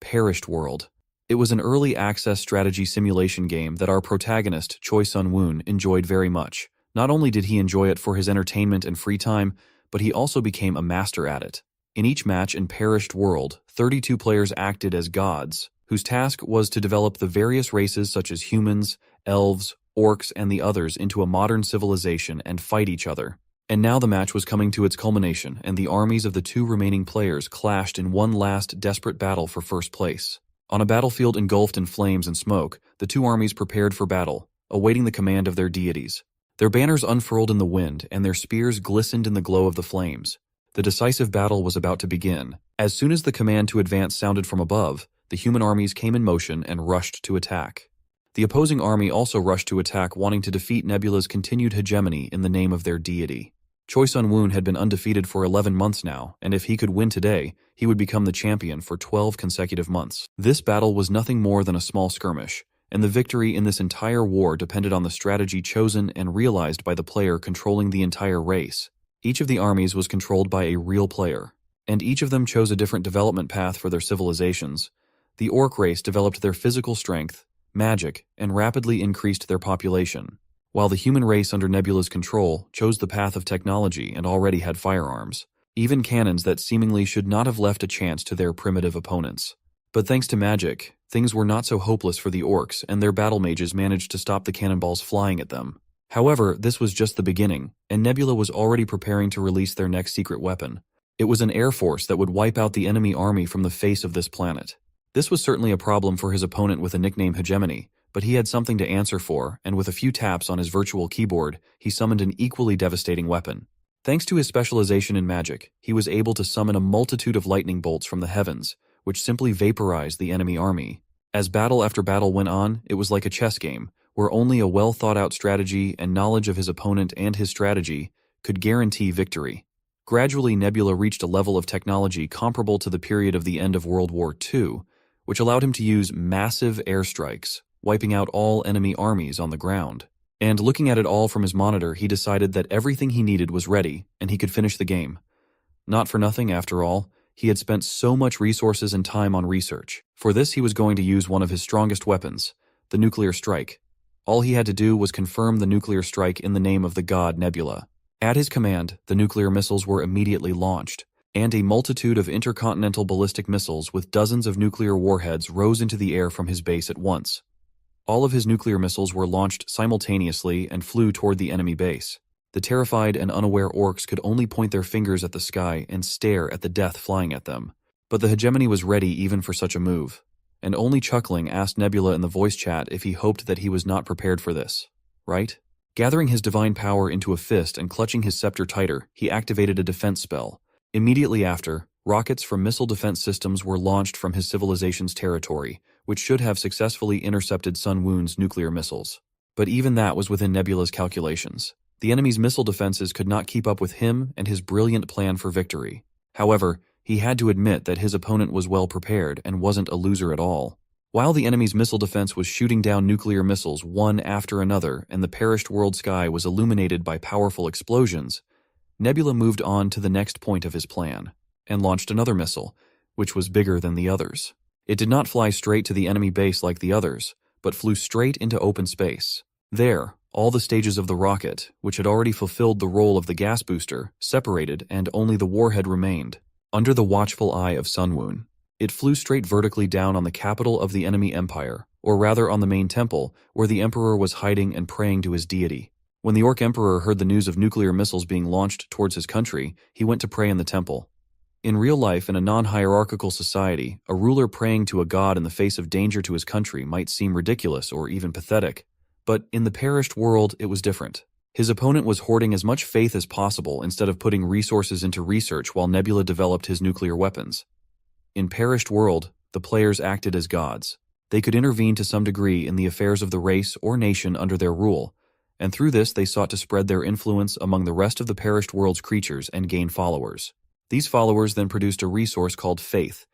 Perished World. It was an early access strategy simulation game that our protagonist, Choi Sun-woon, enjoyed very much. Not only did he enjoy it for his entertainment and free time, but he also became a master at it. In each match in Perished World, 32 players acted as gods, whose task was to develop the various races such as humans, elves, orcs, and the others into a modern civilization and fight each other. And now the match was coming to its culmination, and the armies of the two remaining players clashed in one last desperate battle for first place. On a battlefield engulfed in flames and smoke, the two armies prepared for battle, awaiting the command of their deities. Their banners unfurled in the wind, and their spears glistened in the glow of the flames. The decisive battle was about to begin. As soon as the command to advance sounded from above, the human armies came in motion and rushed to attack. The opposing army also rushed to attack, wanting to defeat Nebula's continued hegemony in the name of their deity. Choi Sun-woon had been undefeated for 11 months now, and if he could win today, he would become the champion for 12 consecutive months. This battle was nothing more than a small skirmish, and the victory in this entire war depended on the strategy chosen and realized by the player controlling the entire race. Each of the armies was controlled by a real player, and each of them chose a different development path for their civilizations. The orc race developed their physical strength, magic, and rapidly increased their population, while the human race under Nebula's control chose the path of technology and already had firearms, even cannons that seemingly should not have left a chance to their primitive opponents. But thanks to magic, things were not so hopeless for the orcs, and their battle mages managed to stop the cannonballs flying at them. However, this was just the beginning, and Nebula was already preparing to release their next secret weapon. It was an air force that would wipe out the enemy army from the face of this planet. This was certainly a problem for his opponent with a nickname Hegemony, but he had something to answer for, and with a few taps on his virtual keyboard, he summoned an equally devastating weapon. Thanks to his specialization in magic, he was able to summon a multitude of lightning bolts from the heavens, which simply vaporized the enemy army. As battle after battle went on, it was like a chess game, where only a well-thought-out strategy and knowledge of his opponent and his strategy could guarantee victory. Gradually, Nebula reached a level of technology comparable to the period of the end of World War II, which allowed him to use massive airstrikes, wiping out all enemy armies on the ground. And looking at it all from his monitor, he decided that everything he needed was ready, and he could finish the game. Not for nothing, after all, he had spent so much resources and time on research. For this, he was going to use one of his strongest weapons, the nuclear strike. All he had to do was confirm the nuclear strike in the name of the god Nebula. At his command, the nuclear missiles were immediately launched, and a multitude of intercontinental ballistic missiles with dozens of nuclear warheads rose into the air from his base at once. All of his nuclear missiles were launched simultaneously and flew toward the enemy base. The terrified and unaware orcs could only point their fingers at the sky and stare at the death flying at them. But the hegemony was ready even for such a move, and only chuckling asked Nebula in the voice chat if he hoped that he was not prepared for this. Right? Gathering his divine power into a fist and clutching his scepter tighter, he activated a defense spell. Immediately after, rockets from missile defense systems were launched from his civilization's territory, which should have successfully intercepted Sun-woon's nuclear missiles. But even that was within Nebula's calculations. The enemy's missile defenses could not keep up with him and his brilliant plan for victory. However, he had to admit that his opponent was well prepared and wasn't a loser at all. While the enemy's missile defense was shooting down nuclear missiles one after another and the perished world sky was illuminated by powerful explosions, Nebula moved on to the next point of his plan, and launched another missile, which was bigger than the others. It did not fly straight to the enemy base like the others, but flew straight into open space. There, all the stages of the rocket, which had already fulfilled the role of the gas booster, separated and only the warhead remained. Under the watchful eye of Sun-woon, it flew straight vertically down on the capital of the enemy empire, or rather on the main temple, where the emperor was hiding and praying to his deity. When the orc emperor heard the news of nuclear missiles being launched towards his country, he went to pray in the temple. In real life, in a non-hierarchical society, a ruler praying to a god in the face of danger to his country might seem ridiculous or even pathetic. But in the perished world, it was different. His opponent was hoarding as much faith as possible instead of putting resources into research while Nebula developed his nuclear weapons. In perished world, the players acted as gods. They could intervene to some degree in the affairs of the race or nation under their rule, and through this they sought to spread their influence among the rest of the perished world's creatures and gain followers. These followers then produced a resource called faith,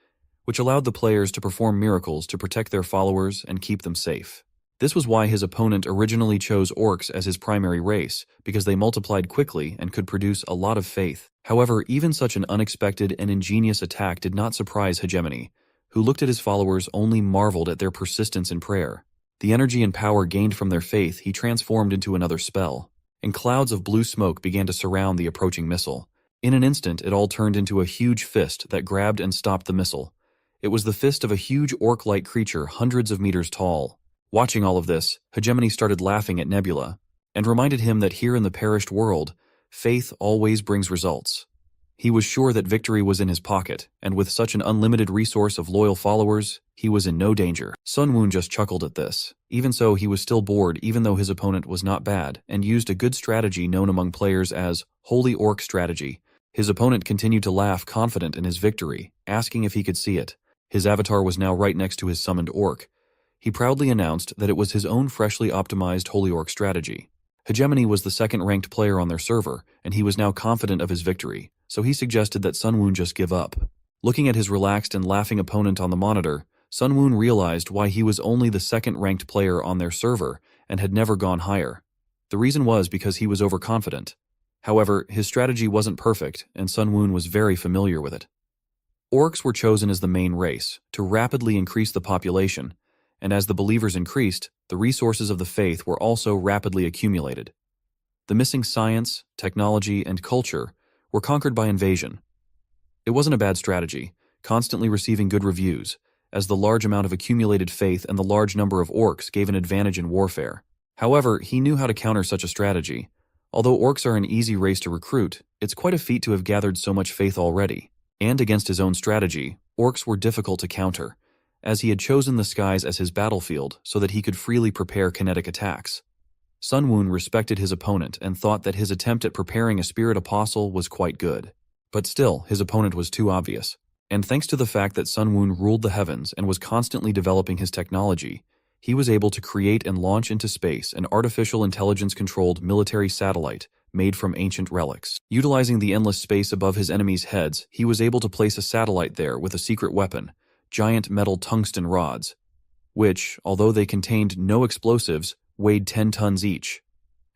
which allowed the players to perform miracles to protect their followers and keep them safe. This was why his opponent originally chose orcs as his primary race, because they multiplied quickly and could produce a lot of faith. However, even such an unexpected and ingenious attack did not surprise Hegemony, who looked at his followers only marveled at their persistence in prayer. The energy and power gained from their faith he transformed into another spell, and clouds of blue smoke began to surround the approaching missile. In an instant, it all turned into a huge fist that grabbed and stopped the missile. It was the fist of a huge orc-like creature hundreds of meters tall. Watching all of this, Hegemony started laughing at Nebula, and reminded him that here in the perished world, faith always brings results. He was sure that victory was in his pocket, and with such an unlimited resource of loyal followers, he was in no danger. Sun Woon just chuckled at this. Even so, he was still bored even though his opponent was not bad, and used a good strategy known among players as Holy Orc Strategy. His opponent continued to laugh, confident in his victory, asking if he could see it. His avatar was now right next to his summoned orc. He proudly announced that it was his own freshly optimized Holy Orc strategy. Hegemony was the second-ranked player on their server, and he was now confident of his victory, so he suggested that Sun Woon just give up. Looking at his relaxed and laughing opponent on the monitor, Sun Woon realized why he was only the second-ranked player on their server and had never gone higher. The reason was because he was overconfident. However, his strategy wasn't perfect, and Sun Woon was very familiar with it. Orcs were chosen as the main race, to rapidly increase the population, and as the believers increased, the resources of the faith were also rapidly accumulated. The missing science, technology, and culture were conquered by invasion. It wasn't a bad strategy, constantly receiving good reviews, as the large amount of accumulated faith and the large number of orcs gave an advantage in warfare. However, he knew how to counter such a strategy. Although orcs are an easy race to recruit, it's quite a feat to have gathered so much faith already. And against his own strategy, orcs were difficult to counter, as he had chosen the skies as his battlefield so that he could freely prepare kinetic attacks. Sun Woon respected his opponent and thought that his attempt at preparing a spirit apostle was quite good. But still, his opponent was too obvious. And thanks to the fact that Sun Woon ruled the heavens and was constantly developing his technology, he was able to create and launch into space an artificial intelligence-controlled military satellite made from ancient relics. Utilizing the endless space above his enemies' heads, he was able to place a satellite there with a secret weapon, giant metal tungsten rods, which, although they contained no explosives, weighed 10 tons each.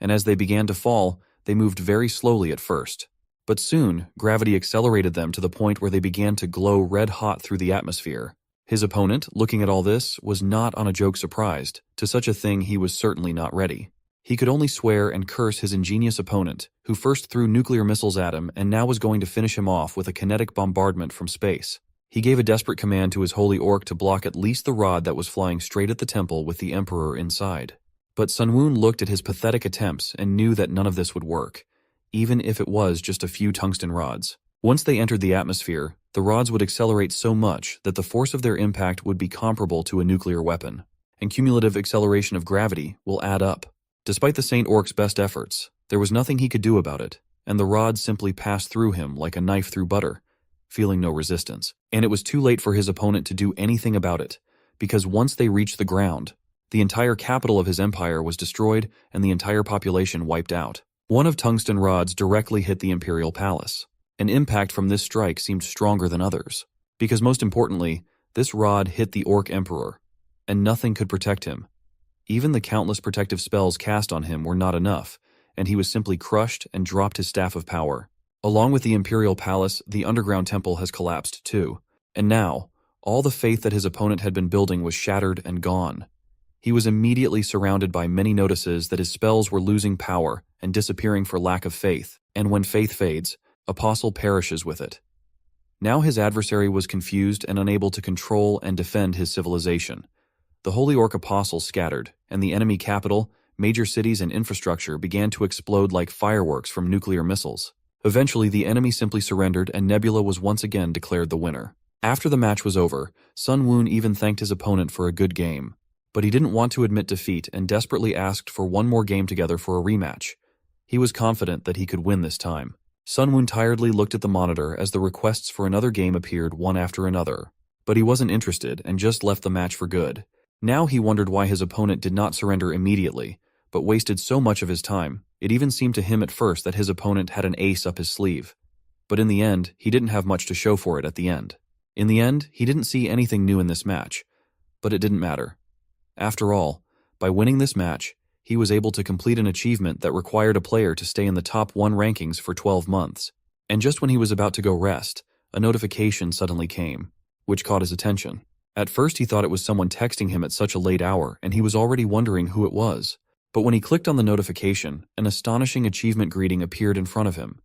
And as they began to fall, they moved very slowly at first. But soon, gravity accelerated them to the point where they began to glow red-hot through the atmosphere. His opponent, looking at all this, was not on a joke surprised. To such a thing he was certainly not ready. He could only swear and curse his ingenious opponent, who first threw nuclear missiles at him and now was going to finish him off with a kinetic bombardment from space. He gave a desperate command to his holy orc to block at least the rod that was flying straight at the temple with the emperor inside. But Sun Woon looked at his pathetic attempts and knew that none of this would work, even if it was just a few tungsten rods. Once they entered the atmosphere, the rods would accelerate so much that the force of their impact would be comparable to a nuclear weapon, and cumulative acceleration of gravity will add up. Despite the Saint Orc's best efforts, there was nothing he could do about it, and the rods simply passed through him like a knife through butter, feeling no resistance. And it was too late for his opponent to do anything about it, because once they reached the ground, the entire capital of his empire was destroyed and the entire population wiped out. One of tungsten rods directly hit the imperial palace. An impact from this strike seemed stronger than others, because most importantly, this rod hit the orc emperor, and nothing could protect him. Even the countless protective spells cast on him were not enough, and he was simply crushed and dropped his staff of power. Along with the imperial palace, the underground temple has collapsed too, and now, all the faith that his opponent had been building was shattered and gone. He was immediately surrounded by many notices that his spells were losing power and disappearing for lack of faith, and when faith fades, apostle perishes with it. Now his adversary was confused and unable to control and defend his civilization. The Holy Orc Apostle scattered, and the enemy capital, major cities and infrastructure began to explode like fireworks from nuclear missiles. Eventually, the enemy simply surrendered and Nebula was once again declared the winner. After the match was over, Sun Woon even thanked his opponent for a good game. But he didn't want to admit defeat and desperately asked for one more game together for a rematch. He was confident that he could win this time. Sun Woon tiredly looked at the monitor as the requests for another game appeared one after another. But he wasn't interested and just left the match for good. Now he wondered why his opponent did not surrender immediately, but wasted so much of his time. It even seemed to him at first that his opponent had an ace up his sleeve. But in the end, he didn't have much to show for it at the end. In the end, he didn't see anything new in this match. But it didn't matter. After all, by winning this match, he was able to complete an achievement that required a player to stay in the top 1 rankings for 12 months. And just when he was about to go rest, a notification suddenly came. which caught his attention. At first he thought it was someone texting him at such a late hour, and he was already wondering who it was. But when he clicked on the notification, an astonishing achievement greeting appeared in front of him.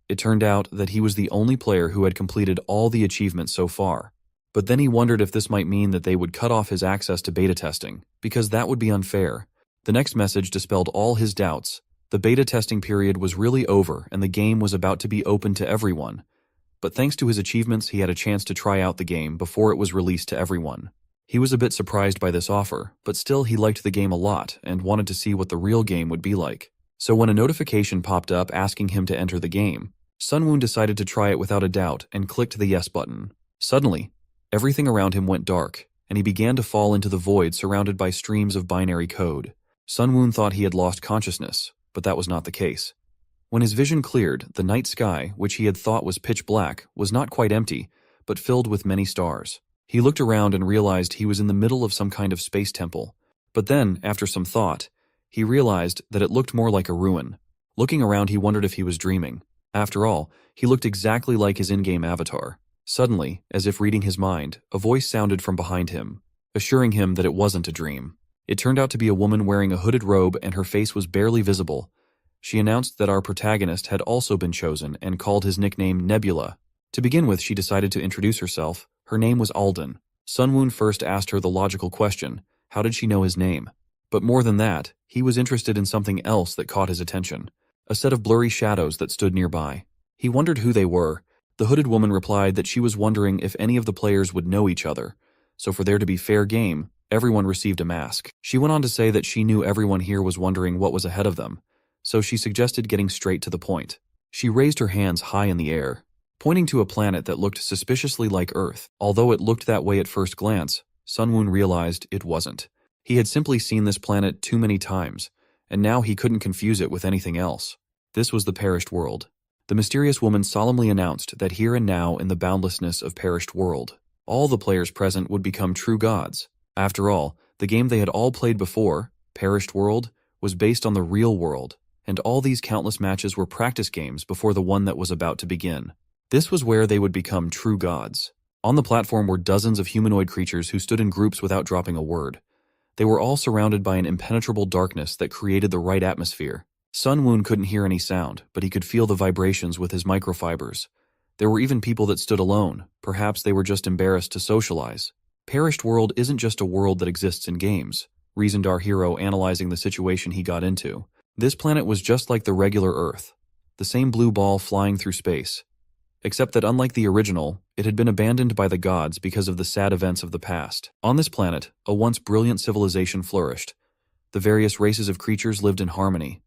It turned out that he was the only player who had completed all the achievements so far. But then he wondered if this might mean that they would cut off his access to beta testing, because that would be unfair. The next message dispelled all his doubts. The beta testing period was really over and the game was about to be open to everyone. But thanks to his achievements, he had a chance to try out the game before it was released to everyone. He was a bit surprised by this offer, but still he liked the game a lot and wanted to see what the real game would be like. So when a notification popped up asking him to enter the game, Sunwoon decided to try it without a doubt and clicked the yes button. Suddenly, everything around him went dark, and he began to fall into the void surrounded by streams of binary code. Sunwoon thought he had lost consciousness, but that was not the case. When his vision cleared, the night sky, which he had thought was pitch black, was not quite empty, but filled with many stars. He looked around and realized he was in the middle of some kind of space temple. But then, after some thought, he realized that it looked more like a ruin. Looking around, he wondered if he was dreaming. After all, he looked exactly like his in-game avatar. Suddenly, as if reading his mind, a voice sounded from behind him, assuring him that it wasn't a dream. It turned out to be a woman wearing a hooded robe and her face was barely visible. She announced that our protagonist had also been chosen and called his nickname Nebula. To begin with, she decided to introduce herself. Her name was Alden. Sunwoon first asked her the logical question, how did she know his name? But more than that, he was interested in something else that caught his attention. A set of blurry shadows that stood nearby. He wondered who they were. The hooded woman replied that she was wondering if any of the players would know each other. So for there to be fair game, everyone received a mask. She went on to say that she knew everyone here was wondering what was ahead of them. So she suggested getting straight to the point. She raised her hands high in the air, pointing to a planet that looked suspiciously like Earth. Although it looked that way at first glance, Sunwoon realized it wasn't. He had simply seen this planet too many times, and now he couldn't confuse it with anything else. This was the perished world. The mysterious woman solemnly announced that here and now in the boundlessness of perished world, all the players present would become true gods. After all, the game they had all played before, Perished World, was based on the real world, and all these countless matches were practice games before the one that was about to begin. This was where they would become true gods. On the platform were dozens of humanoid creatures who stood in groups without dropping a word. They were all surrounded by an impenetrable darkness that created the right atmosphere. Sunwoon couldn't hear any sound, but he could feel the vibrations with his microfibers. There were even people that stood alone. Perhaps they were just embarrassed to socialize. Perished World isn't just a world that exists in games, reasoned our hero, analyzing the situation he got into. This planet was just like the regular Earth, the same blue ball flying through space. Except that unlike the original, it had been abandoned by the gods because of the sad events of the past. On this planet, a once brilliant civilization flourished. The various races of creatures lived in harmony.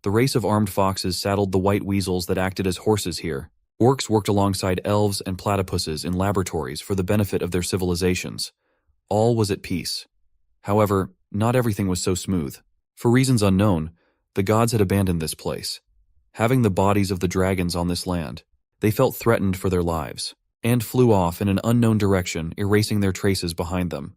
The race of armed foxes saddled the white weasels that acted as horses here. Orcs worked alongside elves and platypuses in laboratories for the benefit of their civilizations. All was at peace. However, not everything was so smooth. For reasons unknown, the gods had abandoned this place. Having the bodies of the dragons on this land, they felt threatened for their lives, and flew off in an unknown direction, erasing their traces behind them.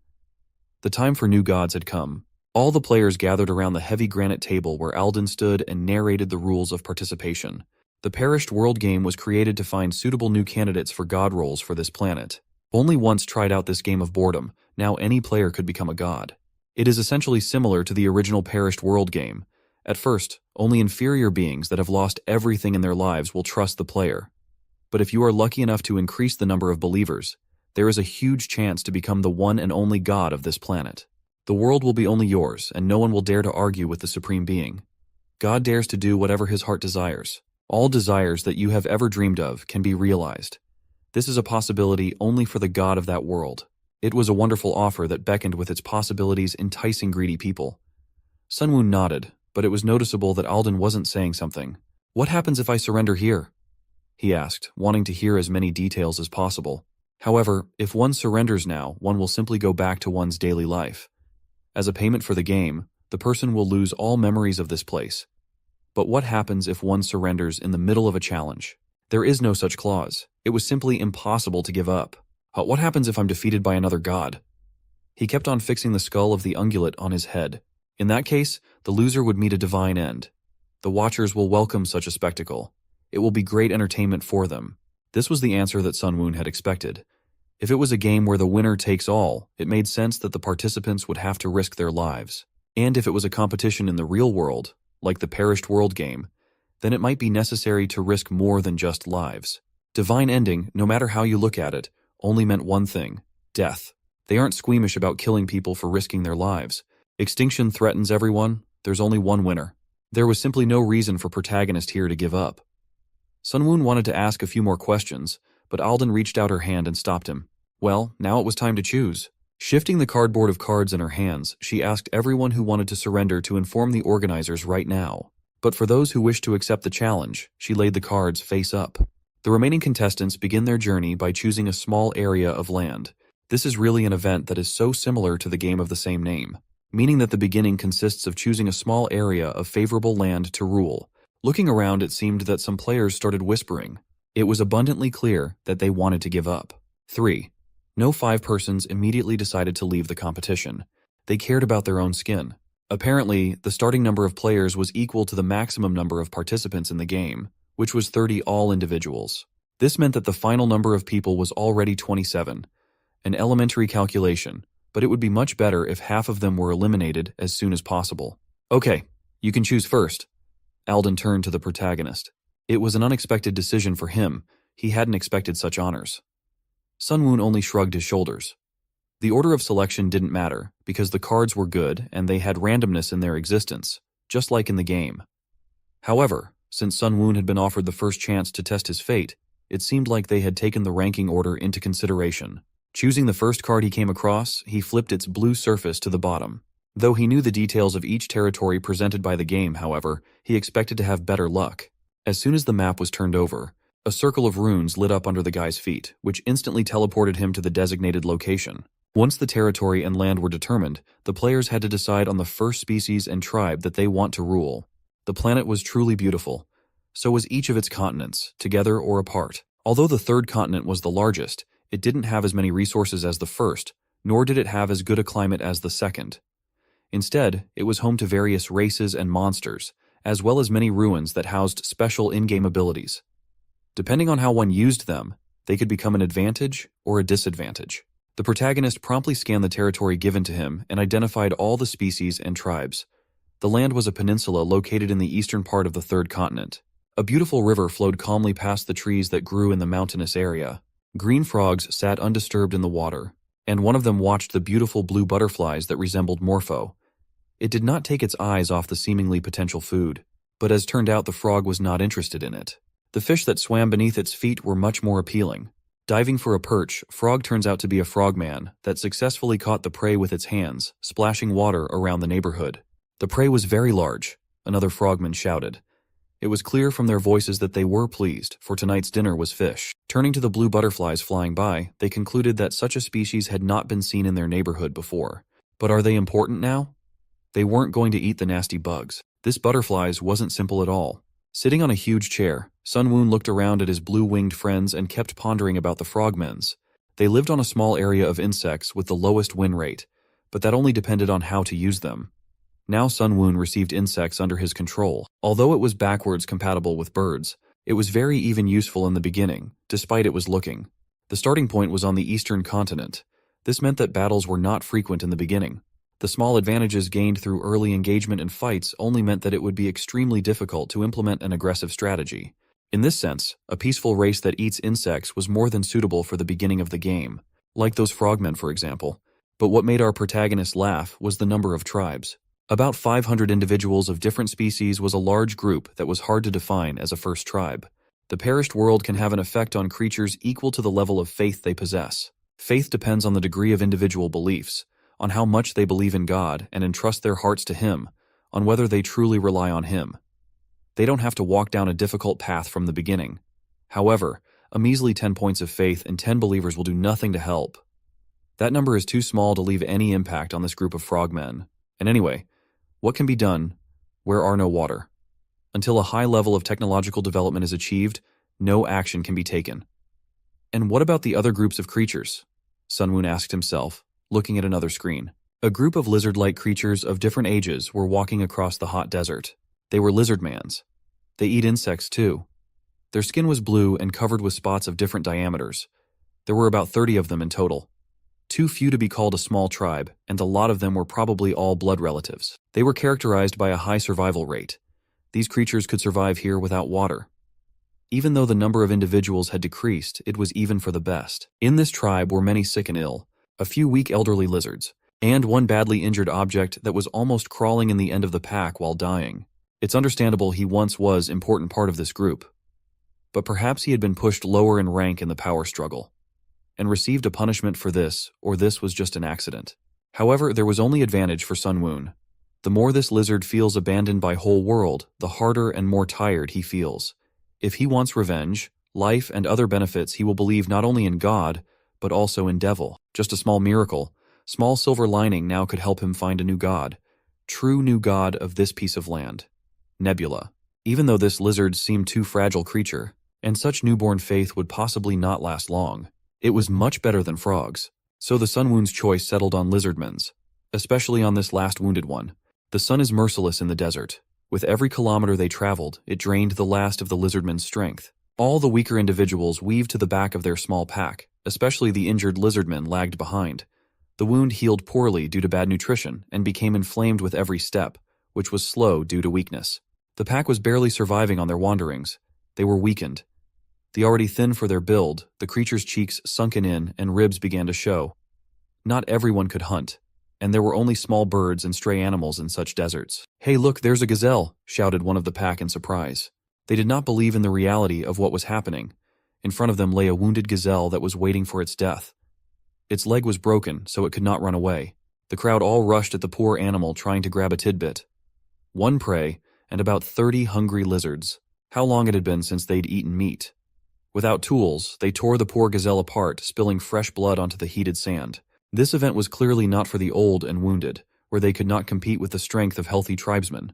The time for new gods had come. All the players gathered around the heavy granite table where Alden stood and narrated the rules of participation. The Perished World game was created to find suitable new candidates for god roles for this planet. Only once tried out this game of boredom, now any player could become a god. It is essentially similar to the original Perished World game. At first, only inferior beings that have lost everything in their lives will trust the player. But if you are lucky enough to increase the number of believers, there is a huge chance to become the one and only god of this planet. The world will be only yours, and no one will dare to argue with the Supreme Being. God dares to do whatever his heart desires. All desires that you have ever dreamed of can be realized. This is a possibility only for the god of that world. It was a wonderful offer that beckoned with its possibilities, enticing greedy people. Sunwoon nodded, but it was noticeable that Alden wasn't saying something. What happens if I surrender here? He asked, wanting to hear as many details as possible. However, if one surrenders now, one will simply go back to one's daily life. As a payment for the game, the person will lose all memories of this place. But what happens if one surrenders in the middle of a challenge? There is no such clause. It was simply impossible to give up. What happens if I'm defeated by another god? He kept on fixing the skull of the ungulate on his head. In that case, the loser would meet a divine end. The watchers will welcome such a spectacle. It will be great entertainment for them. This was the answer that Sunwoon had expected. If it was a game where the winner takes all, it made sense that the participants would have to risk their lives. And if it was a competition in the real world, like the Perished World game, then it might be necessary to risk more than just lives. Divine Ending, no matter how you look at it, only meant one thing: death. They aren't squeamish about killing people for risking their lives. Extinction threatens everyone, there's only one winner. There was simply no reason for protagonist here to give up. Sunwoon wanted to ask a few more questions, but Alden reached out her hand and stopped him. Well, now it was time to choose. Shifting the cardboard of cards in her hands, she asked everyone who wanted to surrender to inform the organizers right now. But for those who wished to accept the challenge, she laid the cards face up. The remaining contestants begin their journey by choosing a small area of land. This is really an event that is so similar to the game of the same name, meaning that the beginning consists of choosing a small area of favorable land to rule. Looking around, it seemed that some players started whispering. It was abundantly clear that they wanted to give up. 3. No 5 persons immediately decided to leave the competition. They cared about their own skin. Apparently, the starting number of players was equal to the maximum number of participants in the game, which was 30 all individuals. This meant that the final number of people was already 27, an elementary calculation, but it would be much better if half of them were eliminated as soon as possible. Okay, you can choose first. Alden turned to the protagonist. It was an unexpected decision for him. He hadn't expected such honors. Sunwoon only shrugged his shoulders. The order of selection didn't matter, because the cards were good and they had randomness in their existence, just like in the game. However, since Sunwoon had been offered the first chance to test his fate, it seemed like they had taken the ranking order into consideration. Choosing the first card he came across, he flipped its blue surface to the bottom. Though he knew the details of each territory presented by the game, however, he expected to have better luck. As soon as the map was turned over, a circle of runes lit up under the guy's feet, which instantly teleported him to the designated location. Once the territory and land were determined, the players had to decide on the first species and tribe that they want to rule. The planet was truly beautiful. So was each of its continents, together or apart. Although the third continent was the largest, it didn't have as many resources as the first, nor did it have as good a climate as the second. Instead, it was home to various races and monsters, as well as many ruins that housed special in-game abilities. Depending on how one used them, they could become an advantage or a disadvantage. The protagonist promptly scanned the territory given to him and identified all the species and tribes. The land was a peninsula located in the eastern part of the third continent. A beautiful river flowed calmly past the trees that grew in the mountainous area. Green frogs sat undisturbed in the water, and one of them watched the beautiful blue butterflies that resembled Morpho. It did not take its eyes off the seemingly potential food, but as turned out the frog was not interested in it. The fish that swam beneath its feet were much more appealing. Diving for a perch, Frog turns out to be a frogman that successfully caught the prey with its hands, splashing water around the neighborhood. The prey was very large, another frogman shouted. It was clear from their voices that they were pleased, for tonight's dinner was fish. Turning to the blue butterflies flying by, they concluded that such a species had not been seen in their neighborhood before. But are they important now? They weren't going to eat the nasty bugs. This butterflies wasn't simple at all. Sitting on a huge chair, Sunwoon looked around at his blue-winged friends and kept pondering about the frogmens. They lived on a small area of insects with the lowest win rate, but that only depended on how to use them. Now Sunwoon received insects under his control. Although it was backwards compatible with birds, it was very even useful in the beginning, despite it was looking. The starting point was on the eastern continent. This meant that battles were not frequent in the beginning. The small advantages gained through early engagement in fights only meant that it would be extremely difficult to implement an aggressive strategy. In this sense, a peaceful race that eats insects was more than suitable for the beginning of the game, like those frogmen for example. But what made our protagonist laugh was the number of tribes. About 500 individuals of different species was a large group that was hard to define as a first tribe. The perished world can have an effect on creatures equal to the level of faith they possess. Faith depends on the degree of individual beliefs, on how much they believe in God and entrust their hearts to Him, on whether they truly rely on Him. They don't have to walk down a difficult path from the beginning. However, a measly 10 points of faith and 10 believers will do nothing to help. That number is too small to leave any impact on this group of frogmen. And anyway, what can be done where are no water? Until a high level of technological development is achieved, no action can be taken. And what about the other groups of creatures? Sunwoon asked himself, looking at another screen. A group of lizard-like creatures of different ages were walking across the hot desert. They were lizardmans. They eat insects too. Their skin was blue and covered with spots of different diameters. There were about 30 of them in total. Too few to be called a small tribe, and a lot of them were probably all blood relatives. They were characterized by a high survival rate. These creatures could survive here without water. Even though the number of individuals had decreased, it was even for the best. In this tribe were many sick and ill, a few weak elderly lizards, and one badly injured object that was almost crawling in the end of the pack while dying. It's understandable he once was an important part of this group, but perhaps he had been pushed lower in rank in the power struggle, and received a punishment for this, or this was just an accident. However, there was only advantage for Sun Woon. The more this lizard feels abandoned by whole world, the harder and more tired he feels. If he wants revenge, life, and other benefits, he will believe not only in God, but also in devil. Just a small miracle, small silver lining now could help him find a new god. True new god of this piece of land. Nebula. Even though this lizard seemed too fragile creature, and such newborn faith would possibly not last long, it was much better than frogs. So the Sun Woon's choice settled on lizardmen's, especially on this last wounded one. The sun is merciless in the desert. With every kilometer they traveled, it drained the last of the lizardmen's strength. All the weaker individuals weaved to the back of their small pack, especially the injured lizardmen lagged behind. The wound healed poorly due to bad nutrition and became inflamed with every step, which was slow due to weakness. The pack was barely surviving on their wanderings. They were weakened. The already thin for their build, the creature's cheeks sunken in and ribs began to show. Not everyone could hunt, and there were only small birds and stray animals in such deserts. "Hey look, there's a gazelle," shouted one of the pack in surprise. They did not believe in the reality of what was happening. In front of them lay a wounded gazelle that was waiting for its death. Its leg was broken, so it could not run away. The crowd all rushed at the poor animal trying to grab a tidbit. One prey, and about 30 hungry lizards. How long it had been since they'd eaten meat. Without tools, they tore the poor gazelle apart, spilling fresh blood onto the heated sand. This event was clearly not for the old and wounded, where they could not compete with the strength of healthy tribesmen.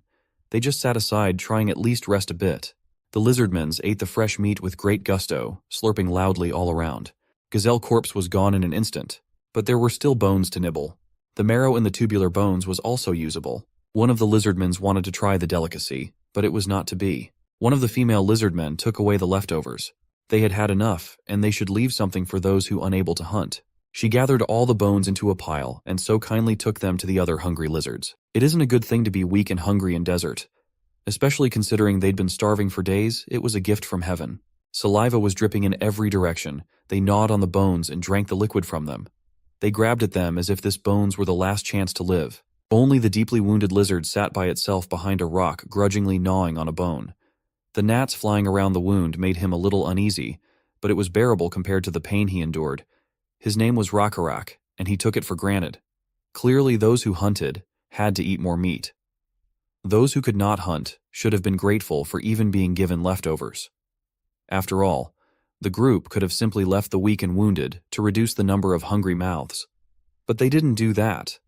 They just sat aside, trying at least rest a bit. The lizardmen ate the fresh meat with great gusto, slurping loudly all around. Gazelle corpse was gone in an instant, but there were still bones to nibble. The marrow in the tubular bones was also usable. One of the lizardmen wanted to try the delicacy, but it was not to be. One of the female lizardmen took away the leftovers. They had had enough, and they should leave something for those who unable to hunt. She gathered all the bones into a pile, and so kindly took them to the other hungry lizards. It isn't a good thing to be weak and hungry in desert. Especially considering they'd been starving for days, it was a gift from heaven. Saliva was dripping in every direction. They gnawed on the bones and drank the liquid from them. They grabbed at them as if this bones were the last chance to live. Only the deeply wounded lizard sat by itself behind a rock, grudgingly gnawing on a bone. The gnats flying around the wound made him a little uneasy, but it was bearable compared to the pain he endured. His name was Rakarak, and he took it for granted. Clearly those who hunted had to eat more meat. Those who could not hunt should have been grateful for even being given leftovers. After all, the group could have simply left the weak and wounded to reduce the number of hungry mouths. But they didn't do that.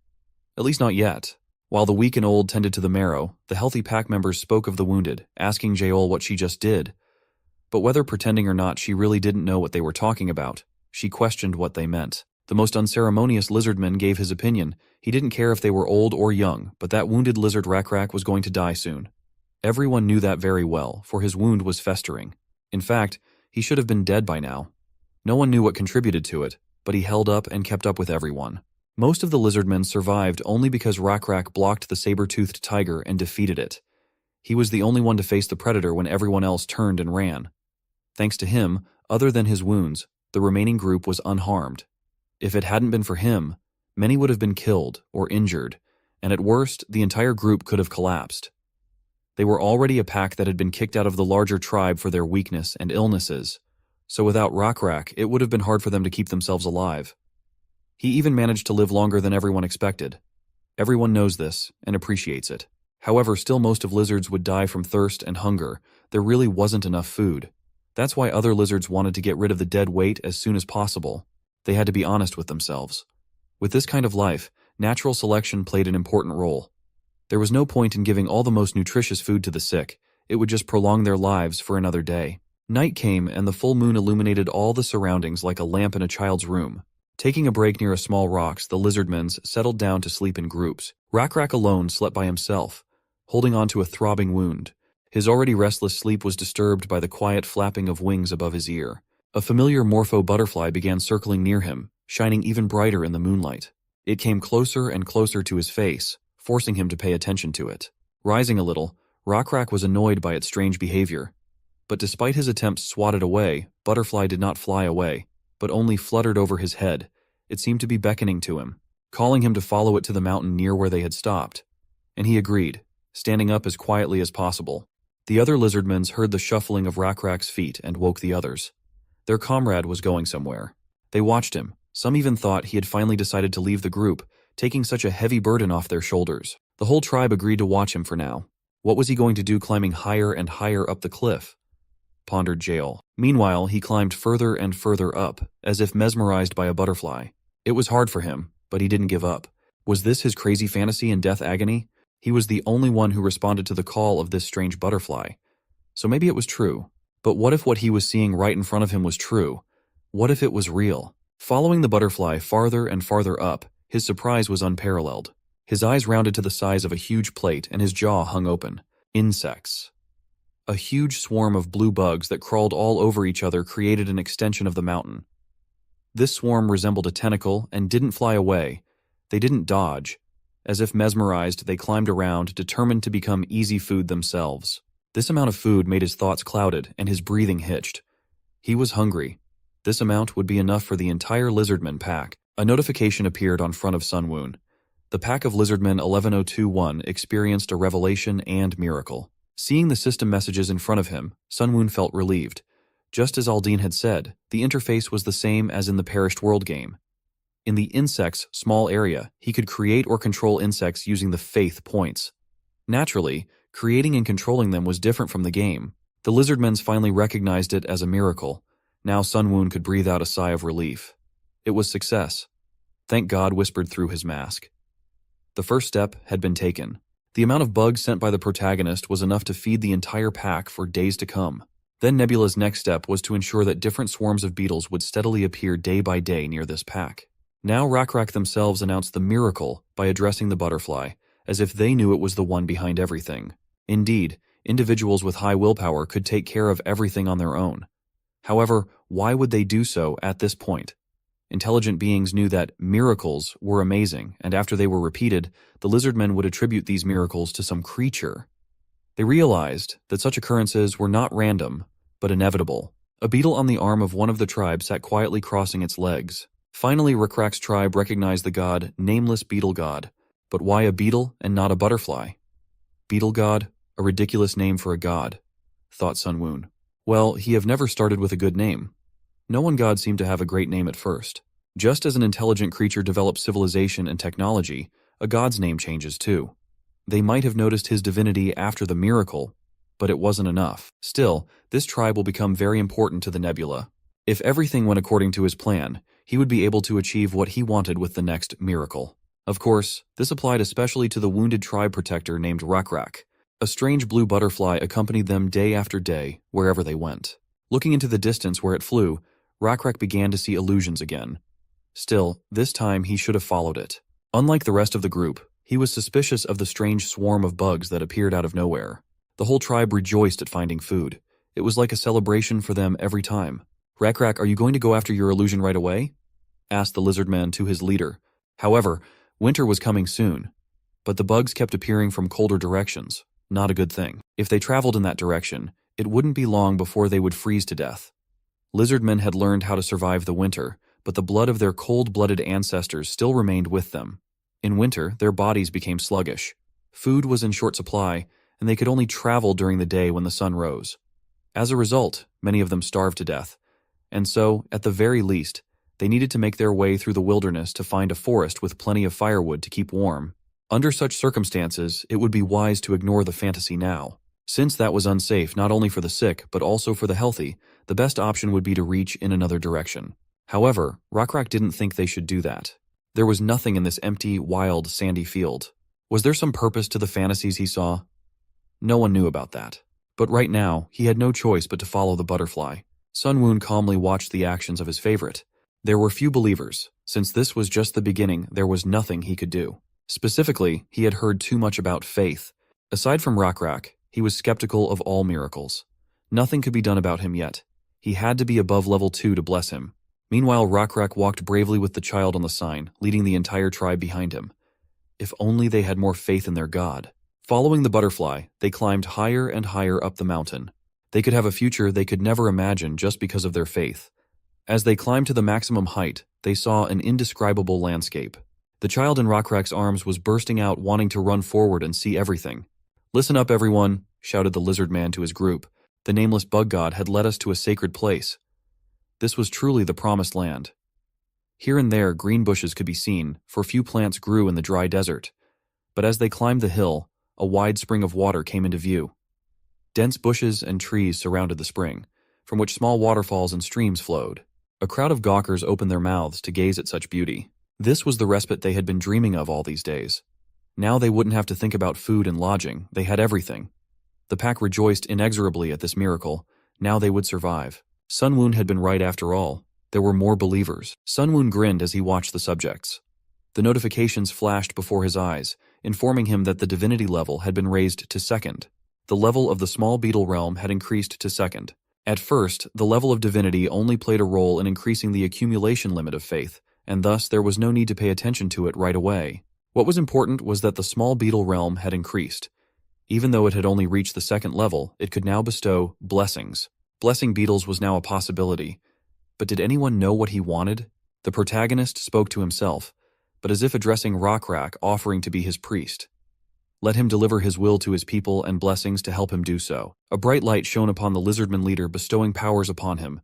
At least not yet. While the weak and old tended to the marrow, the healthy pack members spoke of the wounded, asking Yahello what she just did. But whether pretending or not, she really didn't know what they were talking about. She questioned what they meant. The most unceremonious lizardman gave his opinion. He didn't care if they were old or young, but that wounded lizard Rakrak was going to die soon. Everyone knew that very well, for his wound was festering. In fact, he should have been dead by now. No one knew what contributed to it, but he held up and kept up with everyone. Most of the lizardmen survived only because Rakrak blocked the saber-toothed tiger and defeated it. He was the only one to face the predator when everyone else turned and ran. Thanks to him, other than his wounds, the remaining group was unharmed. If it hadn't been for him, many would have been killed or injured, and at worst, the entire group could have collapsed. They were already a pack that had been kicked out of the larger tribe for their weakness and illnesses, so without Rakrak, it would have been hard for them to keep themselves alive. He even managed to live longer than everyone expected. Everyone knows this and appreciates it. However, still most of lizards would die from thirst and hunger. There really wasn't enough food. That's why other lizards wanted to get rid of the dead weight as soon as possible. They had to be honest with themselves. With this kind of life, natural selection played an important role. There was no point in giving all the most nutritious food to the sick. It would just prolong their lives for another day. Night came and the full moon illuminated all the surroundings like a lamp in a child's room. Taking a break near a small rocks, the lizardmen settled down to sleep in groups. Rakrak alone slept by himself, holding on to a throbbing wound. His already restless sleep was disturbed by the quiet flapping of wings above his ear. A familiar morpho butterfly began circling near him, shining even brighter in the moonlight. It came closer and closer to his face, forcing him to pay attention to it. Rising a little, Rockrak was annoyed by its strange behavior. But despite his attempts swatted away, Butterfly did not fly away, but only fluttered over his head. It seemed to be beckoning to him, calling him to follow it to the mountain near where they had stopped. And he agreed, standing up as quietly as possible. The other lizardmen heard the shuffling of Rockrak's feet and woke the others. Their comrade was going somewhere. They watched him. Some even thought he had finally decided to leave the group, taking such a heavy burden off their shoulders. The whole tribe agreed to watch him for now. What was he going to do climbing higher and higher up the cliff? Pondered Jael. Meanwhile, he climbed further and further up, as if mesmerized by a butterfly. It was hard for him, but he didn't give up. Was this his crazy fantasy and death agony? He was the only one who responded to the call of this strange butterfly. So maybe it was true. But what if what he was seeing right in front of him was true? What if it was real? Following the butterfly farther and farther up, his surprise was unparalleled. His eyes rounded to the size of a huge plate and his jaw hung open. Insects. A huge swarm of blue bugs that crawled all over each other created an extension of the mountain. This swarm resembled a tentacle and didn't fly away. They didn't dodge. As if mesmerized, they climbed around, determined to become easy food themselves. This amount of food made his thoughts clouded and his breathing hitched. He was hungry. This amount would be enough for the entire Lizardmen pack. A notification appeared on front of Sunwoon. The pack of Lizardmen 11021 experienced a revelation and miracle. Seeing the system messages in front of him, Sunwoon felt relieved. Just as Aldine had said, the interface was the same as in the Perished World game. In the insect's small area, he could create or control insects using the faith points. Naturally, creating and controlling them was different from the game. The Lizardmen finally recognized it as a miracle. Now Sunwoon could breathe out a sigh of relief. It was success. Thank God whispered through his mask. The first step had been taken. The amount of bugs sent by the protagonist was enough to feed the entire pack for days to come. Then Nebula's next step was to ensure that different swarms of beetles would steadily appear day by day near this pack. Now Rockrak themselves announced the miracle by addressing the butterfly, as if they knew it was the one behind everything. Indeed, individuals with high willpower could take care of everything on their own. However, why would they do so at this point? Intelligent beings knew that miracles were amazing, and after they were repeated, the Lizardmen would attribute these miracles to some creature. They realized that such occurrences were not random, but inevitable. A beetle on the arm of one of the tribes sat quietly crossing its legs. Finally, Rockrak's tribe recognized the god, Nameless Beetle God. But why a beetle and not a butterfly? Beetle God? A ridiculous name for a god, thought Sunwoon. Well, he have never started with a good name. No one god seemed to have a great name at first. Just as an intelligent creature develops civilization and technology, a god's name changes too. They might have noticed his divinity after the miracle, but it wasn't enough. Still, this tribe will become very important to the Nebula. If everything went according to his plan, he would be able to achieve what he wanted with the next miracle. Of course, this applied especially to the wounded tribe protector named Rockrak. A strange blue butterfly accompanied them day after day, wherever they went. Looking into the distance where it flew, Rockrak began to see illusions again. Still, this time he should have followed it. Unlike the rest of the group, he was suspicious of the strange swarm of bugs that appeared out of nowhere. The whole tribe rejoiced at finding food. It was like a celebration for them every time. Rockrak, are you going to go after your illusion right away? Asked the Lizardman to his leader. However, winter was coming soon. But the bugs kept appearing from colder directions. Not a good thing. If they traveled in that direction, it wouldn't be long before they would freeze to death. Lizardmen had learned how to survive the winter, but the blood of their cold-blooded ancestors still remained with them. In winter, their bodies became sluggish. Food was in short supply, and they could only travel during the day when the sun rose. As a result, many of them starved to death. And so, at the very least, they needed to make their way through the wilderness to find a forest with plenty of firewood to keep warm. Under such circumstances, it would be wise to ignore the fantasy now. Since that was unsafe not only for the sick, but also for the healthy, the best option would be to reach in another direction. However, Rockrak didn't think they should do that. There was nothing in this empty, wild, sandy field. Was there some purpose to the fantasies he saw? No one knew about that. But right now, he had no choice but to follow the butterfly. Sunwoon calmly watched the actions of his favorite. There were few believers. Since this was just the beginning, there was nothing he could do. Specifically, he had heard too much about faith. Aside from Rockrak, he was skeptical of all miracles. Nothing could be done about him yet. He had to be above level 2 to bless him. Meanwhile, Rakrak walked bravely with the child on the sign, leading the entire tribe behind him. If only they had more faith in their god. Following the butterfly, they climbed higher and higher up the mountain. They could have a future they could never imagine just because of their faith. As they climbed to the maximum height, they saw an indescribable landscape. The child in Rakrak's arms was bursting out, wanting to run forward and see everything. "Listen up, everyone," shouted the lizard man to his group. "The nameless bug god had led us to a sacred place. This was truly the promised land." Here and there, green bushes could be seen, for few plants grew in the dry desert. But as they climbed the hill, a wide spring of water came into view. Dense bushes and trees surrounded the spring, from which small waterfalls and streams flowed. A crowd of gawkers opened their mouths to gaze at such beauty. This was the respite they had been dreaming of all these days. Now they wouldn't have to think about food and lodging, they had everything. The pack rejoiced inexorably at this miracle. Now they would survive. Sunwoon had been right after all. There were more believers. Sunwoon grinned as he watched the subjects. The notifications flashed before his eyes, informing him that the divinity level had been raised to 2nd. The level of the small beetle realm had increased to 2nd. At first, the level of divinity only played a role in increasing the accumulation limit of faith, and thus there was no need to pay attention to it right away. What was important was that the small beetle realm had increased. Even though it had only reached the 2nd level, it could now bestow blessings. Blessing beetles was now a possibility. But did anyone know what he wanted? The protagonist spoke to himself, but as if addressing Rakrak, offering to be his priest. Let him deliver his will to his people and blessings to help him do so. A bright light shone upon the Lizardman leader, bestowing powers upon him.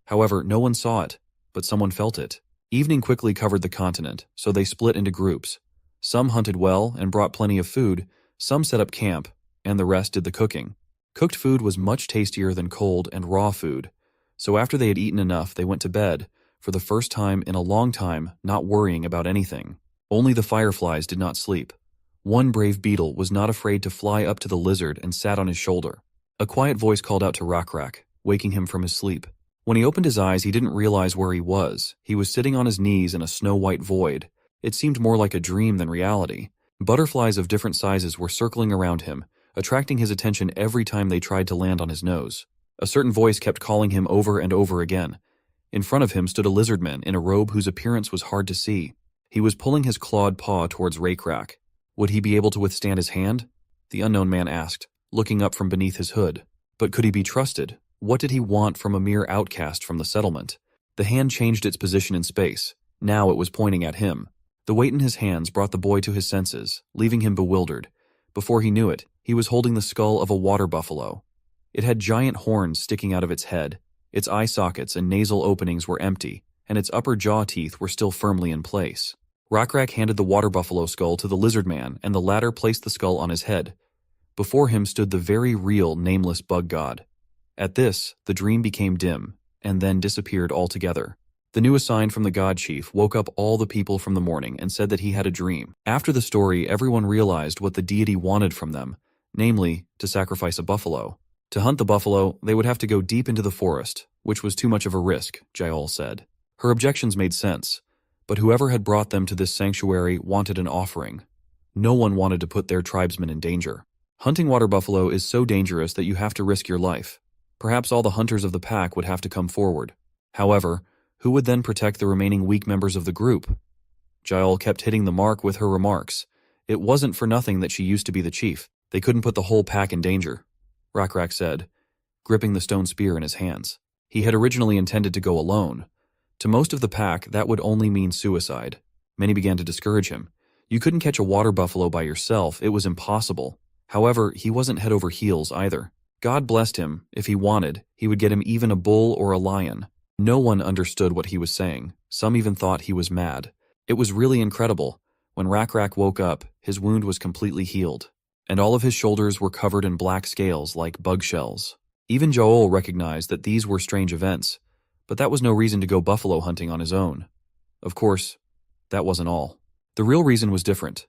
However, no one saw it, but someone felt it. Evening quickly covered the continent, so they split into groups. Some hunted well and brought plenty of food, some set up camp, and the rest did the cooking. Cooked food was much tastier than cold and raw food, so after they had eaten enough, they went to bed, for the first time in a long time, not worrying about anything. Only the fireflies did not sleep. One brave beetle was not afraid to fly up to the lizard and sat on his shoulder. A quiet voice called out to Rakrak, waking him from his sleep. When he opened his eyes, he didn't realize where he was. He was sitting on his knees in a snow-white void. It seemed more like a dream than reality. Butterflies of different sizes were circling around him, attracting his attention every time they tried to land on his nose. A certain voice kept calling him over and over again. In front of him stood a lizardman in a robe whose appearance was hard to see. He was pulling his clawed paw towards Rakrak. Would he be able to withstand his hand? The unknown man asked, looking up from beneath his hood. But could he be trusted? What did he want from a mere outcast from the settlement? The hand changed its position in space. Now it was pointing at him. The weight in his hands brought the boy to his senses, leaving him bewildered. Before he knew it, he was holding the skull of a water buffalo. It had giant horns sticking out of its head. Its eye sockets and nasal openings were empty, and its upper jaw teeth were still firmly in place. Rakrak handed the water buffalo skull to the lizard man, and the latter placed the skull on his head. Before him stood the very real nameless bug god. At this, the dream became dim, and then disappeared altogether. The new assigned from the god chief woke up all the people from the morning and said that he had a dream. After the story, everyone realized what the deity wanted from them, namely, to sacrifice a buffalo. To hunt the buffalo, they would have to go deep into the forest, which was too much of a risk, Yahello said. Her objections made sense, but whoever had brought them to this sanctuary wanted an offering. No one wanted to put their tribesmen in danger. Hunting water buffalo is so dangerous that you have to risk your life. Perhaps all the hunters of the pack would have to come forward. However, who would then protect the remaining weak members of the group? Yahello kept hitting the mark with her remarks. It wasn't for nothing that she used to be the chief. They couldn't put the whole pack in danger, Rakrak said, gripping the stone spear in his hands. He had originally intended to go alone. To most of the pack, that would only mean suicide. Many began to discourage him. You couldn't catch a water buffalo by yourself, it was impossible. However, he wasn't head over heels either. God blessed him. If he wanted, he would get him even a bull or a lion. No one understood what he was saying. Some even thought he was mad. It was really incredible. When Rakrak woke up, his wound was completely healed, and all of his shoulders were covered in black scales like bug shells. Even Yahello recognized that these were strange events, but that was no reason to go buffalo hunting on his own. Of course, that wasn't all. The real reason was different.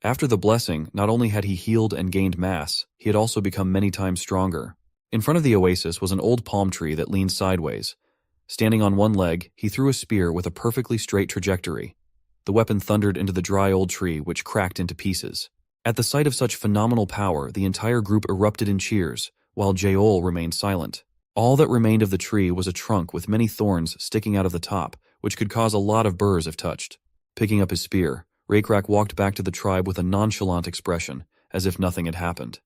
After the blessing, not only had he healed and gained mass, he had also become many times stronger. In front of the oasis was an old palm tree that leaned sideways. Standing on one leg, he threw a spear with a perfectly straight trajectory. The weapon thundered into the dry old tree, which cracked into pieces. At the sight of such phenomenal power, the entire group erupted in cheers, while Yahello remained silent. All that remained of the tree was a trunk with many thorns sticking out of the top, which could cause a lot of burrs if touched. Picking up his spear, Rakrak walked back to the tribe with a nonchalant expression, as if nothing had happened.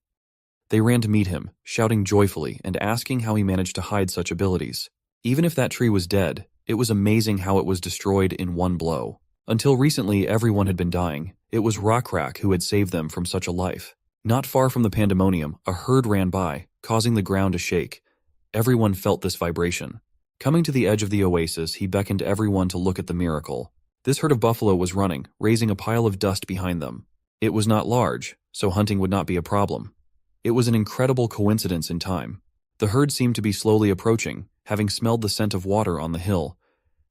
They ran to meet him, shouting joyfully and asking how he managed to hide such abilities. Even if that tree was dead, it was amazing how it was destroyed in one blow. Until recently, everyone had been dying. It was Rakrak who had saved them from such a life. Not far from the pandemonium, a herd ran by, causing the ground to shake. Everyone felt this vibration. Coming to the edge of the oasis, he beckoned everyone to look at the miracle. This herd of buffalo was running, raising a pile of dust behind them. It was not large, so hunting would not be a problem. It was an incredible coincidence in time. The herd seemed to be slowly approaching, having smelled the scent of water on the hill.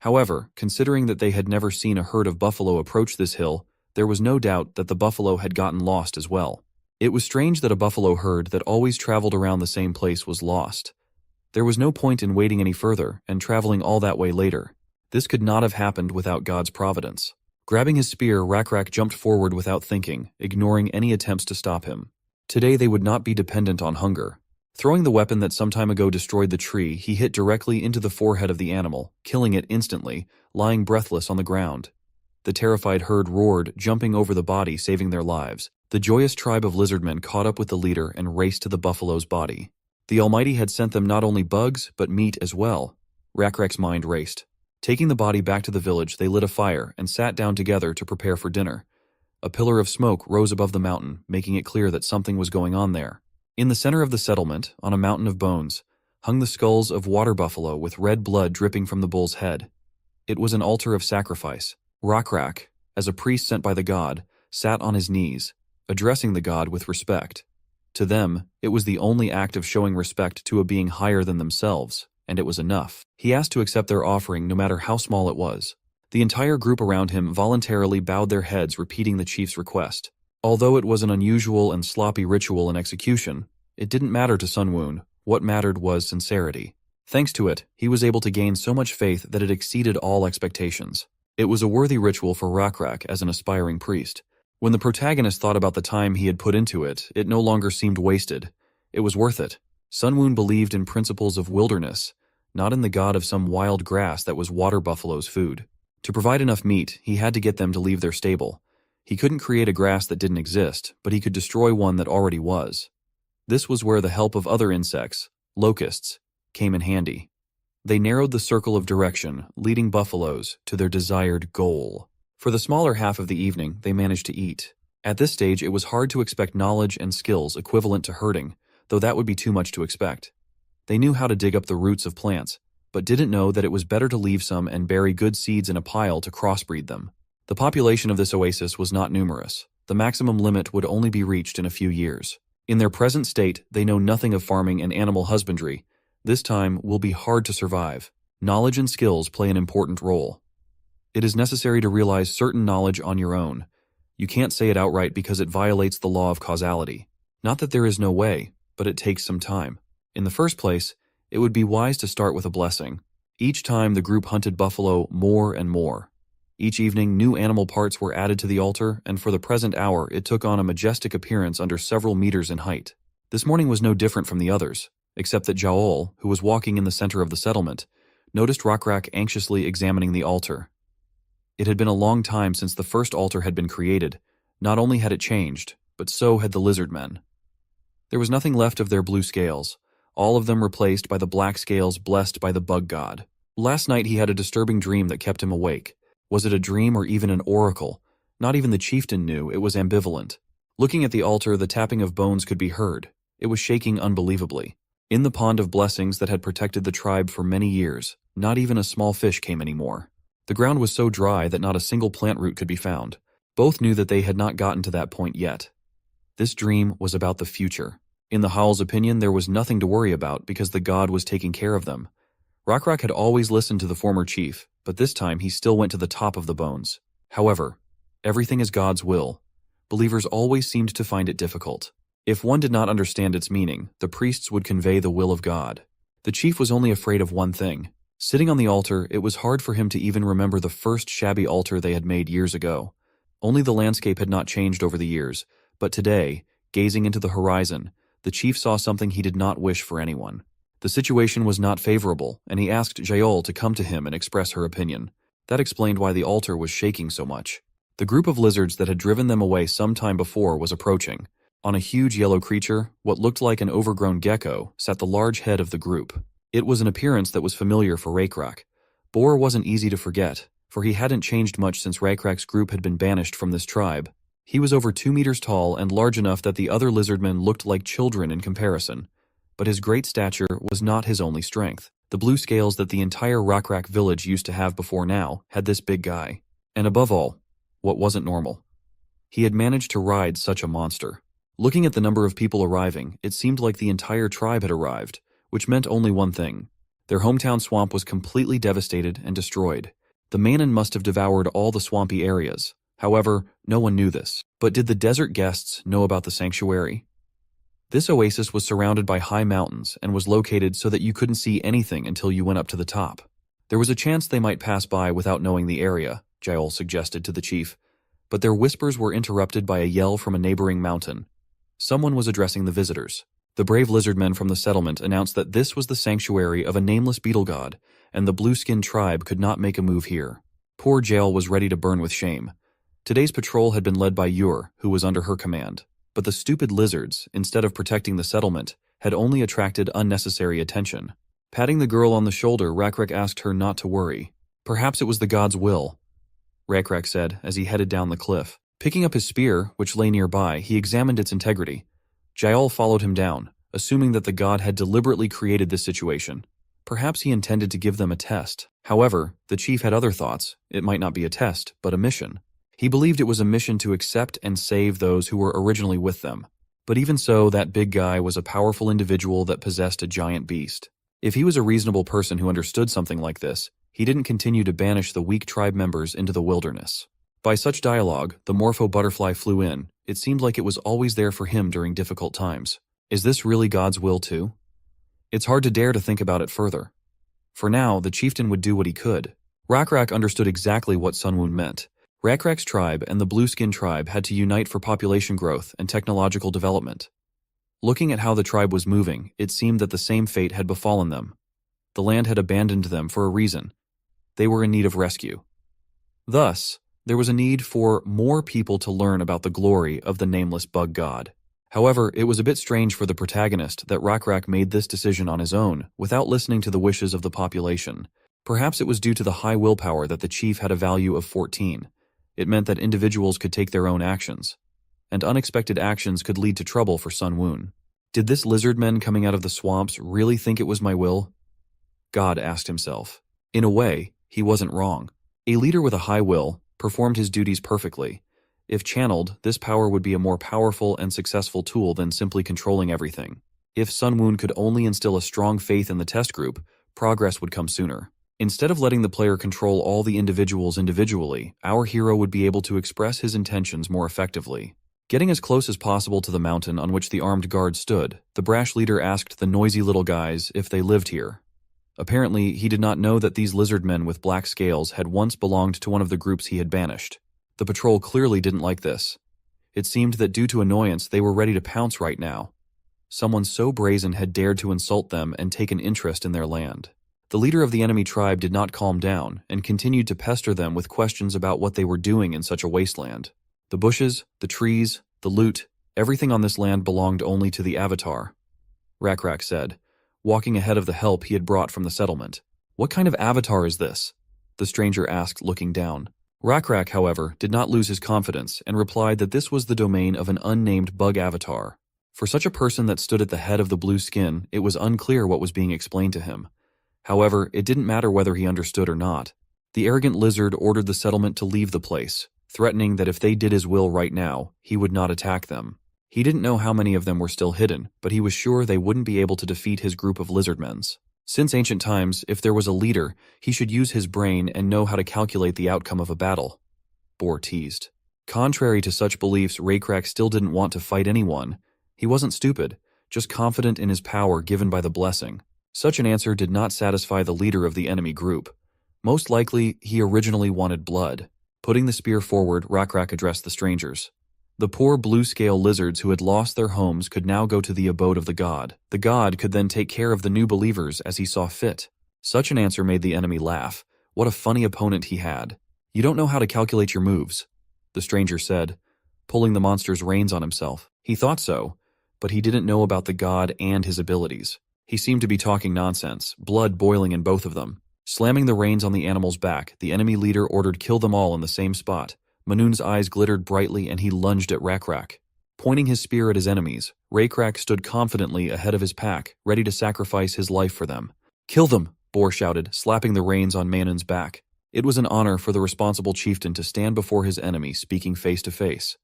However, considering that they had never seen a herd of buffalo approach this hill, there was no doubt that the buffalo had gotten lost as well. It was strange that a buffalo herd that always traveled around the same place was lost. There was no point in waiting any further and traveling all that way later. This could not have happened without God's providence. Grabbing his spear, Rakrak jumped forward without thinking, ignoring any attempts to stop him. Today they would not be dependent on hunger. Throwing the weapon that some time ago destroyed the tree, he hit directly into the forehead of the animal, killing it instantly, lying breathless on the ground. The terrified herd roared, jumping over the body, saving their lives. The joyous tribe of lizardmen caught up with the leader and raced to the buffalo's body. The Almighty had sent them not only bugs, but meat as well. Rakrak's mind raced. Taking the body back to the village, they lit a fire and sat down together to prepare for dinner. A pillar of smoke rose above the mountain, making it clear that something was going on there. In the center of the settlement, on a mountain of bones, hung the skulls of water buffalo with red blood dripping from the bull's head. It was an altar of sacrifice. Rakrak, as a priest sent by the god, sat on his knees, addressing the god with respect. To them, it was the only act of showing respect to a being higher than themselves, and it was enough. He asked to accept their offering no matter how small it was. The entire group around him voluntarily bowed their heads, repeating the chief's request. Although it was an unusual and sloppy ritual in execution, it didn't matter to Sunwoon. What mattered was sincerity. Thanks to it, he was able to gain so much faith that it exceeded all expectations. It was a worthy ritual for Rakrak as an aspiring priest. When the protagonist thought about the time he had put into it, it no longer seemed wasted. It was worth it. Sunwoon believed in principles of wilderness, not in the god of some wild grass that was water buffalo's food. To provide enough meat, he had to get them to leave their stable. He couldn't create a grass that didn't exist, but he could destroy one that already was. This was where the help of other insects, locusts, came in handy. They narrowed the circle of direction, leading buffaloes to their desired goal. For the smaller half of the evening, they managed to eat. At this stage, it was hard to expect knowledge and skills equivalent to herding, though that would be too much to expect. They knew how to dig up the roots of plants, but didn't know that it was better to leave some and bury good seeds in a pile to crossbreed them. The population of this oasis was not numerous. The maximum limit would only be reached in a few years. In their present state, they know nothing of farming and animal husbandry. This time will be hard to survive. Knowledge and skills play an important role. It is necessary to realize certain knowledge on your own. You can't say it outright because it violates the law of causality. Not that there is no way, but it takes some time. In the first place, it would be wise to start with a blessing. Each time the group hunted buffalo more and more. Each evening, new animal parts were added to the altar, and for the present hour, it took on a majestic appearance under several meters in height. This morning was no different from the others, except that Yahello, who was walking in the center of the settlement, noticed Rakrak anxiously examining the altar. It had been a long time since the first altar had been created. Not only had it changed, but so had the Lizardmen. There was nothing left of their blue scales, all of them replaced by the black scales blessed by the bug god. Last night he had a disturbing dream that kept him awake. Was it a dream or even an oracle? Not even the chieftain knew. It was ambivalent. Looking at the altar, the tapping of bones could be heard. It was shaking unbelievably. In the pond of blessings that had protected the tribe for many years, not even a small fish came anymore. The ground was so dry that not a single plant root could be found. Both knew that they had not gotten to that point yet. This dream was about the future. In the Howl's opinion, there was nothing to worry about because the god was taking care of them. Rakrak had always listened to the former chief, but this time he still went to the top of the bones. However, everything is God's will. Believers always seemed to find it difficult. If one did not understand its meaning, the priests would convey the will of God. The chief was only afraid of one thing. Sitting on the altar, it was hard for him to even remember the first shabby altar they had made years ago. Only the landscape had not changed over the years, but today, gazing into the horizon, the chief saw something he did not wish for anyone. The situation was not favorable, and he asked Yahello to come to him and express her opinion. That explained why the altar was shaking so much. The group of lizards that had driven them away some time before was approaching. On a huge yellow creature, what looked like an overgrown gecko, sat the large head of the group. It was an appearance that was familiar for Rakrak. Boar wasn't easy to forget, for he hadn't changed much since Rakrak's group had been banished from this tribe. He was over 2 meters tall and large enough that the other lizardmen looked like children in comparison. But his great stature was not his only strength. The blue scales that the entire Rakrak village used to have before now had this big guy. And above all, what wasn't normal? He had managed to ride such a monster. Looking at the number of people arriving, it seemed like the entire tribe had arrived, which meant only one thing. Their hometown swamp was completely devastated and destroyed. The Manon must have devoured all the swampy areas. However, no one knew this. But did the desert guests know about the sanctuary? This oasis was surrounded by high mountains and was located so that you couldn't see anything until you went up to the top. There was a chance they might pass by without knowing the area, Yahello suggested to the chief, but their whispers were interrupted by a yell from a neighboring mountain. Someone was addressing the visitors. The brave lizardmen from the settlement announced that this was the sanctuary of a nameless beetle god, and the blue-skinned tribe could not make a move here. Poor Yahello was ready to burn with shame. Today's patrol had been led by Ur, who was under her command. But the stupid lizards, instead of protecting the settlement, had only attracted unnecessary attention. Patting the girl on the shoulder, Rakrak asked her not to worry. Perhaps it was the god's will, Rakrak said as he headed down the cliff. Picking up his spear, which lay nearby, he examined its integrity. Yahello followed him down, assuming that the god had deliberately created this situation. Perhaps he intended to give them a test. However, the chief had other thoughts. It might not be a test, but a mission. He believed it was a mission to accept and save those who were originally with them. But even so, that big guy was a powerful individual that possessed a giant beast. If he was a reasonable person who understood something like this, he didn't continue to banish the weak tribe members into the wilderness. By such dialogue, the Morpho butterfly flew in. It seemed like it was always there for him during difficult times. Is this really God's will too? It's hard to dare to think about it further. For now, the chieftain would do what he could. Rakrak understood exactly what Sunwoon meant. Rakrak's tribe and the Blue-Skin tribe had to unite for population growth and technological development. Looking at how the tribe was moving, it seemed that the same fate had befallen them. The land had abandoned them for a reason. They were in need of rescue. Thus, there was a need for more people to learn about the glory of the nameless bug god. However, it was a bit strange for the protagonist that Rakrak made this decision on his own, without listening to the wishes of the population. Perhaps it was due to the high willpower that the chief had a value of 14. It meant that individuals could take their own actions, and unexpected actions could lead to trouble for Sunwoon. Did this lizardmen coming out of the swamps really think it was my will? God asked himself. In a way, he wasn't wrong. A leader with a high will performed his duties perfectly. If channeled, this power would be a more powerful and successful tool than simply controlling everything. If Sunwoon could only instill a strong faith in the test group, progress would come sooner. Instead of letting the player control all the individuals individually, our hero would be able to express his intentions more effectively. Getting as close as possible to the mountain on which the armed guard stood, the brash leader asked the noisy little guys if they lived here. Apparently, he did not know that these lizard men with black scales had once belonged to one of the groups he had banished. The patrol clearly didn't like this. It seemed that due to annoyance, they were ready to pounce right now. Someone so brazen had dared to insult them and take an interest in their land. The leader of the enemy tribe did not calm down and continued to pester them with questions about what they were doing in such a wasteland. The bushes, the trees, the loot, everything on this land belonged only to the Avatar, Rakrak said, walking ahead of the help he had brought from the settlement. What kind of avatar is this? The stranger asked, looking down. Rakrak, however, did not lose his confidence and replied that this was the domain of an unnamed bug avatar. For such a person that stood at the head of the blue skin, it was unclear what was being explained to him. However, it didn't matter whether he understood or not. The arrogant lizard ordered the settlement to leave the place, threatening that if they did his will right now, he would not attack them. He didn't know how many of them were still hidden, but he was sure they wouldn't be able to defeat his group of lizardmen. Since ancient times, if there was a leader, he should use his brain and know how to calculate the outcome of a battle. Boar teased. Contrary to such beliefs, Rakrak still didn't want to fight anyone. He wasn't stupid, just confident in his power given by the blessing. Such an answer did not satisfy the leader of the enemy group. Most likely, he originally wanted blood. Putting the spear forward, Rakrak addressed the strangers. The poor blue-scale lizards who had lost their homes could now go to the abode of the god. The god could then take care of the new believers as he saw fit. Such an answer made the enemy laugh. What a funny opponent he had. You don't know how to calculate your moves, the stranger said, pulling the monster's reins on himself. He thought so, but he didn't know about the god and his abilities. He seemed to be talking nonsense, blood boiling in both of them. Slamming the reins on the animal's back, the enemy leader ordered kill them all in the same spot. Manun's eyes glittered brightly and he lunged at Rakrak. Pointing his spear at his enemies, Rakrak stood confidently ahead of his pack, ready to sacrifice his life for them. "Kill them!" Boar shouted, slapping the reins on Manun's back. It was an honor for the responsible chieftain to stand before his enemy speaking face to face.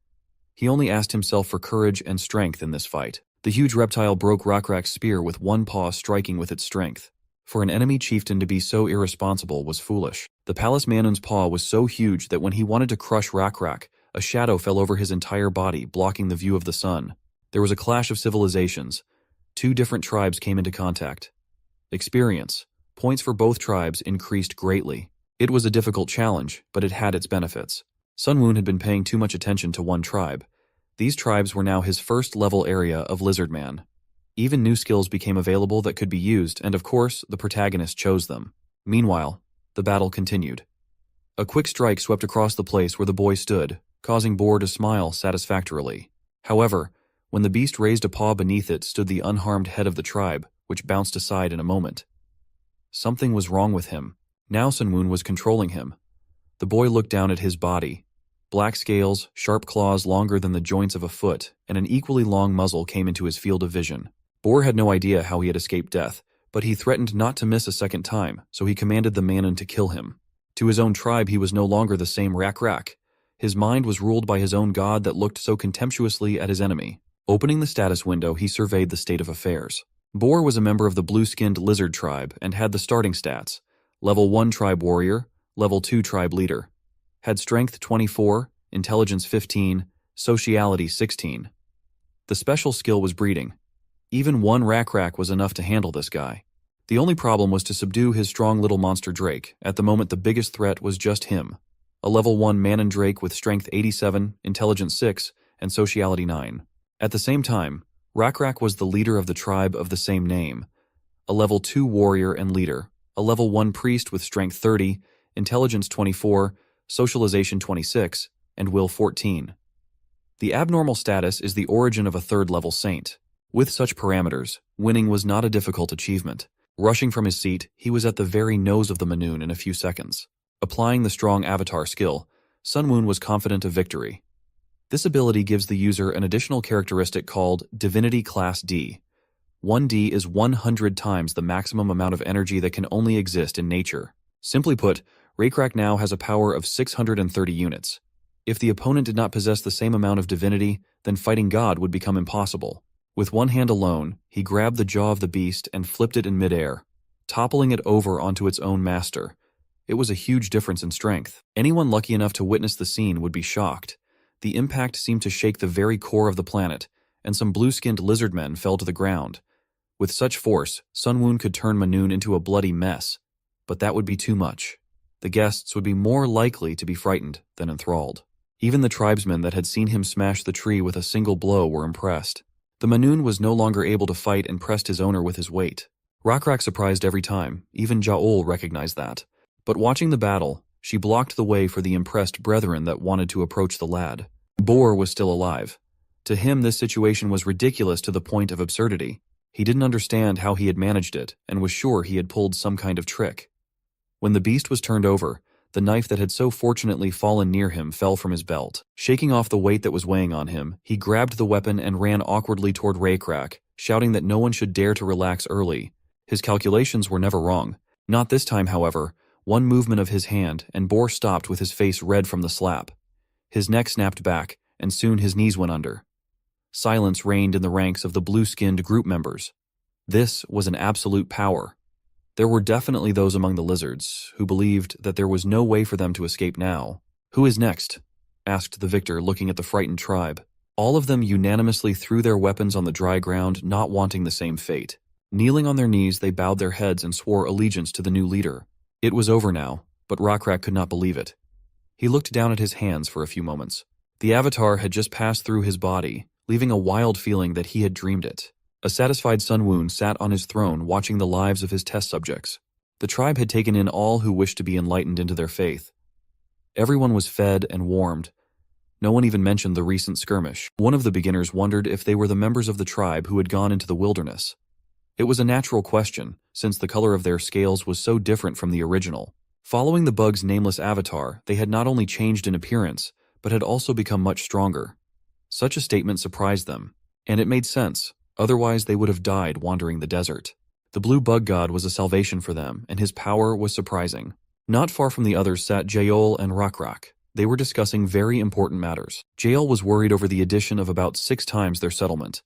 He only asked himself for courage and strength in this fight. The huge reptile broke Rakrak's spear with one paw striking with its strength. For an enemy chieftain to be so irresponsible was foolish. The palace Manun's paw was so huge that when he wanted to crush Rakrak, a shadow fell over his entire body, blocking the view of the sun. There was a clash of civilizations. Two different tribes came into contact. Experience. Points for both tribes increased greatly. It was a difficult challenge, but it had its benefits. Sun Woon had been paying too much attention to one tribe. These tribes were now his first-level area of Lizardman. Even new skills became available that could be used, and of course, the protagonist chose them. Meanwhile, the battle continued. A quick strike swept across the place where the boy stood, causing Boar to smile satisfactorily. However, when the beast raised a paw beneath it stood the unharmed head of the tribe, which bounced aside in a moment. Something was wrong with him. Now Sun Woon was controlling him. The boy looked down at his body. Black scales, sharp claws longer than the joints of a foot, and an equally long muzzle came into his field of vision. Boar had no idea how he had escaped death, but he threatened not to miss a second time, so he commanded the Manhwa to kill him. To his own tribe he was no longer the same Rakrak. His mind was ruled by his own god that looked so contemptuously at his enemy. Opening the status window, he surveyed the state of affairs. Boar was a member of the blue-skinned lizard tribe and had the starting stats. Level 1 tribe warrior, Level 2 tribe leader. Had strength 24, intelligence 15, sociality 16. The special skill was breeding. Even one Rakrak was enough to handle this guy. The only problem was to subdue his strong little monster Drake. At the moment the biggest threat was just him. A level 1 Manon Drake with strength 87, intelligence 6, and sociality 9. At the same time, Rakrak was the leader of the tribe of the same name. A level 2 warrior and leader. A level 1 priest with strength 30, intelligence 24, socialization 26, and will 14. The abnormal status is the origin of a third-level saint. With such parameters, winning was not a difficult achievement. Rushing from his seat, he was at the very nose of the Manhwa in a few seconds. Applying the strong avatar skill, Sun Woon was confident of victory. This ability gives the user an additional characteristic called Divinity Class D. 1D is 100 times the maximum amount of energy that can only exist in nature. Simply put, Rakrak now has a power of 630 units. If the opponent did not possess the same amount of divinity, then fighting God would become impossible. With one hand alone, he grabbed the jaw of the beast and flipped it in midair, toppling it over onto its own master. It was a huge difference in strength. Anyone lucky enough to witness the scene would be shocked. The impact seemed to shake the very core of the planet, and some blue-skinned lizardmen fell to the ground. With such force, Sun Woon could turn Manhwa into a bloody mess, but that would be too much. The guests would be more likely to be frightened than enthralled. Even the tribesmen that had seen him smash the tree with a single blow were impressed. The Manhwa was no longer able to fight and pressed his owner with his weight. Rakrak surprised every time, even Jaol recognized that. But watching the battle, she blocked the way for the impressed brethren that wanted to approach the lad. Boar was still alive. To him this situation was ridiculous to the point of absurdity. He didn't understand how he had managed it, and was sure he had pulled some kind of trick. When the beast was turned over, the knife that had so fortunately fallen near him fell from his belt. Shaking off the weight that was weighing on him, he grabbed the weapon and ran awkwardly toward Rakrak, shouting that no one should dare to relax early. His calculations were never wrong. Not this time, however. One movement of his hand, and Boar stopped with his face red from the slap. His neck snapped back, and soon his knees went under. Silence reigned in the ranks of the blue-skinned group members. This was an absolute power. There were definitely those among the lizards who believed that there was no way for them to escape now. "Who is next?" asked the victor, looking at the frightened tribe. All of them unanimously threw their weapons on the dry ground, not wanting the same fate. Kneeling on their knees, they bowed their heads and swore allegiance to the new leader. It was over now, but Rakrak could not believe it. He looked down at his hands for a few moments. The avatar had just passed through his body, leaving a wild feeling that he had dreamed it. A satisfied Sun Woon sat on his throne watching the lives of his test subjects. The tribe had taken in all who wished to be enlightened into their faith. Everyone was fed and warmed. No one even mentioned the recent skirmish. One of the beginners wondered if they were the members of the tribe who had gone into the wilderness. It was a natural question, since the color of their scales was so different from the original. Following the bug's nameless avatar, they had not only changed in appearance, but had also become much stronger. Such a statement surprised them, and it made sense, otherwise they would have died wandering the desert. The blue bug god was a salvation for them, and his power was surprising. Not far from the others sat Yahello and Rakrak. They were discussing very important matters. Yahello was worried over the addition of about 6 times their settlement.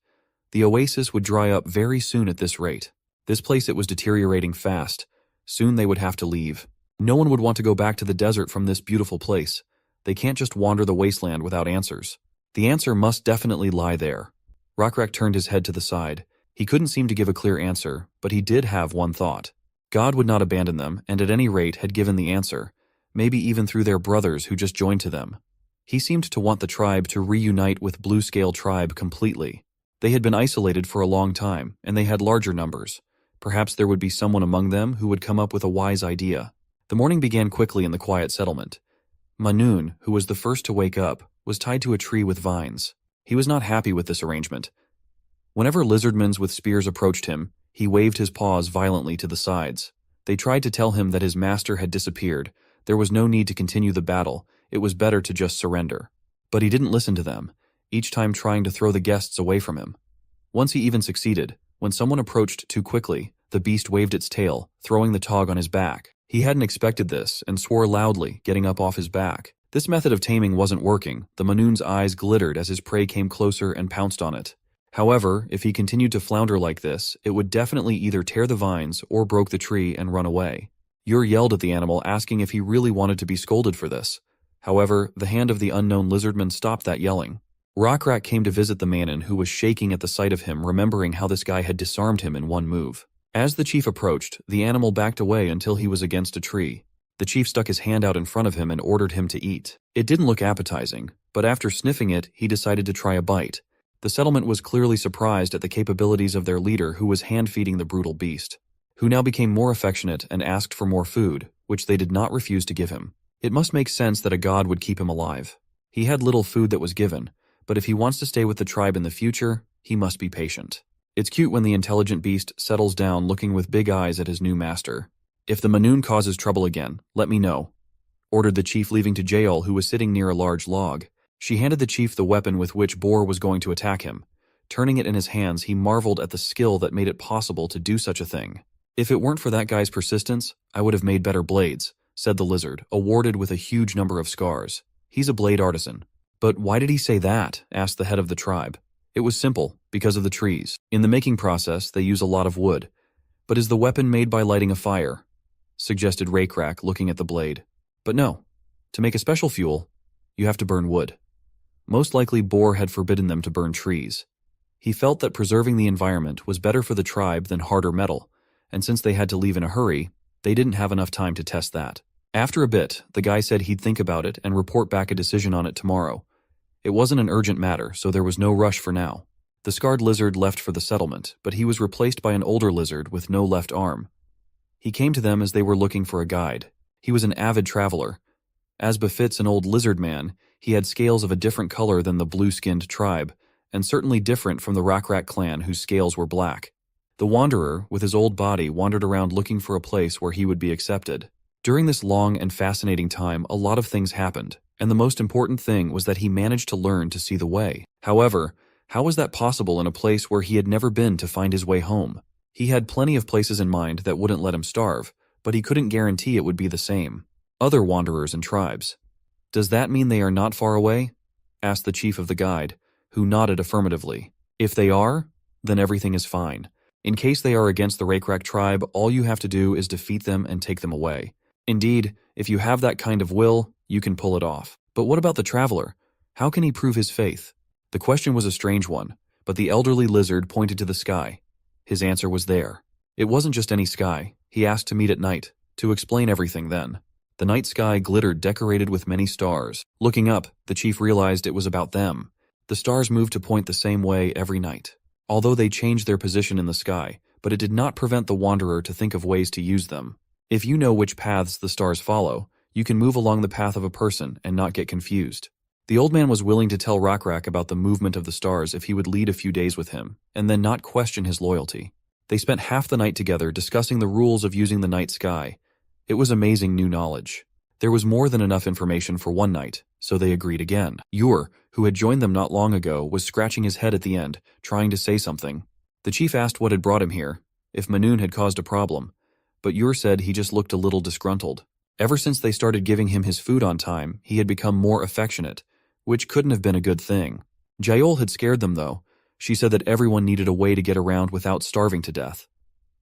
The oasis would dry up very soon at this rate. This place, it was deteriorating fast. Soon they would have to leave. No one would want to go back to the desert from this beautiful place. They can't just wander the wasteland without answers. The answer must definitely lie there. Rakrak turned his head to the side. He couldn't seem to give a clear answer, but he did have one thought. God would not abandon them, and at any rate had given the answer, maybe even through their brothers who just joined to them. He seemed to want the tribe to reunite with Blue Scale Tribe completely. They had been isolated for a long time, and they had larger numbers. Perhaps there would be someone among them who would come up with a wise idea. The morning began quickly in the quiet settlement. Manun, who was the first to wake up, was tied to a tree with vines. He was not happy with this arrangement. Whenever lizardmen with spears approached him, he waved his paws violently to the sides. They tried to tell him that his master had disappeared. There was no need to continue the battle. It was better to just surrender. But he didn't listen to them, each time trying to throw the guests away from him. Once he even succeeded. When someone approached too quickly, the beast waved its tail, throwing the tog on his back. He hadn't expected this and swore loudly, getting up off his back. This method of taming wasn't working. The Manun's eyes glittered as his prey came closer and pounced on it. However, if he continued to flounder like this, it would definitely either tear the vines or broke the tree and run away. Ur yelled at the animal, asking if he really wanted to be scolded for this. However, the hand of the unknown lizardman stopped that yelling. Rakrak came to visit the Manon, who was shaking at the sight of him, remembering how this guy had disarmed him in one move. As the chief approached, the animal backed away until he was against a tree. The chief stuck his hand out in front of him and ordered him to eat. It didn't look appetizing, but after sniffing it, he decided to try a bite. The settlement was clearly surprised at the capabilities of their leader, who was hand-feeding the brutal beast, who now became more affectionate and asked for more food, which they did not refuse to give him. It must make sense that a god would keep him alive. He had little food that was given, but if he wants to stay with the tribe in the future, he must be patient. It's cute when the intelligent beast settles down looking with big eyes at his new master. If the Manun causes trouble again, let me know, ordered the chief, leaving to Jael, who was sitting near a large log. She handed the chief the weapon with which Boar was going to attack him. Turning it in his hands, he marveled at the skill that made it possible to do such a thing. If it weren't for that guy's persistence, I would have made better blades, said the lizard, awarded with a huge number of scars. He's a blade artisan. But why did he say that? Asked the head of the tribe. It was simple, because of the trees. In the making process, they use a lot of wood. But is the weapon made by lighting a fire? Suggested Rakrak, looking at the blade. But no. To make a special fuel, you have to burn wood. Most likely Boar had forbidden them to burn trees. He felt that preserving the environment was better for the tribe than harder metal, and since they had to leave in a hurry, they didn't have enough time to test that. After a bit, the guy said he'd think about it and report back a decision on it tomorrow. It wasn't an urgent matter, so there was no rush for now. The scarred lizard left for the settlement, but he was replaced by an older lizard with no left arm. He came to them as they were looking for a guide. He was an avid traveler. As befits an old lizard man, he had scales of a different color than the blue-skinned tribe, and certainly different from the Rakrak clan whose scales were black. The wanderer, with his old body, wandered around looking for a place where he would be accepted. During this long and fascinating time, a lot of things happened, and the most important thing was that he managed to learn to see the way. However, how was that possible in a place where he had never been to find his way home? He had plenty of places in mind that wouldn't let him starve, but he couldn't guarantee it would be the same. Other wanderers and tribes. Does that mean they are not far away? Asked the chief of the guide, who nodded affirmatively. If they are, then everything is fine. In case they are against the Rakrak tribe, all you have to do is defeat them and take them away. Indeed, if you have that kind of will, you can pull it off. But what about the traveler? How can he prove his faith? The question was a strange one, but the elderly lizard pointed to the sky. His answer was there. It wasn't just any sky. He asked to meet at night, to explain everything then. The night sky glittered, decorated with many stars. Looking up, the chief realized it was about them. The stars moved to point the same way every night, although they changed their position in the sky, but it did not prevent the wanderer to think of ways to use them. If you know which paths the stars follow, you can move along the path of a person and not get confused. The old man was willing to tell Rakrak about the movement of the stars if he would lead a few days with him, and then not question his loyalty. They spent half the night together discussing the rules of using the night sky. It was amazing new knowledge. There was more than enough information for one night, so they agreed again. Ur, who had joined them not long ago, was scratching his head at the end, trying to say something. The chief asked what had brought him here, if Manun had caused a problem, but Ur said he just looked a little disgruntled. Ever since they started giving him his food on time, he had become more affectionate, which couldn't have been a good thing. Yahello had scared them, though. She said that everyone needed a way to get around without starving to death.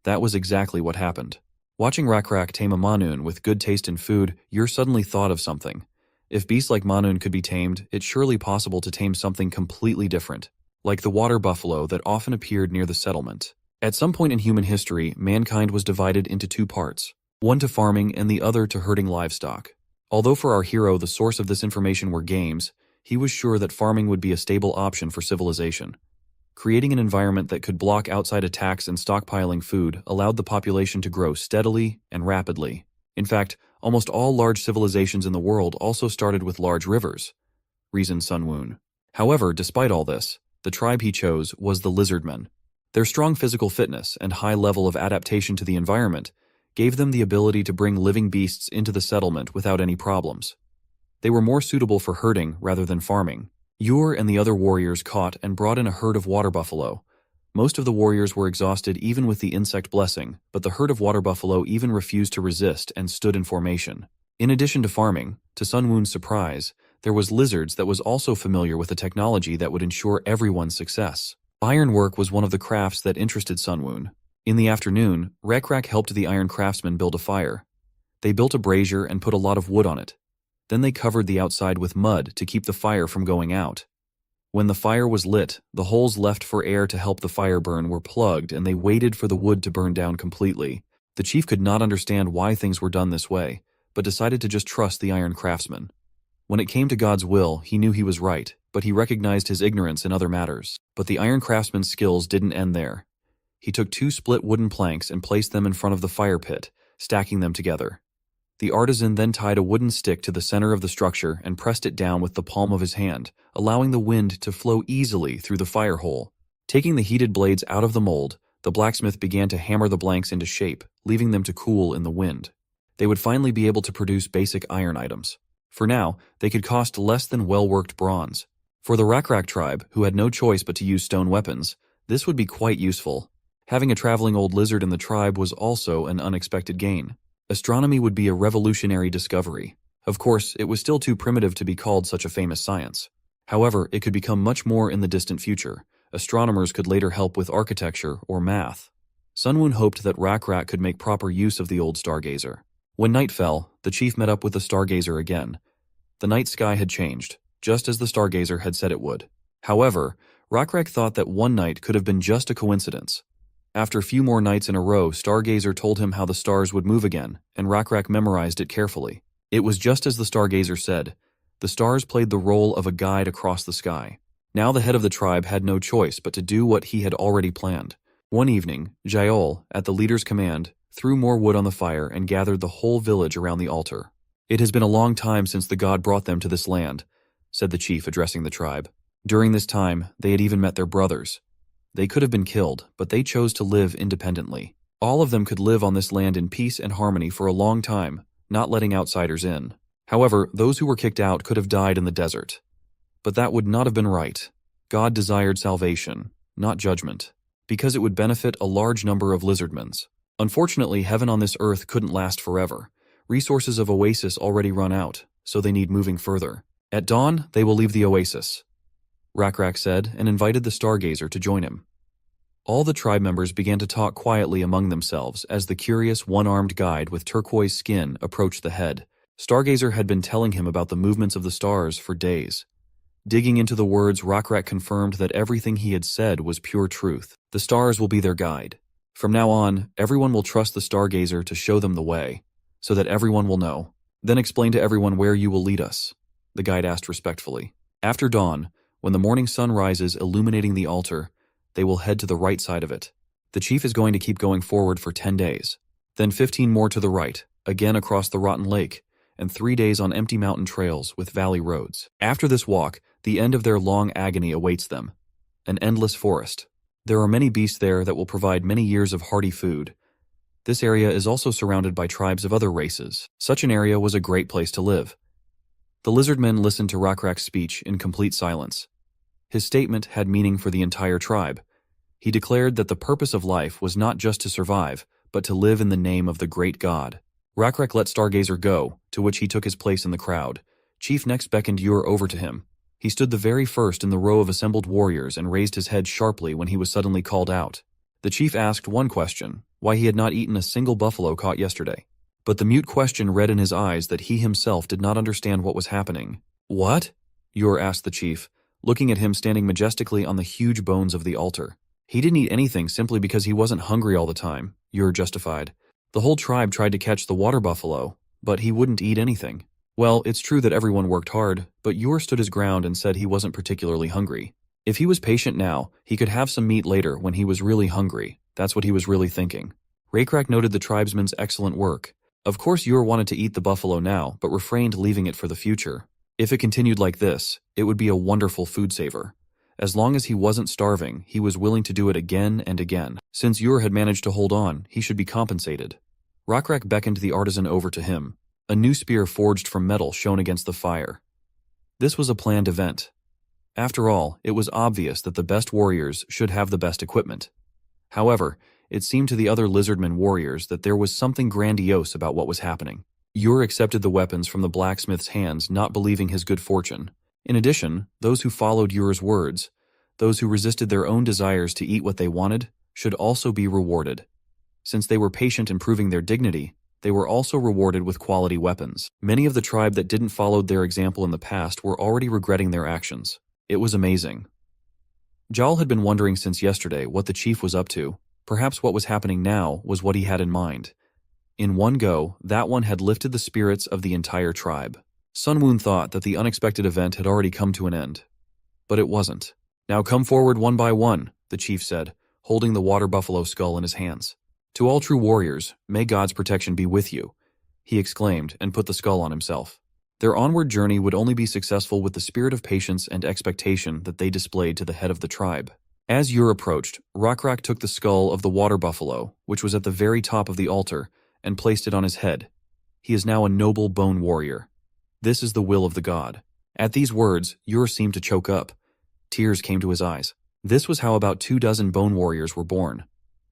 That was exactly what happened. Watching Rakrak tame a Manun with good taste in food, Ur suddenly thought of something. If beasts like Manun could be tamed, it's surely possible to tame something completely different, like the water buffalo that often appeared near the settlement. At some point in human history, mankind was divided into two parts, one to farming and the other to herding livestock. Although for our hero the source of this information were games, he was sure that farming would be a stable option for civilization. Creating an environment that could block outside attacks and stockpiling food allowed the population to grow steadily and rapidly. In fact, almost all large civilizations in the world also started with large rivers, reasoned Sun Woon. However, despite all this, the tribe he chose was the Lizardmen. Their strong physical fitness and high level of adaptation to the environment gave them the ability to bring living beasts into the settlement without any problems. They were more suitable for herding rather than farming. Ur and the other warriors caught and brought in a herd of water buffalo. Most of the warriors were exhausted even with the insect blessing, but the herd of water buffalo even refused to resist and stood in formation. In addition to farming, to Sun Woon's surprise, there was lizards that was also familiar with the technology that would ensure everyone's success. Ironwork was one of the crafts that interested Sun Woon. In the afternoon, Rakrak helped the iron craftsmen build a fire. They built a brazier and put a lot of wood on it. Then they covered the outside with mud to keep the fire from going out. When the fire was lit, the holes left for air to help the fire burn were plugged and they waited for the wood to burn down completely. The chief could not understand why things were done this way, but decided to just trust the iron craftsman. When it came to God's will, he knew he was right, but he recognized his ignorance in other matters. But the iron craftsman's skills didn't end there. He took 2 split wooden planks and placed them in front of the fire pit, stacking them together. The artisan then tied a wooden stick to the center of the structure and pressed it down with the palm of his hand, allowing the wind to flow easily through the fire hole. Taking the heated blades out of the mold, the blacksmith began to hammer the blanks into shape, leaving them to cool in the wind. They would finally be able to produce basic iron items. For now, they could cost less than well-worked bronze. For the Rakrak tribe, who had no choice but to use stone weapons, this would be quite useful. Having a traveling old lizard in the tribe was also an unexpected gain. Astronomy would be a revolutionary discovery. Of course, it was still too primitive to be called such a famous science. However, it could become much more in the distant future. Astronomers could later help with architecture or math. Sun Woon hoped that Rakrak could make proper use of the old stargazer. When night fell, the chief met up with the stargazer again. The night sky had changed, just as the stargazer had said it would. However, Rakrak thought that one night could have been just a coincidence. After a few more nights in a row, Stargazer told him how the stars would move again, and Rakrak memorized it carefully. It was just as the Stargazer said. The stars played the role of a guide across the sky. Now the head of the tribe had no choice but to do what he had already planned. One evening, Yahello, at the leader's command, threw more wood on the fire and gathered the whole village around the altar. "It has been a long time since the god brought them to this land," said the chief, addressing the tribe. During this time, they had even met their brothers. They could have been killed, but they chose to live independently. All of them could live on this land in peace and harmony for a long time, not letting outsiders in. However, those who were kicked out could have died in the desert. But that would not have been right. God desired salvation, not judgment, because it would benefit a large number of lizardmens. Unfortunately, heaven on this earth couldn't last forever. Resources of Oasis already run out, so they need moving further. At dawn, they will leave the Oasis, Rakrak said, and invited the Stargazer to join him. All the tribe members began to talk quietly among themselves as the curious one-armed guide with turquoise skin approached the head. Stargazer had been telling him about the movements of the stars for days. Digging into the words, Rakrak confirmed that everything he had said was pure truth. The stars will be their guide. From now on, everyone will trust the Stargazer to show them the way, so that everyone will know. Then explain to everyone where you will lead us, the guide asked respectfully. After dawn, when the morning sun rises illuminating the altar, they will head to the right side of it. The chief is going to keep going forward for 10 days. Then 15 more to the right, again across the rotten lake, and 3 days on empty mountain trails with valley roads. After this walk, the end of their long agony awaits them. An endless forest. There are many beasts there that will provide many years of hearty food. This area is also surrounded by tribes of other races. Such an area was a great place to live. The Lizardmen listened to Rakrak's speech in complete silence. His statement had meaning for the entire tribe. He declared that the purpose of life was not just to survive, but to live in the name of the great god. Rakrak let Stargazer go, to which he took his place in the crowd. Chief next beckoned Ur over to him. He stood the very first in the row of assembled warriors and raised his head sharply when he was suddenly called out. The chief asked one question, why he had not eaten a single buffalo caught yesterday. But the mute question read in his eyes that he himself did not understand what was happening. What? Ur asked the chief, looking at him standing majestically on the huge bones of the altar. He didn't eat anything simply because he wasn't hungry all the time, Ur justified. The whole tribe tried to catch the water buffalo, but he wouldn't eat anything. Well, it's true that everyone worked hard, but Ur stood his ground and said he wasn't particularly hungry. If he was patient now, he could have some meat later when he was really hungry. That's what he was really thinking. Rakrak noted the tribesman's excellent work. Of course Ur wanted to eat the buffalo now, but refrained leaving it for the future. If it continued like this, it would be a wonderful food saver. As long as he wasn't starving, he was willing to do it again and again. Since Ur had managed to hold on, he should be compensated. Rakrak beckoned the artisan over to him. A new spear forged from metal shone against the fire. This was a planned event. After all, it was obvious that the best warriors should have the best equipment. However, it seemed to the other Lizardmen warriors that there was something grandiose about what was happening. Ur accepted the weapons from the blacksmith's hands, not believing his good fortune. In addition, those who followed Ur's words, those who resisted their own desires to eat what they wanted, should also be rewarded. Since they were patient in proving their dignity, they were also rewarded with quality weapons. Many of the tribe that didn't follow their example in the past were already regretting their actions. It was amazing. Jal had been wondering since yesterday what the chief was up to. Perhaps what was happening now was what he had in mind. In one go, that one had lifted the spirits of the entire tribe. Sunwoon thought that the unexpected event had already come to an end. But it wasn't. Now come forward one by one, the chief said, holding the water buffalo skull in his hands. To all true warriors, may God's protection be with you, he exclaimed and put the skull on himself. Their onward journey would only be successful with the spirit of patience and expectation that they displayed to the head of the tribe. As Ur approached, Rakrak took the skull of the water buffalo, which was at the very top of the altar, and placed it on his head. He is now a noble bone warrior. This is the will of the god. At these words, Ur seemed to choke up. Tears came to his eyes. This was how about 24 bone warriors were born.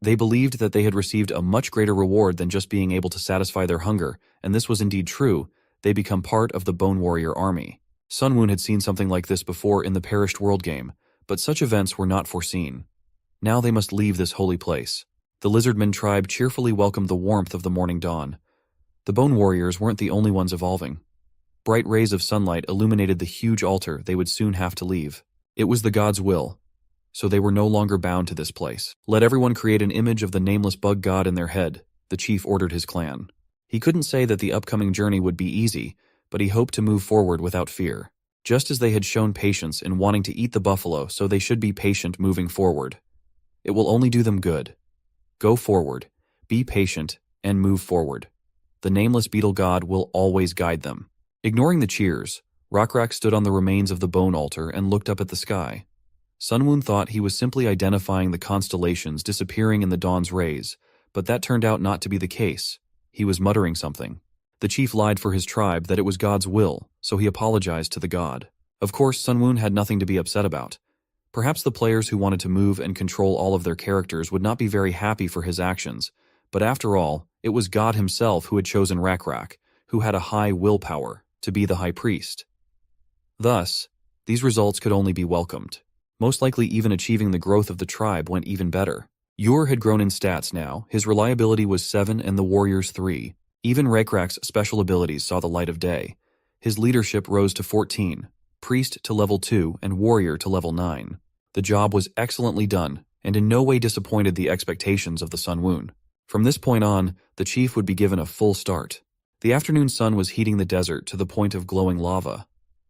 They believed that they had received a much greater reward than just being able to satisfy their hunger, and this was indeed true. They become part of the bone warrior army. Sunwoon had seen something like this before in the Perished World game, but such events were not foreseen. Now they must leave this holy place. The Lizardmen tribe cheerfully welcomed the warmth of the morning dawn. The bone warriors weren't the only ones evolving. Bright rays of sunlight illuminated the huge altar they would soon have to leave. It was the god's will, so they were no longer bound to this place. Let everyone create an image of the nameless bug god in their head, the chief ordered his clan. He couldn't say that the upcoming journey would be easy, but he hoped to move forward without fear. Just as they had shown patience in wanting to eat the buffalo, so they should be patient moving forward. It will only do them good. Go forward, be patient, and move forward. The nameless beetle god will always guide them. Ignoring the cheers, Rakrak stood on the remains of the bone altar and looked up at the sky. Sunwoon thought he was simply identifying the constellations disappearing in the dawn's rays, but that turned out not to be the case. He was muttering something. The chief lied for his tribe that it was God's will, so he apologized to the god. Of course, Sunwoon had nothing to be upset about. Perhaps the players who wanted to move and control all of their characters would not be very happy for his actions, but after all, it was God himself who had chosen Rakrak, who had a high willpower, to be the high priest. Thus, these results could only be welcomed. Most likely even achieving the growth of the tribe went even better. Ur had grown in stats now, his reliability was 7 and the warriors 3. Even Rakrak's special abilities saw the light of day. His leadership rose to 14, priest to level 2 and warrior to level 9. The job was excellently done, and in no way disappointed the expectations of the Sunwoon. From this point on, the chief would be given a full start. The afternoon sun was heating the desert to the point of glowing lava.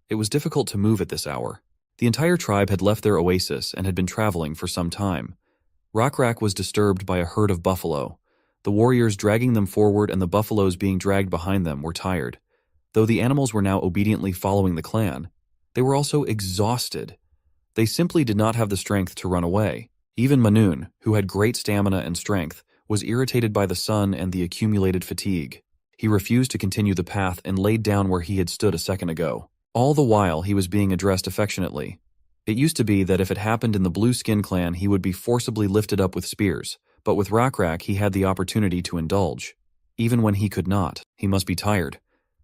It was difficult to move at this hour. The entire tribe had left their oasis and had been traveling for some time. Rockrak was disturbed by a herd of buffalo. The warriors dragging them forward and the buffaloes being dragged behind them were tired. Though the animals were now obediently following the clan, they were also exhausted. They simply did not have the strength to run away. Even Manun, who had great stamina and strength, was irritated by the sun and the accumulated fatigue. He refused to continue the path and laid down where he had stood a second ago. All the while he was being addressed affectionately. It used to be that if it happened in the Blue Skin clan he would be forcibly lifted up with spears, but with Rockrak he had the opportunity to indulge. Even when he could not, he must be tired,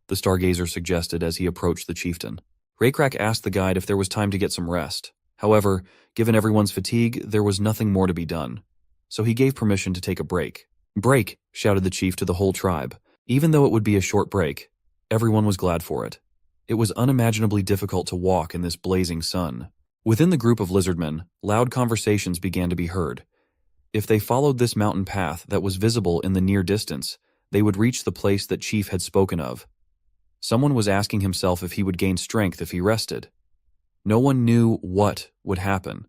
the stargazer suggested as he approached the chieftain. Rockrak asked the guide if there was time to get some rest. However, given everyone's fatigue, there was nothing more to be done. So he gave permission to take a break. "Break!" shouted the chief to the whole tribe. Even though it would be a short break, everyone was glad for it. It was unimaginably difficult to walk in this blazing sun. Within the group of lizardmen, loud conversations began to be heard. If they followed this mountain path that was visible in the near distance, they would reach the place that Chief had spoken of. Someone was asking himself if he would gain strength if he rested. No one knew what would happen,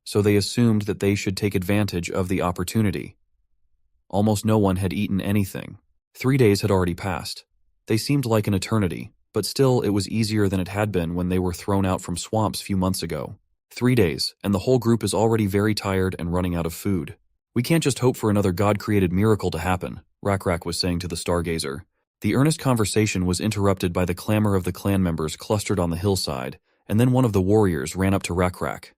so they assumed that they should take advantage of the opportunity. Almost no one had eaten anything. 3 days had already passed. They seemed like an eternity, but still it was easier than it had been when they were thrown out from swamps few months ago. 3 days, and the whole group is already very tired and running out of food. "We can't just hope for another God-created miracle to happen," Rockrak was saying to the stargazer. The earnest conversation was interrupted by the clamor of the clan members clustered on the hillside, and then one of the warriors ran up to Rockrak.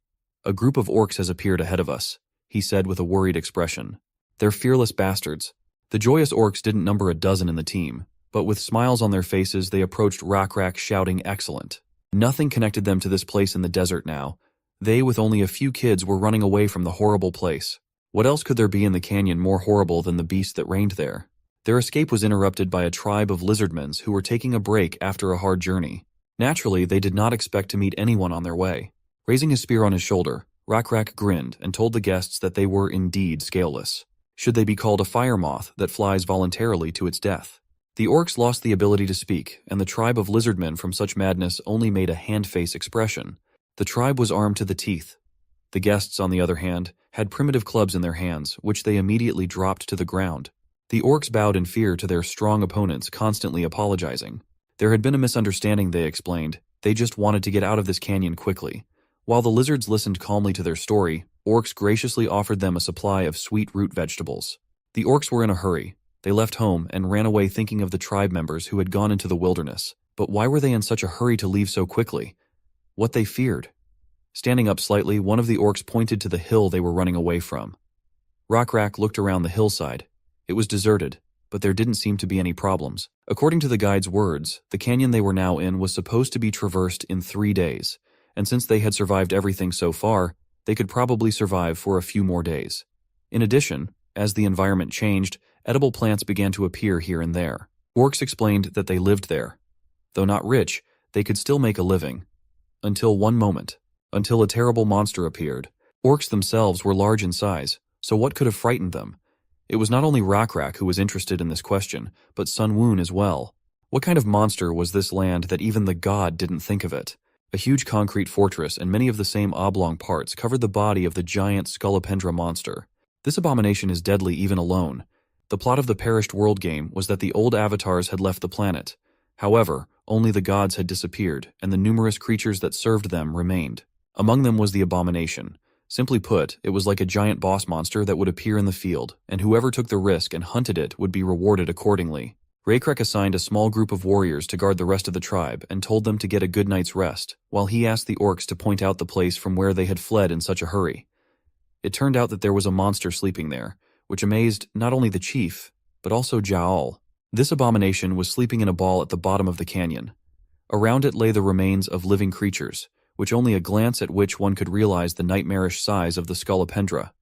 "A group of orcs has appeared ahead of us," he said with a worried expression. "They're fearless bastards." The joyous orcs didn't number a dozen in the team, but with smiles on their faces they approached Rockrak shouting excellent. Nothing connected them to this place in the desert now. They, with only a few kids, were running away from the horrible place. What else could there be in the canyon more horrible than the beast that reigned there? Their escape was interrupted by a tribe of lizardmen who were taking a break after a hard journey. Naturally, they did not expect to meet anyone on their way. Raising his spear on his shoulder, Rockrak grinned and told the guests that they were indeed scaleless. Should they be called a fire moth that flies voluntarily to its death? The orcs lost the ability to speak, and the tribe of lizardmen from such madness only made a hand-face expression. The tribe was armed to the teeth. The guests, on the other hand, had primitive clubs in their hands, which they immediately dropped to the ground. The orcs bowed in fear to their strong opponents, constantly apologizing. There had been a misunderstanding, they explained. They just wanted to get out of this canyon quickly. While the lizards listened calmly to their story, orcs graciously offered them a supply of sweet root vegetables. The orcs were in a hurry. They left home and ran away thinking of the tribe members who had gone into the wilderness. But why were they in such a hurry to leave so quickly? What they feared? Standing up slightly, one of the orcs pointed to the hill they were running away from. Rockrak looked around the hillside. It was deserted, but there didn't seem to be any problems. According to the guide's words, the canyon they were now in was supposed to be traversed in 3 days, and since they had survived everything so far, they could probably survive for a few more days. In addition, as the environment changed, edible plants began to appear here and there. Orcs explained that they lived there. Though not rich, they could still make a living. Until one moment. Until a terrible monster appeared. Orcs themselves were large in size, so what could have frightened them? It was not only Rockrak who was interested in this question, but Sun Woon as well. What kind of monster was this land that even the god didn't think of it? A huge concrete fortress and many of the same oblong parts covered the body of the giant scolopendra monster. This abomination is deadly even alone. The plot of the Perished World game was that the old avatars had left the planet. However, only the gods had disappeared, and the numerous creatures that served them remained. Among them was the abomination. Simply put, it was like a giant boss monster that would appear in the field, and whoever took the risk and hunted it would be rewarded accordingly. Rockrak assigned a small group of warriors to guard the rest of the tribe and told them to get a good night's rest, while he asked the orcs to point out the place from where they had fled in such a hurry. It turned out that there was a monster sleeping there, which amazed not only the chief, but also Yahello. This abomination was sleeping in a ball at the bottom of the canyon. Around it lay the remains of living creatures, which only a glance at which one could realize the nightmarish size of the scolopendra.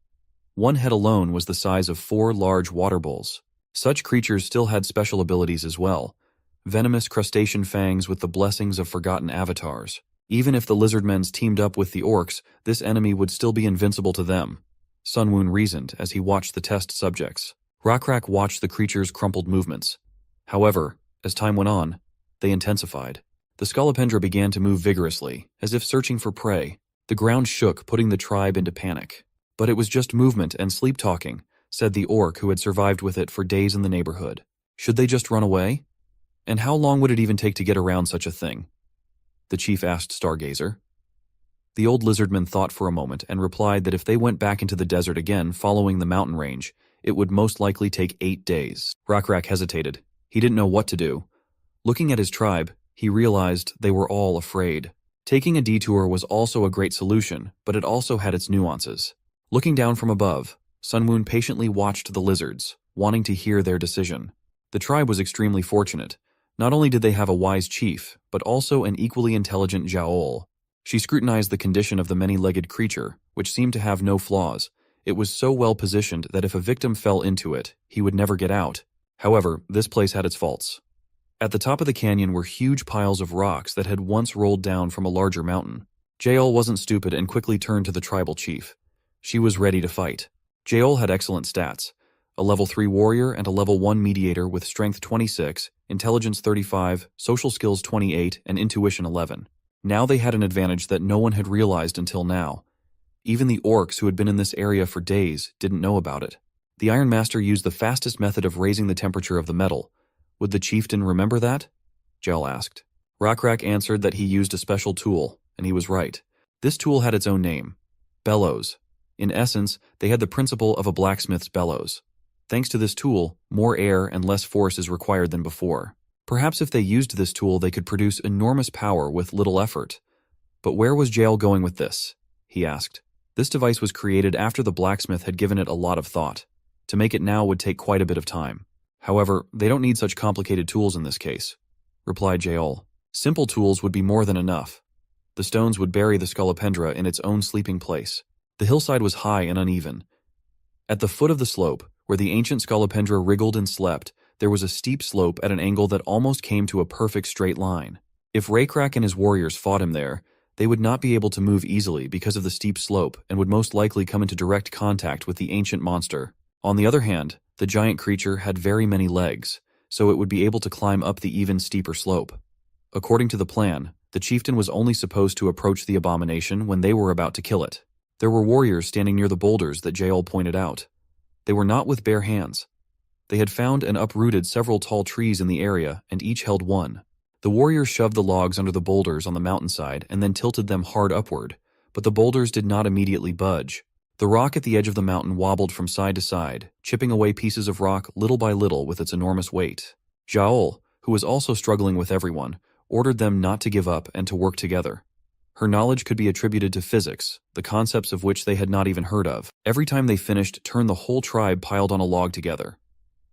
One head alone was the size of 4 large water bowls. Such creatures still had special abilities as well. Venomous crustacean fangs with the blessings of forgotten avatars. Even if the lizardmen teamed up with the orcs, this enemy would still be invincible to them. Sun Woon reasoned as he watched the test subjects. Rockrak watched the creature's crumpled movements. However, As time went on, they intensified. The scolopendra began to move vigorously, as if searching for prey. The ground shook, putting the tribe into panic. But it was just movement and sleep-talking, said the orc who had survived with it for days in the neighborhood. Should they just run away? And how long would it even take to get around such a thing? The chief asked Stargazer. The old lizardman thought for a moment and replied that if they went back into the desert again following the mountain range, it would most likely take 8 days. Rakrak hesitated. He didn't know what to do. Looking at his tribe, he realized they were all afraid. Taking a detour was also a great solution, but it also had its nuances. Looking down from above, Sunwoon patiently watched the lizards, wanting to hear their decision. The tribe was extremely fortunate. Not only did they have a wise chief, but also an equally intelligent Yahello. She scrutinized the condition of the many-legged creature, which seemed to have no flaws. It was so well positioned that if a victim fell into it, he would never get out. However, this place had its faults. At the top of the canyon were huge piles of rocks that had once rolled down from a larger mountain. Jael wasn't stupid and quickly turned to the tribal chief. She was ready to fight. Jael had excellent stats. A level 3 warrior and a level 1 mediator with strength 26, intelligence 35, social skills 28, and intuition 11. Now they had an advantage that no one had realized until now. Even the orcs who had been in this area for days didn't know about it. The Iron Master used the fastest method of raising the temperature of the metal. Would the chieftain remember that? Jael asked. Rakrak answered that he used a special tool, and he was right. This tool had its own name, bellows. In essence, they had the principle of a blacksmith's bellows. Thanks to this tool, more air and less force is required than before. Perhaps if they used this tool, they could produce enormous power with little effort. But where was Jael going with this? He asked. This device was created after the blacksmith had given it a lot of thought. To make it now would take quite a bit of time. However, they don't need such complicated tools in this case, replied Jael. Simple tools would be more than enough. The stones would bury the scolopendra in its own sleeping place. The hillside was high and uneven. At the foot of the slope, where the ancient scolopendra wriggled and slept, there was a steep slope at an angle that almost came to a perfect straight line. If Rakrak and his warriors fought him there, they would not be able to move easily because of the steep slope and would most likely come into direct contact with the ancient monster. On the other hand, the giant creature had very many legs, so it would be able to climb up the even steeper slope. According to the plan, the chieftain was only supposed to approach the abomination when they were about to kill it. There were warriors standing near the boulders that Jael pointed out. They were not with bare hands. They had found and uprooted several tall trees in the area, and each held one. The warriors shoved the logs under the boulders on the mountainside and then tilted them hard upward, but the boulders did not immediately budge. The rock at the edge of the mountain wobbled from side to side, chipping away pieces of rock little by little with its enormous weight. Jael, who was also struggling with everyone, ordered them not to give up and to work together. Her knowledge could be attributed to physics, the concepts of which they had not even heard of. Every time they finished, turn the whole tribe piled on a log together.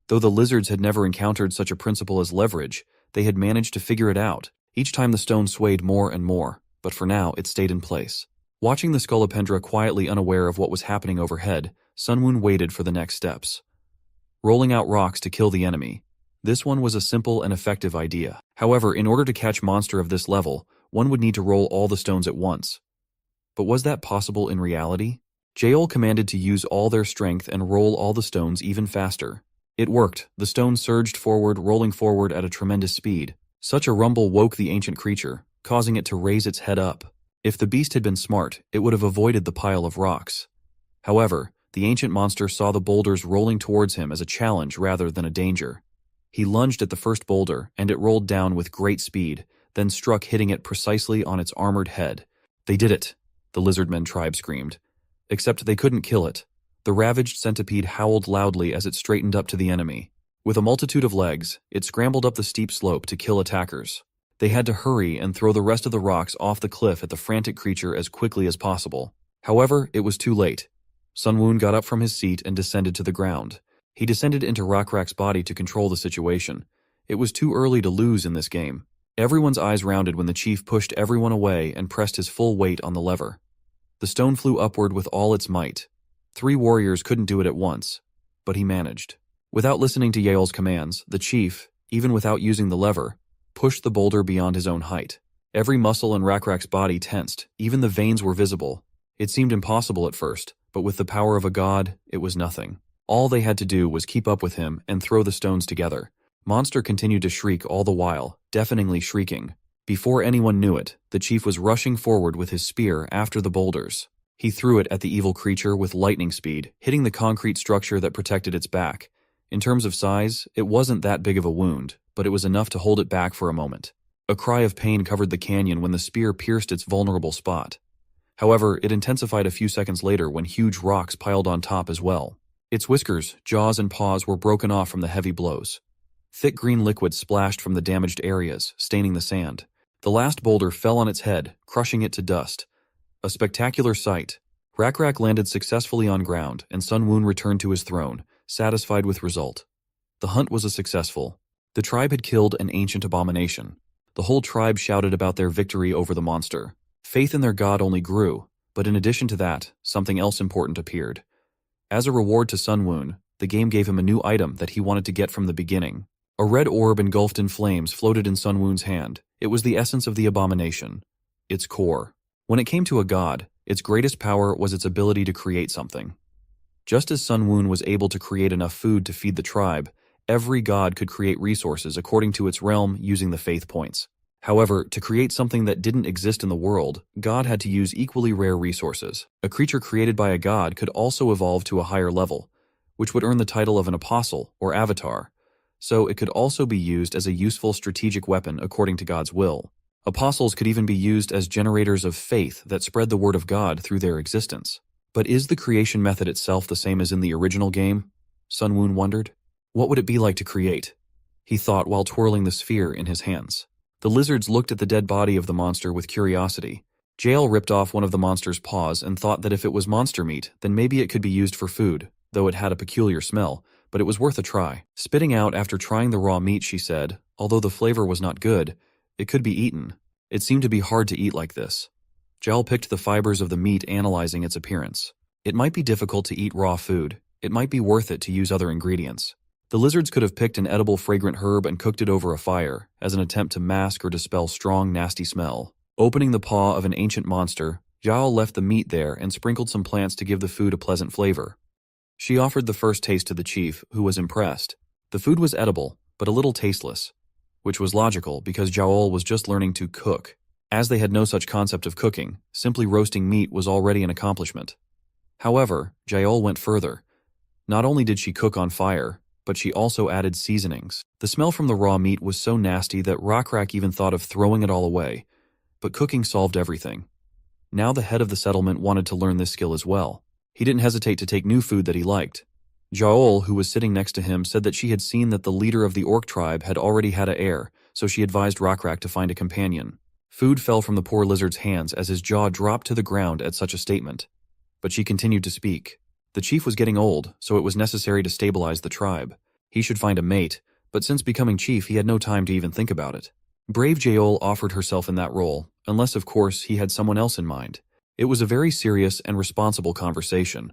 Though the lizards had never encountered such a principle as leverage, they had managed to figure it out. Each time the stone swayed more and more, but for now it stayed in place. Watching the scolopendra quietly unaware of what was happening overhead, Sunwoon waited for the next steps. Rolling out rocks to kill the enemy. This one was a simple and effective idea. However, in order to catch monster of this level, one would need to roll all the stones at once. But was that possible in reality? Jael commanded to use all their strength and roll all the stones even faster. It worked. The stones surged forward, rolling forward at a tremendous speed. Such a rumble woke the ancient creature, causing it to raise its head up. If the beast had been smart, it would have avoided the pile of rocks. However, the ancient monster saw the boulders rolling towards him as a challenge rather than a danger. He lunged at the first boulder, and it rolled down with great speed, then struck, hitting it precisely on its armored head. They did it, the Lizardmen tribe screamed. Except they couldn't kill it. The ravaged centipede howled loudly as it straightened up to the enemy. With a multitude of legs, it scrambled up the steep slope to kill attackers. They had to hurry and throw the rest of the rocks off the cliff at the frantic creature as quickly as possible. However, it was too late. Sunwoon got up from his seat and descended to the ground. He descended into Rakrak's body to control the situation. It was too early to lose in this game. Everyone's eyes rounded when the chief pushed everyone away and pressed his full weight on the lever. The stone flew upward with all its might. 3 warriors couldn't do it at once, but he managed. Without listening to Yael's commands, the chief, even without using the lever, pushed the boulder beyond his own height. Every muscle in Rakrak's body tensed, even the veins were visible. It seemed impossible at first, but with the power of a god, it was nothing. All they had to do was keep up with him and throw the stones together. Monster continued to shriek all the while, deafeningly shrieking. Before anyone knew it, the chief was rushing forward with his spear after the boulders. He threw it at the evil creature with lightning speed, hitting the concrete structure that protected its back. In terms of size, it wasn't that big of a wound, but it was enough to hold it back for a moment. A cry of pain covered the canyon when the spear pierced its vulnerable spot. However, it intensified a few seconds later when huge rocks piled on top as well. Its whiskers, jaws, and paws were broken off from the heavy blows. Thick green liquid splashed from the damaged areas, staining the sand. The last boulder fell on its head, crushing it to dust. A spectacular sight. Rakrak landed successfully on ground, and Sun Woon returned to his throne, satisfied with result. The hunt was a successful. The tribe had killed an ancient abomination. The whole tribe shouted about their victory over the monster. Faith in their god only grew, but in addition to that, something else important appeared. As a reward to Sun Woon, the game gave him a new item that he wanted to get from the beginning. A red orb engulfed in flames floated in Sun Woon's hand. It was the essence of the abomination, its core. When it came to a god, its greatest power was its ability to create something. Just as Sun Woon was able to create enough food to feed the tribe, every god could create resources according to its realm using the faith points. However, to create something that didn't exist in the world, God had to use equally rare resources. A creature created by a god could also evolve to a higher level, which would earn the title of an apostle or avatar. So it could also be used as a useful strategic weapon according to God's will. Apostles could even be used as generators of faith that spread the word of God through their existence. But is the creation method itself the same as in the original game? Sun Woon wondered. What would it be like to create? He thought while twirling the sphere in his hands. The lizards looked at the dead body of the monster with curiosity. Yahello ripped off one of the monster's paws and thought that if it was monster meat, then maybe it could be used for food, though it had a peculiar smell, but it was worth a try. Spitting out after trying the raw meat, she said, although the flavor was not good, it could be eaten. It seemed to be hard to eat like this. Yahello picked the fibers of the meat, analyzing its appearance. It might be difficult to eat raw food. It might be worth it to use other ingredients. The lizards could have picked an edible fragrant herb and cooked it over a fire, as an attempt to mask or dispel strong, nasty smell. Opening the paw of an ancient monster, Yahello left the meat there and sprinkled some plants to give the food a pleasant flavor. She offered the first taste to the chief, who was impressed. The food was edible, but a little tasteless, which was logical because Yahello was just learning to cook. As they had no such concept of cooking, simply roasting meat was already an accomplishment. However, Yahello went further. Not only did she cook on fire, but she also added seasonings. The smell from the raw meat was so nasty that Rakrak even thought of throwing it all away, but cooking solved everything. Now the head of the settlement wanted to learn this skill as well. He didn't hesitate to take new food that he liked. Yahello, who was sitting next to him, said that she had seen that the leader of the orc tribe had already had an heir, so she advised Rakrak to find a companion. Food fell from the poor lizard's hands as his jaw dropped to the ground at such a statement. But she continued to speak. The chief was getting old, so it was necessary to stabilize the tribe. He should find a mate, but since becoming chief he had no time to even think about it. Brave Yahello offered herself in that role, unless of course he had someone else in mind. It was a very serious and responsible conversation.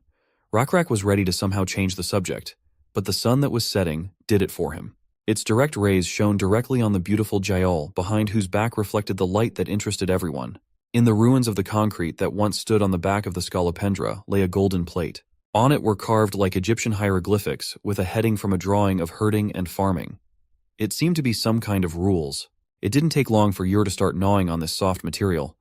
Rakrak was ready to somehow change the subject, but the sun that was setting did it for him. Its direct rays shone directly on the beautiful Yahello, behind whose back reflected the light that interested everyone. In the ruins of the concrete that once stood on the back of the scolopendra lay a golden plate. On it were carved like Egyptian hieroglyphics with a heading from a drawing of herding and farming. It seemed to be some kind of rules. It didn't take long for Yor to start gnawing on this soft material.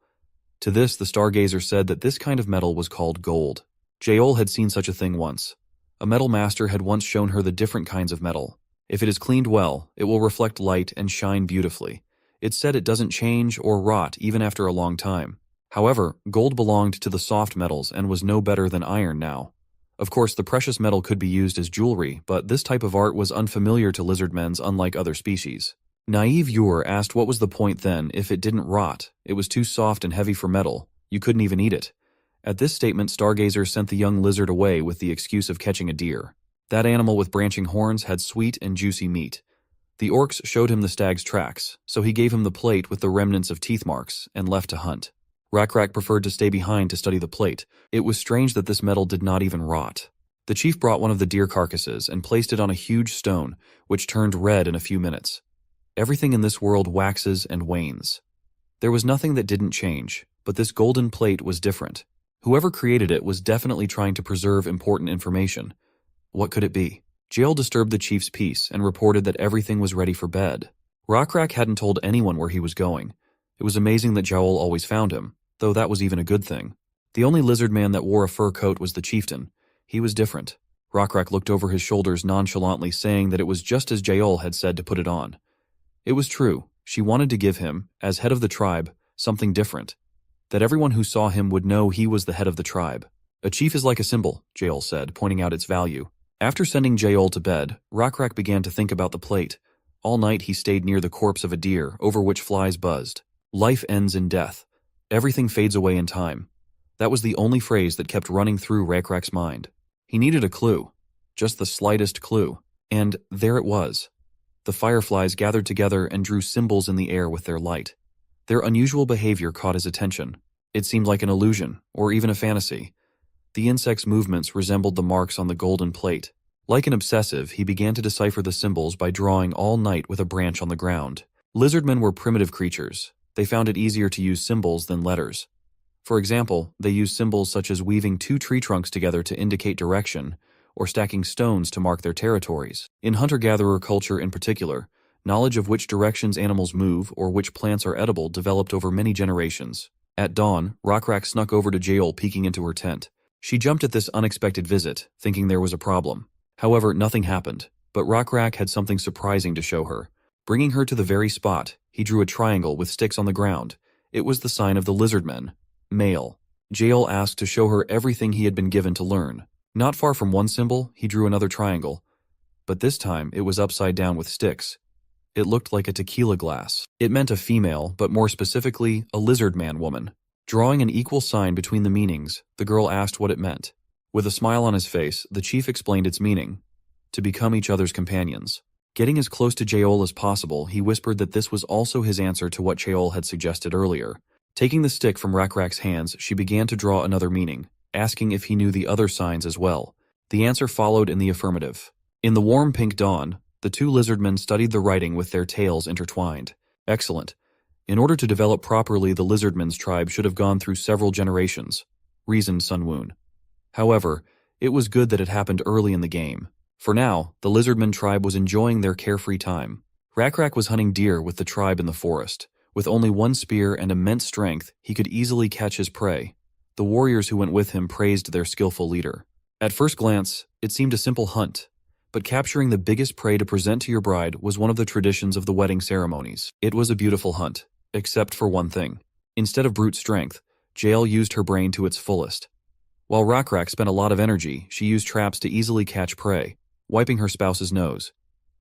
To this, the stargazer said that this kind of metal was called gold. Yahello had seen such a thing once. A metal master had once shown her the different kinds of metal. If it is cleaned well, it will reflect light and shine beautifully. It said it doesn't change or rot even after a long time. However, gold belonged to the soft metals and was no better than iron now. Of course, the precious metal could be used as jewelry, but this type of art was unfamiliar to lizardmen's unlike other species. Naive Yor asked what was the point then if it didn't rot. It was too soft and heavy for metal. You couldn't even eat it. At this statement, Stargazer sent the young lizard away with the excuse of catching a deer. That animal with branching horns had sweet and juicy meat. The orcs showed him the stag's tracks, so he gave him the plate with the remnants of teeth marks and left to hunt. Rakrak preferred to stay behind to study the plate. It was strange that this metal did not even rot. The chief brought one of the deer carcasses and placed it on a huge stone, which turned red in a few minutes. Everything in this world waxes and wanes. There was nothing that didn't change, but this golden plate was different. Whoever created it was definitely trying to preserve important information. What could it be? Jael disturbed the chief's peace and reported that everything was ready for bed. Rockrak hadn't told anyone where he was going. It was amazing that Jael always found him, though that was even a good thing. The only lizard man that wore a fur coat was the chieftain. He was different. Rockrak looked over his shoulders nonchalantly, saying that it was just as Jael had said to put it on. It was true. She wanted to give him, as head of the tribe, something different. That everyone who saw him would know he was the head of the tribe. A chief is like a symbol, Jael said, pointing out its value. After sending Jael to bed, Rockrak began to think about the plate. All night he stayed near the corpse of a deer, over which flies buzzed. Life ends in death. Everything fades away in time. That was the only phrase that kept running through Rockrak's mind. He needed a clue. Just the slightest clue. And there it was. The fireflies gathered together and drew symbols in the air with their light. Their unusual behavior caught his attention. It seemed like an illusion, or even a fantasy. The insects' movements resembled the marks on the golden plate. Like an obsessive, he began to decipher the symbols by drawing all night with a branch on the ground. Lizardmen were primitive creatures. They found it easier to use symbols than letters. For example, they used symbols such as weaving two tree trunks together to indicate direction, or stacking stones to mark their territories. In hunter-gatherer culture in particular, knowledge of which directions animals move or which plants are edible developed over many generations. At dawn, Rockrak snuck over to Jael, peeking into her tent. She jumped at this unexpected visit, thinking there was a problem. However, nothing happened, but Rockrak had something surprising to show her. Bringing her to the very spot, he drew a triangle with sticks on the ground. It was the sign of the Lizardmen. Male. Jael asked to show her everything he had been given to learn. Not far from one symbol, he drew another triangle. But this time, it was upside down with sticks. It looked like a tequila glass. It meant a female, but more specifically, a lizardman woman. Drawing an equal sign between the meanings, the girl asked what it meant. With a smile on his face, the chief explained its meaning. To become each other's companions. Getting as close to Jael as possible, he whispered that this was also his answer to what Jael had suggested earlier. Taking the stick from Rockrak's hands, she began to draw another meaning, asking if he knew the other signs as well. The answer followed in the affirmative. In the warm pink dawn, the two lizardmen studied the writing with their tails intertwined. Excellent. In order to develop properly, the lizardmen's tribe should have gone through several generations, reasoned Sunwoon. However, it was good that it happened early in the game. For now, the lizardman tribe was enjoying their carefree time. Rockrak was hunting deer with the tribe in the forest. With only one spear and immense strength, he could easily catch his prey. The warriors who went with him praised their skillful leader. At first glance, it seemed a simple hunt, but capturing the biggest prey to present to your bride was one of the traditions of the wedding ceremonies. It was a beautiful hunt, except for one thing. Instead of brute strength, Jael used her brain to its fullest. While Rockrak spent a lot of energy, she used traps to easily catch prey, wiping her spouse's nose.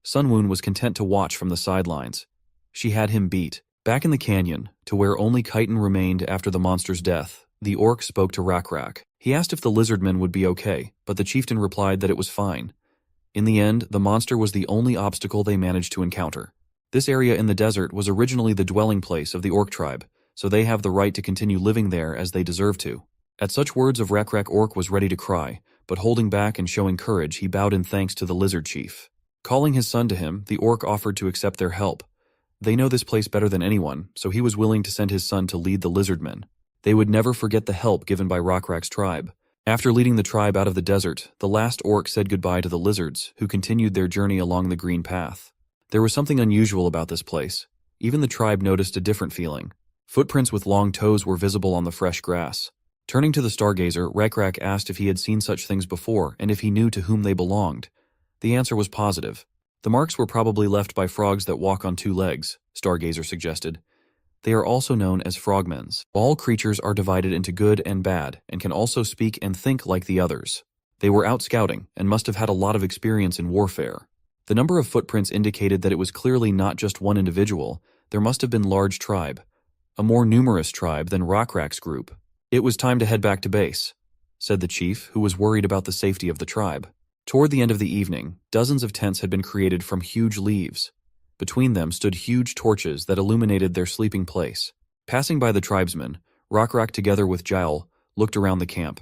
Sunwoon was content to watch from the sidelines. She had him beat. Back in the canyon, to where only chitin remained after the monster's death, the orc spoke to Rockrak. He asked if the lizardmen would be okay, but the chieftain replied that it was fine. In the end, the monster was the only obstacle they managed to encounter. This area in the desert was originally the dwelling place of the orc tribe, so they have the right to continue living there as they deserve to. At such words of Rockrak, orc was ready to cry, but holding back and showing courage, he bowed in thanks to the lizard chief. Calling his son to him, the orc offered to accept their help. They know this place better than anyone, so he was willing to send his son to lead the lizardmen. They would never forget the help given by Rockrak's tribe. After leading the tribe out of the desert, the last orc said goodbye to the lizards, who continued their journey along the green path. There was something unusual about this place. Even the tribe noticed a different feeling. Footprints with long toes were visible on the fresh grass. Turning to the stargazer, Rockrak asked if he had seen such things before and if he knew to whom they belonged. The answer was positive. The marks were probably left by frogs that walk on two legs, Stargazer suggested. They are also known as frogmen. All creatures are divided into good and bad and can also speak and think like the others. They were out scouting and must have had a lot of experience in warfare. The number of footprints indicated that it was clearly not just one individual. There must have been a large tribe, a more numerous tribe than Rockrak's group. It was time to head back to base, said the chief, who was worried about the safety of the tribe. Toward the end of the evening, dozens of tents had been created from huge leaves. Between them stood huge torches that illuminated their sleeping place. Passing by the tribesmen, Rockrak together with Jael looked around the camp.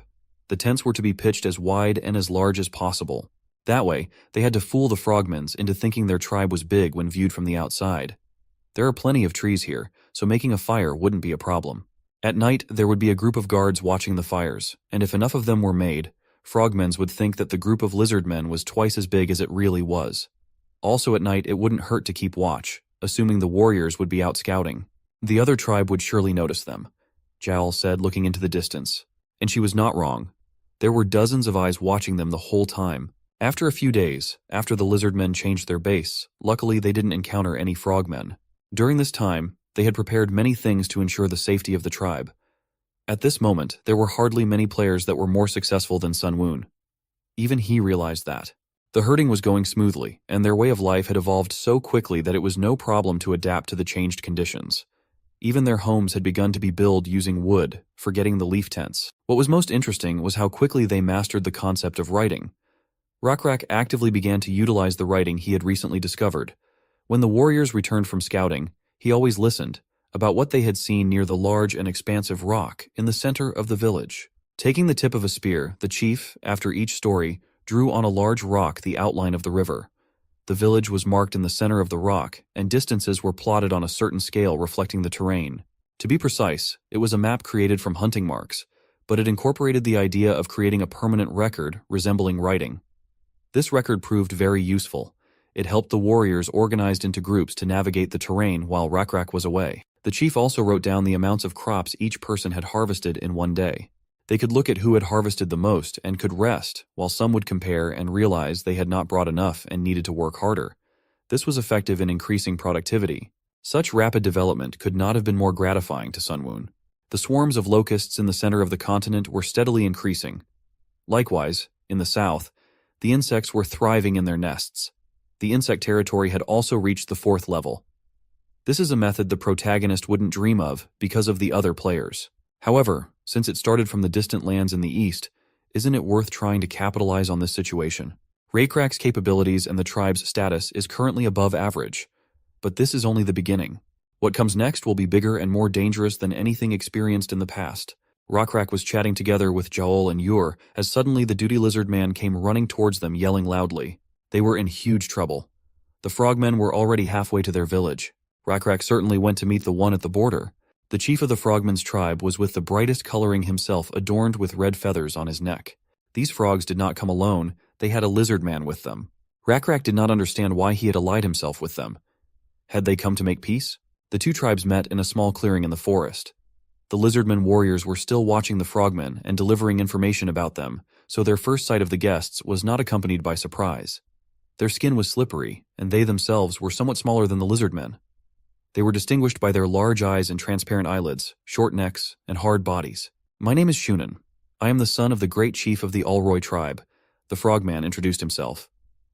The tents were to be pitched as wide and as large as possible. That way, they had to fool the frogmen into thinking their tribe was big when viewed from the outside. There are plenty of trees here, so making a fire wouldn't be a problem. At night, there would be a group of guards watching the fires, and if enough of them were made, frogmen would think that the group of lizardmen was twice as big as it really was. Also at night, it wouldn't hurt to keep watch, assuming the warriors would be out scouting. The other tribe would surely notice them, Jowl said, looking into the distance. And she was not wrong. There were dozens of eyes watching them the whole time. After a few days, after the lizardmen changed their base, luckily they didn't encounter any frogmen. During this time, they had prepared many things to ensure the safety of the tribe. At this moment, there were hardly many players that were more successful than Sun Woon. Even he realized that. The herding was going smoothly, and their way of life had evolved so quickly that it was no problem to adapt to the changed conditions. Even their homes had begun to be built using wood, forgetting the leaf tents. What was most interesting was how quickly they mastered the concept of writing. Rakrak actively began to utilize the writing he had recently discovered. When the warriors returned from scouting, he always listened about what they had seen near the large and expansive rock in the center of the village. Taking the tip of a spear, the chief, after each story, drew on a large rock the outline of the river. The village was marked in the center of the rock, and distances were plotted on a certain scale reflecting the terrain. To be precise, it was a map created from hunting marks, but it incorporated the idea of creating a permanent record resembling writing. This record proved very useful. It helped the warriors organized into groups to navigate the terrain while Rakrak was away. The chief also wrote down the amounts of crops each person had harvested in one day. They could look at who had harvested the most and could rest, while some would compare and realize they had not brought enough and needed to work harder. This was effective in increasing productivity. Such rapid development could not have been more gratifying to Sun Woon. The swarms of locusts in the center of the continent were steadily increasing. Likewise, in the south, the insects were thriving in their nests. The insect territory had also reached the 4th level. This is a method the protagonist wouldn't dream of because of the other players. However, since it started from the distant lands in the east, isn't it worth trying to capitalize on this situation? Rakrak's capabilities and the tribe's status is currently above average, but this is only the beginning. What comes next will be bigger and more dangerous than anything experienced in the past. Rakrak was chatting together with Jowl and Ur as suddenly the duty lizard man came running towards them yelling loudly. They were in huge trouble. The frogmen were already halfway to their village. Rakrak certainly went to meet the one at the border. The chief of the frogmen's tribe was with the brightest coloring himself adorned with red feathers on his neck. These frogs did not come alone, they had a lizard man with them. Rakrak did not understand why he had allied himself with them. Had they come to make peace? The two tribes met in a small clearing in the forest. The lizardmen warriors were still watching the frogmen and delivering information about them, so their first sight of the guests was not accompanied by surprise. Their skin was slippery, and they themselves were somewhat smaller than the lizardmen. They were distinguished by their large eyes and transparent eyelids, short necks, and hard bodies. "My name is Shunan. I am the son of the great chief of the Alroy tribe," the frogman introduced himself.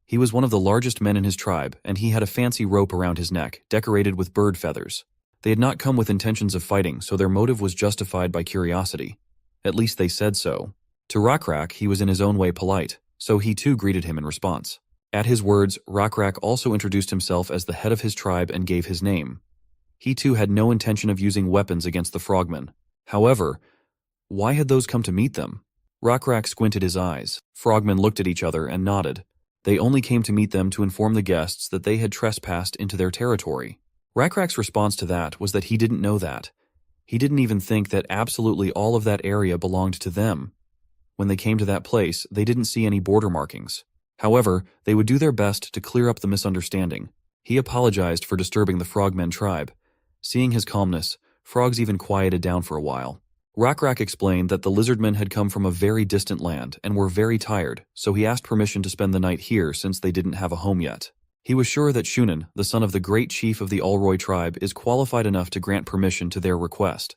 He was one of the largest men in his tribe, and he had a fancy rope around his neck, decorated with bird feathers. They had not come with intentions of fighting, so their motive was justified by curiosity. At least they said so. To Rakrak, he was in his own way polite, so he too greeted him in response. At his words, Rakrak also introduced himself as the head of his tribe and gave his name. He too had no intention of using weapons against the frogmen. However, why had those come to meet them? Rakrak squinted his eyes. Frogmen looked at each other and nodded. They only came to meet them to inform the guests that they had trespassed into their territory. Rakrak's response to that was that he didn't know that. He didn't even think that absolutely all of that area belonged to them. When they came to that place, they didn't see any border markings. However, they would do their best to clear up the misunderstanding. He apologized for disturbing the frogmen tribe. Seeing his calmness, frogs even quieted down for a while. Rakrak explained that the lizardmen had come from a very distant land and were very tired, so he asked permission to spend the night here since they didn't have a home yet. He was sure that Shunan, the son of the great chief of the Alroy tribe, is qualified enough to grant permission to their request.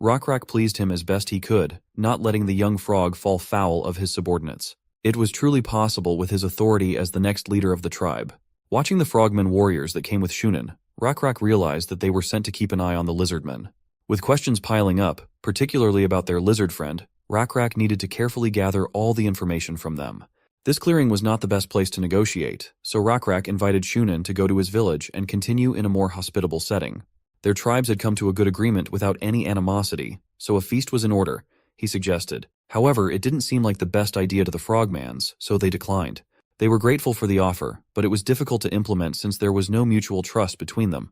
Rakrak pleased him as best he could, not letting the young frog fall foul of his subordinates. It was truly possible with his authority as the next leader of the tribe. Watching the frogmen warriors that came with Shunan, Rakrak realized that they were sent to keep an eye on the lizardmen. With questions piling up, particularly about their lizard friend, Rakrak needed to carefully gather all the information from them. This clearing was not the best place to negotiate, so Rakrak invited Shunan to go to his village and continue in a more hospitable setting. Their tribes had come to a good agreement without any animosity, so a feast was in order, he suggested. However, it didn't seem like the best idea to the frogmans, so they declined. They were grateful for the offer, but it was difficult to implement since there was no mutual trust between them.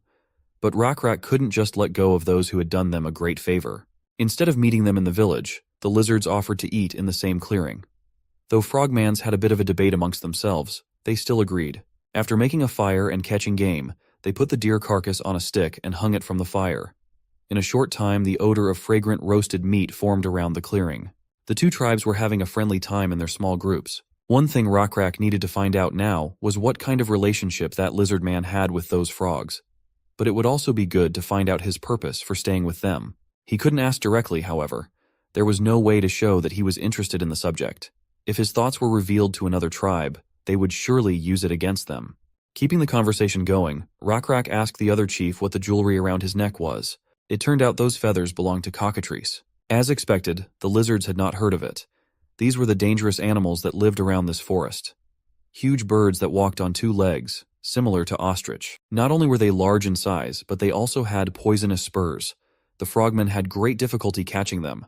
But Rakrak couldn't just let go of those who had done them a great favor. Instead of meeting them in the village, the lizards offered to eat in the same clearing. Though frogmans had a bit of a debate amongst themselves, they still agreed. After making a fire and catching game, they put the deer carcass on a stick and hung it from the fire. In a short time, the odor of fragrant roasted meat formed around the clearing. The two tribes were having a friendly time in their small groups. One thing Rockrak needed to find out now was what kind of relationship that lizard man had with those frogs. But it would also be good to find out his purpose for staying with them. He couldn't ask directly, however. There was no way to show that he was interested in the subject. If his thoughts were revealed to another tribe, they would surely use it against them. Keeping the conversation going, Rockrak asked the other chief what the jewelry around his neck was. It turned out those feathers belonged to cockatrice. As expected, the lizards had not heard of it. These were the dangerous animals that lived around this forest. Huge birds that walked on two legs, similar to ostrich. Not only were they large in size, but they also had poisonous spurs. The frogmen had great difficulty catching them.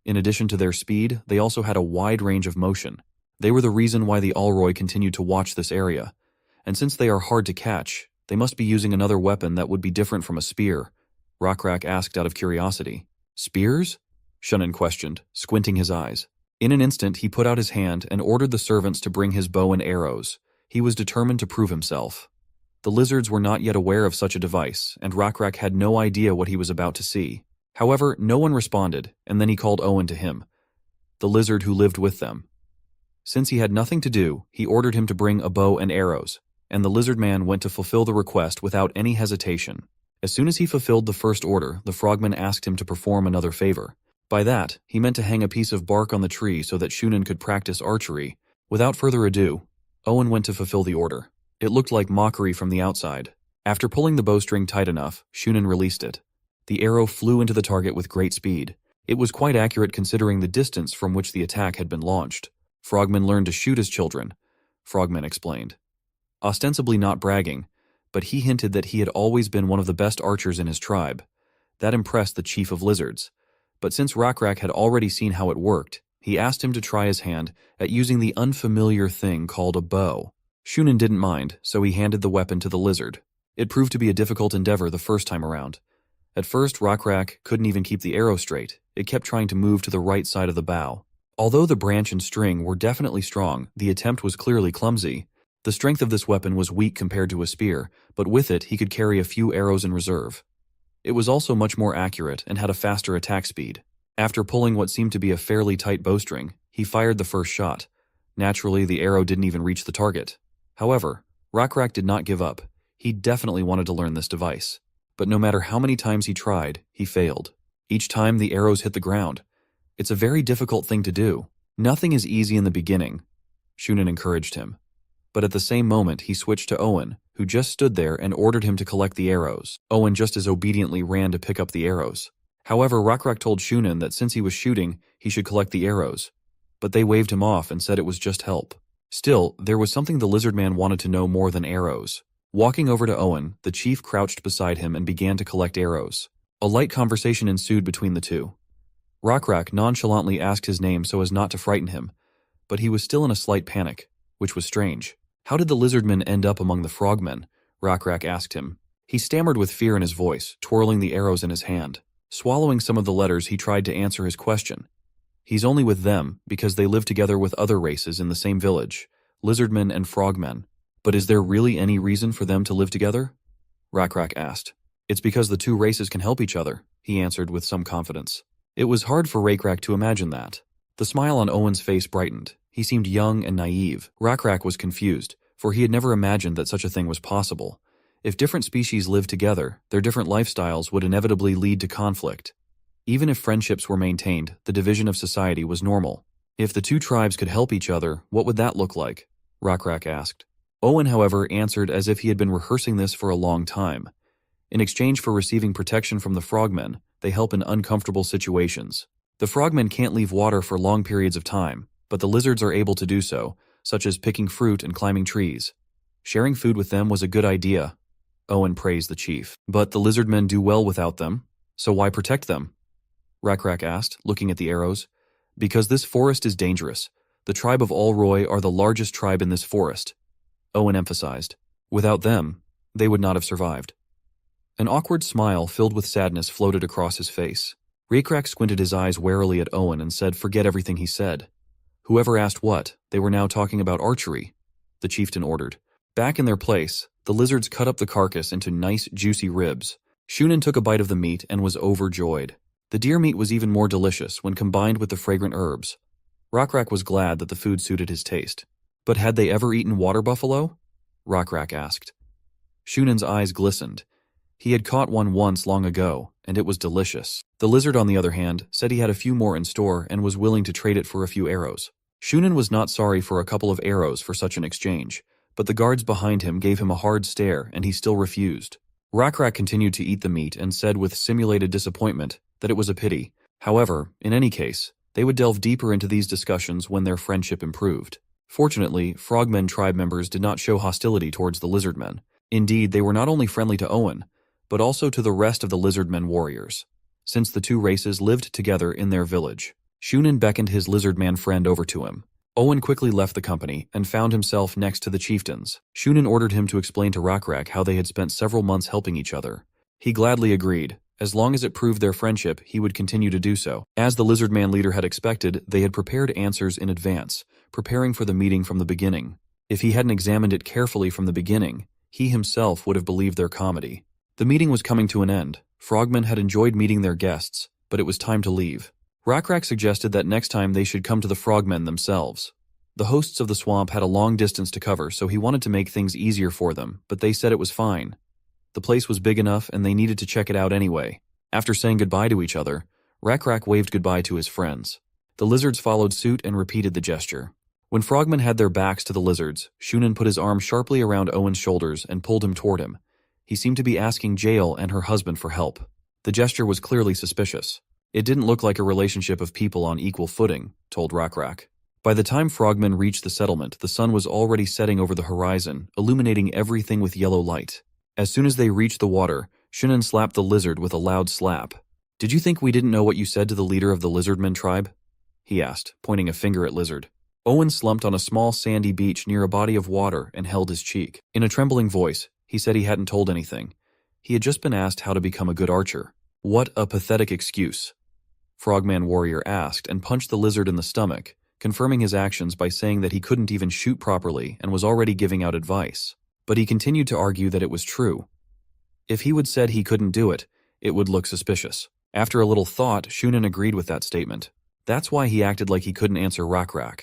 In addition to their speed, they also had a wide range of motion. They were the reason why the Alroy continued to watch this area. And since they are hard to catch, they must be using another weapon that would be different from a spear. Rockrak asked out of curiosity. Spears? Shunin questioned, squinting his eyes. In an instant, he put out his hand and ordered the servants to bring his bow and arrows. He was determined to prove himself. The lizards were not yet aware of such a device, and Rockrak had no idea what he was about to see. However, no one responded, and then he called Owen to him, the lizard who lived with them. Since he had nothing to do, he ordered him to bring a bow and arrows, and the lizard man went to fulfill the request without any hesitation. As soon as he fulfilled the first order, the frogman asked him to perform another favor. By that, he meant to hang a piece of bark on the tree so that Shunin could practice archery. Without further ado, Owen went to fulfill the order. It looked like mockery from the outside. After pulling the bowstring tight enough, Shunin released it. The arrow flew into the target with great speed. It was quite accurate considering the distance from which the attack had been launched. Frogmen learned to shoot as children, Frogmen explained. Ostensibly not bragging, but he hinted that he had always been one of the best archers in his tribe. That impressed the chief of lizards. But since Rockrak had already seen how it worked, he asked him to try his hand at using the unfamiliar thing called a bow. Shunin didn't mind, so he handed the weapon to the lizard. It proved to be a difficult endeavor the first time around. At first, Rockrak couldn't even keep the arrow straight. It kept trying to move to the right side of the bow. Although the branch and string were definitely strong, the attempt was clearly clumsy. The strength of this weapon was weak compared to a spear, but with it he could carry a few arrows in reserve. It was also much more accurate and had a faster attack speed. After pulling what seemed to be a fairly tight bowstring, he fired the first shot. Naturally, the arrow didn't even reach the target. However, Rockrak did not give up. He definitely wanted to learn this device. But no matter how many times he tried, he failed. Each time the arrows hit the ground. It's a very difficult thing to do. Nothing is easy in the beginning, Shunin encouraged him. But at the same moment, he switched to Owen, who just stood there and ordered him to collect the arrows. Owen just as obediently ran to pick up the arrows. However, Rockrak told Shunin that since he was shooting, he should collect the arrows. But they waved him off and said it was just help. Still, there was something the lizard man wanted to know more than arrows. Walking over to Owen, the chief crouched beside him and began to collect arrows. A light conversation ensued between the two. Rockrak nonchalantly asked his name so as not to frighten him, but he was still in a slight panic, which was strange. How did the lizardmen end up among the frogmen? Rockrak asked him. He stammered with fear in his voice, twirling the arrows in his hand. Swallowing some of the letters, he tried to answer his question. He's only with them because they live together with other races in the same village, lizardmen and frogmen. But is there really any reason for them to live together? Rockrak asked. It's because the two races can help each other, he answered with some confidence. It was hard for Rockrak to imagine that. The smile on Owen's face brightened. He seemed young and naive. Rockrak was confused, for he had never imagined that such a thing was possible. If different species lived together, their different lifestyles would inevitably lead to conflict. Even if friendships were maintained, the division of society was normal. If the two tribes could help each other, what would that look like? Rockrak asked. Owen, however, answered as if he had been rehearsing this for a long time. In exchange for receiving protection from the frogmen, they help in uncomfortable situations. The frogmen can't leave water for long periods of time, but the lizards are able to do so, such as picking fruit and climbing trees. Sharing food with them was a good idea, Owen praised the chief. But the lizardmen do well without them, so why protect them? Rockrak asked, looking at the arrows. Because this forest is dangerous. The tribe of Alroy are the largest tribe in this forest, Owen emphasized. Without them, they would not have survived. An awkward smile filled with sadness floated across his face. Rockrak squinted his eyes warily at Owen and said, "Forget everything he said." Whoever asked what, they were now talking about archery, the chieftain ordered. Back in their place, the lizards cut up the carcass into nice, juicy ribs. Shunan took a bite of the meat and was overjoyed. The deer meat was even more delicious when combined with the fragrant herbs. Rockrak was glad that the food suited his taste. But had they ever eaten water buffalo? Rockrak asked. Shunan's eyes glistened. He had caught one once long ago, and it was delicious. The lizard, on the other hand, said he had a few more in store and was willing to trade it for a few arrows. Shunan was not sorry for a couple of arrows for such an exchange, but the guards behind him gave him a hard stare and he still refused. Rockrak continued to eat the meat and said with simulated disappointment that it was a pity. However, in any case, they would delve deeper into these discussions when their friendship improved. Fortunately, Frogmen tribe members did not show hostility towards the Lizardmen. Indeed, they were not only friendly to Owen, but also to the rest of the Lizardmen warriors. Since the two races lived together in their village, Shunan beckoned his Lizardman friend over to him. Owen quickly left the company and found himself next to the chieftains. Shunan ordered him to explain to Rockrak how they had spent several months helping each other. He gladly agreed. As long as it proved their friendship, he would continue to do so. As the Lizardman leader had expected, they had prepared answers in advance, preparing for the meeting from the beginning. If he hadn't examined it carefully from the beginning, he himself would have believed their comedy. The meeting was coming to an end. Frogmen had enjoyed meeting their guests, but it was time to leave. Rockrak suggested that next time they should come to the Frogmen themselves. The hosts of the swamp had a long distance to cover, so he wanted to make things easier for them, but they said it was fine. The place was big enough and they needed to check it out anyway. After saying goodbye to each other, Rockrak waved goodbye to his friends. The lizards followed suit and repeated the gesture. When Frogmen had their backs to the lizards, Shunan put his arm sharply around Owen's shoulders and pulled him toward him. He seemed to be asking Jael and her husband for help. The gesture was clearly suspicious. It didn't look like a relationship of people on equal footing, told Rockrak. By the time Frogmen reached the settlement, the sun was already setting over the horizon, illuminating everything with yellow light. As soon as they reached the water, Shunan slapped the lizard with a loud slap. "Did you think we didn't know what you said to the leader of the Lizardmen tribe?" he asked, pointing a finger at Lizard. Owen slumped on a small sandy beach near a body of water and held his cheek. In a trembling voice, he said he hadn't told anything. He had just been asked how to become a good archer. "What a pathetic excuse," Frogman Warrior asked and punched the lizard in the stomach, confirming his actions by saying that he couldn't even shoot properly and was already giving out advice. But he continued to argue that it was true. If he would said he couldn't do it, it would look suspicious. After a little thought, Shunan agreed with that statement. That's why he acted like he couldn't answer Rockrak,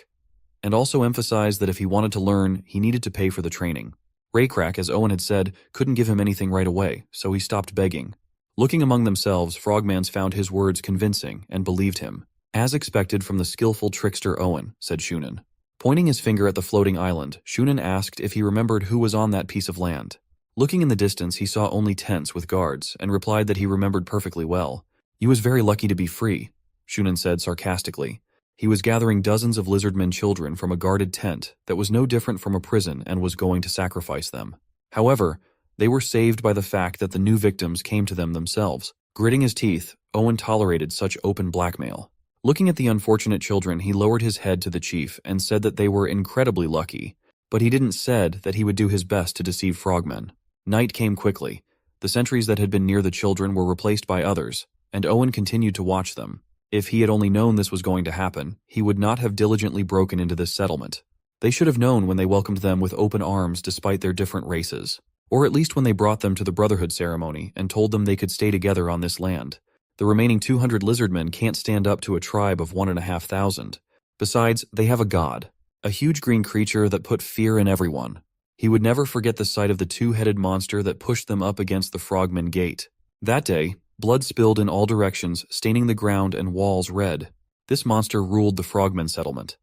and also emphasized that if he wanted to learn, he needed to pay for the training. Rockrak, as Owen had said, couldn't give him anything right away, so he stopped begging. Looking among themselves, Frogmans found his words convincing and believed him. "As expected from the skillful trickster Owen," said Shunan. Pointing his finger at the floating island, Shunan asked if he remembered who was on that piece of land. Looking in the distance, he saw only tents with guards, and replied that he remembered perfectly well. "You was very lucky to be free," Shunan said sarcastically. He was gathering dozens of Lizardmen children from a guarded tent that was no different from a prison and was going to sacrifice them. However, they were saved by the fact that the new victims came to them themselves. Gritting his teeth, Owen tolerated such open blackmail. Looking at the unfortunate children, he lowered his head to the chief and said that they were incredibly lucky, but he didn't said that he would do his best to deceive Frogmen. Night came quickly. The sentries that had been near the children were replaced by others, and Owen continued to watch them. If he had only known this was going to happen, he would not have diligently broken into this settlement. They should have known when they welcomed them with open arms despite their different races, or at least when they brought them to the Brotherhood ceremony and told them they could stay together on this land. The remaining 200 Lizardmen can't stand up to a tribe of 1,500. Besides, they have a god, a huge green creature that put fear in everyone. He would never forget the sight of the two-headed monster that pushed them up against the Frogmen gate. That day, blood spilled in all directions, staining the ground and walls red. This monster ruled the Frogmen settlement,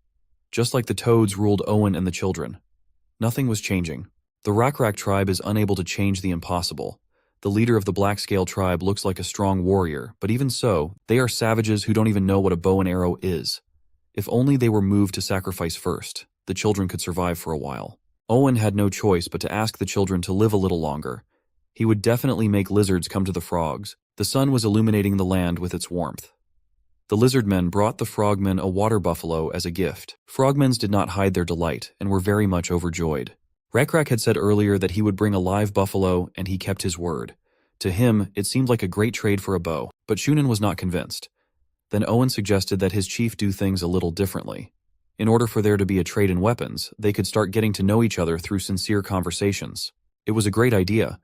just like the toads ruled Owen and the children. Nothing was changing. The Rockrak tribe is unable to change the impossible. The leader of the Blackscale tribe looks like a strong warrior, but even so, they are savages who don't even know what a bow and arrow is. If only they were moved to sacrifice first, the children could survive for a while. Owen had no choice but to ask the children to live a little longer. He would definitely make lizards come to the frogs. The sun was illuminating the land with its warmth. The Lizardmen brought the Frogmen a water buffalo as a gift. Frogmens did not hide their delight and were very much overjoyed. Rockrak had said earlier that he would bring a live buffalo, and he kept his word. To him, it seemed like a great trade for a bow, but Shunan was not convinced. Then Owen suggested that his chief do things a little differently. In order for there to be a trade in weapons, they could start getting to know each other through sincere conversations. It was a great idea.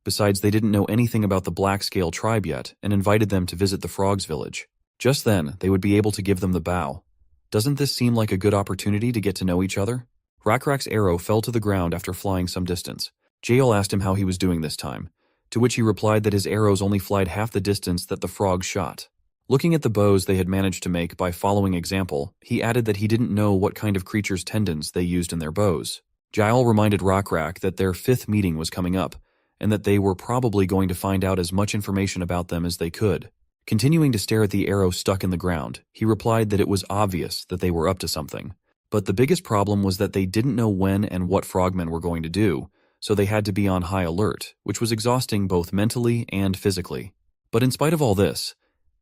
Besides, they didn't know anything about the Black-Scale tribe yet and invited them to visit the Frogs village. Just then, they would be able to give them the bow. Doesn't this seem like a good opportunity to get to know each other? Rakrak's arrow fell to the ground after flying some distance. Yahello asked him how he was doing this time, to which he replied that his arrows only flied half the distance that the frogs shot. Looking at the bows they had managed to make by following example, he added that he didn't know what kind of creature's tendons they used in their bows. Yahello reminded Rakrak that their 5th meeting was coming up, and that they were probably going to find out as much information about them as they could. Continuing to stare at the arrow stuck in the ground, he replied that it was obvious that they were up to something. But the biggest problem was that they didn't know when and what frogmen were going to do, so they had to be on high alert, which was exhausting both mentally and physically. But in spite of all this,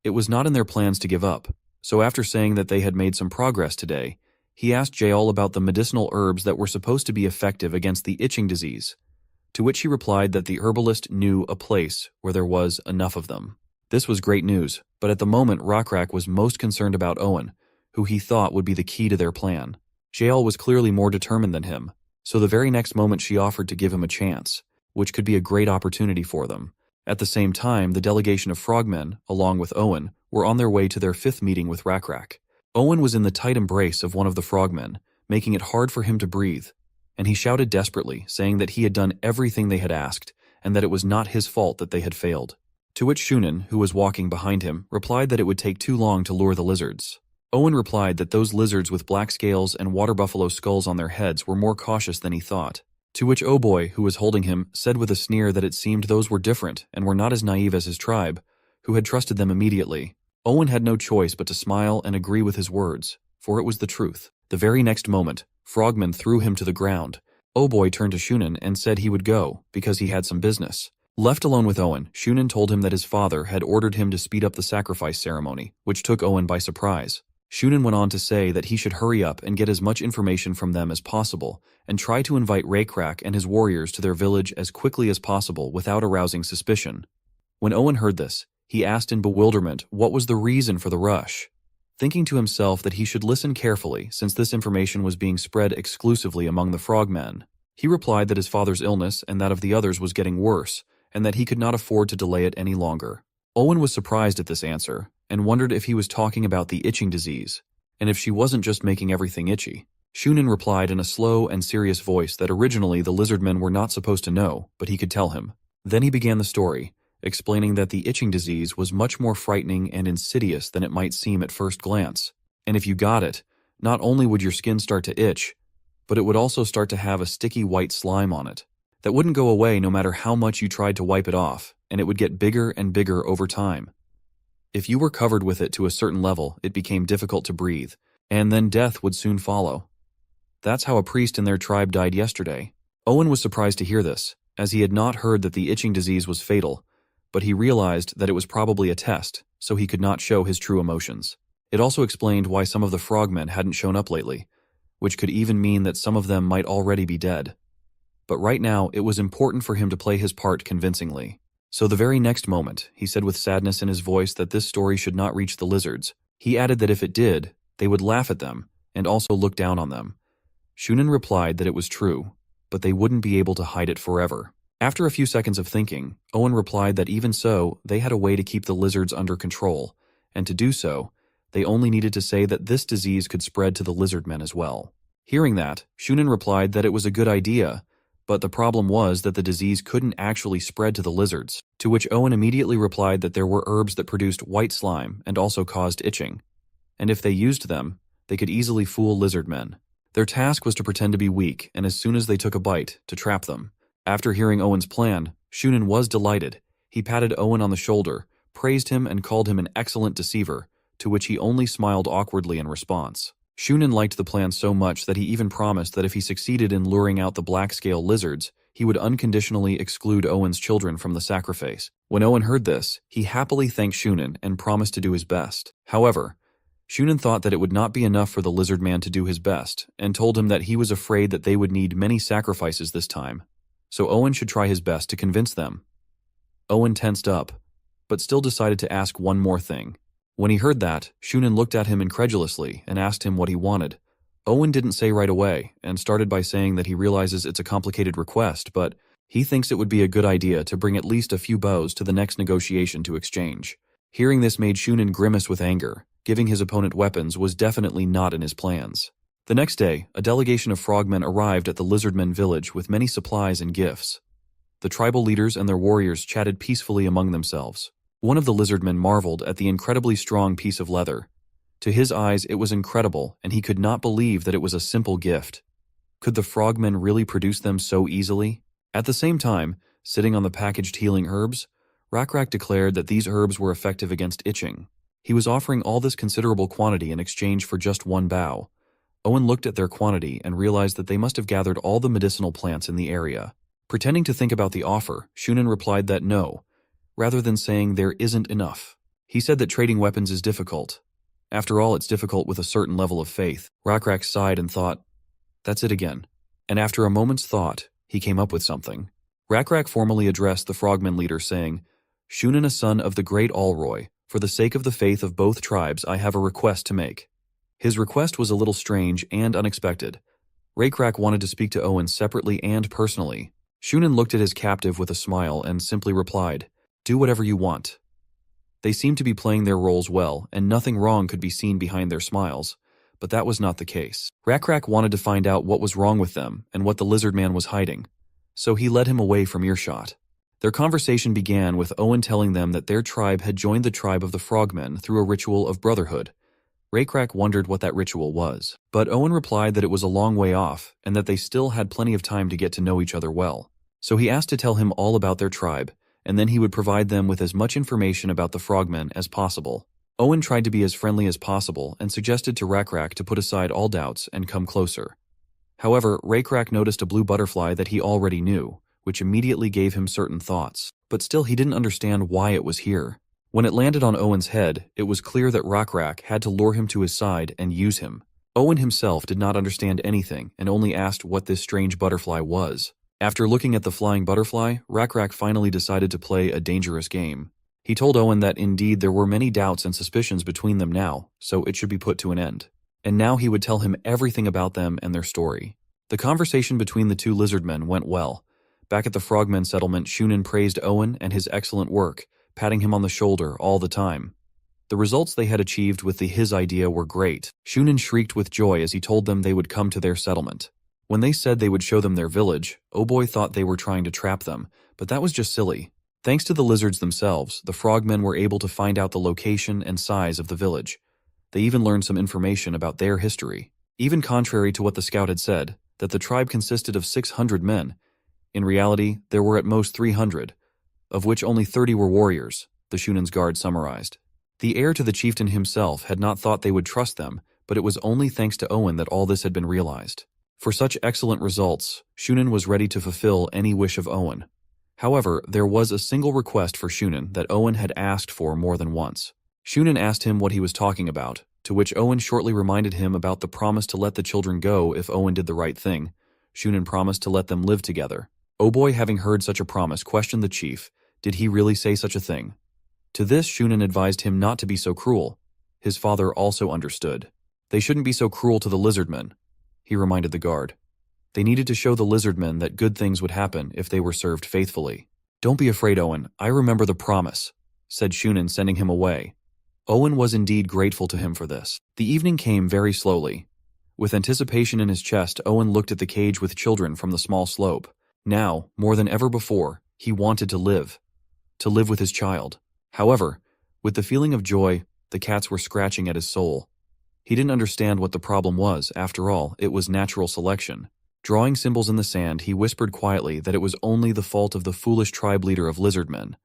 it was not in their plans to give up, so after saying that they had made some progress today, he asked Yahello about the medicinal herbs that were supposed to be effective against the itching disease, to which he replied that the herbalist knew a place where there was enough of them. This was great news, but at the moment Rakrak was most concerned about Owen, who he thought would be the key to their plan. Yahello was clearly more determined than him, so the very next moment she offered to give him a chance, which could be a great opportunity for them. At the same time, the delegation of frogmen, along with Owen, were on their way to their 5th meeting with Rakrak. Owen was in the tight embrace of one of the frogmen, making it hard for him to breathe, and he shouted desperately, saying that he had done everything they had asked, and that it was not his fault that they had failed. To which Shunin, who was walking behind him, replied that it would take too long to lure the lizards. Owen replied that those lizards with black scales and water buffalo skulls on their heads were more cautious than he thought. To which Boy, who was holding him, said with a sneer that it seemed those were different and were not as naive as his tribe, who had trusted them immediately. Owen had no choice but to smile and agree with his words, for it was the truth. The very next moment, frogmen threw him to the ground. Boy turned to Shunin and said he would go, because he had some business. Left alone with Owen, Shunin told him that his father had ordered him to speed up the sacrifice ceremony, which took Owen by surprise. Shunin went on to say that he should hurry up and get as much information from them as possible, and try to invite Rakrak and his warriors to their village as quickly as possible without arousing suspicion. When Owen heard this, he asked in bewilderment what was the reason for the rush, thinking to himself that he should listen carefully since this information was being spread exclusively among the frogmen. He replied that his father's illness and that of the others was getting worse, and that he could not afford to delay it any longer. Owen was surprised at this answer, and wondered if he was talking about the itching disease, and if she wasn't just making everything itchy. Shunin replied in a slow and serious voice that originally the Lizardmen were not supposed to know, but he could tell him. Then he began the story, explaining that the itching disease was much more frightening and insidious than it might seem at first glance, and if you got it, not only would your skin start to itch, but it would also start to have a sticky white slime on it that wouldn't go away no matter how much you tried to wipe it off, and it would get bigger and bigger over time. If you were covered with it to a certain level, it became difficult to breathe, and then death would soon follow. That's how a priest in their tribe died yesterday. Owen was surprised to hear this, as he had not heard that the itching disease was fatal, but he realized that it was probably a test, so he could not show his true emotions. It also explained why some of the frogmen hadn't shown up lately, which could even mean that some of them might already be dead. But right now, it was important for him to play his part convincingly. So the very next moment, he said with sadness in his voice that this story should not reach the lizards. He added that if it did, they would laugh at them and also look down on them. Shunin replied that it was true, but they wouldn't be able to hide it forever. After a few seconds of thinking, Owen replied that even so, they had a way to keep the lizards under control, and to do so, they only needed to say that this disease could spread to the Lizardmen as well. Hearing that, Shunin replied that it was a good idea, but the problem was that the disease couldn't actually spread to the lizards, to which Owen immediately replied that there were herbs that produced white slime and also caused itching, and if they used them, they could easily fool Lizardmen. Their task was to pretend to be weak, and as soon as they took a bite, to trap them. After hearing Owen's plan, Shunin was delighted. He patted Owen on the shoulder, praised him and called him an excellent deceiver, to which he only smiled awkwardly in response. Shunin liked the plan so much that he even promised that if he succeeded in luring out the black-scale lizards, he would unconditionally exclude Owen's children from the sacrifice. When Owen heard this, he happily thanked Shunin and promised to do his best. However, Shunin thought that it would not be enough for the lizard man to do his best, and told him that he was afraid that they would need many sacrifices this time, so Owen should try his best to convince them. Owen tensed up, but still decided to ask one more thing. When he heard that, Shunin looked at him incredulously and asked him what he wanted. Owen didn't say right away, and started by saying that he realizes it's a complicated request, but he thinks it would be a good idea to bring at least a few bows to the next negotiation to exchange. Hearing this made Shunin grimace with anger. Giving his opponent weapons was definitely not in his plans. The next day, a delegation of frogmen arrived at the Lizardmen village with many supplies and gifts. The tribal leaders and their warriors chatted peacefully among themselves. One of the Lizardmen marveled at the incredibly strong piece of leather. To his eyes, it was incredible, and he could not believe that it was a simple gift. Could the frogmen really produce them so easily? At the same time, sitting on the packaged healing herbs, Rakrak declared that these herbs were effective against itching. He was offering all this considerable quantity in exchange for just one bow. Owen looked at their quantity and realized that they must have gathered all the medicinal plants in the area. Pretending to think about the offer, Shunin replied that no, rather than saying there isn't enough. He said that trading weapons is difficult. After all, it's difficult with a certain level of faith. Rakrak sighed and thought, that's it again. And after a moment's thought, he came up with something. Rakrak formally addressed the frogman leader saying, Shunin, a son of the great Alroy, for the sake of the faith of both tribes, I have a request to make. His request was a little strange and unexpected. Rakrak wanted to speak to Owen separately and personally. Shunin looked at his captive with a smile and simply replied, do whatever you want. They seemed to be playing their roles well, and nothing wrong could be seen behind their smiles. But that was not the case. Rakrak wanted to find out what was wrong with them and what the Lizardman was hiding. So he led him away from earshot. Their conversation began with Owen telling them that their tribe had joined the tribe of the frogmen through a ritual of brotherhood. Rakrak wondered what that ritual was, but Owen replied that it was a long way off and that they still had plenty of time to get to know each other well. So he asked to tell him all about their tribe, and then he would provide them with as much information about the frogmen as possible. Owen tried to be as friendly as possible and suggested to Rakrak to put aside all doubts and come closer. However, Rakrak noticed a blue butterfly that he already knew, which immediately gave him certain thoughts, but still he didn't understand why it was here. When it landed on Owen's head, it was clear that Rakrak had to lure him to his side and use him. Owen himself did not understand anything and only asked what this strange butterfly was. After looking at the flying butterfly, Rakrak finally decided to play a dangerous game. He told Owen that indeed there were many doubts and suspicions between them now, so it should be put to an end. And now he would tell him everything about them and their story. The conversation between the two lizardmen went well. Back at the frogmen settlement, Shunin praised Owen and his excellent work, patting him on the shoulder all the time. The results they had achieved with his idea were great. Shunin shrieked with joy as he told them they would come to their settlement. When they said they would show them their village, Oboy thought they were trying to trap them, but that was just silly. Thanks to the lizards themselves, the frogmen were able to find out the location and size of the village. They even learned some information about their history. Even contrary to what the scout had said, that the tribe consisted of 600 men. In reality, there were at most 300, of which only 30 were warriors, the Shunin's guard summarized. The heir to the chieftain himself had not thought they would trust them, but it was only thanks to Owen that all this had been realized. For such excellent results, Shunin was ready to fulfill any wish of Owen. However, there was a single request for Shunin that Owen had asked for more than once. Shunin asked him what he was talking about, to which Owen shortly reminded him about the promise to let the children go if Owen did the right thing. Shunin promised to let them live together. Oboy, having heard such a promise, questioned the chief. Did he really say such a thing? To this, Shunin advised him not to be so cruel. His father also understood. They shouldn't be so cruel to the lizardmen, he reminded the guard. They needed to show the lizardmen that good things would happen if they were served faithfully. Don't be afraid, Owen. I remember the promise, said Shunin, sending him away. Owen was indeed grateful to him for this. The evening came very slowly. With anticipation in his chest, Owen looked at the cage with children from the small slope. Now, more than ever before, he wanted to live with his child. However, with the feeling of joy, the cats were scratching at his soul. He didn't understand what the problem was. After all, it was natural selection. Drawing symbols in the sand, he whispered quietly that it was only the fault of the foolish tribe leader of Lizardmen,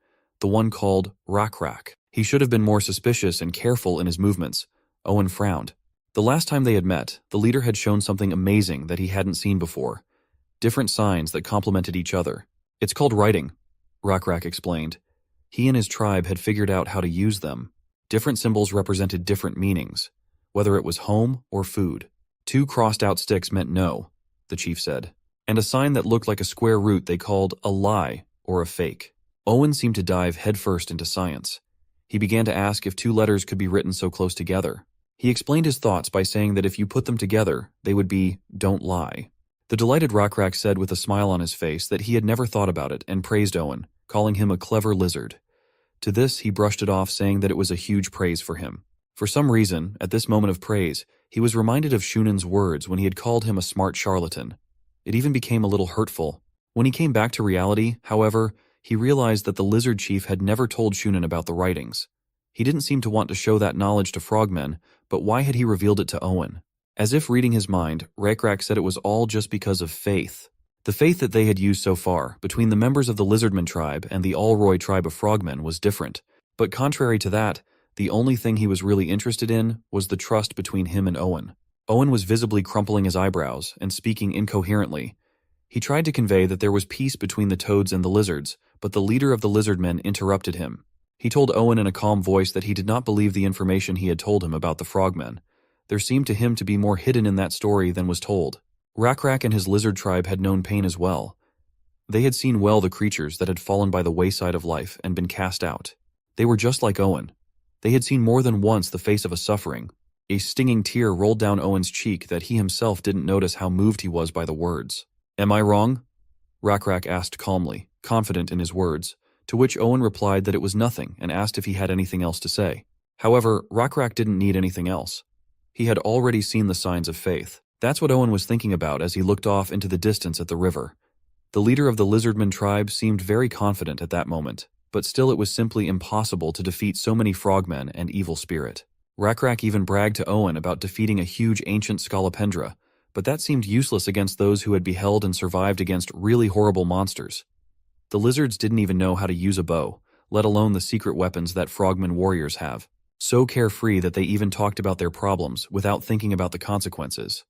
the one called Rakrak. He should have been more suspicious and careful in his movements. Owen frowned. The last time they had met, the leader had shown something amazing that he hadn't seen before. Different signs that complemented each other. It's called writing, Rakrak explained. He and his tribe had figured out how to use them. Different symbols represented different meanings, whether it was home or food. 2 crossed-out sticks meant no, the chief said, and a sign that looked like a square root they called a lie or a fake. Owen seemed to dive headfirst into science. He began to ask if 2 letters could be written so close together. He explained his thoughts by saying that if you put them together, they would be, don't lie. The delighted Rockrak said with a smile on his face that he had never thought about it and praised Owen, calling him a clever lizard. To this, he brushed it off, saying that it was a huge praise for him. For some reason, at this moment of praise, he was reminded of Shunen's words when he had called him a smart charlatan. It even became a little hurtful. When he came back to reality, however, he realized that the lizard chief had never told Shunen about the writings. He didn't seem to want to show that knowledge to frogmen, but why had he revealed it to Owen? As if reading his mind, Rockrak said it was all just because of faith. The faith that they had used so far, between the members of the Lizardmen tribe and the Allroy tribe of frogmen, was different. But contrary to that, the only thing he was really interested in was the trust between him and Owen. Owen was visibly crumpling his eyebrows and speaking incoherently. He tried to convey that there was peace between the toads and the lizards, but the leader of the Lizardmen interrupted him. He told Owen in a calm voice that he did not believe the information he had told him about the frogmen. There seemed to him to be more hidden in that story than was told. Rockrak and his lizard tribe had known pain as well. They had seen well the creatures that had fallen by the wayside of life and been cast out. They were just like Owen. They had seen more than once the face of a suffering. A stinging tear rolled down Owen's cheek that he himself didn't notice how moved he was by the words. "Am I wrong?" Rockrak asked calmly, confident in his words, to which Owen replied that it was nothing and asked if he had anything else to say. However, Rockrak didn't need anything else. He had already seen the signs of faith. That's what Owen was thinking about as he looked off into the distance at the river. The leader of the Lizardmen tribe seemed very confident at that moment, but still it was simply impossible to defeat so many frogmen and evil spirit. Rockrak even bragged to Owen about defeating a huge ancient scolopendra, but that seemed useless against those who had beheld and survived against really horrible monsters. The lizards didn't even know how to use a bow, let alone the secret weapons that frogmen warriors have. So carefree that they even talked about their problems without thinking about the consequences.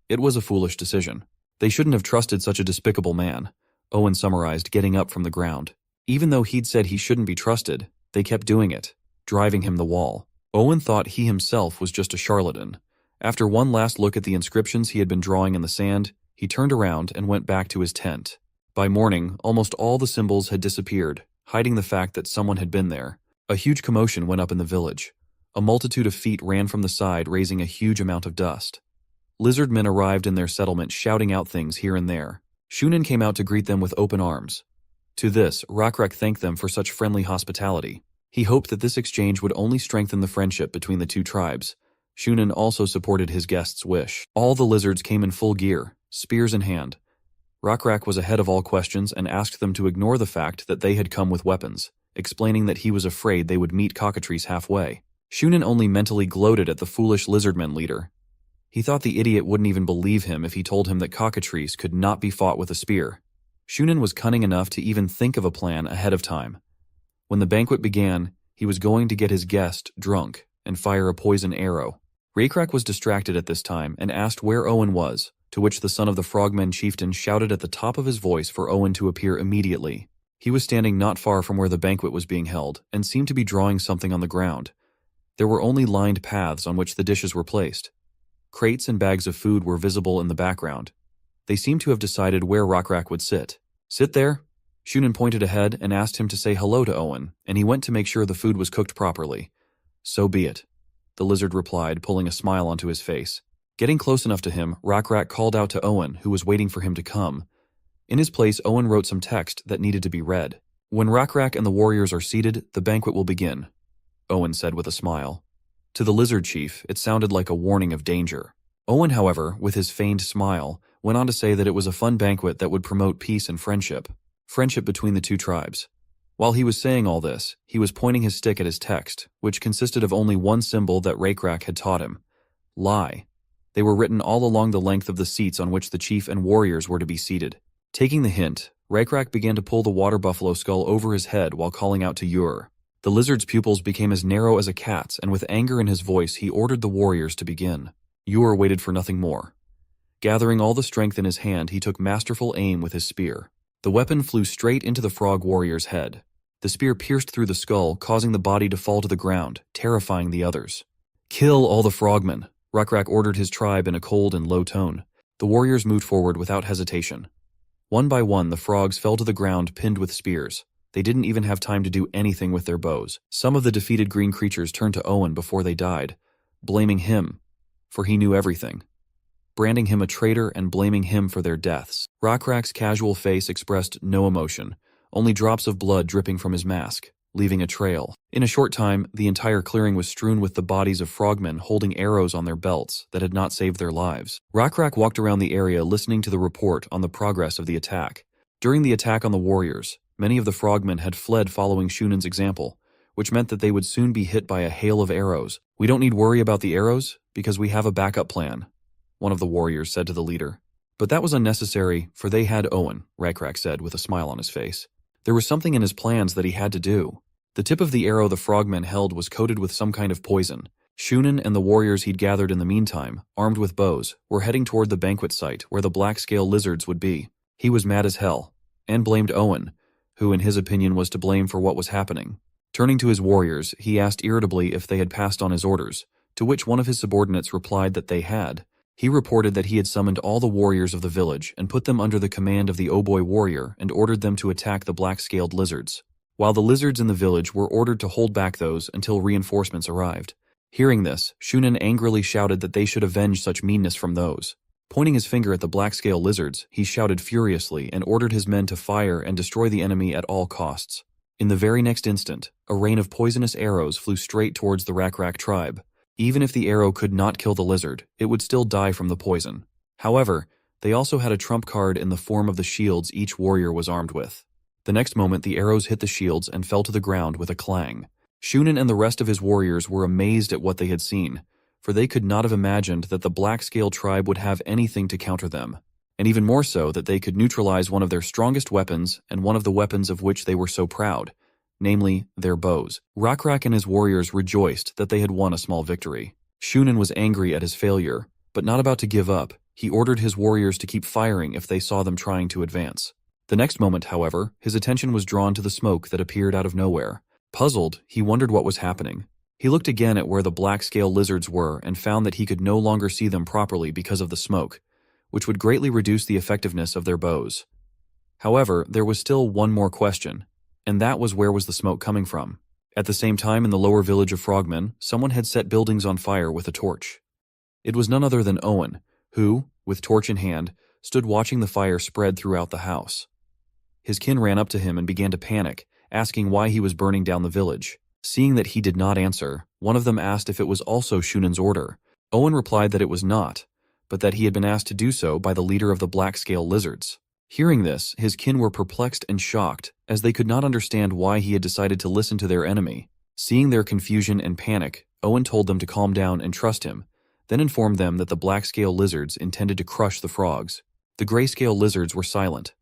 It was a foolish decision. They shouldn't have trusted such a despicable man, Owen summarized, getting up from the ground. Even though he'd said he shouldn't be trusted, they kept doing it, driving him the wall. Owen thought he himself was just a charlatan. After one last look at the inscriptions he had been drawing in the sand, he turned around and went back to his tent. By morning, almost all the symbols had disappeared, hiding the fact that someone had been there. A huge commotion went up in the village. A multitude of feet ran from the side, raising a huge amount of dust. Lizardmen arrived in their settlement, shouting out things here and there. Shunen came out to greet them with open arms. To this, Rockrak thanked them for such friendly hospitality. He hoped that this exchange would only strengthen the friendship between the two tribes. Shunen also supported his guest's wish. All the lizards came in full gear, spears in hand. Rockrak was ahead of all questions and asked them to ignore the fact that they had come with weapons, explaining that he was afraid they would meet cockatrice halfway. Shunen only mentally gloated at the foolish Lizardmen leader. He thought the idiot wouldn't even believe him if he told him that cockatrice could not be fought with a spear. Shunen was cunning enough to even think of a plan ahead of time. When the banquet began, he was going to get his guest drunk and fire a poison arrow. Rockrak was distracted at this time and asked where Owen was, to which the son of the frogmen chieftain shouted at the top of his voice for Owen to appear immediately. He was standing not far from where the banquet was being held and seemed to be drawing something on the ground. There were only lined paths on which the dishes were placed. Crates and bags of food were visible in the background. They seemed to have decided where Rockrak would sit. "Sit there." Shunen pointed ahead and asked him to say hello to Owen, and he went to make sure the food was cooked properly. "So be it," the lizard replied, pulling a smile onto his face. Getting close enough to him, Rockrak called out to Owen, who was waiting for him to come. In his place, Owen wrote some text that needed to be read. "When Rockrak and the warriors are seated, the banquet will begin," Owen said with a smile. To the lizard chief, it sounded like a warning of danger. Owen, however, with his feigned smile, went on to say that it was a fun banquet that would promote peace and friendship between the two tribes. While he was saying all this, he was pointing his stick at his text, which consisted of only one symbol that Rockrak had taught him: lie. They were written all along the length of the seats on which the chief and warriors were to be seated. Taking the hint, Rockrak began to pull the water buffalo skull over his head while calling out to Ur. The lizard's pupils became as narrow as a cat's, and with anger in his voice, he ordered the warriors to begin. Ur waited for nothing more. Gathering all the strength in his hand, he took masterful aim with his spear. The weapon flew straight into the frog warrior's head. The spear pierced through the skull, causing the body to fall to the ground, terrifying the others. "Kill all the frogmen," Rockrak ordered his tribe in a cold and low tone. The warriors moved forward without hesitation. One by one, the frogs fell to the ground, pinned with spears. They didn't even have time to do anything with their bows. Some of the defeated green creatures turned to Owen before they died. blaming him, for he knew everything, branding him a traitor and blaming him for their deaths. Rockrak's casual face expressed no emotion, only drops of blood dripping from his mask, leaving a trail. In a short time, the entire clearing was strewn with the bodies of frogmen holding arrows on their belts that had not saved their lives. Rockrak walked around the area listening to the report on the progress of the attack. During the attack on the warriors, many of the frogmen had fled following Shunen's example, which meant that they would soon be hit by a hail of arrows. "We don't need worry about the arrows, because we have a backup plan," one of the warriors said to the leader. "But that was unnecessary, for they had Owen," Rockrak said with a smile on his face. There was something in his plans that he had to do. The tip of the arrow the frogmen held was coated with some kind of poison. Shunen and the warriors he'd gathered in the meantime, armed with bows, were heading toward the banquet site where the black-scale lizards would be. He was mad as hell, and blamed Owen, who in his opinion was to blame for what was happening. Turning to his warriors, he asked irritably if they had passed on his orders, to which one of his subordinates replied that they had. He reported that he had summoned all the warriors of the village and put them under the command of the Oboy warrior and ordered them to attack the black-scaled lizards, while the lizards in the village were ordered to hold back those until reinforcements arrived. Hearing this, Shunen angrily shouted that they should avenge such meanness from those. Pointing his finger at the black-scale lizards, he shouted furiously and ordered his men to fire and destroy the enemy at all costs. In the very next instant, a rain of poisonous arrows flew straight towards the Rockrak tribe. Even if the arrow could not kill the lizard, it would still die from the poison. However, they also had a trump card in the form of the shields each warrior was armed with. The next moment, the arrows hit the shields and fell to the ground with a clang. Shunen and the rest of his warriors were amazed at what they had seen, for they could not have imagined that the black-scale tribe would have anything to counter them, and even more so that they could neutralize one of their strongest weapons and one of the weapons of which they were so proud, namely, their bows. Rockrak and his warriors rejoiced that they had won a small victory. Shunen was angry at his failure, but not about to give up. He ordered his warriors to keep firing if they saw them trying to advance. The next moment, however, his attention was drawn to the smoke that appeared out of nowhere. Puzzled, he wondered what was happening. He looked again at where the black-scale lizards were and found that he could no longer see them properly because of the smoke, which would greatly reduce the effectiveness of their bows. However, there was still one more question, and that was where was the smoke coming from? At the same time, in the lower village of frogmen, someone had set buildings on fire with a torch. It was none other than Owen, who, with torch in hand, stood watching the fire spread throughout the house. His kin ran up to him and began to panic, asking why he was burning down the village. Seeing that he did not answer, one of them asked if it was also Shunen's order. Owen replied that it was not, but that he had been asked to do so by the leader of the black-scale lizards. Hearing this, his kin were perplexed and shocked, as they could not understand why he had decided to listen to their enemy. Seeing their confusion and panic, Owen told them to calm down and trust him, then informed them that the black-scale lizards intended to crush the frogs. The gray-scale lizards were silent.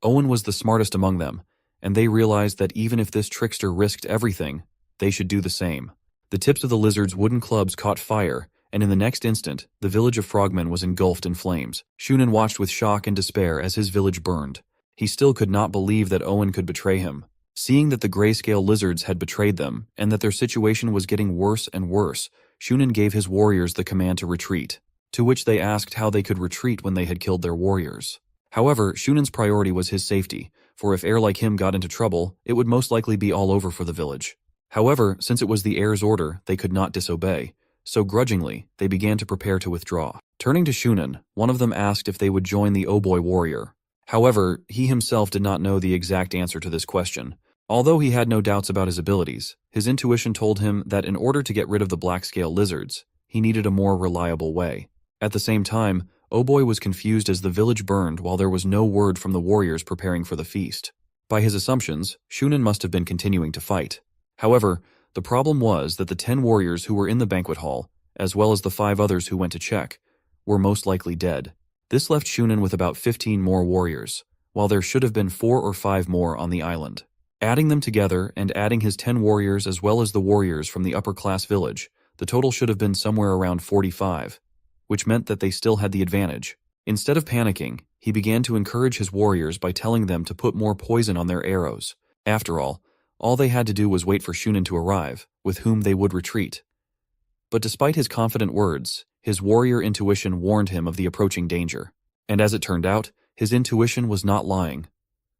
Owen was the smartest among them, and they realized that even if this trickster risked everything, they should do the same. The tips of the lizards' wooden clubs caught fire, and in the next instant, the village of frogmen was engulfed in flames. Shunen watched with shock and despair as his village burned. He still could not believe that Owen could betray him. Seeing that the grayscale lizards had betrayed them, and that their situation was getting worse and worse, Shunen gave his warriors the command to retreat, to which they asked how they could retreat when they had killed their warriors. However, Shunen's priority was his safety, for if heir like him got into trouble, it would most likely be all over for the village. However, since it was the heir's order, they could not disobey, so grudgingly, they began to prepare to withdraw. Turning to Shunen, one of them asked if they would join the Oboy warrior. However, he himself did not know the exact answer to this question. Although he had no doubts about his abilities, his intuition told him that in order to get rid of the black-scale lizards, he needed a more reliable way. At the same time, Oboy was confused as the village burned while there was no word from the warriors preparing for the feast. By his assumptions, Shunen must have been continuing to fight. However, the problem was that the 10 warriors who were in the banquet hall, as well as the 5 others who went to check, were most likely dead. This left Shunen with about 15 more warriors, while there should have been 4 or 5 more on the island. Adding them together and adding his 10 warriors as well as the warriors from the upper-class village, the total should have been somewhere around 45, which meant that they still had the advantage. Instead of panicking, he began to encourage his warriors by telling them to put more poison on their arrows. After all they had to do was wait for Shunen to arrive, with whom they would retreat. But despite his confident words, his warrior intuition warned him of the approaching danger. And as it turned out, his intuition was not lying.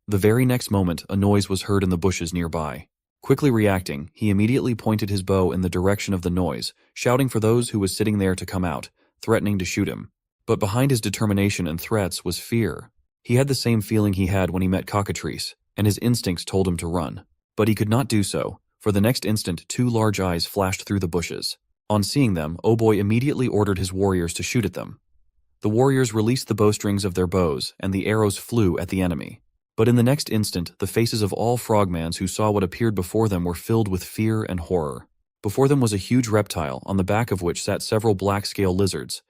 The very next moment, a noise was heard in the bushes nearby. Quickly reacting, he immediately pointed his bow in the direction of the noise, shouting for those who was sitting there to come out, threatening to shoot him. But behind his determination and threats was fear. He had the same feeling he had when he met cockatrice, and his instincts told him to run. But he could not do so, for the next instant 2 large eyes flashed through the bushes. On seeing them, Oboy immediately ordered his warriors to shoot at them. The warriors released the bowstrings of their bows, and the arrows flew at the enemy. But in the next instant, the faces of all frogmans who saw what appeared before them were filled with fear and horror. Before them was a huge reptile, on the back of which sat several black-scale lizards.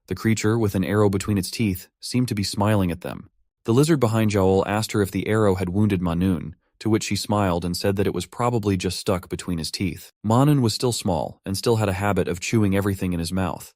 The creature, with an arrow between its teeth, seemed to be smiling at them. The lizard behind Yael asked her if the arrow had wounded Manun, to which she smiled and said that it was probably just stuck between his teeth. Manun was still small, and still had a habit of chewing everything in his mouth.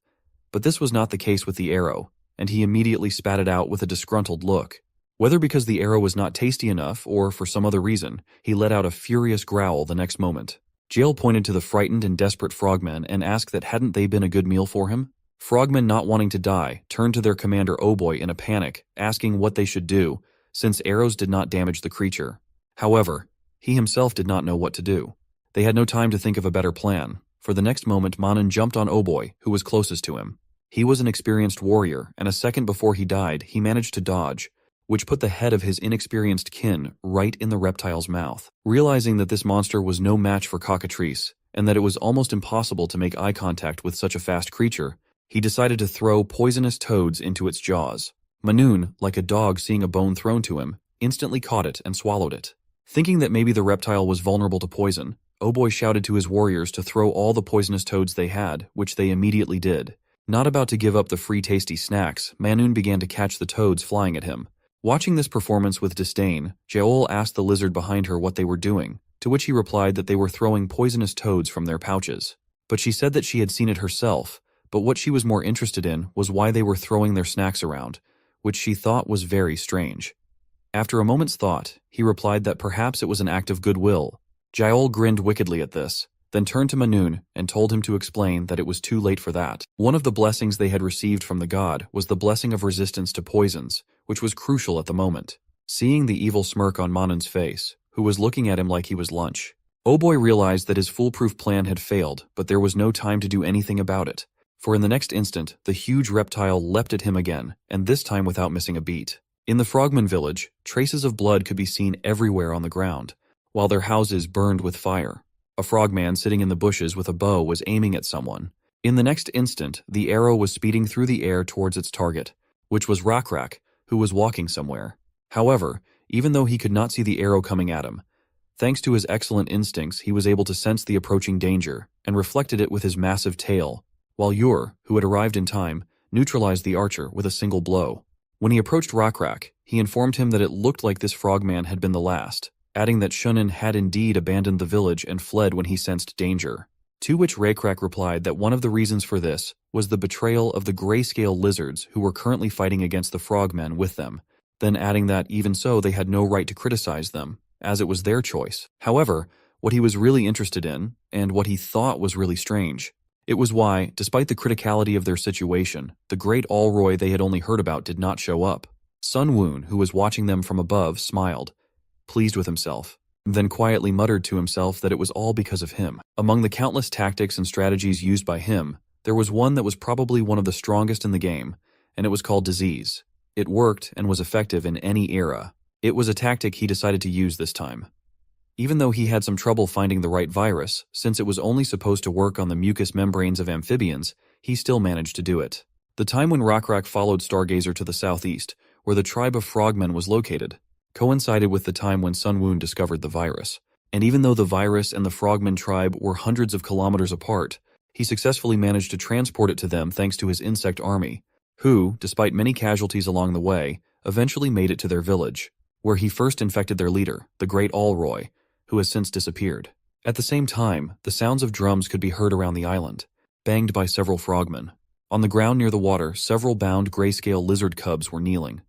But this was not the case with the arrow, and he immediately spat it out with a disgruntled look. Whether because the arrow was not tasty enough, or for some other reason, he let out a furious growl the next moment. Yael pointed to the frightened and desperate frogmen and asked that hadn't they been a good meal for him? Frogmen not wanting to die turned to their commander Oboy in a panic, asking what they should do, since arrows did not damage the creature. However, he himself did not know what to do. They had no time to think of a better plan, for the next moment Manun jumped on Oboy, who was closest to him. He was an experienced warrior, and a second before he died, he managed to dodge, which put the head of his inexperienced kin right in the reptile's mouth. Realizing that this monster was no match for cockatrice, and that it was almost impossible to make eye contact with such a fast creature, he decided to throw poisonous toads into its jaws. Manun, like a dog seeing a bone thrown to him, instantly caught it and swallowed it. Thinking that maybe the reptile was vulnerable to poison, Oboy shouted to his warriors to throw all the poisonous toads they had, which they immediately did. Not about to give up the free tasty snacks, Manun began to catch the toads flying at him. Watching this performance with disdain, Yael asked the lizard behind her what they were doing, to which he replied that they were throwing poisonous toads from their pouches. But she said that she had seen it herself, but what she was more interested in was why they were throwing their snacks around, which she thought was very strange. After a moment's thought, he replied that perhaps it was an act of goodwill. Yael grinned wickedly at this, then turned to Manun and told him to explain that it was too late for that. One of the blessings they had received from the god was the blessing of resistance to poisons, which was crucial at the moment. Seeing the evil smirk on Manun's face, who was looking at him like he was lunch, Oboy realized that his foolproof plan had failed, but there was no time to do anything about it. For in the next instant, the huge reptile leapt at him again, and this time without missing a beat. In the frogman village, traces of blood could be seen everywhere on the ground, while their houses burned with fire. A frogman sitting in the bushes with a bow was aiming at someone. In the next instant, the arrow was speeding through the air towards its target, which was Rakrak, who was walking somewhere. However, even though he could not see the arrow coming at him, thanks to his excellent instincts, he was able to sense the approaching danger and reflected it with his massive tail, while Ur, who had arrived in time, neutralized the archer with a single blow. When he approached Rakrak, he informed him that it looked like this frogman had been the last, adding that Shunin had indeed abandoned the village and fled when he sensed danger. To which Rakrak replied that one of the reasons for this was the betrayal of the grayscale lizards who were currently fighting against the frogmen with them, then adding that even so they had no right to criticize them, as it was their choice. However, what he was really interested in, and what he thought was really strange, it was why, despite the criticality of their situation, the great Alroy they had only heard about did not show up. Sun Woon, who was watching them from above, smiled, pleased with himself, then quietly muttered to himself that it was all because of him. Among the countless tactics and strategies used by him, there was one that was probably one of the strongest in the game, and it was called disease. It worked and was effective in any era. It was a tactic he decided to use this time. Even though he had some trouble finding the right virus, since it was only supposed to work on the mucous membranes of amphibians, he still managed to do it. The time when Rakrak followed Stargazer to the southeast, where the tribe of frogmen was located, coincided with the time when Sun Woon discovered the virus. And even though the virus and the frogman tribe were hundreds of kilometers apart, he successfully managed to transport it to them thanks to his insect army, who, despite many casualties along the way, eventually made it to their village, where he first infected their leader, the Great Alroy, who has since disappeared. At the same time, the sounds of drums could be heard around the island, banged by several frogmen. On the ground near the water, several bound grayscale lizard cubs were kneeling.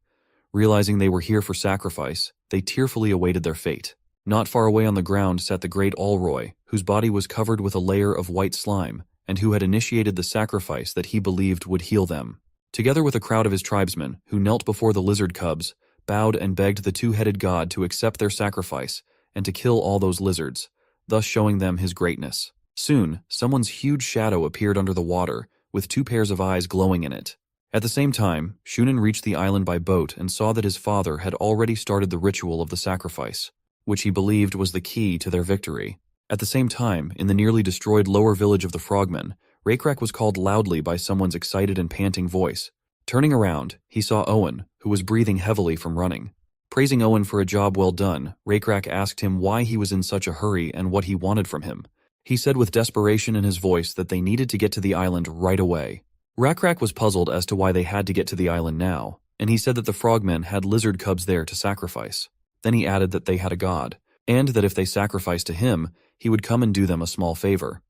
Realizing they were here for sacrifice, they tearfully awaited their fate. Not far away on the ground sat the Great Alroy, whose body was covered with a layer of white slime, and who had initiated the sacrifice that he believed would heal them. Together with a crowd of his tribesmen, who knelt before the lizard cubs, bowed and begged the two-headed god to accept their sacrifice and to kill all those lizards, thus showing them his greatness. Soon, someone's huge shadow appeared under the water, with 2 pairs of eyes glowing in it. At the same time, Shunin reached the island by boat and saw that his father had already started the ritual of the sacrifice, which he believed was the key to their victory. At the same time, in the nearly destroyed lower village of the frogmen, Raycrack was called loudly by someone's excited and panting voice. Turning around, he saw Owen, who was breathing heavily from running. Praising Owen for a job well done, Raycrack asked him why he was in such a hurry and what he wanted from him. He said with desperation in his voice that they needed to get to the island right away. Raycrack was puzzled as to why they had to get to the island now, and he said that the frogmen had lizard cubs there to sacrifice. Then he added that they had a god, and that if they sacrificed to him, he would come and do them a small favor.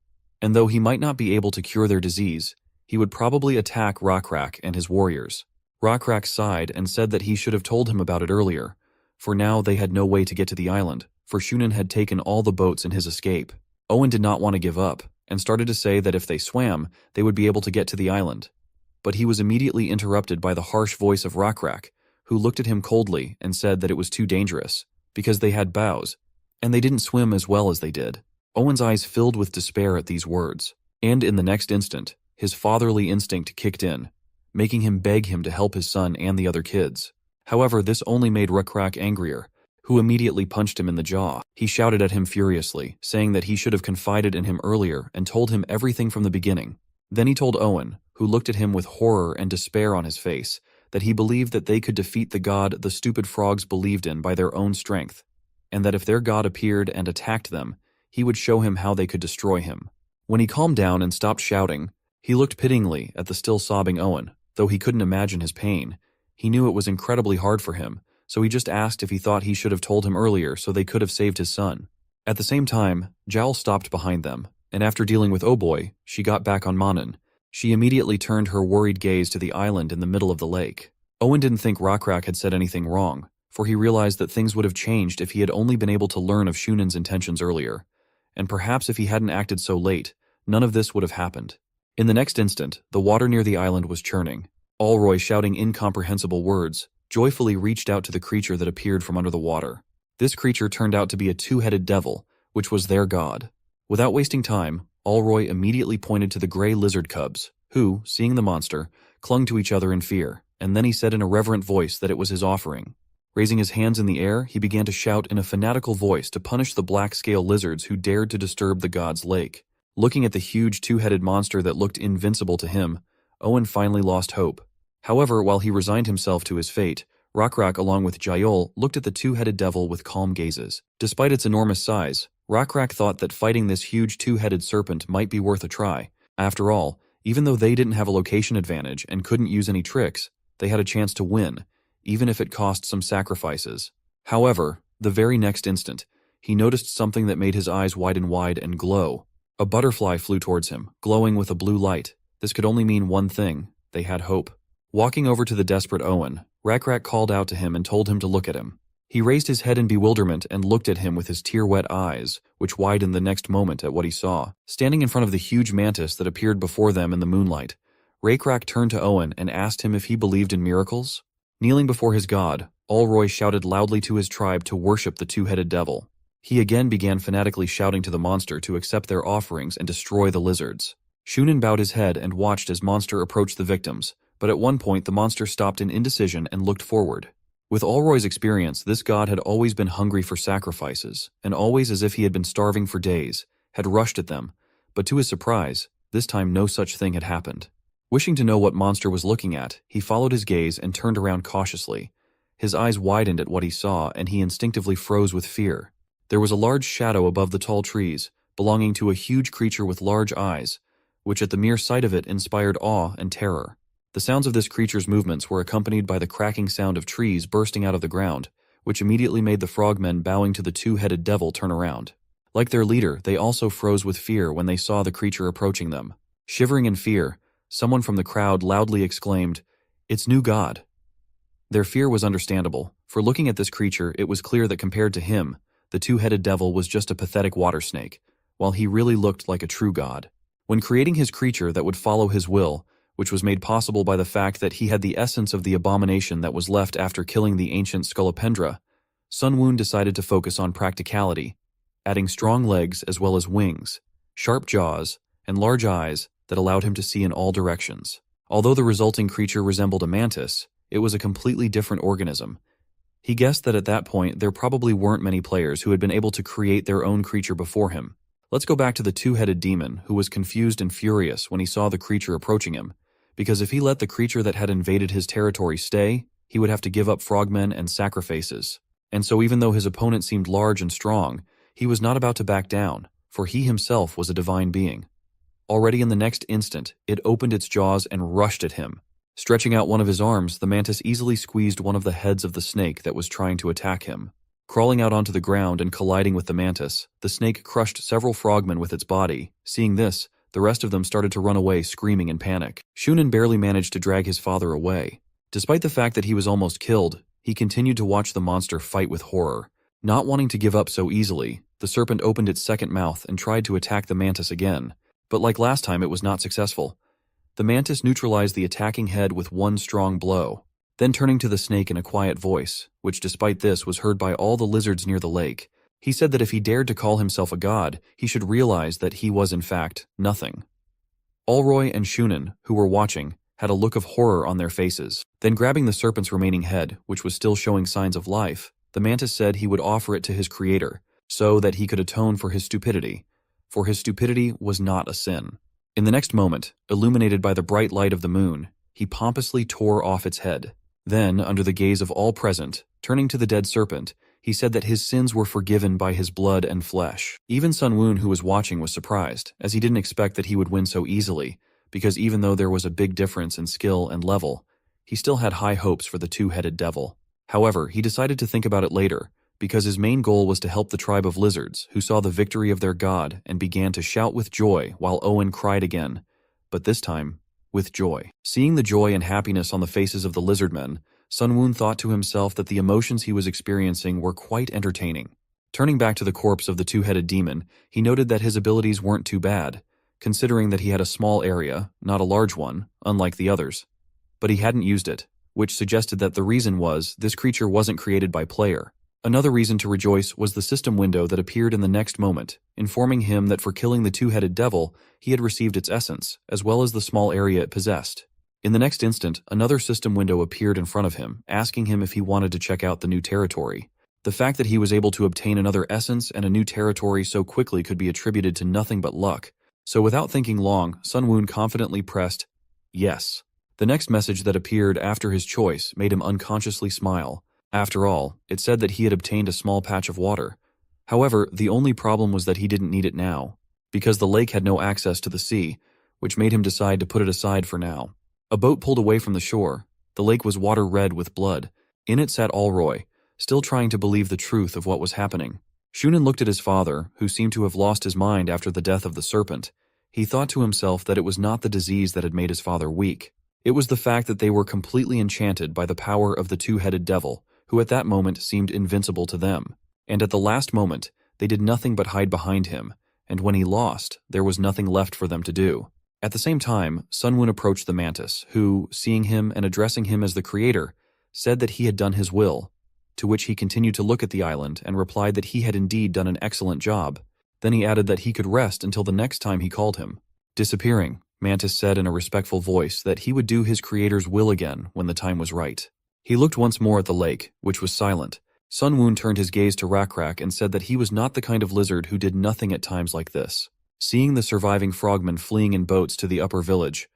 And though he might not be able to cure their disease, he would probably attack Raycrack and his warriors. Raycrack sighed and said that he should have told him about it earlier, for now they had no way to get to the island, for Shunin had taken all the boats in his escape. Owen did not want to give up, and started to say that if they swam, they would be able to get to the island. But he was immediately interrupted by the harsh voice of Raycrack, who looked at him coldly and said that it was too dangerous, because they had bows, and they didn't swim as well as they did. Owen's eyes filled with despair at these words, and in the next instant, his fatherly instinct kicked in, making him beg him to help his son and the other kids. However, this only made Raycrack angrier, who immediately punched him in the jaw. He shouted at him furiously, saying that he should have confided in him earlier and told him everything from the beginning. Then he told Owen, who looked at him with horror and despair on his face, that he believed that they could defeat the god the stupid frogs believed in by their own strength, and that if their god appeared and attacked them, he would show him how they could destroy him. When he calmed down and stopped shouting, he looked pityingly at the still sobbing Owen. Though he couldn't imagine his pain, he knew it was incredibly hard for him, so he just asked if he thought he should have told him earlier so they could have saved his son. At the same time, Jowl stopped behind them, and after dealing with Oh Boy, she got back on Manon. She immediately turned her worried gaze to the island in the middle of the lake. Owen didn't think Raycrack had said anything wrong, for he realized that things would have changed if he had only been able to learn of Shunin's intentions earlier, and perhaps if he hadn't acted so late, none of this would have happened. In the next instant, the water near the island was churning. Allroy, shouting incomprehensible words, joyfully reached out to the creature that appeared from under the water. This creature turned out to be a 2-headed devil, which was their god. Without wasting time, Allroy immediately pointed to the gray lizard cubs, who, seeing the monster, clung to each other in fear, and then he said in a reverent voice that it was his offering. Raising his hands in the air, he began to shout in a fanatical voice to punish the black-scale lizards who dared to disturb the god's lake. Looking at the huge 2-headed monster that looked invincible to him, Owen finally lost hope. However, while he resigned himself to his fate, Raycrack along with Yahello looked at the 2-headed devil with calm gazes. Despite its enormous size, Raycrack thought that fighting this huge 2-headed serpent might be worth a try. After all, even though they didn't have a location advantage and couldn't use any tricks, they had a chance to win, even if it cost some sacrifices. However, the very next instant, he noticed something that made his eyes widen wide and glow. A butterfly flew towards him, glowing with a blue light. This could only mean one thing: they had hope. Walking over to the desperate Owen, Raycrack called out to him and told him to look at him. He raised his head in bewilderment and looked at him with his tear-wet eyes, which widened the next moment at what he saw. Standing in front of the huge mantis that appeared before them in the moonlight, Raycrack turned to Owen and asked him if he believed in miracles. Kneeling before his god, Allroy shouted loudly to his tribe to worship the 2-headed devil. He again began fanatically shouting to the monster to accept their offerings and destroy the lizards. Shunin bowed his head and watched as monster approached the victims, but at one point the monster stopped in indecision and looked forward. With Allroy's experience, this god had always been hungry for sacrifices, and always as if he had been starving for days, had rushed at them, but to his surprise, this time no such thing had happened. Wishing to know what monster was looking at, he followed his gaze and turned around cautiously. His eyes widened at what he saw, and he instinctively froze with fear. There was a large shadow above the tall trees, belonging to a huge creature with large eyes, which at the mere sight of it inspired awe and terror. The sounds of this creature's movements were accompanied by the cracking sound of trees bursting out of the ground, which immediately made the frogmen bowing to the 2-headed devil turn around. Like their leader, they also froze with fear when they saw the creature approaching them. Shivering in fear, someone from the crowd loudly exclaimed, "It's new god." Their fear was understandable, for looking at this creature, it was clear that compared to him, the 2-headed devil was just a pathetic water snake, while he really looked like a true god. When creating his creature that would follow his will, which was made possible by the fact that he had the essence of the abomination that was left after killing the ancient Scolopendra, Sun Woon decided to focus on practicality. adding strong legs as well as wings, sharp jaws, and large eyes that allowed him to see in all directions. Although the resulting creature resembled a mantis, it was a completely different organism. He guessed that at that point there probably weren't many players who had been able to create their own creature before him. Let's go back to the two-headed demon, who was confused and furious when he saw the creature approaching him, because if he let the creature that had invaded his territory stay, he would have to give up frogmen and sacrifices. And so even though his opponent seemed large and strong, he was not about to back down, for he himself was a divine being. Already in the next instant, it opened its jaws and rushed at him. Stretching out one of his arms, the mantis easily squeezed one of the heads of the snake that was trying to attack him. Crawling out onto the ground and colliding with the mantis, the snake crushed several frogmen with its body. Seeing this, the rest of them started to run away screaming in panic. Shunin barely managed to drag his father away. Despite the fact that he was almost killed, he continued to watch the monster fight with horror. Not wanting to give up so easily, the serpent opened its second mouth and tried to attack the mantis again. But like last time, it was not successful. The mantis neutralized the attacking head with one strong blow. Then turning to the snake in a quiet voice, which despite this was heard by all the lizards near the lake, he said that if he dared to call himself a god, he should realize that he was in fact nothing. Olroy and Shunin, who were watching, had a look of horror on their faces. Then grabbing the serpent's remaining head, which was still showing signs of life, the mantis said he would offer it to his creator, so that he could atone for his stupidity. For his stupidity was not a sin. In the next moment, illuminated by the bright light of the moon, he pompously tore off its head. Then, under the gaze of all present, turning to the dead serpent, he said that his sins were forgiven by his blood and flesh. Even Sun Woon, who was watching, was surprised, as he didn't expect that he would win so easily, because even though there was a big difference in skill and level, he still had high hopes for the two-headed devil. However, he decided to think about it later, because his main goal was to help the tribe of lizards, who saw the victory of their god and began to shout with joy while Owen cried again, but this time, with joy. Seeing the joy and happiness on the faces of the lizardmen, Sun Woon thought to himself that the emotions he was experiencing were quite entertaining. Turning back to the corpse of the two-headed demon, he noted that his abilities weren't too bad, considering that he had a small area, not a large one, unlike the others. But he hadn't used it, which suggested that the reason was this creature wasn't created by player. Another reason to rejoice was the system window that appeared in the next moment, informing him that for killing the two-headed devil, he had received its essence, as well as the small area it possessed. In the next instant, another system window appeared in front of him, asking him if he wanted to check out the new territory. The fact that he was able to obtain another essence and a new territory so quickly could be attributed to nothing but luck. So without thinking long, Sun Woon confidently pressed yes. The next message that appeared after his choice made him unconsciously smile. After all, it said that he had obtained a small patch of water. However, the only problem was that he didn't need it now, because the lake had no access to the sea, which made him decide to put it aside for now. A boat pulled away from the shore. The lake was water red with blood. In it sat Olroy, still trying to believe the truth of what was happening. Shunin looked at his father, who seemed to have lost his mind after the death of the serpent. He thought to himself that it was not the disease that had made his father weak. It was the fact that they were completely enchanted by the power of the two-headed devil, who at that moment seemed invincible to them. And at the last moment, they did nothing but hide behind him, and when he lost, there was nothing left for them to do. At the same time, Sun Woon approached the mantis, who, seeing him and addressing him as the creator, said that he had done his will, to which he continued to look at the island and replied that he had indeed done an excellent job. Then he added that he could rest until the next time he called him. Disappearing, Mantis said in a respectful voice that he would do his creator's will again when the time was right. He looked once more at the lake, which was silent. Sun Woon turned his gaze to Rakrak and said that he was not the kind of lizard who did nothing at times like this. Seeing the surviving frogmen fleeing in boats to the upper village,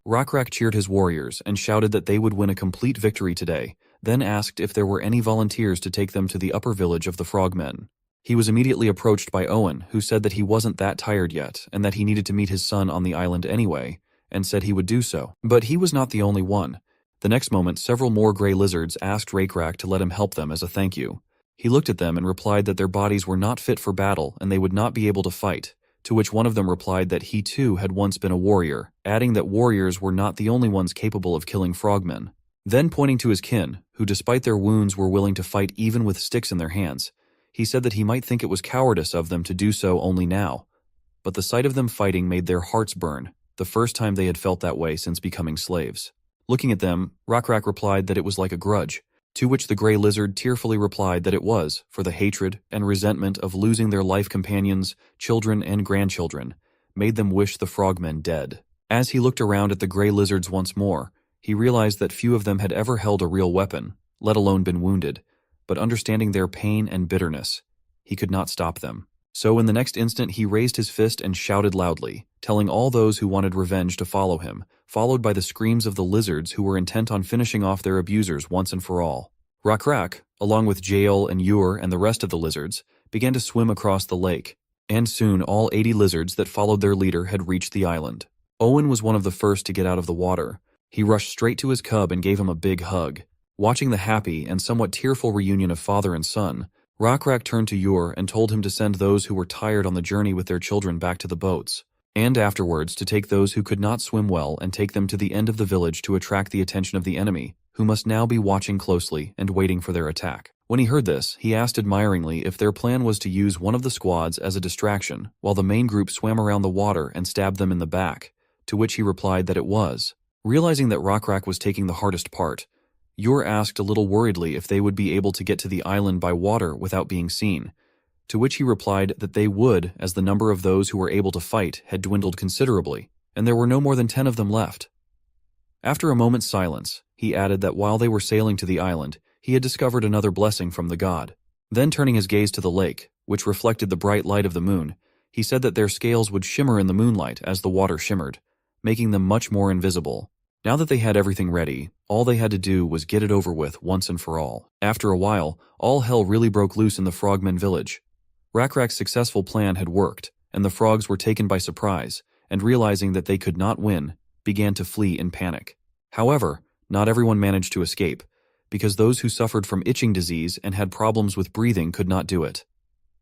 Rakrak cheered his warriors and shouted that they would win a complete victory today, then asked if there were any volunteers to take them to the upper village of the frogmen. He was immediately approached by Owen, who said that he wasn't that tired yet and that he needed to meet his son on the island anyway, and said he would do so. But he was not the only one. The next moment, several more gray lizards asked Rakrak to let him help them as a thank you. He looked at them and replied that their bodies were not fit for battle and they would not be able to fight, to which one of them replied that he too had once been a warrior, adding that warriors were not the only ones capable of killing frogmen. Then pointing to his kin, who despite their wounds were willing to fight even with sticks in their hands, he said that he might think it was cowardice of them to do so only now, but the sight of them fighting made their hearts burn, the first time they had felt that way since becoming slaves. Looking at them, Rakrak replied that it was like a grudge. To which the gray lizard tearfully replied that it was for the hatred and resentment of losing their life companions, children, and grandchildren, made them wish the frogmen dead. As he looked around at the gray lizards once more, he realized that few of them had ever held a real weapon, let alone been wounded, but understanding their pain and bitterness, he could not stop them. So in the next instant he raised his fist and shouted loudly, telling all those who wanted revenge to follow him, followed by the screams of the lizards who were intent on finishing off their abusers once and for all. Rakrak, along with Jael and Ur and the rest of the lizards, began to swim across the lake, and soon all 80 lizards that followed their leader had reached the island. Owen was one of the first to get out of the water. He rushed straight to his cub and gave him a big hug. Watching the happy and somewhat tearful reunion of father and son, Rakrak turned to Ur and told him to send those who were tired on the journey with their children back to the boats, and afterwards to take those who could not swim well and take them to the end of the village to attract the attention of the enemy, who must now be watching closely and waiting for their attack. When he heard this, he asked admiringly if their plan was to use one of the squads as a distraction while the main group swam around the water and stabbed them in the back, to which he replied that it was. Realizing that Rakrak was taking the hardest part, Ur asked a little worriedly if they would be able to get to the island by water without being seen, to which he replied that they would, as the number of those who were able to fight had dwindled considerably, and there were no more than 10 of them left. After a moment's silence, he added that while they were sailing to the island, he had discovered another blessing from the god. Then turning his gaze to the lake, which reflected the bright light of the moon, he said that their scales would shimmer in the moonlight as the water shimmered, making them much more invisible. Now that they had everything ready, all they had to do was get it over with once and for all. After a while, all hell really broke loose in the frogmen village. Rakrak's successful plan had worked, and the frogs were taken by surprise, and realizing that they could not win, began to flee in panic. However, not everyone managed to escape, because those who suffered from itching disease and had problems with breathing could not do it.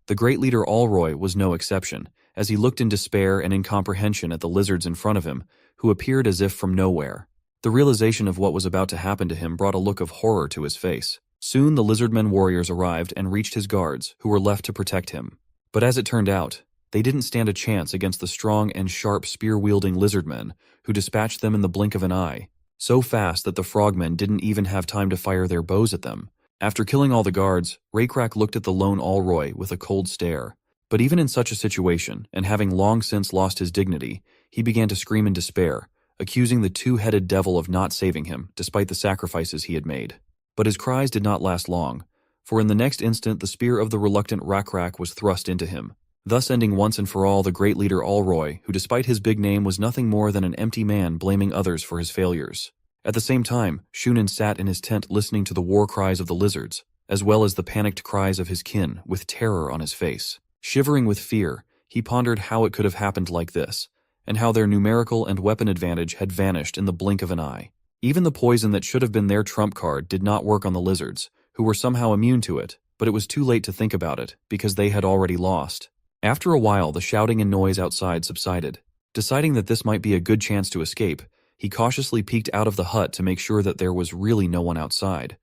The great leader Alroy was no exception, as he looked in despair and incomprehension at the lizards in front of him, who appeared as if from nowhere. The realization of what was about to happen to him brought a look of horror to his face. Soon the Lizardmen warriors arrived and reached his guards, who were left to protect him. But as it turned out, they didn't stand a chance against the strong and sharp spear-wielding Lizardmen, who dispatched them in the blink of an eye, so fast that the frogmen didn't even have time to fire their bows at them. After killing all the guards, Rakrak looked at the lone Alroy with a cold stare. But even in such a situation, and having long since lost his dignity, he began to scream in despair, accusing the two-headed devil of not saving him, despite the sacrifices he had made. But his cries did not last long, for in the next instant the spear of the reluctant Rakrak was thrust into him, thus ending once and for all the great leader Alroy, who despite his big name was nothing more than an empty man blaming others for his failures. At the same time, Shunin sat in his tent listening to the war cries of the lizards, as well as the panicked cries of his kin, with terror on his face. Shivering with fear, he pondered how it could have happened like this, and how their numerical and weapon advantage had vanished in the blink of an eye. Even the poison that should have been their trump card did not work on the lizards, who were somehow immune to it, but it was too late to think about it, because they had already lost. After a while, the shouting and noise outside subsided. Deciding that this might be a good chance to escape, he cautiously peeked out of the hut to make sure that there was really no one outside.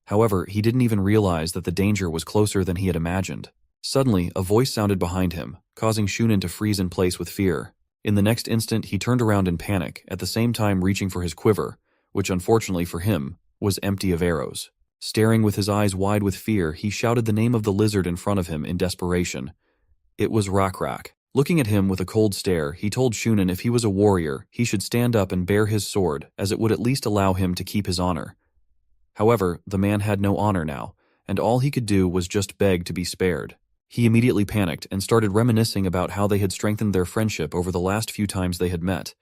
However, he didn't even realize that the danger was closer than he had imagined. Suddenly, a voice sounded behind him, causing Shunin to freeze in place with fear. In the next instant, he turned around in panic, at the same time reaching for his quiver, which unfortunately for him, was empty of arrows. Staring with his eyes wide with fear, he shouted the name of the lizard in front of him in desperation. It was Rakrak. Looking at him with a cold stare, he told Shunin if he was a warrior, he should stand up and bear his sword, as it would at least allow him to keep his honor. However, the man had no honor now, and all he could do was just beg to be spared. He immediately panicked and started reminiscing about how they had strengthened their friendship over the last few times they had met,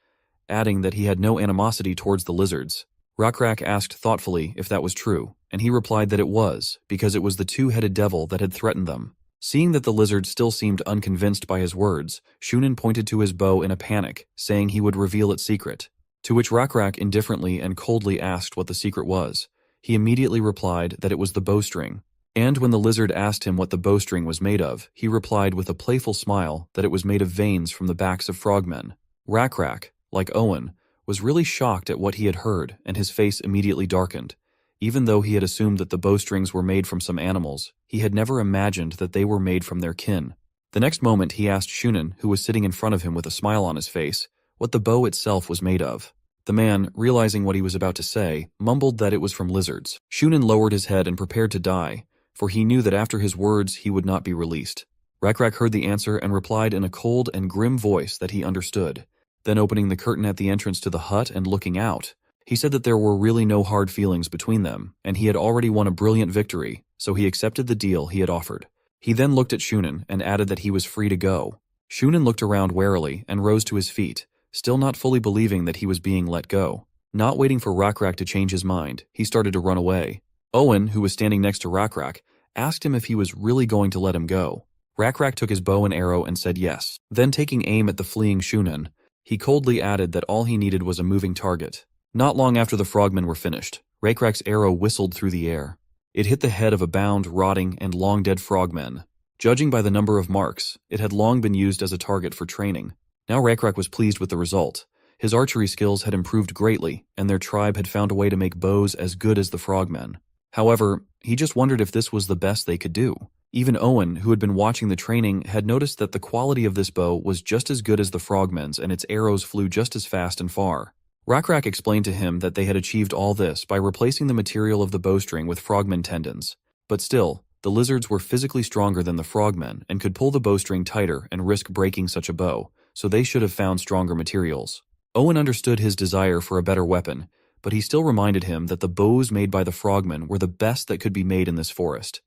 adding that he had no animosity towards the lizards. Rakrak asked thoughtfully if that was true, and he replied that it was, because it was the two-headed devil that had threatened them. Seeing that the lizard still seemed unconvinced by his words, Shunin pointed to his bow in a panic, saying he would reveal its secret, to which Rakrak indifferently and coldly asked what the secret was. He immediately replied that it was the bowstring. And when the lizard asked him what the bowstring was made of, he replied with a playful smile that it was made of veins from the backs of frogmen. Rakrak, like Owen, was really shocked at what he had heard, and his face immediately darkened. Even though he had assumed that the bowstrings were made from some animals, he had never imagined that they were made from their kin. The next moment he asked Shunin, who was sitting in front of him with a smile on his face, what the bow itself was made of. The man, realizing what he was about to say, mumbled that it was from lizards. Shunin lowered his head and prepared to die, for he knew that after his words he would not be released. Rakrak heard the answer and replied in a cold and grim voice that he understood. Then opening the curtain at the entrance to the hut and looking out, he said that there were really no hard feelings between them, and he had already won a brilliant victory, so he accepted the deal he had offered. He then looked at Shunin and added that he was free to go. Shunin looked around warily and rose to his feet, still not fully believing that he was being let go. Not waiting for Rakrak to change his mind, he started to run away. Owen, who was standing next to Rakrak, asked him if he was really going to let him go. Rakrak took his bow and arrow and said yes. Then taking aim at the fleeing Shunin, he coldly added that all he needed was a moving target. Not long after the frogmen were finished, Rakrak's arrow whistled through the air. It hit the head of a bound, rotting, and long-dead frogman. Judging by the number of marks, it had long been used as a target for training. Now Rakrak was pleased with the result. His archery skills had improved greatly, and their tribe had found a way to make bows as good as the frogmen. However, he just wondered if this was the best they could do. Even Owen, who had been watching the training, had noticed that the quality of this bow was just as good as the frogmen's and its arrows flew just as fast and far. Rakrak explained to him that they had achieved all this by replacing the material of the bowstring with frogmen tendons. But still, the lizards were physically stronger than the frogmen and could pull the bowstring tighter and risk breaking such a bow, so they should have found stronger materials. Owen understood his desire for a better weapon, but he still reminded him that the bows made by the frogmen were the best that could be made in this forest.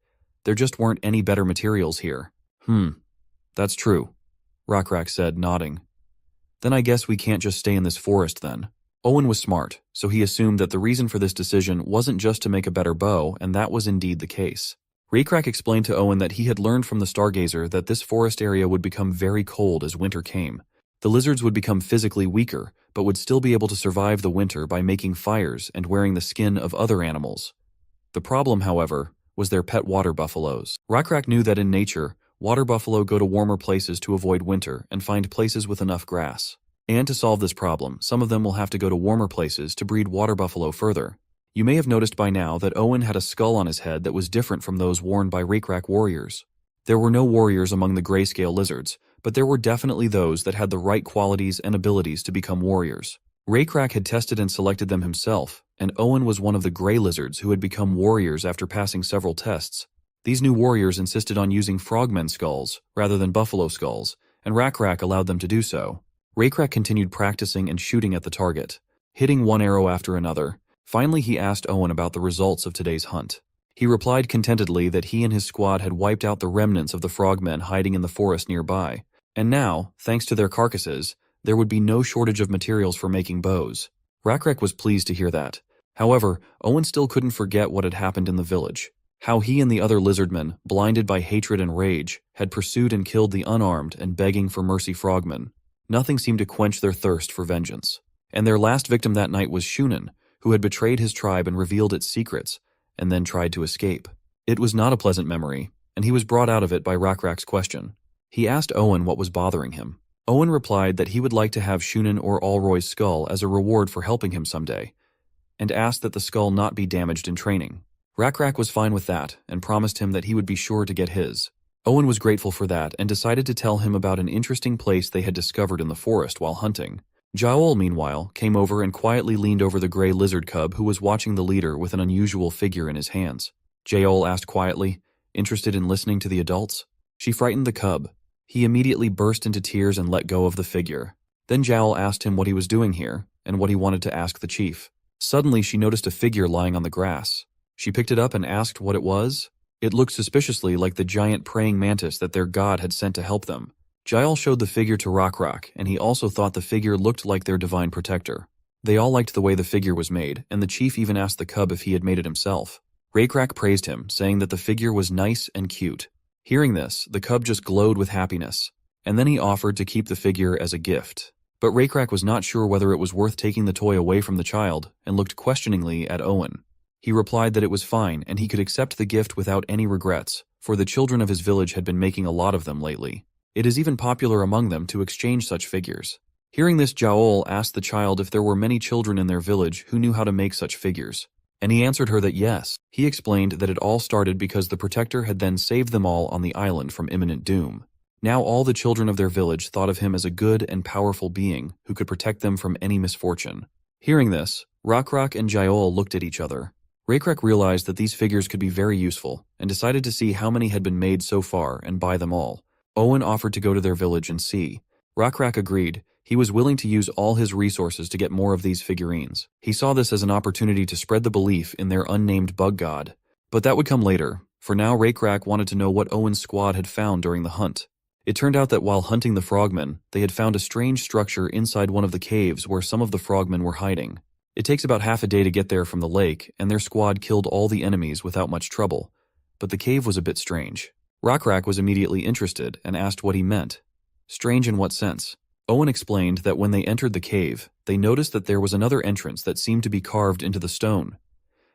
There just weren't any better materials here. That's true, Rakrak said, nodding. Then I guess we can't just stay in this forest then. Owen was smart, so he assumed that the reason for this decision wasn't just to make a better bow, and that was indeed the case. Rakrak explained to Owen that he had learned from the stargazer that this forest area would become very cold as winter came. The lizards would become physically weaker, but would still be able to survive the winter by making fires and wearing the skin of other animals. The problem, however, was their pet water buffaloes. Rakrak knew that in nature, water buffalo go to warmer places to avoid winter and find places with enough grass. And to solve this problem, some of them will have to go to warmer places to breed water buffalo further. You may have noticed by now that Owen had a skull on his head that was different from those worn by Rakrak warriors. There were no warriors among the grayscale lizards, but there were definitely those that had the right qualities and abilities to become warriors. Rakrak had tested and selected them himself, and Owen was one of the gray lizards who had become warriors after passing several tests. These new warriors insisted on using frogmen skulls rather than buffalo skulls, and Rakrak allowed them to do so. Rakrak continued practicing and shooting at the target, hitting one arrow after another. Finally, he asked Owen about the results of today's hunt. He replied contentedly that he and his squad had wiped out the remnants of the frogmen hiding in the forest nearby, and now, thanks to their carcasses, there would be no shortage of materials for making bows. Rakrak was pleased to hear that. However, Owen still couldn't forget what had happened in the village. How he and the other lizardmen, blinded by hatred and rage, had pursued and killed the unarmed and begging for mercy frogmen. Nothing seemed to quench their thirst for vengeance. And their last victim that night was Shunin, who had betrayed his tribe and revealed its secrets, and then tried to escape. It was not a pleasant memory, and he was brought out of it by Rakrak's question. He asked Owen what was bothering him. Owen replied that he would like to have Shunin or Alroy's skull as a reward for helping him someday, and asked that the skull not be damaged in training. Rakrak was fine with that, and promised him that he would be sure to get his. Owen was grateful for that and decided to tell him about an interesting place they had discovered in the forest while hunting. Yahello, meanwhile, came over and quietly leaned over the gray lizard cub who was watching the leader with an unusual figure in his hands. Yahello asked quietly, interested in listening to the adults. She frightened the cub. He immediately burst into tears and let go of the figure. Then Yahello asked him what he was doing here and what he wanted to ask the chief. Suddenly she noticed a figure lying on the grass. She picked it up and asked what it was. It looked suspiciously like the giant praying mantis that their god had sent to help them. Yahello showed the figure to Rakrak, and he also thought the figure looked like their divine protector. They all liked the way the figure was made, and the chief even asked the cub if he had made it himself. Rakrak praised him, saying that the figure was nice and cute. Hearing this, the cub just glowed with happiness, and then he offered to keep the figure as a gift. But Rakrak was not sure whether it was worth taking the toy away from the child, and looked questioningly at Owen. He replied that it was fine and he could accept the gift without any regrets, for the children of his village had been making a lot of them lately. It is even popular among them to exchange such figures. Hearing this, Yahello asked the child if there were many children in their village who knew how to make such figures, and he answered her that yes. He explained that it all started because the protector had then saved them all on the island from imminent doom. Now all the children of their village thought of him as a good and powerful being who could protect them from any misfortune. Hearing this, Rockrock and Jael looked at each other. Rakrak realized that these figures could be very useful, and decided to see how many had been made so far and buy them all. Owen offered to go to their village and see. Rockrak agreed. He was willing to use all his resources to get more of these figurines. He saw this as an opportunity to spread the belief in their unnamed bug god. But that would come later. For now, Rakrak wanted to know what Owen's squad had found during the hunt. It turned out that while hunting the frogmen, they had found a strange structure inside one of the caves where some of the frogmen were hiding. It takes about half a day to get there from the lake, and their squad killed all the enemies without much trouble. But the cave was a bit strange. Rockrak was immediately interested and asked what he meant. Strange in what sense? Owen explained that when they entered the cave, they noticed that there was another entrance that seemed to be carved into the stone.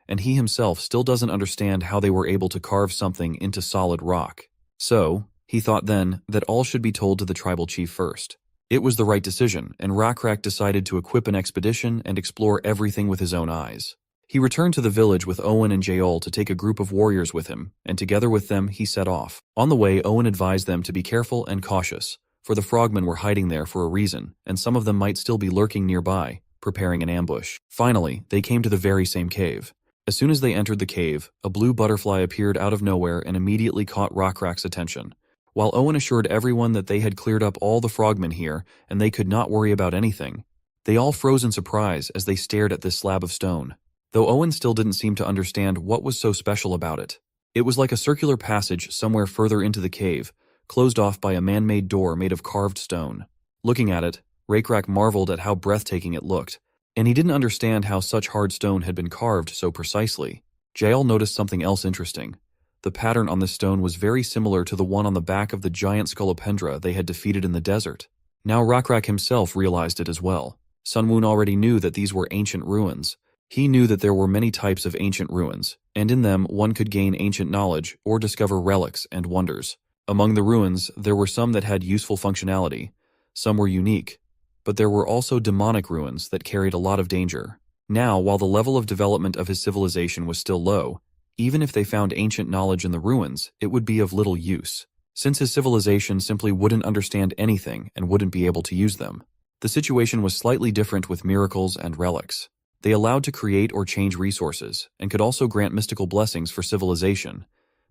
And he himself still doesn't understand how they were able to carve something into solid rock. So, he thought then that all should be told to the tribal chief first. It was the right decision, and Rockrak decided to equip an expedition and explore everything with his own eyes. He returned to the village with Owen and Jael to take a group of warriors with him, and together with them he set off. On the way, Owen advised them to be careful and cautious, for the frogmen were hiding there for a reason, and some of them might still be lurking nearby, preparing an ambush. Finally, they came to the very same cave. As soon as they entered the cave, a blue butterfly appeared out of nowhere and immediately caught Rockrak's attention. While Owen assured everyone that they had cleared up all the frogmen here and they could not worry about anything, they all froze in surprise as they stared at this slab of stone. Though Owen still didn't seem to understand what was so special about it. It was like a circular passage somewhere further into the cave, closed off by a man-made door made of carved stone. Looking at it, Rakrak marveled at how breathtaking it looked, and he didn't understand how such hard stone had been carved so precisely. Jael noticed something else interesting. The pattern on this stone was very similar to the one on the back of the giant scolopendra they had defeated in the desert. Now Rockrak himself realized it as well. Sunwoon already knew that these were ancient ruins. He knew that there were many types of ancient ruins, and in them one could gain ancient knowledge or discover relics and wonders. Among the ruins, there were some that had useful functionality, some were unique, but there were also demonic ruins that carried a lot of danger. Now, while the level of development of his civilization was still low, even if they found ancient knowledge in the ruins, it would be of little use, since his civilization simply wouldn't understand anything and wouldn't be able to use them. The situation was slightly different with miracles and relics. They allowed to create or change resources, and could also grant mystical blessings for civilization,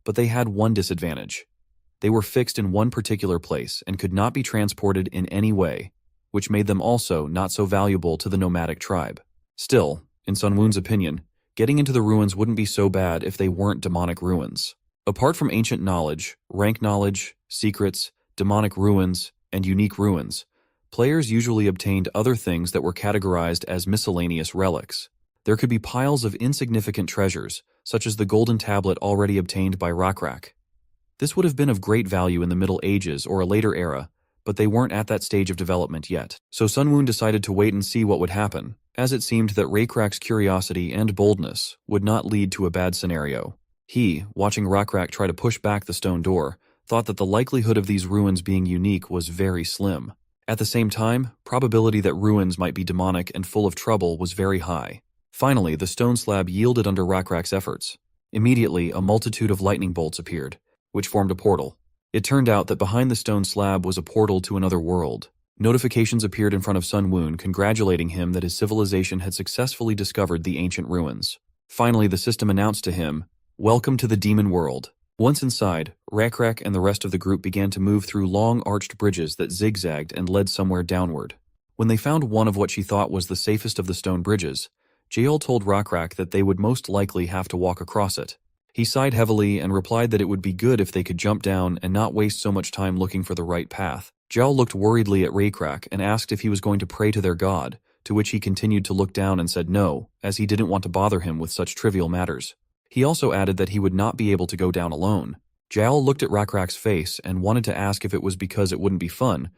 but they had one disadvantage. They were fixed in one particular place and could not be transported in any way, which made them also not so valuable to the nomadic tribe. Still, in Sunwoon's opinion, getting into the ruins wouldn't be so bad if they weren't demonic ruins. Apart from ancient knowledge, rank knowledge, secrets, demonic ruins, and unique ruins, players usually obtained other things that were categorized as miscellaneous relics. There could be piles of insignificant treasures, such as the golden tablet already obtained by Rockrak. This would have been of great value in the Middle Ages or a later era, but they weren't at that stage of development yet. So Sunwoon decided to wait and see what would happen, as it seemed that Rakrak's curiosity and boldness would not lead to a bad scenario. He, watching Rockrak try to push back the stone door, thought that the likelihood of these ruins being unique was very slim. At the same time, probability that ruins might be demonic and full of trouble was very high. Finally, the stone slab yielded under Rockrak's efforts. Immediately, a multitude of lightning bolts appeared, which formed a portal. It turned out that behind the stone slab was a portal to another world. Notifications appeared in front of Sunwoon congratulating him that his civilization had successfully discovered the ancient ruins. Finally, the system announced to him, "Welcome to the demon world." Once inside, Rakrak and the rest of the group began to move through long arched bridges that zigzagged and led somewhere downward. When they found one of what she thought was the safest of the stone bridges, Jael told Rockrak that they would most likely have to walk across it. He sighed heavily and replied that it would be good if they could jump down and not waste so much time looking for the right path. Jael looked worriedly at Rakrak and asked if he was going to pray to their god, to which he continued to look down and said no, as he didn't want to bother him with such trivial matters. He also added that he would not be able to go down alone. Jael looked at Rockrak's face and wanted to ask if it was because it wouldn't be fun,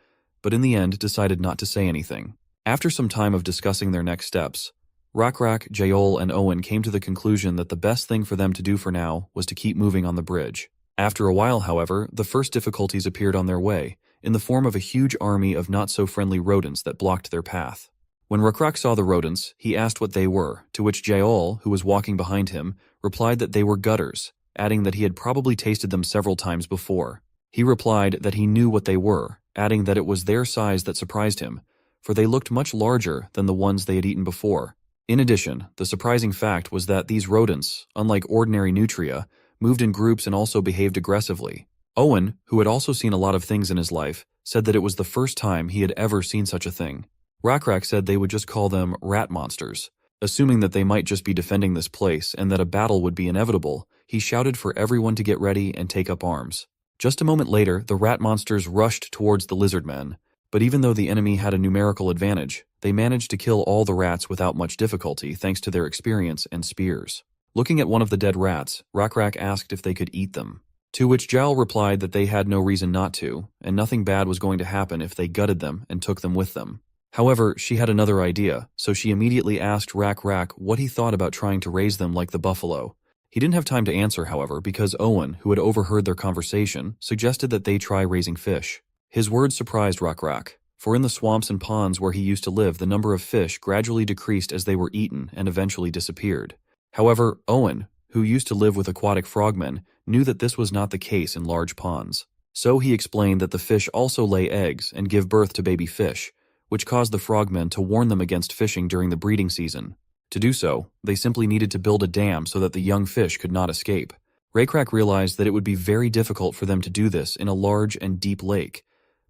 but in the end decided not to say anything. After some time of discussing their next steps, Rockrak, Jael, and Owen came to the conclusion that the best thing for them to do for now was to keep moving on the bridge. After a while, however, the first difficulties appeared on their way, in the form of a huge army of not-so-friendly rodents that blocked their path. When Rockrak saw the rodents, he asked what they were, to which Jael, who was walking behind him, replied that they were gutters, adding that he had probably tasted them several times before. He replied that he knew what they were, adding that it was their size that surprised him, for they looked much larger than the ones they had eaten before. In addition, the surprising fact was that these rodents, unlike ordinary nutria, moved in groups and also behaved aggressively. Owen, who had also seen a lot of things in his life, said that it was the first time he had ever seen such a thing. Rakrak said they would just call them rat monsters. Assuming that they might just be defending this place and that a battle would be inevitable, he shouted for everyone to get ready and take up arms. Just a moment later, the rat monsters rushed towards the Lizardmen, but even though the enemy had a numerical advantage, they managed to kill all the rats without much difficulty thanks to their experience and spears. Looking at one of the dead rats, Rakrak asked if they could eat them. To which Yahello replied that they had no reason not to, and nothing bad was going to happen if they gutted them and took them with them. However, she had another idea, so she immediately asked Rakrak what he thought about trying to raise them like the buffalo. He didn't have time to answer, however, because Owen, who had overheard their conversation, suggested that they try raising fish. His words surprised Rakrak, for in the swamps and ponds where he used to live, the number of fish gradually decreased as they were eaten and eventually disappeared. However, Owen, who used to live with aquatic frogmen, knew that this was not the case in large ponds. So he explained that the fish also lay eggs and give birth to baby fish, which caused the frogmen to warn them against fishing during the breeding season. To do so, they simply needed to build a dam so that the young fish could not escape. Rakrak realized that it would be very difficult for them to do this in a large and deep lake,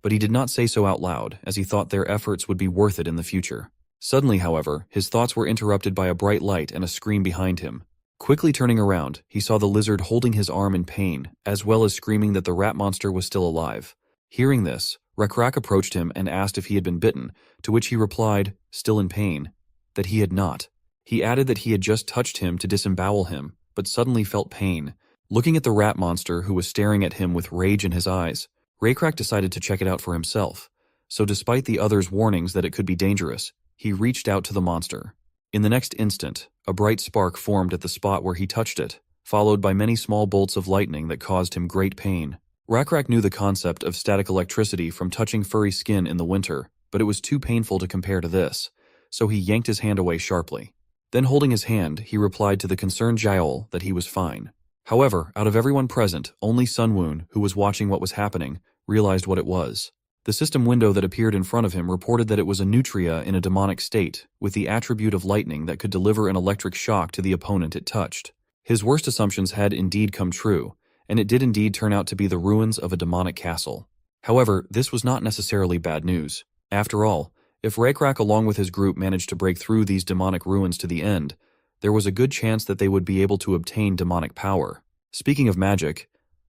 but he did not say so out loud, as he thought their efforts would be worth it in the future. Suddenly, however, his thoughts were interrupted by a bright light and a scream behind him. Quickly turning around, he saw the lizard holding his arm in pain, as well as screaming that the rat monster was still alive. Hearing this, Rakrak approached him and asked if he had been bitten, to which he replied, still in pain, that he had not. He added that he had just touched him to disembowel him, but suddenly felt pain. Looking at the rat monster who was staring at him with rage in his eyes, Rakrak decided to check it out for himself. So despite the others' warnings that it could be dangerous, he reached out to the monster. In the next instant, a bright spark formed at the spot where he touched it, followed by many small bolts of lightning that caused him great pain. Rakrak knew the concept of static electricity from touching furry skin in the winter, but it was too painful to compare to this, so he yanked his hand away sharply. Then holding his hand, he replied to the concerned Yahello that he was fine. However, out of everyone present, only Sunwoon, who was watching what was happening, realized what it was. The system window that appeared in front of him reported that it was a nutria in a demonic state, with the attribute of lightning that could deliver an electric shock to the opponent it touched. His worst assumptions had indeed come true, and it did indeed turn out to be the ruins of a demonic castle. However, this was not necessarily bad news. After all, if Rakrak along with his group managed to break through these demonic ruins to the end, there was a good chance that they would be able to obtain demonic power. Speaking of magic,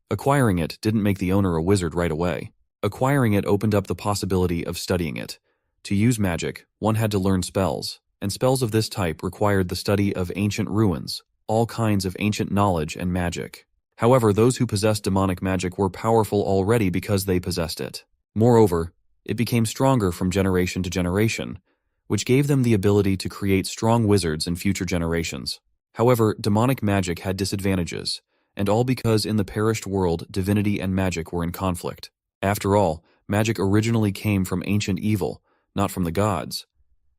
acquiring it didn't make the owner a wizard right away. Acquiring it opened up the possibility of studying it. To use magic, one had to learn spells, and spells of this type required the study of ancient ruins, all kinds of ancient knowledge and magic. However, those who possessed demonic magic were powerful already because they possessed it. Moreover, it became stronger from generation to generation, which gave them the ability to create strong wizards in future generations. However, demonic magic had disadvantages, and all because in the perished world, divinity and magic were in conflict. After all, magic originally came from ancient evil, not from the gods.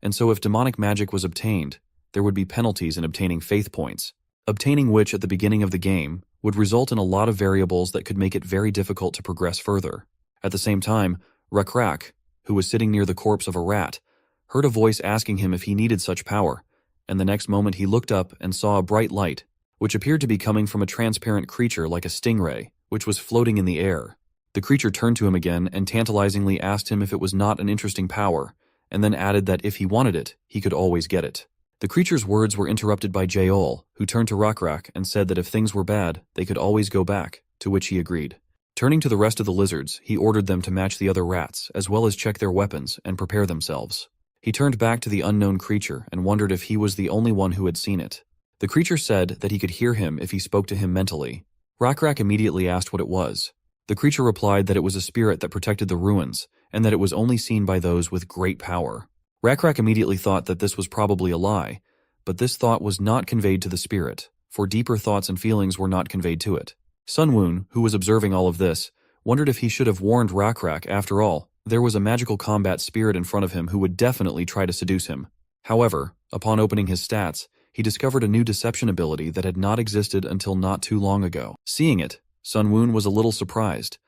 And so if demonic magic was obtained, there would be penalties in obtaining faith points, obtaining which at the beginning of the game would result in a lot of variables that could make it very difficult to progress further. At the same time, Rakrak, who was sitting near the corpse of a rat, heard a voice asking him if he needed such power, and the next moment he looked up and saw a bright light, which appeared to be coming from a transparent creature like a stingray, which was floating in the air. The creature turned to him again and tantalizingly asked him if it was not an interesting power, and then added that if he wanted it, he could always get it. The creature's words were interrupted by Yahello, who turned to Rakrak and said that if things were bad, they could always go back, to which he agreed. Turning to the rest of the lizards, he ordered them to match the other rats, as well as check their weapons and prepare themselves. He turned back to the unknown creature and wondered if he was the only one who had seen it. The creature said that he could hear him if he spoke to him mentally. Rakrak immediately asked what it was. The creature replied that it was a spirit that protected the ruins, and that it was only seen by those with great power. Rakrak immediately thought that this was probably a lie, but this thought was not conveyed to the spirit, for deeper thoughts and feelings were not conveyed to it. Sunwoon, who was observing all of this, wondered if he should have warned Rakrak. After all, there was a magical combat spirit in front of him who would definitely try to seduce him. However, upon opening his stats, he discovered a new deception ability that had not existed until not too long ago. Seeing it, Sunwoon was a little surprised,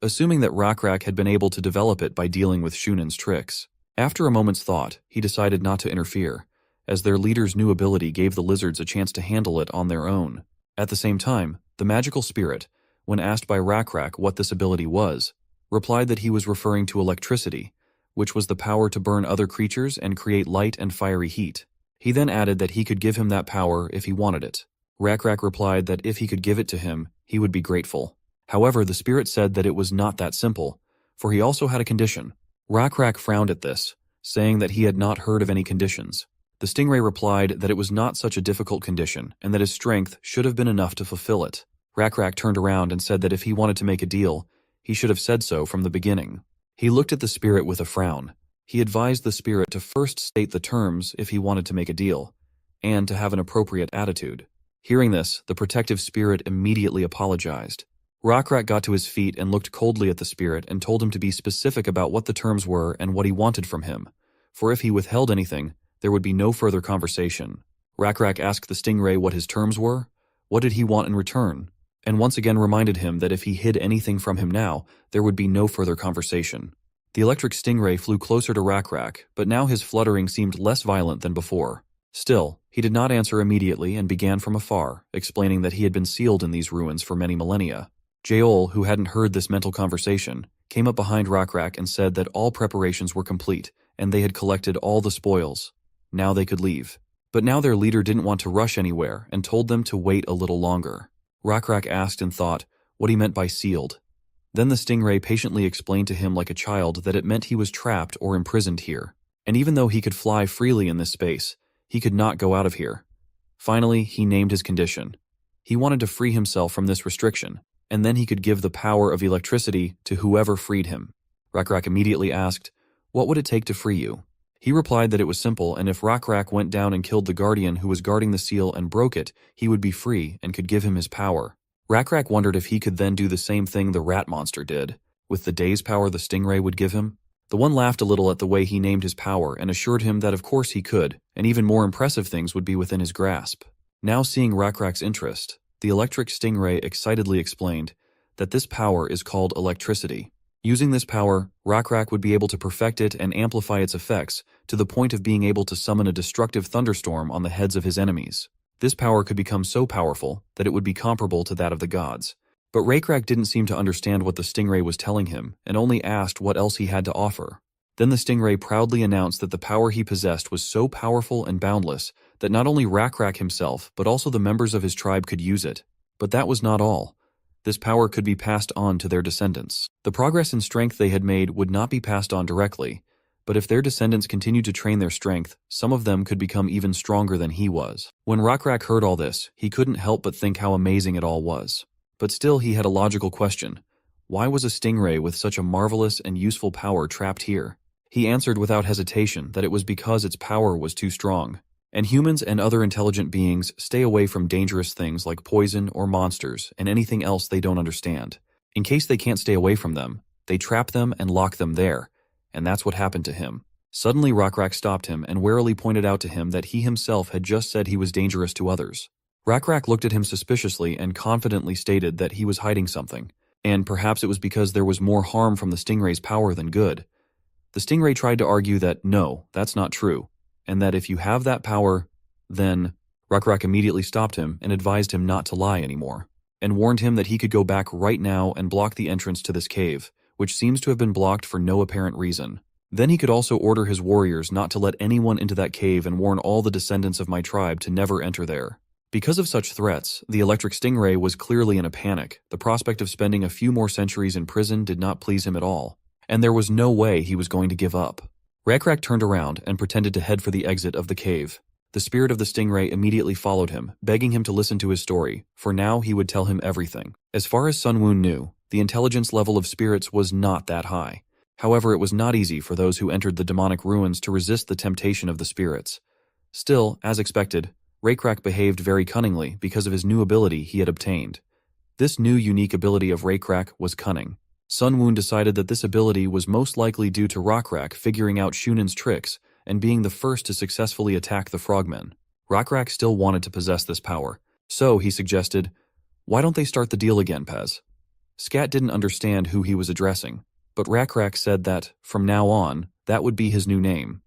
assuming that Rakrak had been able to develop it by dealing with Shunan's tricks. After a moment's thought, he decided not to interfere, as their leader's new ability gave the lizards a chance to handle it on their own. At the same time, the magical spirit, when asked by Rakrak what this ability was, replied that he was referring to electricity, which was the power to burn other creatures and create light and fiery heat. He then added that he could give him that power if he wanted it. Rakrak replied that if he could give it to him, he would be grateful. However, the spirit said that it was not that simple, for he also had a condition. Rakrak frowned at this, saying that he had not heard of any conditions. The stingray replied that it was not such a difficult condition and that his strength should have been enough to fulfill it. Rakrak turned around and said that if he wanted to make a deal, he should have said so from the beginning. He looked at the spirit with a frown. He advised the spirit to first state the terms if he wanted to make a deal, and to have an appropriate attitude. Hearing this, the protective spirit immediately apologized. Rakrak got to his feet and looked coldly at the spirit and told him to be specific about what the terms were and what he wanted from him, for if he withheld anything, there would be no further conversation. Rakrak asked the stingray what his terms were, what did he want in return, and once again reminded him that if he hid anything from him now, there would be no further conversation. The electric stingray flew closer to Rakrak, but now his fluttering seemed less violent than before. Still, he did not answer immediately and began from afar, explaining that he had been sealed in these ruins for many millennia. Yahello, who hadn't heard this mental conversation, came up behind Rakrak and said that all preparations were complete, and they had collected all the spoils. Now they could leave. But now their leader didn't want to rush anywhere and told them to wait a little longer. Rakrak asked and thought what he meant by sealed. Then the stingray patiently explained to him like a child that it meant he was trapped or imprisoned here. And even though he could fly freely in this space, he could not go out of here. Finally, he named his condition. He wanted to free himself from this restriction, and then he could give the power of electricity to whoever freed him. Rakrak immediately asked, "What would it take to free you?" He replied that it was simple, and if Rakrak went down and killed the guardian who was guarding the seal and broke it, he would be free and could give him his power. Rakrak wondered if he could then do the same thing the rat monster did, with the day's power the stingray would give him. The one laughed a little at the way he named his power and assured him that of course he could, and even more impressive things would be within his grasp. Now seeing Rakrak's interest, the electric stingray excitedly explained that this power is called electricity. Using this power, Rakrak would be able to perfect it and amplify its effects to the point of being able to summon a destructive thunderstorm on the heads of his enemies. This power could become so powerful that it would be comparable to that of the gods. But Rakrak didn't seem to understand what the stingray was telling him and only asked what else he had to offer. Then the stingray proudly announced that the power he possessed was so powerful and boundless that not only Rakrak himself but also the members of his tribe could use it. But that was not all. This power could be passed on to their descendants. The progress in strength they had made would not be passed on directly, but if their descendants continued to train their strength, some of them could become even stronger than he was. When Rakrak heard all this, he couldn't help but think how amazing it all was. But still he had a logical question. Why was a stingray with such a marvelous and useful power trapped here? He answered without hesitation that it was because its power was too strong. And humans and other intelligent beings stay away from dangerous things like poison or monsters and anything else they don't understand. In case they can't stay away from them, they trap them and lock them there. And that's what happened to him. Suddenly Rakrak stopped him and warily pointed out to him that he himself had just said he was dangerous to others. Rakrak looked at him suspiciously and confidently stated that he was hiding something, and perhaps it was because there was more harm from the stingray's power than good. The stingray tried to argue that no, that's not true, and that if you have that power, then... Rakrak immediately stopped him and advised him not to lie anymore, and warned him that he could go back right now and block the entrance to this cave, which seems to have been blocked for no apparent reason. Then he could also order his warriors not to let anyone into that cave and warn all the descendants of my tribe to never enter there. Because of such threats, the electric stingray was clearly in a panic. The prospect of spending a few more centuries in prison did not please him at all, and there was no way he was going to give up. Rakrak turned around and pretended to head for the exit of the cave. The spirit of the stingray immediately followed him, begging him to listen to his story, for now he would tell him everything. As far as Sunwoon knew, the intelligence level of spirits was not that high. However, it was not easy for those who entered the demonic ruins to resist the temptation of the spirits. Still, as expected, Rakrak behaved very cunningly because of his new ability he had obtained. This new unique ability of Rakrak was cunning. Sunwoon decided that this ability was most likely due to Rakrak figuring out Shunan's tricks and being the first to successfully attack the frogmen. Rakrak still wanted to possess this power, so he suggested, "Why don't they start the deal again, Pez?" Scat didn't understand who he was addressing, but Rakrak said that, from now on, That would be his new name.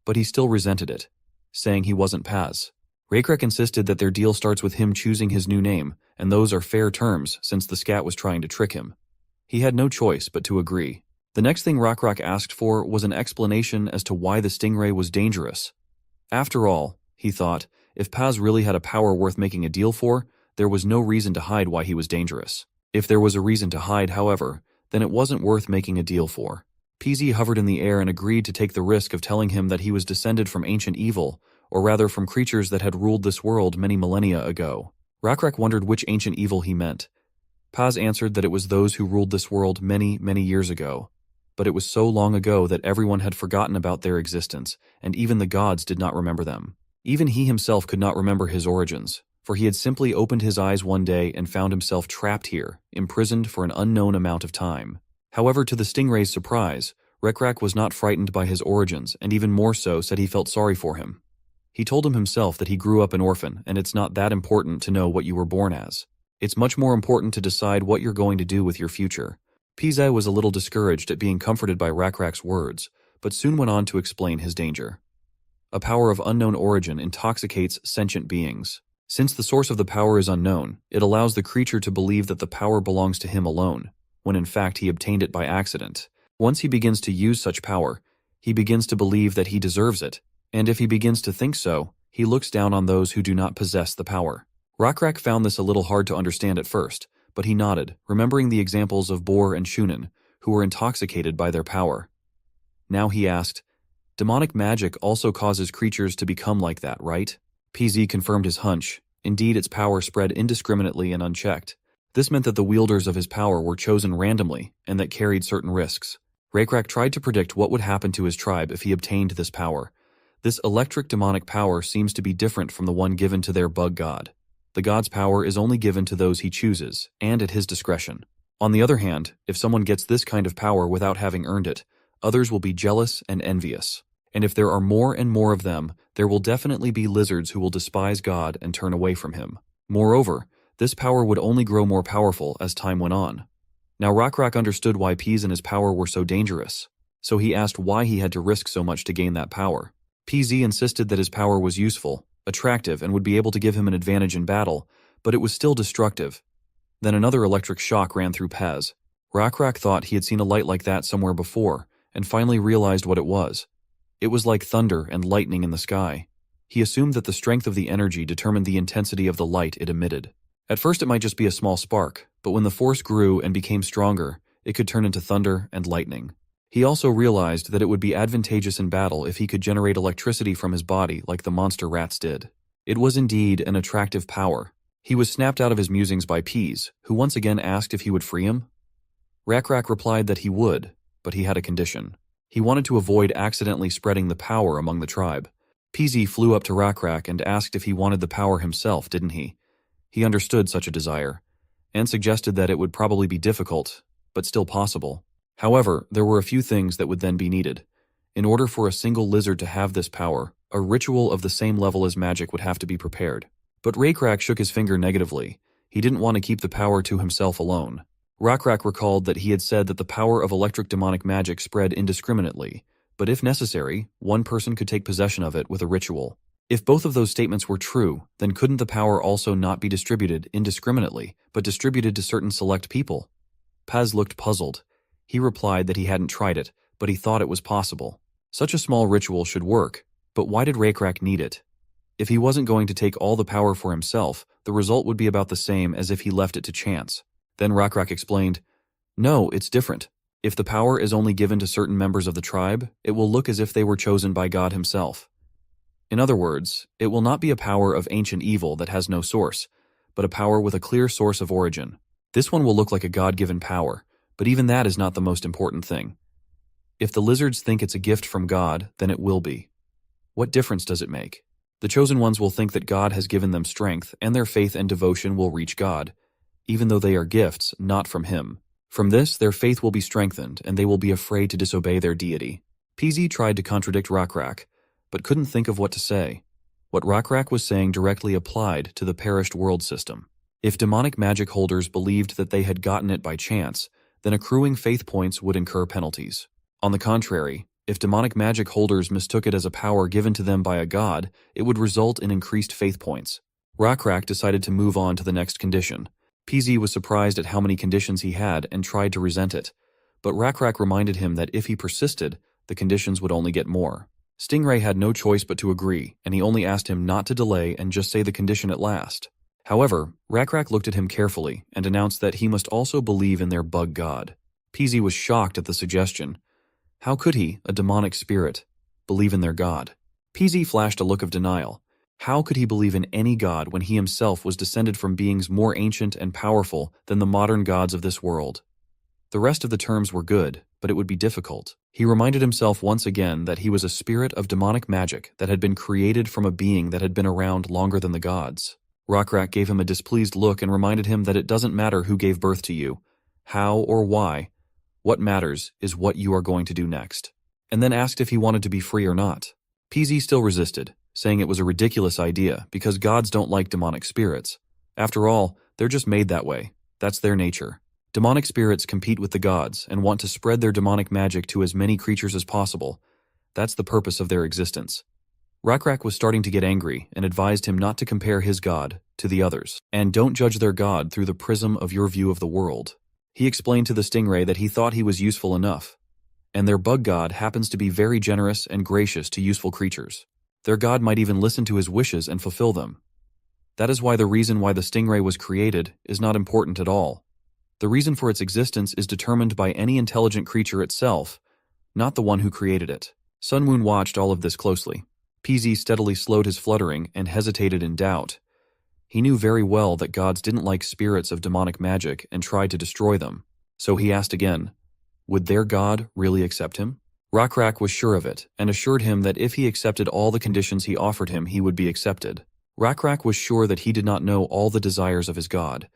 But he still resented it, saying he wasn't Paz. Raycrack insisted that their deal starts with him choosing his new name, and those are fair terms since the scat was trying to trick him. He had no choice but to agree. The next thing Rockrock asked for was an explanation as to why the stingray was dangerous. After all, he thought, if Paz really had a power worth making a deal for, there was no reason to hide why he was dangerous. If there was a reason to hide, however, then it wasn't worth making a deal for. PZ hovered in the air and agreed to take the risk of telling him that he was descended from ancient evil, or rather from creatures that had ruled this world many millennia ago. Rockrock wondered which ancient evil he meant. Paz answered that it was those who ruled this world many, many years ago. But it was so long ago that everyone had forgotten about their existence, and even the gods did not remember them. Even he himself could not remember his origins, for he had simply opened his eyes one day and found himself trapped here, imprisoned for an unknown amount of time. However, to the stingray's surprise, Rockrock was not frightened by his origins, and even more so said he felt sorry for him. He told him himself that he grew up an orphan, and it's not that important to know what you were born as. It's much more important to decide what you're going to do with your future. Pizai was a little discouraged at being comforted by Rockrock's words, but soon went on to explain his danger. A power of unknown origin intoxicates sentient beings. Since the source of the power is unknown, it allows the creature to believe that the power belongs to him alone, when in fact he obtained it by accident. Once he begins to use such power, he begins to believe that he deserves it, and if he begins to think so, he looks down on those who do not possess the power. Rockrock found this a little hard to understand at first, but he nodded, remembering the examples of Bor and Shunin, who were intoxicated by their power. Now he asked, demonic magic also causes creatures to become like that, right? PZ confirmed his hunch. Indeed, its power spread indiscriminately and unchecked. This meant that the wielders of his power were chosen randomly and that carried certain risks. Rockrock tried to predict what would happen to his tribe if he obtained this power. This electric demonic power seems to be different from the one given to their bug god. The god's power is only given to those he chooses, and at his discretion. On the other hand, if someone gets this kind of power without having earned it, others will be jealous and envious. And if there are more and more of them, there will definitely be lizards who will despise God and turn away from him. Moreover, this power would only grow more powerful as time went on. Now Rockrock understood why Peas and his power were so dangerous, so he asked why he had to risk so much to gain that power. PZ insisted that his power was useful, attractive, and would be able to give him an advantage in battle, but it was still destructive. Then another electric shock ran through Paz. Rockrock thought he had seen a light like that somewhere before, and finally realized what it was. It was like thunder and lightning in the sky. He assumed that the strength of the energy determined the intensity of the light it emitted. At first it might just be a small spark, but when the force grew and became stronger, it could turn into thunder and lightning. He also realized that it would be advantageous in battle if he could generate electricity from his body like the monster rats did. It was indeed an attractive power. He was snapped out of his musings by Peas, who once again asked if he would free him. Rockrock replied that he would, but he had a condition. He wanted to avoid accidentally spreading the power among the tribe. PZ flew up to Rockrock and asked if he wanted the power himself, didn't he? He understood such a desire, and suggested that it would probably be difficult, but still possible. However, there were a few things that would then be needed. In order for a single lizard to have this power, a ritual of the same level as magic would have to be prepared. But Rockrock shook his finger negatively. He didn't want to keep the power to himself alone. Rockrock recalled that he had said that the power of electric demonic magic spread indiscriminately, but if necessary, one person could take possession of it with a ritual. If both of those statements were true, then couldn't the power also not be distributed indiscriminately, but distributed to certain select people? Paz looked puzzled. He replied that he hadn't tried it, but he thought it was possible. Such a small ritual should work, but why did Rockrock need it? If he wasn't going to take all the power for himself, the result would be about the same as if he left it to chance. Then Rockrock explained, "No, it's different. If the power is only given to certain members of the tribe, it will look as if they were chosen by God himself. In other words, it will not be a power of ancient evil that has no source, but a power with a clear source of origin. This one will look like a God-given power, but even that is not the most important thing. If the lizards think it's a gift from God, then it will be. What difference does it make? The chosen ones will think that God has given them strength, and their faith and devotion will reach God, even though they are gifts, not from Him. From this, their faith will be strengthened, and they will be afraid to disobey their deity." PZ tried to contradict Rockrock, but couldn't think of what to say. What Rockrock was saying directly applied to the perished world system. If demonic magic holders believed that they had gotten it by chance, then accruing faith points would incur penalties. On the contrary, If demonic magic holders mistook it as a power given to them by a god, it would result in increased faith points. Rakrak decided to move on to the next condition. PZ was surprised at how many conditions he had and tried to resent it. But Rakrak reminded him that if he persisted, the conditions would only get more. Stingray had no choice but to agree, and he only asked him not to delay and just say the condition at last. However, Rakrak looked at him carefully and announced that he must also believe in their bug god. PZ was shocked at the suggestion. How could he, a demonic spirit, believe in their god? PZ flashed a look of denial. How could he believe in any god when he himself was descended from beings more ancient and powerful than the modern gods of this world? The rest of the terms were good, but it would be difficult. He reminded himself once again that he was a spirit of demonic magic that had been created from a being that had been around longer than the gods. Rakrak gave him a displeased look and reminded him that it doesn't matter who gave birth to you, how or why. What matters is what you are going to do next. And then asked if he wanted to be free or not. PZ still resisted, saying it was a ridiculous idea because gods don't like demonic spirits. After all, they're just made that way. That's their nature. Demonic spirits compete with the gods and want to spread their demonic magic to as many creatures as possible. That's the purpose of their existence. Rakrak was starting to get angry and advised him not to compare his god to the others, and don't judge their god through the prism of your view of the world. He explained to the Stingray that he thought he was useful enough, and their bug god happens to be very generous and gracious to useful creatures. Their god might even listen to his wishes and fulfill them. That is why the reason why the Stingray was created is not important at all. The reason for its existence is determined by any intelligent creature itself, not the one who created it. Sunwoon watched all of this closely. PZ steadily slowed his fluttering and hesitated in doubt. He knew very well that gods didn't like spirits of demonic magic and tried to destroy them. So he asked again, would their god really accept him? Rakrak was sure of it and assured him that if he accepted all the conditions he offered him, he would be accepted. Rakrak was sure that he did not know all the desires of his god,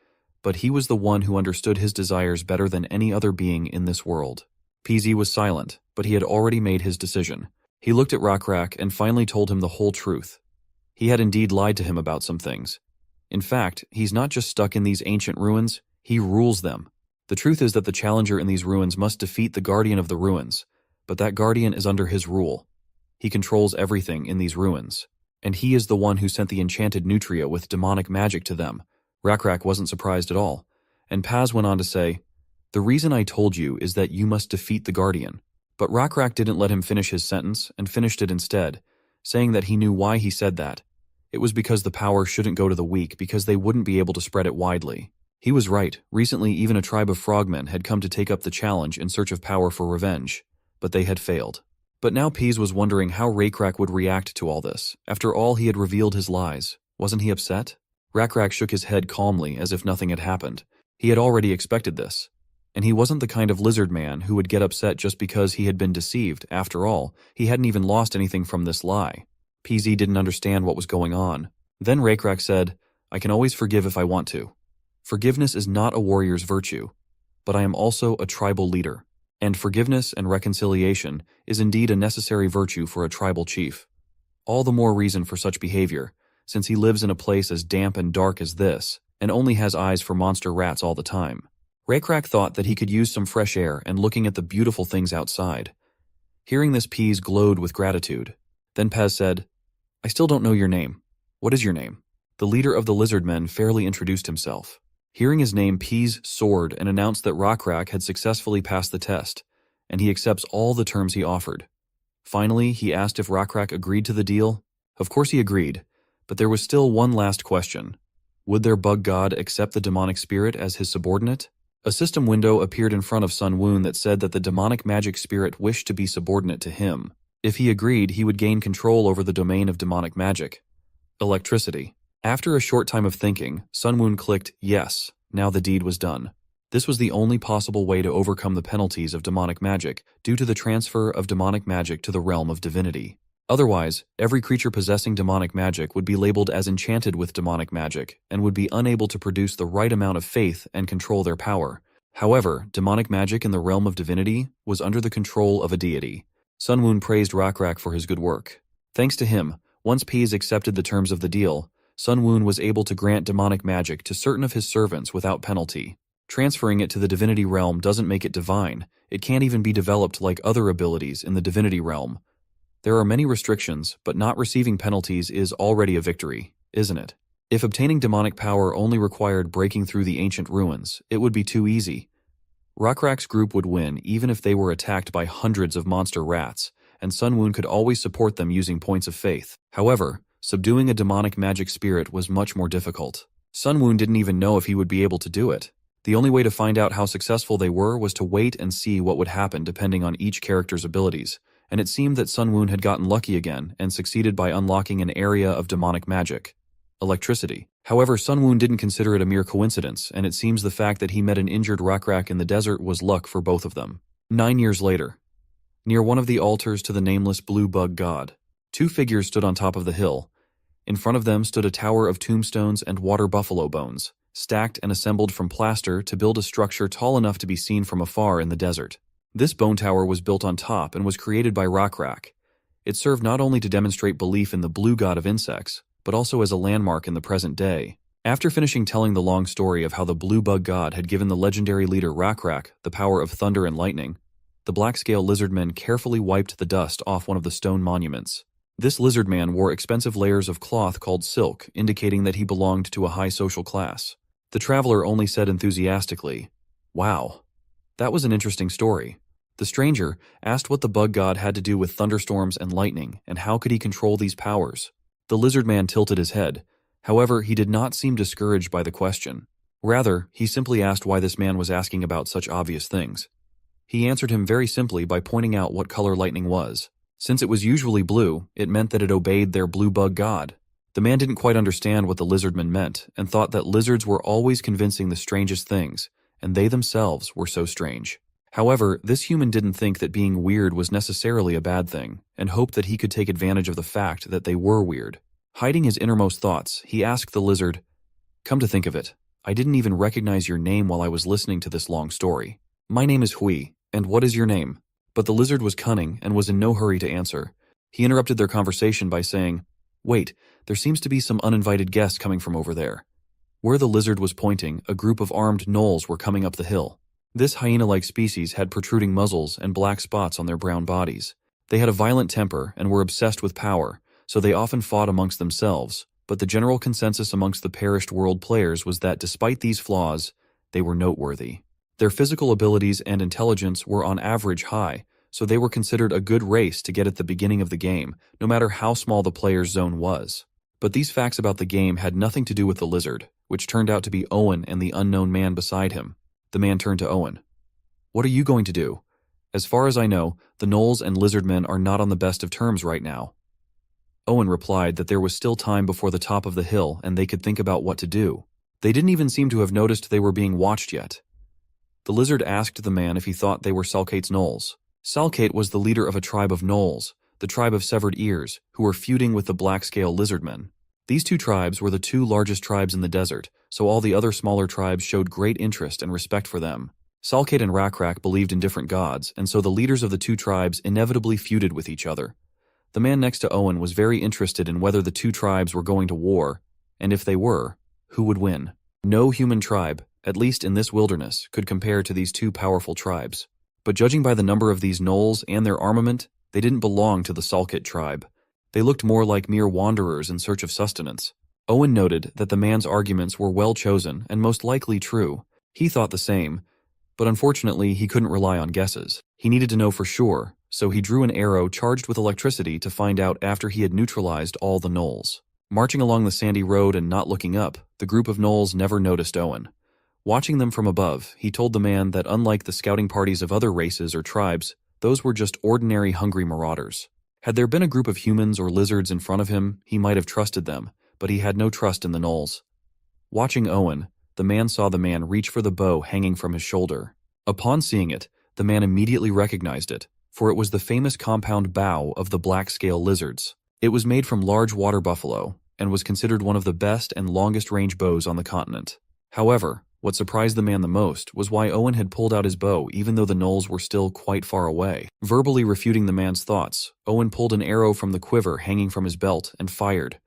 but he was the one who understood his desires better than any other being in this world. PZ was silent, but he had already made his decision. He looked at Rakrak and finally told him the whole truth. He had indeed lied to him about some things. In fact, he's not just stuck in these ancient ruins, he rules them. The truth is that the challenger in these ruins must defeat the guardian of the ruins, but that guardian is under his rule. He controls everything in these ruins, and he is the one who sent the enchanted nutria with demonic magic to them. Rakrak wasn't surprised at all, and Paz went on to say, the reason I told you is that you must defeat the guardian. But Rakrak didn't let him finish his sentence and finished it instead, saying that he knew why he said that. It was because the power shouldn't go to the weak because they wouldn't be able to spread it widely. He was right. Recently, even a tribe of frogmen had come to take up the challenge in search of power for revenge, but they had failed. But now Pease was wondering how Rakrak would react to all this. After all, he had revealed his lies. Wasn't he upset? Rakrak shook his head calmly as if nothing had happened. He had already expected this. And he wasn't the kind of lizard man who would get upset just because he had been deceived. After all, he hadn't even lost anything from this lie. PZ didn't understand what was going on. Then Rakrak said, I can always forgive if I want to. Forgiveness is not a warrior's virtue, but I am also a tribal leader. And forgiveness and reconciliation is indeed a necessary virtue for a tribal chief. All the more reason for such behavior, since he lives in a place as damp and dark as this, and only has eyes for monster rats all the time. Rakrak thought that he could use some fresh air and looking at the beautiful things outside. Hearing this, Pease glowed with gratitude. Then Paz said, I still don't know your name. What is your name? The leader of the Lizardmen fairly introduced himself. Hearing his name, Pease soared and announced that Rakrak had successfully passed the test, and he accepts all the terms he offered. Finally, he asked if Rakrak agreed to the deal. Of course he agreed, but there was still one last question. Would their bug god accept the demonic spirit as his subordinate? A system window appeared in front of Sun Woon that said that the demonic magic spirit wished to be subordinate to him. If he agreed, he would gain control over the domain of demonic magic. Electricity. After a short time of thinking, Sun Woon clicked yes. Now the deed was done. This was the only possible way to overcome the penalties of demonic magic due to the transfer of demonic magic to the realm of divinity. Otherwise, every creature possessing demonic magic would be labeled as enchanted with demonic magic and would be unable to produce the right amount of faith and control their power. However, demonic magic in the realm of divinity was under the control of a deity. Sun Woon praised Rakrak for his good work. Thanks to him, once Pease accepted the terms of the deal, Sun Woon was able to grant demonic magic to certain of his servants without penalty. Transferring it to the divinity realm doesn't make it divine. It can't even be developed like other abilities in the divinity realm. There are many restrictions, but not receiving penalties is already a victory, isn't it? If obtaining demonic power only required breaking through the ancient ruins, it would be too easy. Rakrak's group would win even if they were attacked by hundreds of monster rats, and Sunwoon could always support them using points of faith. However, subduing a demonic magic spirit was much more difficult. Sunwoon didn't even know if he would be able to do it. The only way to find out how successful they were was to wait and see what would happen depending on each character's abilities, and it seemed that Sunwoon had gotten lucky again and succeeded by unlocking an area of demonic magic. Electricity. However, Sunwoon didn't consider it a mere coincidence, and it seems the fact that he met an injured Rakrak in the desert was luck for both of them. 9 years later. Near one of the altars to the nameless blue bug god, 2 figures stood on top of the hill. In front of them stood a tower of tombstones and water buffalo bones, stacked and assembled from plaster to build a structure tall enough to be seen from afar in the desert. This bone tower was built on top and was created by Rakrak. It served not only to demonstrate belief in the blue god of insects, but also as a landmark in the present day. After finishing telling the long story of how the blue bug god had given the legendary leader Rakrak the power of thunder and lightning, the black-scale lizardmen carefully wiped the dust off one of the stone monuments. This lizardman wore expensive layers of cloth called silk, indicating that he belonged to a high social class. The traveler only said enthusiastically, "Wow, that was an interesting story." The stranger asked what the bug god had to do with thunderstorms and lightning, and how could he control these powers. The lizardman tilted his head. However, he did not seem discouraged by the question. Rather, he simply asked why this man was asking about such obvious things. He answered him very simply by pointing out what color lightning was. Since it was usually blue, it meant that it obeyed their blue bug god. The man didn't quite understand what the lizardman meant, and thought that lizards were always convincing the strangest things, and they themselves were so strange. However, this human didn't think that being weird was necessarily a bad thing, and hoped that he could take advantage of the fact that they were weird. Hiding his innermost thoughts, he asked the lizard, "Come to think of it, I didn't even recognize your name while I was listening to this long story. My name is Hui, and what is your name?" But the lizard was cunning and was in no hurry to answer. He interrupted their conversation by saying, "Wait, there seems to be some uninvited guests coming from over there." Where the lizard was pointing, a group of armed gnolls were coming up the hill. This hyena-like species had protruding muzzles and black spots on their brown bodies. They had a violent temper and were obsessed with power, so they often fought amongst themselves, but the general consensus amongst the perished world players was that despite these flaws, they were noteworthy. Their physical abilities and intelligence were on average high, so they were considered a good race to get at the beginning of the game, no matter how small the player's zone was. But these facts about the game had nothing to do with the lizard, which turned out to be Owen and the unknown man beside him. The man turned to Owen. "What are you going to do? As far as I know, the gnolls and lizardmen are not on the best of terms right now." Owen replied that there was still time before the top of the hill and they could think about what to do. They didn't even seem to have noticed they were being watched yet. The lizard asked the man if he thought they were Salkate's gnolls. Salkate was the leader of a tribe of gnolls, the tribe of severed ears, who were feuding with the black-scale lizardmen. These 2 tribes were the 2 largest tribes in the desert, so all the other smaller tribes showed great interest and respect for them. Salkate and Rakrak believed in different gods, and so the leaders of the 2 tribes inevitably feuded with each other. The man next to Owen was very interested in whether the 2 tribes were going to war, and if they were, who would win. No human tribe, at least in this wilderness, could compare to these 2 powerful tribes. But judging by the number of these gnolls and their armament, they didn't belong to the Salkate tribe. They looked more like mere wanderers in search of sustenance. Owen noted that the man's arguments were well chosen and most likely true. He thought the same, but unfortunately he couldn't rely on guesses. He needed to know for sure, so he drew an arrow charged with electricity to find out after he had neutralized all the gnolls. Marching along the sandy road and not looking up, the group of gnolls never noticed Owen. Watching them from above, he told the man that unlike the scouting parties of other races or tribes, those were just ordinary hungry marauders. Had there been a group of humans or lizards in front of him, he might have trusted them, but he had no trust in the gnolls. Watching Owen, the man saw the man reach for the bow hanging from his shoulder. Upon seeing it, the man immediately recognized it, for it was the famous compound bow of the black-scale lizards. It was made from large water buffalo, and was considered one of the best and longest-range bows on the continent. However, what surprised the man the most was why Owen had pulled out his bow even though the gnolls were still quite far away. Verbally refuting the man's thoughts, Owen pulled an arrow from the quiver hanging from his belt and fired.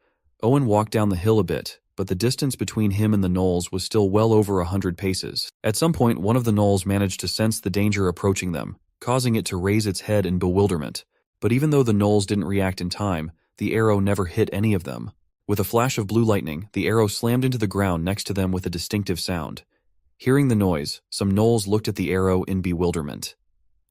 Owen walked down the hill a bit, but the distance between him and the gnolls was still well over 100 paces. At some point, one of the gnolls managed to sense the danger approaching them, causing it to raise its head in bewilderment. But even though the gnolls didn't react in time, the arrow never hit any of them. With a flash of blue lightning, the arrow slammed into the ground next to them with a distinctive sound. Hearing the noise, some gnolls looked at the arrow in bewilderment.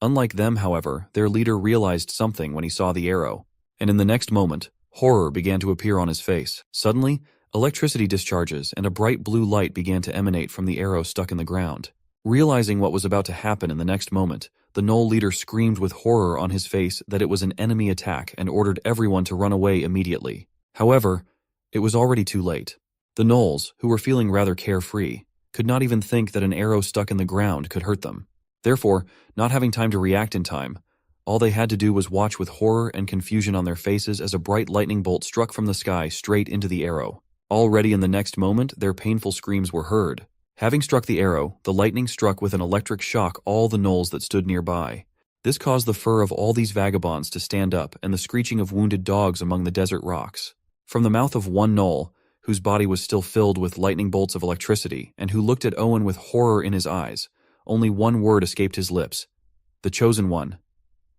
Unlike them, however, their leader realized something when he saw the arrow, and in the next moment, horror began to appear on his face. Suddenly, electricity discharges and a bright blue light began to emanate from the arrow stuck in the ground. Realizing what was about to happen in the next moment, the gnoll leader screamed with horror on his face that it was an enemy attack and ordered everyone to run away immediately. However, it was already too late. The gnolls, who were feeling rather carefree, could not even think that an arrow stuck in the ground could hurt them. Therefore, not having time to react in time, all they had to do was watch with horror and confusion on their faces as a bright lightning bolt struck from the sky straight into the arrow. Already in the next moment, their painful screams were heard. Having struck the arrow, the lightning struck with an electric shock all the gnolls that stood nearby. This caused the fur of all these vagabonds to stand up and the screeching of wounded dogs among the desert rocks. From the mouth of one gnoll, whose body was still filled with lightning bolts of electricity and who looked at Owen with horror in his eyes, only one word escaped his lips: the Chosen One.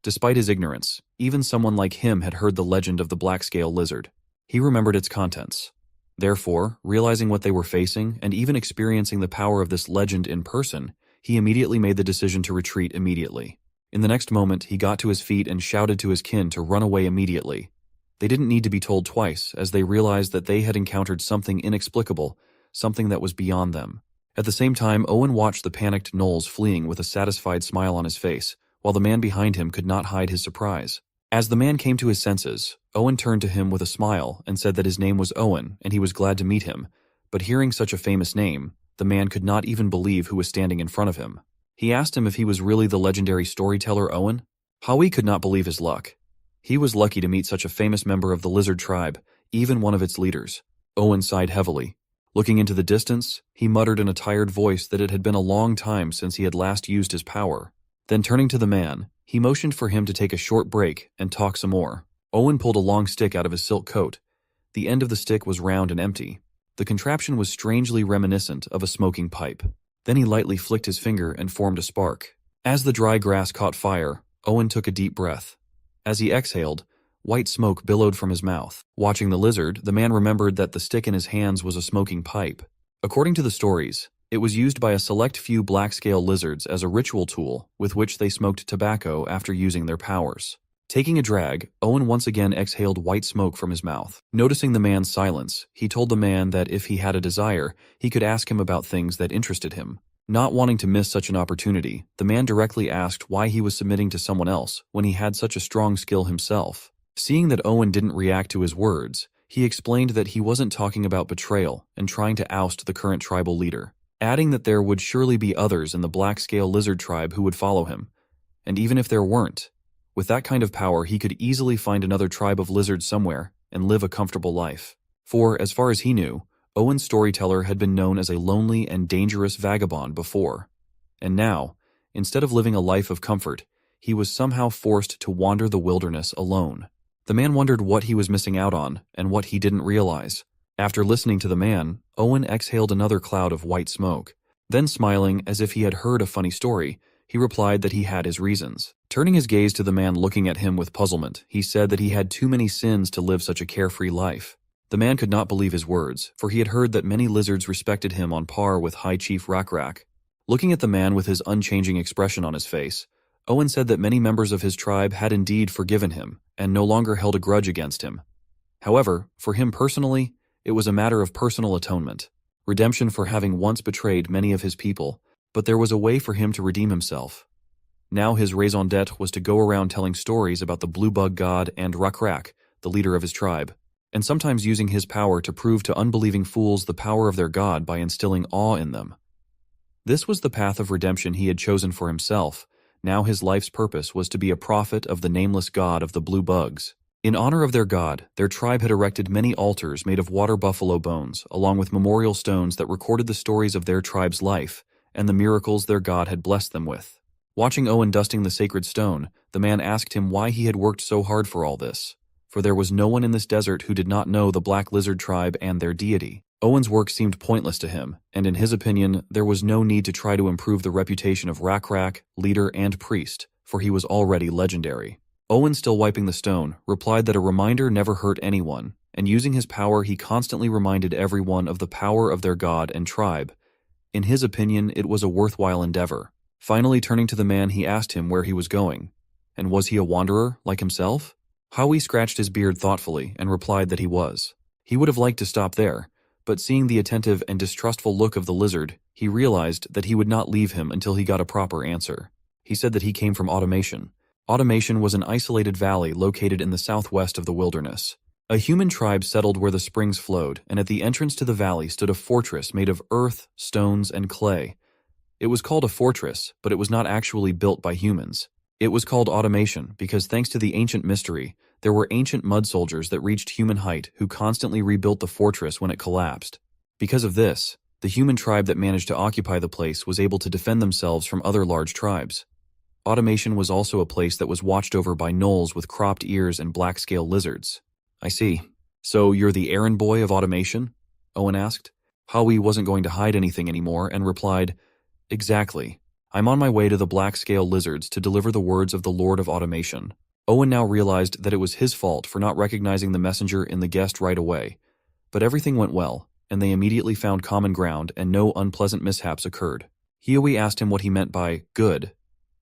Despite his ignorance, even someone like him had heard the legend of the black-scale lizard. He remembered its contents. Therefore, realizing what they were facing and even experiencing the power of this legend in person, he immediately made the decision to retreat immediately. In the next moment, he got to his feet and shouted to his kin to run away immediately. They didn't need to be told twice, as they realized that they had encountered something inexplicable, something that was beyond them. At the same time, Owen watched the panicked gnolls fleeing with a satisfied smile on his face, while the man behind him could not hide his surprise. As the man came to his senses, Owen turned to him with a smile and said that his name was Owen and he was glad to meet him, but hearing such a famous name, the man could not even believe who was standing in front of him. He asked him if he was really the legendary storyteller Owen. Howie could not believe his luck. He was lucky to meet such a famous member of the lizard tribe, even one of its leaders. Owen sighed heavily. Looking into the distance, he muttered in a tired voice that it had been a long time since he had last used his power. Then turning to the man, he motioned for him to take a short break and talk some more. Owen pulled a long stick out of his silk coat. The end of the stick was round and empty. The contraption was strangely reminiscent of a smoking pipe. Then he lightly flicked his finger and formed a spark. As the dry grass caught fire, Owen took a deep breath. As he exhaled, white smoke billowed from his mouth. Watching the lizard, the man remembered that the stick in his hands was a smoking pipe. According to the stories, it was used by a select few black-scale lizards as a ritual tool with which they smoked tobacco after using their powers. Taking a drag, Owen once again exhaled white smoke from his mouth. Noticing the man's silence, he told the man that if he had a desire, he could ask him about things that interested him. Not wanting to miss such an opportunity, the man directly asked why he was submitting to someone else when he had such a strong skill himself. Seeing that Owen didn't react to his words, he explained that he wasn't talking about betrayal and trying to oust the current tribal leader, adding that there would surely be others in the black-scale lizard tribe who would follow him. And even if there weren't, with that kind of power he could easily find another tribe of lizards somewhere and live a comfortable life. For, as far as he knew, Owen's storyteller had been known as a lonely and dangerous vagabond before. And now, instead of living a life of comfort, he was somehow forced to wander the wilderness alone. The man wondered what he was missing out on and what he didn't realize. After listening to the man, Owen exhaled another cloud of white smoke. Then smiling as if he had heard a funny story, he replied that he had his reasons. Turning his gaze to the man looking at him with puzzlement, he said that he had too many sins to live such a carefree life. The man could not believe his words, for he had heard that many lizards respected him on par with High Chief Rak. Looking at the man with his unchanging expression on his face, Owen said that many members of his tribe had indeed forgiven him and no longer held a grudge against him. However, for him personally, it was a matter of personal atonement, redemption for having once betrayed many of his people, but there was a way for him to redeem himself. Now his raison d'etre was to go around telling stories about the blue bug god and Rak, the leader of his tribe, and sometimes using his power to prove to unbelieving fools the power of their god by instilling awe in them. This was the path of redemption he had chosen for himself. Now his life's purpose was to be a prophet of the nameless god of the blue bugs. In honor of their god, their tribe had erected many altars made of water buffalo bones, along with memorial stones that recorded the stories of their tribe's life and the miracles their god had blessed them with. Watching Owen dusting the sacred stone, the man asked him why he had worked so hard for all this. for there was no one in this desert who did not know the Black Lizard tribe and their deity. Owen's work seemed pointless to him, and in his opinion, there was no need to try to improve the reputation of Rakrak, leader and priest, for he was already legendary. Owen, still wiping the stone, replied that a reminder never hurt anyone, and using his power he constantly reminded everyone of the power of their god and tribe. In his opinion, it was a worthwhile endeavor. Finally turning to the man, he asked him where he was going. And was he a wanderer, like himself? Howie scratched his beard thoughtfully and replied that he was. He would have liked to stop there, but seeing the attentive and distrustful look of the lizard, he realized that he would not leave him until he got a proper answer. He said that he came from Automation. Automation was an isolated valley located in the southwest of the wilderness. A human tribe settled where the springs flowed, and at the entrance to the valley stood a fortress made of earth, stones, and clay. It was called a fortress, but it was not actually built by humans. It was called Automation because thanks to the ancient mystery, there were ancient mud soldiers that reached human height who constantly rebuilt the fortress when it collapsed. Because of this, the human tribe that managed to occupy the place was able to defend themselves from other large tribes. Automation was also a place that was watched over by gnolls with cropped ears and black-scale lizards. I see. So you're the errand boy of Automation? Owen asked. Howie wasn't going to hide anything anymore and replied, Exactly. I'm on my way to the black-scale lizards to deliver the words of the Lord of Automation. Owen now realized that it was his fault for not recognizing the messenger in the guest right away. But everything went well, and they immediately found common ground and no unpleasant mishaps occurred. Howie asked him what he meant by good.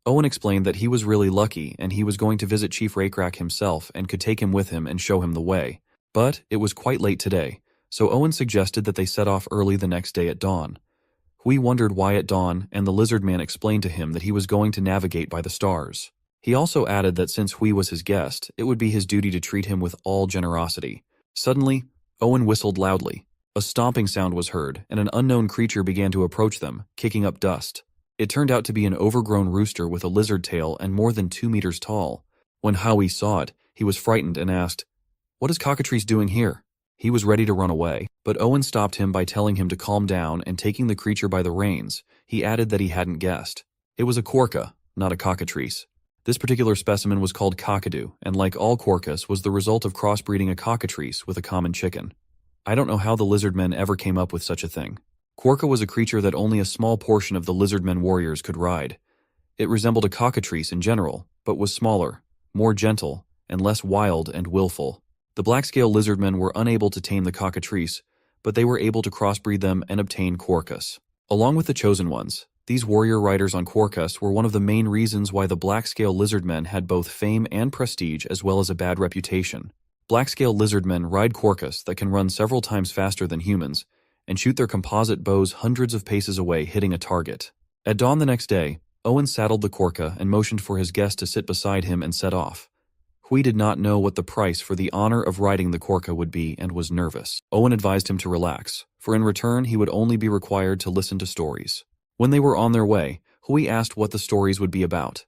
Owen explained that he was really lucky and he was going to visit Chief Rakrak himself and could take him with him and show him the way. But it was quite late today, so Owen suggested that they set off early the next day at dawn. Hui wondered why at dawn, and the Lizardman explained to him that he was going to navigate by the stars. He also added that since Hui was his guest, it would be his duty to treat him with all generosity. Suddenly, Owen whistled loudly. A stomping sound was heard, and an unknown creature began to approach them, kicking up dust. It turned out to be an overgrown rooster with a lizard tail and more than 2 meters tall. When Howie saw it, he was frightened and asked, What is Cockatrice doing here? He was ready to run away, but Owen stopped him by telling him to calm down and taking the creature by the reins, he added that he hadn't guessed. It was a quorka, not a cockatrice. This particular specimen was called cockadoo, and like all quorkas was the result of crossbreeding a cockatrice with a common chicken. I don't know how the Lizardmen ever came up with such a thing. Quorka was a creature that only a small portion of the Lizardmen warriors could ride. It resembled a cockatrice in general, but was smaller, more gentle, and less wild and willful. The black-scale Lizardmen were unable to tame the cockatrice, but they were able to crossbreed them and obtain quorkas. Along with the chosen ones, these warrior riders on quorkas were one of the main reasons why the black-scale Lizardmen had both fame and prestige as well as a bad reputation. Black-scale Lizardmen ride quorkas that can run several times faster than humans, and shoot their composite bows hundreds of paces away, hitting a target. At dawn the next day, Owen saddled the quorka and motioned for his guest to sit beside him and set off. Hui did not know what the price for the honor of riding the quorka would be and was nervous. Owen advised him to relax, for in return he would only be required to listen to stories. When they were on their way, Hui asked what the stories would be about.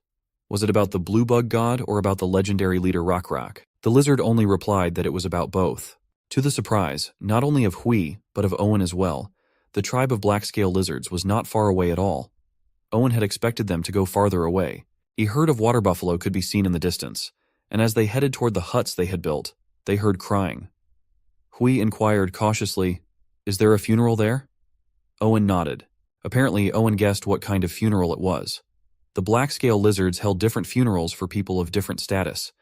Was it about the blue bug god or about the legendary leader Rakrak? The lizard only replied that it was about both. To the surprise, not only of Hui, but of Owen as well, the tribe of black-scale lizards was not far away at all. Owen had expected them to go farther away. A herd of water buffalo could be seen in the distance, and as they headed toward the huts they had built, they heard crying. Hui inquired cautiously, Is there a funeral there? Owen nodded. Apparently, Owen guessed what kind of funeral it was. The black-scale lizards held different funerals for people of different status,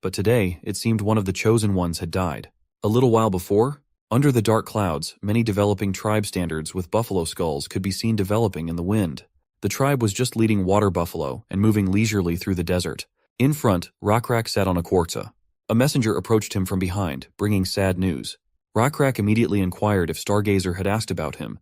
but today it seemed one of the chosen ones had died. A little while before, under the dark clouds, many developing tribe standards with buffalo skulls could be seen developing in the wind. The tribe was just leading water buffalo and moving leisurely through the desert. In front, Rakrak sat on a quorka. A messenger approached him from behind, bringing sad news. Rakrak immediately inquired if Stargazer had asked about him.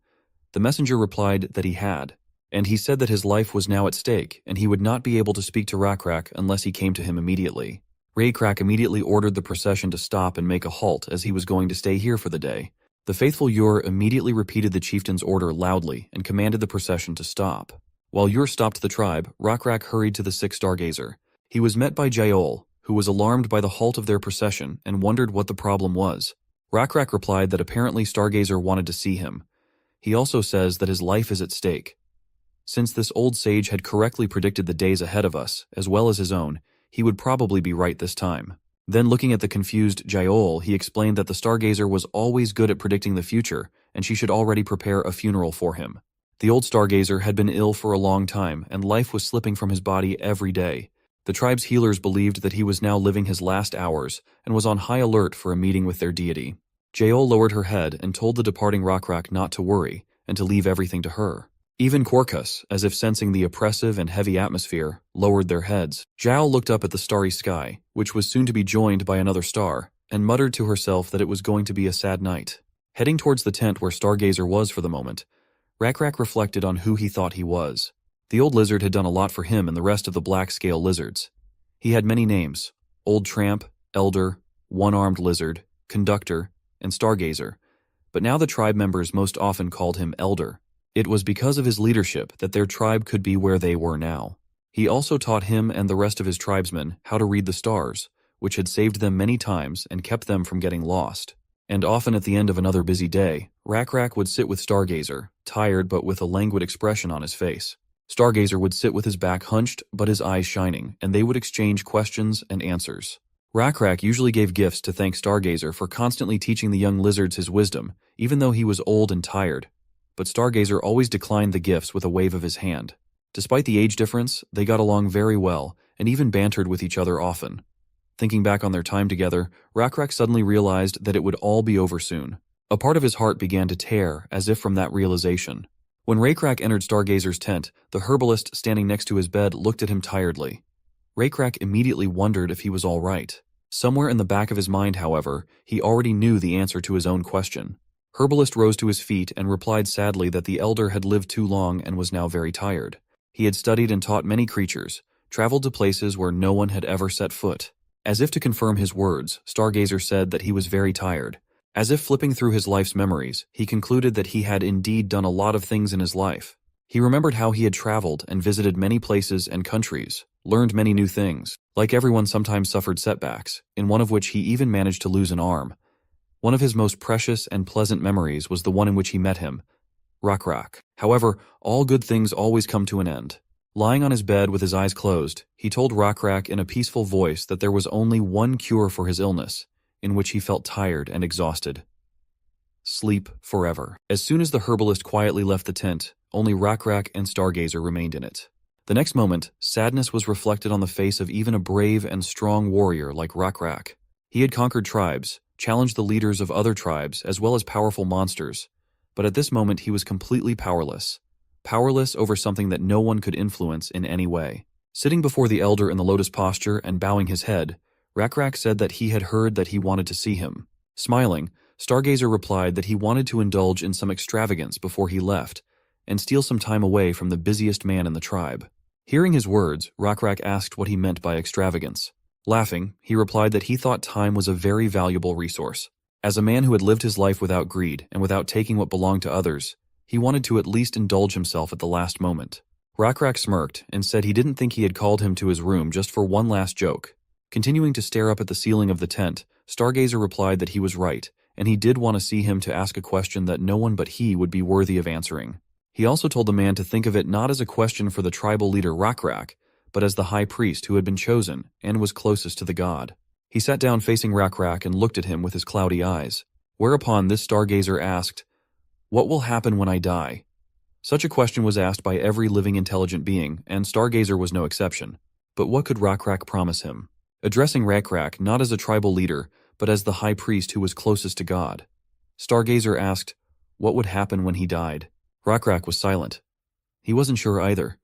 The messenger replied that he had, and he said that his life was now at stake and he would not be able to speak to Rakrak unless he came to him immediately. Rakrak immediately ordered the procession to stop and make a halt as he was going to stay here for the day. The faithful Ur immediately repeated the chieftain's order loudly and commanded the procession to stop. While Ur stopped the tribe, Rakrak hurried to the sick Stargazer. He was met by Yahello, who was alarmed by the halt of their procession and wondered what the problem was. Rakrak replied that apparently Stargazer wanted to see him. He also says that his life is at stake. Since this old sage had correctly predicted the days ahead of us, as well as his own, he would probably be right this time. Then looking at the confused Yahello, he explained that the stargazer was always good at predicting the future, and she should already prepare a funeral for him. The old stargazer had been ill for a long time, and life was slipping from his body every day. The tribe's healers believed that he was now living his last hours, and was on high alert for a meeting with their deity. Yahello lowered her head and told the departing Rakrak not to worry, and to leave everything to her. Even Korkus, as if sensing the oppressive and heavy atmosphere, lowered their heads. Zhao looked up at the starry sky, which was soon to be joined by another star, and muttered to herself that it was going to be a sad night. Heading towards the tent where Stargazer was for the moment, Rakrak reflected on who he thought he was. The old lizard had done a lot for him and the rest of the black-scale lizards. He had many names: Old Tramp, Elder, One-Armed Lizard, Conductor, and Stargazer, but now the tribe members most often called him Elder. It was because of his leadership that their tribe could be where they were now. He also taught him and the rest of his tribesmen how to read the stars, which had saved them many times and kept them from getting lost. And often at the end of another busy day, Rakrak would sit with Stargazer, tired but with a languid expression on his face. Stargazer would sit with his back hunched but his eyes shining, and they would exchange questions and answers. Rakrak usually gave gifts to thank Stargazer for constantly teaching the young lizards his wisdom, even though he was old and tired. But Stargazer always declined the gifts with a wave of his hand. Despite the age difference, they got along very well, and even bantered with each other often. Thinking back on their time together, Rakrak suddenly realized that it would all be over soon. A part of his heart began to tear, as if from that realization. When Rakrak entered Stargazer's tent, the herbalist standing next to his bed looked at him tiredly. Rakrak immediately wondered if he was all right. Somewhere in the back of his mind, however, he already knew the answer to his own question. Herbalist rose to his feet and replied sadly that the elder had lived too long and was now very tired. He had studied and taught many creatures, traveled to places where no one had ever set foot. As if to confirm his words, Stargazer said that he was very tired. As if flipping through his life's memories, he concluded that he had indeed done a lot of things in his life. He remembered how he had traveled and visited many places and countries, learned many new things. Like everyone, sometimes suffered setbacks, in one of which he even managed to lose an arm. One of his most precious and pleasant memories was the one in which he met him, Rakrak. However, all good things always come to an end. Lying on his bed with his eyes closed, he told Rakrak in a peaceful voice that there was only one cure for his illness, in which he felt tired and exhausted. Sleep forever. As soon as the herbalist quietly left the tent, only Rakrak and Stargazer remained in it. The next moment, sadness was reflected on the face of even a brave and strong warrior like Rakrak. He had conquered tribes, challenged the leaders of other tribes as well as powerful monsters, but at this moment he was completely powerless. Powerless over something that no one could influence in any way. Sitting before the elder in the lotus posture and bowing his head, Rakrak said that he had heard that he wanted to see him. Smiling, Stargazer replied that he wanted to indulge in some extravagance before he left, and steal some time away from the busiest man in the tribe. Hearing his words, Rakrak asked what he meant by extravagance. Laughing, he replied that he thought time was a very valuable resource. As a man who had lived his life without greed and without taking what belonged to others, he wanted to at least indulge himself at the last moment. Rakrak smirked and said he didn't think he had called him to his room just for one last joke. Continuing to stare up at the ceiling of the tent, Stargazer replied that he was right, and he did want to see him to ask a question that no one but he would be worthy of answering. He also told the man to think of it not as a question for the tribal leader Rakrak, but as the high priest who had been chosen and was closest to the god. He sat down facing Rakrak and looked at him with his cloudy eyes, whereupon this Stargazer asked, "What will happen when I die?" Such a question was asked by every living intelligent being, and Stargazer was no exception. But what could Rakrak promise him? Addressing Rakrak not as a tribal leader, but as the high priest who was closest to God, Stargazer asked, what would happen when he died? Rakrak was silent. He wasn't sure either.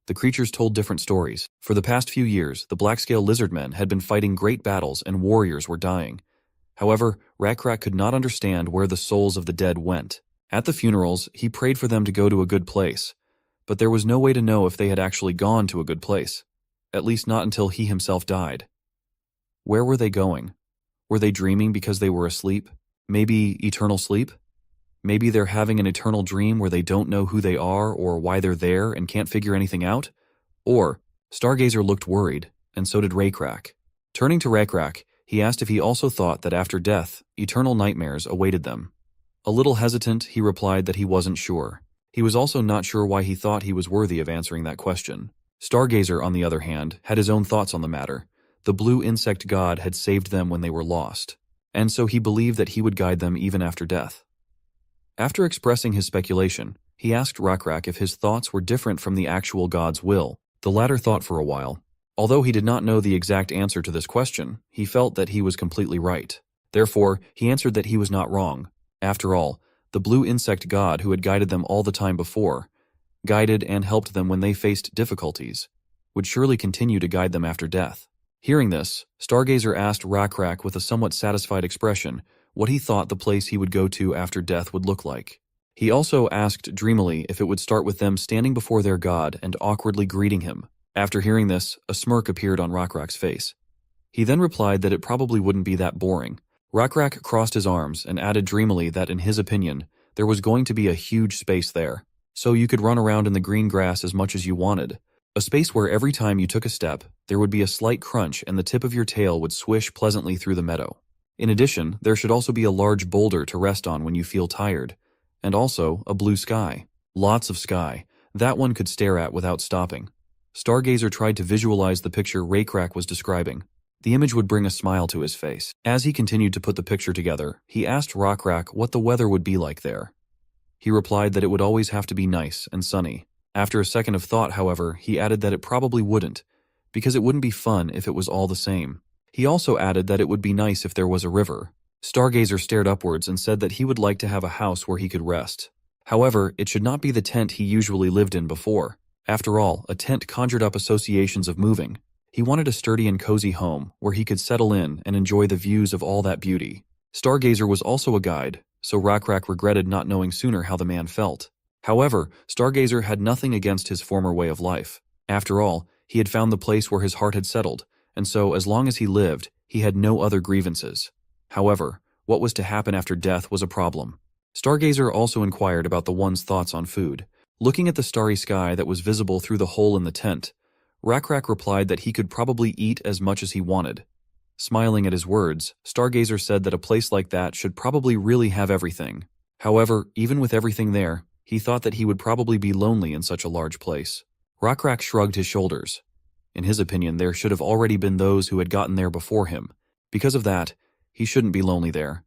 The creatures told different stories. For the past few years, the black-scale lizardmen had been fighting great battles and warriors were dying. However, Rakrak could not understand where the souls of the dead went. At the funerals, he prayed for them to go to a good place, but there was no way to know if they had actually gone to a good place, at least not until he himself died. Where were they going? Were they dreaming because they were asleep? Maybe eternal sleep? Maybe they're having an eternal dream where they don't know who they are or why they're there and can't figure anything out? Or, Stargazer looked worried, and so did Rakrak. Turning to Rakrak, he asked if he also thought that after death, eternal nightmares awaited them. A little hesitant, he replied that he wasn't sure. He was also not sure why he thought he was worthy of answering that question. Stargazer, on the other hand, had his own thoughts on the matter, the blue insect god had saved them when they were lost, and so he believed that he would guide them even after death. After expressing his speculation, he asked Rakrak if his thoughts were different from the actual god's will. The latter thought for a while. Although he did not know the exact answer to this question, he felt that he was completely right. Therefore, he answered that he was not wrong. After all, the blue insect god who had guided them all the time before, guided and helped them when they faced difficulties, would surely continue to guide them after death. Hearing this, Stargazer asked Rakrak with a somewhat satisfied expression what he thought the place he would go to after death would look like. He also asked dreamily if it would start with them standing before their god and awkwardly greeting him. After hearing this, a smirk appeared on Rakrak's face. He then replied that it probably wouldn't be that boring. Rakrak crossed his arms and added dreamily that in his opinion, there was going to be a huge space there, so you could run around in the green grass as much as you wanted. A space where every time you took a step, there would be a slight crunch and the tip of your tail would swish pleasantly through the meadow. In addition, there should also be a large boulder to rest on when you feel tired, and also a blue sky. Lots of sky, that one could stare at without stopping. Stargazer tried to visualize the picture Rakrak was describing. The image would bring a smile to his face. As he continued to put the picture together, he asked Rakrak what the weather would be like there. He replied that it would always have to be nice and sunny. After a second of thought, however, he added that it probably wouldn't, because it wouldn't be fun if it was all the same. He also added that it would be nice if there was a river. Stargazer stared upwards and said that he would like to have a house where he could rest. However, it should not be the tent he usually lived in before. After all, a tent conjured up associations of moving. He wanted a sturdy and cozy home where he could settle in and enjoy the views of all that beauty. Stargazer was also a guide, so Rakrak regretted not knowing sooner how the man felt. However, Stargazer had nothing against his former way of life. After all, he had found the place where his heart had settled, and so as long as he lived, he had no other grievances. However, what was to happen after death was a problem. Stargazer also inquired about the one's thoughts on food. Looking at the starry sky that was visible through the hole in the tent, Rakrak replied that he could probably eat as much as he wanted. Smiling at his words, Stargazer said that a place like that should probably really have everything. However, even with everything there, he thought that he would probably be lonely in such a large place. Rakrak shrugged his shoulders. In his opinion, there should have already been those who had gotten there before him. Because of that, he shouldn't be lonely there.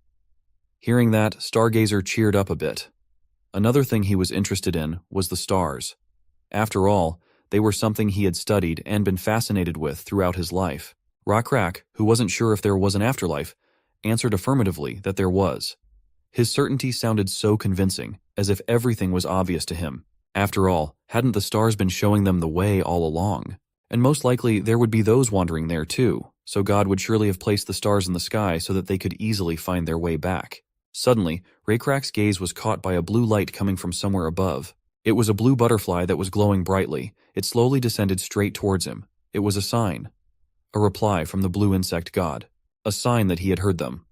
Hearing that, Stargazer cheered up a bit. Another thing he was interested in was the stars. After all, they were something he had studied and been fascinated with throughout his life. Rakrak, who wasn't sure if there was an afterlife, answered affirmatively that there was. His certainty sounded so convincing, as if everything was obvious to him. After all, hadn't the stars been showing them the way all along? And most likely there would be those wandering there too, so God would surely have placed the stars in the sky so that they could easily find their way back. Suddenly, Rakrak's gaze was caught by a blue light coming from somewhere above. It was a blue butterfly that was glowing brightly. It slowly descended straight towards him. It was a sign. A reply from the blue insect god. A sign that he had heard them.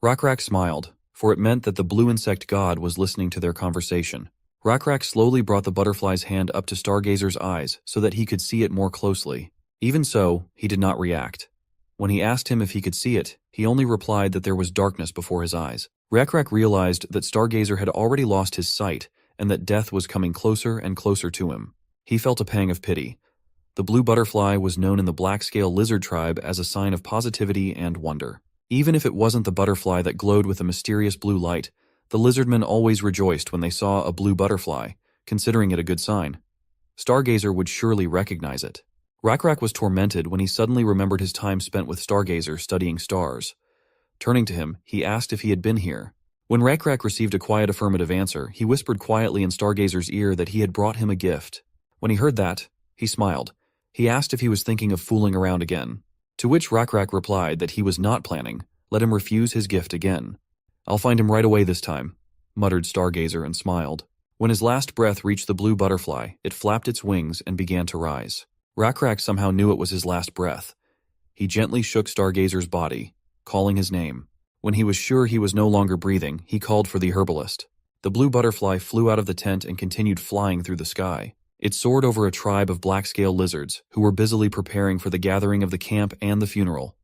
Rakrak smiled, for it meant that the blue insect god was listening to their conversation. Rakrak slowly brought the butterfly's hand up to Stargazer's eyes so that he could see it more closely. Even so, he did not react. When he asked him if he could see it, he only replied that there was darkness before his eyes. Rakrak realized that Stargazer had already lost his sight and that death was coming closer and closer to him. He felt a pang of pity. The blue butterfly was known in the black-scale lizard tribe as a sign of positivity and wonder. Even if it wasn't the butterfly that glowed with a mysterious blue light, the lizardmen always rejoiced when they saw a blue butterfly, considering it a good sign. Stargazer would surely recognize it. Rakrak was tormented when he suddenly remembered his time spent with Stargazer studying stars. Turning to him, he asked if he had been here. When Rakrak received a quiet affirmative answer, he whispered quietly in Stargazer's ear that he had brought him a gift. When he heard that, he smiled. He asked if he was thinking of fooling around again. To which Rakrak replied that he was not planning. Let him refuse his gift again. "I'll find him right away this time," muttered Stargazer and smiled. When his last breath reached the blue butterfly, it flapped its wings and began to rise. Rakrak somehow knew it was his last breath. He gently shook Stargazer's body, calling his name. When he was sure he was no longer breathing, he called for the herbalist. The blue butterfly flew out of the tent and continued flying through the sky. It soared over a tribe of black-scale lizards who were busily preparing for the gathering of the camp and the funeral.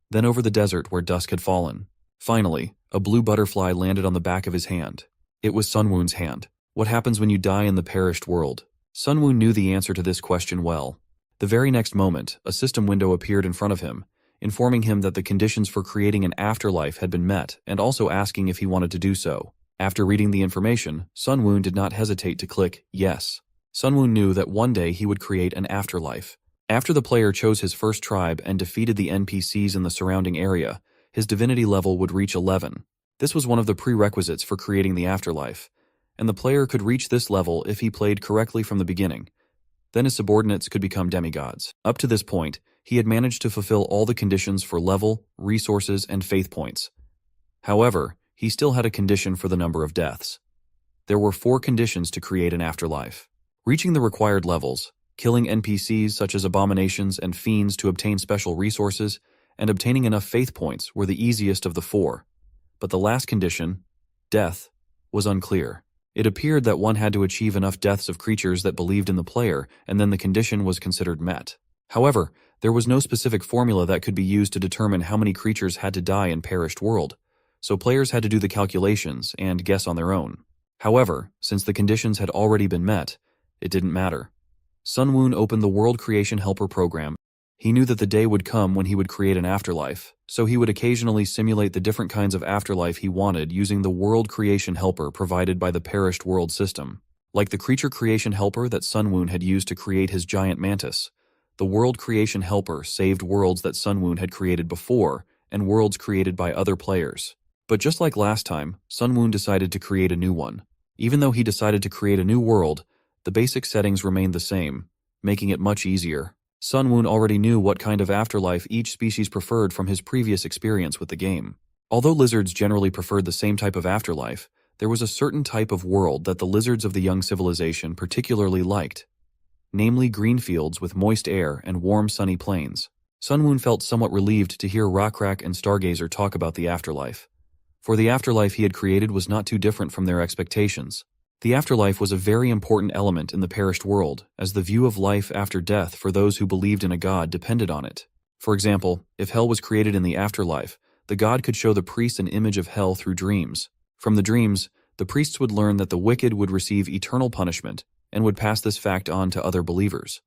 Then over the desert where dusk had fallen. Finally, a blue butterfly landed on the back of his hand. It was Sunwoon's hand. What happens when you die in the perished world? Sunwoon knew the answer to this question well. The very next moment, a system window appeared in front of him, informing him that the conditions for creating an afterlife had been met and also asking if he wanted to do so. After reading the information, Sunwoon did not hesitate to click yes. Sunwoon knew that one day he would create an afterlife. After the player chose his first tribe and defeated the NPCs in the surrounding area, his divinity level would reach 11. This was one of the prerequisites for creating the afterlife, and the player could reach this level if he played correctly from the beginning. Then his subordinates could become demigods. Up to this point, he had managed to fulfill all the conditions for level, resources, and faith points. However, he still had a condition for the number of deaths. There were 4 conditions to create an afterlife. Reaching the required levels, killing NPCs such as abominations and fiends to obtain special resources, and obtaining enough faith points were the easiest of the 4. But the last condition, death, was unclear. It appeared that one had to achieve enough deaths of creatures that believed in the player, and then the condition was considered met. However, there was no specific formula that could be used to determine how many creatures had to die in Perished World, so players had to do the calculations and guess on their own. However, since the conditions had already been met, it didn't matter. Sunwoon opened the World Creation Helper program. He knew that the day would come when he would create an afterlife, so he would occasionally simulate the different kinds of afterlife he wanted using the World Creation Helper provided by the Perished World system. Like the Creature Creation Helper that Sunwoon had used to create his giant mantis, the World Creation Helper saved worlds that Sunwoon had created before and worlds created by other players. But just like last time, Sunwoon decided to create a new one. Even though he decided to create a new world, the basic settings remained the same, making it much easier. Sunwoon already knew what kind of afterlife each species preferred from his previous experience with the game. Although lizards generally preferred the same type of afterlife, there was a certain type of world that the lizards of the young civilization particularly liked, namely green fields with moist air and warm sunny plains. Sunwoon felt somewhat relieved to hear Rockrak and Stargazer talk about the afterlife. For the afterlife he had created was not too different from their expectations. The afterlife was a very important element in the perished world, as the view of life after death for those who believed in a god depended on it. For example, if hell was created in the afterlife, the god could show the priests an image of hell through dreams. From the dreams, the priests would learn that the wicked would receive eternal punishment and would pass this fact on to other believers.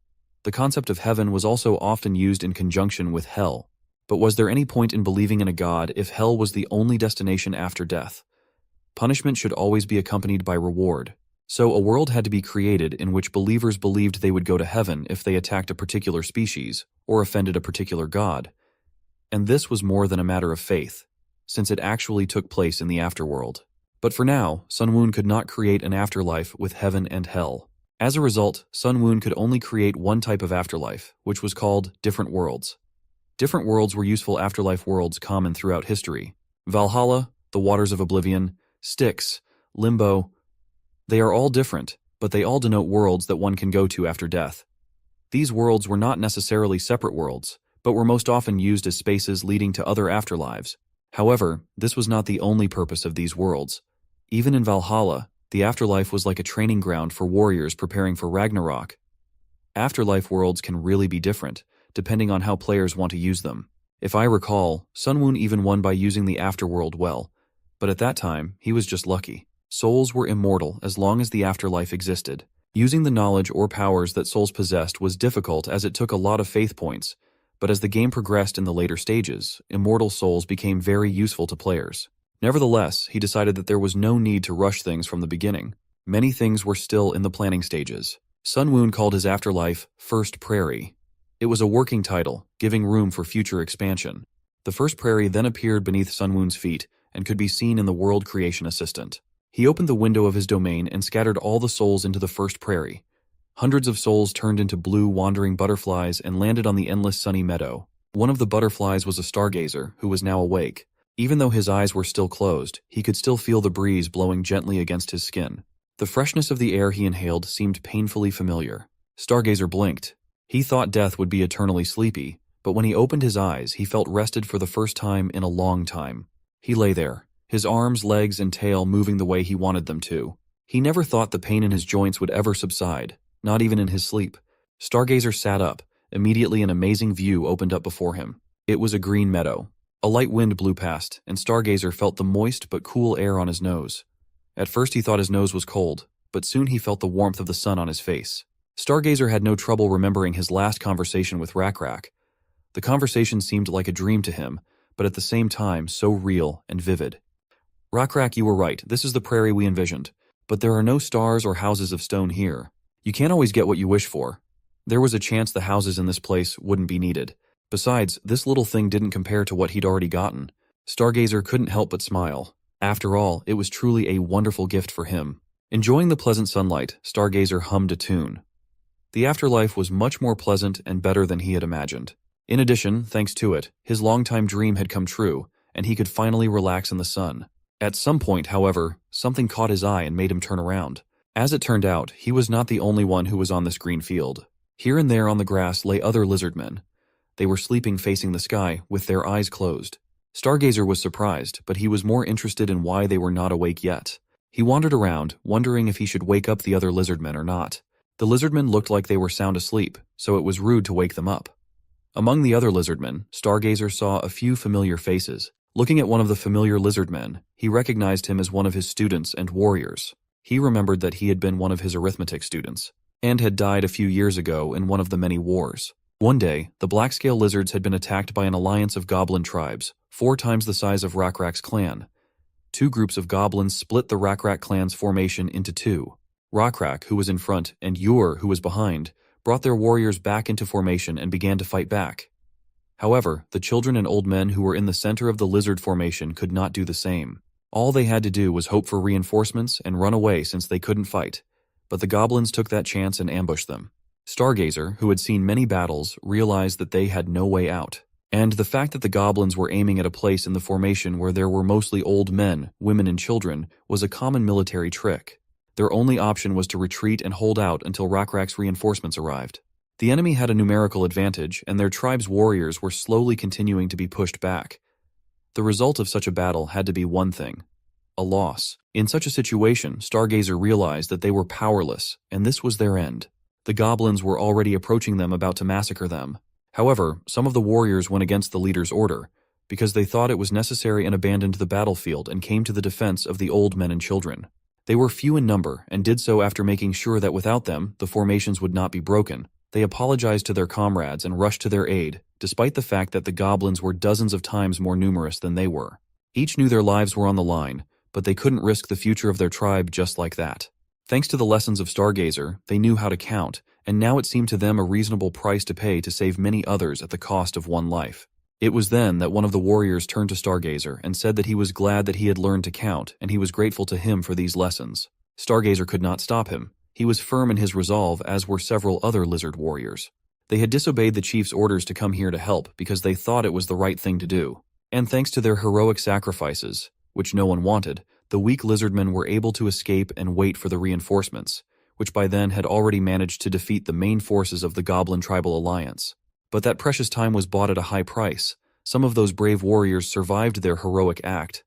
The concept of heaven was also often used in conjunction with hell. But was there any point in believing in a god if hell was the only destination after death? Punishment should always be accompanied by reward. So a world had to be created in which believers believed they would go to heaven if they attacked a particular species or offended a particular god. And this was more than a matter of faith, since it actually took place in the afterworld. But for now, Sunwoon could not create an afterlife with heaven and hell. As a result, Sunwoon could only create one type of afterlife, which was called different worlds. Different worlds were useful afterlife worlds common throughout history. Valhalla, the Waters of Oblivion, Styx, Limbo. They are all different, but they all denote worlds that one can go to after death. These worlds were not necessarily separate worlds, but were most often used as spaces leading to other afterlives. However, this was not the only purpose of these worlds. Even in Valhalla, the afterlife was like a training ground for warriors preparing for Ragnarok. Afterlife worlds can really be different, depending on how players want to use them. If I recall, Sunwoon even won by using the afterworld well, but at that time, he was just lucky. Souls were immortal as long as the afterlife existed. Using the knowledge or powers that souls possessed was difficult as it took a lot of faith points, but as the game progressed in the later stages, immortal souls became very useful to players. Nevertheless, he decided that there was no need to rush things from the beginning. Many things were still in the planning stages. Sunwoon called his afterlife First Prairie. It was a working title, giving room for future expansion. The First Prairie then appeared beneath Sunwoon's feet and could be seen in the World Creation Assistant. He opened the window of his domain and scattered all the souls into the First Prairie. Hundreds of souls turned into blue wandering butterflies and landed on the endless sunny meadow. One of the butterflies was a stargazer, who was now awake. Even though his eyes were still closed, he could still feel the breeze blowing gently against his skin. The freshness of the air he inhaled seemed painfully familiar. Stargazer blinked. He thought death would be eternally sleepy, but when he opened his eyes, he felt rested for the first time in a long time. He lay there, his arms, legs, and tail moving the way he wanted them to. He never thought the pain in his joints would ever subside, not even in his sleep. Stargazer sat up. Immediately an amazing view opened up before him. It was a green meadow. A light wind blew past, and Stargazer felt the moist but cool air on his nose. At first he thought his nose was cold, but soon he felt the warmth of the sun on his face. Stargazer had no trouble remembering his last conversation with Rakrak. The conversation seemed like a dream to him, but at the same time so real and vivid. Rakrak, you were right, this is the prairie we envisioned. But there are no stars or houses of stone here. You can't always get what you wish for. There was a chance the houses in this place wouldn't be needed. Besides, this little thing didn't compare to what he'd already gotten. Stargazer couldn't help but smile. After all, it was truly a wonderful gift for him. Enjoying the pleasant sunlight, Stargazer hummed a tune. The afterlife was much more pleasant and better than he had imagined. In addition, thanks to it, his longtime dream had come true, and he could finally relax in the sun. At some point, however, something caught his eye and made him turn around. As it turned out, he was not the only one who was on this green field. Here and there on the grass lay other lizardmen. They were sleeping facing the sky, with their eyes closed. Stargazer was surprised, but he was more interested in why they were not awake yet. He wandered around, wondering if he should wake up the other lizardmen or not. The lizardmen looked like they were sound asleep, so it was rude to wake them up. Among the other lizardmen, Stargazer saw a few familiar faces. Looking at one of the familiar lizardmen, he recognized him as one of his students and warriors. He remembered that he had been one of his arithmetic students, and had died a few years ago in one of the many wars. One day, the black-scale lizards had been attacked by an alliance of goblin tribes, 4 times the size of Rakrak's clan. 2 groups of goblins split the Rakrak clan's formation into 2. Rakrak, who was in front, and Ur, who was behind, brought their warriors back into formation and began to fight back. However, the children and old men who were in the center of the lizard formation could not do the same. All they had to do was hope for reinforcements and run away since they couldn't fight. But the goblins took that chance and ambushed them. Stargazer, who had seen many battles, realized that they had no way out. And the fact that the goblins were aiming at a place in the formation where there were mostly old men, women, and children was a common military trick. Their only option was to retreat and hold out until Rakrak's reinforcements arrived. The enemy had a numerical advantage, and their tribe's warriors were slowly continuing to be pushed back. The result of such a battle had to be one thing: a loss. In such a situation, Stargazer realized that they were powerless, and this was their end. The goblins were already approaching them, about to massacre them. However, some of the warriors went against the leader's order, because they thought it was necessary and abandoned the battlefield and came to the defense of the old men and children. They were few in number, and did so after making sure that without them, the formations would not be broken. They apologized to their comrades and rushed to their aid, despite the fact that the goblins were dozens of times more numerous than they were. Each knew their lives were on the line, but they couldn't risk the future of their tribe just like that. Thanks to the lessons of Stargazer, they knew how to count, and now it seemed to them a reasonable price to pay to save many others at the cost of one life. It was then that one of the warriors turned to Stargazer and said that he was glad that he had learned to count, and he was grateful to him for these lessons. Stargazer could not stop him. He was firm in his resolve, as were several other lizard warriors. They had disobeyed the chief's orders to come here to help because they thought it was the right thing to do. And thanks to their heroic sacrifices, which no one wanted, the weak lizardmen were able to escape and wait for the reinforcements, which by then had already managed to defeat the main forces of the Goblin Tribal Alliance. But that precious time was bought at a high price. Some of those brave warriors survived their heroic act,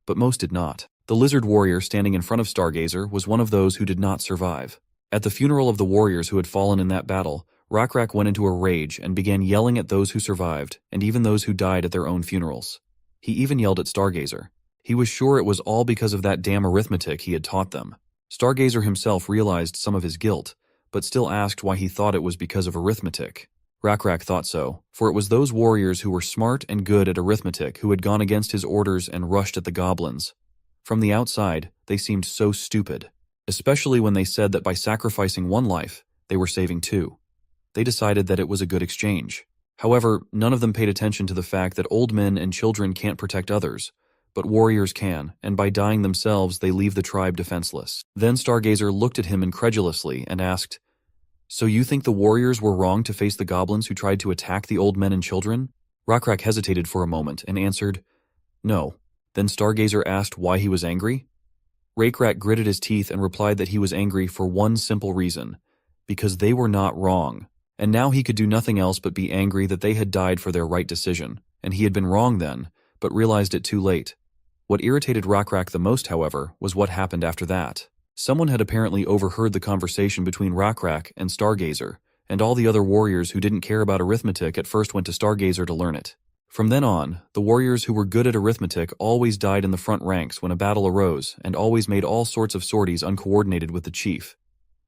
but most did not. The lizard warrior standing in front of Stargazer was one of those who did not survive. At the funeral of the warriors who had fallen in that battle, Rakrak went into a rage and began yelling at those who survived, and even those who died at their own funerals. He even yelled at Stargazer. He was sure it was all because of that damn arithmetic he had taught them. Stargazer himself realized some of his guilt, but still asked why he thought it was because of arithmetic. Rakrak thought so, for it was those warriors who were smart and good at arithmetic who had gone against his orders and rushed at the goblins. From the outside, they seemed so stupid, especially when they said that by sacrificing one life, they were saving 2. They decided that it was a good exchange. However, none of them paid attention to the fact that old men and children can't protect others, but warriors can, and by dying themselves, they leave the tribe defenseless. Then Stargazer looked at him incredulously and asked, "So you think the warriors were wrong to face the goblins who tried to attack the old men and children?" Rakrak hesitated for a moment and answered, "No." Then Stargazer asked why he was angry. Rakrak gritted his teeth and replied that he was angry for one simple reason: because they were not wrong. And now he could do nothing else but be angry that they had died for their right decision, and he had been wrong then, but realized it too late. What irritated Rakrak the most, however, was what happened after that. Someone had apparently overheard the conversation between Rakrak and Stargazer, and all the other warriors who didn't care about arithmetic at first went to Stargazer to learn it. From then on, the warriors who were good at arithmetic always died in the front ranks when a battle arose and always made all sorts of sorties uncoordinated with the chief.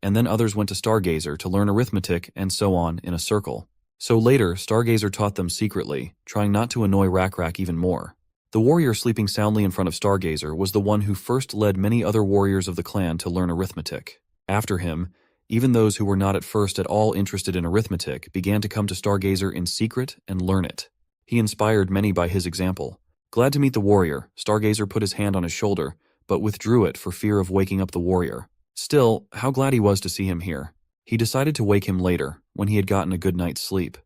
and then others went to Stargazer to learn arithmetic and so on in a circle. So later, Stargazer taught them secretly, trying not to annoy Rakrak even more. The warrior sleeping soundly in front of Stargazer was the one who first led many other warriors of the clan to learn arithmetic. After him, even those who were not at first at all interested in arithmetic began to come to Stargazer in secret and learn it. He inspired many by his example. Glad to meet the warrior, Stargazer put his hand on his shoulder, but withdrew it for fear of waking up the warrior. Still, how glad he was to see him here. He decided to wake him later, when he had gotten a good night's sleep.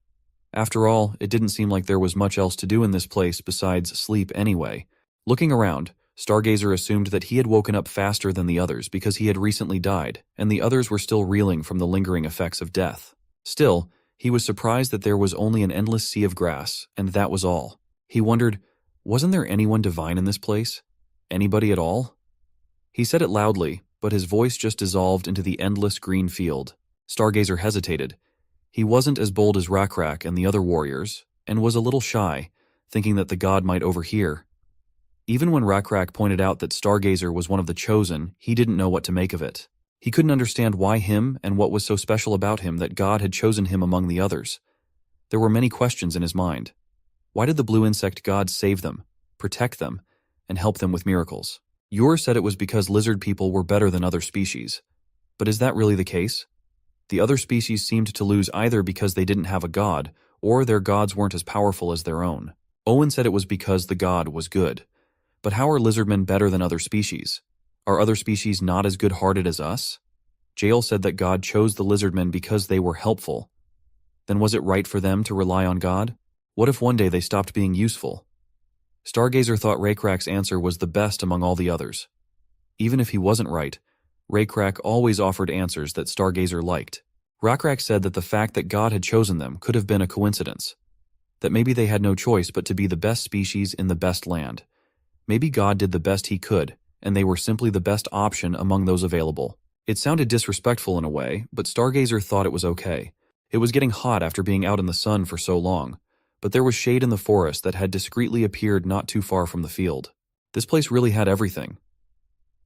After all, it didn't seem like there was much else to do in this place besides sleep anyway. Looking around, Stargazer assumed that he had woken up faster than the others because he had recently died, and the others were still reeling from the lingering effects of death. Still, he was surprised that there was only an endless sea of grass, and that was all. He wondered, wasn't there anyone divine in this place? Anybody at all? He said it loudly, but his voice just dissolved into the endless green field. Stargazer hesitated. He wasn't as bold as Rakrak and the other warriors, and was a little shy, thinking that the god might overhear. Even when Rakrak pointed out that Stargazer was one of the chosen, he didn't know what to make of it. He couldn't understand why him and what was so special about him that God had chosen him among the others. There were many questions in his mind. Why did the blue insect god save them, protect them, and help them with miracles? Yor said it was because lizard people were better than other species. But is that really the case? The other species seemed to lose either because they didn't have a god, or their gods weren't as powerful as their own. Owen said it was because the god was good. But how are lizardmen better than other species? Are other species not as good-hearted as us? Jael said that God chose the lizardmen because they were helpful. Then was it right for them to rely on God? What if one day they stopped being useful? Stargazer thought Rakrak's answer was the best among all the others. Even if he wasn't right, Rakrak always offered answers that Stargazer liked. Rakrak said that the fact that God had chosen them could have been a coincidence. That maybe they had no choice but to be the best species in the best land. Maybe God did the best he could, and they were simply the best option among those available. It sounded disrespectful in a way, but Stargazer thought it was okay. It was getting hot after being out in the sun for so long, but there was shade in the forest that had discreetly appeared not too far from the field. This place really had everything.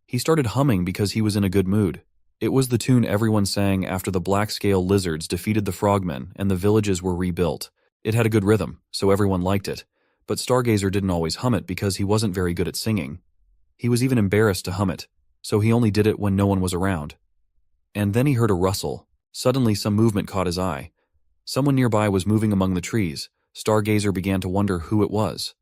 He started humming because he was in a good mood. It was the tune everyone sang after the black-scale lizards defeated the frogmen and the villages were rebuilt. It had a good rhythm, so everyone liked it, but Stargazer didn't always hum it because he wasn't very good at singing. He was even embarrassed to hum it, so he only did it when no one was around. And then he heard a rustle. Suddenly some movement caught his eye. Someone nearby was moving among the trees. Stargazer began to wonder who it was.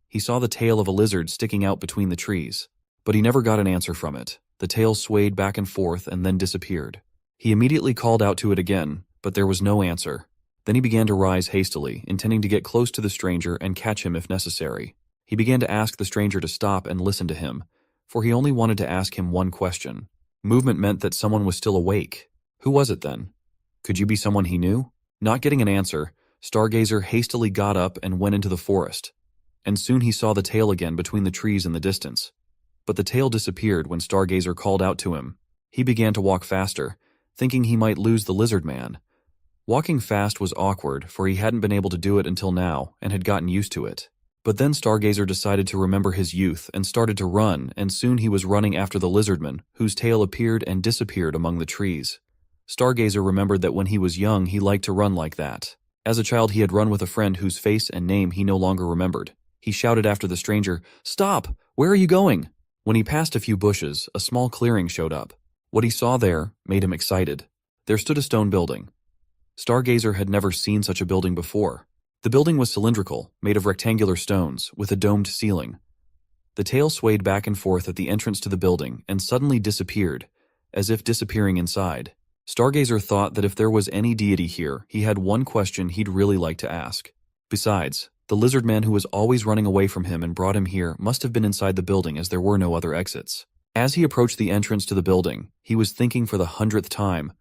He saw the tail of a lizard sticking out between the trees, but he never got an answer from it. The tail swayed back and forth and then disappeared. He immediately called out to it again, but there was no answer. Then he began to rise hastily, intending to get close to the stranger and catch him if necessary. He began to ask the stranger to stop and listen to him, for he only wanted to ask him one question. Movement meant that someone was still awake. Who was it then? Could you be someone he knew? Not getting an answer, Stargazer hastily got up and went into the forest, and soon he saw the tail again between the trees in the distance. But the tail disappeared when Stargazer called out to him. He began to walk faster, thinking he might lose the lizard man. Walking fast was awkward, for he hadn't been able to do it until now and had gotten used to it. But then Stargazer decided to remember his youth and started to run, and soon he was running after the lizardman, whose tail appeared and disappeared among the trees. Stargazer remembered that when he was young he liked to run like that. As a child he had run with a friend whose face and name he no longer remembered. He shouted after the stranger, "Stop! Where are you going?" When he passed a few bushes, a small clearing showed up. What he saw there made him excited. There stood a stone building. Stargazer had never seen such a building before. The building was cylindrical, made of rectangular stones, with a domed ceiling. The tail swayed back and forth at the entrance to the building and suddenly disappeared, as if disappearing inside. Stargazer thought that if there was any deity here, he had one question he'd really like to ask. Besides, the lizard man who was always running away from him and brought him here must have been inside the building as there were no other exits. As he approached the entrance to the building, he was thinking for the 100th time,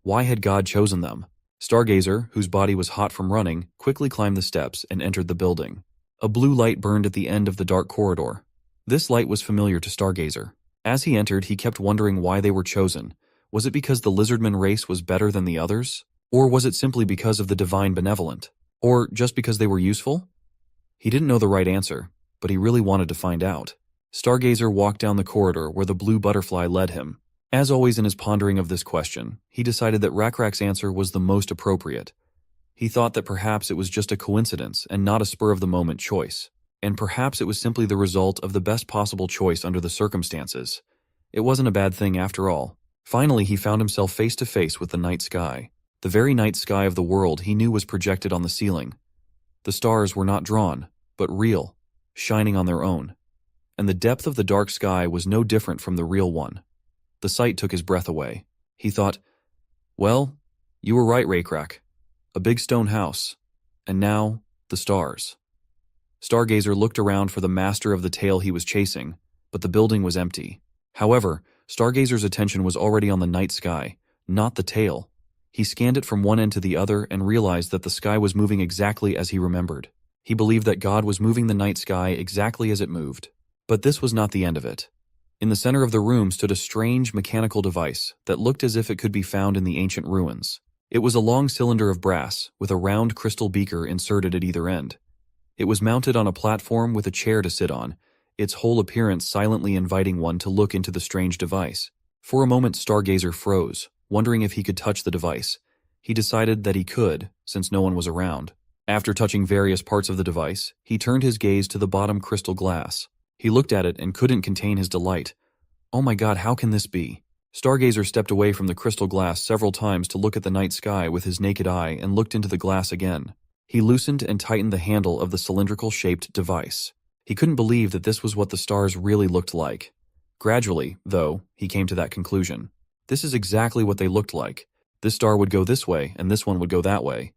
why had God chosen them? Stargazer, whose body was hot from running, quickly climbed the steps and entered the building. A blue light burned at the end of the dark corridor. This light was familiar to Stargazer. As he entered, he kept wondering why they were chosen. Was it because the lizardman race was better than the others? Or was it simply because of the divine benevolent? Or just because they were useful? He didn't know the right answer, but he really wanted to find out. Stargazer walked down the corridor where the blue butterfly led him. As always in his pondering of this question, he decided that Rakrak's answer was the most appropriate. He thought that perhaps it was just a coincidence and not a spur-of-the-moment choice, and perhaps it was simply the result of the best possible choice under the circumstances. It wasn't a bad thing after all. Finally, he found himself face to face with the night sky. The very night sky of the world he knew was projected on the ceiling. The stars were not drawn, but real, shining on their own. And the depth of the dark sky was no different from the real one. The sight took his breath away. He thought, well, you were right, Rakrak. A big stone house. And now, the stars. Stargazer looked around for the master of the tale he was chasing, but the building was empty. However, Stargazer's attention was already on the night sky, not the tail. He scanned it from one end to the other and realized that the sky was moving exactly as he remembered. He believed that God was moving the night sky exactly as it moved. But this was not the end of it. In the center of the room stood a strange mechanical device that looked as if it could be found in the ancient ruins. It was a long cylinder of brass with a round crystal beaker inserted at either end. It was mounted on a platform with a chair to sit on, its whole appearance silently inviting one to look into the strange device. For a moment, Stargazer froze, wondering if he could touch the device. He decided that he could, since no one was around. After touching various parts of the device, he turned his gaze to the bottom crystal glass. He looked at it and couldn't contain his delight. Oh my God, how can this be? Stargazer stepped away from the crystal glass several times to look at the night sky with his naked eye and looked into the glass again. He loosened and tightened the handle of the cylindrical-shaped device. He couldn't believe that this was what the stars really looked like. Gradually, though, he came to that conclusion. This is exactly what they looked like. This star would go this way, and this one would go that way.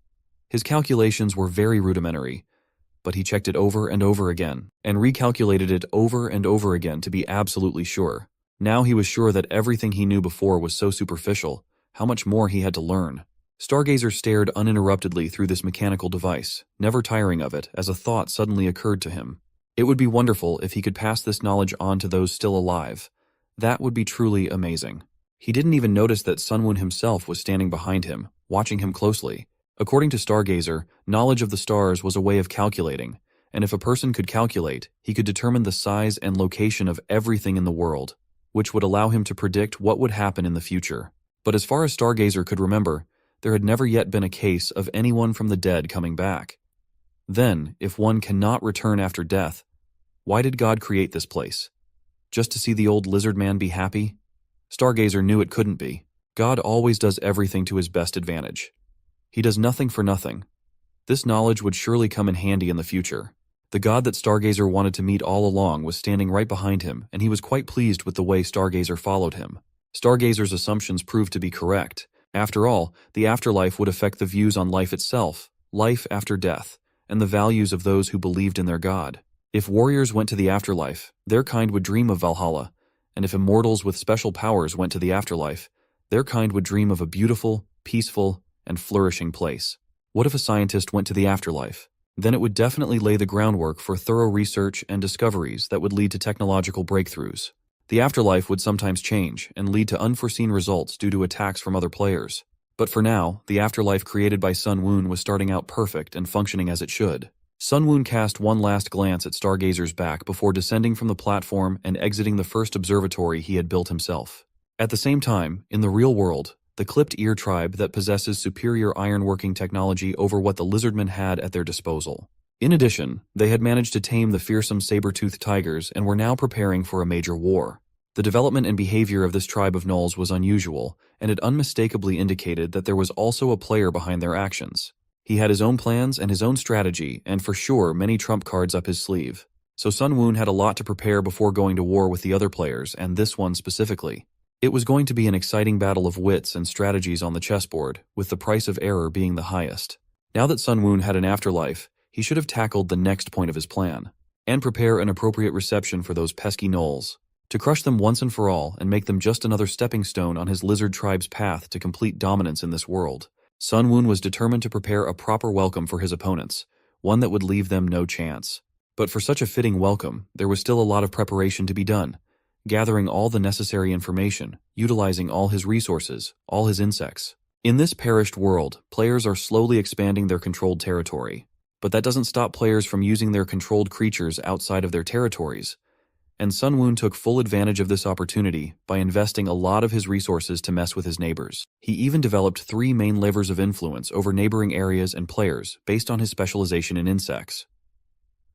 His calculations were very rudimentary, but he checked it over and over again, and recalculated it over and over again to be absolutely sure. Now he was sure that everything he knew before was so superficial, how much more he had to learn. Stargazer stared uninterruptedly through this mechanical device, never tiring of it, as a thought suddenly occurred to him. It would be wonderful if he could pass this knowledge on to those still alive. That would be truly amazing. He didn't even notice that Sunwoon himself was standing behind him, watching him closely. According to Stargazer, knowledge of the stars was a way of calculating, and if a person could calculate, he could determine the size and location of everything in the world, which would allow him to predict what would happen in the future. But as far as Stargazer could remember, there had never yet been a case of anyone from the dead coming back. Then, if one cannot return after death, why did God create this place? Just to see the old lizard man be happy? Stargazer knew it couldn't be. God always does everything to his best advantage. He does nothing for nothing. This knowledge would surely come in handy in the future. The God that Stargazer wanted to meet all along was standing right behind him, and he was quite pleased with the way Stargazer followed him. Stargazer's assumptions proved to be correct. After all, the afterlife would affect the views on life itself, life after death, and the values of those who believed in their God. If warriors went to the afterlife, their kind would dream of Valhalla, and if immortals with special powers went to the afterlife, their kind would dream of a beautiful, peaceful, and flourishing place. What if a scientist went to the afterlife? Then it would definitely lay the groundwork for thorough research and discoveries that would lead to technological breakthroughs. The afterlife would sometimes change and lead to unforeseen results due to attacks from other players. But for now, the afterlife created by Sunwoon was starting out perfect and functioning as it should. Sunwoon cast one last glance at Stargazer's back before descending from the platform and exiting the first observatory he had built himself. At the same time, in the real world, the clipped ear tribe that possesses superior ironworking technology over what the Lizardmen had at their disposal. In addition, they had managed to tame the fearsome saber-toothed tigers and were now preparing for a major war. The development and behavior of this tribe of gnolls was unusual, and it unmistakably indicated that there was also a player behind their actions. He had his own plans and his own strategy, and for sure many trump cards up his sleeve. So Sunwoon had a lot to prepare before going to war with the other players, and this one specifically. It was going to be an exciting battle of wits and strategies on the chessboard, with the price of error being the highest. Now that Sunwoon had an afterlife, he should have tackled the next point of his plan, and prepare an appropriate reception for those pesky gnolls, to crush them once and for all and make them just another stepping stone on his lizard tribe's path to complete dominance in this world. Sunwoon was determined to prepare a proper welcome for his opponents, one that would leave them no chance. But for such a fitting welcome, there was still a lot of preparation to be done, gathering all the necessary information, utilizing all his resources, all his insects. In this perished world, players are slowly expanding their controlled territory. But that doesn't stop players from using their controlled creatures outside of their territories. And Sun Woon took full advantage of this opportunity by investing a lot of his resources to mess with his neighbors. He even developed 3 main levers of influence over neighboring areas and players based on his specialization in insects.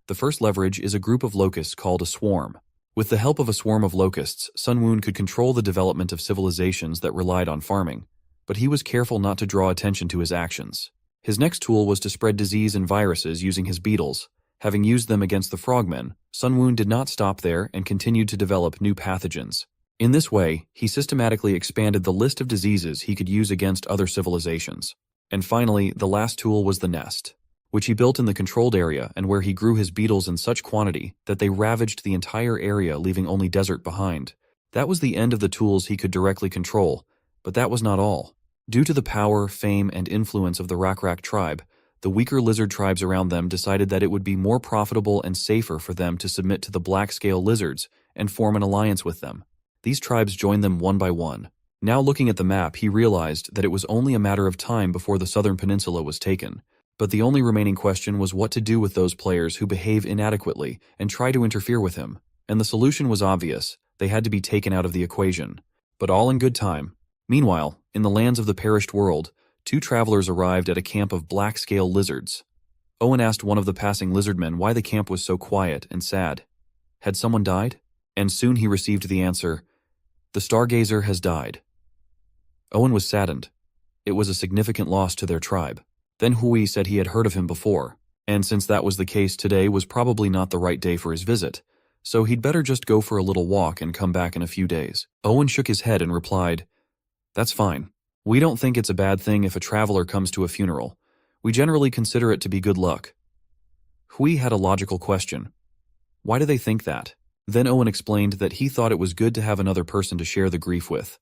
The first leverage is a group of locusts called a swarm. With the help of a swarm of locusts, Sun Woon could control the development of civilizations that relied on farming, but he was careful not to draw attention to his actions. His next tool was to spread disease and viruses using his beetles. Having used them against the frogmen, Sun Woon did not stop there and continued to develop new pathogens. In this way, he systematically expanded the list of diseases he could use against other civilizations. And finally, the last tool was the nest, which he built in the controlled area and where he grew his beetles in such quantity that they ravaged the entire area, leaving only desert behind. That was the end of the tools he could directly control, but that was not all. Due to the power, fame, and influence of the Rakrak tribe, the weaker lizard tribes around them decided that it would be more profitable and safer for them to submit to the black-scale lizards and form an alliance with them. These tribes joined them one by one. Now looking at the map, he realized that it was only a matter of time before the southern peninsula was taken. But the only remaining question was what to do with those players who behave inadequately and try to interfere with him. And the solution was obvious. They had to be taken out of the equation. But all in good time. Meanwhile, in the lands of the perished world, 2 travelers arrived at a camp of black-scale lizards. Owen asked one of the passing lizardmen why the camp was so quiet and sad. Had someone died? And soon he received the answer, "The stargazer has died." Owen was saddened. It was a significant loss to their tribe. Then Hui said he had heard of him before, and since that was the case, today was probably not the right day for his visit, so he'd better just go for a little walk and come back in a few days. Owen shook his head and replied, "That's fine. We don't think it's a bad thing if a traveler comes to a funeral. We generally consider it to be good luck." Hui had a logical question. Why do they think that? Then Owen explained that he thought it was good to have another person to share the grief with.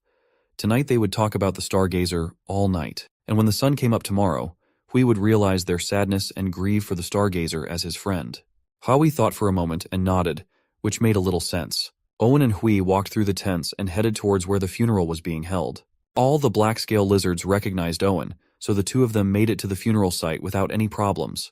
Tonight they would talk about the stargazer all night, and when the sun came up tomorrow, Hui would realize their sadness and grieve for the stargazer as his friend. Hui thought for a moment and nodded, which made a little sense. Owen and Hui walked through the tents and headed towards where the funeral was being held. All the black-scale lizards recognized Owen, so the 2 of them made it to the funeral site without any problems.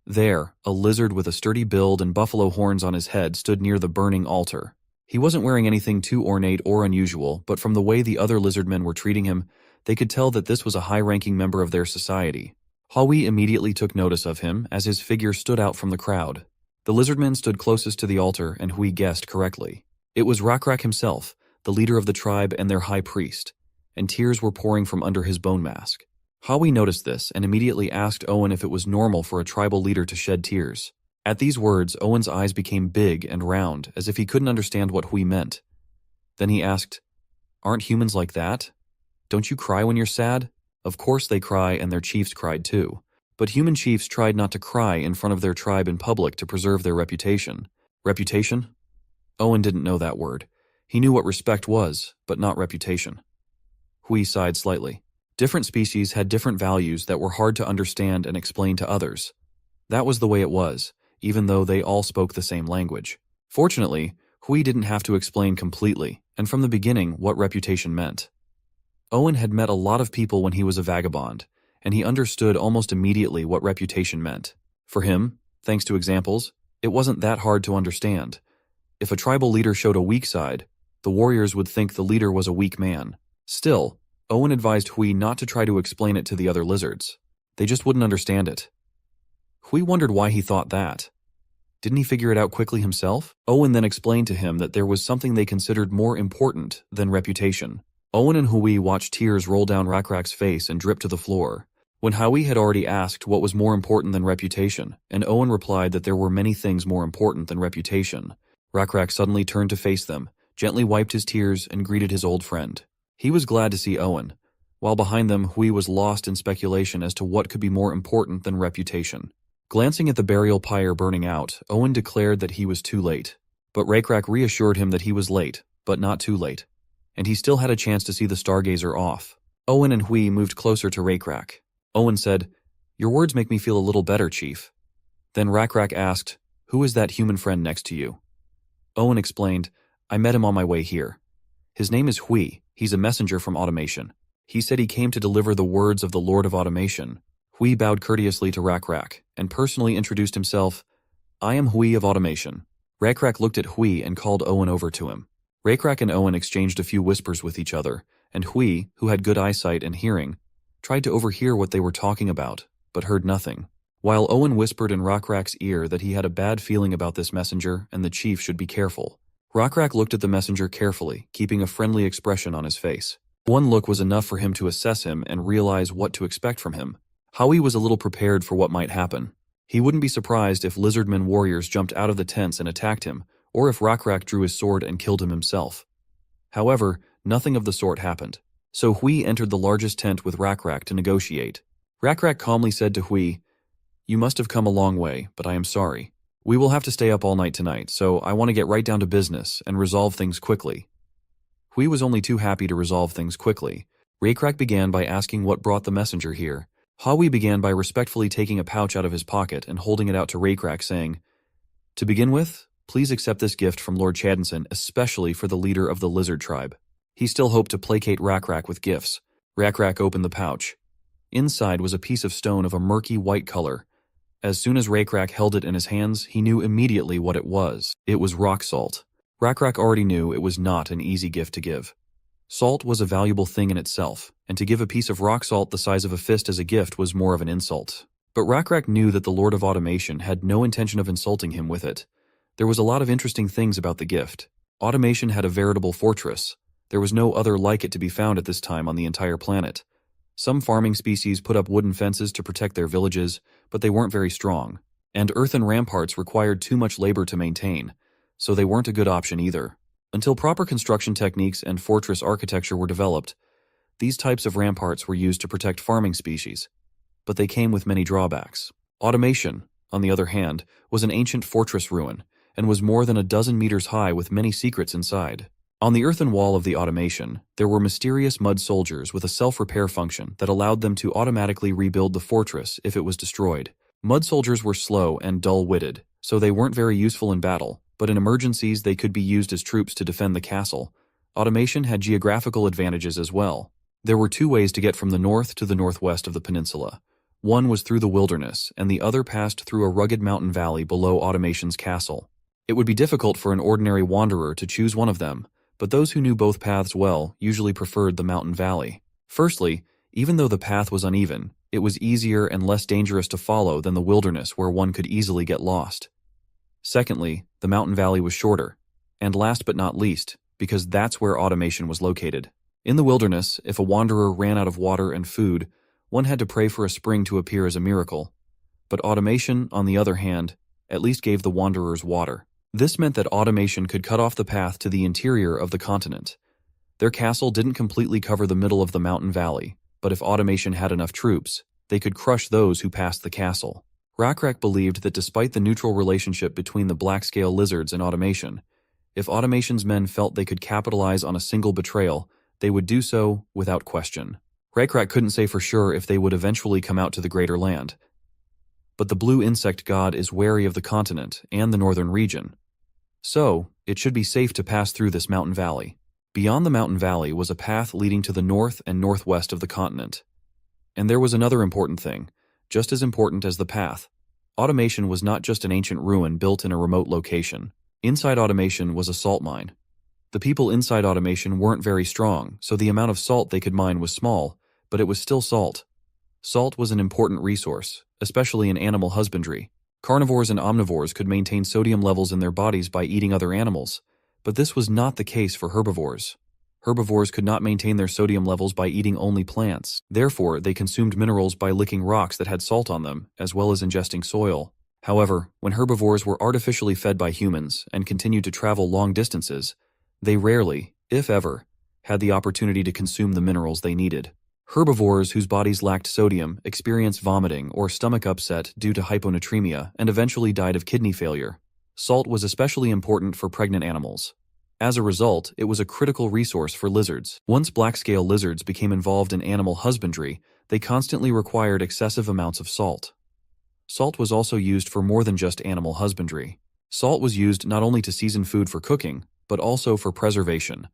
There, a lizard with a sturdy build and buffalo horns on his head stood near the burning altar. He wasn't wearing anything too ornate or unusual, but from the way the other lizardmen were treating him, they could tell that this was a high-ranking member of their society. Hui immediately took notice of him as his figure stood out from the crowd. The lizardmen stood closest to the altar and Hui guessed correctly. It was Rakrak himself, the leader of the tribe and their high priest, and tears were pouring from under his bone mask. Hui noticed this and immediately asked Owen if it was normal for a tribal leader to shed tears. At these words, Owen's eyes became big and round, as if he couldn't understand what Hui meant. Then he asked, "Aren't humans like that? Don't you cry when you're sad?" Of course they cry, and their chiefs cried too. But human chiefs tried not to cry in front of their tribe in public to preserve their reputation. Reputation? Owen didn't know that word. He knew what respect was, but not reputation. Hui sighed slightly. Different species had different values that were hard to understand and explain to others. That was the way it was, even though they all spoke the same language. Fortunately, Hui didn't have to explain completely, and from the beginning, what reputation meant. Owen had met a lot of people when he was a vagabond, and he understood almost immediately what reputation meant. For him, thanks to examples, it wasn't that hard to understand. If a tribal leader showed a weak side, the warriors would think the leader was a weak man. Still, Owen advised Hui not to try to explain it to the other lizards. They just wouldn't understand it. Hui wondered why he thought that. Didn't he figure it out quickly himself? Owen then explained to him that there was something they considered more important than reputation. Owen and Hui watched tears roll down Rakrak's face and drip to the floor. When Hui had already asked what was more important than reputation, and Owen replied that there were many things more important than reputation, Rakrak suddenly turned to face them, gently wiped his tears, and greeted his old friend. He was glad to see Owen, while behind them Hui was lost in speculation as to what could be more important than reputation. Glancing at the burial pyre burning out, Owen declared that he was too late. But Rakrak reassured him that he was late, but not too late, and he still had a chance to see the stargazer off. Owen and Hui moved closer to Rakrak. Owen said, "Your words make me feel a little better, Chief." Then Rakrak asked, "Who is that human friend next to you?" Owen explained, "I met him on my way here. His name is Hui. He's a messenger from Automation. He said he came to deliver the words of the Lord of Automation." Hui bowed courteously to Rakrak and personally introduced himself. "I am Hui of Automation." Rakrak looked at Hui and called Owen over to him. Rakrak and Owen exchanged a few whispers with each other, and Hui, who had good eyesight and hearing, tried to overhear what they were talking about, but heard nothing. While Owen whispered in Rakrak's ear that he had a bad feeling about this messenger and the chief should be careful. Rakrak looked at the messenger carefully, keeping a friendly expression on his face. One look was enough for him to assess him and realize what to expect from him. Hui was a little prepared for what might happen. He wouldn't be surprised if Lizardmen warriors jumped out of the tents and attacked him, or if Rakrak drew his sword and killed him himself. However, nothing of the sort happened. So Hui entered the largest tent with Rakrak to negotiate. Rakrak calmly said to Hui, "You must have come a long way, but I am sorry. We will have to stay up all night tonight, so I want to get right down to business and resolve things quickly." Hui was only too happy to resolve things quickly. Rakrak began by asking what brought the messenger here. Hui began by respectfully taking a pouch out of his pocket and holding it out to Rakrak, saying, "To begin with, please accept this gift from Lord Chadinson, especially for the leader of the lizard tribe." He still hoped to placate Rakrak with gifts. Rakrak opened the pouch. Inside was a piece of stone of a murky white color. As soon as Rakrak held it in his hands, he knew immediately what it was. It was rock salt. Rakrak already knew it was not an easy gift to give. Salt was a valuable thing in itself, and to give a piece of rock salt the size of a fist as a gift was more of an insult. But Rakrak knew that the Lord of Automation had no intention of insulting him with it. There was a lot of interesting things about the gift. Automation had a veritable fortress. There was no other like it to be found at this time on the entire planet. Some farming species put up wooden fences to protect their villages, but they weren't very strong. And earthen ramparts required too much labor to maintain, so they weren't a good option either. Until proper construction techniques and fortress architecture were developed, these types of ramparts were used to protect farming species. But they came with many drawbacks. Automation, on the other hand, was an ancient fortress ruin, and was more than a dozen meters high with many secrets inside. On the earthen wall of the Automation, there were mysterious mud soldiers with a self-repair function that allowed them to automatically rebuild the fortress if it was destroyed. Mud soldiers were slow and dull-witted, so they weren't very useful in battle, but in emergencies they could be used as troops to defend the castle. Automation had geographical advantages as well. There were two ways to get from the north to the northwest of the peninsula. One was through the wilderness, and the other passed through a rugged mountain valley below Automation's castle. It would be difficult for an ordinary wanderer to choose one of them, but those who knew both paths well usually preferred the mountain valley. Firstly, even though the path was uneven, it was easier and less dangerous to follow than the wilderness where one could easily get lost. Secondly, the mountain valley was shorter. And last but not least, because that's where Automation was located. In the wilderness, if a wanderer ran out of water and food, one had to pray for a spring to appear as a miracle. But Automation, on the other hand, at least gave the wanderers water. This meant that Automation could cut off the path to the interior of the continent. Their castle didn't completely cover the middle of the mountain valley, but if Automation had enough troops, they could crush those who passed the castle. Rakrak believed that despite the neutral relationship between the black-scale lizards and Automation, if Automation's men felt they could capitalize on a single betrayal, they would do so without question. Rakrak couldn't say for sure if they would eventually come out to the Greater Land. But the blue insect god is wary of the continent and the northern region. So, it should be safe to pass through this mountain valley. Beyond the mountain valley was a path leading to the north and northwest of the continent. And there was another important thing, just as important as the path. Automation was not just an ancient ruin built in a remote location. Inside Automation was a salt mine. The people inside Automation weren't very strong, so the amount of salt they could mine was small, but it was still salt. Salt was an important resource, especially in animal husbandry. Carnivores and omnivores could maintain sodium levels in their bodies by eating other animals, but this was not the case for herbivores. Herbivores could not maintain their sodium levels by eating only plants. Therefore, they consumed minerals by licking rocks that had salt on them, as well as ingesting soil. However, when herbivores were artificially fed by humans and continued to travel long distances, they rarely, if ever, had the opportunity to consume the minerals they needed. Herbivores whose bodies lacked sodium experienced vomiting or stomach upset due to hyponatremia and eventually died of kidney failure. Salt was especially important for pregnant animals. As a result, it was a critical resource for lizards. Once black-scale lizards became involved in animal husbandry, they constantly required excessive amounts of salt. Salt was also used for more than just animal husbandry. Salt was used not only to season food for cooking, but also for preservation.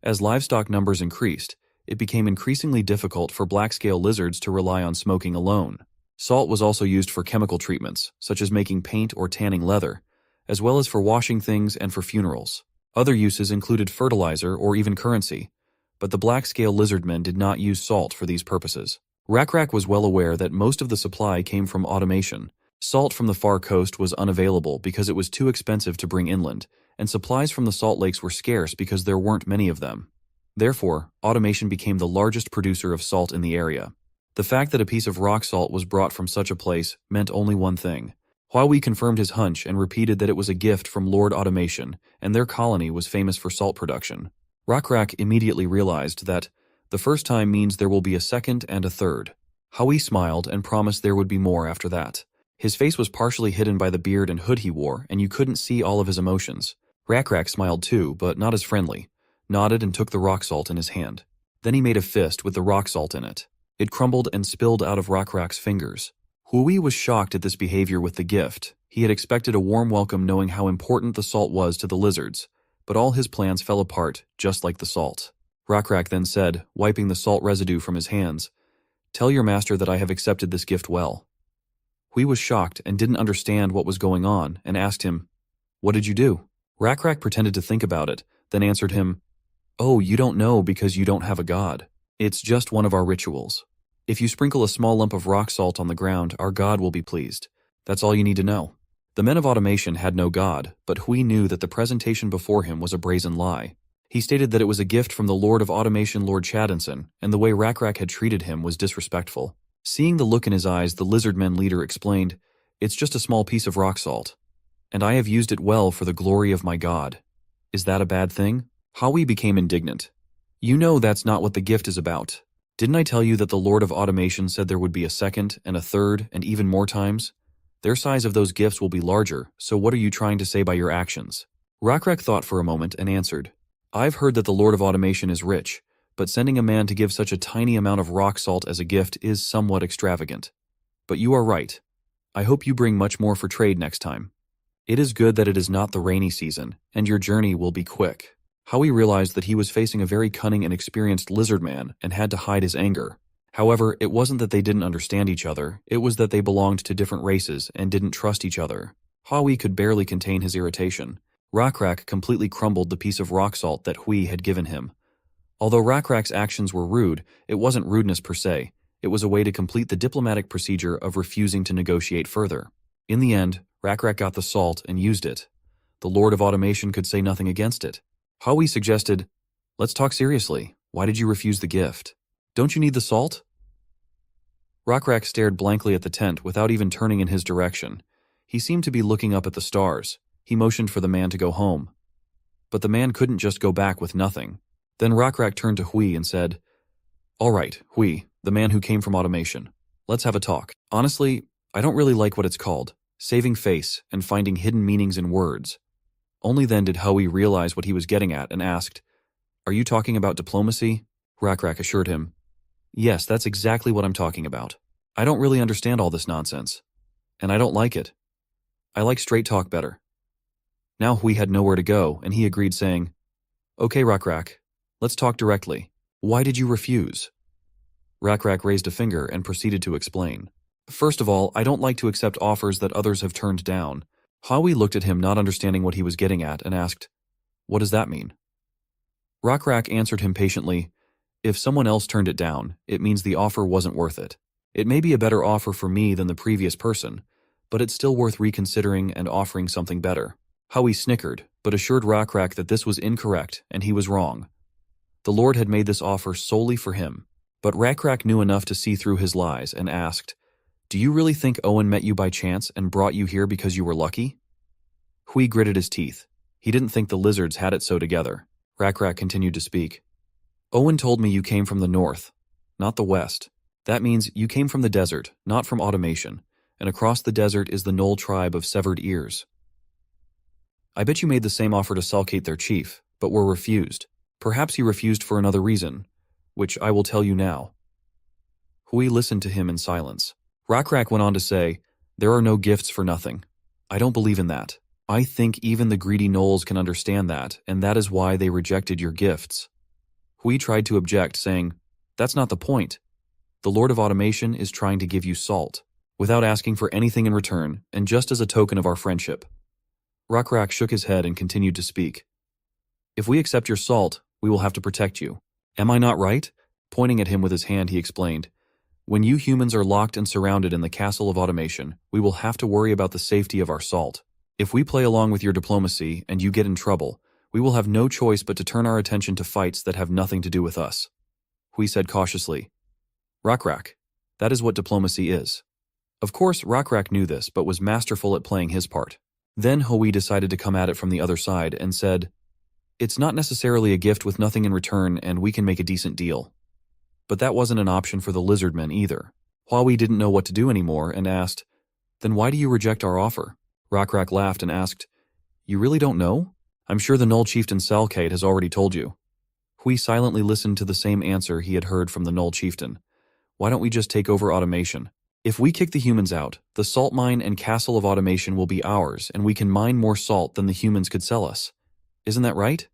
As livestock numbers increased, it became increasingly difficult for black-scale lizards to rely on smoking alone. Salt was also used for chemical treatments, such as making paint or tanning leather, as well as for washing things and for funerals. Other uses included fertilizer or even currency, but the black-scale lizardmen did not use salt for these purposes. Rakrak was well aware that most of the supply came from automation. Salt from the far coast was unavailable because it was too expensive to bring inland, and supplies from the salt lakes were scarce because there weren't many of them. Therefore, automation became the largest producer of salt in the area. The fact that a piece of rock salt was brought from such a place meant only one thing. Huawei confirmed his hunch and repeated that it was a gift from Lord Automation, and their colony was famous for salt production. Rakrak immediately realized that the first time means there will be a second and a third. Huawei smiled and promised there would be more after that. His face was partially hidden by the beard and hood he wore, and you couldn't see all of his emotions. Rakrak smiled too, but not as friendly, nodded and took the rock salt in his hand. Then he made a fist with the rock salt in it. It crumbled and spilled out of Rakrak's fingers. Huawei was shocked at this behavior with the gift. He had expected a warm welcome knowing how important the salt was to the lizards, but all his plans fell apart, just like the salt. Rakrak then said, wiping the salt residue from his hands, "Tell your master that I have accepted this gift well." Huawei was shocked and didn't understand what was going on and asked him, "What did you do?" Rakrak pretended to think about it, then answered him, "Oh, you don't know because you don't have a god. It's just one of our rituals. If you sprinkle a small lump of rock salt on the ground, our god will be pleased. That's all you need to know." The men of automation had no god, but Huawei knew that the presentation before him was a brazen lie. He stated that it was a gift from the Lord of Automation, Lord Chadinson, and the way Rakrak had treated him was disrespectful. Seeing the look in his eyes, the Lizardmen leader explained, "It's just a small piece of rock salt, and I have used it well for the glory of my god. Is that a bad thing?" Huawei became indignant. "You know that's not what the gift is about. Didn't I tell you that the Lord of Automation said there would be a second and a third and even more times? Their size of those gifts will be larger, so what are you trying to say by your actions?" Rakrak thought for a moment and answered, "I've heard that the Lord of Automation is rich, but sending a man to give such a tiny amount of rock salt as a gift is somewhat extravagant. But you are right. I hope you bring much more for trade next time. It is good that it is not the rainy season, and your journey will be quick." Huawei realized that he was facing a very cunning and experienced lizard man and had to hide his anger. However, it wasn't that they didn't understand each other, it was that they belonged to different races and didn't trust each other. Huawei could barely contain his irritation. Rakrak completely crumbled the piece of rock salt that Huawei had given him. Although Rakrak's actions were rude, it wasn't rudeness per se. It was a way to complete the diplomatic procedure of refusing to negotiate further. In the end, Rakrak got the salt and used it. The Lord of Automation could say nothing against it. Huawei suggested, "Let's talk seriously. Why did you refuse the gift? Don't you need the salt?" Rakrak stared blankly at the tent without even turning in his direction. He seemed to be looking up at the stars. He motioned for the man to go home. But the man couldn't just go back with nothing. Then Rakrak turned to Huawei and said, "All right, Huawei, the man who came from automation. Let's have a talk. Honestly, I don't really like what it's called, saving face and finding hidden meanings in words." Only then did Huawei realize what he was getting at and asked, "Are you talking about diplomacy?" Rakrak assured him, "Yes, that's exactly what I'm talking about. I don't really understand all this nonsense. And I don't like it. I like straight talk better." Now Huawei had nowhere to go, and he agreed, saying, "Okay, Rakrak, let's talk directly. Why did you refuse?" Rakrak raised a finger and proceeded to explain. "First of all, I don't like to accept offers that others have turned down." Huawei looked at him, not understanding what he was getting at, and asked, "What does that mean?" Rakrak answered him patiently, "If someone else turned it down, it means the offer wasn't worth it. It may be a better offer for me than the previous person, but it's still worth reconsidering and offering something better." Huawei snickered, but assured Rakrak that this was incorrect and he was wrong. The Lord had made this offer solely for him, but Rakrak knew enough to see through his lies and asked, "Do you really think Owen met you by chance and brought you here because you were lucky?" Huawei gritted his teeth. He didn't think the lizards had it so together. Rakrak continued to speak. "Owen told me you came from the north, not the west. That means you came from the desert, not from automation, and across the desert is the Knoll tribe of severed ears. I bet you made the same offer to Salkate their chief, but were refused. Perhaps you refused for another reason, which I will tell you now." Huawei listened to him in silence. Rakrak went on to say, "There are no gifts for nothing. I don't believe in that. I think even the greedy gnolls can understand that, and that is why they rejected your gifts." Huawei tried to object, saying, "That's not the point. The Lord of Automation is trying to give you salt, without asking for anything in return, and just as a token of our friendship." Rakrak shook his head and continued to speak. If we accept your salt, we will have to protect you. Am I not right? Pointing at him with his hand, he explained. When you humans are locked and surrounded in the castle of automation, we will have to worry about the safety of our salt. If we play along with your diplomacy and you get in trouble, we will have no choice but to turn our attention to fights that have nothing to do with us. Hui said cautiously. Rakrak, that is what diplomacy is. Of course, Rakrak knew this, but was masterful at playing his part. Then Hui decided to come at it from the other side and said, It's not necessarily a gift with nothing in return and we can make a decent deal. But that wasn't an option for the Lizardmen either. Hui didn't know what to do anymore and asked, Then why do you reject our offer? Rakrak laughed and asked, You really don't know? I'm sure the Null Chieftain Salkate has already told you. Hui silently listened to the same answer he had heard from the Null Chieftain. Why don't we just take over automation? If we kick the humans out, the salt mine and castle of automation will be ours and we can mine more salt than the humans could sell us. Isn't that right?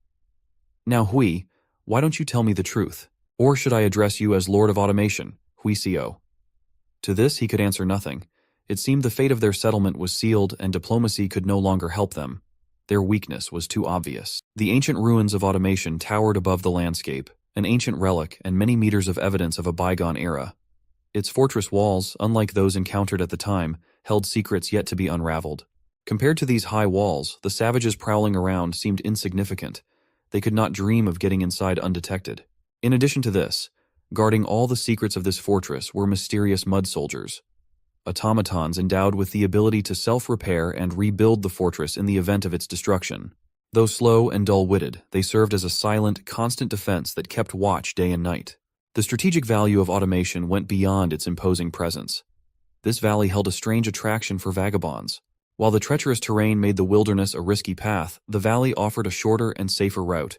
Now Hui, why don't you tell me the truth? Or should I address you as Lord of Automation, Hui Co? To this he could answer nothing. It seemed the fate of their settlement was sealed and diplomacy could no longer help them. Their weakness was too obvious. The ancient ruins of automation towered above the landscape, an ancient relic and many meters of evidence of a bygone era. Its fortress walls, unlike those encountered at the time, held secrets yet to be unraveled. Compared to these high walls, the savages prowling around seemed insignificant. They could not dream of getting inside undetected. In addition to this, guarding all the secrets of this fortress were mysterious mud soldiers, automatons endowed with the ability to self-repair and rebuild the fortress in the event of its destruction. Though slow and dull-witted, they served as a silent, constant defense that kept watch day and night. The strategic value of automation went beyond its imposing presence. This valley held a strange attraction for vagabonds. While the treacherous terrain made the wilderness a risky path, the valley offered a shorter and safer route.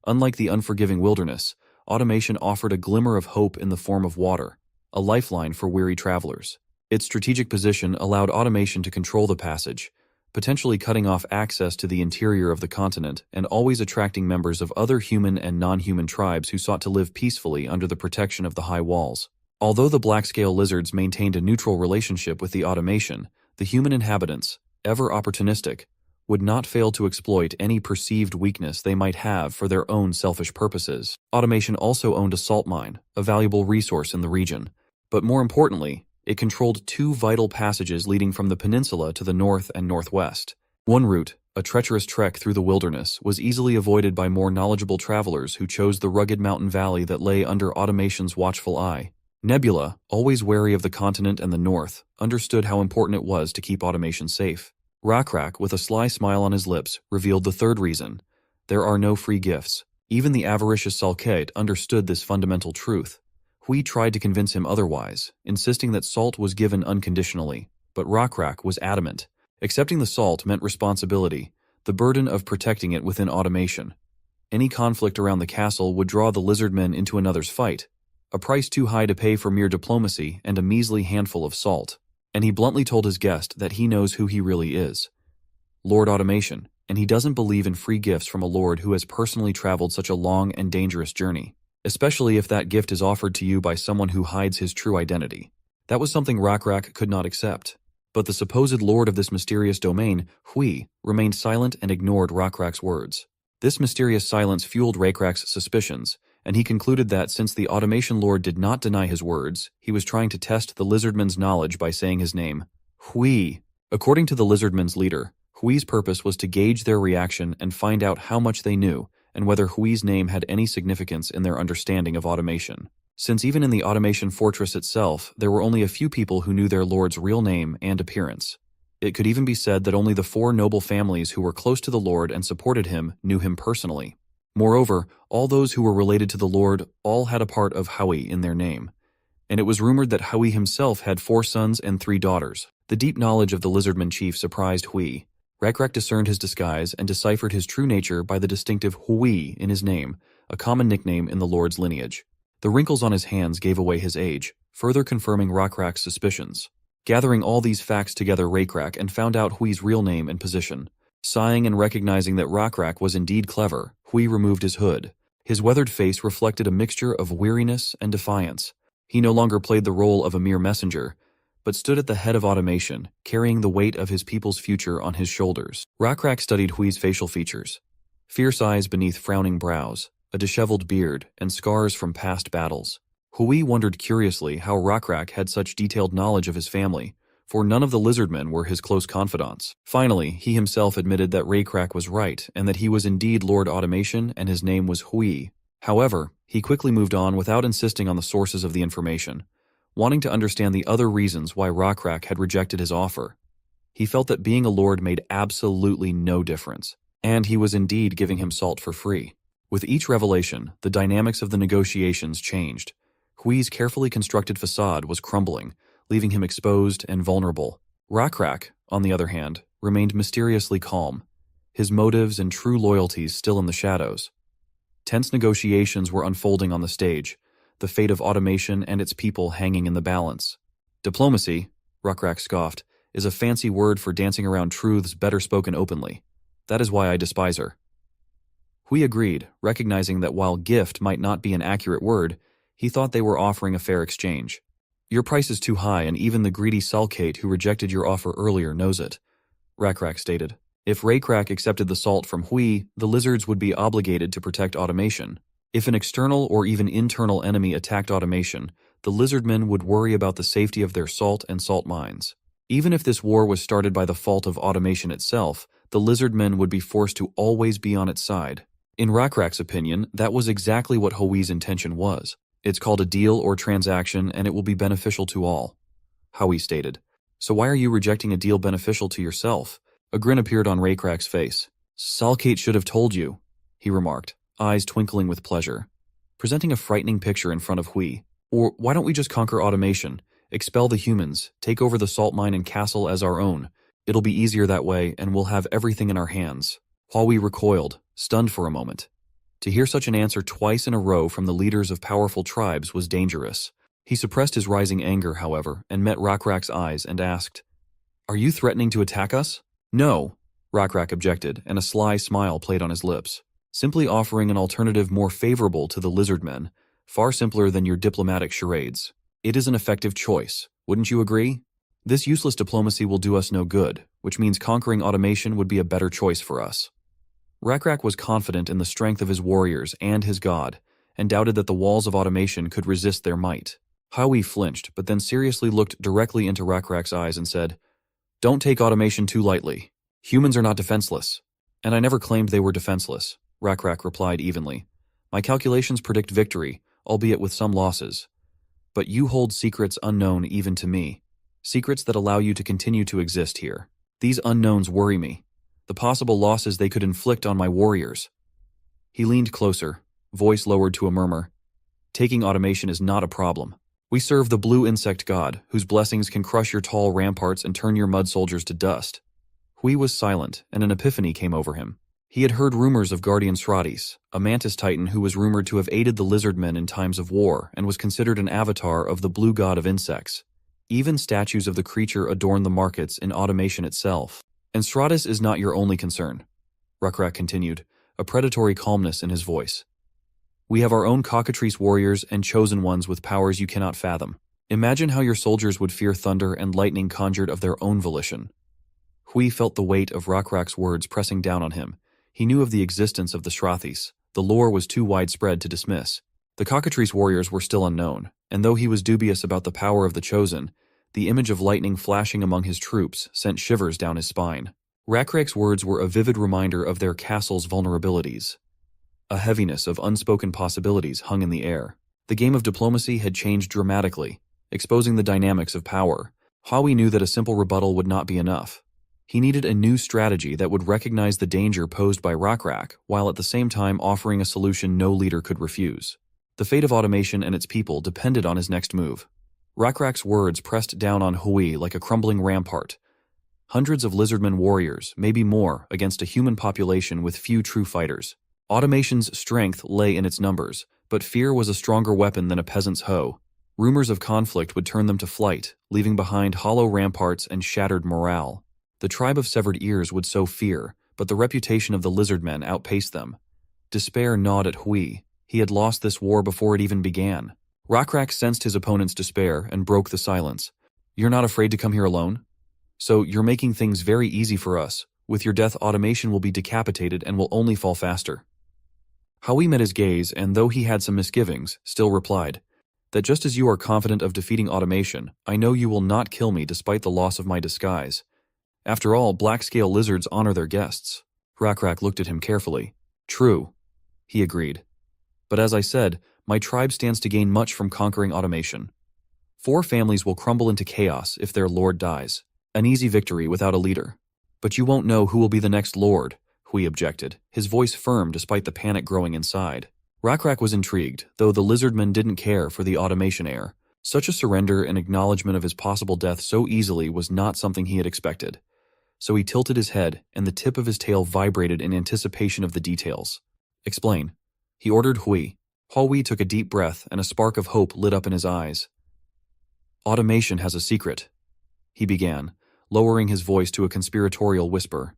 Unlike the unforgiving wilderness, automation offered a glimmer of hope in the form of water, a lifeline for weary travelers. Its strategic position allowed automation to control the passage, potentially cutting off access to the interior of the continent and always attracting members of other human and non-human tribes who sought to live peacefully under the protection of the high walls. Although the black-scale lizards maintained a neutral relationship with the automation, the human inhabitants, ever opportunistic, would not fail to exploit any perceived weakness they might have for their own selfish purposes. Automation also owned a salt mine, a valuable resource in the region. But more importantly, it controlled two vital passages leading from the peninsula to the north and northwest. One route, a treacherous trek through the wilderness, was easily avoided by more knowledgeable travelers who chose the rugged mountain valley that lay under automation's watchful eye. Nebula, always wary of the continent and the north, understood how important it was to keep automation safe. Rakrak, with a sly smile on his lips, revealed the third reason. There are no free gifts. Even the avaricious Salkate understood this fundamental truth. Hui tried to convince him otherwise, insisting that salt was given unconditionally, but Rakrak was adamant. Accepting the salt meant responsibility, the burden of protecting it within automation. Any conflict around the castle would draw the Lizardmen into another's fight, a price too high to pay for mere diplomacy and a measly handful of salt. And he bluntly told his guest that he knows who he really is. Lord Automation, and he doesn't believe in free gifts from a lord who has personally traveled such a long and dangerous journey, especially if that gift is offered to you by someone who hides his true identity. That was something Rakrak could not accept. But the supposed lord of this mysterious domain, Hui, remained silent and ignored Rakrak's words. This mysterious silence fueled Rakrak's suspicions, and he concluded that since the automation lord did not deny his words, he was trying to test the Lizardmen's knowledge by saying his name, Hui. According to the Lizardmen's leader, Hui's purpose was to gauge their reaction and find out how much they knew, and whether Hui's name had any significance in their understanding of automation. Since even in the automation fortress itself, there were only a few people who knew their lord's real name and appearance. It could even be said that only the 4 noble families who were close to the lord and supported him knew him personally. Moreover, all those who were related to the lord all had a part of Hui in their name, and it was rumored that Hui himself had 4 sons and 3 daughters. The deep knowledge of the Lizardman chief surprised Hui. Rakrak discerned his disguise and deciphered his true nature by the distinctive Hui in his name, a common nickname in the lord's lineage. The wrinkles on his hands gave away his age, further confirming Rakrak's suspicions. Gathering all these facts together, Rakrak and found out Hui's real name and position. Sighing and recognizing that Rakrak was indeed clever, Hui removed his hood. His weathered face reflected a mixture of weariness and defiance. He no longer played the role of a mere messenger, but stood at the head of automation, carrying the weight of his people's future on his shoulders. Rakrak studied Hui's facial features. Fierce eyes beneath frowning brows, a disheveled beard, and scars from past battles. Hui wondered curiously how Rakrak had such detailed knowledge of his family, for none of the Lizardmen were his close confidants. Finally, he himself admitted that Rakrak was right and that he was indeed Lord Automation and his name was Hui. However, he quickly moved on without insisting on the sources of the information, wanting to understand the other reasons why Rakrak had rejected his offer. He felt that being a lord made absolutely no difference, and he was indeed giving him salt for free. With each revelation, the dynamics of the negotiations changed. Hui's carefully constructed facade was crumbling, leaving him exposed and vulnerable. Rakrak, on the other hand, remained mysteriously calm, his motives and true loyalties still in the shadows. Tense negotiations were unfolding on the stage, the fate of automation and its people hanging in the balance. Diplomacy, Rakrak scoffed, is a fancy word for dancing around truths better spoken openly. That is why I despise her. Hui agreed, recognizing that while gift might not be an accurate word, he thought they were offering a fair exchange. Your price is too high, and even the greedy Sulcate who rejected your offer earlier knows it, Rakrak stated. If Rakrak accepted the salt from Hui, the lizards would be obligated to protect automation. If an external or even internal enemy attacked automation, the Lizardmen would worry about the safety of their salt and salt mines. Even if this war was started by the fault of automation itself, the Lizardmen would be forced to always be on its side. In Rakrak's opinion, that was exactly what Hui's intention was. It's called a deal or transaction, and it will be beneficial to all, Hui stated. So why are you rejecting a deal beneficial to yourself? A grin appeared on Rakrak's face. Sulcate should have told you, he remarked, eyes twinkling with pleasure, presenting a frightening picture in front of Hui. Or why don't we just conquer automation, expel the humans, take over the salt mine and castle as our own? It'll be easier that way, and we'll have everything in our hands. Hui recoiled, stunned for a moment. To hear such an answer twice in a row from the leaders of powerful tribes was dangerous. He suppressed his rising anger, however, and met Rakrak's eyes and asked, Are you threatening to attack us? No, Rakrak objected, and a sly smile played on his lips. Simply offering an alternative more favorable to the Lizardmen, far simpler than your diplomatic charades. It is an effective choice, wouldn't you agree? This useless diplomacy will do us no good, which means conquering automation would be a better choice for us. Rakrak was confident in the strength of his warriors and his god, and doubted that the walls of automation could resist their might. Hui flinched, but then seriously looked directly into Rakrak's eyes and said, Don't take automation too lightly. Humans are not defenseless. And I never claimed they were defenseless, Rakrak replied evenly. My calculations predict victory, albeit with some losses. But you hold secrets unknown even to me. Secrets that allow you to continue to exist here. These unknowns worry me. The possible losses they could inflict on my warriors. He leaned closer, voice lowered to a murmur. Taking automation is not a problem. We serve the blue insect god, whose blessings can crush your tall ramparts and turn your mud soldiers to dust. Hui was silent, and an epiphany came over him. He had heard rumors of Guardian Sratis, a mantis titan who was rumored to have aided the Lizardmen in times of war and was considered an avatar of the blue god of insects. Even statues of the creature adorn the markets in automation itself. And Sratis is not your only concern, Rakrak continued, a predatory calmness in his voice. We have our own cockatrice warriors and chosen ones with powers you cannot fathom. Imagine how your soldiers would fear thunder and lightning conjured of their own volition. Hui felt the weight of Rakrak's words pressing down on him. He knew of the existence of the Srathis. The lore was too widespread to dismiss. The cockatrice warriors were still unknown, and though he was dubious about the power of the chosen, the image of lightning flashing among his troops sent shivers down his spine. Rakrak's words were a vivid reminder of their castle's vulnerabilities. A heaviness of unspoken possibilities hung in the air. The game of diplomacy had changed dramatically, exposing the dynamics of power. Hui knew that a simple rebuttal would not be enough. He needed a new strategy that would recognize the danger posed by Rakrak, while at the same time offering a solution no leader could refuse. The fate of automation and its people depended on his next move. Rakrak's words pressed down on Hui like a crumbling rampart. Hundreds of Lizardmen warriors, maybe more, against a human population with few true fighters. Automation's strength lay in its numbers, but fear was a stronger weapon than a peasant's hoe. Rumors of conflict would turn them to flight, leaving behind hollow ramparts and shattered morale. The tribe of severed ears would sow fear, but the reputation of the Lizardmen outpaced them. Despair gnawed at Hui. He had lost this war before it even began. Rakrak sensed his opponent's despair and broke the silence. You're not afraid to come here alone? So you're making things very easy for us. With your death, automation will be decapitated and will only fall faster. Hui met his gaze and, though he had some misgivings, still replied, that just as you are confident of defeating automation, I know you will not kill me despite the loss of my disguise. After all, black-scale lizards honor their guests. Rakrak looked at him carefully. True, he agreed. But as I said, my tribe stands to gain much from conquering automation. 4 families will crumble into chaos if their lord dies. An easy victory without a leader. But you won't know who will be the next lord, Hui objected, his voice firm despite the panic growing inside. Rakrak was intrigued, though the Lizardmen didn't care for the automation heir. Such a surrender and acknowledgement of his possible death so easily was not something he had expected. So he tilted his head, and the tip of his tail vibrated in anticipation of the details. Explain, he ordered Hui. Hui took a deep breath, and a spark of hope lit up in his eyes. Automation has a secret, he began, lowering his voice to a conspiratorial whisper.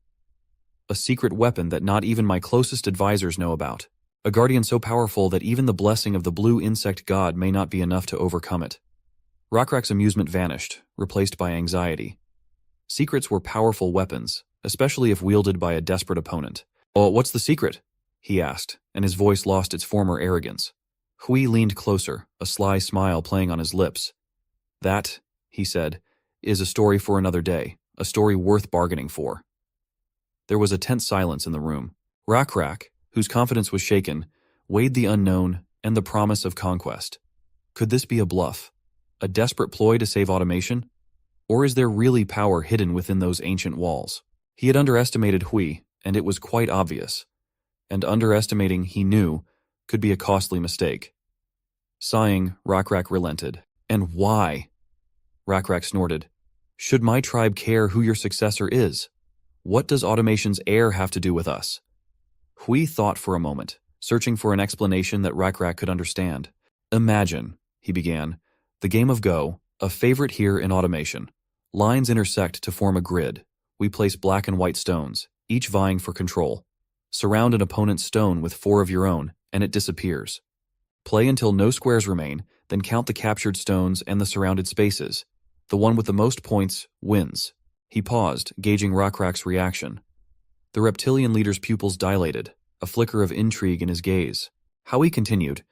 A secret weapon that not even my closest advisors know about. A guardian so powerful that even the blessing of the blue insect god may not be enough to overcome it. Rakrak's amusement vanished, replaced by anxiety. Secrets were powerful weapons, especially if wielded by a desperate opponent. Oh, what's the secret? He asked, and his voice lost its former arrogance. Hui leaned closer, a sly smile playing on his lips. That, he said, is a story for another day, a story worth bargaining for. There was a tense silence in the room. Rakrak, whose confidence was shaken, weighed the unknown and the promise of conquest. Could this be a bluff? A desperate ploy to save automation? Or is there really power hidden within those ancient walls? He had underestimated Hui, and it was quite obvious. And underestimating, he knew, could be a costly mistake. Sighing, Rakrak relented. And why? Rakrak snorted. Should my tribe care who your successor is? What does automation's heir have to do with us? Hui thought for a moment, searching for an explanation that Rakrak could understand. Imagine, he began, the game of Go, a favorite here in automation. Lines intersect to form a grid. We place black and white stones, each vying for control. Surround an opponent's stone with 4 of your own, and it disappears. Play until no squares remain, then count the captured stones and the surrounded spaces. The one with the most points wins. He paused, gauging Rakrak's reaction. The reptilian leader's pupils dilated, a flicker of intrigue in his gaze. Hui continued,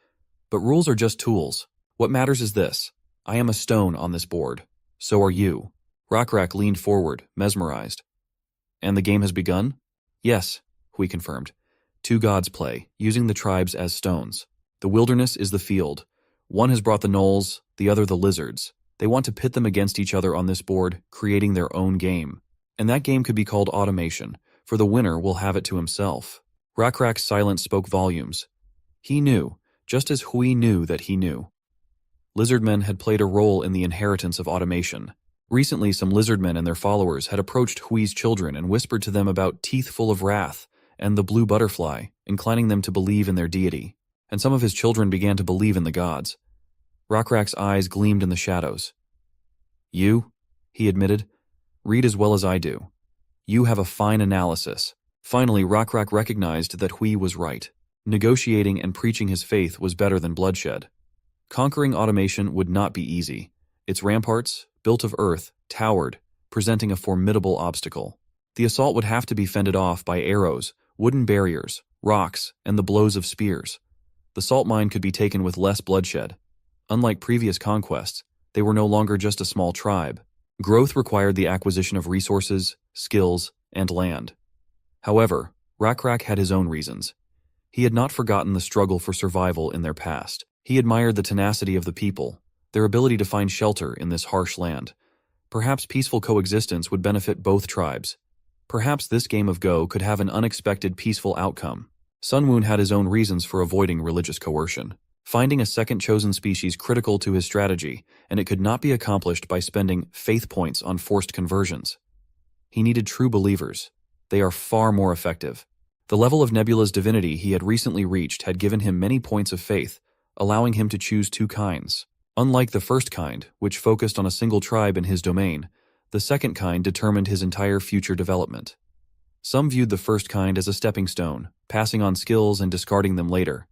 but rules are just tools. What matters is this. I am a stone on this board. So are you. Rakrak leaned forward, mesmerized. And the game has begun? Yes, Hui confirmed. 2 gods play, using the tribes as stones. The wilderness is the field. One has brought the gnolls, the other the lizards. They want to pit them against each other on this board, creating their own game. And that game could be called automation, for the winner will have it to himself. Rakrak's silence spoke volumes. He knew, just as Hui knew that he knew. Lizardmen had played a role in the inheritance of automation. Recently, some lizardmen and their followers had approached Hui's children and whispered to them about teeth full of wrath and the blue butterfly, inclining them to believe in their deity. And some of his children began to believe in the gods. Rakrak's eyes gleamed in the shadows. You, he admitted, read as well as I do. You have a fine analysis. Finally, Rakrak recognized that Hui was right. Negotiating and preaching his faith was better than bloodshed. Conquering automation would not be easy. Its ramparts, built of earth, towered, presenting a formidable obstacle. The assault would have to be fended off by arrows, wooden barriers, rocks, and the blows of spears. The salt mine could be taken with less bloodshed. Unlike previous conquests, they were no longer just a small tribe. Growth required the acquisition of resources, skills, and land. However, Rakrak had his own reasons. He had not forgotten the struggle for survival in their past. He admired the tenacity of the people, their ability to find shelter in this harsh land. Perhaps peaceful coexistence would benefit both tribes. Perhaps this game of Go could have an unexpected peaceful outcome. Sunwoon had his own reasons for avoiding religious coercion. Finding a second chosen species critical to his strategy, and it could not be accomplished by spending faith points on forced conversions. He needed true believers. They are far more effective. The level of Nebula's divinity he had recently reached had given him many points of faith, allowing him to choose 2 kinds. Unlike the first kind, which focused on a single tribe in his domain, the second kind determined his entire future development. Some viewed the first kind as a stepping stone, passing on skills and discarding them later.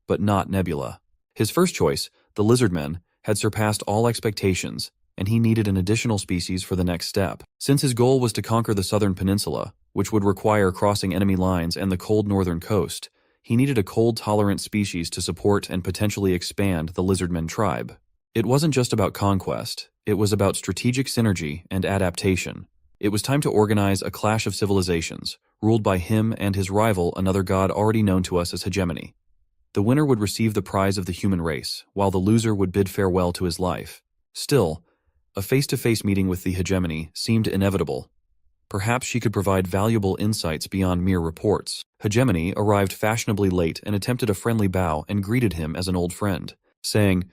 But not Nebula. His first choice, the Lizardmen, had surpassed all expectations, and he needed an additional species for the next step. Since his goal was to conquer the southern peninsula, which would require crossing enemy lines and the cold northern coast, he needed a cold-tolerant species to support and potentially expand the Lizardmen tribe. It wasn't just about conquest, it was about strategic synergy and adaptation. It was time to organize a clash of civilizations, ruled by him and his rival, another god already known to us as hegemony. The winner would receive the prize of the human race, while the loser would bid farewell to his life. Still, a face-to-face meeting with the hegemony seemed inevitable. Perhaps she could provide valuable insights beyond mere reports. Hegemony arrived fashionably late and attempted a friendly bow and greeted him as an old friend, saying,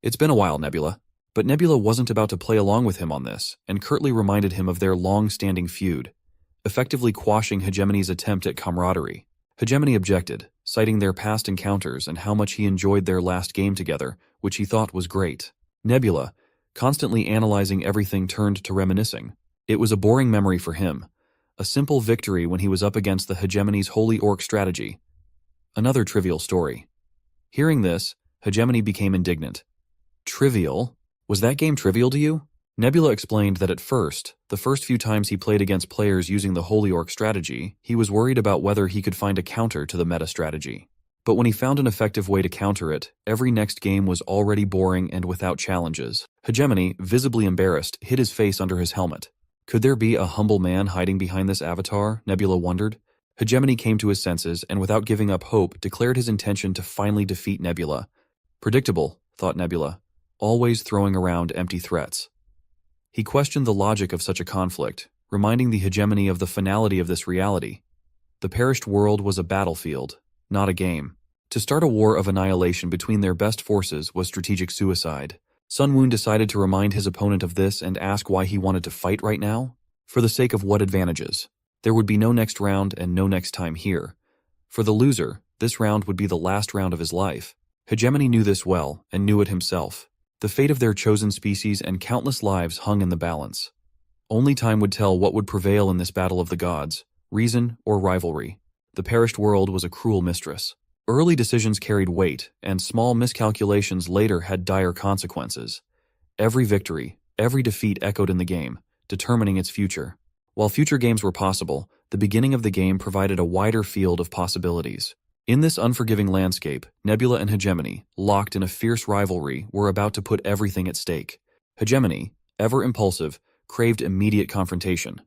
"It's been a while, Nebula." But Nebula wasn't about to play along with him on this, and curtly reminded him of their long-standing feud, effectively quashing Hegemony's attempt at camaraderie. Hegemony objected, citing their past encounters and how much he enjoyed their last game together, which he thought was great. Nebula, constantly analyzing everything, turned to reminiscing. It was a boring memory for him, a simple victory when he was up against the Hegemony's Holy Orc strategy. Another trivial story. Hearing this, Hegemony became indignant. Trivial? Was that game trivial to you? Nebula explained that at first, the first few times he played against players using the Holy Orc strategy, he was worried about whether he could find a counter to the meta strategy. But when he found an effective way to counter it, every next game was already boring and without challenges. Hegemony, visibly embarrassed, hid his face under his helmet. Could there be a humble man hiding behind this avatar? Nebula wondered. Hegemony came to his senses and, without giving up hope, declared his intention to finally defeat Nebula. Predictable, thought Nebula, always throwing around empty threats. He questioned the logic of such a conflict, reminding the hegemony of the finality of this reality. The perished world was a battlefield, not a game. To start a war of annihilation between their best forces was strategic suicide. Sun Woon decided to remind his opponent of this and ask why he wanted to fight right now. For the sake of what advantages? There would be no next round and no next time here. For the loser, this round would be the last round of his life. Hegemony knew this well, and knew it himself. The fate of their chosen species and countless lives hung in the balance. Only time would tell what would prevail in this battle of the gods, reason or rivalry. The perished world was a cruel mistress. Early decisions carried weight, and small miscalculations later had dire consequences. Every victory, every defeat echoed in the game, determining its future. While future games were possible, the beginning of the game provided a wider field of possibilities. In this unforgiving landscape, Nebula and Hegemony, locked in a fierce rivalry, were about to put everything at stake. Hegemony, ever impulsive, craved immediate confrontation.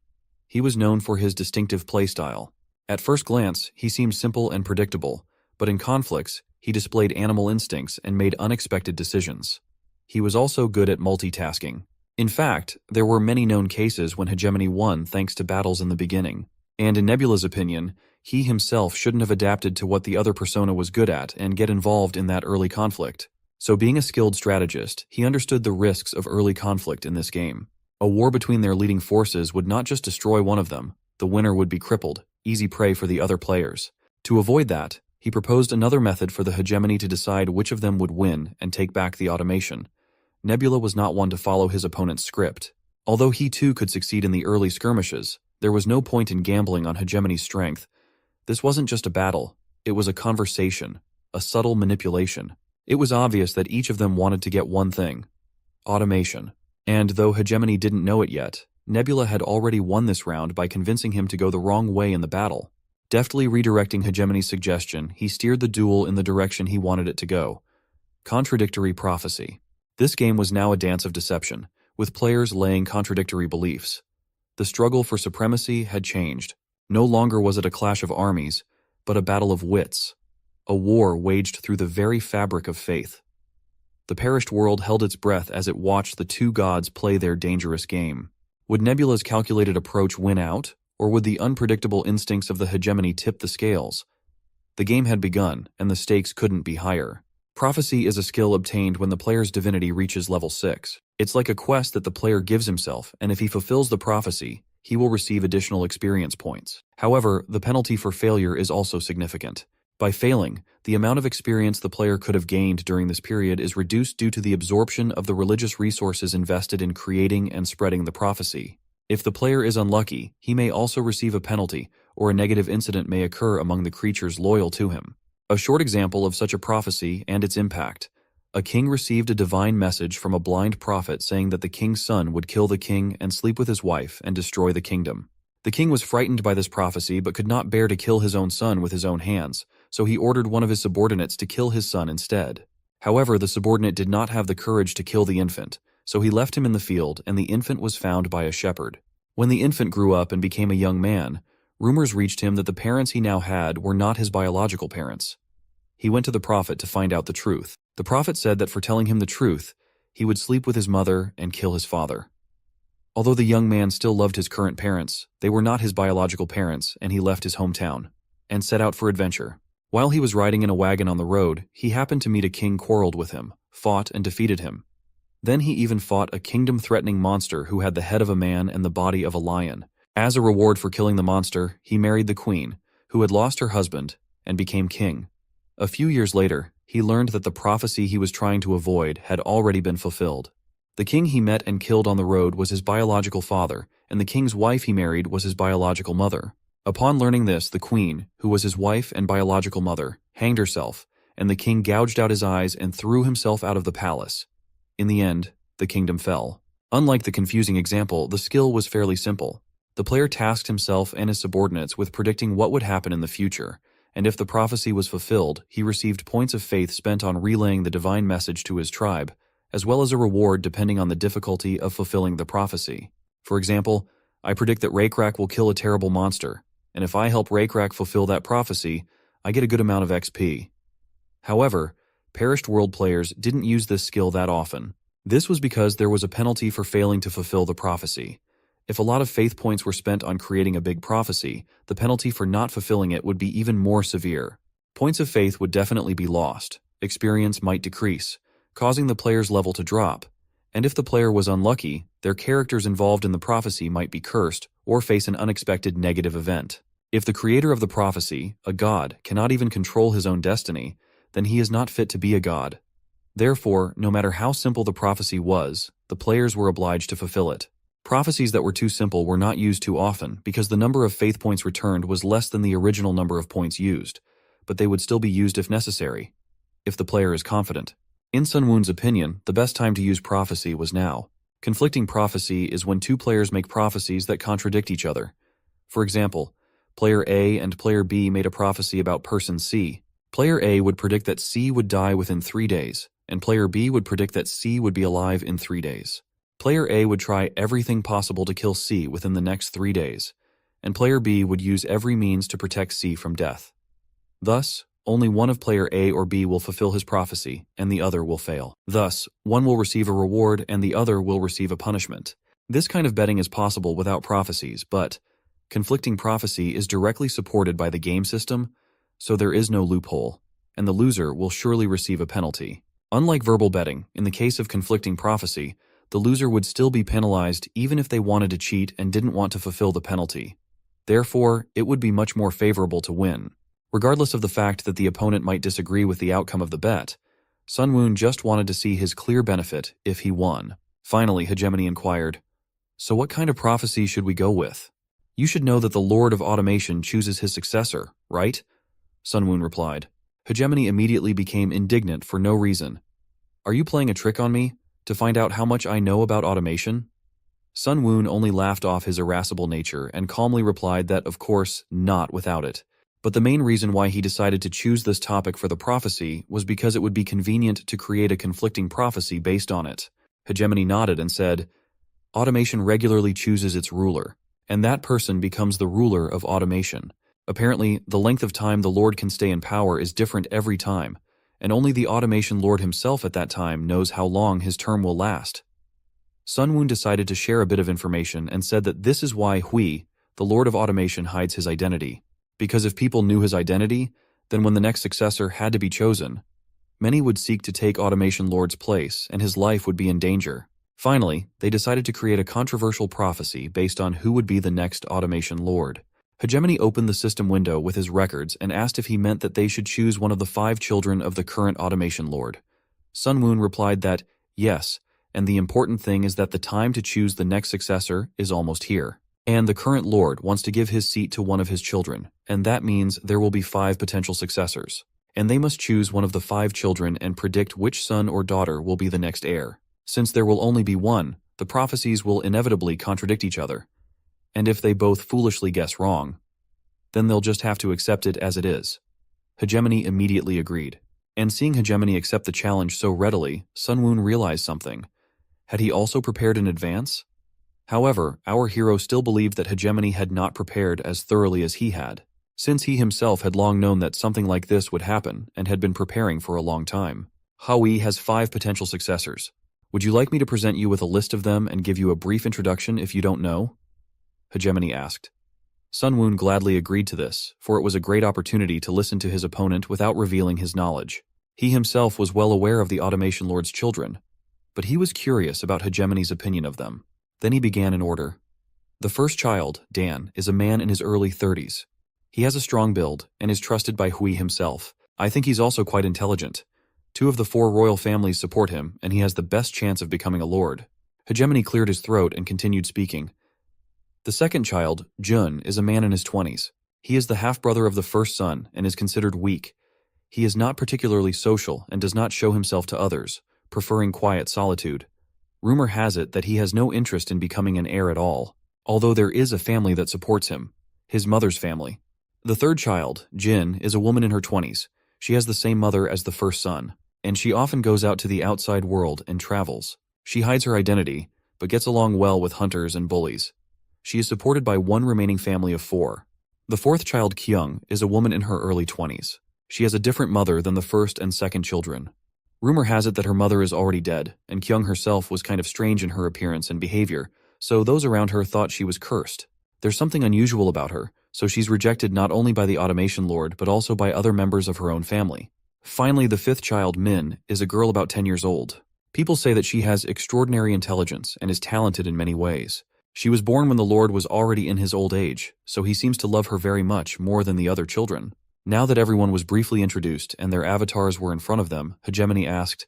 He was known for his distinctive playstyle. At first glance, he seemed simple and predictable, but in conflicts, he displayed animal instincts and made unexpected decisions. He was also good at multitasking. In fact, there were many known cases when Hegemony won thanks to battles in the beginning. And in Nebula's opinion, he himself shouldn't have adapted to what the other persona was good at and get involved in that early conflict. So being a skilled strategist, he understood the risks of early conflict in this game. A war between their leading forces would not just destroy one of them, the winner would be crippled, easy prey for the other players. To avoid that, he proposed another method for the hegemony to decide which of them would win and take back the automation. Nebula was not one to follow his opponent's script. Although he too could succeed in the early skirmishes, there was no point in gambling on hegemony's strength. This wasn't just a battle, it was a conversation, a subtle manipulation. It was obvious that each of them wanted to get one thing: automation. And though hegemony didn't know it yet, Nebula had already won this round by convincing him to go the wrong way in the battle. Deftly redirecting hegemony's suggestion, he steered the duel in the direction he wanted it to go. Contradictory prophecy. This game was now a dance of deception, with players laying contradictory beliefs. The struggle for supremacy had changed. No longer was it a clash of armies, but a battle of wits, a war waged through the very fabric of faith. The perished world held its breath as it watched the two gods play their dangerous game. Would Nebula's calculated approach win out, or would the unpredictable instincts of the hegemony tip the scales? The game had begun, and the stakes couldn't be higher. Prophecy is a skill obtained when the player's divinity reaches level 6. It's like a quest that the player gives himself, and if he fulfills the prophecy, he will receive additional experience points. However, the penalty for failure is also significant. By failing, the amount of experience the player could have gained during this period is reduced due to the absorption of the religious resources invested in creating and spreading the prophecy. If the player is unlucky, he may also receive a penalty, or a negative incident may occur among the creatures loyal to him. A short example of such a prophecy and its impact. A king received a divine message from a blind prophet saying that the king's son would kill the king and sleep with his wife and destroy the kingdom. The king was frightened by this prophecy but could not bear to kill his own son with his own hands, so he ordered one of his subordinates to kill his son instead. However, the subordinate did not have the courage to kill the infant, so he left him in the field and the infant was found by a shepherd. When the infant grew up and became a young man, rumors reached him that the parents he now had were not his biological parents. He went to the prophet to find out the truth. The prophet said that for telling him the truth, he would sleep with his mother and kill his father. Although the young man still loved his current parents, they were not his biological parents, and he left his hometown and set out for adventure. While he was riding in a wagon on the road, he happened to meet a king quarreled with him, fought and defeated him. Then he even fought a kingdom-threatening monster who had the head of a man and the body of a lion. As a reward for killing the monster, he married the queen, who had lost her husband, and became king. A few years later, he learned that the prophecy he was trying to avoid had already been fulfilled. The king he met and killed on the road was his biological father, and the king's wife he married was his biological mother. Upon learning this, the queen, who was his wife and biological mother, hanged herself, and the king gouged out his eyes and threw himself out of the palace. In the end, the kingdom fell. Unlike the confusing example, the skill was fairly simple. The player tasked himself and his subordinates with predicting what would happen in the future, and if the prophecy was fulfilled, he received points of faith spent on relaying the divine message to his tribe, as well as a reward depending on the difficulty of fulfilling the prophecy. For example, I predict that Rakrak will kill a terrible monster, and if I help Rakrak fulfill that prophecy, I get a good amount of XP. However, Perished World players didn't use this skill that often. This was because there was a penalty for failing to fulfill the prophecy. If a lot of faith points were spent on creating a big prophecy, the penalty for not fulfilling it would be even more severe. Points of faith would definitely be lost, experience might decrease, causing the player's level to drop, and if the player was unlucky, their characters involved in the prophecy might be cursed or face an unexpected negative event. If the creator of the prophecy, a god, cannot even control his own destiny, then he is not fit to be a god. Therefore, no matter how simple the prophecy was, the players were obliged to fulfill it. Prophecies that were too simple were not used too often because the number of faith points returned was less than the original number of points used, but they would still be used if necessary, if the player is confident. In Sun Woon's opinion, the best time to use prophecy was now. Conflicting prophecy is when two players make prophecies that contradict each other. For example, player A and player B made a prophecy about person C. Player A would predict that C would die within 3 days, and player B would predict that C would be alive in 3 days. Player A would try everything possible to kill C within the next 3 days, and player B would use every means to protect C from death. Thus, only one of player A or B will fulfill his prophecy, and the other will fail. Thus, one will receive a reward and the other will receive a punishment. This kind of betting is possible without prophecies, but conflicting prophecy is directly supported by the game system, so there is no loophole, and the loser will surely receive a penalty. Unlike verbal betting, in the case of conflicting prophecy, the loser would still be penalized even if they wanted to cheat and didn't want to fulfill the penalty. Therefore, it would be much more favorable to win. Regardless of the fact that the opponent might disagree with the outcome of the bet, Sun Woon just wanted to see his clear benefit if he won. Finally, Hegemony inquired, "So what kind of prophecy should we go with? You should know that the Lord of Automation chooses his successor, right?" Sun Woon replied. Hegemony immediately became indignant for no reason. "Are you playing a trick on me? To find out how much I know about automation?" Sun Woon only laughed off his irascible nature and calmly replied that, of course, not without it. But the main reason why he decided to choose this topic for the prophecy was because it would be convenient to create a conflicting prophecy based on it. Hegemony nodded and said, "Automation regularly chooses its ruler, and that person becomes the ruler of automation. Apparently, the length of time the Lord can stay in power is different every time, and only the automation lord himself at that time knows how long his term will last." Sun Woon decided to share a bit of information and said that this is why Hui, the Lord of Automation, hides his identity. Because if people knew his identity, then when the next successor had to be chosen, many would seek to take Automation Lord's place and his life would be in danger. Finally, they decided to create a controversial prophecy based on who would be the next Automation Lord. Hegemony opened the system window with his records and asked if he meant that they should choose one of the 5 children of the current Automation Lord. Sun Woon replied that, yes, and the important thing is that the time to choose the next successor is almost here. And the current Lord wants to give his seat to one of his children, and that means there will be 5 potential successors. and they must choose one of the 5 children and predict which son or daughter will be the next heir. Since there will only be one, the prophecies will inevitably contradict each other, and if they both foolishly guess wrong, then they'll just have to accept it as it is. Hegemony immediately agreed, and seeing Hegemony accept the challenge so readily, Sunwoon realized something. Had he also prepared in advance? However, our hero still believed that Hegemony had not prepared as thoroughly as he had, since he himself had long known that something like this would happen and had been preparing for a long time. Hui has 5 potential successors. Would you like me to present you with a list of them and give you a brief introduction if you don't know? Hegemony asked. Sunwoon gladly agreed to this, for it was a great opportunity to listen to his opponent without revealing his knowledge. He himself was well aware of the Automation Lord's children, but he was curious about Hegemony's opinion of them. Then he began in order. The first child, Dan, is a man in his early 30s. He has a strong build and is trusted by Hui himself. I think he's also quite intelligent. 2 of the 4 royal families support him, and he has the best chance of becoming a lord. Hegemony cleared his throat and continued speaking. The second child, Jun, is a man in his 20s. He is the half-brother of the first son and is considered weak. He is not particularly social and does not show himself to others, preferring quiet solitude. Rumor has it that he has no interest in becoming an heir at all, although there is a family that supports him, his mother's family. The third child, Jin, is a woman in her 20s. She has the same mother as the first son, and she often goes out to the outside world and travels. She hides her identity, but gets along well with hunters and bullies. She is supported by 1 remaining family of 4. The fourth child, Kyung, is a woman in her early 20s. She has a different mother than the first and second children. Rumor has it that her mother is already dead, and Kyung herself was kind of strange in her appearance and behavior, so those around her thought she was cursed. There's something unusual about her, so she's rejected not only by the Automation Lord but also by other members of her own family. Finally, the 5th child, Min, is a girl about 10 years old. People say that she has extraordinary intelligence and is talented in many ways. She was born when the Lord was already in his old age, so he seems to love her very much, more than the other children. Now that everyone was briefly introduced and their avatars were in front of them, Hegemony asked,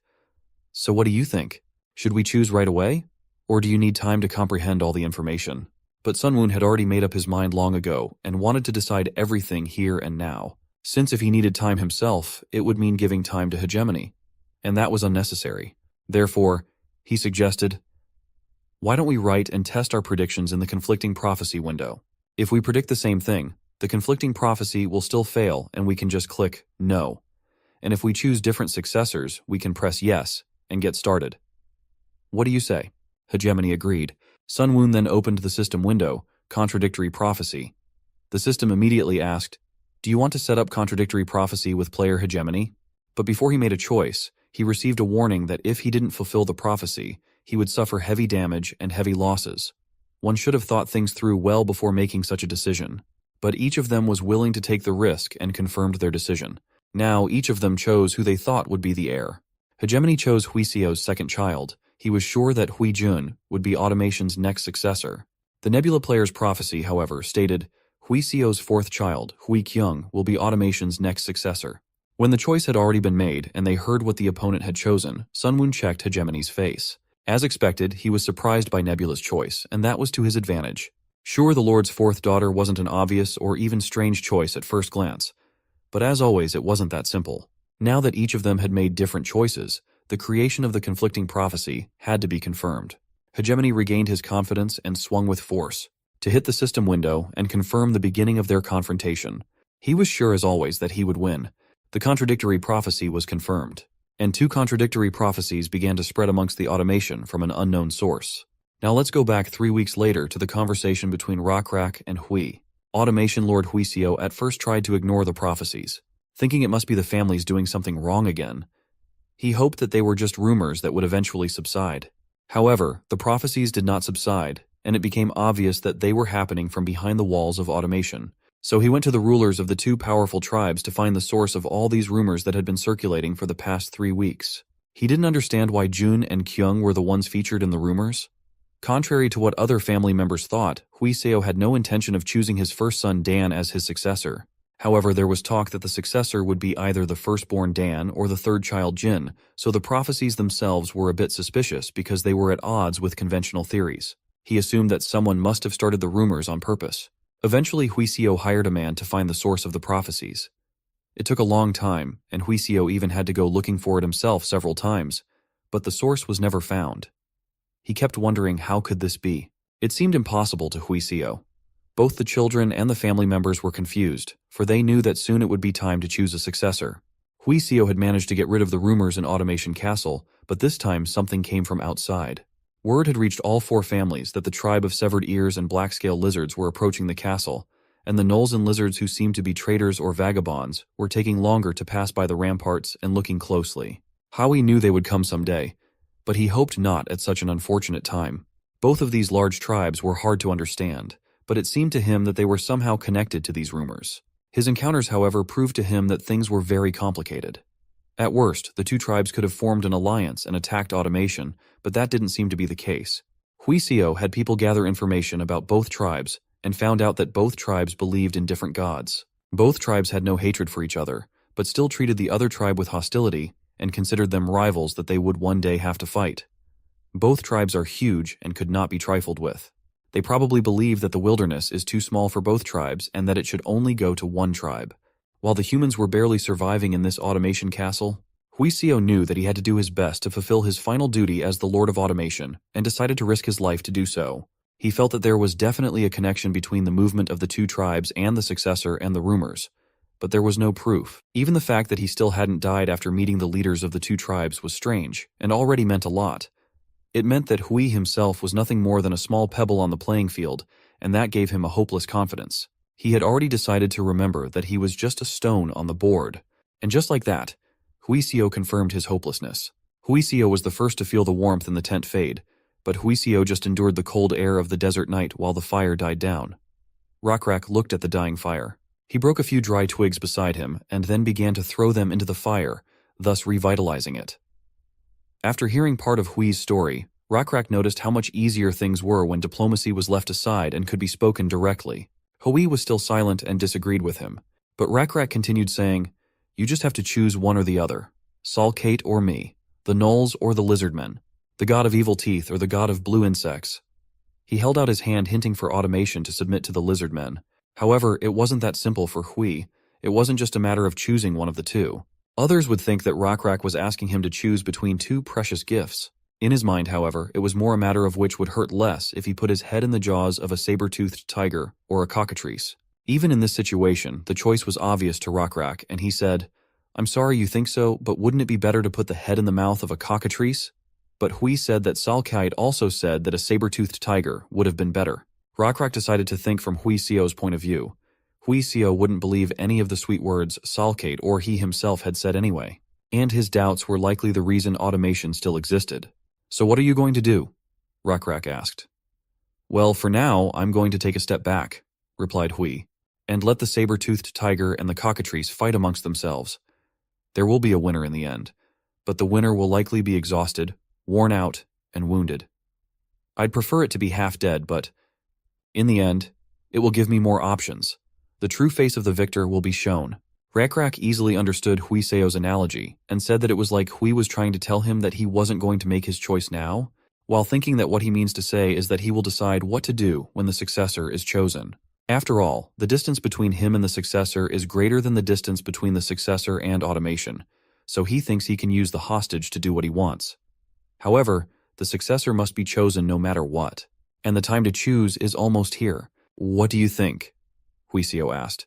"So what do you think? Should we choose right away? Or do you need time to comprehend all the information?" But Sunwoon had already made up his mind long ago and wanted to decide everything here and now, since if he needed time himself, it would mean giving time to Hegemony, and that was unnecessary. Therefore, he suggested, "Why don't we write and test our predictions in the conflicting prophecy window? If we predict the same thing, the conflicting prophecy will still fail and we can just click no. And if we choose different successors, we can press yes and get started. What do you say?" Hegemony agreed. Sunwoon then opened the system window, Contradictory Prophecy. The system immediately asked, "Do you want to set up Contradictory Prophecy with player Hegemony?" But before he made a choice, he received a warning that if he didn't fulfill the prophecy, he would suffer heavy damage and heavy losses. One should have thought things through well before making such a decision. But each of them was willing to take the risk and confirmed their decision. Now each of them chose who they thought would be the heir. Hegemony chose Huiseo's second child. He was sure that Hui Jun would be Automation's next successor. The Nebula player's prophecy, however, stated, Huiseo's fourth child, Hui Kyung, will be Automation's next successor. When the choice had already been made and they heard what the opponent had chosen, Sunwoon checked Hegemony's face. As expected, he was surprised by Nebula's choice, and that was to his advantage. Sure, the Lord's fourth daughter wasn't an obvious or even strange choice at first glance, but as always, it wasn't that simple. Now that each of them had made different choices, the creation of the conflicting prophecy had to be confirmed. Hegemony regained his confidence and swung with force to hit the system window and confirm the beginning of their confrontation. He was sure as always that he would win. The contradictory prophecy was confirmed, and 2 contradictory prophecies began to spread amongst the automation from an unknown source. Now let's go back 3 weeks later to the conversation between Rockrak and Hui. Automation Lord Huiseo at first tried to ignore the prophecies, thinking it must be the families doing something wrong again. He hoped that they were just rumors that would eventually subside. However, the prophecies did not subside, and it became obvious that they were happening from behind the walls of automation. So he went to the rulers of the 2 powerful tribes to find the source of all these rumors that had been circulating for the past 3 weeks. He didn't understand why Jun and Kyung were the ones featured in the rumors. Contrary to what other family members thought, Huiseo had no intention of choosing his first son Dan as his successor. However, there was talk that the successor would be either the firstborn Dan or the third child Jin, so the prophecies themselves were a bit suspicious because they were at odds with conventional theories. He assumed that someone must have started the rumors on purpose. Eventually, Huiseo hired a man to find the source of the prophecies. It took a long time, and Huisio even had to go looking for it himself several times, but the source was never found. He kept wondering how could this be. It seemed impossible to Huisio. Both the children and the family members were confused, for they knew that soon it would be time to choose a successor. Huisio had managed to get rid of the rumors in Automation Castle, but this time something came from outside. Word had reached all 4 families that the tribe of severed ears and black-scale lizards were approaching the castle, and the gnolls and lizards who seemed to be traitors or vagabonds were taking longer to pass by the ramparts and looking closely. Howie knew they would come someday, but he hoped not at such an unfortunate time. Both of these large tribes were hard to understand, but it seemed to him that they were somehow connected to these rumors. His encounters, however, proved to him that things were very complicated. At worst, the 2 tribes could have formed an alliance and attacked Automation, but that didn't seem to be the case. Huisio had people gather information about both tribes and found out that both tribes believed in different gods. Both tribes had no hatred for each other, but still treated the other tribe with hostility and considered them rivals that they would one day have to fight. Both tribes are huge and could not be trifled with. They probably believe that the wilderness is too small for both tribes and that it should only go to one tribe. While the humans were barely surviving in this Automation Castle, Huisio knew that he had to do his best to fulfill his final duty as the Lord of Automation and decided to risk his life to do so. He felt that there was definitely a connection between the movement of the 2 tribes and the successor and the rumors, but there was no proof. Even the fact that he still hadn't died after meeting the leaders of the 2 tribes was strange and already meant a lot. It meant that Hui himself was nothing more than a small pebble on the playing field, and that gave him a hopeless confidence. He had already decided to remember that he was just a stone on the board. And just like that, Huisio confirmed his hopelessness. Huisio was the first to feel the warmth in the tent fade, but Huisio just endured the cold air of the desert night while the fire died down. Rakrak looked at the dying fire. He broke a few dry twigs beside him and then began to throw them into the fire, thus revitalizing it. After hearing part of Hui's story, Rakrak noticed how much easier things were when diplomacy was left aside and could be spoken directly. Hui was still silent and disagreed with him, but Rakrak continued saying, "You just have to choose one or the other. Salkate or me, the gnolls or the Lizardmen, the god of evil teeth or the god of blue insects." He held out his hand hinting for Automation to submit to the Lizardmen. However, it wasn't that simple for Hui. It wasn't just a matter of choosing one of the 2. Others would think that Rakrak was asking him to choose between 2 precious gifts. In his mind, however, it was more a matter of which would hurt less if he put his head in the jaws of a saber-toothed tiger or a cockatrice. Even in this situation, the choice was obvious to Rakrak, and he said, "I'm sorry you think so, but wouldn't it be better to put the head in the mouth of a cockatrice?" But Hui said that Salkite also said that a saber-toothed tiger would have been better. Rakrak decided to think from Huisio's point of view. Huisio wouldn't believe any of the sweet words Salkate or he himself had said anyway, and his doubts were likely the reason Automation still existed. "So what are you going to do?" Rakrak asked. "Well, for now, I'm going to take a step back," replied Hui, "and let the saber-toothed tiger and the cockatrice fight amongst themselves. There will be a winner in the end, but the winner will likely be exhausted, worn out, and wounded. I'd prefer it to be half dead, but in the end, it will give me more options. The true face of the victor will be shown." Rakrak easily understood Huiseo's analogy and said that it was like Hui was trying to tell him that he wasn't going to make his choice now, while thinking that what he means to say is that he will decide what to do when the successor is chosen. After all, the distance between him and the successor is greater than the distance between the successor and Automation, so he thinks he can use the hostage to do what he wants. However, the successor must be chosen no matter what, and the time to choose is almost here. "What do you think?" Huisio asked.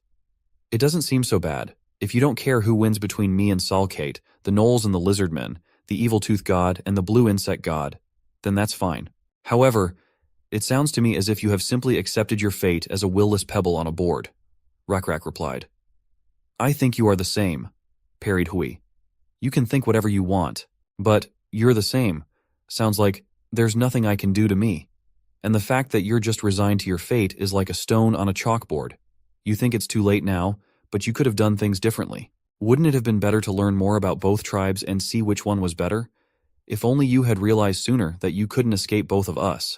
"It doesn't seem so bad. If you don't care who wins between me and Salkate, the gnolls and the Lizardmen, the evil tooth god and the blue insect god, then that's fine. However, it sounds to me as if you have simply accepted your fate as a will-less pebble on a board," Rakrak replied. "I think you are the same," parried Hui. "You can think whatever you want, but you're the same sounds like there's nothing I can do to me. And the fact that you're just resigned to your fate is like a stone on a chalkboard. You think it's too late now, but you could have done things differently. Wouldn't it have been better to learn more about both tribes and see which one was better? If only you had realized sooner that you couldn't escape both of us."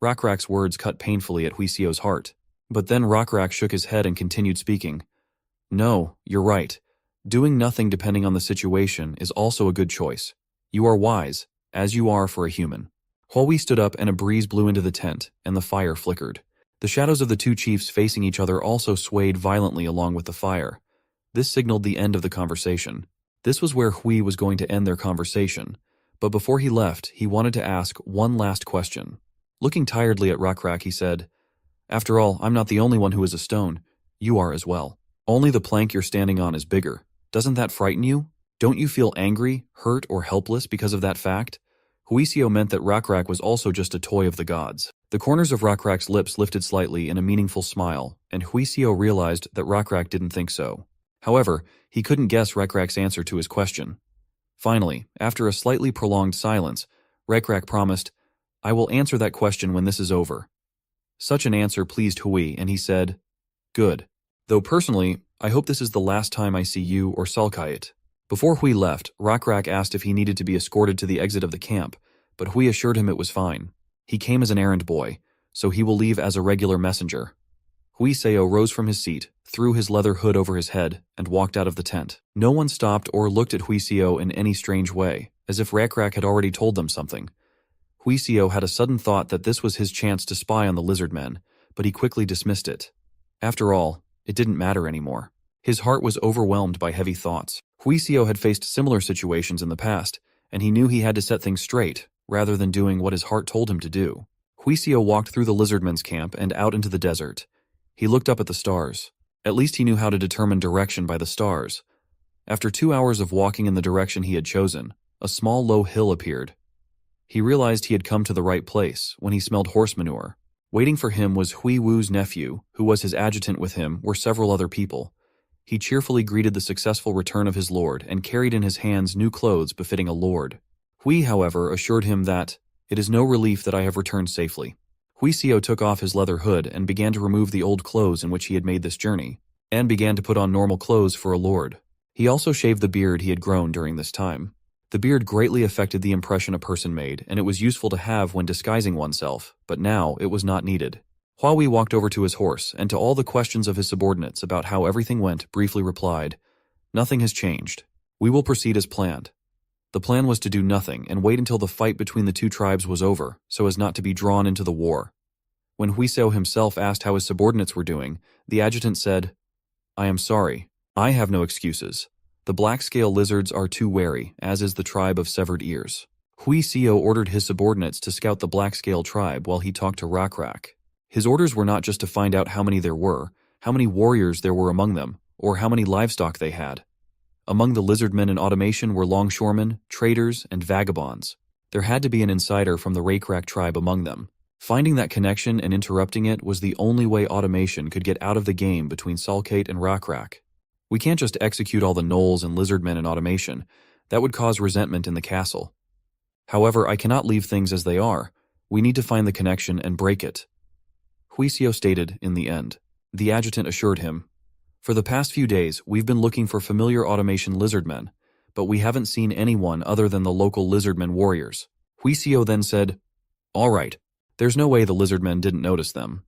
Rakrak's words cut painfully at Huisio's heart. But then Rakrak shook his head and continued speaking. "No, you're right. Doing nothing depending on the situation is also a good choice. You are wise, as you are for a human." Hui stood up and a breeze blew into the tent, and the fire flickered. The shadows of the 2 chiefs facing each other also swayed violently along with the fire. This signaled the end of the conversation. This was where Hui was going to end their conversation. But before he left, he wanted to ask one last question. Looking tiredly at Rakrak, he said, "After all, I'm not the only one who is a stone. You are as well. Only the plank you're standing on is bigger. Doesn't that frighten you? Don't you feel angry, hurt, or helpless because of that fact?" Huisio meant that Rakrak was also just a toy of the gods. The corners of Rakrak's lips lifted slightly in a meaningful smile, and Huisio realized that Rakrak didn't think so. However, he couldn't guess Rakrak's answer to his question. Finally, after a slightly prolonged silence, Rakrak promised, "I will answer that question when this is over." Such an answer pleased Hui, and he said, "Good. Though personally, I hope this is the last time I see you or Salkait." Before Hui left, Rakrak asked if he needed to be escorted to the exit of the camp, but Hui assured him it was fine. He came as an errand boy, so he will leave as a regular messenger. Huiseo rose from his seat, threw his leather hood over his head, and walked out of the tent. No one stopped or looked at Huiseo in any strange way, as if Rakrak had already told them something. Huiseo had a sudden thought that this was his chance to spy on the Lizardmen, but he quickly dismissed it. After all, it didn't matter anymore. His heart was overwhelmed by heavy thoughts. Huiseo had faced similar situations in the past, and he knew he had to set things straight, rather than doing what his heart told him to do. Huiseo walked through the Lizardmen's camp and out into the desert. He looked up at the stars. At least he knew how to determine direction by the stars. After 2 hours of walking in the direction he had chosen, a small low hill appeared. He realized he had come to the right place when he smelled horse manure. Waiting for him was Hui Wu's nephew, who was his adjutant. With him were several other people. He cheerfully greeted the successful return of his lord and carried in his hands new clothes befitting a lord. Hui, however, assured him that, "It is no relief that I have returned safely." Huiseo took off his leather hood and began to remove the old clothes in which he had made this journey, and began to put on normal clothes for a lord. He also shaved the beard he had grown during this time. The beard greatly affected the impression a person made, and it was useful to have when disguising oneself, but now it was not needed. Huawei walked over to his horse, and to all the questions of his subordinates about how everything went, briefly replied, "Nothing has changed. We will proceed as planned." The plan was to do nothing and wait until the fight between the two tribes was over, so as not to be drawn into the war. When Huiseo himself asked how his subordinates were doing, the adjutant said, "I am sorry. I have no excuses. The black-scale lizards are too wary, as is the tribe of severed ears." Huiseo ordered his subordinates to scout the black-scale tribe while he talked to Rakrak. His orders were not just to find out how many there were, how many warriors there were among them, or how many livestock they had. Among the Lizardmen in automation were longshoremen, traders, and vagabonds. There had to be an insider from the Rakrak tribe among them. Finding that connection and interrupting it was the only way automation could get out of the game between Salkait and Rakrak. We can't just execute all the gnolls and Lizardmen in automation. That would cause resentment in the castle. However, I cannot leave things as they are. We need to find the connection and break it. Huiseo stated in the end. The adjutant assured him, "For the past few days, we've been looking for familiar automation Lizardmen, but we haven't seen anyone other than the local Lizardmen warriors." Huiseo then said, "All right, there's no way the Lizardmen didn't notice them.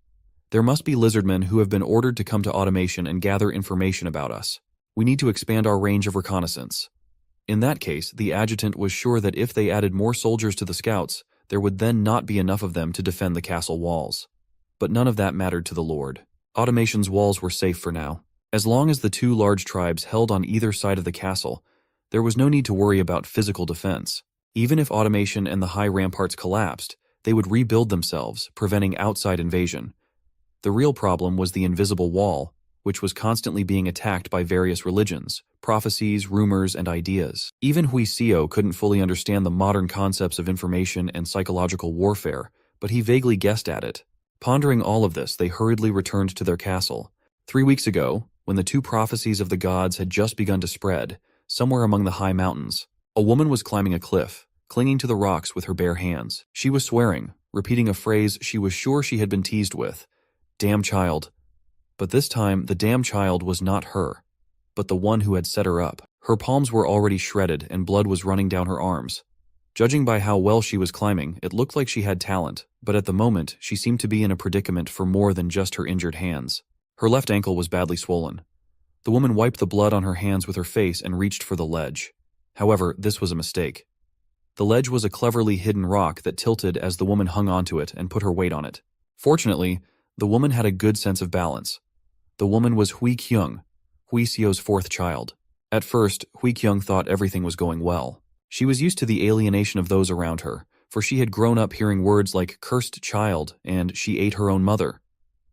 There must be Lizardmen who have been ordered to come to automation and gather information about us. We need to expand our range of reconnaissance." In that case, the adjutant was sure that if they added more soldiers to the scouts, there would then not be enough of them to defend the castle walls. But none of that mattered to the Lord. Automation's walls were safe for now. As long as the two large tribes held on either side of the castle, there was no need to worry about physical defense. Even if automation and the high ramparts collapsed, they would rebuild themselves, preventing outside invasion. The real problem was the invisible wall, which was constantly being attacked by various religions, prophecies, rumors, and ideas. Even Huiseo couldn't fully understand the modern concepts of information and psychological warfare, but he vaguely guessed at it. Pondering all of this, they hurriedly returned to their castle. 3 weeks ago, when the two prophecies of the gods had just begun to spread, somewhere among the high mountains, a woman was climbing a cliff, clinging to the rocks with her bare hands. She was swearing, repeating a phrase she was sure she had been teased with, "Damn child." But this time, the damn child was not her, but the one who had set her up. Her palms were already shredded and blood was running down her arms. Judging by how well she was climbing, it looked like she had talent, but at the moment, she seemed to be in a predicament for more than just her injured hands. Her left ankle was badly swollen. The woman wiped the blood on her hands with her face and reached for the ledge. However, this was a mistake. The ledge was a cleverly hidden rock that tilted as the woman hung onto it and put her weight on it. Fortunately, the woman had a good sense of balance. The woman was Hui Kyung, Hui Xiu's fourth child. At first, Hui Kyung thought everything was going well. She was used to the alienation of those around her, for she had grown up hearing words like cursed child and she ate her own mother.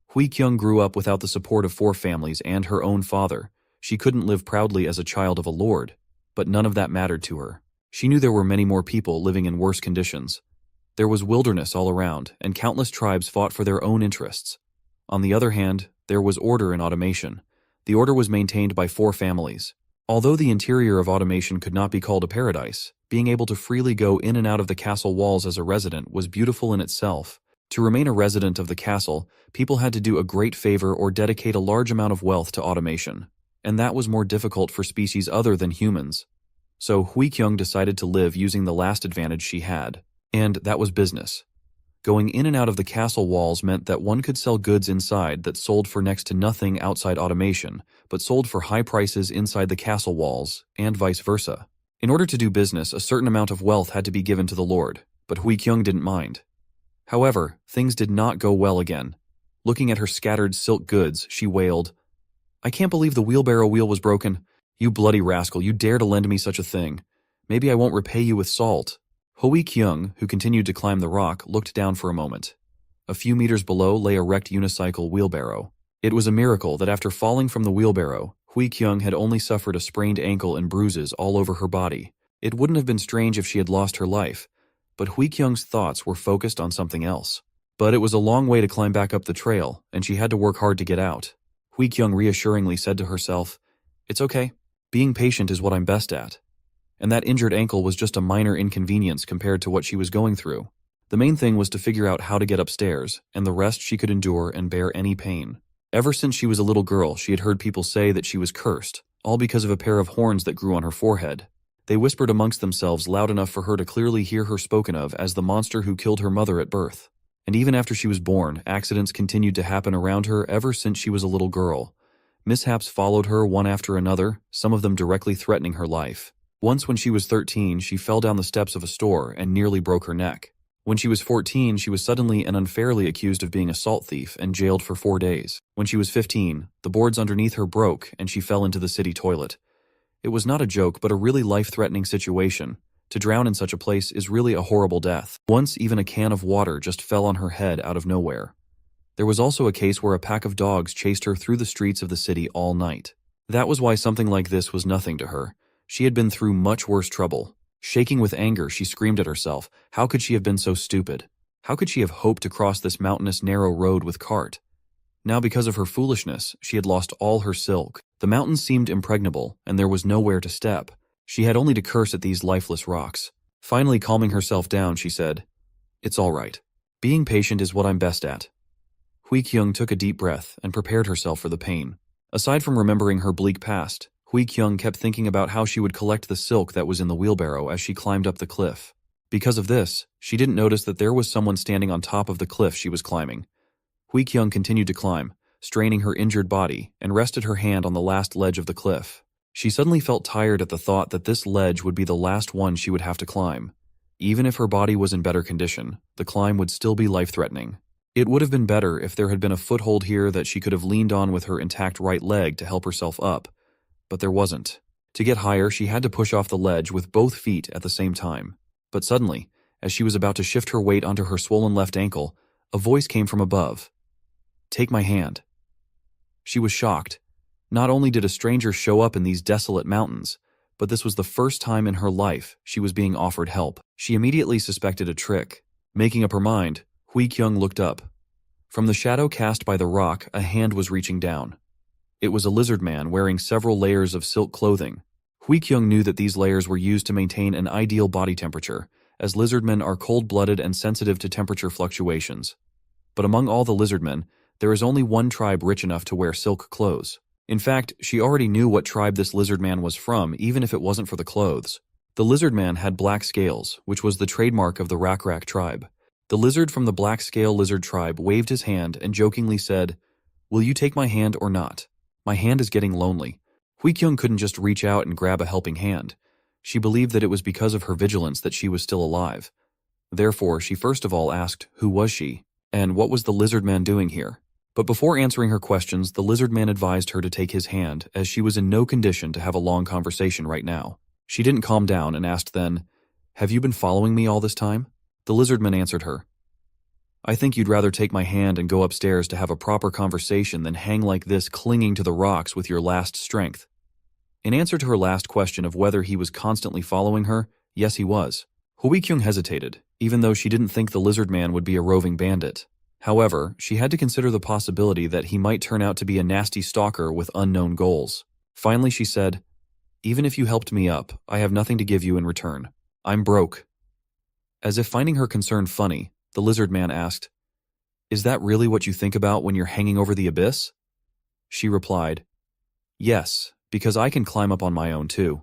Hui Kyung grew up without the support of 4 families and her own father. She couldn't live proudly as a child of a lord, but none of that mattered to her. She knew there were many more people living in worse conditions. There was wilderness all around, and countless tribes fought for their own interests. On the other hand, there was order in automation. The order was maintained by 4 families. Although the interior of automation could not be called a paradise, being able to freely go in and out of the castle walls as a resident was beautiful in itself. To remain a resident of the castle, people had to do a great favor or dedicate a large amount of wealth to automation, and that was more difficult for species other than humans. So Hui Kyung decided to live using the last advantage she had, and that was business. Going in and out of the castle walls meant that one could sell goods inside that sold for next to nothing outside automation, but sold for high prices inside the castle walls, and vice versa. In order to do business, a certain amount of wealth had to be given to the lord, but Hui Kyung didn't mind. However, things did not go well again. Looking at her scattered silk goods, she wailed, "I can't believe the wheelbarrow wheel was broken. You bloody rascal, you dare to lend me such a thing. Maybe I won't repay you with salt." Hui Kyung, who continued to climb the rock, looked down for a moment. A few meters below lay a wrecked unicycle wheelbarrow. It was a miracle that after falling from the wheelbarrow, Hui Kyung had only suffered a sprained ankle and bruises all over her body. It wouldn't have been strange if she had lost her life, but Hui Kyung's thoughts were focused on something else. But it was a long way to climb back up the trail, and she had to work hard to get out. Hui Kyung reassuringly said to herself, "It's okay. Being patient is what I'm best at." And that injured ankle was just a minor inconvenience compared to what she was going through. The main thing was to figure out how to get upstairs, and the rest she could endure and bear any pain. Ever since she was a little girl, she had heard people say that she was cursed, all because of a pair of horns that grew on her forehead. They whispered amongst themselves loud enough for her to clearly hear her spoken of as the monster who killed her mother at birth. And even after she was born, accidents continued to happen around her ever since she was a little girl. Mishaps followed her one after another, some of them directly threatening her life. Once when she was 13, she fell down the steps of a store and nearly broke her neck. When she was 14, she was suddenly and unfairly accused of being a salt thief and jailed for 4 days. When she was 15, the boards underneath her broke and she fell into the city toilet. It was not a joke, but a really life-threatening situation. To drown in such a place is really a horrible death. Once even a can of water just fell on her head out of nowhere. There was also a case where a pack of dogs chased her through the streets of the city all night. That was why something like this was nothing to her. She had been through much worse trouble. Shaking with anger, she screamed at herself. How could she have been so stupid? How could she have hoped to cross this mountainous narrow road with cart? Now because of her foolishness, she had lost all her silk. The mountains seemed impregnable, and there was nowhere to step. She had only to curse at these lifeless rocks. Finally calming herself down, she said, "It's all right. Being patient is what I'm best at." Hui Kyung took a deep breath and prepared herself for the pain. Aside from remembering her bleak past, Hui Kyung kept thinking about how she would collect the silk that was in the wheelbarrow as she climbed up the cliff. Because of this, she didn't notice that there was someone standing on top of the cliff she was climbing. Hui Kyung continued to climb, straining her injured body, and rested her hand on the last ledge of the cliff. She suddenly felt tired at the thought that this ledge would be the last one she would have to climb. Even if her body was in better condition, the climb would still be life-threatening. It would have been better if there had been a foothold here that she could have leaned on with her intact right leg to help herself up, but there wasn't. To get higher, she had to push off the ledge with both feet at the same time. But suddenly, as she was about to shift her weight onto her swollen left ankle, a voice came from above. "Take my hand." She was shocked. Not only did a stranger show up in these desolate mountains, but this was the first time in her life she was being offered help. She immediately suspected a trick. Making up her mind, Hui Kyung looked up. From the shadow cast by the rock, a hand was reaching down. It was a lizard man wearing several layers of silk clothing. Hui Kyung knew that these layers were used to maintain an ideal body temperature, as lizardmen are cold-blooded and sensitive to temperature fluctuations. But among all the lizardmen, there is only one tribe rich enough to wear silk clothes. In fact, she already knew what tribe this lizard man was from, even if it wasn't for the clothes. The lizard man had black scales, which was the trademark of the Rak tribe. The lizard from the black scale lizard tribe waved his hand and jokingly said, "Will you take my hand or not? My hand is getting lonely." Hui Kyung couldn't just reach out and grab a helping hand. She believed that it was because of her vigilance that she was still alive. Therefore, she first of all asked, who was she? And what was the lizard man doing here? But before answering her questions, the Lizardman advised her to take his hand, as she was in no condition to have a long conversation right now. She didn't calm down and asked then, "Have you been following me all this time?" The Lizardman answered her, "I think you'd rather take my hand and go upstairs to have a proper conversation than hang like this clinging to the rocks with your last strength." In answer to her last question of whether he was constantly following her, yes he was. Hui-kyung hesitated, even though she didn't think the Lizardman would be a roving bandit. However, she had to consider the possibility that he might turn out to be a nasty stalker with unknown goals. Finally she said, "Even if you helped me up, I have nothing to give you in return. I'm broke." As if finding her concern funny, the Lizardman asked, "Is that really what you think about when you're hanging over the abyss?" She replied, "Yes, because I can climb up on my own too.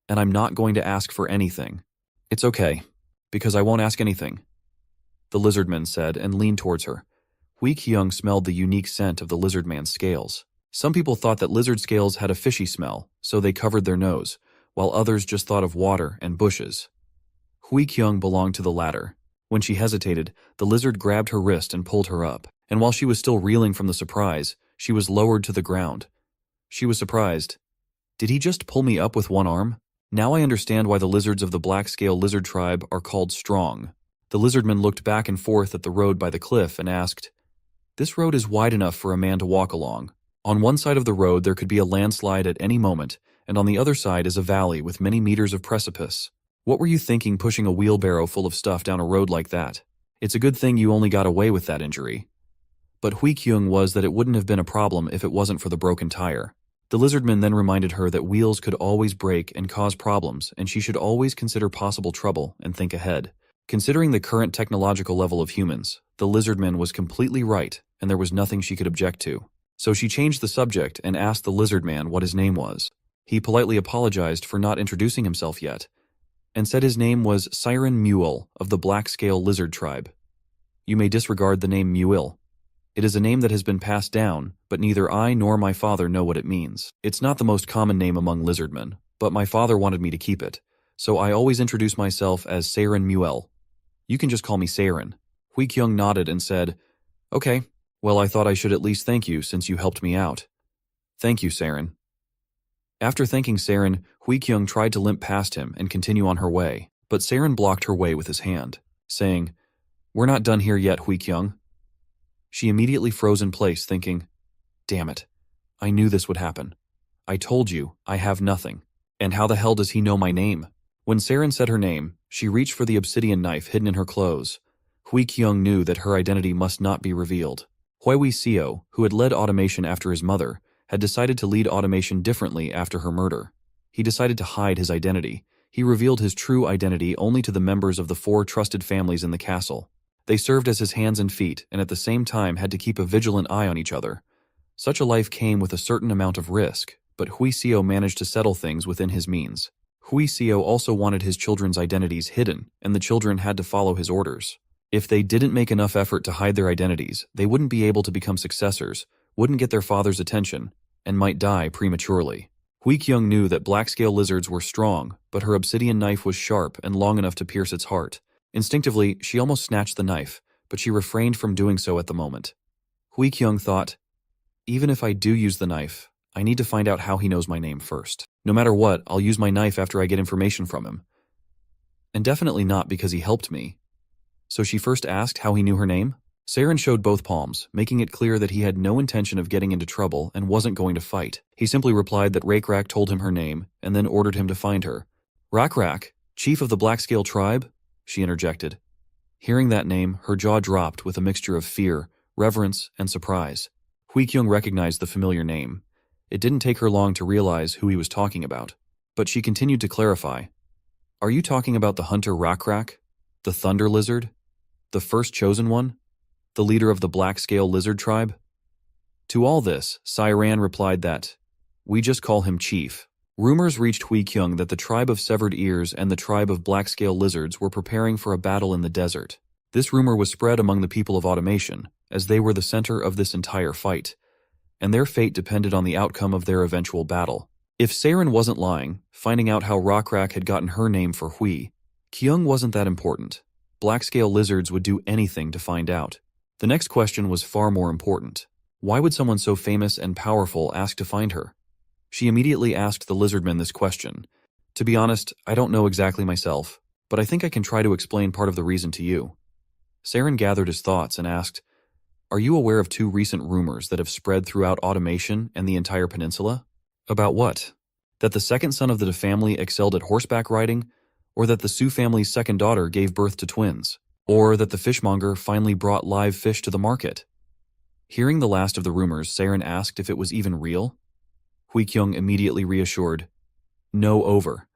And I'm not going to ask for anything." "It's okay, because I won't ask anything," the Lizardman said and leaned towards her. Hui-kyung smelled the unique scent of the Lizardman's scales. Some people thought that lizard scales had a fishy smell, so they covered their nose, while others just thought of water and bushes. Hui-kyung belonged to the latter. When she hesitated, the lizard grabbed her wrist and pulled her up, and while she was still reeling from the surprise, she was lowered to the ground. She was surprised. "Did he just pull me up with one arm? Now I understand why the lizards of the black-scale lizard tribe are called strong." The Lizardman looked back and forth at the road by the cliff and asked, "This road is wide enough for a man to walk along. On one side of the road there could be a landslide at any moment, and on the other side is a valley with many meters of precipice. What were you thinking pushing a wheelbarrow full of stuff down a road like that? It's a good thing you only got away with that injury." But Hui-kyung was that it wouldn't have been a problem if it wasn't for the broken tire. The Lizardman then reminded her that wheels could always break and cause problems, and she should always consider possible trouble and think ahead. Considering the current technological level of humans, the Lizardman was completely right, and there was nothing she could object to. So she changed the subject and asked the Lizardman what his name was. He politely apologized for not introducing himself yet, and said his name was Siren Mule of the Black-Scale Lizard Tribe. "You may disregard the name Mule. It is a name that has been passed down, but neither I nor my father know what it means. It's not the most common name among lizardmen, but my father wanted me to keep it, so I always introduce myself as Siren Mule. You can just call me Siren." Hui-kyung nodded and said, "Okay, well I thought I should at least thank you since you helped me out." "Thank you, Siren." After thanking Siren, Hui-kyung tried to limp past him and continue on her way, but Siren blocked her way with his hand, saying, "We're not done here yet, Hui-kyung." She immediately froze in place, thinking, "Damn it, I knew this would happen. I told you, I have nothing. And how the hell does he know my name?" When Siren said her name, she reached for the obsidian knife hidden in her clothes. Hui-kyung knew that her identity must not be revealed. Hui-seo, who had led automation after his mother, had decided to lead automation differently after her murder. He decided to hide his identity. He revealed his true identity only to the members of the 4 trusted families in the castle. They served as his hands and feet, and at the same time had to keep a vigilant eye on each other. Such a life came with a certain amount of risk, but Hui-seo managed to settle things within his means. Hui-seo also wanted his children's identities hidden, and the children had to follow his orders. If they didn't make enough effort to hide their identities, they wouldn't be able to become successors, wouldn't get their father's attention, and might die prematurely. Hui-kyung knew that black-scale lizards were strong, but her obsidian knife was sharp and long enough to pierce its heart. Instinctively, she almost snatched the knife, but she refrained from doing so at the moment. Hui-kyung thought, "Even if I do use the knife, I need to find out how he knows my name first. No matter what, I'll use my knife after I get information from him. And definitely not because he helped me." So she first asked how he knew her name. Siren showed both palms, making it clear that he had no intention of getting into trouble and wasn't going to fight. He simply replied that Rakrak told him her name, and then ordered him to find her. "Rakrak, chief of the Black-Scale tribe?" she interjected. Hearing that name, her jaw dropped with a mixture of fear, reverence, and surprise. Hui-kyung recognized the familiar name. It didn't take her long to realize who he was talking about, but she continued to clarify. "Are you talking about the hunter Rakrak? The thunder lizard? The first chosen one? The leader of the Black-Scale Lizard tribe?" To all this, Siren replied that, "We just call him Chief." Rumors reached Hui-kyung that the tribe of Severed Ears and the tribe of Black-Scale Lizards were preparing for a battle in the desert. This rumor was spread among the people of automation, as they were the center of this entire fight, and their fate depended on the outcome of their eventual battle. If Siren wasn't lying, finding out how Rakrak had gotten her name for Hui-kyung wasn't that important. Black-Scale Lizards would do anything to find out. The next question was far more important. Why would someone so famous and powerful ask to find her? She immediately asked the Lizardmen this question. To be honest, I don't know exactly myself, but I think I can try to explain part of the reason to you. Saren gathered his thoughts and asked, Are you aware of 2 recent rumors that have spread throughout automation and the entire peninsula? About what? That the second son of the De family excelled at horseback riding, or that the Su family's second daughter gave birth to twins, or that the fishmonger finally brought live fish to the market. Hearing the last of the rumors, Saren asked if it was even real. Hui-kyung immediately reassured, No, over.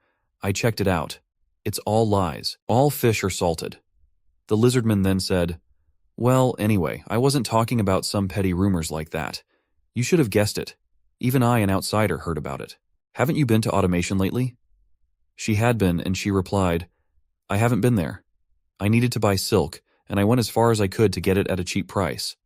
I checked it out. It's all lies. All fish are salted. The Lizardman then said, Well, anyway, I wasn't talking about some petty rumors like that. You should have guessed it. Even I, an outsider, heard about it. Haven't you been to automation lately? She had been, and she replied, I haven't been there. I needed to buy silk, and I went as far as I could to get it at a cheap price.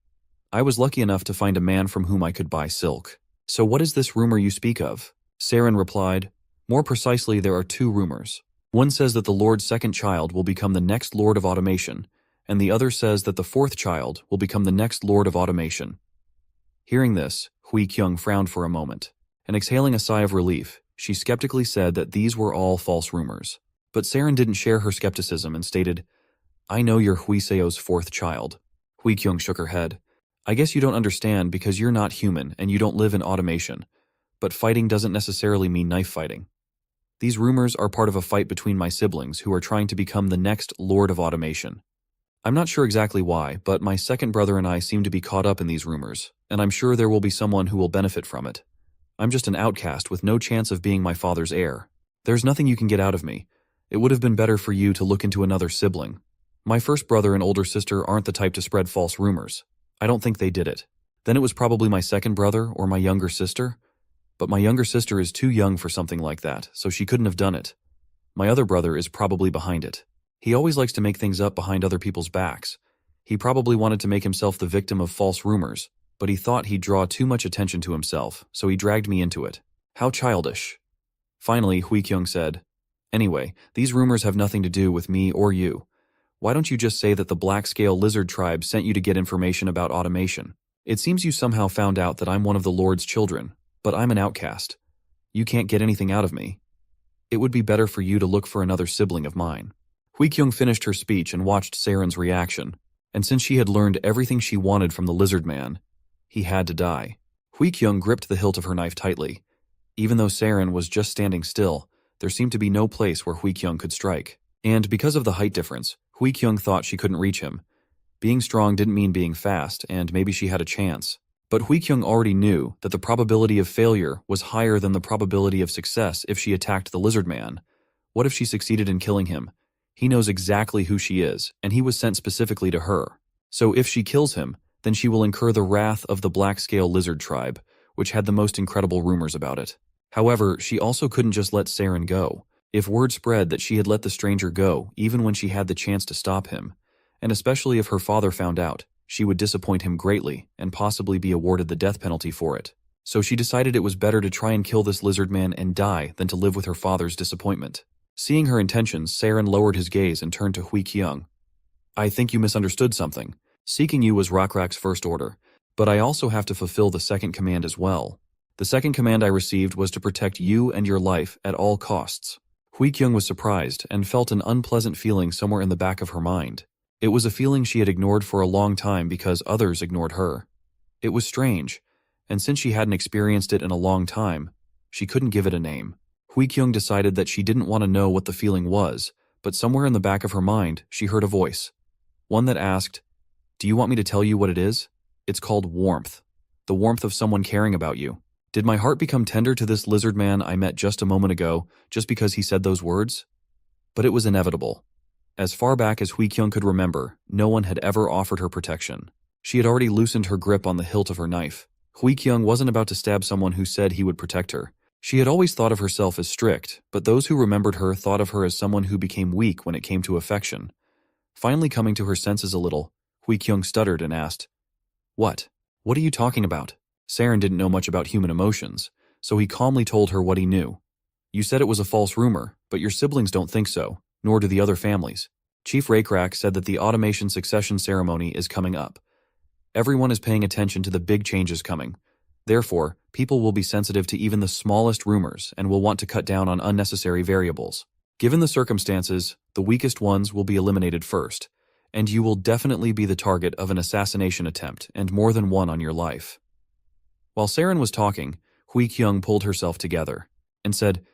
I was lucky enough to find a man from whom I could buy silk. So what is this rumor you speak of? Saren replied, More precisely, there are 2 rumors. One says that the Lord's second child will become the next Lord of Automation, and the other says that the 4th child will become the next Lord of Automation. Hearing this, Hui-kyung frowned for a moment, and exhaling a sigh of relief, she skeptically said that these were all false rumors. But Saren didn't share her skepticism and stated, I know you're Huiseo's 4th child. Hui-kyung shook her head. I guess you don't understand because you're not human and you don't live in automation. But fighting doesn't necessarily mean knife fighting. These rumors are part of a fight between my siblings who are trying to become the next Lord of Automation. I'm not sure exactly why, but my second brother and I seem to be caught up in these rumors, and I'm sure there will be someone who will benefit from it. I'm just an outcast with no chance of being my father's heir. There's nothing you can get out of me. It would have been better for you to look into another sibling. My first brother and older sister aren't the type to spread false rumors. I don't think they did it. Then it was probably my second brother or my younger sister. But my younger sister is too young for something like that, so she couldn't have done it. My other brother is probably behind it. He always likes to make things up behind other people's backs. He probably wanted to make himself the victim of false rumors, but he thought he'd draw too much attention to himself, so he dragged me into it. How childish. Finally, Hui-kyung said, Anyway, these rumors have nothing to do with me or you. Why don't you just say that the black-scale lizard tribe sent you to get information about automation? It seems you somehow found out that I'm one of the Lord's children, but I'm an outcast. You can't get anything out of me. It would be better for you to look for another sibling of mine. Hui-kyung finished her speech and watched Saren's reaction, and since she had learned everything she wanted from the lizard man, he had to die. Hui-kyung gripped the hilt of her knife tightly. Even though Saren was just standing still, there seemed to be no place where Hui-kyung could strike. And because of the height difference, Hui-kyung thought she couldn't reach him. Being strong didn't mean being fast, and maybe she had a chance. But Hui-kyung already knew that the probability of failure was higher than the probability of success if she attacked the lizard man. What if she succeeded in killing him? He knows exactly who she is, and he was sent specifically to her. So if she kills him, then she will incur the wrath of the black-scale lizard tribe, which had the most incredible rumors about it. However, she also couldn't just let Saren go. If word spread that she had let the stranger go, even when she had the chance to stop him, and especially if her father found out, she would disappoint him greatly and possibly be awarded the death penalty for it. So she decided it was better to try and kill this lizard man and die than to live with her father's disappointment. Seeing her intentions, Saren lowered his gaze and turned to Hui-kyung. I think you misunderstood something. Seeking you was Rockrak's first order, but I also have to fulfill the second command as well. The second command I received was to protect you and your life at all costs. Hui-kyung was surprised and felt an unpleasant feeling somewhere in the back of her mind. It was a feeling she had ignored for a long time because others ignored her. It was strange, and since she hadn't experienced it in a long time, she couldn't give it a name. Hui-kyung decided that she didn't want to know what the feeling was, but somewhere in the back of her mind, she heard a voice. One that asked, Do you want me to tell you what it is? It's called warmth. The warmth of someone caring about you. Did my heart become tender to this lizard man I met just a moment ago just because he said those words? But it was inevitable. As far back as Hui-kyung could remember, no one had ever offered her protection. She had already loosened her grip on the hilt of her knife. Hui-kyung wasn't about to stab someone who said he would protect her. She had always thought of herself as strict, but those who remembered her thought of her as someone who became weak when it came to affection. Finally coming to her senses a little, Hui-kyung stuttered and asked, What? What are you talking about? Saren didn't know much about human emotions, so he calmly told her what he knew. You said it was a false rumor, but your siblings don't think so, nor do the other families. Chief Rakrak said that the automation succession ceremony is coming up. Everyone is paying attention to the big changes coming. Therefore, people will be sensitive to even the smallest rumors and will want to cut down on unnecessary variables. Given the circumstances, the weakest ones will be eliminated first, and you will definitely be the target of an assassination attempt and more than one on your life. While Saren was talking, Hui Kyung pulled herself together and said,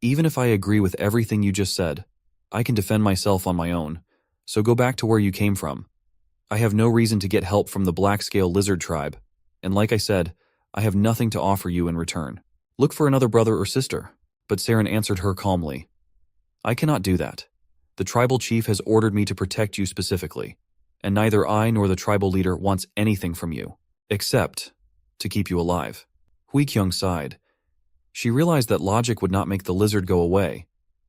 "Even if I agree with everything you just said, I can defend myself on my own, so go back to where you came from. I have no reason to get help from the black-scale lizard tribe, and like I said, I have nothing to offer you in return. Look for another brother or sister." But Saren answered her calmly, "I cannot do that. The tribal chief has ordered me to protect you specifically, and neither I nor the tribal leader wants anything from you, except to keep you alive." Hui Kyung sighed. She realized that logic would not make the lizard go away,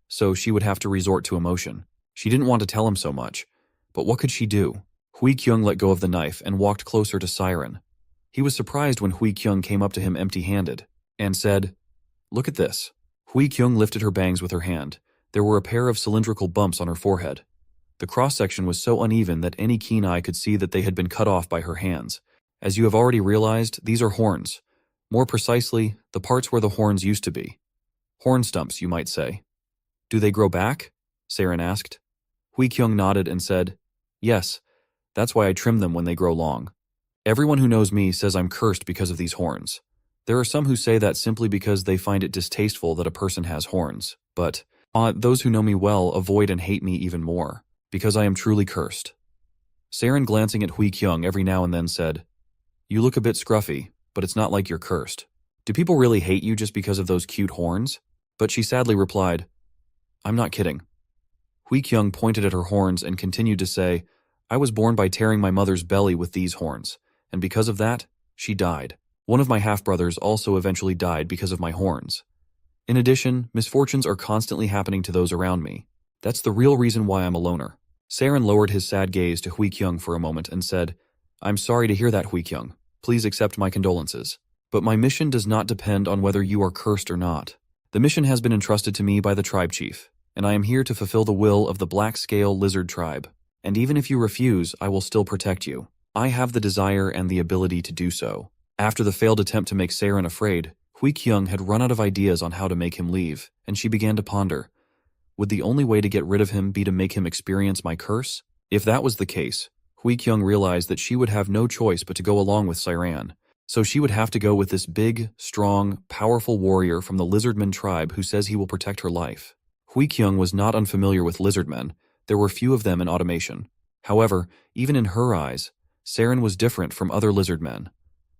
so she would have to resort to emotion. She didn't want to tell him so much, but what could she do? Hui Kyung let go of the knife and walked closer to Siren. He was surprised when Hui Kyung came up to him empty-handed and said, "Look at this." Hui Kyung lifted her bangs with her hand. There were a pair of cylindrical bumps on her forehead. The cross-section was so uneven that any keen eye could see that they had been cut off by her hands. As you have already realized, these are horns. More precisely, the parts where the horns used to be. Horn stumps, you might say. "Do they grow back?" Saren asked. Hui Kyung nodded and said, "Yes, that's why I trim them when they grow long. Everyone who knows me says I'm cursed because of these horns. There are some who say that simply because they find it distasteful that a person has horns, but those who know me well avoid and hate me even more, because I am truly cursed." Saren, glancing at Hui Kyung every now and then, said, "You look a bit scruffy, but it's not like you're cursed. Do people really hate you just because of those cute horns?" But she sadly replied, "I'm not kidding." Hui Kyung pointed at her horns and continued to say, "I was born by tearing my mother's belly with these horns, and because of that, she died. One of my half-brothers also eventually died because of my horns. In addition, misfortunes are constantly happening to those around me. That's the real reason why I'm a loner." Saren lowered his sad gaze to Hui Kyung for a moment and said, "I'm sorry to hear that, Hui Kyung. Please accept my condolences. But my mission does not depend on whether you are cursed or not. The mission has been entrusted to me by the tribe chief, and I am here to fulfill the will of the black-scale lizard tribe. And even if you refuse, I will still protect you. I have the desire and the ability to do so." After the failed attempt to make Saren afraid, Hui Kyung had run out of ideas on how to make him leave, and she began to ponder. Would the only way to get rid of him be to make him experience my curse? If that was the case, Hui Kyung realized that she would have no choice but to go along with Siran. So she would have to go with this big, strong, powerful warrior from the Lizardmen tribe who says he will protect her life. Hui Kyung was not unfamiliar with Lizardmen. There were few of them in automation. However, even in her eyes, Saren was different from other Lizardmen.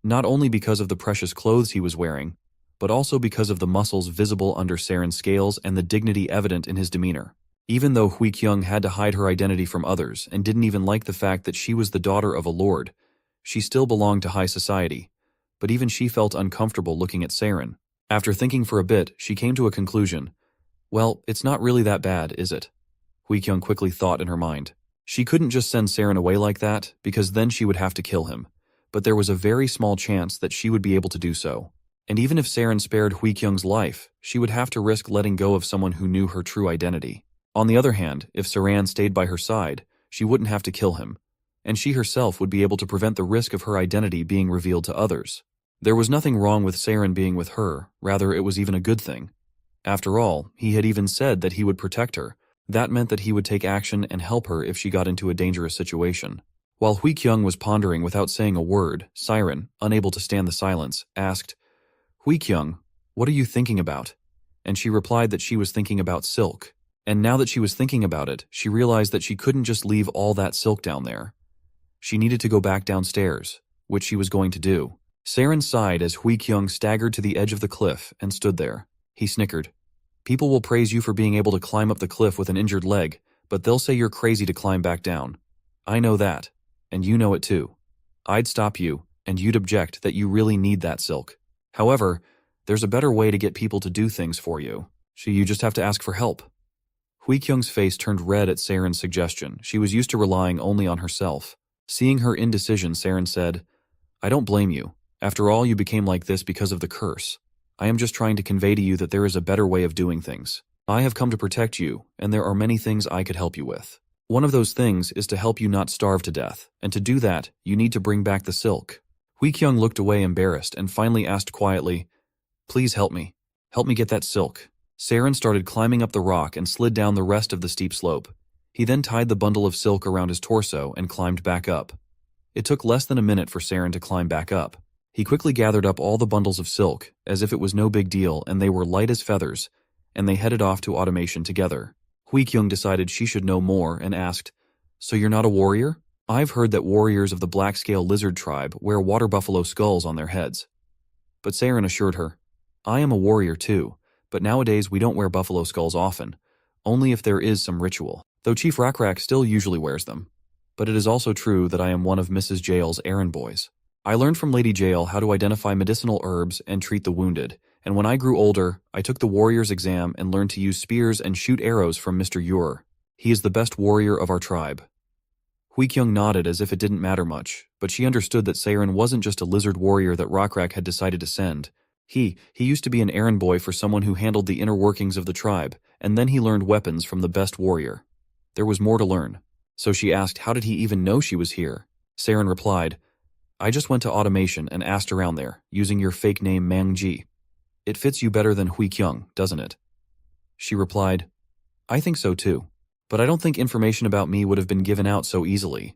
Not only because of the precious clothes he was wearing, but also because of the muscles visible under Saren's scales and the dignity evident in his demeanor. Even though Hui Kyung had to hide her identity from others and didn't even like the fact that she was the daughter of a lord, she still belonged to high society. But even she felt uncomfortable looking at Saren. After thinking for a bit, she came to a conclusion. Well, it's not really that bad, is it? Hui Kyung quickly thought in her mind. She couldn't just send Saren away like that, because then she would have to kill him. But there was a very small chance that she would be able to do so. And even if Saren spared Hui Kyung's life, she would have to risk letting go of someone who knew her true identity. On the other hand, if Saren stayed by her side, she wouldn't have to kill him, and she herself would be able to prevent the risk of her identity being revealed to others. There was nothing wrong with Saren being with her, rather it was even a good thing. After all, he had even said that he would protect her. That meant that he would take action and help her if she got into a dangerous situation. While Hui Kyung was pondering without saying a word, Siren, unable to stand the silence, asked, "Hui Kyung, what are you thinking about?" And she replied that she was thinking about silk. And now that she was thinking about it, she realized that she couldn't just leave all that silk down there. She needed to go back downstairs, which she was going to do. Saren sighed as Hui Kyung staggered to the edge of the cliff and stood there. He snickered. "People will praise you for being able to climb up the cliff with an injured leg, but they'll say you're crazy to climb back down. I know that, and you know it too. I'd stop you, and you'd object that you really need that silk. However, there's a better way to get people to do things for you. So you just have to ask for help." Hui Kyung's face turned red at Saren's suggestion. She was used to relying only on herself. Seeing her indecision, Saren said, "I don't blame you. After all, you became like this because of the curse. I am just trying to convey to you that there is a better way of doing things. I have come to protect you, and there are many things I could help you with." One of those things is to help you not starve to death, and to do that, you need to bring back the silk. Hui Kyung looked away embarrassed and finally asked quietly, "Please help me. Help me get that silk." Saren started climbing up the rock and slid down the rest of the steep slope. He then tied the bundle of silk around his torso and climbed back up. It took less than a minute for Saren to climb back up. He quickly gathered up all the bundles of silk, as if it was no big deal and they were light as feathers, and they headed off to automation together. Hui Kyung decided she should know more and asked, "So you're not a warrior? I've heard that warriors of the black-scale lizard tribe wear water buffalo skulls on their heads." But Saren assured her, "I am a warrior too, but nowadays we don't wear buffalo skulls often, only if there is some ritual, though Chief Rakrak still usually wears them. But it is also true that I am one of Mrs. Jael's errand boys. I learned from Lady Jael how to identify medicinal herbs and treat the wounded, and when I grew older, I took the warrior's exam and learned to use spears and shoot arrows from Mr. Ure. He is the best warrior of our tribe." Hui Kyung nodded as if it didn't matter much, but she understood that Saren wasn't just a lizard warrior that Rakrak had decided to send. He used to be an errand boy for someone who handled the inner workings of the tribe, and then he learned weapons from the best warrior. There was more to learn. So she asked how did he even know she was here. Saren replied, "I just went to automation and asked around there, using your fake name Mangji. It fits you better than Hui Kyung, doesn't it?" She replied, "I think so too, but I don't think information about me would have been given out so easily.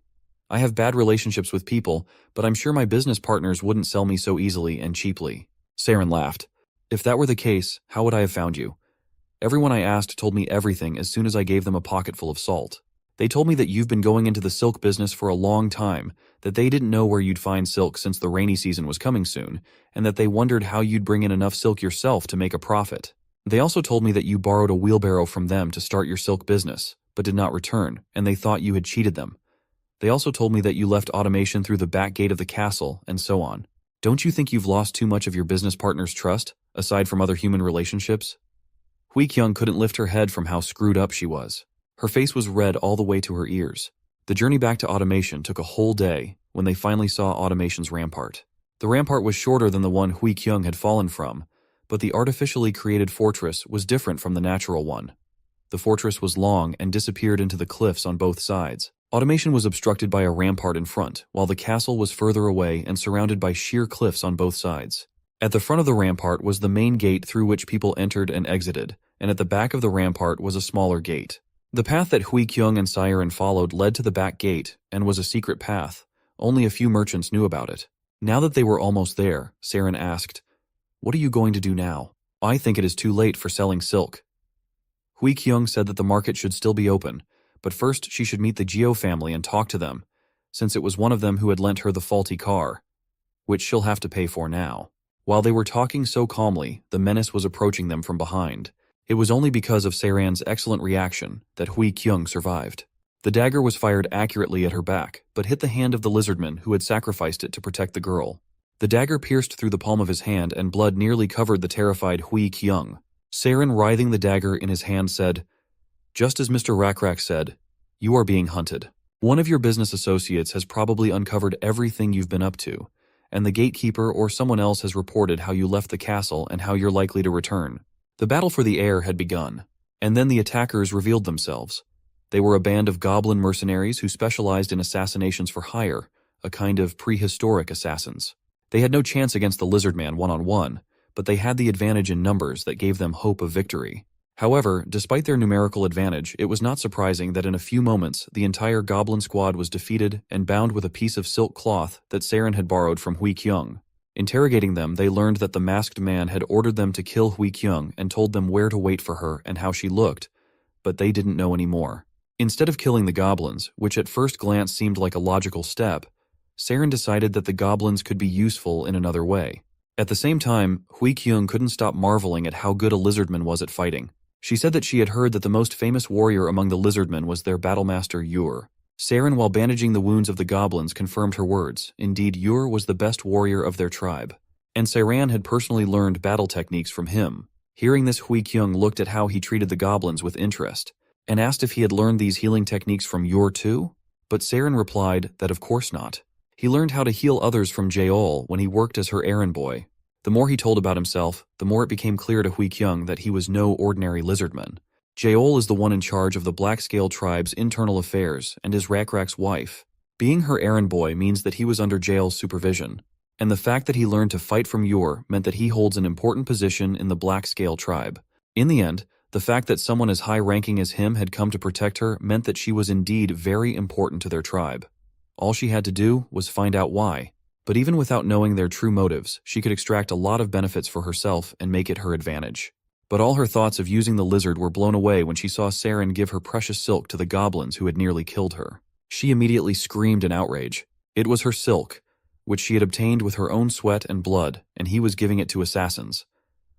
I have bad relationships with people, but I'm sure my business partners wouldn't sell me so easily and cheaply." Saren laughed. "If that were the case, how would I have found you? Everyone I asked told me everything as soon as I gave them a pocketful of salt. They told me that you've been going into the silk business for a long time, that they didn't know where you'd find silk since the rainy season was coming soon, and that they wondered how you'd bring in enough silk yourself to make a profit. They also told me that you borrowed a wheelbarrow from them to start your silk business, but did not return, and they thought you had cheated them. They also told me that you left automation through the back gate of the castle, and so on. Don't you think you've lost too much of your business partner's trust, aside from other human relationships?" Hui Kyung couldn't lift her head from how screwed up she was. Her face was red all the way to her ears. The journey back to automation took a whole day when they finally saw automation's rampart. The rampart was shorter than the one Hui Kyung had fallen from, but the artificially created fortress was different from the natural one. The fortress was long and disappeared into the cliffs on both sides. Automation was obstructed by a rampart in front, while the castle was further away and surrounded by sheer cliffs on both sides. At the front of the rampart was the main gate through which people entered and exited, and at the back of the rampart was a smaller gate. The path that Hui Kyung and Saren followed led to the back gate and was a secret path. Only a few merchants knew about it. Now that they were almost there, Saren asked, "What are you going to do now?" "I think it is too late for selling silk." Hui Kyung said that the market should still be open, but first she should meet the Geo family and talk to them, since it was one of them who had lent her the faulty car, which she'll have to pay for now. While they were talking so calmly, the menace was approaching them from behind. It was only because of Saran's excellent reaction that Hui Kyung survived. The dagger was fired accurately at her back, but hit the hand of the lizardman who had sacrificed it to protect the girl. The dagger pierced through the palm of his hand and blood nearly covered the terrified Hui Kyung. Saren, writhing the dagger in his hand, said, "Just as Mr. Rakrak said, you are being hunted. One of your business associates has probably uncovered everything you've been up to, and the gatekeeper or someone else has reported how you left the castle and how you're likely to return." The battle for the air had begun, and then the attackers revealed themselves. They were a band of goblin mercenaries who specialized in assassinations for hire, a kind of prehistoric assassins. They had no chance against the Lizardman one-on-one, but they had the advantage in numbers that gave them hope of victory. However, despite their numerical advantage, it was not surprising that in a few moments the entire goblin squad was defeated and bound with a piece of silk cloth that Saren had borrowed from Hui Kyung. Interrogating them, they learned that the masked man had ordered them to kill Hui Kyung and told them where to wait for her and how she looked, but they didn't know any more. Instead of killing the goblins, which at first glance seemed like a logical step, Saren decided that the goblins could be useful in another way. At the same time, Hui Kyung couldn't stop marveling at how good a lizardman was at fighting. She said that she had heard that the most famous warrior among the lizardmen was their battlemaster Ure. Saren, while bandaging the wounds of the goblins, confirmed her words. Indeed, Ure was the best warrior of their tribe, and Saren had personally learned battle techniques from him. Hearing this, Hui Kyung looked at how he treated the goblins with interest, and asked if he had learned these healing techniques from Ure too? But Saren replied that of course not. He learned how to heal others from Jael when he worked as her errand boy. The more he told about himself, the more it became clear to Hui Kyung that he was no ordinary lizardman. Jaeol is the one in charge of the Black-Scale tribe's internal affairs and is Rakrak's wife. Being her errand boy means that he was under Jaeol's supervision, and the fact that he learned to fight from Yor meant that he holds an important position in the Black-Scale tribe. In the end, the fact that someone as high-ranking as him had come to protect her meant that she was indeed very important to their tribe. All she had to do was find out why. But even without knowing their true motives, she could extract a lot of benefits for herself and make it her advantage. But all her thoughts of using the lizard were blown away when she saw Saren give her precious silk to the goblins who had nearly killed her. She immediately screamed in outrage. It was her silk, which she had obtained with her own sweat and blood, and he was giving it to assassins.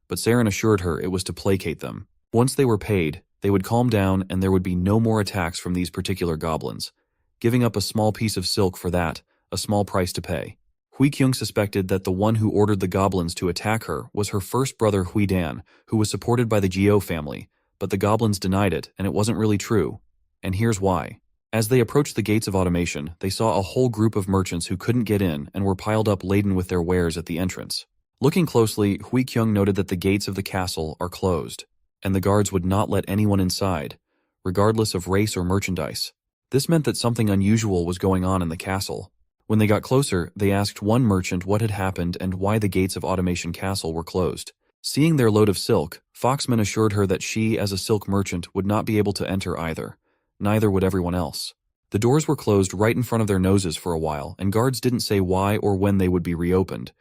But Saren assured her it was to placate them. Once they were paid, they would calm down and there would be no more attacks from these particular goblins. Giving up a small piece of silk for that, a small price to pay. Hui Kyung suspected that the one who ordered the goblins to attack her was her first brother Hui Dan, who was supported by the Geo family, but the goblins denied it and it wasn't really true. And here's why. As they approached the gates of automation, they saw a whole group of merchants who couldn't get in and were piled up laden with their wares at the entrance. Looking closely, Hui Kyung noted that the gates of the castle are closed, and the guards would not let anyone inside, regardless of race or merchandise. This meant that something unusual was going on in the castle. When they got closer, they asked one merchant what had happened and why the gates of Automation Castle were closed. Seeing their load of silk, Foxman assured her that she, as a silk merchant, would not be able to enter either. Neither would everyone else. The doors were closed right in front of their noses for a while, and guards didn't say why or when they would be reopened.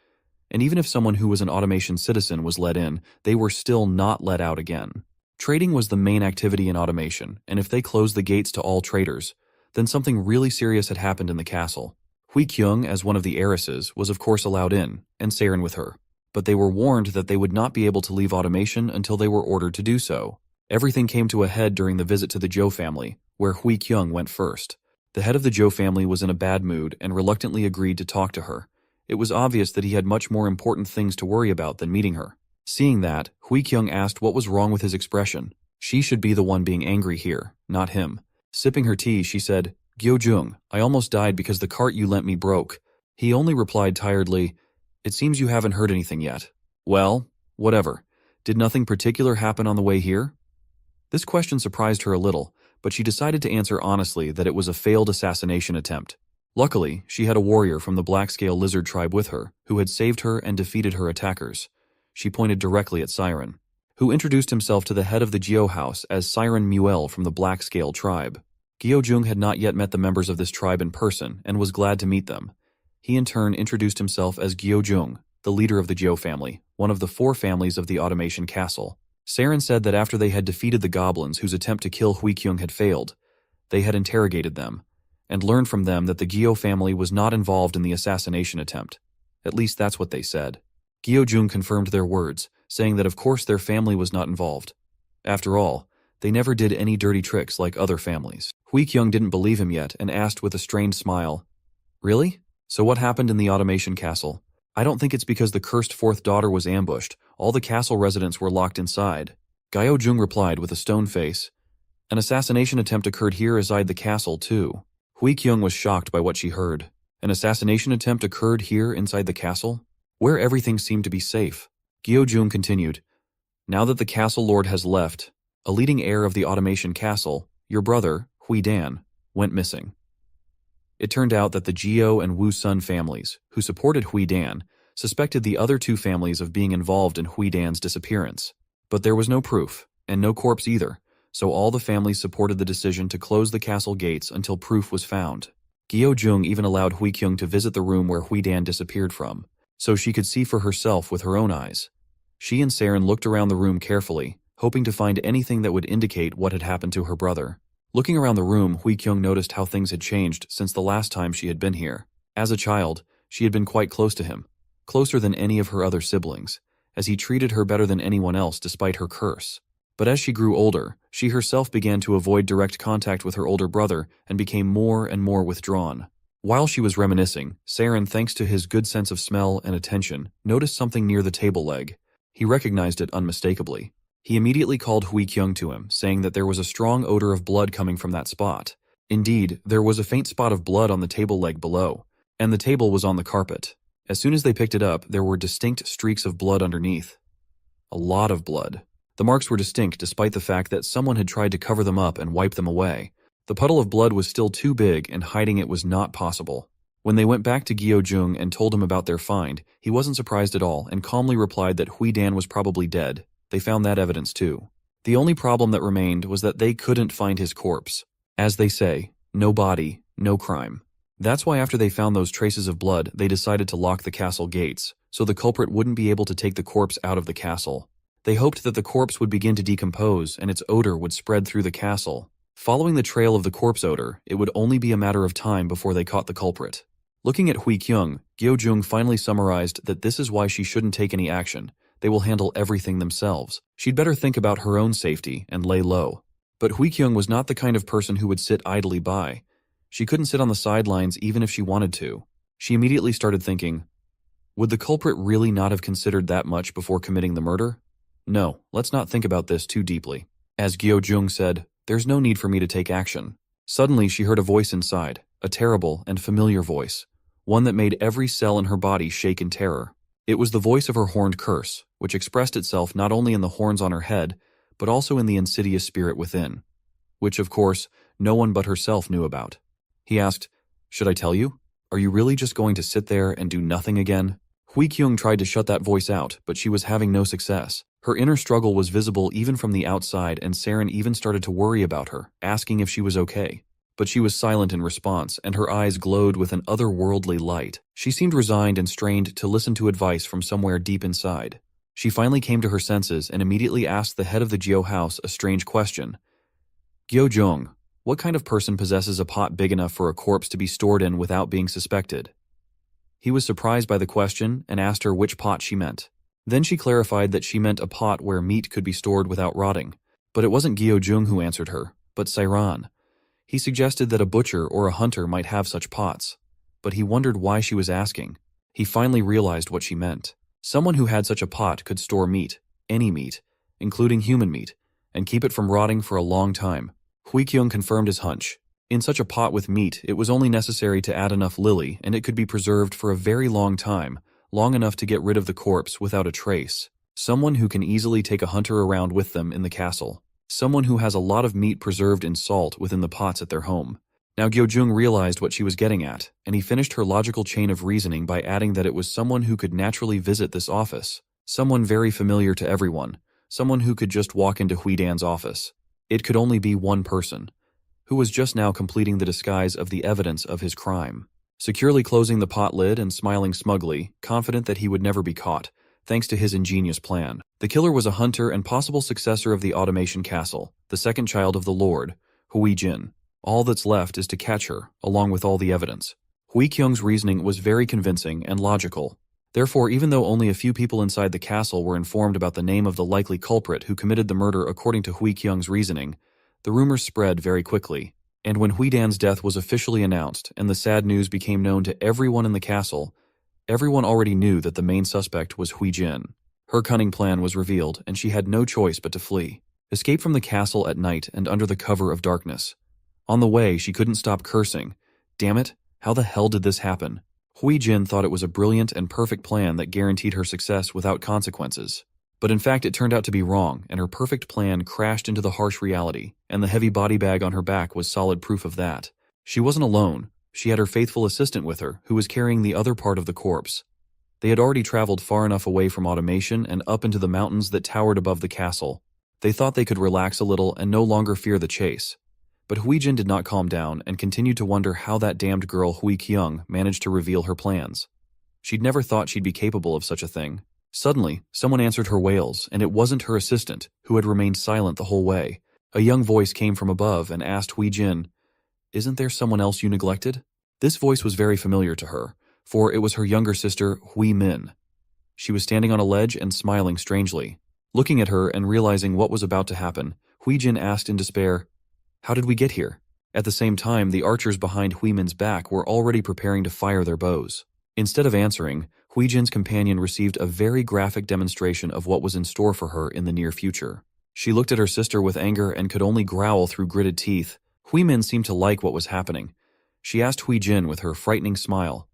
And even if someone who was an Automation citizen was let in, they were still not let out again. Trading was the main activity in Automation, and if they closed the gates to all traders, then something really serious had happened in the castle. Hui Kyung, as one of the heiresses, was of course allowed in, and Saren with her. But they were warned that they would not be able to leave Automation until they were ordered to do so. Everything came to a head during the visit to the Zhou family, where Hui Kyung went first. The head of the Zhou family was in a bad mood and reluctantly agreed to talk to her. It was obvious that he had much more important things to worry about than meeting her. Seeing that, Hui Kyung asked what was wrong with his expression. She should be the one being angry here, not him. Sipping her tea, she said, "Gyo-jung, I almost died because the cart you lent me broke." He only replied tiredly, "It seems you haven't heard anything yet." "Well, whatever. Did nothing particular happen on the way here?" This question surprised her a little, but she decided to answer honestly that it was a failed assassination attempt. Luckily, she had a warrior from the Black-Scale Lizard tribe with her, who had saved her and defeated her attackers. She pointed directly at Siren, who introduced himself to the head of the Geo house as Siren Muel from the Black-Scale tribe. Gyo-jung had not yet met the members of this tribe in person and was glad to meet them. He in turn introduced himself as Gyo-jung, the leader of the Geo family, one of the 4 families of the Automation Castle. Saren said that after they had defeated the goblins whose attempt to kill Hui Kyung had failed, they had interrogated them, and learned from them that the Gyo family was not involved in the assassination attempt. At least that's what they said. Gyo-jung confirmed their words, saying that of course their family was not involved. After all, they never did any dirty tricks like other families. Hui Kyung didn't believe him yet and asked with a strained smile, "Really? So what happened in the Automation Castle? I don't think it's because the cursed 4th daughter was ambushed. All the castle residents were locked inside." Gyo-jung replied with a stone face, "An assassination attempt occurred here inside the castle too." Hui Kyung was shocked by what she heard. An assassination attempt occurred here inside the castle, where everything seemed to be safe. Gyo-jung continued, "Now that the castle lord has left, a leading heir of the Automation Castle, your brother, Hui Dan, went missing." It turned out that the Geo and Wu Sun families, who supported Hui Dan, suspected the other 2 families of being involved in Hui Dan's disappearance. But there was no proof, and no corpse either, so all the families supported the decision to close the castle gates until proof was found. Gyo-jung even allowed Hui Kyung to visit the room where Hui Dan disappeared from, so she could see for herself with her own eyes. She and Saren looked around the room carefully, hoping to find anything that would indicate what had happened to her brother. Looking around the room, Hui Kyung noticed how things had changed since the last time she had been here. As a child, she had been quite close to him, closer than any of her other siblings, as he treated her better than anyone else despite her curse. But as she grew older, she herself began to avoid direct contact with her older brother and became more and more withdrawn. While she was reminiscing, Saren, thanks to his good sense of smell and attention, noticed something near the table leg. He recognized it unmistakably. He immediately called Hui Kyung to him, saying that there was a strong odor of blood coming from that spot. Indeed, there was a faint spot of blood on the table leg below, and the table was on the carpet. As soon as they picked it up, there were distinct streaks of blood underneath. A lot of blood. The marks were distinct despite the fact that someone had tried to cover them up and wipe them away. The puddle of blood was still too big and hiding it was not possible. When they went back to Gyo-jung and told him about their find, he wasn't surprised at all and calmly replied that Hui-dan was probably dead. They found that evidence too. The only problem that remained was that they couldn't find his corpse. As they say, no body, no crime. That's why after they found those traces of blood, they decided to lock the castle gates, so the culprit wouldn't be able to take the corpse out of the castle. They hoped that the corpse would begin to decompose and its odor would spread through the castle. Following the trail of the corpse odor, it would only be a matter of time before they caught the culprit. Looking at Hui-kyung, Gyo-jung finally summarized that this is why she shouldn't take any action. They will handle everything themselves. She'd better think about her own safety and lay low. But Hui-kyung was not the kind of person who would sit idly by. She couldn't sit on the sidelines even if she wanted to. She immediately started thinking, would the culprit really not have considered that much before committing the murder? No, let's not think about this too deeply. As Gyo-jung said, there's no need for me to take action. Suddenly she heard a voice inside, a terrible and familiar voice, one that made every cell in her body shake in terror. It was the voice of her horned curse, which expressed itself not only in the horns on her head, but also in the insidious spirit within, which, of course, no one but herself knew about. He asked, should I tell you? Are you really just going to sit there and do nothing again? Hui-kyung tried to shut that voice out, but she was having no success. Her inner struggle was visible even from the outside, and Saren even started to worry about her, asking if she was okay. But she was silent in response, and her eyes glowed with an otherworldly light. She seemed resigned and strained to listen to advice from somewhere deep inside. She finally came to her senses and immediately asked the head of the Gyo house a strange question. Gyo-jung, what kind of person possesses a pot big enough for a corpse to be stored in without being suspected? He was surprised by the question and asked her which pot she meant. Then she clarified that she meant a pot where meat could be stored without rotting. But it wasn't Gyo-jung who answered her, but Sairan. He suggested that a butcher or a hunter might have such pots, but he wondered why she was asking. He finally realized what she meant. Someone who had such a pot could store meat, any meat, including human meat, and keep it from rotting for a long time. Hui-kyung confirmed his hunch. In such a pot with meat, it was only necessary to add enough lily and it could be preserved for a very long time, long enough to get rid of the corpse without a trace. Someone who can easily take a hunter around with them in the castle. Someone who has a lot of meat preserved in salt within the pots at their home. Now Gyo-jung realized what she was getting at, and he finished her logical chain of reasoning by adding that it was someone who could naturally visit this office. Someone very familiar to everyone. Someone who could just walk into Hui-dan's office. It could only be one person, who was just now completing the disguise of the evidence of his crime. Securely closing the pot lid and smiling smugly, confident that he would never be caught, thanks to his ingenious plan. The killer was a hunter and possible successor of the automation castle, the second child of the Lord, Hui-jin. All that's left is to catch her, along with all the evidence. Hui-kyung's reasoning was very convincing and logical. Therefore, even though only a few people inside the castle were informed about the name of the likely culprit who committed the murder according to Hui-kyung's reasoning, the rumors spread very quickly. And when Hui-dan's death was officially announced and the sad news became known to everyone in the castle, everyone already knew that the main suspect was Hui-jin. Her cunning plan was revealed, and she had no choice but to flee. Escape from the castle at night and under the cover of darkness. On the way, she couldn't stop cursing. Damn it, how the hell did this happen? Hui-jin thought it was a brilliant and perfect plan that guaranteed her success without consequences. But in fact, it turned out to be wrong, and her perfect plan crashed into the harsh reality, and the heavy body bag on her back was solid proof of that. She wasn't alone. She had her faithful assistant with her, who was carrying the other part of the corpse. They had already traveled far enough away from automation and up into the mountains that towered above the castle. They thought they could relax a little and no longer fear the chase. But Hui-jin did not calm down and continued to wonder how that damned girl Hui-kyung managed to reveal her plans. She'd never thought she'd be capable of such a thing. Suddenly, someone answered her wails, and it wasn't her assistant, who had remained silent the whole way. A young voice came from above and asked Hui-jin, "Isn't there someone else you neglected?" This voice was very familiar to her, for it was her younger sister, Hui-min. She was standing on a ledge and smiling strangely. Looking at her and realizing what was about to happen, Hui-jin asked in despair, "How did we get here?" At the same time, the archers behind Hui-min's back were already preparing to fire their bows. Instead of answering, Hui-jin's companion received a very graphic demonstration of what was in store for her in the near future. She looked at her sister with anger and could only growl through gritted teeth. Hui-min seemed to like what was happening. She asked Hui-jin with her frightening smile,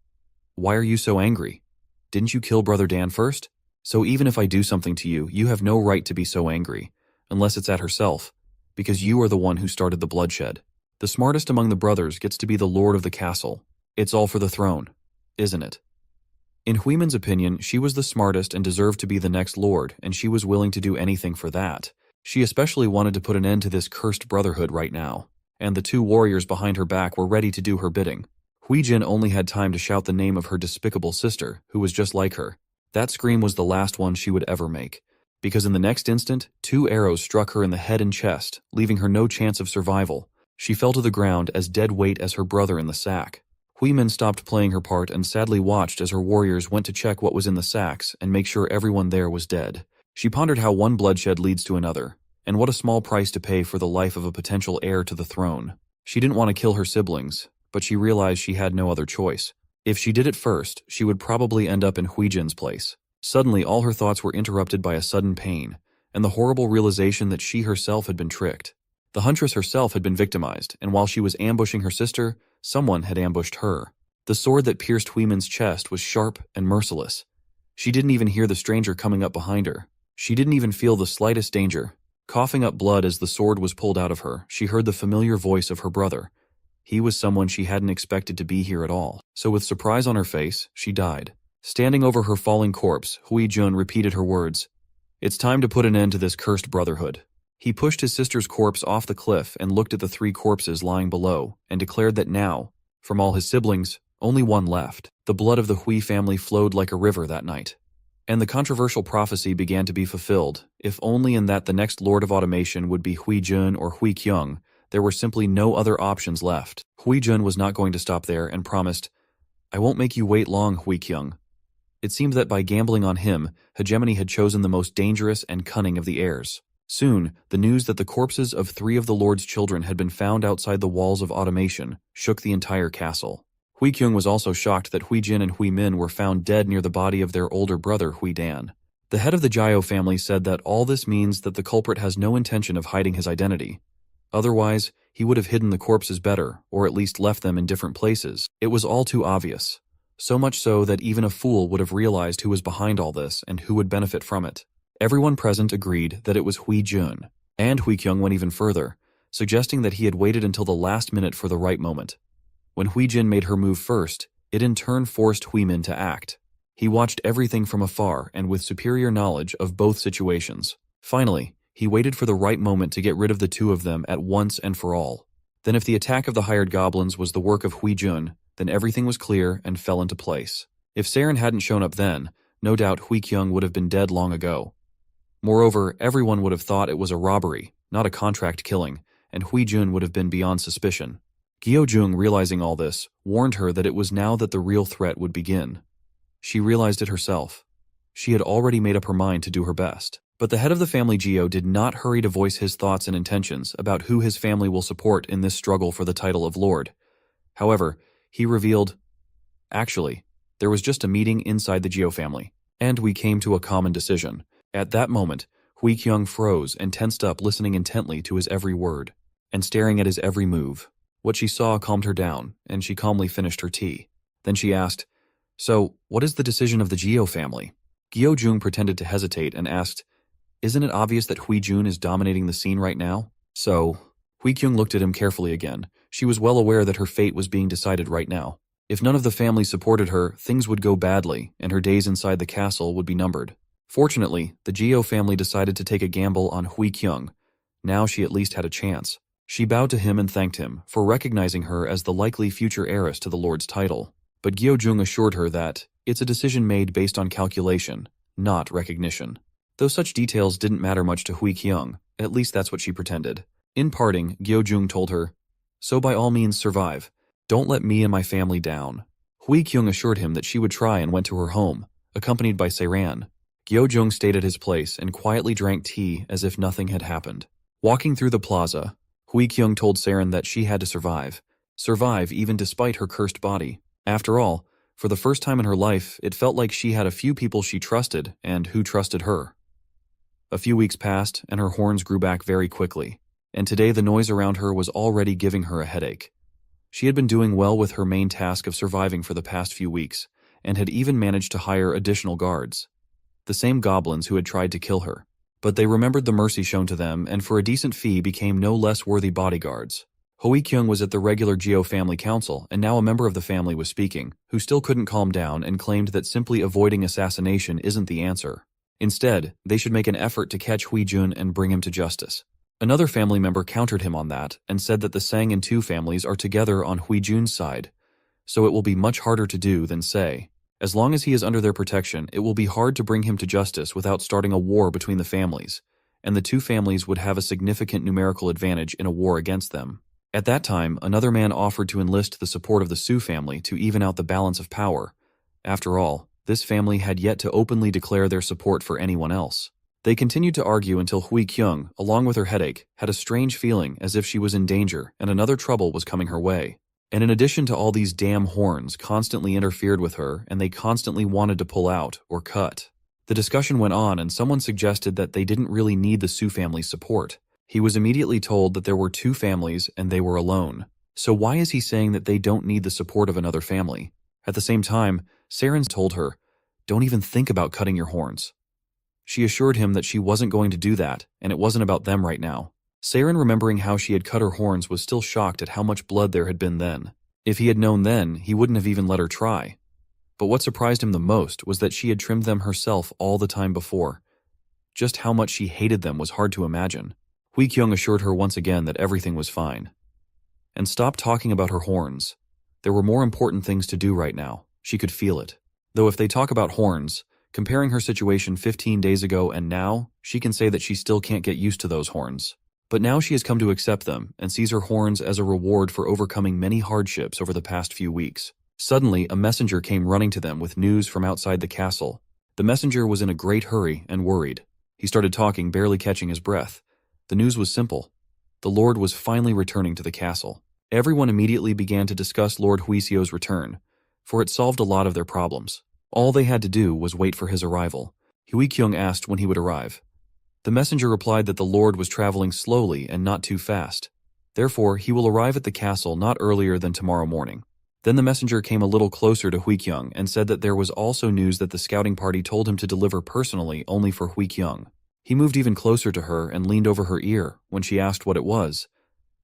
"Why are you so angry? Didn't you kill Brother Dan first?" So even if I do something to you, you have no right to be so angry, unless it's at herself, because you are the one who started the bloodshed. The smartest among the brothers gets to be the lord of the castle. It's all for the throne, isn't it? In Huimin's opinion, she was the smartest and deserved to be the next lord, and she was willing to do anything for that. She especially wanted to put an end to this cursed brotherhood right now, and the two warriors behind her back were ready to do her bidding. Huijin only had time to shout the name of her despicable sister, who was just like her. That scream was the last one she would ever make, because in the next instant, 2 arrows struck her in the head and chest, leaving her no chance of survival. She fell to the ground as dead weight as her brother in the sack. Huimin stopped playing her part and sadly watched as her warriors went to check what was in the sacks and make sure everyone there was dead. She pondered how one bloodshed leads to another, and what a small price to pay for the life of a potential heir to the throne. She didn't want to kill her siblings, but she realized she had no other choice. If she did it first, she would probably end up in Huijin's place. Suddenly, all her thoughts were interrupted by a sudden pain, and the horrible realization that she herself had been tricked. The huntress herself had been victimized, and while she was ambushing her sister, someone had ambushed her. The sword that pierced Huimin's chest was sharp and merciless. She didn't even hear the stranger coming up behind her. She didn't even feel the slightest danger. Coughing up blood as the sword was pulled out of her, she heard the familiar voice of her brother. He was someone she hadn't expected to be here at all. So with surprise on her face, she died. Standing over her falling corpse, Huijun repeated her words. It's time to put an end to this cursed brotherhood. He pushed his sister's corpse off the cliff and looked at the 3 corpses lying below and declared that now, from all his siblings, only one left. The blood of the Hui family flowed like a river that night. And the controversial prophecy began to be fulfilled, if only in that the next Lord of Automation would be Huijun or Huikyung. There were simply no other options left. Huijun was not going to stop there and promised, I won't make you wait long, Huikyung. It seemed that by gambling on him, Hegemony had chosen the most dangerous and cunning of the heirs. Soon, the news that the corpses of 3 of the Lord's children had been found outside the walls of Automation shook the entire castle. Huikyung was also shocked that Huijin and Huimin were found dead near the body of their older brother Huidan. The head of the Jiao family said that all this means that the culprit has no intention of hiding his identity. Otherwise, he would have hidden the corpses better, or at least left them in different places. It was all too obvious. So much so that even a fool would have realized who was behind all this and who would benefit from it. Everyone present agreed that it was Huijun, and Huikyung went even further, suggesting that he had waited until the last minute for the right moment. When Huijin made her move first, it in turn forced Huimin to act. He watched everything from afar and with superior knowledge of both situations. Finally, he waited for the right moment to get rid of the 2 of them at once and for all. Then if the attack of the hired goblins was the work of Huijun, then everything was clear and fell into place. If Saren hadn't shown up then, no doubt Huikyung would have been dead long ago. Moreover, everyone would have thought it was a robbery, not a contract killing, and Huijun would have been beyond suspicion. Gyojung, realizing all this, warned her that it was now that the real threat would begin. She realized it herself. She had already made up her mind to do her best. But the head of the family Gio did not hurry to voice his thoughts and intentions about who his family will support in this struggle for the title of Lord. However, he revealed, actually, there was just a meeting inside the Gio family, and we came to a common decision. At that moment, Huikyung froze and tensed up, listening intently to his every word, and staring at his every move. What she saw calmed her down, and she calmly finished her tea. Then she asked, So, what is the decision of the Gio family? Gyojung pretended to hesitate and asked, Isn't it obvious that Huijun is dominating the scene right now? So, Huikyung looked at him carefully again. She was well aware that her fate was being decided right now. If none of the family supported her, things would go badly, and her days inside the castle would be numbered. Fortunately, the Gio family decided to take a gamble on Huikyung. Now she at least had a chance. She bowed to him and thanked him for recognizing her as the likely future heiress to the Lord's title. But Gyojung assured her that it's a decision made based on calculation, not recognition. Though such details didn't matter much to Huikyung, at least that's what she pretended. In parting, Gyojung told her, So by all means survive. Don't let me and my family down. Huikyung assured him that she would try and went to her home, accompanied by Seiran. Gyojung stayed at his place and quietly drank tea as if nothing had happened. Walking through the plaza, Huikyung told Saren that she had to survive. Survive even despite her cursed body. After all, for the first time in her life, it felt like she had a few people she trusted and who trusted her. A few weeks passed and her horns grew back very quickly, and today the noise around her was already giving her a headache. She had been doing well with her main task of surviving for the past few weeks, and had even managed to hire additional guards. the same goblins who had tried to kill her. But they remembered the mercy shown to them and for a decent fee became no less worthy bodyguards. Hoi-kyung was at the regular Geo family council, and now a member of the family was speaking, who still couldn't calm down and claimed that simply avoiding assassination isn't the answer. Instead, they should make an effort to catch Hui-jun and bring him to justice. Another family member countered him on that and said that the Sang and Tu families are together on Hui-jun's side, so it will be much harder to do than say. As long as he is under their protection, it will be hard to bring him to justice without starting a war between the families, and the two families would have a significant numerical advantage in a war against them. At that time, another man offered to enlist the support of the Su family to even out the balance of power. After all, this family had yet to openly declare their support for anyone else. They continued to argue until Hui-kyung, along with her headache, had a strange feeling as if she was in danger and another trouble was coming her way. And in addition to all these damn horns constantly interfered with her and they constantly wanted to pull out or cut. The discussion went on and someone suggested that they didn't really need the Su family's support. He was immediately told that there were two families and they were alone. So why is he saying that they don't need the support of another family? At the same time, Saren told her, "Don't even think about cutting your horns." She assured him that she wasn't going to do that and it wasn't about them right now. Saren, remembering how she had cut her horns, was still shocked at how much blood there had been then. If he had known then, he wouldn't have even let her try. But what surprised him the most was that she had trimmed them herself all the time before. Just how much she hated them was hard to imagine. Hui-kyung assured her once again that everything was fine. And stopped talking about her horns. There were more important things to do right now. She could feel it. Though if they talk about horns, comparing her situation 15 days ago and now, she can say that she still can't get used to those horns. But now she has come to accept them and sees her horns as a reward for overcoming many hardships over the past few weeks. Suddenly, a messenger came running to them with news from outside the castle. The messenger was in a great hurry and worried. He started talking, barely catching his breath. The news was simple. The Lord was finally returning to the castle. Everyone immediately began to discuss Lord Huiseo's return, for it solved a lot of their problems. All they had to do was wait for his arrival. Hui-kyung asked when he would arrive. The messenger replied that the Lord was traveling slowly and not too fast. Therefore, he will arrive at the castle not earlier than tomorrow morning. Then the messenger came a little closer to Hui-kyung and said that there was also news that the scouting party told him to deliver personally only for Hui-kyung. He moved even closer to her and leaned over her ear when she asked what it was.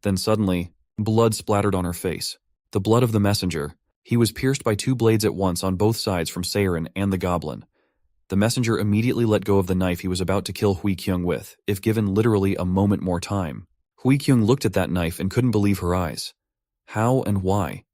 Then suddenly, blood splattered on her face. The blood of the messenger. He was pierced by 2 blades at once on both sides from Seiren and the goblin. The messenger immediately let go of the knife he was about to kill Hui-kyung with, if given literally a moment more time. Hui-kyung looked at that knife and couldn't believe her eyes. How and why?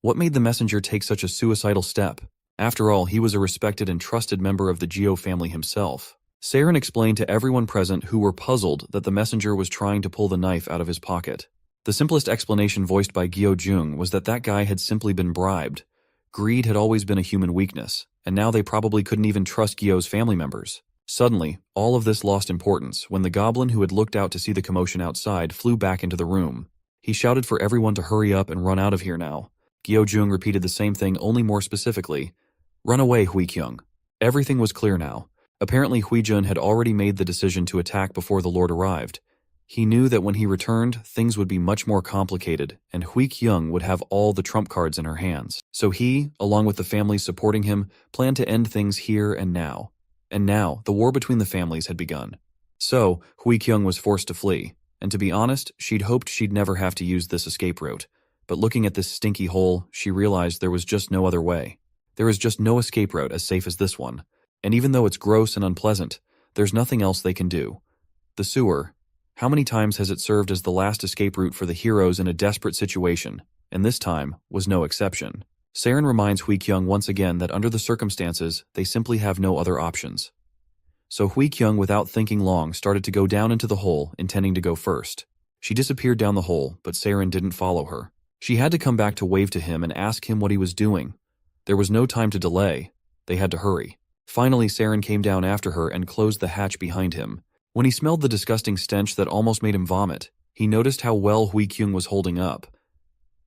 What made the messenger take such a suicidal step? After all, he was a respected and trusted member of the Geo family himself. Saren explained to everyone present who were puzzled that the messenger was trying to pull the knife out of his pocket. The simplest explanation voiced by Gyo Jung was that guy had simply been bribed. Greed had always been a human weakness, and now they probably couldn't even trust Gyo's family members. Suddenly, all of this lost importance when the goblin who had looked out to see the commotion outside flew back into the room. He shouted for everyone to hurry up and run out of here now. Gyo Jung repeated the same thing, only more specifically. "Run away, Hui-kyung." Everything was clear now. Apparently Hui-jun had already made the decision to attack before the Lord arrived. He knew that when he returned, things would be much more complicated, and Hui-kyung would have all the trump cards in her hands. So he, along with the families supporting him, planned to end things here and now. And now, the war between the families had begun. So, Hui-kyung was forced to flee, and to be honest, she'd hoped she'd never have to use this escape route. But looking at this stinky hole, she realized there was just no other way. There is just no escape route as safe as this one. And even though it's gross and unpleasant, there's nothing else they can do. The sewer. How many times has it served as the last escape route for the heroes in a desperate situation, and this time was no exception. Saren reminds Hui-kyung once again that under the circumstances, they simply have no other options. So Hui-kyung, without thinking long, started to go down into the hole, intending to go first. She disappeared down the hole, but Saren didn't follow her. She had to come back to wave to him and ask him what he was doing. There was no time to delay. They had to hurry. Finally, Saren came down after her and closed the hatch behind him. When he smelled the disgusting stench that almost made him vomit, he noticed how well Hui-kyung was holding up.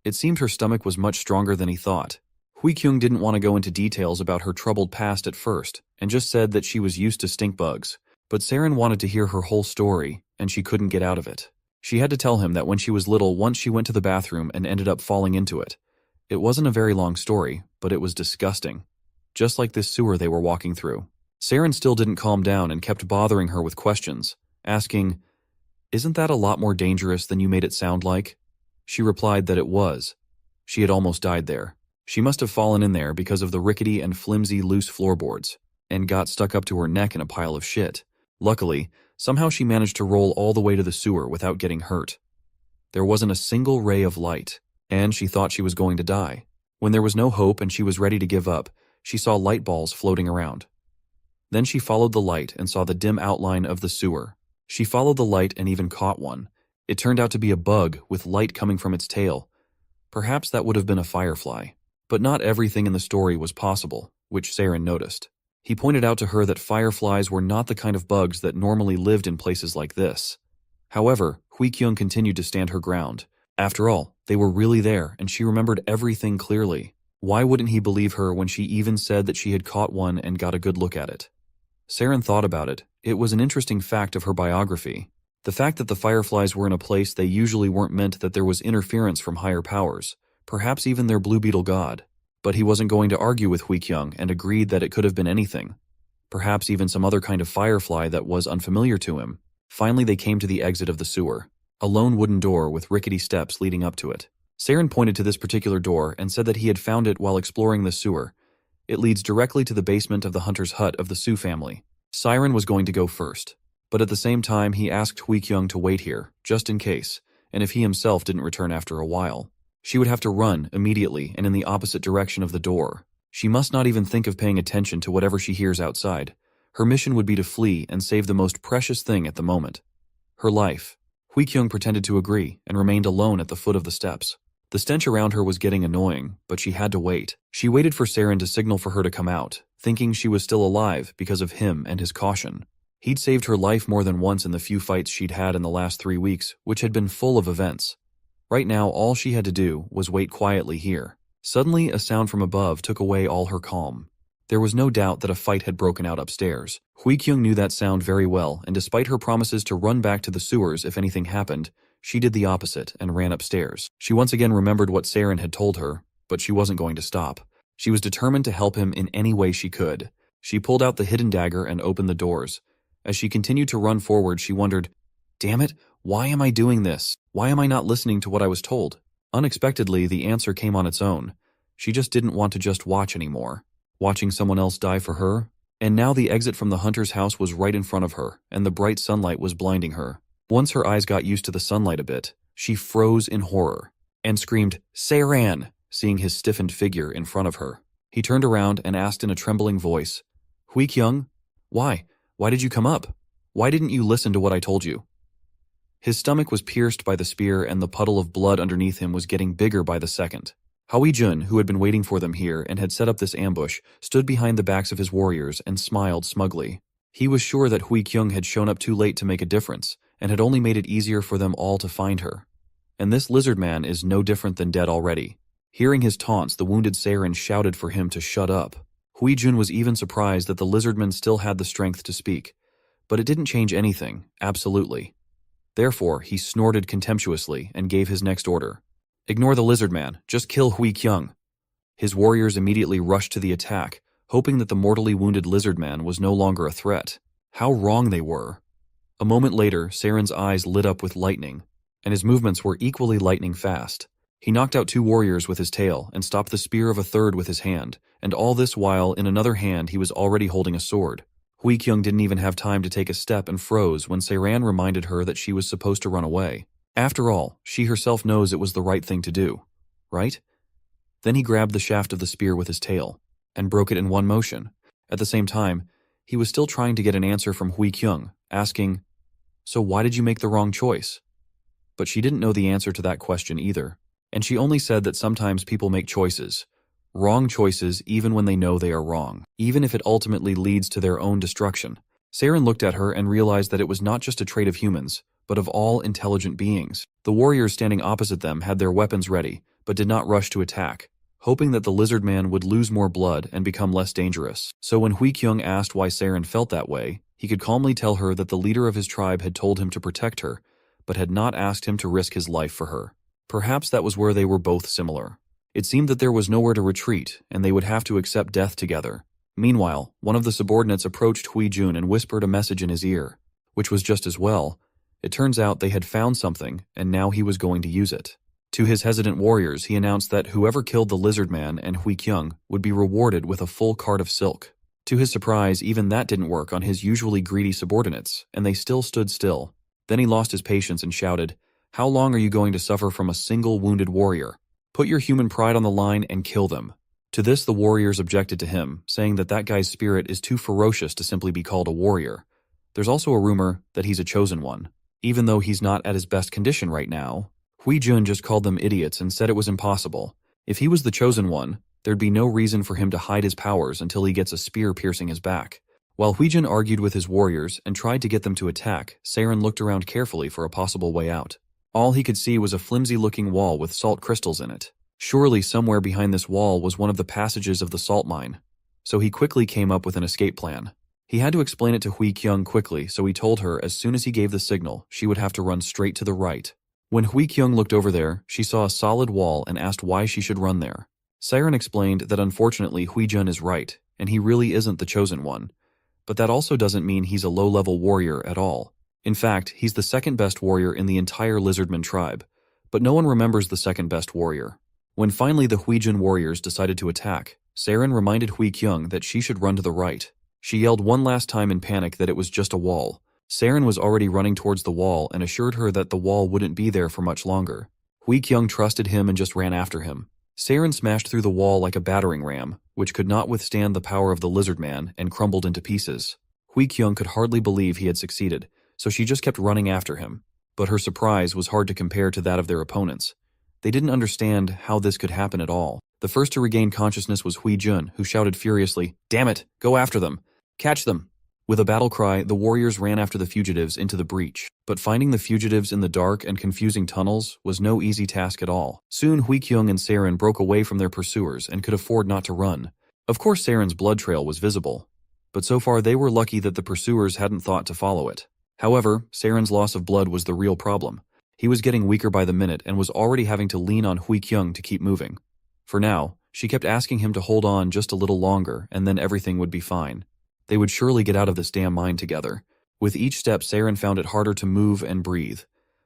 It seemed her stomach was much stronger than he thought. Hui-kyung didn't want to go into details about her troubled past at first, and just said that she was used to stink bugs. But Saren wanted to hear her whole story, and she couldn't get out of it. She had to tell him that when she was little, once she went to the bathroom and ended up falling into it. It wasn't a very long story, but it was disgusting. Just like this sewer they were walking through. Saren still didn't calm down and kept bothering her with questions, asking, "Isn't that a lot more dangerous than you made it sound like?" She replied that it was. She had almost died there. She must have fallen in there because of the rickety and flimsy loose floorboards, and got stuck up to her neck in a pile of shit. Luckily, somehow she managed to roll all the way to the sewer without getting hurt. There wasn't a single ray of light, and she thought she was going to die. When there was no hope and she was ready to give up, she saw light balls floating around. Then she followed the light and saw the dim outline of the sewer. She followed the light and even caught one. It turned out to be a bug with light coming from its tail. Perhaps that would have been a firefly. But not everything in the story was possible, which Saren noticed. He pointed out to her that fireflies were not the kind of bugs that normally lived in places like this. However, Hui-kyung continued to stand her ground. After all, they were really there, and she remembered everything clearly. Why wouldn't he believe her when she even said that she had caught one and got a good look at it? Saren thought about it. It was an interesting fact of her biography. The fact that the fireflies were in a place they usually weren't meant that there was interference from higher powers, perhaps even their blue beetle god. But he wasn't going to argue with Hui-kyung and agreed that it could have been anything. Perhaps even some other kind of firefly that was unfamiliar to him. Finally, they came to the exit of the sewer. A lone wooden door with rickety steps leading up to it. Saren pointed to this particular door and said that he had found it while exploring the sewer. It leads directly to the basement of the hunter's hut of the Su family. Saren was going to go first, but at the same time he asked Hui-kyung to wait here, just in case, and if he himself didn't return after a while. She would have to run immediately and in the opposite direction of the door. She must not even think of paying attention to whatever she hears outside. Her mission would be to flee and save the most precious thing at the moment. Her life. Hui-kyung pretended to agree and remained alone at the foot of the steps. The stench around her was getting annoying, but she had to wait. She waited for Saren to signal for her to come out, thinking she was still alive because of him and his caution. He'd saved her life more than once in the few fights she'd had in the last 3 weeks, which had been full of events. Right now, all she had to do was wait quietly here. Suddenly, a sound from above took away all her calm. There was no doubt that a fight had broken out upstairs. Hui-kyung knew that sound very well, and despite her promises to run back to the sewers if anything happened, she did the opposite and ran upstairs. She once again remembered what Saren had told her, but she wasn't going to stop. She was determined to help him in any way she could. She pulled out the hidden dagger and opened the doors. As she continued to run forward, she wondered, "Damn it, why am I doing this? Why am I not listening to what I was told?" Unexpectedly, the answer came on its own. She just didn't want to just watch anymore. Watching someone else die for her? And now the exit from the hunter's house was right in front of her, and the bright sunlight was blinding her. Once her eyes got used to the sunlight a bit, she froze in horror, and screamed, "Saren!" seeing his stiffened figure in front of her. He turned around and asked in a trembling voice, "Hui-kyung, why? Why did you come up? Why didn't you listen to what I told you?" His stomach was pierced by the spear and the puddle of blood underneath him was getting bigger by the second. Hui-jun, who had been waiting for them here and had set up this ambush, stood behind the backs of his warriors and smiled smugly. He was sure that Hui-kyung had shown up too late to make a difference, and had only made it easier for them all to find her. And this lizard man is no different than dead already. Hearing his taunts, the wounded Saren shouted for him to shut up. Hui-jun was even surprised that the lizardman still had the strength to speak. But it didn't change anything, absolutely. Therefore, he snorted contemptuously and gave his next order. "Ignore the lizard man, just kill Hui-kyung." His warriors immediately rushed to the attack, hoping that the mortally wounded lizard man was no longer a threat. How wrong they were. A moment later, Saren's eyes lit up with lightning, and his movements were equally lightning fast. He knocked out 2 warriors with his tail and stopped the spear of a third with his hand, and all this while in another hand he was already holding a sword. Hui-kyung didn't even have time to take a step and froze when Saren reminded her that she was supposed to run away. After all, she herself knows it was the right thing to do, right? Then he grabbed the shaft of the spear with his tail and broke it in one motion. At the same time, he was still trying to get an answer from Hui-kyung, asking, "So why did you make the wrong choice?" But she didn't know the answer to that question either, and she only said that sometimes people make choices, wrong choices even when they know they are wrong, even if it ultimately leads to their own destruction. Saren looked at her and realized that it was not just a trait of humans, but of all intelligent beings. The warriors standing opposite them had their weapons ready, but did not rush to attack, hoping that the lizard man would lose more blood and become less dangerous. So when Hui-kyung asked why Saren felt that way, he could calmly tell her that the leader of his tribe had told him to protect her, but had not asked him to risk his life for her. Perhaps that was where they were both similar. It seemed that there was nowhere to retreat, and they would have to accept death together. Meanwhile, one of the subordinates approached Huijun and whispered a message in his ear, which was just as well. It turns out they had found something, and now he was going to use it. To his hesitant warriors, he announced that whoever killed the Lizardman and Huikyung would be rewarded with a full cart of silk. To his surprise, even that didn't work on his usually greedy subordinates, and they still stood still. Then he lost his patience and shouted, "How long are you going to suffer from a single wounded warrior? Put your human pride on the line and kill them." To this, the warriors objected to him, saying that guy's spirit is too ferocious to simply be called a warrior. There's also a rumor that he's a chosen one. Even though he's not at his best condition right now, Huijun just called them idiots and said it was impossible. If he was the chosen one, there'd be no reason for him to hide his powers until he gets a spear piercing his back. While Huijun argued with his warriors and tried to get them to attack, Saren looked around carefully for a possible way out. All he could see was a flimsy-looking wall with salt crystals in it. Surely somewhere behind this wall was one of the passages of the salt mine. So he quickly came up with an escape plan. He had to explain it to Huikyung quickly, so he told her as soon as he gave the signal, she would have to run straight to the right. When Huikyung looked over there, she saw a solid wall and asked why she should run there. Saren explained that unfortunately Huijun is right, and he really isn't the chosen one. But that also doesn't mean he's a low-level warrior at all. In fact, he's the second-best warrior in the entire Lizardmen tribe. But no one remembers the second-best warrior. When finally the Huijun warriors decided to attack, Saren reminded Huikyung that she should run to the right. She yelled one last time in panic that it was just a wall. Saren was already running towards the wall and assured her that the wall wouldn't be there for much longer. Huikyung trusted him and just ran after him. Saren smashed through the wall like a battering ram, which could not withstand the power of the Lizardman and crumbled into pieces. Huikyung could hardly believe he had succeeded, so she just kept running after him. But her surprise was hard to compare to that of their opponents. They didn't understand how this could happen at all. The first to regain consciousness was Huijun, who shouted furiously, "Damn it! Go after them! Catch them!" With a battle cry, the warriors ran after the fugitives into the breach. But finding the fugitives in the dark and confusing tunnels was no easy task at all. Soon Huikyung and Saren broke away from their pursuers and could afford not to run. Of course Saren's blood trail was visible, but so far they were lucky that the pursuers hadn't thought to follow it. However, Saren's loss of blood was the real problem. He was getting weaker by the minute and was already having to lean on Huikyung to keep moving. For now, she kept asking him to hold on just a little longer and then everything would be fine. They would surely get out of this damn mine together. With each step, Saren found it harder to move and breathe.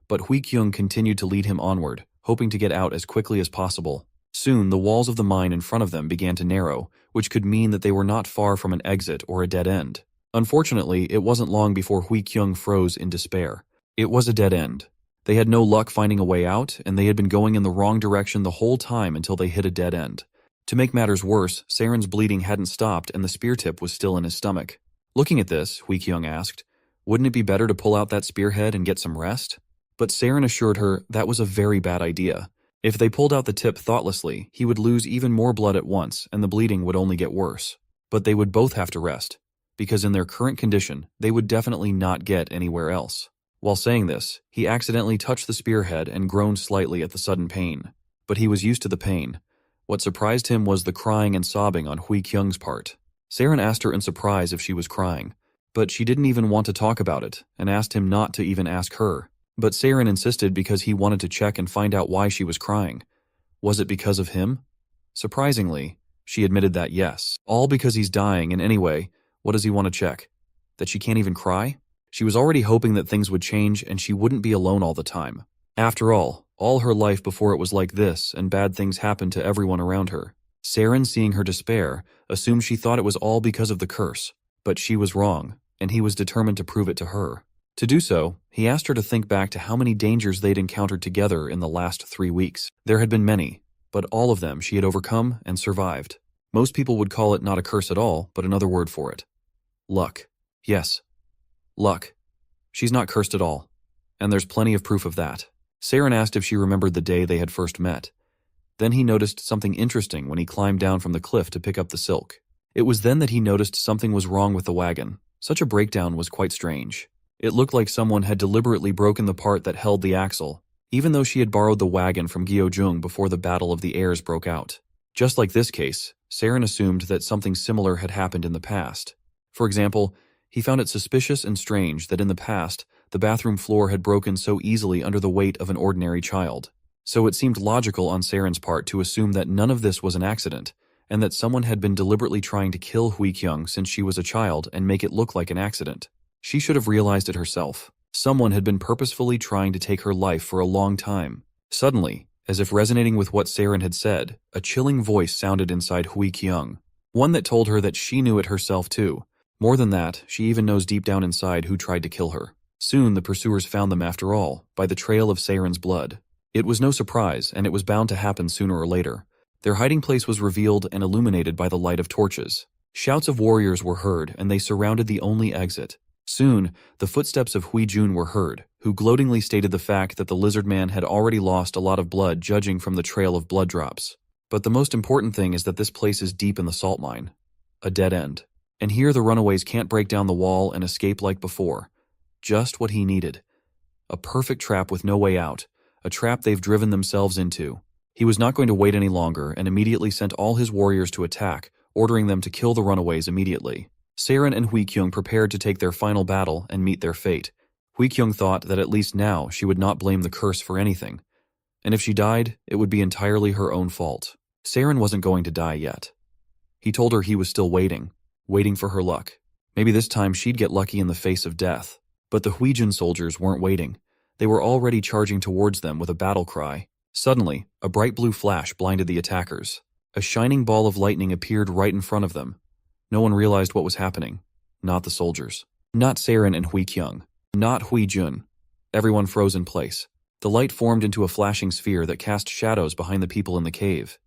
But Huikyung continued to lead him onward, hoping to get out as quickly as possible. Soon, the walls of the mine in front of them began to narrow, which could mean that they were not far from an exit or a dead end. Unfortunately, it wasn't long before Huikyung froze in despair. It was a dead end. They had no luck finding a way out, and they had been going in the wrong direction the whole time until they hit a dead end. To make matters worse, Saren's bleeding hadn't stopped and the spear tip was still in his stomach. Looking at this, Huikyung asked, "Wouldn't it be better to pull out that spearhead and get some rest?" But Saren assured her that was a very bad idea. If they pulled out the tip thoughtlessly, he would lose even more blood at once and the bleeding would only get worse. But they would both have to rest, because in their current condition, they would definitely not get anywhere else. While saying this, he accidentally touched the spearhead and groaned slightly at the sudden pain. But he was used to the pain. What surprised him was the crying and sobbing on Huikyung's part. Saren asked her in surprise if she was crying, but she didn't even want to talk about it and asked him not to even ask her. But Saren insisted because he wanted to check and find out why she was crying. Was it because of him? Surprisingly, she admitted that yes, all because he's dying, and anyway, what does he want to check? That she can't even cry? She was already hoping that things would change and she wouldn't be alone all the time. After all her life before it was like this, and bad things happened to everyone around her. Saren, seeing her despair, assumed she thought it was all because of the curse. But she was wrong, and he was determined to prove it to her. To do so, he asked her to think back to how many dangers they'd encountered together in the last 3 weeks. There had been many, but all of them she had overcome and survived. Most people would call it not a curse at all, but another word for it. Luck. Yes. Luck. She's not cursed at all, and there's plenty of proof of that. Saren asked if she remembered the day they had first met. Then he noticed something interesting when he climbed down from the cliff to pick up the silk. It was then that he noticed something was wrong with the wagon. Such a breakdown was quite strange. It looked like someone had deliberately broken the part that held the axle, even though she had borrowed the wagon from Gyeojung before the Battle of the Airs broke out. Just like this case, Saren assumed that something similar had happened in the past. For example, he found it suspicious and strange that in the past, the bathroom floor had broken so easily under the weight of an ordinary child. So it seemed logical on Saren's part to assume that none of this was an accident, and that someone had been deliberately trying to kill Hui-kyung since she was a child and make it look like an accident. She should have realized it herself. Someone had been purposefully trying to take her life for a long time. Suddenly, as if resonating with what Saren had said, a chilling voice sounded inside Hui-kyung. One that told her that she knew it herself too. More than that, she even knows deep down inside who tried to kill her. Soon the pursuers found them after all, by the trail of Saren's blood. It was no surprise, and it was bound to happen sooner or later. Their hiding place was revealed and illuminated by the light of torches. Shouts of warriors were heard, and they surrounded the only exit. Soon, the footsteps of Hui-jun were heard, who gloatingly stated the fact that the Lizardman had already lost a lot of blood judging from the trail of blood drops. But the most important thing is that this place is deep in the salt mine. A dead end. And here the runaways can't break down the wall and escape like before. Just what he needed. A perfect trap with no way out. A trap they've driven themselves into. He was not going to wait any longer and immediately sent all his warriors to attack, ordering them to kill the runaways immediately. Saren and Hui-kyung prepared to take their final battle and meet their fate. Hui-kyung thought that at least now she would not blame the curse for anything. And if she died, it would be entirely her own fault. Saren wasn't going to die yet. He told her he was still waiting for her luck. Maybe this time she'd get lucky in the face of death. But the Hui-jun soldiers weren't waiting. They were already charging towards them with a battle cry. Suddenly, a bright blue flash blinded the attackers. A shining ball of lightning appeared right in front of them. No one realized what was happening. Not the soldiers. Not Saren and Hui-kyung. Not Hui-jun. Everyone froze in place. The light formed into a flashing sphere that cast shadows behind the people in the cave.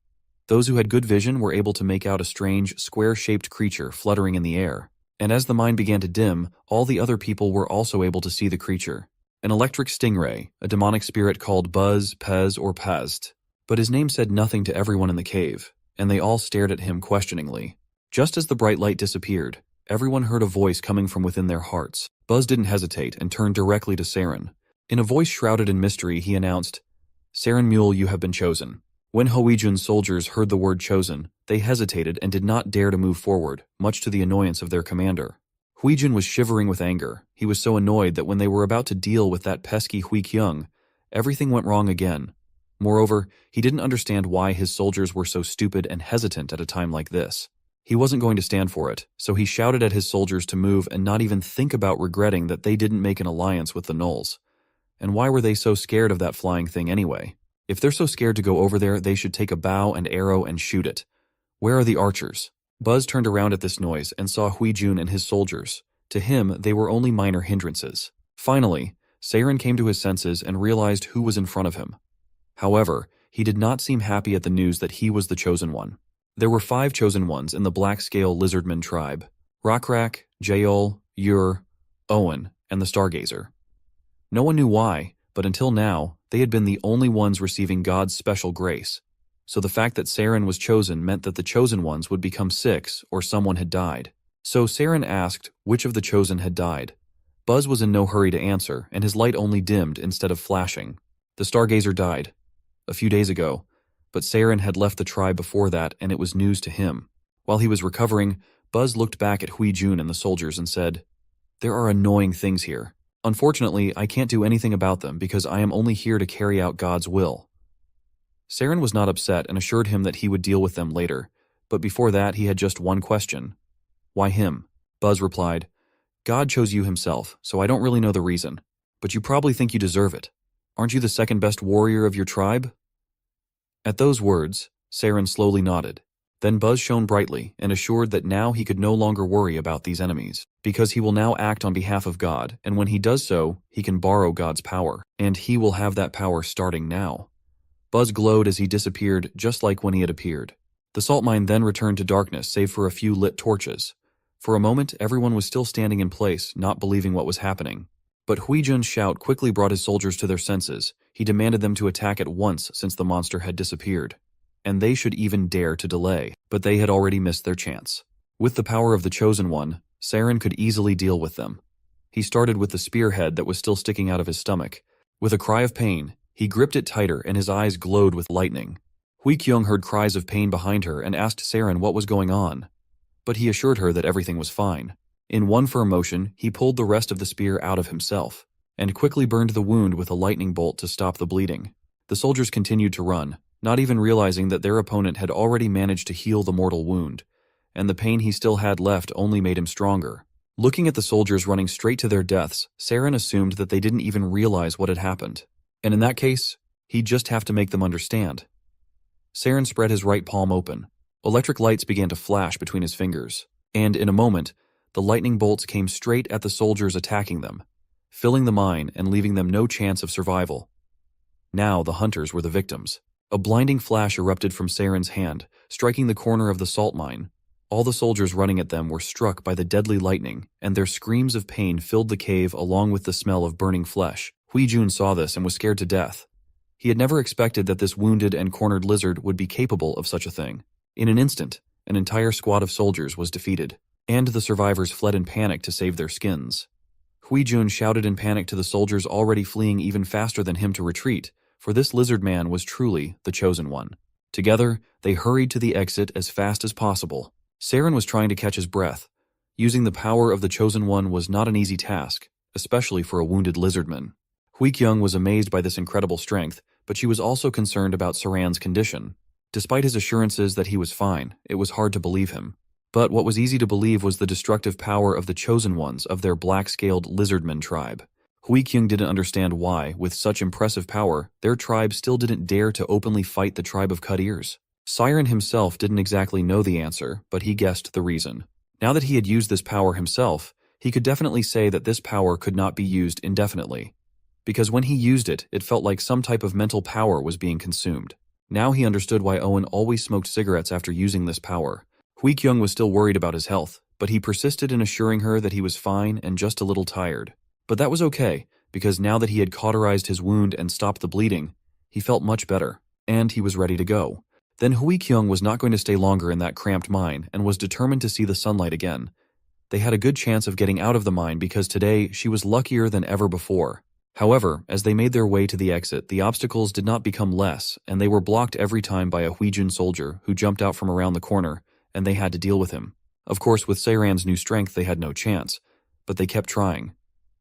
Those who had good vision were able to make out a strange, square-shaped creature fluttering in the air. And as the mine began to dim, all the other people were also able to see the creature. An electric stingray, a demonic spirit called Buzz, Pez, or Pazd. But his name said nothing to everyone in the cave, and they all stared at him questioningly. Just as the bright light disappeared, everyone heard a voice coming from within their hearts. Buzz didn't hesitate and turned directly to Saren. In a voice shrouded in mystery, he announced, "Saren Mule, you have been chosen." When Hui-jun's soldiers heard the word chosen, they hesitated and did not dare to move forward, much to the annoyance of their commander. Hui-jun was shivering with anger. He was so annoyed that when they were about to deal with that pesky Hui-kyung, everything went wrong again. Moreover, he didn't understand why his soldiers were so stupid and hesitant at a time like this. He wasn't going to stand for it, so he shouted at his soldiers to move and not even think about regretting that they didn't make an alliance with the Gnolls. And why were they so scared of that flying thing anyway? If they're so scared to go over there, they should take a bow and arrow and shoot it. Where are the archers? Buzz turned around at this noise and saw Hui-jun and his soldiers. To him, they were only minor hindrances. Finally, Saren came to his senses and realized who was in front of him. However, he did not seem happy at the news that he was the chosen one. There were 5 chosen ones in the black-scale Lizardmen tribe: Rokrak, Jael, Ur, Owen, and the Stargazer. No one knew why, but until now, they had been the only ones receiving God's special grace. So the fact that Saren was chosen meant that the chosen ones would become 6 or someone had died. So Saren asked which of the chosen had died. Buzz was in no hurry to answer, and his light only dimmed instead of flashing. The Stargazer died. A few days ago. But Saren had left the tribe before that, and it was news to him. While he was recovering, Buzz looked back at Hui-jun and the soldiers and said, "There are annoying things here. Unfortunately, I can't do anything about them because I am only here to carry out God's will." Saren was not upset and assured him that he would deal with them later, but before that he had just one question. "Why him?" Buzz replied, "God chose you himself, so I don't really know the reason. But you probably think you deserve it. Aren't you the second best warrior of your tribe?" At those words, Saren slowly nodded. Then Buzz shone brightly and assured that now he could no longer worry about these enemies, because he will now act on behalf of God, and when he does so, he can borrow God's power, and he will have that power starting now. Buzz glowed as he disappeared just like when he had appeared. The salt mine then returned to darkness save for a few lit torches. For a moment, everyone was still standing in place, not believing what was happening. But Hui-jun's shout quickly brought his soldiers to their senses. He demanded them to attack at once since the monster had disappeared. And they should even dare to delay, but they had already missed their chance. With the power of the Chosen One, Saren could easily deal with them. He started with the spearhead that was still sticking out of his stomach. With a cry of pain, he gripped it tighter and his eyes glowed with lightning. Hui-kyung heard cries of pain behind her and asked Saren what was going on. But he assured her that everything was fine. In one firm motion, he pulled the rest of the spear out of himself, and quickly burned the wound with a lightning bolt to stop the bleeding. The soldiers continued to run, not even realizing that their opponent had already managed to heal the mortal wound, and the pain he still had left only made him stronger. Looking at the soldiers running straight to their deaths, Saren assumed that they didn't even realize what had happened. And in that case, he'd just have to make them understand. Saren spread his right palm open. Electric lights began to flash between his fingers, and in a moment, the lightning bolts came straight at the soldiers attacking them, filling the mine and leaving them no chance of survival. Now the hunters were the victims. A blinding flash erupted from Saren's hand, striking the corner of the salt mine. All the soldiers running at them were struck by the deadly lightning, and their screams of pain filled the cave along with the smell of burning flesh. Huijun saw this and was scared to death. He had never expected that this wounded and cornered lizard would be capable of such a thing. In an instant, an entire squad of soldiers was defeated, and the survivors fled in panic to save their skins. Huijun shouted in panic to the soldiers already fleeing even faster than him to retreat, for this lizard man was truly the chosen one. Together, they hurried to the exit as fast as possible. Saren was trying to catch his breath. Using the power of the chosen one was not an easy task, especially for a wounded lizardman. Huikyung was amazed by this incredible strength, but she was also concerned about Saran's condition. Despite his assurances that he was fine, it was hard to believe him. But what was easy to believe was the destructive power of the chosen ones of their black-scaled lizardmen tribe. Huikyung didn't understand why, with such impressive power, their tribe still didn't dare to openly fight the tribe of cut ears. Siren himself didn't exactly know the answer, but he guessed the reason. Now that he had used this power himself, he could definitely say that this power could not be used indefinitely. Because when he used it, it felt like some type of mental power was being consumed. Now he understood why Owen always smoked cigarettes after using this power. Huikyung was still worried about his health, but he persisted in assuring her that he was fine and just a little tired. But that was okay, because now that he had cauterized his wound and stopped the bleeding, he felt much better, and he was ready to go. Then Huikyung was not going to stay longer in that cramped mine and was determined to see the sunlight again. They had a good chance of getting out of the mine because today she was luckier than ever before. However, as they made their way to the exit, the obstacles did not become less, and they were blocked every time by a Huijun soldier who jumped out from around the corner, and they had to deal with him. Of course, with Saran's new strength they had no chance, but they kept trying.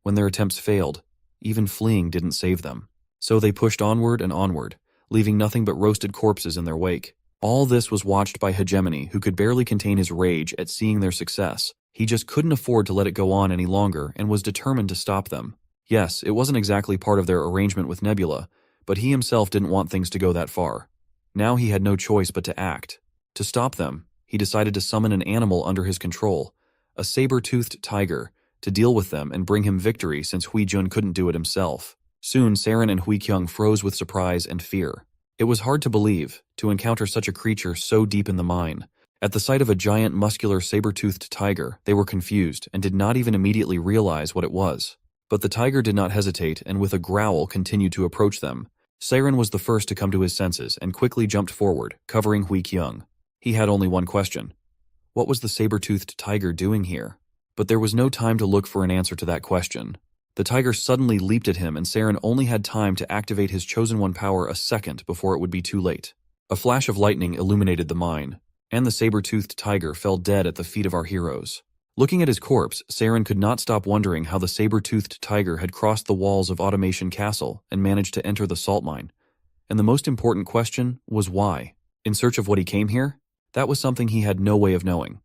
When their attempts failed, even fleeing didn't save them. So they pushed onward and onward, leaving nothing but roasted corpses in their wake. All this was watched by Hegemony, who could barely contain his rage at seeing their success. He just couldn't afford to let it go on any longer and was determined to stop them. Yes, it wasn't exactly part of their arrangement with Nebula, but he himself didn't want things to go that far. Now he had no choice but to act. To stop them, he decided to summon an animal under his control, a saber-toothed tiger, to deal with them and bring him victory since Huijun couldn't do it himself. Soon, Saren and Huikyung froze with surprise and fear. It was hard to believe, to encounter such a creature so deep in the mine. At the sight of a giant muscular saber-toothed tiger, they were confused and did not even immediately realize what it was. But the tiger did not hesitate and with a growl continued to approach them. Saren was the first to come to his senses and quickly jumped forward, covering Huikyung. He had only one question. What was the saber-toothed tiger doing here? But there was no time to look for an answer to that question. The tiger suddenly leaped at him and Saren only had time to activate his Chosen One power a second before it would be too late. A flash of lightning illuminated the mine, and the saber-toothed tiger fell dead at the feet of our heroes. Looking at his corpse, Saren could not stop wondering how the saber-toothed tiger had crossed the walls of Automation Castle and managed to enter the salt mine. And the most important question was why? In search of what he came here? That was something he had no way of knowing.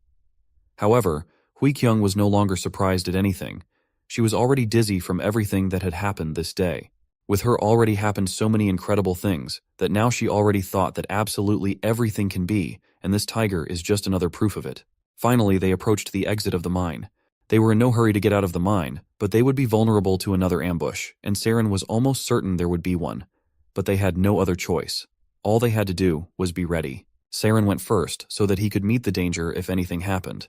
However, Huikyung was no longer surprised at anything. She was already dizzy from everything that had happened this day. With her already happened so many incredible things that now she already thought that absolutely everything can be, and this tiger is just another proof of it. Finally, they approached the exit of the mine. They were in no hurry to get out of the mine, but they would be vulnerable to another ambush, and Saren was almost certain there would be one. But they had no other choice. All they had to do was be ready. Saren went first so that he could meet the danger if anything happened.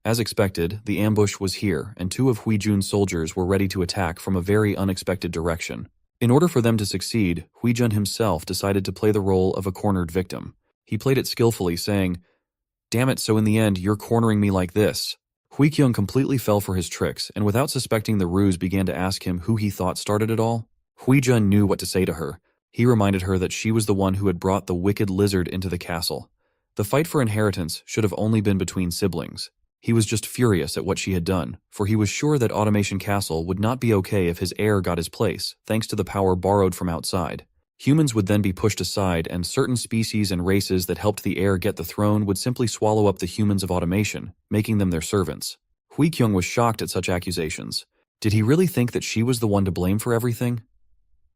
As expected, the ambush was here, and two of Huijun's soldiers were ready to attack from a very unexpected direction. In order for them to succeed, Huijun himself decided to play the role of a cornered victim. He played it skillfully, saying, "Damn it, so in the end, you're cornering me like this." Huikyung completely fell for his tricks, and without suspecting the ruse began to ask him who he thought started it all. Huijun knew what to say to her. He reminded her that she was the one who had brought the wicked lizard into the castle. The fight for inheritance should have only been between siblings. He was just furious at what she had done, for he was sure that Automation Castle would not be okay if his heir got his place, thanks to the power borrowed from outside. Humans would then be pushed aside, and certain species and races that helped the heir get the throne would simply swallow up the humans of automation, making them their servants. Hui Kyung was shocked at such accusations. Did he really think that she was the one to blame for everything?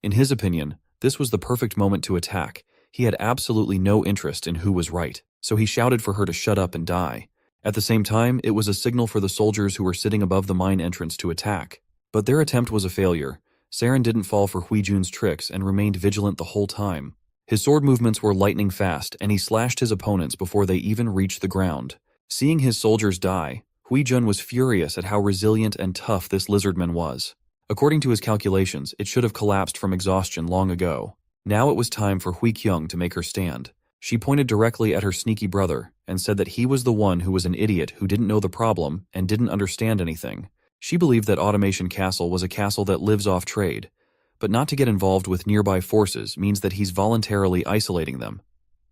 In his opinion, this was the perfect moment to attack. He had absolutely no interest in who was right, so he shouted for her to shut up and die. At the same time, it was a signal for the soldiers who were sitting above the mine entrance to attack. But their attempt was a failure. Saren didn't fall for Hui Jun's tricks and remained vigilant the whole time. His sword movements were lightning fast, and he slashed his opponents before they even reached the ground. Seeing his soldiers die, Hui Jun was furious at how resilient and tough this lizardman was. According to his calculations, it should have collapsed from exhaustion long ago. Now it was time for Hui Kyung to make her stand. She pointed directly at her sneaky brother and said that he was the one who was an idiot who didn't know the problem and didn't understand anything. She believed that Automation Castle was a castle that lives off trade, but not to get involved with nearby forces means that he's voluntarily isolating them.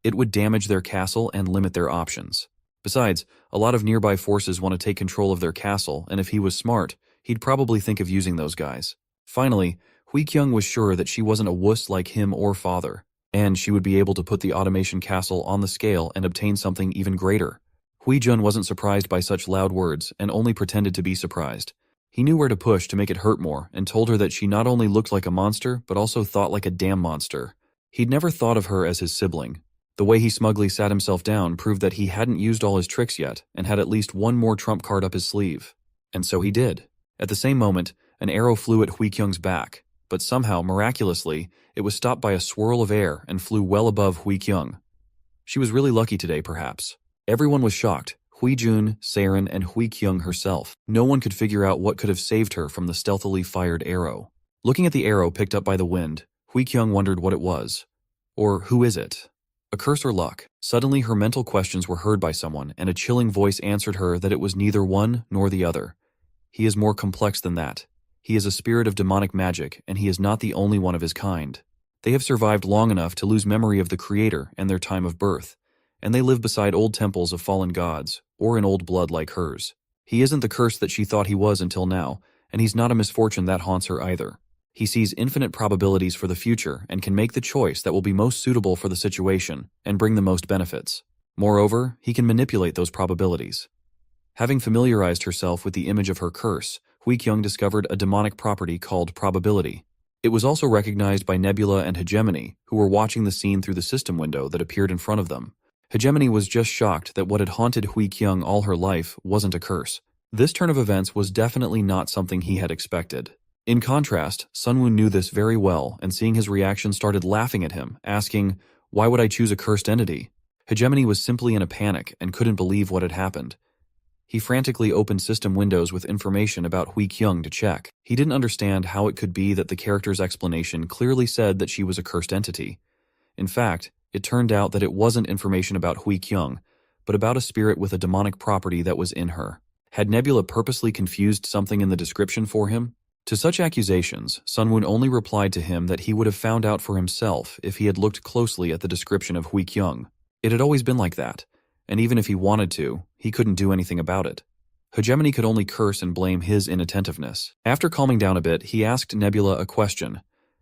It would damage their castle and limit their options. Besides, a lot of nearby forces want to take control of their castle, and if he was smart, he'd probably think of using those guys. Finally, Hui Kyung was sure that she wasn't a wuss like him or father, and she would be able to put the Automation Castle on the scale and obtain something even greater. Hui Jun wasn't surprised by such loud words and only pretended to be surprised. He knew where to push to make it hurt more and told her that she not only looked like a monster, but also thought like a damn monster. He'd never thought of her as his sibling. The way he smugly sat himself down proved that he hadn't used all his tricks yet and had at least one more trump card up his sleeve. And so he did. At the same moment, an arrow flew at Hui Kyung's back, but somehow, miraculously, it was stopped by a swirl of air and flew well above Hui Kyung. She was really lucky today, perhaps. Everyone was shocked. Hui Jun, Saren, and Hui Kyung herself. No one could figure out what could have saved her from the stealthily fired arrow. Looking at the arrow picked up by the wind, Hui Kyung wondered what it was. Or who is it? A curse or luck? Suddenly her mental questions were heard by someone, and a chilling voice answered her that it was neither one nor the other. He is more complex than that. He is a spirit of demonic magic, and he is not the only one of his kind. They have survived long enough to lose memory of the Creator and their time of birth, and they live beside old temples of fallen gods, or in old blood like hers. He isn't the curse that she thought he was until now, and he's not a misfortune that haunts her either. He sees infinite probabilities for the future and can make the choice that will be most suitable for the situation and bring the most benefits. Moreover, he can manipulate those probabilities. Having familiarized herself with the image of her curse, Hui Kyung discovered a demonic property called probability. It was also recognized by Nebula and Hegemony, who were watching the scene through the system window that appeared in front of them. Hegemony was just shocked that what had haunted Hui Kyung all her life wasn't a curse. This turn of events was definitely not something he had expected. In contrast, Sunwoo knew this very well, and seeing his reaction started laughing at him, asking, "Why would I choose a cursed entity?" Hegemony was simply in a panic and couldn't believe what had happened. He frantically opened system windows with information about Hui Kyung to check. He didn't understand how it could be that the character's explanation clearly said that she was a cursed entity. In fact, it turned out that it wasn't information about Hui Kyung, but about a spirit with a demonic property that was in her. Had Nebula purposely confused something in the description for him? To such accusations, Sunwoo only replied to him that he would have found out for himself if he had looked closely at the description of Hui Kyung. It had always been like that, and even if he wanted to, he couldn't do anything about it. Hegemony could only curse and blame his inattentiveness. After calming down a bit, he asked Nebula a question.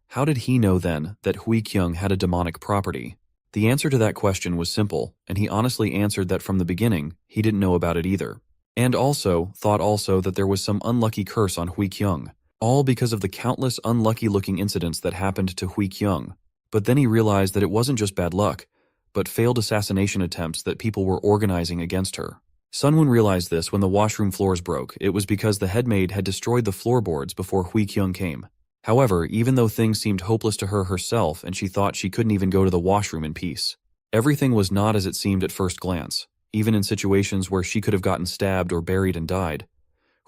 How did he know then that Hui Kyung had a demonic property? The answer to that question was simple, and he honestly answered that from the beginning, he didn't know about it either. And thought also that there was some unlucky curse on Hui Kyung. All because of the countless unlucky-looking incidents that happened to Hui Kyung. But then he realized that it wasn't just bad luck, but failed assassination attempts that people were organizing against her. Sunwoo realized this when the washroom floors broke. It was because the headmaid had destroyed the floorboards before Hui Kyung came. However, even though things seemed hopeless to her herself and she thought she couldn't even go to the washroom in peace, everything was not as it seemed at first glance. Even in situations where she could have gotten stabbed or buried and died,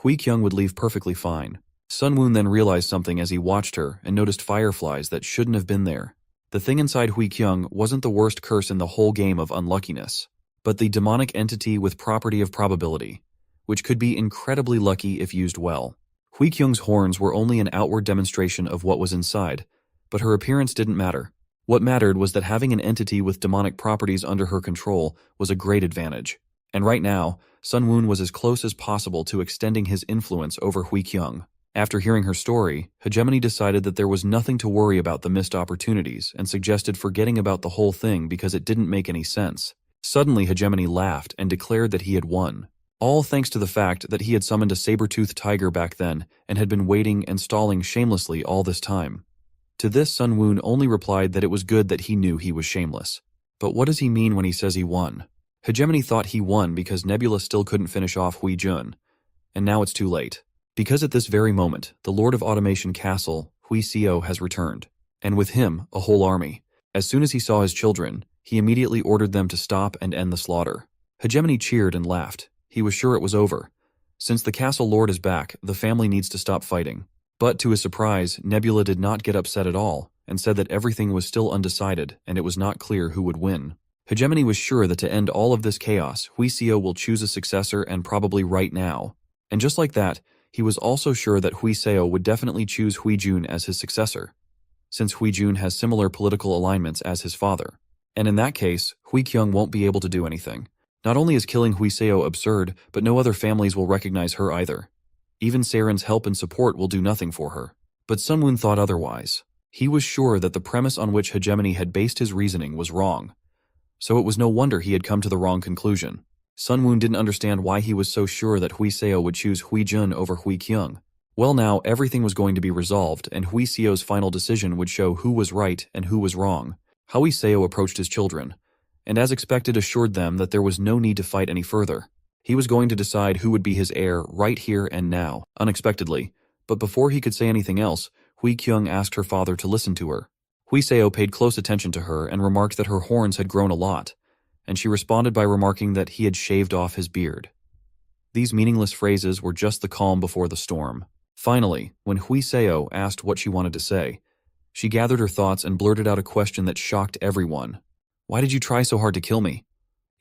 Hui Kyung would leave perfectly fine. Sunwoo then realized something as he watched her and noticed fireflies that shouldn't have been there. The thing inside Hui Kyung wasn't the worst curse in the whole game of unluckiness, but the demonic entity with property of probability, which could be incredibly lucky if used well. Hui Kyung's horns were only an outward demonstration of what was inside, but her appearance didn't matter. What mattered was that having an entity with demonic properties under her control was a great advantage. And right now, Sunwoo was as close as possible to extending his influence over Hui Kyung. After hearing her story, Hegemony decided that there was nothing to worry about the missed opportunities and suggested forgetting about the whole thing because it didn't make any sense. Suddenly, Hegemony laughed and declared that he had won. All thanks to the fact that he had summoned a saber-toothed tiger back then and had been waiting and stalling shamelessly all this time. To this, Sun Woon only replied that it was good that he knew he was shameless. But what does he mean when he says he won? Hegemony thought he won because Nebula still couldn't finish off Hui Jun. And now it's too late. Because at this very moment, the Lord of Automation Castle, Hui Xiao, has returned. And with him, a whole army. As soon as he saw his children, he immediately ordered them to stop and end the slaughter. Hegemony cheered and laughed. He was sure it was over. Since the castle lord is back, the family needs to stop fighting. But to his surprise, Nebula did not get upset at all, and said that everything was still undecided and it was not clear who would win. Hegemony was sure that to end all of this chaos, Hui Xiao will choose a successor and probably right now. And just like that, he was also sure that Hui Xiao would definitely choose Hui Jun as his successor, since Hui Jun has similar political alignments as his father. And in that case, Hui Kyung won't be able to do anything. Not only is killing Hui Xiao absurd, but no other families will recognize her either. Even Saren's help and support will do nothing for her. But Sun Woon thought otherwise. He was sure that the premise on which Hegemony had based his reasoning was wrong. So it was no wonder he had come to the wrong conclusion. Sun Woon didn't understand why he was so sure that Hui Xiao would choose Hui Jun over Hui Kyung. Well, now everything was going to be resolved, and Hui Xiao's final decision would show who was right and who was wrong. Hui Xiao approached his children, and as expected assured them that there was no need to fight any further. He was going to decide who would be his heir right here and now, unexpectedly. But before he could say anything else, Hui Kyung asked her father to listen to her. Hui Xiao paid close attention to her and remarked that her horns had grown a lot, and she responded by remarking that he had shaved off his beard. These meaningless phrases were just the calm before the storm. Finally, when Hui Xiao asked what she wanted to say, she gathered her thoughts and blurted out a question that shocked everyone. "Why did you try so hard to kill me?"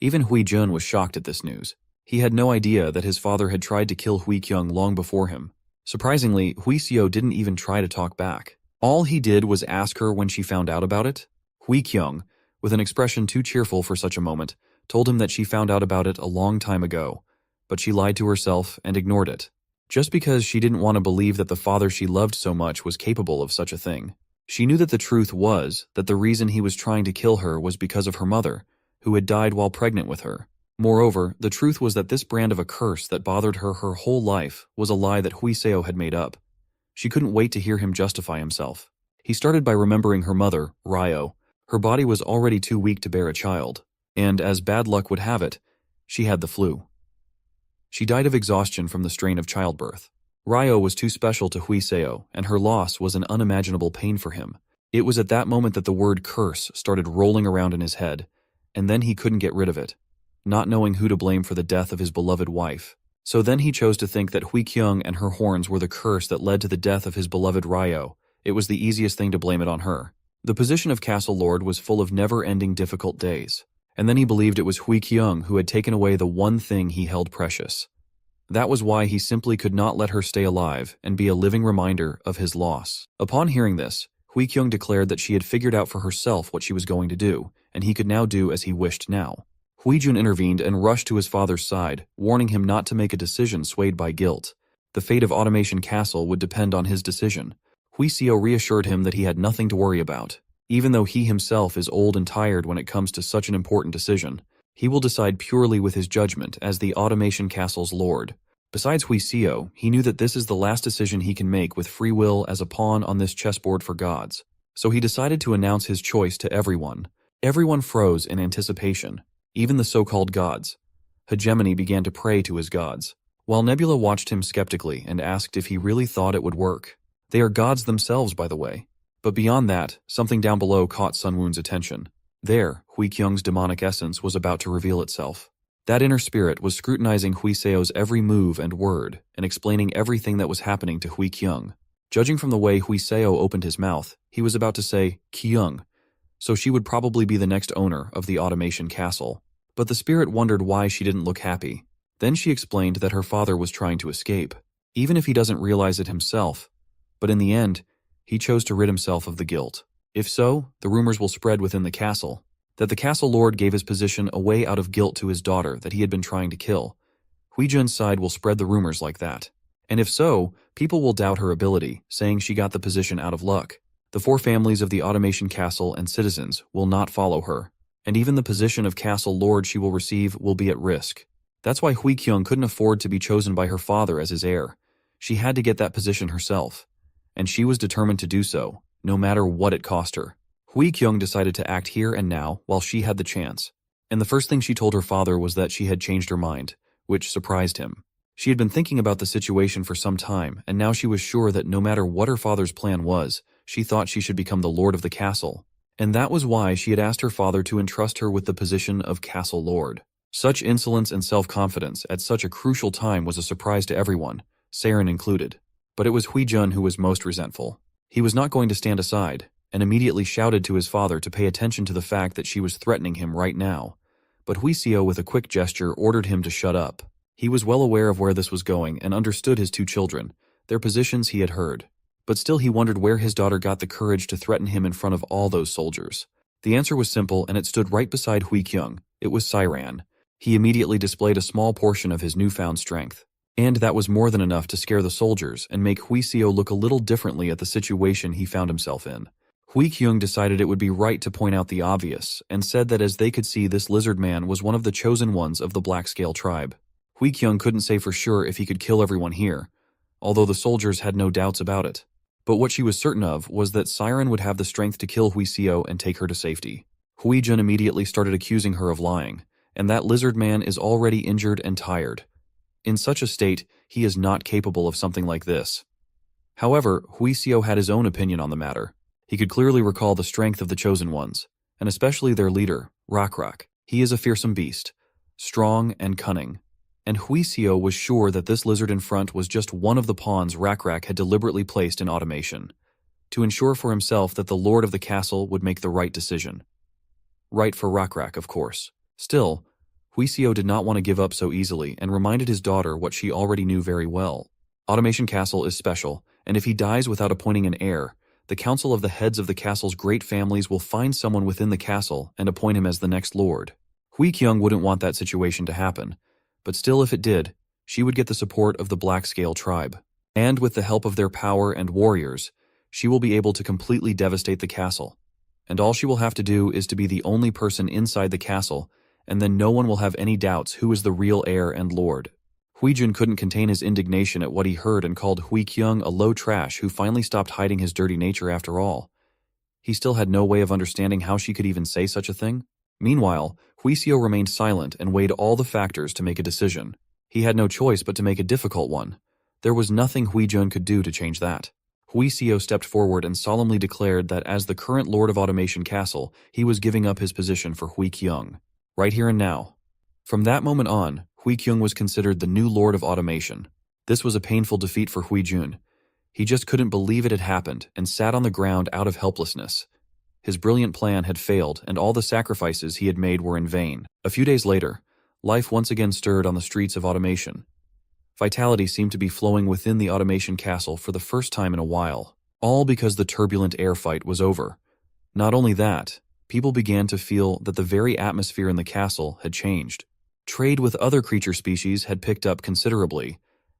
Even Hui Jun was shocked at this news. He had no idea that his father had tried to kill Hui Kyung long before him. Surprisingly, Hui Xiao didn't even try to talk back. All he did was ask her when she found out about it. Hui Kyung, with an expression too cheerful for such a moment, told him that she found out about it a long time ago, but she lied to herself and ignored it. Just because she didn't want to believe that the father she loved so much was capable of such a thing. She knew that the truth was that the reason he was trying to kill her was because of her mother, who had died while pregnant with her. Moreover, the truth was that this brand of a curse that bothered her whole life was a lie that Hui Xiao had made up. She couldn't wait to hear him justify himself. He started by remembering her mother, Ryo. Her body was already too weak to bear a child, and as bad luck would have it, she had the flu. She died of exhaustion from the strain of childbirth. Ryo was too special to Hui Xiao, and her loss was an unimaginable pain for him. It was at that moment that the word curse started rolling around in his head, and then he couldn't get rid of it, not knowing who to blame for the death of his beloved wife. So then he chose to think that Hui Kyung and her horns were the curse that led to the death of his beloved Ryo. It was the easiest thing to blame it on her. The position of Castle Lord was full of never-ending difficult days, and then he believed it was Hui Kyung who had taken away the one thing he held precious. That was why he simply could not let her stay alive and be a living reminder of his loss. Upon hearing this, Hui Kyung declared that she had figured out for herself what she was going to do, and he could now do as he wished now. Hui Jun intervened and rushed to his father's side, warning him not to make a decision swayed by guilt. The fate of Automation Castle would depend on his decision. Hui Xiao reassured him that he had nothing to worry about. Even though he himself is old and tired when it comes to such an important decision, he will decide purely with his judgment as the Automation Castle's lord. Besides Hui Xiao, he knew that this is the last decision he can make with free will as a pawn on this chessboard for gods. So he decided to announce his choice to everyone. Everyone froze in anticipation. Even the so-called gods. Hegemony began to pray to his gods, while Nebula watched him skeptically and asked if he really thought it would work. They are gods themselves, by the way. But beyond that, something down below caught Sun Woon's attention. There, Hui Kyung's demonic essence was about to reveal itself. That inner spirit was scrutinizing Hui Xiao's every move and word and explaining everything that was happening to Hui Kyung. Judging from the way Hui Xiao opened his mouth, he was about to say, Kyung, so she would probably be the next owner of the Automation Castle. But the spirit wondered why she didn't look happy. Then she explained that her father was trying to escape, even if he doesn't realize it himself. But in the end, he chose to rid himself of the guilt. If so, the rumors will spread within the castle, that the castle lord gave his position away out of guilt to his daughter that he had been trying to kill. Hui Jun's side will spread the rumors like that. And if so, People will doubt her ability, saying she got the position out of luck. The 4 families of the Automation Castle and citizens will not follow her, and even the position of Castle Lord she will receive will be at risk. That's why Hui Kyung couldn't afford to be chosen by her father as his heir. She had to get that position herself, and she was determined to do so, no matter what it cost her. Hui Kyung decided to act here and now while she had the chance, and the first thing she told her father was that she had changed her mind, which surprised him. She had been thinking about the situation for some time, and now she was sure that no matter what her father's plan was, she thought she should become the lord of the castle. And that was why she had asked her father to entrust her with the position of castle lord. Such insolence and self-confidence at such a crucial time was a surprise to everyone, Saren included. But it was Huijun who was most resentful. He was not going to stand aside, and immediately shouted to his father to pay attention to the fact that she was threatening him right now. But Huiseo with a quick gesture ordered him to shut up. He was well aware of where this was going and understood his 2 children, their positions he had heard. But still he wondered where his daughter got the courage to threaten him in front of all those soldiers. The answer was simple, and it stood right beside Hui Kyung. It was Siran. He immediately displayed a small portion of his newfound strength. And that was more than enough to scare the soldiers and make Huiseo look a little differently at the situation he found himself in. Hui Kyung decided it would be right to point out the obvious, and said that as they could see, this lizard man was one of the chosen ones of the Black Scale tribe. Hui Kyung couldn't say for sure if he could kill everyone here, although the soldiers had no doubts about it. But what she was certain of was that Siren would have the strength to kill Huiseo and take her to safety. Huijun immediately started accusing her of lying, and that lizard man is already injured and tired. In such a state, he is not capable of something like this. However, Huiseo had his own opinion on the matter. He could clearly recall the strength of the chosen ones, and especially their leader, Rakrak. He is a fearsome beast, strong and cunning. And Huiseo was sure that this lizard in front was just one of the pawns Rakrak had deliberately placed in automation, to ensure for himself that the lord of the castle would make the right decision. Right for Rakrak, of course. Still, Huiseo did not want to give up so easily and reminded his daughter what she already knew very well. Automation Castle is special, and if he dies without appointing an heir, the council of the heads of the castle's great families will find someone within the castle and appoint him as the next lord. Hui Kyung wouldn't want that situation to happen, but still if it did, she would get the support of the Black Scale tribe. And with the help of their power and warriors, she will be able to completely devastate the castle. And all she will have to do is to be the only person inside the castle, and then no one will have any doubts who is the real heir and lord. Huijun couldn't contain his indignation at what he heard and called Hui Kyung a low trash who finally stopped hiding his dirty nature after all. He still had no way of understanding how she could even say such a thing. Meanwhile, Huiseo remained silent and weighed all the factors to make a decision. He had no choice but to make a difficult one. There was nothing Huijun could do to change that. Huiseo stepped forward and solemnly declared that as the current Lord of Automation Castle, he was giving up his position for Hui Kyung. Right here and now. From that moment on, Hui Kyung was considered the new Lord of Automation. This was a painful defeat for Huijun. He just couldn't believe it had happened and sat on the ground out of helplessness. His brilliant plan had failed, and all the sacrifices he had made were in vain. A few days later, life once again stirred on the streets of Automation. Vitality seemed to be flowing within the Automation Castle for the first time in a while, all because the turbulent air fight was over. Not only that, people began to feel that the very atmosphere in the castle had changed. Trade with other creature species had picked up considerably,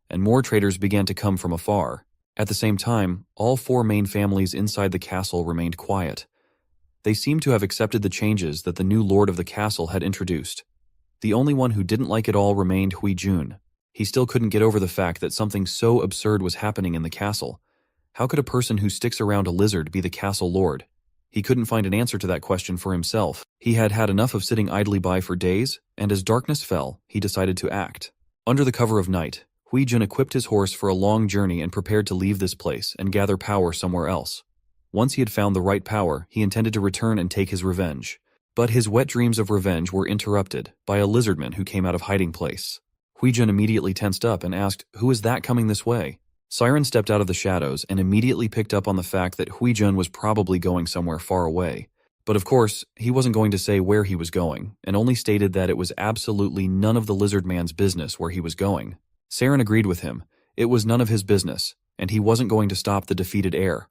and more traders began to come from afar. At the same time, all 4 main families inside the castle remained quiet. They seemed to have accepted the changes that the new lord of the castle had introduced. The only one who didn't like it all remained Huijun. He still couldn't get over the fact that something so absurd was happening in the castle. How could a person who sticks around a lizard be the castle lord? He couldn't find an answer to that question for himself. He had had enough of sitting idly by for days, and as darkness fell, he decided to act. Under the cover of night, Huijun equipped his horse for a long journey and prepared to leave this place and gather power somewhere else. Once he had found the right power, he intended to return and take his revenge. But his wet dreams of revenge were interrupted by a lizardman who came out of hiding place. Huijun immediately tensed up and asked, "Who is that coming this way?" Siren stepped out of the shadows and immediately picked up on the fact that Huijun was probably going somewhere far away. But of course, he wasn't going to say where he was going, and only stated that it was absolutely none of the lizard man's business where he was going. Siren agreed with him. It was none of his business, and he wasn't going to stop the defeated heir.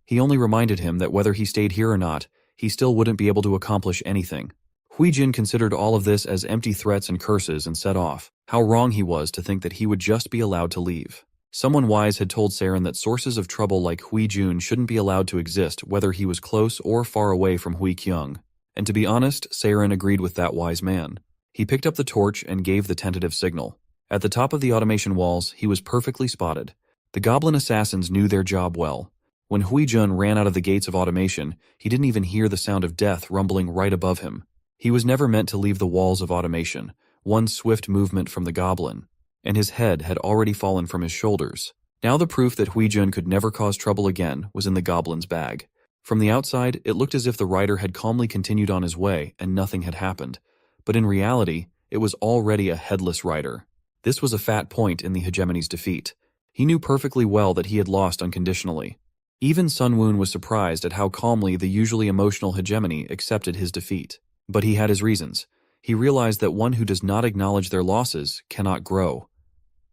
He only reminded him that whether he stayed here or not, he still wouldn't be able to accomplish anything. Huijun considered all of this as empty threats and curses and set off. How wrong he was to think that he would just be allowed to leave. Someone wise had told Saren that sources of trouble like Hui Jun shouldn't be allowed to exist whether he was close or far away from Hui Kyung. And to be honest, Saren agreed with that wise man. He picked up the torch and gave the tentative signal. At the top of the automation walls, he was perfectly spotted. The goblin assassins knew their job well. When Hui Jun ran out of the gates of automation, he didn't even hear the sound of death rumbling right above him. He was never meant to leave the walls of automation, one swift movement from the goblin, and his head had already fallen from his shoulders. Now the proof that Hui Jun could never cause trouble again was in the goblin's bag. From the outside, it looked as if the rider had calmly continued on his way and nothing had happened. But in reality, it was already a headless rider. This was a fat point in the hegemony's defeat. He knew perfectly well that he had lost unconditionally. Even Sun Woon was surprised at how calmly the usually emotional hegemony accepted his defeat. But he had his reasons. He realized that one who does not acknowledge their losses cannot grow.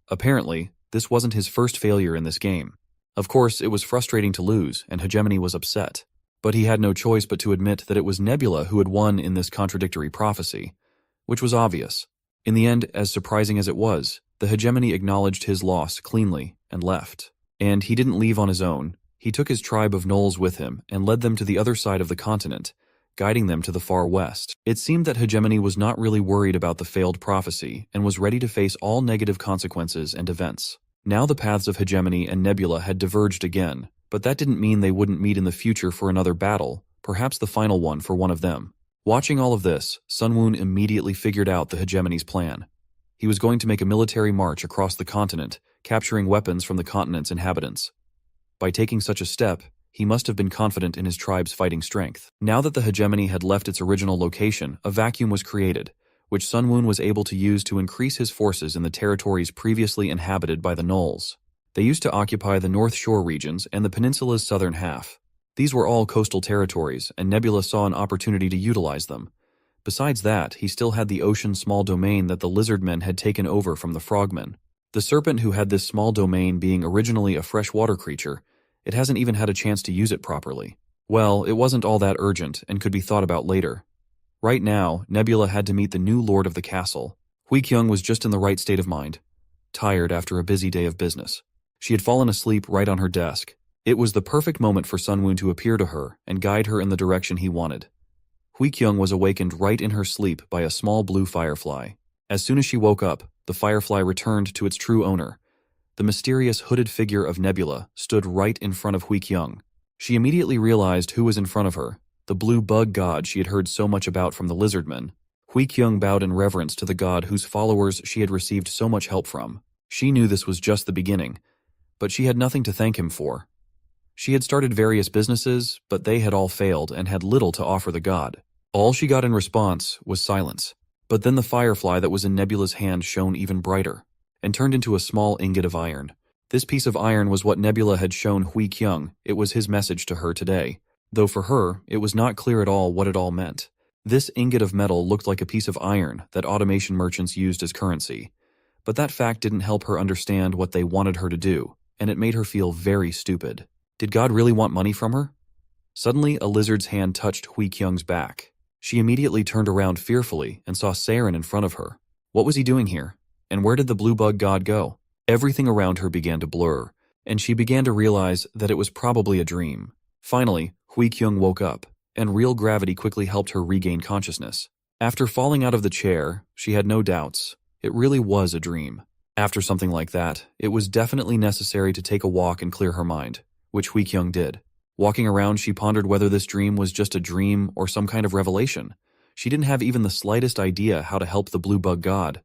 Apparently, this wasn't his first failure in this game. Of course, it was frustrating to lose, and hegemony was upset. But he had no choice but to admit that it was Nebula who had won in this contradictory prophecy, which was obvious. In the end, as surprising as it was, the hegemony acknowledged his loss cleanly and left. And he didn't leave on his own. He took his tribe of gnolls with him and led them to the other side of the continent, guiding them to the far west. It seemed that hegemony was not really worried about the failed prophecy and was ready to face all negative consequences and events. Now the paths of hegemony and Nebula had diverged again, but that didn't mean they wouldn't meet in the future for another battle, perhaps the final one for one of them. Watching all of this, Sun Woon immediately figured out the hegemony's plan. He was going to make a military march across the continent, capturing weapons from the continent's inhabitants. By taking such a step, he must have been confident in his tribe's fighting strength. Now that the hegemony had left its original location, a vacuum was created, which Sun Woon was able to use to increase his forces in the territories previously inhabited by the gnolls. They used to occupy the North Shore regions and the peninsula's southern half. These were all coastal territories, and Nebula saw an opportunity to utilize them. Besides that, he still had the ocean small domain that the Lizardmen had taken over from the frogmen. The serpent who had this small domain being originally a freshwater creature, it hasn't even had a chance to use it properly. Well, it wasn't all that urgent and could be thought about later. Right now, Nebula had to meet the new lord of the castle. Hui Kyung was just in the right state of mind, tired after a busy day of business. She had fallen asleep right on her desk. It was the perfect moment for Sun Woon to appear to her and guide her in the direction he wanted. Hui Kyung was awakened right in her sleep by a small blue firefly. As soon as she woke up, the firefly returned to its true owner. The mysterious hooded figure of Nebula stood right in front of Hui Kyung. She immediately realized who was in front of her, the blue bug god she had heard so much about from the Lizardmen. Hui Kyung bowed in reverence to the god whose followers she had received so much help from. She knew this was just the beginning, but she had nothing to thank him for. She had started various businesses, but they had all failed and had little to offer the god. All she got in response was silence. But then the firefly that was in Nebula's hand shone even brighter, and turned into a small ingot of iron. This piece of iron was what Nebula had shown Hui Kyung. It was his message to her today. Though for her, it was not clear at all what it all meant. This ingot of metal looked like a piece of iron that automation merchants used as currency. But that fact didn't help her understand what they wanted her to do, and it made her feel very stupid. Did God really want money from her? Suddenly, a lizard's hand touched Hui Kyung's back. She immediately turned around fearfully and saw Saren in front of her. What was he doing here? And where did the blue bug god go? Everything around her began to blur, and she began to realize that it was probably a dream. Finally, Hui Kyung woke up, and real gravity quickly helped her regain consciousness. After falling out of the chair, she had no doubts. It really was a dream. After something like that, it was definitely necessary to take a walk and clear her mind, which Hui Kyung did. Walking around, she pondered whether this dream was just a dream or some kind of revelation. She didn't have even the slightest idea how to help the blue bug god.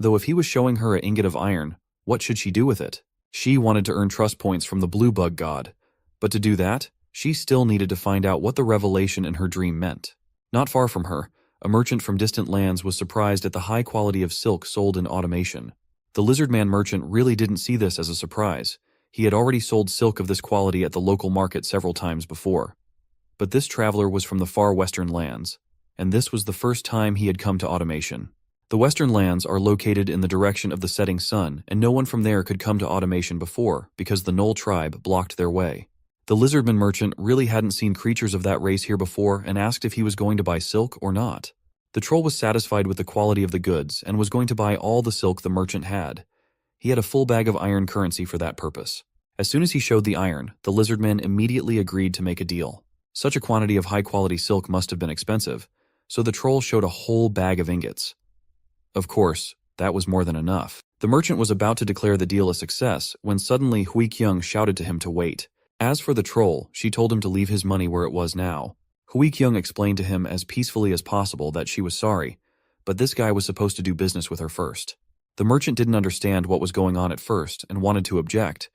Though if he was showing her an ingot of iron, what should she do with it? She wanted to earn trust points from the blue bug god. But to do that, she still needed to find out what the revelation in her dream meant. Not far from her, a merchant from distant lands was surprised at the high quality of silk sold in automation. The Lizardman merchant really didn't see this as a surprise. He had already sold silk of this quality at the local market several times before. But this traveler was from the far western lands, and this was the first time he had come to automation. The western lands are located in the direction of the setting sun, and no one from there could come to automation before because the Gnoll tribe blocked their way. The Lizardman merchant really hadn't seen creatures of that race here before and asked if he was going to buy silk or not. The troll was satisfied with the quality of the goods and was going to buy all the silk the merchant had. He had a full bag of iron currency for that purpose. As soon as he showed the iron, the Lizardmen immediately agreed to make a deal. Such a quantity of high-quality silk must have been expensive, so the troll showed a whole bag of ingots. Of course, that was more than enough. The merchant was about to declare the deal a success when suddenly Hui Kyung shouted to him to wait. As for the troll, she told him to leave his money where it was now. Hui Kyung explained to him as peacefully as possible that she was sorry, but this guy was supposed to do business with her first. The merchant didn't understand what was going on at first and wanted to object,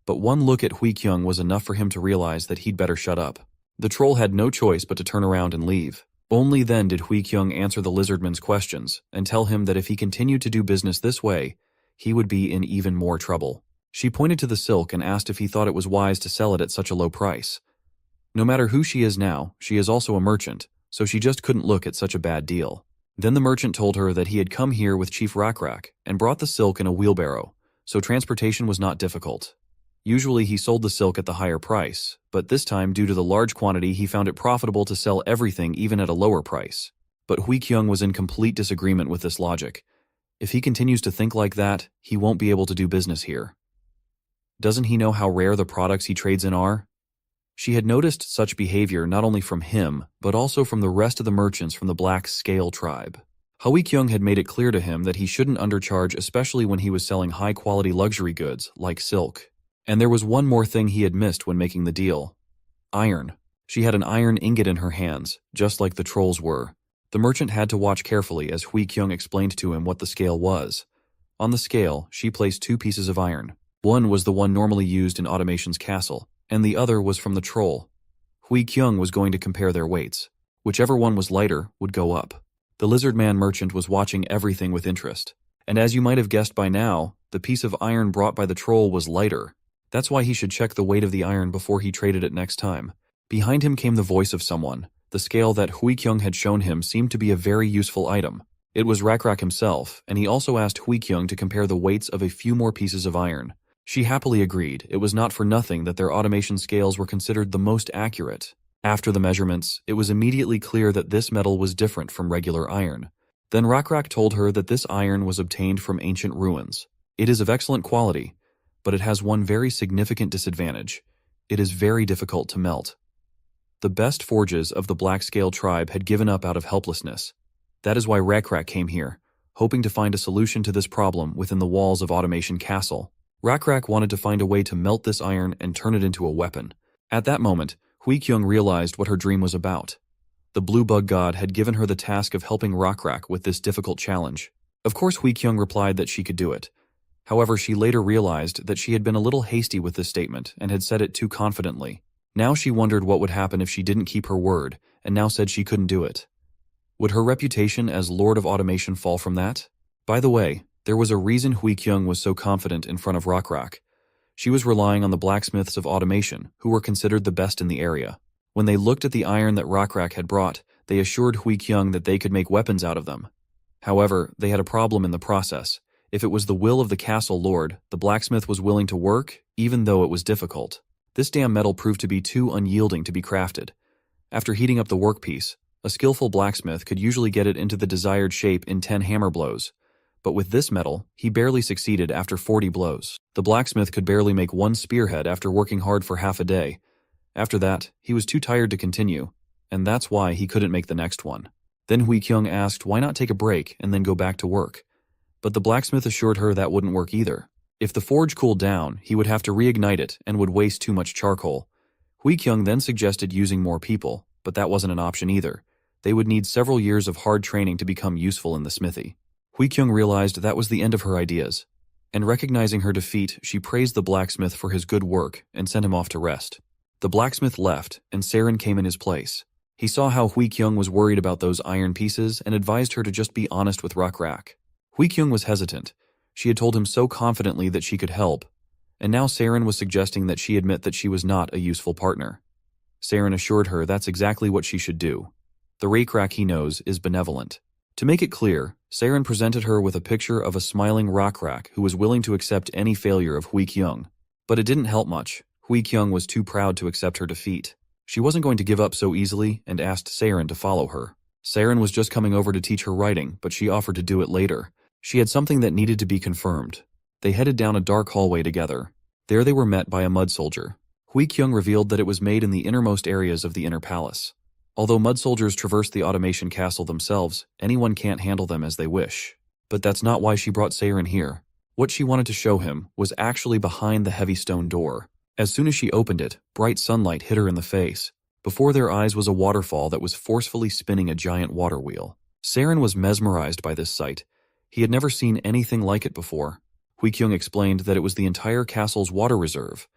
but one look at Hui Kyung was enough for him to realize that he'd better shut up. The troll had no choice but to turn around and leave. Only then did Hui Kyung answer the Lizardman's questions and tell him that if he continued to do business this way, he would be in even more trouble. She pointed to the silk and asked if he thought it was wise to sell it at such a low price. No matter who she is now, she is also a merchant, so she just couldn't look at such a bad deal. Then the merchant told her that he had come here with Chief Rakrak and brought the silk in a wheelbarrow, so transportation was not difficult. Usually he sold the silk at the higher price, but this time due to the large quantity he found it profitable to sell everything even at a lower price. But Hui Kyung was in complete disagreement with this logic. If he continues to think like that, he won't be able to do business here. Doesn't he know how rare the products he trades in are? She had noticed such behavior not only from him, but also from the rest of the merchants from the Black Scale tribe. Hui Kyung had made it clear to him that he shouldn't undercharge, especially when he was selling high-quality luxury goods like silk. And there was one more thing he had missed when making the deal. Iron. She had an iron ingot in her hands, just like the trolls were. The merchant had to watch carefully as Hui Kyung explained to him what the scale was. On the scale, she placed 2 pieces of iron. One was the one normally used in Automation's castle, and the other was from the troll. Hui Kyung was going to compare their weights. Whichever one was lighter would go up. The Lizardman merchant was watching everything with interest. And as you might have guessed by now, the piece of iron brought by the troll was lighter. That's why he should check the weight of the iron before he traded it next time. Behind him came the voice of someone. The scale that Hui Kyung had shown him seemed to be a very useful item. It was Rakrak himself, and he also asked Hui Kyung to compare the weights of a few more pieces of iron. She happily agreed. It was not for nothing that their automation scales were considered the most accurate. After the measurements, it was immediately clear that this metal was different from regular iron. Then Rakrak told her that this iron was obtained from ancient ruins. It is of excellent quality, but it has one very significant disadvantage. It is very difficult to melt. The best forges of the Black Scale tribe had given up out of helplessness. That is why Rakrak came here, hoping to find a solution to this problem within the walls of Automation Castle. Rakrak wanted to find a way to melt this iron and turn it into a weapon. At that moment, Hui Kyung realized what her dream was about. The Blue Bug God had given her the task of helping Rakrak with this difficult challenge. Of course, Hui Kyung replied that she could do it. However, she later realized that she had been a little hasty with this statement and had said it too confidently. Now she wondered what would happen if she didn't keep her word, and now said she couldn't do it. Would her reputation as Lord of Automation fall from that? By the way, there was a reason Hui Kyung was so confident in front of Rakrak. She was relying on the blacksmiths of Automation, who were considered the best in the area. When they looked at the iron that Rakrak had brought, they assured Hui Kyung that they could make weapons out of them. However, they had a problem in the process. If it was the will of the castle lord, the blacksmith was willing to work, even though it was difficult. This damn metal proved to be too unyielding to be crafted. After heating up the workpiece, a skillful blacksmith could usually get it into the desired shape in 10 hammer blows. But with this metal, he barely succeeded after 40 blows. The blacksmith could barely make one spearhead after working hard for half a day. After that, he was too tired to continue, and that's why he couldn't make the next one. Then Hui Kyung asked why not take a break and then go back to work. But the blacksmith assured her that wouldn't work either. If the forge cooled down, he would have to reignite it and would waste too much charcoal. Hui Kyung then suggested using more people, but that wasn't an option either. They would need several years of hard training to become useful in the smithy. Hui Kyung realized that was the end of her ideas, and recognizing her defeat, she praised the blacksmith for his good work and sent him off to rest. The blacksmith left, and Saren came in his place. He saw how Hui Kyung was worried about those iron pieces and advised her to just be honest with Rakrak. Hui Kyung was hesitant. She had told him so confidently that she could help, and now Saren was suggesting that she admit that she was not a useful partner. Saren assured her that's exactly what she should do. The Rakrak he knows is benevolent. To make it clear, Saren presented her with a picture of a smiling Rakrak who was willing to accept any failure of Hui Kyung. But it didn't help much. Hui Kyung was too proud to accept her defeat. She wasn't going to give up so easily and asked Saren to follow her. Saren was just coming over to teach her writing, but she offered to do it later. She had something that needed to be confirmed. They headed down a dark hallway together. There they were met by a mud soldier. Hui Kyung revealed that it was made in the innermost areas of the inner palace. Although mud soldiers traverse the automation castle themselves, anyone can't handle them as they wish. But that's not why she brought Seiren here. What she wanted to show him was actually behind the heavy stone door. As soon as she opened it, bright sunlight hit her in the face. Before their eyes was a waterfall that was forcefully spinning a giant water wheel. Seiren was mesmerized by this sight. He had never seen anything like it before. Hui Kyung explained that it was the entire castle's water reserve.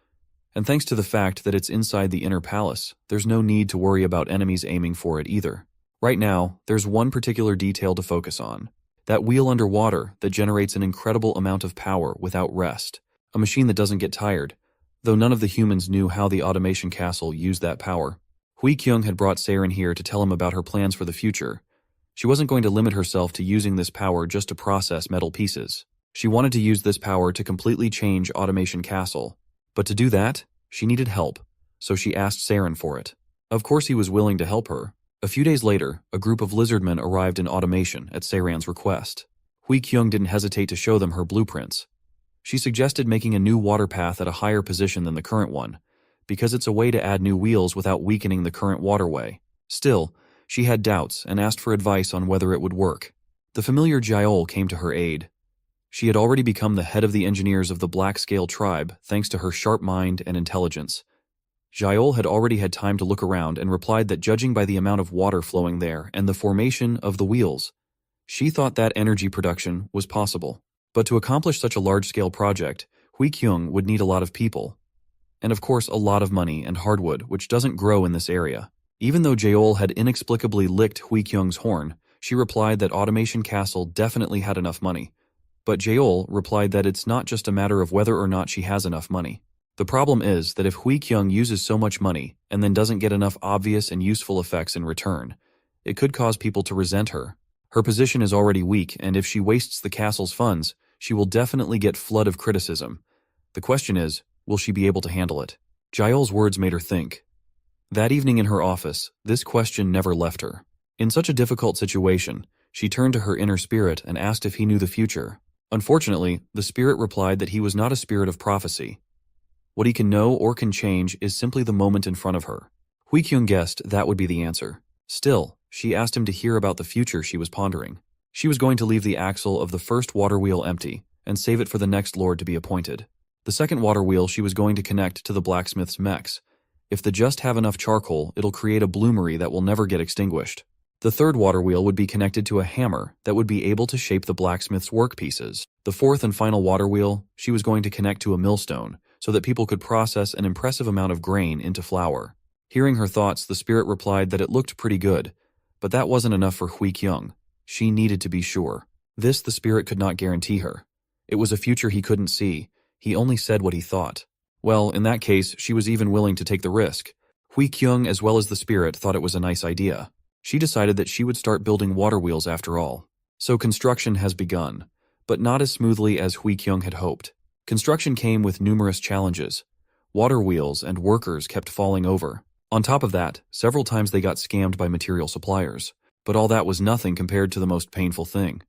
And thanks to the fact that it's inside the inner palace, there's no need to worry about enemies aiming for it either. Right now, there's one particular detail to focus on. That wheel underwater that generates an incredible amount of power without rest. A machine that doesn't get tired, though none of the humans knew how the automation castle used that power. Hui Kyung had brought Seiren here to tell him about her plans for the future. She wasn't going to limit herself to using this power just to process metal pieces. She wanted to use this power to completely change Automation Castle. But to do that, she needed help, so she asked Seiren for it. Of course he was willing to help her. A few days later, a group of lizardmen arrived in Automation at Seiren's request. Hui Kyung didn't hesitate to show them her blueprints. She suggested making a new water path at a higher position than the current one, because it's a way to add new wheels without weakening the current waterway. Still, she had doubts and asked for advice on whether it would work. The familiar Yahello came to her aid. She had already become the head of the engineers of the Black Scale tribe thanks to her sharp mind and intelligence. Yahello had already had time to look around and replied that judging by the amount of water flowing there and the formation of the wheels, she thought that energy production was possible. But to accomplish such a large-scale project, Hui Kyung would need a lot of people. And of course a lot of money and hardwood, which doesn't grow in this area. Even though Yahello had inexplicably licked Hui Kyung's horn, she replied that Automation Castle definitely had enough money. But Yahello replied that it's not just a matter of whether or not she has enough money. The problem is that if Hui Kyung uses so much money and then doesn't get enough obvious and useful effects in return, it could cause people to resent her. Her position is already weak, and if she wastes the castle's funds, she will definitely get flood of criticism. The question is, will she be able to handle it? Yahello's words made her think. That evening in her office, this question never left her. In such a difficult situation, she turned to her inner spirit and asked if he knew the future. Unfortunately, the spirit replied that he was not a spirit of prophecy. What he can know or can change is simply the moment in front of her. Hui Kyung guessed that would be the answer. Still, she asked him to hear about the future she was pondering. She was going to leave the axle of the first water wheel empty and save it for the next lord to be appointed. The second water wheel she was going to connect to the blacksmith's mechs. If they just have enough charcoal, it'll create a bloomery that will never get extinguished. The third water wheel would be connected to a hammer that would be able to shape the blacksmith's workpieces. The fourth and final water wheel she was going to connect to a millstone so that people could process an impressive amount of grain into flour. Hearing her thoughts, the spirit replied that it looked pretty good, but that wasn't enough for Hui Kyung. She needed to be sure. This the spirit could not guarantee her. It was a future he couldn't see. He only said what he thought. Well, in that case, she was even willing to take the risk. Hui Kyung as well as the spirit thought it was a nice idea. She decided that she would start building water wheels after all. So construction has begun, but not as smoothly as Hui Kyung had hoped. Construction came with numerous challenges. Water wheels and workers kept falling over. On top of that, several times they got scammed by material suppliers. But all that was nothing compared to the most painful thing.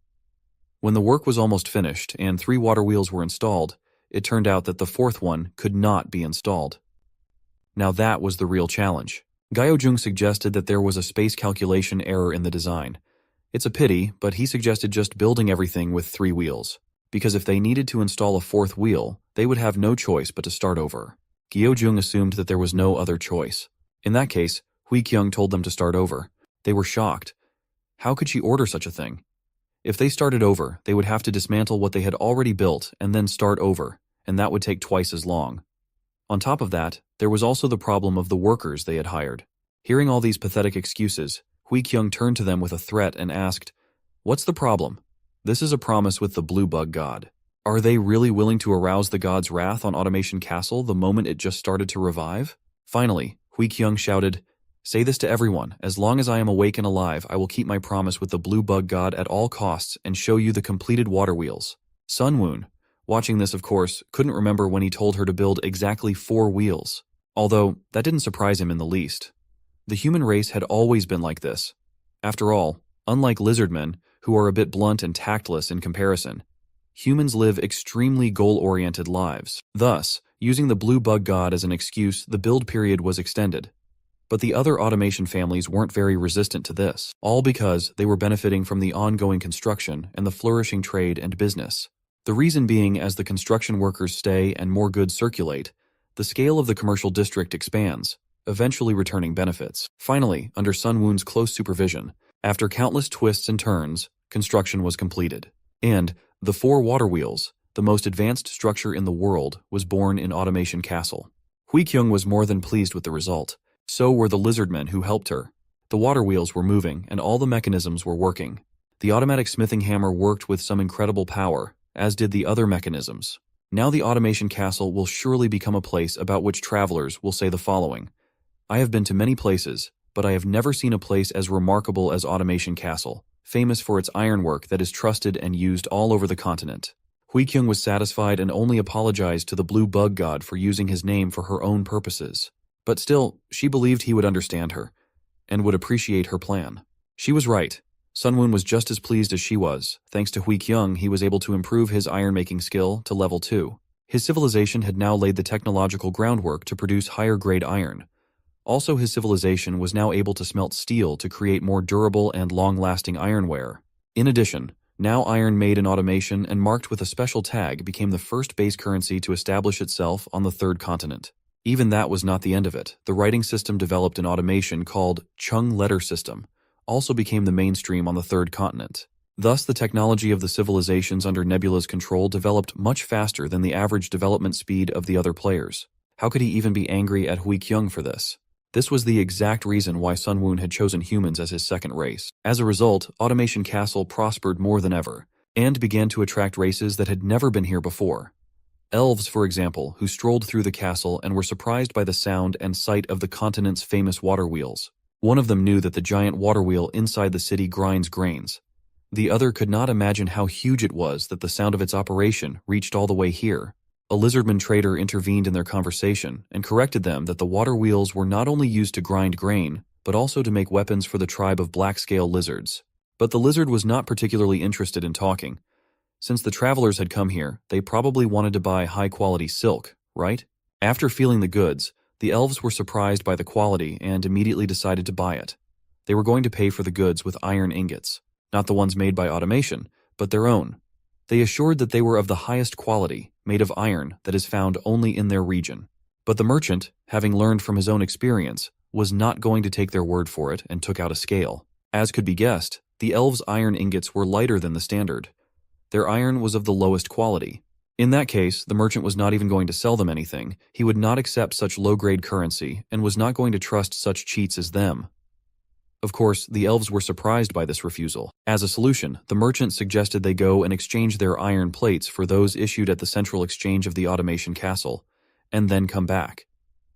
When the work was almost finished and 3 water wheels were installed, it turned out that the 4th one could not be installed. Now that was the real challenge. Gaojung suggested that there was a space calculation error in the design. It's a pity, but he suggested just building everything with 3 wheels, because if they needed to install a 4th wheel, they would have no choice but to start over. Gaojung assumed that there was no other choice. In that case, Hui Kyung told them to start over. They were shocked. How could she order such a thing? If they started over, they would have to dismantle what they had already built and then start over, and that would take twice as long. On top of that, there was also the problem of the workers they had hired. Hearing all these pathetic excuses, Hui Kyung turned to them with a threat and asked, "What's the problem? This is a promise with the Blue Bug God. Are they really willing to arouse the god's wrath on Automation Castle the moment it just started to revive?" Finally, Hui Kyung shouted, "Say this to everyone. As long as I am awake and alive, I will keep my promise with the Blue Bug God at all costs and show you the completed water wheels." Sunwoon, watching this of course, couldn't remember when he told her to build exactly 4 wheels. Although, that didn't surprise him in the least. The human race had always been like this. After all, unlike lizardmen, who are a bit blunt and tactless in comparison, Humans live extremely goal-oriented lives. Thus, using the blue bug god as an excuse, the build period was extended. But the other automation families weren't very resistant to this, all because they were benefiting from the ongoing construction and the flourishing trade and business. The reason being, as the construction workers stay and more goods circulate, the scale of the commercial district expands, eventually returning benefits. Finally, under Sun Woon's close supervision, after countless twists and turns, construction was completed. And the 4 water wheels, the most advanced structure in the world, was born in Automation Castle. Hui Kyung was more than pleased with the result. So were the Lizardmen who helped her. The water wheels were moving and all the mechanisms were working. The automatic smithing hammer worked with some incredible power, as did the other mechanisms. Now the Automation Castle will surely become a place about which travelers will say the following: I have been to many places, but I have never seen a place as remarkable as Automation Castle, famous for its ironwork that is trusted and used all over the continent. Hui Kyung was satisfied and only apologized to the blue bug god for using his name for her own purposes. But still, she believed he would understand her, and would appreciate her plan. She was right. Sun Woon was just as pleased as she was. Thanks to Hui Kyung, he was able to improve his iron-making skill to level 2. His civilization had now laid the technological groundwork to produce higher-grade iron. Also, his civilization was now able to smelt steel to create more durable and long-lasting ironware. In addition, now iron made in automation and marked with a special tag became the first base currency to establish itself on the 3rd continent. Even that was not the end of it. The writing system developed in automation called Chung Letter System also became the mainstream on the 3rd continent. Thus, the technology of the civilizations under Nebula's control developed much faster than the average development speed of the other players. How could he even be angry at Hui Kyung for this? This was the exact reason why Sun Woon had chosen humans as his second race. As a result, Automation Castle prospered more than ever, and began to attract races that had never been here before. Elves, for example, who strolled through the castle and were surprised by the sound and sight of the continent's famous water wheels. One of them knew that the giant water wheel inside the city grinds grains. The other could not imagine how huge it was that the sound of its operation reached all the way here. A Lizardman trader intervened in their conversation and corrected them that the water wheels were not only used to grind grain, but also to make weapons for the tribe of black-scale lizards. But the lizard was not particularly interested in talking. Since the travelers had come here, they probably wanted to buy high-quality silk, right? After feeling the goods, the elves were surprised by the quality and immediately decided to buy it. They were going to pay for the goods with iron ingots, not the ones made by automation, but their own. They assured that they were of the highest quality, made of iron that is found only in their region. But the merchant, having learned from his own experience, was not going to take their word for it and took out a scale. As could be guessed, the elves' iron ingots were lighter than the standard. Their iron was of the lowest quality. In that case, the merchant was not even going to sell them anything. He would not accept such low-grade currency and was not going to trust such cheats as them. Of course, the elves were surprised by this refusal. As a solution, the merchant suggested they go and exchange their iron plates for those issued at the central exchange of the Automation Castle, and then come back,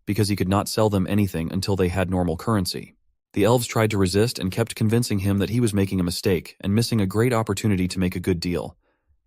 because he could not sell them anything until they had normal currency. The elves tried to resist and kept convincing him that he was making a mistake and missing a great opportunity to make a good deal.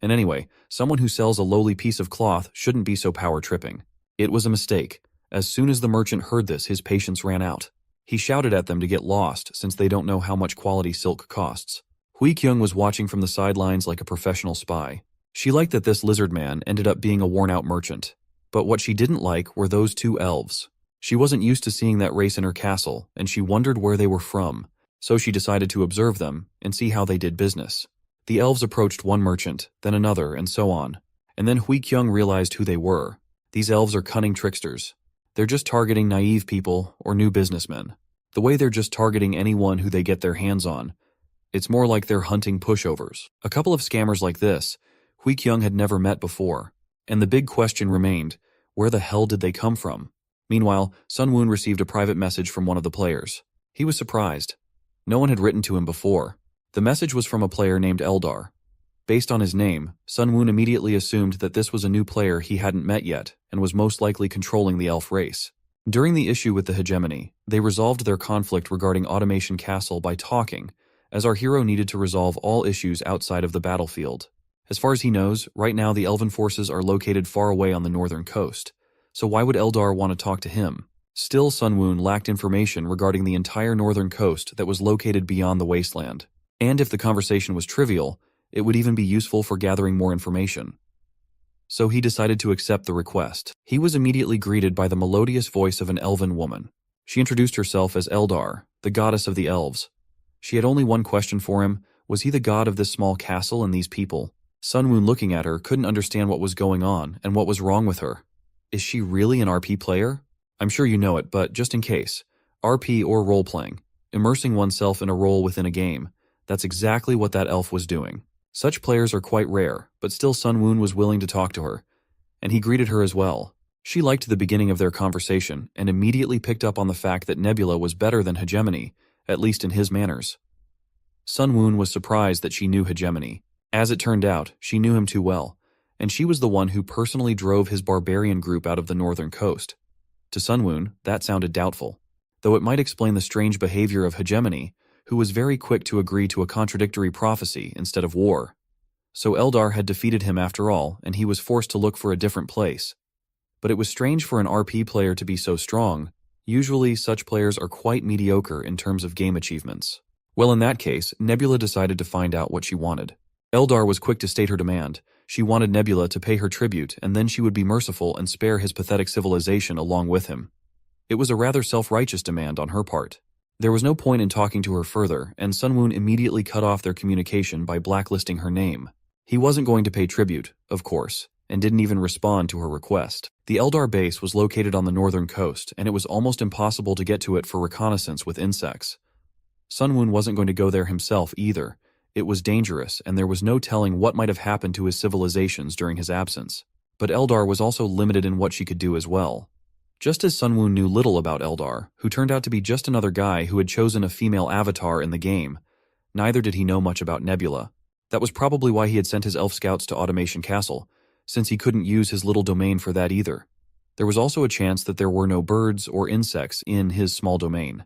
And anyway, someone who sells a lowly piece of cloth shouldn't be so power-tripping. It was a mistake. As soon as the merchant heard this, his patience ran out. He shouted at them to get lost, since they don't know how much quality silk costs. Hui Kyung was watching from the sidelines like a professional spy. She liked that this lizard man ended up being a worn-out merchant. But what she didn't like were those 2 elves. She wasn't used to seeing that race in her castle, and she wondered where they were from. So she decided to observe them and see how they did business. The elves approached one merchant, then another, and so on. And then Hui Kyung realized who they were. These elves are cunning tricksters. They're just targeting naive people or new businessmen. The way they're just targeting anyone who they get their hands on. It's more like they're hunting pushovers. A couple of scammers like this, Hui Kyung had never met before. And the big question remained, where the hell did they come from? Meanwhile, Sun Woon received a private message from one of the players. He was surprised. No one had written to him before. The message was from a player named Eldar. Based on his name, Sun Woon immediately assumed that this was a new player he hadn't met yet and was most likely controlling the elf race. During the issue with the hegemony, they resolved their conflict regarding Automation Castle by talking, as our hero needed to resolve all issues outside of the battlefield. As far as he knows, right now the elven forces are located far away on the northern coast, so why would Eldar want to talk to him? Still, Sun Woon lacked information regarding the entire northern coast that was located beyond the wasteland. And if the conversation was trivial, It would even be useful for gathering more information. So he decided to accept the request. He was immediately greeted by the melodious voice of an elven woman. She introduced herself as Eldar, the goddess of the elves. She had only one question for him: was he the god of this small castle and these people? Sunwoon, looking at her, couldn't understand what was going on and what was wrong with her. Is she really an RP player? I'm sure you know it, but just in case. RP or role-playing. Immersing oneself in a role within a game. That's exactly what that elf was doing. Such players are quite rare, but still Sunwoon was willing to talk to her. And he greeted her as well. She liked the beginning of their conversation and immediately picked up on the fact that Nebula was better than Hegemony, at least in his manners. Sunwoon was surprised that she knew Hegemony. As it turned out, she knew him too well, and she was the one who personally drove his barbarian group out of the northern coast. To Sunwoon, that sounded doubtful, though it might explain the strange behavior of Hegemony, who was very quick to agree to a contradictory prophecy instead of war. So Eldar had defeated him after all, and he was forced to look for a different place. But it was strange for an RP player to be so strong. Usually, such players are quite mediocre in terms of game achievements. Well, in that case, Nebula decided to find out what she wanted. Eldar was quick to state her demand. She wanted Nebula to pay her tribute, and then she would be merciful and spare his pathetic civilization along with him. It was a rather self-righteous demand on her part. There was no point in talking to her further, and Sunwoon immediately cut off their communication by blacklisting her name. He wasn't going to pay tribute, of course, and didn't even respond to her request. The Eldar base was located on the northern coast, and it was almost impossible to get to it for reconnaissance with insects. Sunwoon wasn't going to go there himself either. It was dangerous, and there was no telling what might have happened to his civilizations during his absence. But Eldar was also limited in what she could do as well. Just as Sunwoon knew little about Eldar, who turned out to be just another guy who had chosen a female avatar in the game, neither did he know much about Nebula. That was probably why he had sent his elf scouts to Automation Castle, since he couldn't use his little domain for that either. There was also a chance that there were no birds or insects in his small domain.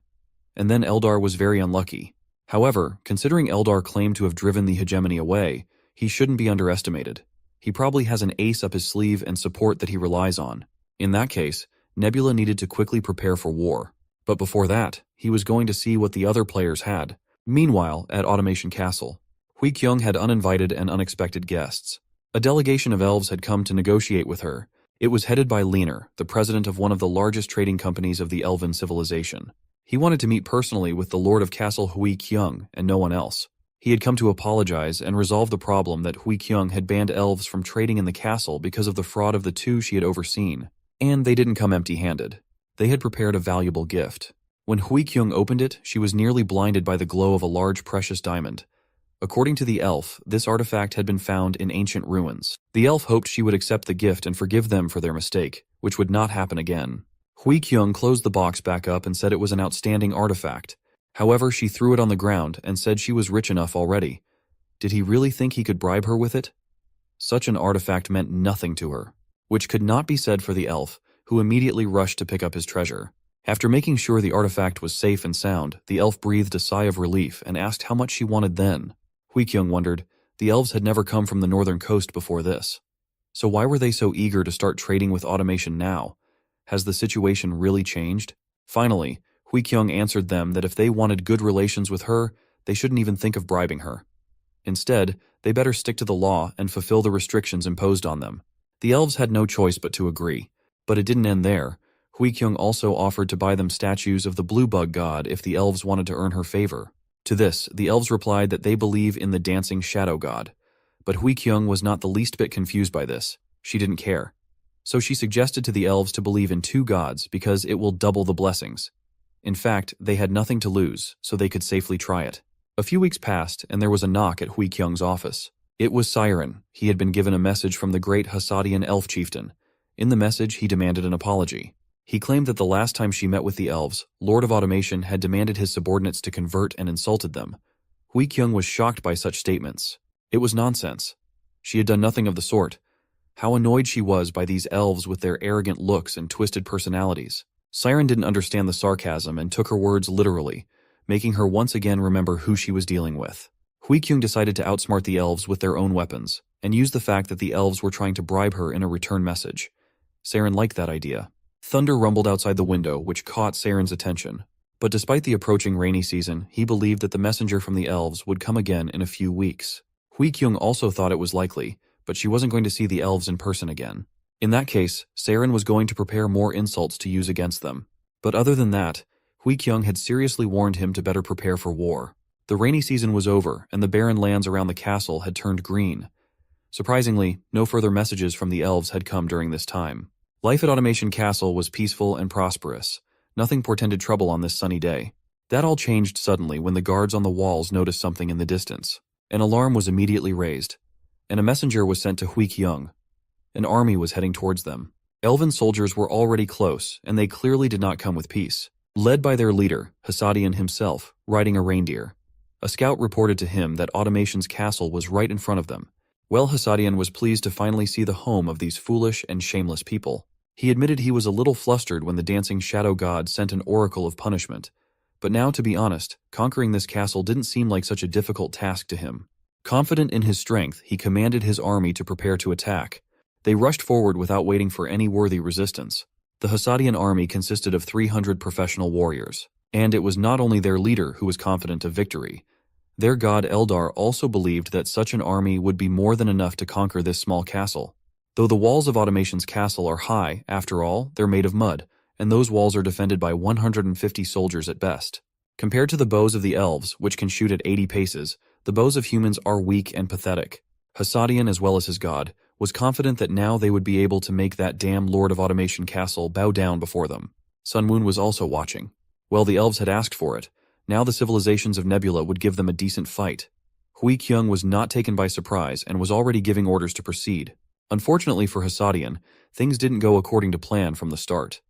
And then Eldar was very unlucky. However, considering Eldar claimed to have driven the hegemony away, he shouldn't be underestimated. He probably has an ace up his sleeve and support that he relies on. In that case, Nebula needed to quickly prepare for war. But before that, he was going to see what the other players had. Meanwhile, at Automation Castle, Hui-kyung had uninvited and unexpected guests. A delegation of elves had come to negotiate with her. It was headed by Leaner, the president of one of the largest trading companies of the elven civilization. He wanted to meet personally with the Lord of Castle Hui-kyung and no one else. He had come to apologize and resolve the problem that Hui-kyung had banned elves from trading in the castle because of the fraud of the two she had overseen. And they didn't come empty-handed. They had prepared a valuable gift. When Hui-kyung opened it, she was nearly blinded by the glow of a large precious diamond. According to the elf, this artifact had been found in ancient ruins. The elf hoped she would accept the gift and forgive them for their mistake, which would not happen again. Hui-kyung closed the box back up and said it was an outstanding artifact. However, she threw it on the ground and said she was rich enough already. Did he really think he could bribe her with it? Such an artifact meant nothing to her, which could not be said for the elf, who immediately rushed to pick up his treasure. After making sure the artifact was safe and sound, the elf breathed a sigh of relief and asked how much she wanted then. Hui-kyung wondered. The elves had never come from the northern coast before this. So why were they so eager to start trading with automation now? Has the situation really changed? Finally, Hui-kyung answered them that if they wanted good relations with her, they shouldn't even think of bribing her. Instead, they better stick to the law and fulfill the restrictions imposed on them. The elves had no choice but to agree. But it didn't end there. Hui-kyung also offered to buy them statues of the blue bug god if the elves wanted to earn her favor. To this, the elves replied that they believe in the dancing shadow god. But Hui-kyung was not the least bit confused by this. She didn't care. So she suggested to the elves to believe in two gods because it will double the blessings. In fact, they had nothing to lose, so they could safely try it. A few weeks passed, and there was a knock at Hui-kyung's office. It was Siren. He had been given a message from the great Hassadian elf chieftain. In the message, he demanded an apology. He claimed that the last time she met with the elves, Lord of Automation had demanded his subordinates to convert and insulted them. Hui-kyung was shocked by such statements. It was nonsense. She had done nothing of the sort. How annoyed she was by these elves with their arrogant looks and twisted personalities. Siren didn't understand the sarcasm and took her words literally, making her once again remember who she was dealing with. Hui-kyung decided to outsmart the elves with their own weapons, and used the fact that the elves were trying to bribe her in a return message. Siren liked that idea. Thunder rumbled outside the window, which caught Siren's attention. But despite the approaching rainy season, he believed that the messenger from the elves would come again in a few weeks. Hui Kyung also thought it was likely, but she wasn't going to see the elves in person again. In that case, Saren was going to prepare more insults to use against them. But other than that, Hui Kyung had seriously warned him to better prepare for war. The rainy season was over, and the barren lands around the castle had turned green. Surprisingly, no further messages from the elves had come during this time. Life at Automation Castle was peaceful and prosperous. Nothing portended trouble on this sunny day. That all changed suddenly when the guards on the walls noticed something in the distance. An alarm was immediately raised, and a messenger was sent to Hui Kyung. An army was heading towards them. Elven soldiers were already close, and they clearly did not come with peace. Led by their leader, Hasadian himself, riding a reindeer. A scout reported to him that Automation's castle was right in front of them. Well, Hasadian was pleased to finally see the home of these foolish and shameless people. He admitted he was a little flustered when the dancing shadow god sent an oracle of punishment. But now, to be honest, conquering this castle didn't seem like such a difficult task to him. Confident in his strength, he commanded his army to prepare to attack. They rushed forward without waiting for any worthy resistance. The Hasadian army consisted of 300 professional warriors, and it was not only their leader who was confident of victory. Their god Eldar also believed that such an army would be more than enough to conquer this small castle. Though the walls of Automation's castle are high, after all, they're made of mud, and those walls are defended by 150 soldiers at best. Compared to the bows of the elves, which can shoot at 80 paces, the bows of humans are weak and pathetic. Hasadian, as well as his god, was confident that now they would be able to make that damn Lord of Automation Castle bow down before them. Sunwoon was also watching. Well, the elves had asked for it. Now the civilizations of Nebula would give them a decent fight. Hui Kyung was not taken by surprise and was already giving orders to proceed. Unfortunately for Hasadian, things didn't go according to plan from the start.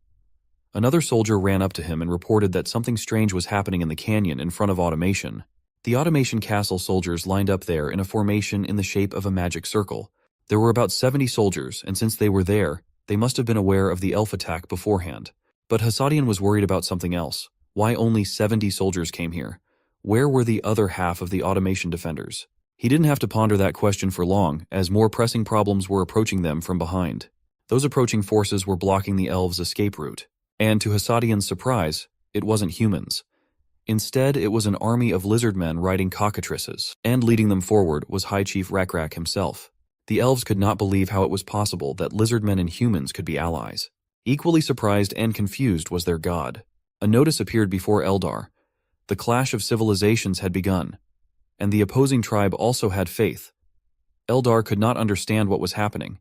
Another soldier ran up to him and reported that something strange was happening in the canyon in front of Automation. The Automation Castle soldiers lined up there in a formation in the shape of a magic circle. There were about 70 soldiers, and since they were there, they must have been aware of the elf attack beforehand. But Hasadian was worried about something else. Why only 70 soldiers came here? Where were the other half of the Automation defenders? He didn't have to ponder that question for long, as more pressing problems were approaching them from behind. Those approaching forces were blocking the elves' escape route. And to Hasadian's surprise, it wasn't humans. Instead, it was an army of lizardmen riding cockatrices, and leading them forward was High Chief Rakrak himself. The elves could not believe how it was possible that lizardmen and humans could be allies. Equally surprised and confused was their god. A notice appeared before Eldar. The clash of civilizations had begun, and the opposing tribe also had faith. Eldar could not understand what was happening.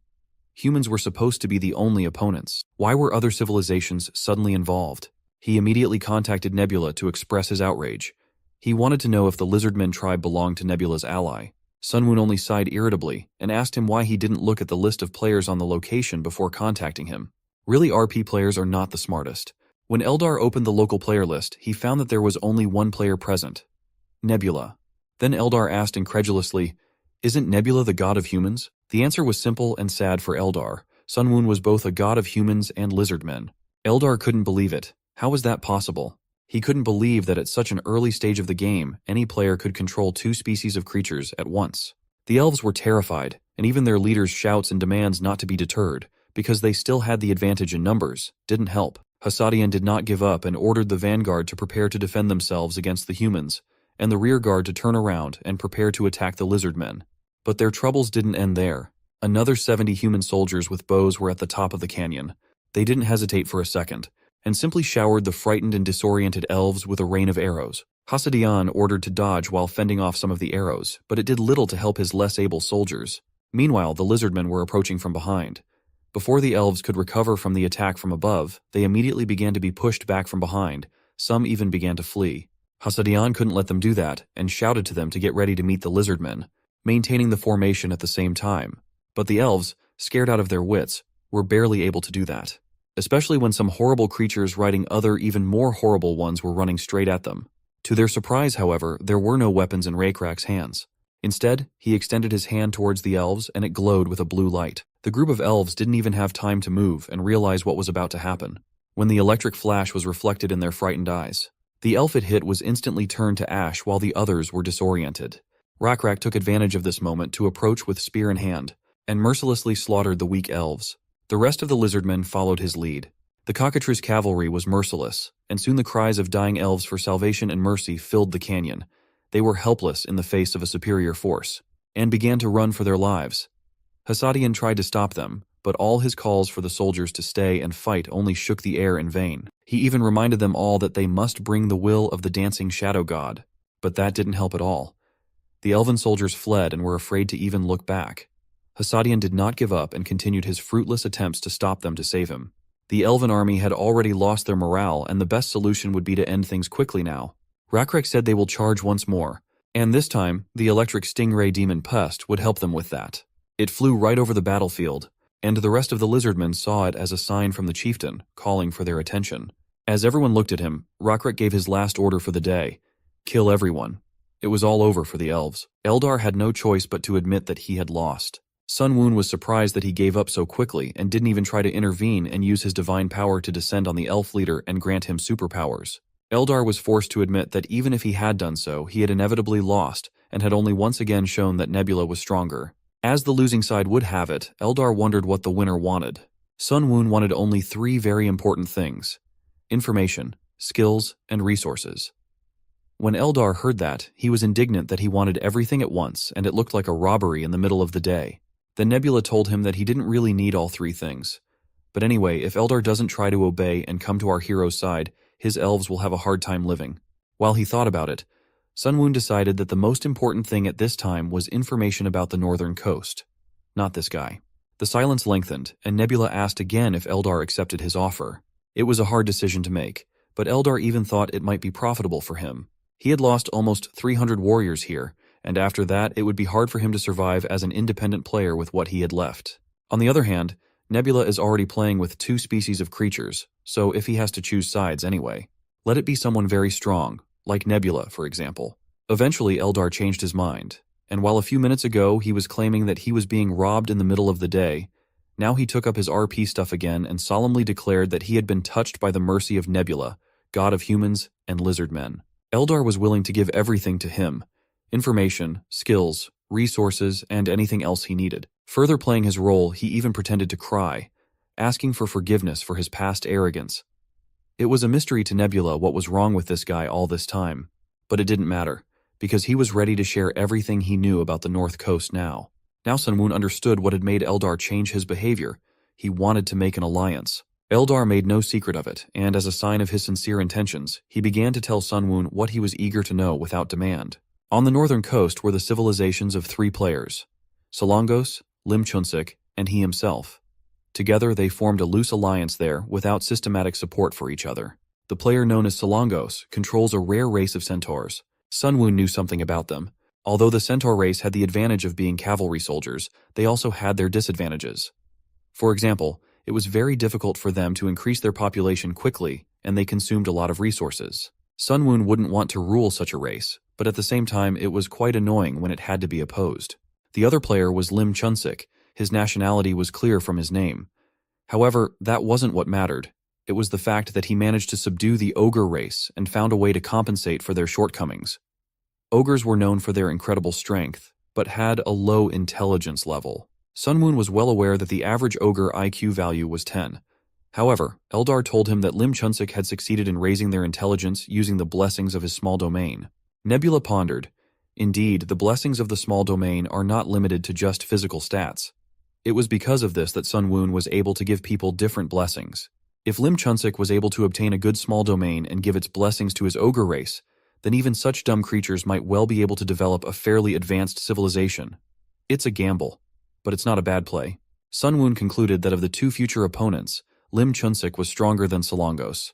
Humans were supposed to be the only opponents. Why were other civilizations suddenly involved? He immediately contacted Nebula to express his outrage. He wanted to know if the Lizardmen tribe belonged to Nebula's ally. Sunwoon only sighed irritably and asked him why he didn't look at the list of players on the location before contacting him. Really, RP players are not the smartest. When Eldar opened the local player list, he found that there was only one player present, Nebula. Then Eldar asked incredulously, "Isn't Nebula the god of humans?" The answer was simple and sad for Eldar. Sunwoon was both a god of humans and lizardmen. Eldar couldn't believe it. How was that possible? He couldn't believe that at such an early stage of the game, any player could control two species of creatures at once. The elves were terrified, and even their leader's shouts and demands not to be deterred, because they still had the advantage in numbers, didn't help. Hasadian did not give up and ordered the vanguard to prepare to defend themselves against the humans, and the rear guard to turn around and prepare to attack the lizardmen. But their troubles didn't end there. Another 70 human soldiers with bows were at the top of the canyon. They didn't hesitate for a second, and simply showered the frightened and disoriented elves with a rain of arrows. Hasadian ordered to dodge while fending off some of the arrows, but it did little to help his less able soldiers. Meanwhile, the lizardmen were approaching from behind. Before the elves could recover from the attack from above, they immediately began to be pushed back from behind. Some even began to flee. Hasadian couldn't let them do that, and shouted to them to get ready to meet the lizardmen, maintaining the formation at the same time. But the elves, scared out of their wits, were barely able to do that, especially when some horrible creatures riding other even more horrible ones were running straight at them. To their surprise, however, there were no weapons in Rakrak's hands. Instead, he extended his hand towards the elves and it glowed with a blue light. The group of elves didn't even have time to move and realize what was about to happen, when the electric flash was reflected in their frightened eyes. The elf it hit was instantly turned to ash while the others were disoriented. Rakrak took advantage of this moment to approach with spear in hand, and mercilessly slaughtered the weak elves. The rest of the lizardmen followed his lead. The cockatrice cavalry was merciless, and soon the cries of dying elves for salvation and mercy filled the canyon. They were helpless in the face of a superior force. and began to run for their lives. Hassadian tried to stop them, but all his calls for the soldiers to stay and fight only shook the air in vain. He even reminded them all that they must bring the will of the dancing shadow god, but that didn't help at all. The elven soldiers fled and were afraid to even look back. Hassadian did not give up and continued his fruitless attempts to stop them to save him. The elven army had already lost their morale, and the best solution would be to end things quickly now. Rakrek said they will charge once more, and this time, the electric stingray demon pest would help them with that. It flew right over the battlefield, and the rest of the lizardmen saw it as a sign from the chieftain, calling for their attention. As everyone looked at him, Rakrek gave his last order for the day: kill everyone. It was all over for the elves. Eldar had no choice but to admit that he had lost. Sun Woon was surprised that he gave up so quickly and didn't even try to intervene and use his divine power to descend on the elf leader and grant him superpowers. Eldar was forced to admit that even if he had done so, he had inevitably lost and had only once again shown that Nebula was stronger. As the losing side would have it, Eldar wondered what the winner wanted. Sun Woon wanted only 3 very important things: information, skills, and resources. When Eldar heard that, he was indignant that he wanted everything at once, and it looked like a robbery in the middle of the day. Then Nebula told him that he didn't really need all 3 things. But anyway, if Eldar doesn't try to obey and come to our hero's side, his elves will have a hard time living. While he thought about it, Sun Woon decided that the most important thing at this time was information about the northern coast. Not this guy. The silence lengthened, and Nebula asked again if Eldar accepted his offer. It was a hard decision to make, but Eldar even thought it might be profitable for him. He had lost almost 300 warriors here, and after that it would be hard for him to survive as an independent player with what he had left. On the other hand, Nebula is already playing with 2 species of creatures, so if he has to choose sides anyway, let it be someone very strong, like Nebula, for example. Eventually, Eldar changed his mind, and while a few minutes ago he was claiming that he was being robbed in the middle of the day, now he took up his RP stuff again and solemnly declared that he had been touched by the mercy of Nebula, god of humans and lizardmen. Eldar was willing to give everything to him: information, skills, resources, and anything else he needed. Further playing his role, he even pretended to cry, asking for forgiveness for his past arrogance. It was a mystery to Nebula what was wrong with this guy all this time, but it didn't matter, because he was ready to share everything he knew about the North Coast now. Now Sun Woon understood what had made Eldar change his behavior. He wanted to make an alliance. Eldar made no secret of it, and as a sign of his sincere intentions, he began to tell Sun Woon what he was eager to know without demand. On the northern coast were the civilizations of 3 players: Solongos, Lim Chunsik, and he himself. Together they formed a loose alliance there without systematic support for each other. The player known as Solongos controls a rare race of centaurs. Sun Woon knew something about them. Although the centaur race had the advantage of being cavalry soldiers, they also had their disadvantages. For example, it was very difficult for them to increase their population quickly, and they consumed a lot of resources. Sun Woon wouldn't want to rule such a race, but at the same time it was quite annoying when it had to be opposed. The other player was Lim Chunsik. His nationality was clear from his name. However, that wasn't what mattered. It was the fact that he managed to subdue the ogre race and found a way to compensate for their shortcomings. Ogres were known for their incredible strength, but had a low intelligence level. Sun Woon was well aware that the average ogre IQ value was 10. However, Eldar told him that Lim Chunsik had succeeded in raising their intelligence using the blessings of his small domain. Nebula pondered. Indeed, the blessings of the small domain are not limited to just physical stats. It was because of this that Sun Woon was able to give people different blessings. If Lim Chunsik was able to obtain a good small domain and give its blessings to his ogre race, then even such dumb creatures might well be able to develop a fairly advanced civilization. It's a gamble, but it's not a bad play. Sun Woon concluded that of the 2 future opponents, Lim Chunsik was stronger than Solongos,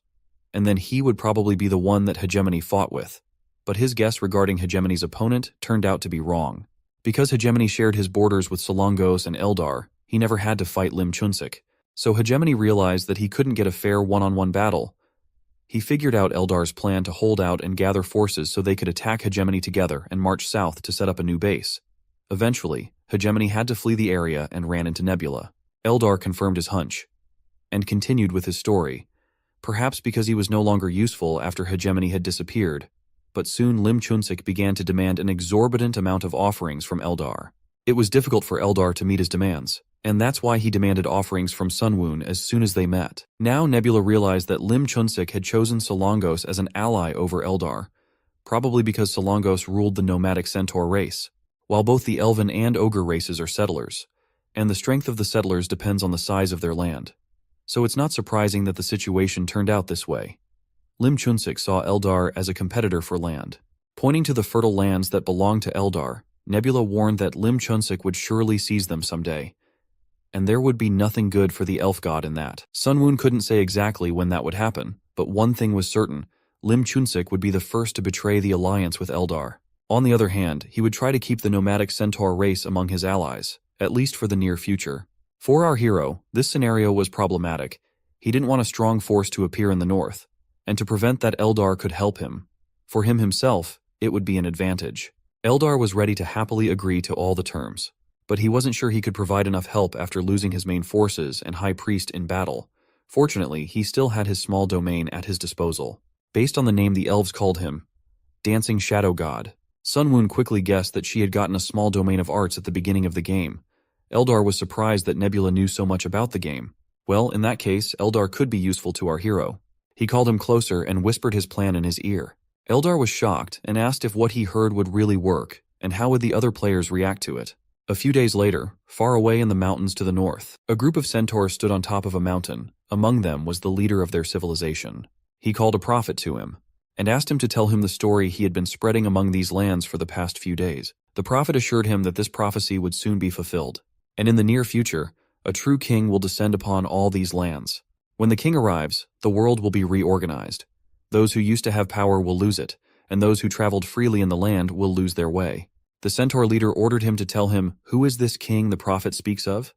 and then he would probably be the one that Hegemony fought with. But his guess regarding Hegemony's opponent turned out to be wrong. Because Hegemony shared his borders with Solongos and Eldar, he never had to fight Lim Chunsik, so Hegemony realized that he couldn't get a fair one-on-one battle. He figured out Eldar's plan to hold out and gather forces so they could attack Hegemony together and march south to set up a new base. Eventually, Hegemony had to flee the area and ran into Nebula. Eldar confirmed his hunch, and continued with his story, perhaps because he was no longer useful after Hegemony had disappeared, but soon Lim Chunsik began to demand an exorbitant amount of offerings from Eldar. It was difficult for Eldar to meet his demands, and that's why he demanded offerings from Sun Woon as soon as they met. Now Nebula realized that Lim Chunsik had chosen Solongos as an ally over Eldar, probably because Solongos ruled the nomadic centaur race. while both the elven and ogre races are settlers, and the strength of the settlers depends on the size of their land. So it's not surprising that the situation turned out this way. Lim Chunsik saw Eldar as a competitor for land. Pointing to the fertile lands that belonged to Eldar, Nebula warned that Lim Chunsik would surely seize them someday, and there would be nothing good for the elf god in that. Sun Woon couldn't say exactly when that would happen, but one thing was certain: Lim Chunsik would be the first to betray the alliance with Eldar. On the other hand, he would try to keep the nomadic centaur race among his allies, at least for the near future. For our hero, this scenario was problematic. He didn't want a strong force to appear in the north, and to prevent that Eldar could help him. For him himself, it would be an advantage. Eldar was ready to happily agree to all the terms, but he wasn't sure he could provide enough help after losing his main forces and high priest in battle. Fortunately, he still had his small domain at his disposal. Based on the name the elves called him, Dancing Shadow God, Sun Woon quickly guessed that she had gotten a small domain of arts at the beginning of the game. Eldar was surprised that Nebula knew so much about the game. Well, in that case, Eldar could be useful to our hero. He called him closer and whispered his plan in his ear. Eldar was shocked and asked if what he heard would really work, and how would the other players react to it. A few days later, far away in the mountains to the north, a group of centaurs stood on top of a mountain. Among them was the leader of their civilization. He called a prophet to him, and asked him to tell him the story he had been spreading among these lands for the past few days. The prophet assured him that this prophecy would soon be fulfilled, and in the near future, a true king will descend upon all these lands. When the king arrives, the world will be reorganized. Those who used to have power will lose it, and those who traveled freely in the land will lose their way. The centaur leader ordered him to tell him, "Who is this king the prophet speaks of?"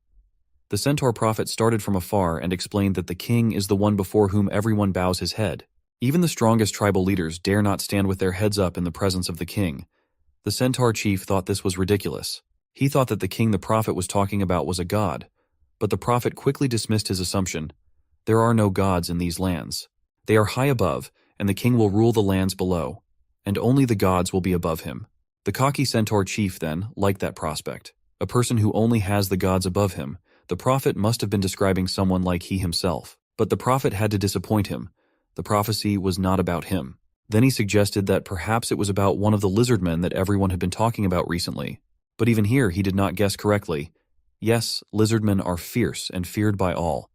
The centaur prophet started from afar and explained that the king is the one before whom everyone bows his head. Even the strongest tribal leaders dare not stand with their heads up in the presence of the king. The centaur chief thought this was ridiculous. He thought that the king the prophet was talking about was a god, but the prophet quickly dismissed his assumption. There are no gods in these lands. They are high above, and the king will rule the lands below, and only the gods will be above him. The cocky centaur chief, then, liked that prospect. A person who only has the gods above him. The prophet must have been describing someone like he himself. But the prophet had to disappoint him. The prophecy was not about him. Then he suggested that perhaps it was about one of the lizardmen that everyone had been talking about recently. But even here he did not guess correctly. Yes, lizardmen are fierce and feared by all.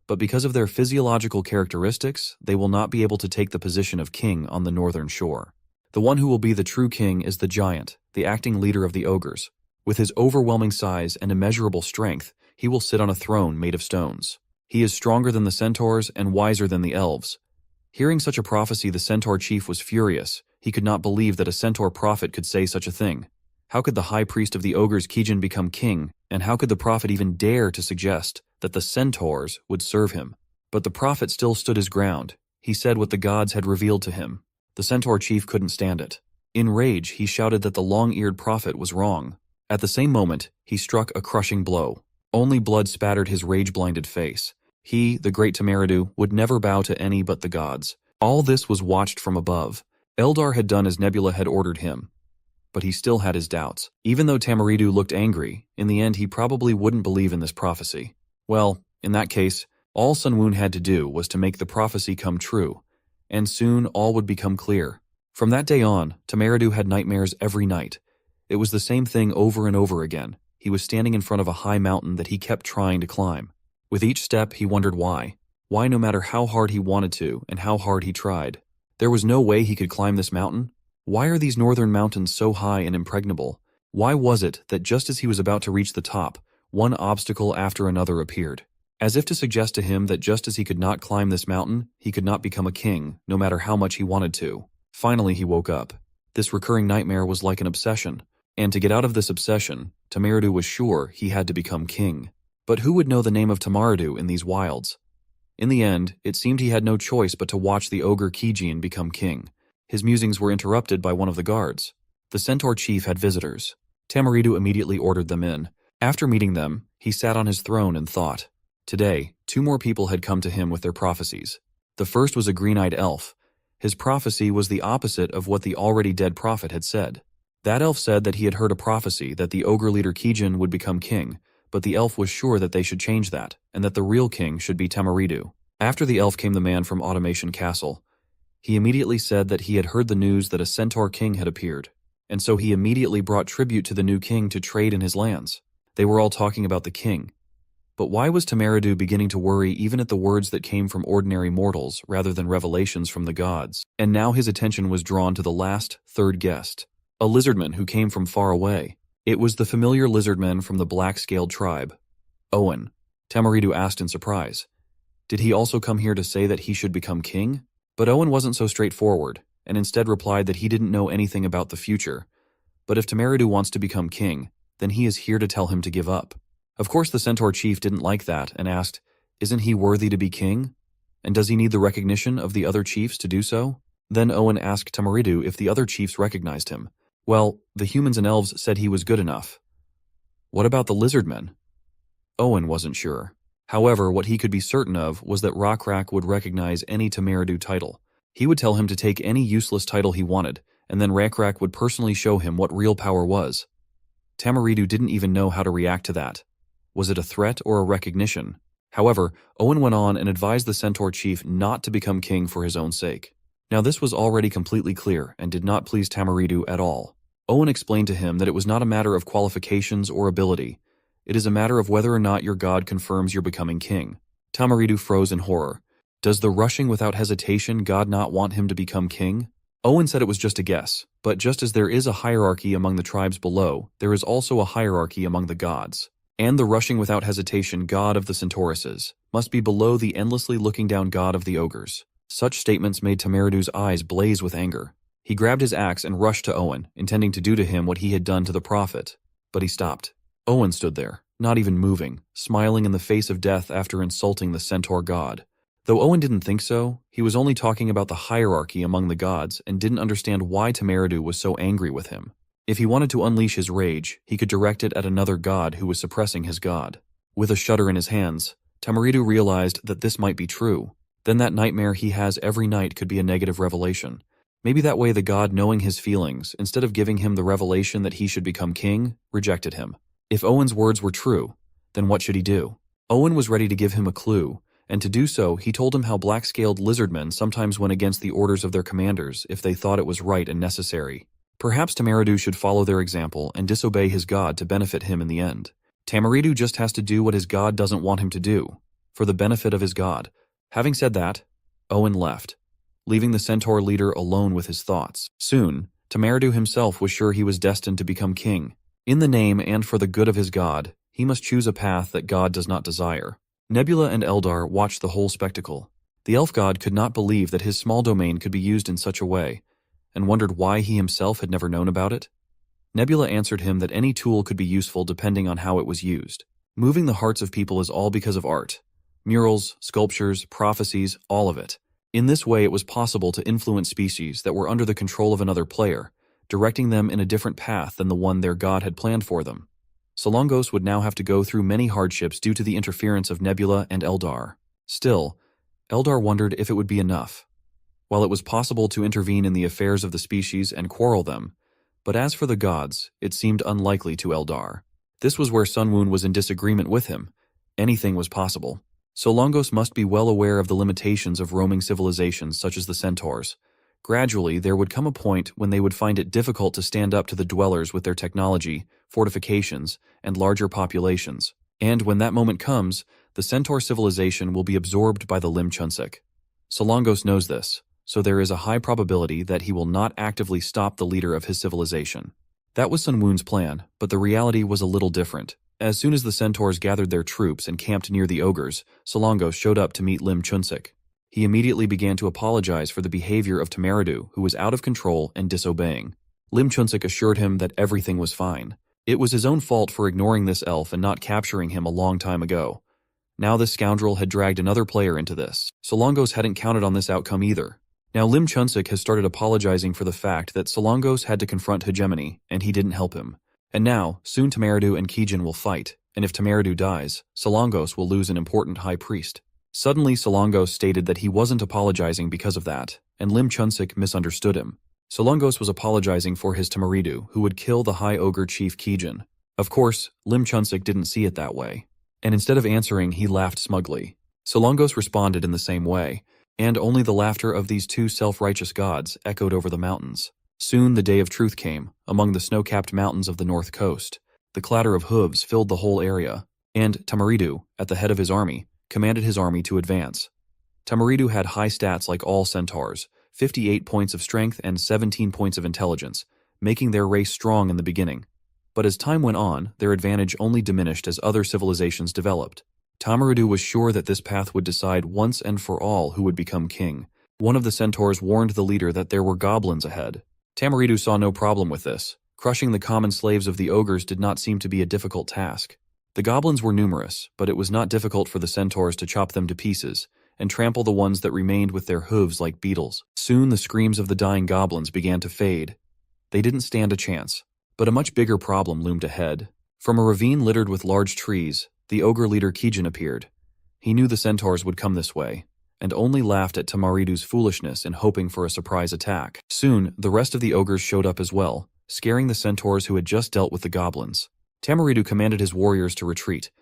But because of their physiological characteristics, they will not be able to take the position of king on the northern shore. The one who will be the true king is the giant, the acting leader of the ogres. With his overwhelming size and immeasurable strength, he will sit on a throne made of stones. He is stronger than the centaurs and wiser than the elves. Hearing such a prophecy, the centaur chief was furious. He could not believe that a centaur prophet could say such a thing. How could the high priest of the ogres Kijin become king, and how could the prophet even dare to suggest that the centaurs would serve him? But the prophet still stood his ground. He said what the gods had revealed to him. The centaur chief couldn't stand it. In rage, he shouted that the long-eared prophet was wrong. At the same moment, he struck a crushing blow. Only blood spattered his rage-blinded face. He, the great Tamaridu, would never bow to any but the gods. All this was watched from above. Eldar had done as Nebula had ordered him. But he still had his doubts. Even though Tamaridu looked angry, in the end he probably wouldn't believe in this prophecy. Well, in that case, all Sun Woon had to do was to make the prophecy come true, and soon all would become clear. From that day on, Tamaridu had nightmares every night. It was the same thing over and over again. He was standing in front of a high mountain that he kept trying to climb. With each step, he wondered why. Why, no matter how hard he wanted to and how hard he tried. There was no way he could climb this mountain. Why are these northern mountains so high and impregnable? Why was it that just as he was about to reach the top, one obstacle after another appeared? As if to suggest to him that just as he could not climb this mountain, he could not become a king, no matter how much he wanted to. Finally, he woke up. This recurring nightmare was like an obsession. And to get out of this obsession, Tamaridu was sure he had to become king. But who would know the name of Tamaridu in these wilds? In the end, it seemed he had no choice but to watch the ogre Kijin become king. His musings were interrupted by one of the guards. The centaur chief had visitors. Tamaridu immediately ordered them in. After meeting them, he sat on his throne and thought. Today, 2 more people had come to him with their prophecies. The first was a green-eyed elf. His prophecy was the opposite of what the already dead prophet had said. That elf said that he had heard a prophecy that the ogre leader Kijin would become king, but the elf was sure that they should change that, and that the real king should be Tamaridu. After the elf came the man from Automation Castle. He immediately said that he had heard the news that a centaur king had appeared, and so he immediately brought tribute to the new king to trade in his lands. They were all talking about the king. But why was Tamaridu beginning to worry even at the words that came from ordinary mortals rather than revelations from the gods? And now his attention was drawn to the last, third guest, a lizardman who came from far away. It was the familiar lizardmen from the black-scaled tribe. Owen. Tamaridu asked in surprise. Did he also come here to say that he should become king? But Owen wasn't so straightforward, and instead replied that he didn't know anything about the future. But if Tamaridu wants to become king, then he is here to tell him to give up. Of course the centaur chief didn't like that and asked, isn't he worthy to be king? And does he need the recognition of the other chiefs to do so? Then Owen asked Tamaridu if the other chiefs recognized him. Well, the humans and elves said he was good enough. What about the lizardmen? Owen wasn't sure. However, what he could be certain of was that Rockrak would recognize any Tamaridu title. He would tell him to take any useless title he wanted, and then Rockrak would personally show him what real power was. Tamaridu didn't even know how to react to that. Was it a threat or a recognition? However, Owen went on and advised the centaur chief not to become king for his own sake. Now this was already completely clear and did not please Tamaridu at all. Owen explained to him that it was not a matter of qualifications or ability. It is a matter of whether or not your god confirms you're becoming king. Tamaridu froze in horror. Does the rushing without hesitation god not want him to become king? Owen said it was just a guess, but just as there is a hierarchy among the tribes below, there is also a hierarchy among the gods. And the rushing without hesitation god of the centauruses must be below the endlessly looking down god of the ogres. Such statements made Tamaridu's eyes blaze with anger. He grabbed his axe and rushed to Owen, intending to do to him what he had done to the prophet. But he stopped. Owen stood there, not even moving, smiling in the face of death after insulting the centaur god. Though Owen didn't think so, he was only talking about the hierarchy among the gods and didn't understand why Tamaridu was so angry with him. If he wanted to unleash his rage, he could direct it at another god who was suppressing his god. With a shudder in his hands, Tamaridu realized that this might be true. Then that nightmare he has every night could be a negative revelation. Maybe that way the god, knowing his feelings, instead of giving him the revelation that he should become king, rejected him. If Owen's words were true, then what should he do? Owen was ready to give him a clue, and to do so, he told him how black-scaled lizardmen sometimes went against the orders of their commanders if they thought it was right and necessary. Perhaps Tamaridu should follow their example and disobey his god to benefit him in the end. Tamaridu just has to do what his god doesn't want him to do, for the benefit of his god. Having said that, Owen left, leaving the centaur leader alone with his thoughts. Soon, Tamaridu himself was sure he was destined to become king. In the name and for the good of his god, he must choose a path that God does not desire. Nebula and Eldar watched the whole spectacle. The elf god could not believe that his small domain could be used in such a way, and wondered why he himself had never known about it. Nebula answered him that any tool could be useful depending on how it was used. Moving the hearts of people is all because of art. Murals, sculptures, prophecies, all of it. In this way it was possible to influence species that were under the control of another player, directing them in a different path than the one their god had planned for them. Solongos would now have to go through many hardships due to the interference of Nebula and Eldar. Still, Eldar wondered if it would be enough. While it was possible to intervene in the affairs of the species and quarrel them, but as for the gods, it seemed unlikely to Eldar. This was where Sunwoon was in disagreement with him. Anything was possible. Solongos must be well aware of the limitations of roaming civilizations such as the centaurs. Gradually, there would come a point when they would find it difficult to stand up to the dwellers with their technology, fortifications, and larger populations. And when that moment comes, the centaur civilization will be absorbed by the Lim Chunsik. Solongos knows this, so there is a high probability that he will not actively stop the leader of his civilization. That was Sunwoon's plan, but the reality was a little different. As soon as the centaurs gathered their troops and camped near the ogres, Solongos showed up to meet Lim Chunsik. He immediately began to apologize for the behavior of Tamaridu, who was out of control and disobeying. Lim Chunsik assured him that everything was fine. It was his own fault for ignoring this elf and not capturing him a long time ago. Now this scoundrel had dragged another player into this. Solongos hadn't counted on this outcome either. Now Lim Chunsik has started apologizing for the fact that Solongos had to confront hegemony, and he didn't help him. And now, soon Tamaridu and Kijin will fight, and if Tamaridu dies, Solongos will lose an important high priest. Suddenly Solongos stated that he wasn't apologizing because of that, and Lim Chunsik misunderstood him. Solongos was apologizing for his Tamaridu, who would kill the High Ogre Chief Kijin. Of course, Lim Chunsik didn't see it that way, and instead of answering, he laughed smugly. Solongos responded in the same way, and only the laughter of these two self-righteous gods echoed over the mountains. Soon the day of truth came, among the snow-capped mountains of the north coast. The clatter of hooves filled the whole area, and Tamaridu, at the head of his army, commanded his army to advance. Tamaridu had high stats like all centaurs, 58 points of strength and 17 points of intelligence, making their race strong in the beginning. But as time went on, their advantage only diminished as other civilizations developed. Tamaridu was sure that this path would decide once and for all who would become king. One of the centaurs warned the leader that there were goblins ahead. Tamaridu saw no problem with this. Crushing the common slaves of the ogres did not seem to be a difficult task. The goblins were numerous, but it was not difficult for the centaurs to chop them to pieces and trample the ones that remained with their hooves like beetles. Soon the screams of the dying goblins began to fade. They didn't stand a chance. But a much bigger problem loomed ahead. From a ravine littered with large trees, the ogre leader Kijin appeared. He knew the centaurs would come this way, and only laughed at Tamaridu's foolishness in hoping for a surprise attack. Soon, the rest of the ogres showed up as well, scaring the centaurs who had just dealt with the goblins. Tamaridu commanded his warriors to retreat,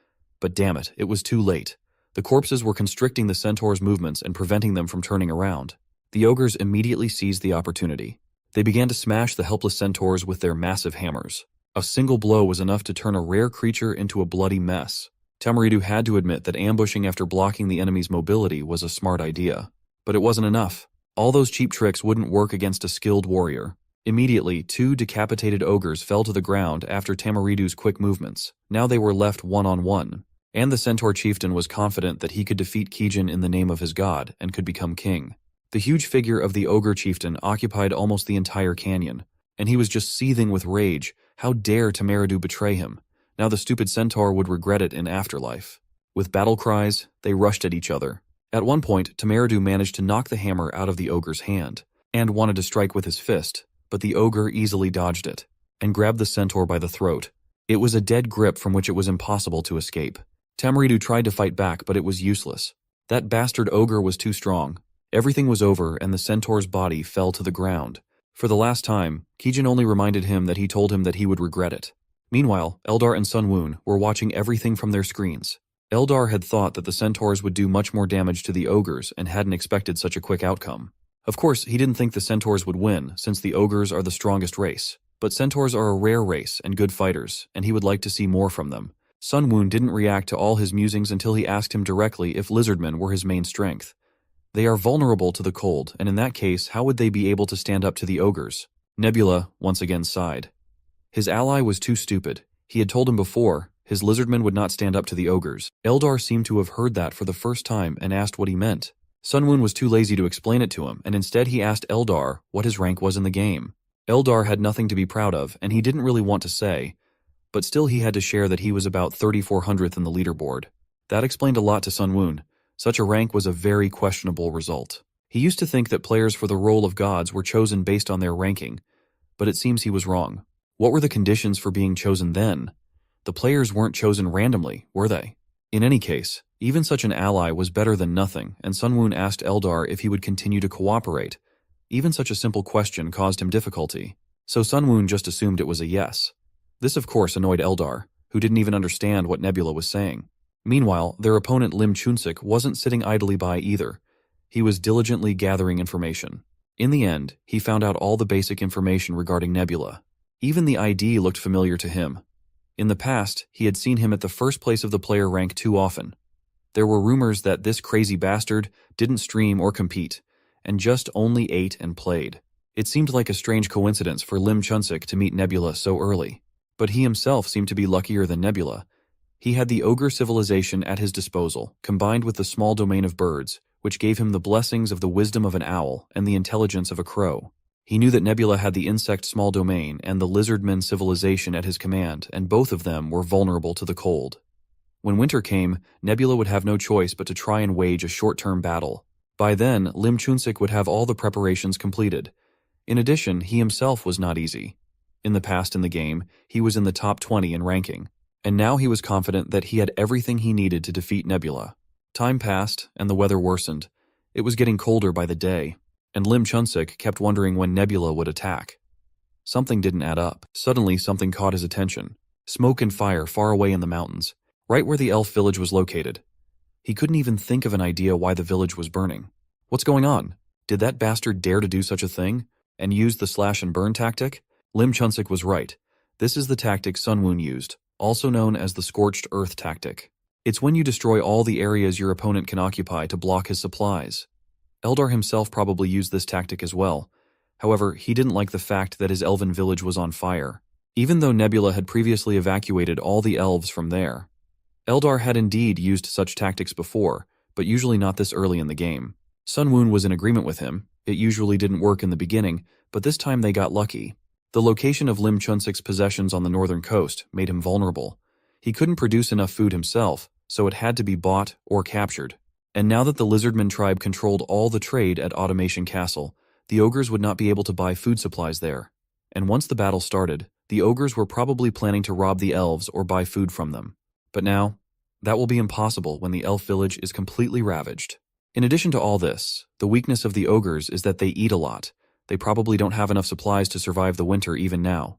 but damn it, it was too late. The corpses were constricting the centaurs' movements and preventing them from turning around. The ogres immediately seized the opportunity. They began to smash the helpless centaurs with their massive hammers. A single blow was enough to turn a rare creature into a bloody mess. Tamaridu had to admit that ambushing after blocking the enemy's mobility was a smart idea. But it wasn't enough. All those cheap tricks wouldn't work against a skilled warrior. Immediately, 2 decapitated ogres fell to the ground after Tamaridu's quick movements. Now they were left one-on-one. And the centaur chieftain was confident that he could defeat Kijin in the name of his god and could become king. The huge figure of the ogre chieftain occupied almost the entire canyon, and he was just seething with rage. How dare Tamaridu betray him? Now the stupid centaur would regret it in afterlife. With battle cries, they rushed at each other. At one point, Tamaridu managed to knock the hammer out of the ogre's hand, and wanted to strike with his fist, but the ogre easily dodged it, and grabbed the centaur by the throat. It was a dead grip from which it was impossible to escape. Tamaridu tried to fight back, but it was useless. That bastard ogre was too strong. Everything was over, and the centaur's body fell to the ground. For the last time, Kijin only reminded him that he told him that he would regret it. Meanwhile, Eldar and Sunwoon were watching everything from their screens. Eldar had thought that the centaurs would do much more damage to the ogres and hadn't expected such a quick outcome. Of course, he didn't think the centaurs would win, since the ogres are the strongest race. But centaurs are a rare race and good fighters, and he would like to see more from them. Sunwoon didn't react to all his musings until he asked him directly if lizardmen were his main strength. They are vulnerable to the cold, and in that case, how would they be able to stand up to the ogres? Nebula once again sighed. His ally was too stupid. He had told him before, his lizardmen would not stand up to the ogres. Eldar seemed to have heard that for the first time and asked what he meant. Sunwoon was too lazy to explain it to him, and instead he asked Eldar what his rank was in the game. Eldar had nothing to be proud of, and he didn't really want to say, but still he had to share that he was about 3400th in the leaderboard. That explained a lot to Sunwoon. Such a rank was a very questionable result. He used to think that players for the role of gods were chosen based on their ranking, but it seems he was wrong. What were the conditions for being chosen then? The players weren't chosen randomly, were they? In any case, even such an ally was better than nothing, and Sunwoon asked Eldar if he would continue to cooperate. Even such a simple question caused him difficulty, so Sunwoon just assumed it was a yes. This of course annoyed Eldar, who didn't even understand what Nebula was saying. Meanwhile, their opponent Lim Chunsik wasn't sitting idly by either. He was diligently gathering information. In the end, he found out all the basic information regarding Nebula. Even the ID looked familiar to him. In the past, he had seen him at the first place of the player rank too often. There were rumors that this crazy bastard didn't stream or compete, and just only ate and played. It seemed like a strange coincidence for Lim Chunsik to meet Nebula so early. But he himself seemed to be luckier than Nebula. He had the ogre civilization at his disposal, combined with the small domain of birds, which gave him the blessings of the wisdom of an owl and the intelligence of a crow. He knew that Nebula had the insect small domain and the lizardmen civilization at his command, and both of them were vulnerable to the cold. When winter came, Nebula would have no choice but to try and wage a short-term battle. By then, Lim Chunsik would have all the preparations completed. In addition, he himself was not easy. In the past in the game, he was in the top 20 in ranking, and now he was confident that he had everything he needed to defeat Nebula. Time passed, and the weather worsened. It was getting colder by the day, and Lim Chunsik kept wondering when Nebula would attack. Something didn't add up. Suddenly, something caught his attention. Smoke and fire far away in the mountains, right where the elf village was located. He couldn't even think of an idea why the village was burning. What's going on? Did that bastard dare to do such a thing? and used the slash and burn tactic? Lim Chunsik was right. This is the tactic Sun Woon used, also known as the scorched earth tactic. It's when you destroy all the areas your opponent can occupy to block his supplies. Eldar himself probably used this tactic as well. However, he didn't like the fact that his elven village was on fire, even though Nebula had previously evacuated all the elves from there. Eldar had indeed used such tactics before, but usually not this early in the game. Sun Woon was in agreement with him. It usually didn't work in the beginning, but this time they got lucky. The location of Lim Chunsik's possessions on the northern coast made him vulnerable. He couldn't produce enough food himself, so it had to be bought or captured. And now that the Lizardmen tribe controlled all the trade at Automation Castle, the ogres would not be able to buy food supplies there. And once the battle started, the ogres were probably planning to rob the elves or buy food from them. But now, that will be impossible when the elf village is completely ravaged. In addition to all this, the weakness of the ogres is that they eat a lot. They probably don't have enough supplies to survive the winter even now.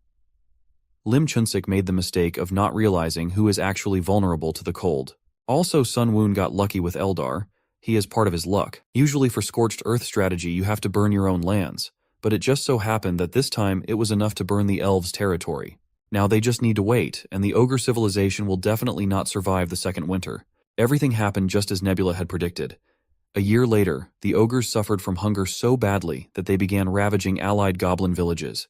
Lim Chunsik made the mistake of not realizing who is actually vulnerable to the cold. Also, Sun Woon got lucky with Eldar. He is part of his luck. Usually for Scorched Earth strategy you have to burn your own lands, but it just so happened that this time it was enough to burn the elves' territory. Now they just need to wait, and the ogre civilization will definitely not survive the second winter. Everything happened just as Nebula had predicted. A year later, the ogres suffered from hunger so badly that they began ravaging allied goblin villages.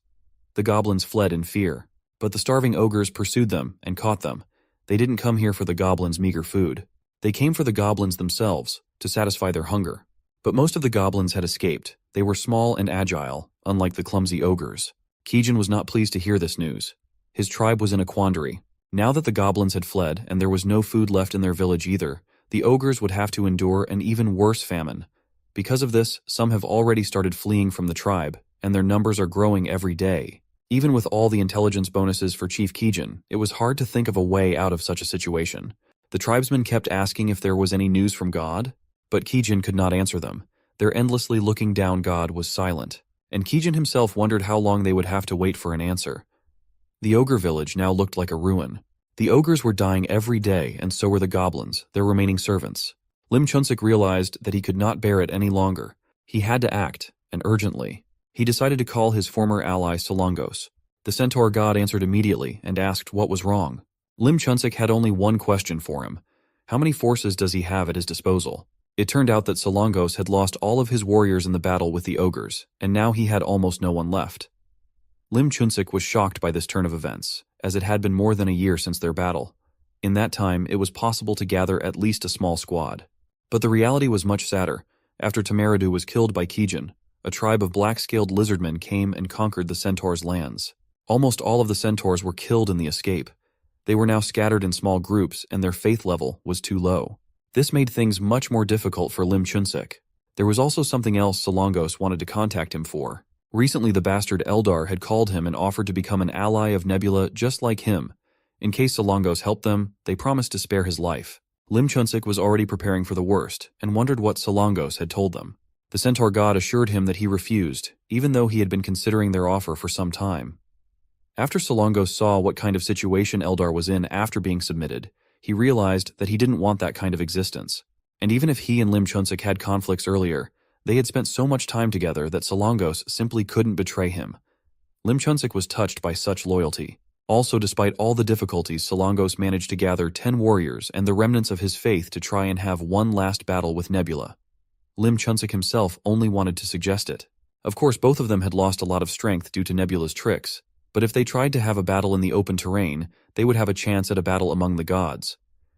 The goblins fled in fear, but the starving ogres pursued them and caught them. They didn't come here for the goblins' meager food. They came for the goblins themselves, to satisfy their hunger. But most of the goblins had escaped. They were small and agile, unlike the clumsy ogres. Kijin was not pleased to hear this news. His tribe was in a quandary. Now that the goblins had fled and there was no food left in their village either, the ogres would have to endure an even worse famine. Because of this, some have already started fleeing from the tribe, and their numbers are growing every day. Even with all the intelligence bonuses for Chief Kijin, it was hard to think of a way out of such a situation. The tribesmen kept asking if there was any news from God, but Kijin could not answer them. Their endlessly looking down God was silent, and Kijin himself wondered how long they would have to wait for an answer. The ogre village now looked like a ruin. The ogres were dying every day, and so were the goblins, their remaining servants. Lim Chunsik realized that he could not bear it any longer. He had to act, and urgently. He decided to call his former ally Solongos. The centaur god answered immediately and asked what was wrong. Lim Chunsik had only one question for him. How many forces does he have at his disposal? It turned out that Solongos had lost all of his warriors in the battle with the ogres, and now he had almost no one left. Lim Chunsik was shocked by this turn of events, as it had been more than a year since their battle. In that time, it was possible to gather at least a small squad. But the reality was much sadder. After Tamaradu was killed by Kijin, a tribe of black-scaled lizardmen came and conquered the centaurs' lands. Almost all of the centaurs were killed in the escape. They were now scattered in small groups, and their faith level was too low. This made things much more difficult for Lim Chunsik. There was also something else Solongos wanted to contact him for. Recently, the bastard Eldar had called him and offered to become an ally of Nebula just like him. In case Solongos helped them, they promised to spare his life. Lim Chunsik was already preparing for the worst, and wondered what Solongos had told them. The centaur god assured him that he refused, even though he had been considering their offer for some time. After Solongos saw what kind of situation Eldar was in after being submitted, he realized that he didn't want that kind of existence. And even if he and Lim Chunsik had conflicts earlier, they had spent so much time together that Solongos simply couldn't betray him. Lim Chunsik was touched by such loyalty. Also, despite all the difficulties, Solongos managed to gather 10 warriors and the remnants of his faith to try and have one last battle with Nebula. Lim Chunsik himself only wanted to suggest it. Of course, both of them had lost a lot of strength due to Nebula's tricks, but if they tried to have a battle in the open terrain, they would have a chance at a battle among the gods.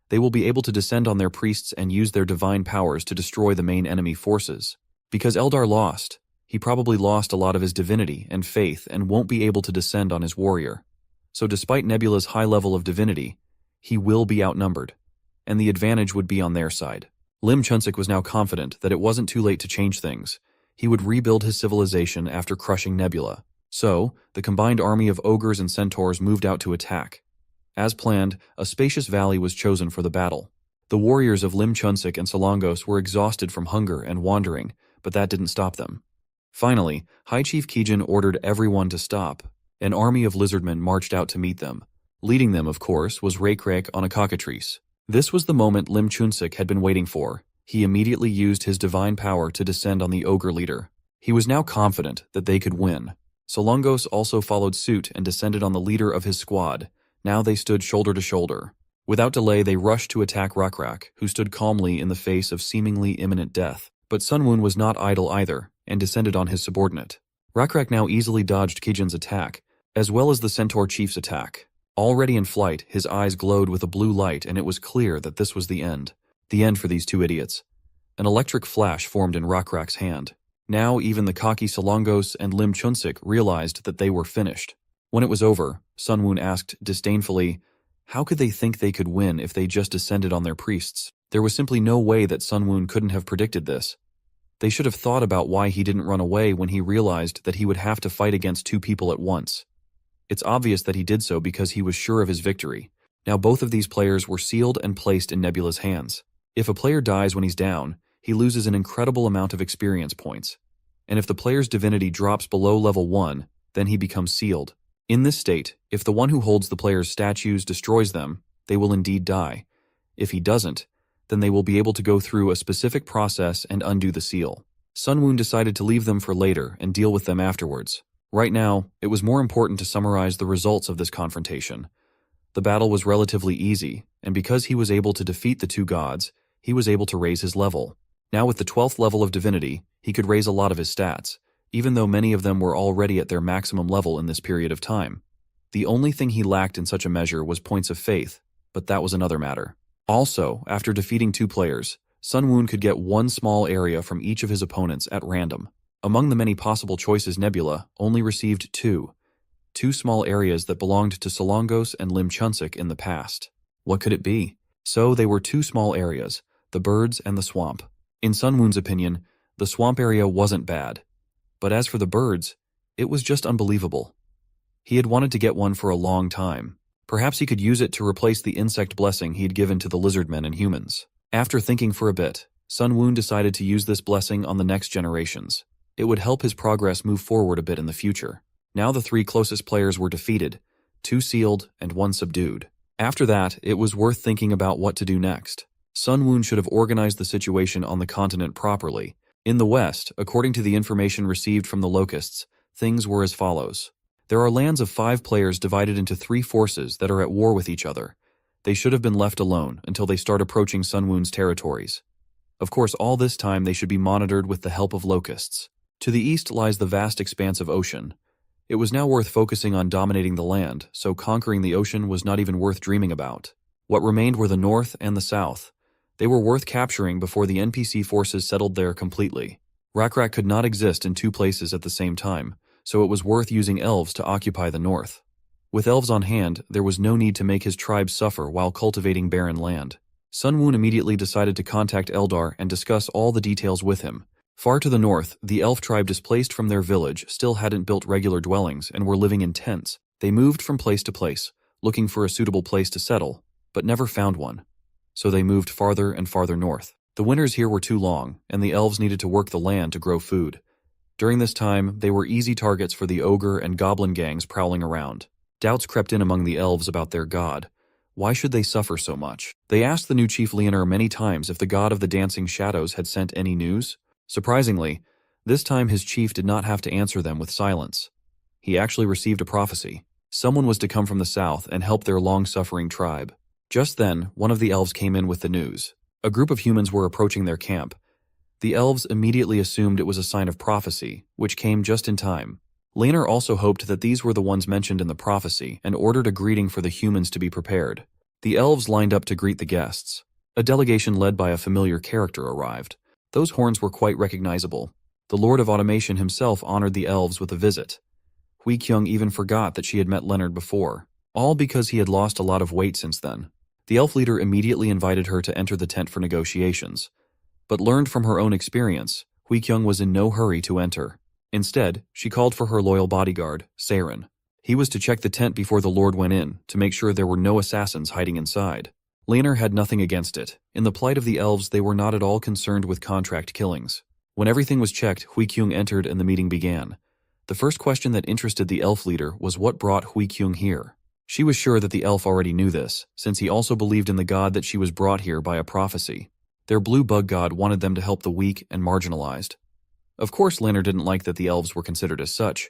They will be able to descend on their priests and use their divine powers to destroy the main enemy forces. Because Eldar lost, he probably lost a lot of his divinity and faith and won't be able to descend on his warrior. So despite Nebula's high level of divinity, he will be outnumbered, and the advantage would be on their side. Lim Chunsik was now confident that it wasn't too late to change things. He would rebuild his civilization after crushing Nebula. So, the combined army of ogres and centaurs moved out to attack. As planned, a spacious valley was chosen for the battle. The warriors of Lim Chunsik and Solongos were exhausted from hunger and wandering, but that didn't stop them. Finally, High Chief Kijin ordered everyone to stop. An army of lizardmen marched out to meet them. Leading them, of course, was Raykrek on a cockatrice. This was the moment Lim Chunsik had been waiting for. He immediately used his divine power to descend on the ogre leader. He was now confident that they could win. Solongos also followed suit and descended on the leader of his squad. Now they stood shoulder to shoulder. Without delay, they rushed to attack Rakrak, who stood calmly in the face of seemingly imminent death. But Sunwoon was not idle either, and descended on his subordinate. Rakrak now easily dodged Kijin's attack, as well as the Centaur Chief's attack. Already in flight, his eyes glowed with a blue light, and it was clear that this was the end. The end for these two idiots. An electric flash formed in Rakrak's hand. Now even the cocky Solongos and Lim Chunsik realized that they were finished. When it was over, Sunwoon asked disdainfully, how could they think they could win if they just descended on their priests? There was simply no way that Sunwoon couldn't have predicted this. They should have thought about why he didn't run away when he realized that he would have to fight against two people at once. It's obvious that he did so because he was sure of his victory. Now both of these players were sealed and placed in Nebula's hands. If a player dies when he's down, he loses an incredible amount of experience points. And if the player's divinity drops below level 1, then he becomes sealed. In this state, if the one who holds the player's statues destroys them, they will indeed die. If he doesn't, then they will be able to go through a specific process and undo the seal. Sunwoon decided to leave them for later and deal with them afterwards. Right now, it was more important to summarize the results of this confrontation. The battle was relatively easy, and because he was able to defeat the two gods, he was able to raise his level. Now with the 12th level of divinity, he could raise a lot of his stats, even though many of them were already at their maximum level in this period of time. The only thing he lacked in such a measure was points of faith, but that was another matter. Also, after defeating two players, Sunwoon could get one small area from each of his opponents at random. Among the many possible choices, Nebula only received two small areas that belonged to Solongos and Lim Chunsik in the past. What could it be? So they were two small areas, the birds and the swamp. In Sunwoon's opinion, the swamp area wasn't bad. But as for the birds, it was just unbelievable. He had wanted to get one for a long time. Perhaps he could use it to replace the insect blessing he had given to the lizardmen and humans. After thinking for a bit, Sunwoon decided to use this blessing on the next generations. It would help his progress move forward a bit in the future. Now the three closest players were defeated, 2 sealed and 1 subdued. After that, it was worth thinking about what to do next. Sunwoon should have organized the situation on the continent properly. In the west, according to the information received from the locusts, things were as follows. There are lands of 5 players divided into 3 forces that are at war with each other. They should have been left alone until they start approaching Sunwoon's territories. Of course, all this time they should be monitored with the help of locusts. To the east lies the vast expanse of ocean. It was now worth focusing on dominating the land, so conquering the ocean was not even worth dreaming about. What remained were the north and the south. They were worth capturing before the NPC forces settled there completely. Rakrak could not exist in 2 places at the same time, so it was worth using elves to occupy the north. With elves on hand, there was no need to make his tribe suffer while cultivating barren land. Sunwoon immediately decided to contact Eldar and discuss all the details with him. Far to the north, the elf tribe displaced from their village still hadn't built regular dwellings and were living in tents. They moved from place to place, looking for a suitable place to settle, but never found one. So they moved farther and farther north. The winters here were too long, and the elves needed to work the land to grow food. During this time, they were easy targets for the ogre and goblin gangs prowling around. Doubts crept in among the elves about their god. Why should they suffer so much? They asked the new chief Leonor many times if the god of the dancing shadows had sent any news. Surprisingly, this time his chief did not have to answer them with silence. He actually received a prophecy. Someone was to come from the south and help their long-suffering tribe. Just then, one of the elves came in with the news. A group of humans were approaching their camp. The elves immediately assumed it was a sign of prophecy, which came just in time. Leonor also hoped that these were the ones mentioned in the prophecy and ordered a greeting for the humans to be prepared. The elves lined up to greet the guests. A delegation led by a familiar character arrived. Those horns were quite recognizable. The Lord of Automation himself honored the elves with a visit. Hui Kyung even forgot that she had met Leonard before, all because he had lost a lot of weight since then. The elf leader immediately invited her to enter the tent for negotiations, but learned from her own experience, Hui Kyung was in no hurry to enter. Instead, she called for her loyal bodyguard, Saren. He was to check the tent before the Lord went in, to make sure there were no assassins hiding inside. Leonor had nothing against it. In the plight of the elves, they were not at all concerned with contract killings. When everything was checked, Hui Kyung entered and the meeting began. The first question that interested the elf leader was what brought Hui Kyung here. She was sure that the elf already knew this, since he also believed in the god that she was brought here by a prophecy. Their blue bug god wanted them to help the weak and marginalized. Of course, Lanner didn't like that the elves were considered as such,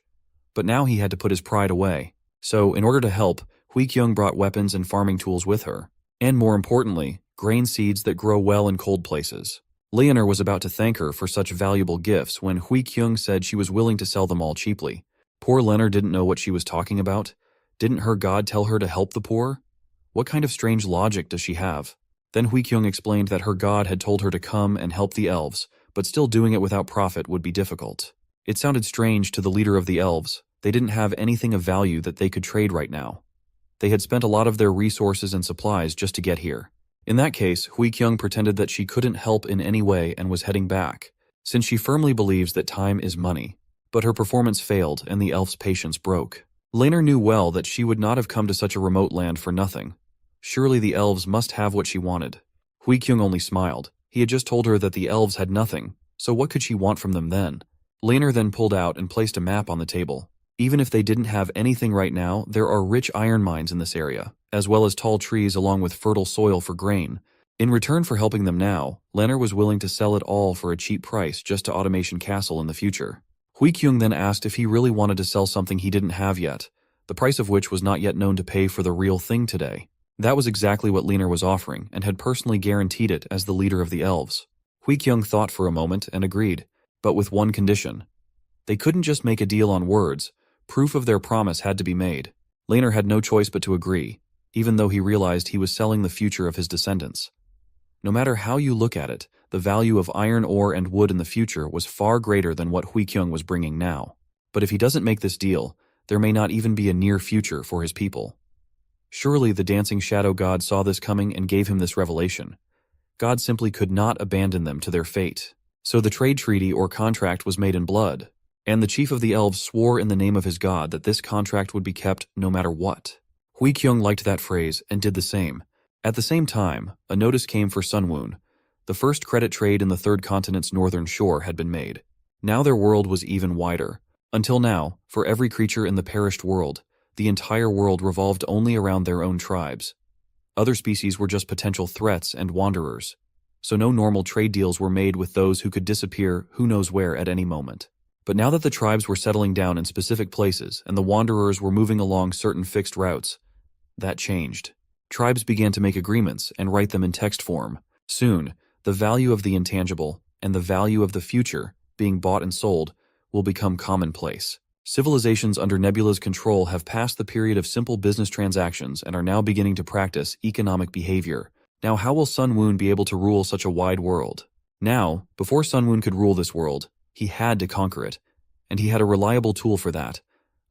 but now he had to put his pride away. So, in order to help, Hui-kyung brought weapons and farming tools with her, and more importantly, grain seeds that grow well in cold places. Leonor was about to thank her for such valuable gifts when Hui-kyung said she was willing to sell them all cheaply. Poor Leonor didn't know what she was talking about. Didn't her god tell her to help the poor? What kind of strange logic does she have? Then Hui-kyung explained that her god had told her to come and help the elves, but still doing it without profit would be difficult. It sounded strange to the leader of the elves. They didn't have anything of value that they could trade right now. They had spent a lot of their resources and supplies just to get here. In that case, Hui-kyung pretended that she couldn't help in any way and was heading back, since she firmly believes that time is money. But her performance failed and the elf's patience broke. Laner knew well that she would not have come to such a remote land for nothing. Surely the elves must have what she wanted. Hui-kyung only smiled. He had just told her that the elves had nothing, so what could she want from them then? Laner then pulled out and placed a map on the table. Even if they didn't have anything right now, there are rich iron mines in this area, as well as tall trees along with fertile soil for grain. In return for helping them now, Laner was willing to sell it all for a cheap price just to Automation Castle in the future. Hui-kyung then asked if he really wanted to sell something he didn't have yet, the price of which was not yet known to pay for the real thing today. That was exactly what Laner was offering and had personally guaranteed it as the leader of the elves. Hui-kyung thought for a moment and agreed, but with one condition. They couldn't just make a deal on words. Proof of their promise had to be made. Laner had no choice but to agree, even though he realized he was selling the future of his descendants. No matter how you look at it, the value of iron ore and wood in the future was far greater than what Hui-kyung was bringing now. But if he doesn't make this deal, there may not even be a near future for his people. Surely the dancing shadow god saw this coming and gave him this revelation. God simply could not abandon them to their fate. So the trade treaty or contract was made in blood. And the chief of the elves swore in the name of his god that this contract would be kept no matter what. Hui-kyung liked that phrase and did the same. At the same time, a notice came for Sunwoon. The first credit trade in the third continent's northern shore had been made. Now their world was even wider. Until now, for every creature in the perished world, the entire world revolved only around their own tribes. Other species were just potential threats and wanderers. So no normal trade deals were made with those who could disappear who knows where at any moment. But now that the tribes were settling down in specific places and the wanderers were moving along certain fixed routes, that changed. Tribes began to make agreements and write them in text form. Soon, the value of the intangible and the value of the future, being bought and sold, will become commonplace. Civilizations under Nebula's control have passed the period of simple business transactions and are now beginning to practice economic behavior. Now, how will Sunwoon be able to rule such a wide world? Now, before Sunwoon could rule this world, he had to conquer it, and he had a reliable tool for that,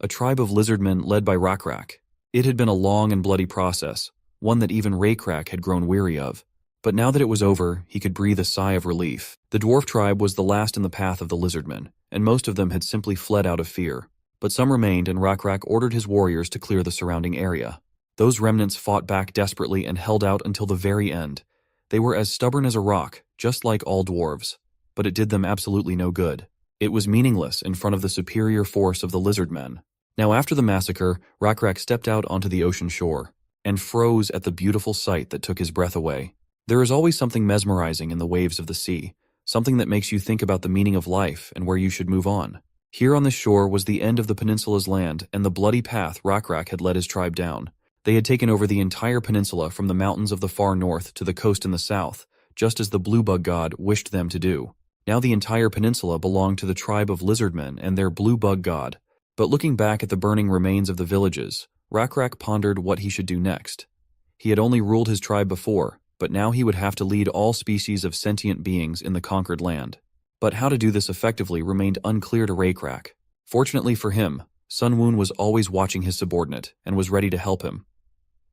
a tribe of lizardmen led by Rakrak. It had been a long and bloody process, one that even Rakrak had grown weary of. But now that it was over, he could breathe a sigh of relief. The dwarf tribe was the last in the path of the lizardmen, and most of them had simply fled out of fear. But some remained, and Rakrak ordered his warriors to clear the surrounding area. Those remnants fought back desperately and held out until the very end. They were as stubborn as a rock, just like all dwarves. But it did them absolutely no good. It was meaningless in front of the superior force of the lizardmen. Now after the massacre, Rakrak stepped out onto the ocean shore, and froze at the beautiful sight that took his breath away. There is always something mesmerizing in the waves of the sea, something that makes you think about the meaning of life and where you should move on. Here on this shore was the end of the peninsula's land and the bloody path Rakrak had led his tribe down. They had taken over the entire peninsula from the mountains of the far north to the coast in the south, just as the blue bug god wished them to do. Now the entire peninsula belonged to the tribe of lizardmen and their blue bug god. But looking back at the burning remains of the villages, Rakrak pondered what he should do next. He had only ruled his tribe before, but now he would have to lead all species of sentient beings in the conquered land. But how to do this effectively remained unclear to Rakrak. Fortunately for him, Sunwoon was always watching his subordinate and was ready to help him.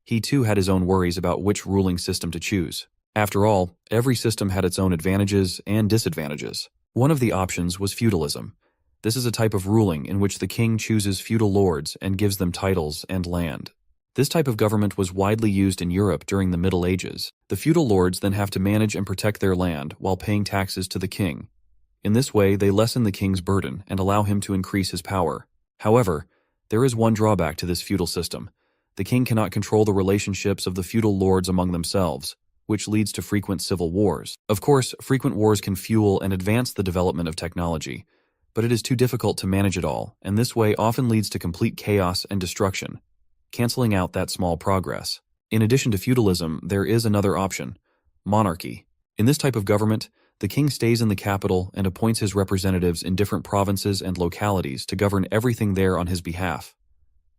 He too had his own worries about which ruling system to choose. After all, every system had its own advantages and disadvantages. One of the options was feudalism. This is a type of ruling in which the king chooses feudal lords and gives them titles and land. This type of government was widely used in Europe during the Middle Ages. The feudal lords then have to manage and protect their land while paying taxes to the king. In this way, they lessen the king's burden and allow him to increase his power. However, there is one drawback to this feudal system. The king cannot control the relationships of the feudal lords among themselves, which leads to frequent civil wars. Of course, frequent wars can fuel and advance the development of technology, but it is too difficult to manage it all, and this way often leads to complete chaos and destruction, canceling out that small progress. In addition to feudalism, there is another option: monarchy. In this type of government, the king stays in the capital and appoints his representatives in different provinces and localities to govern everything there on his behalf.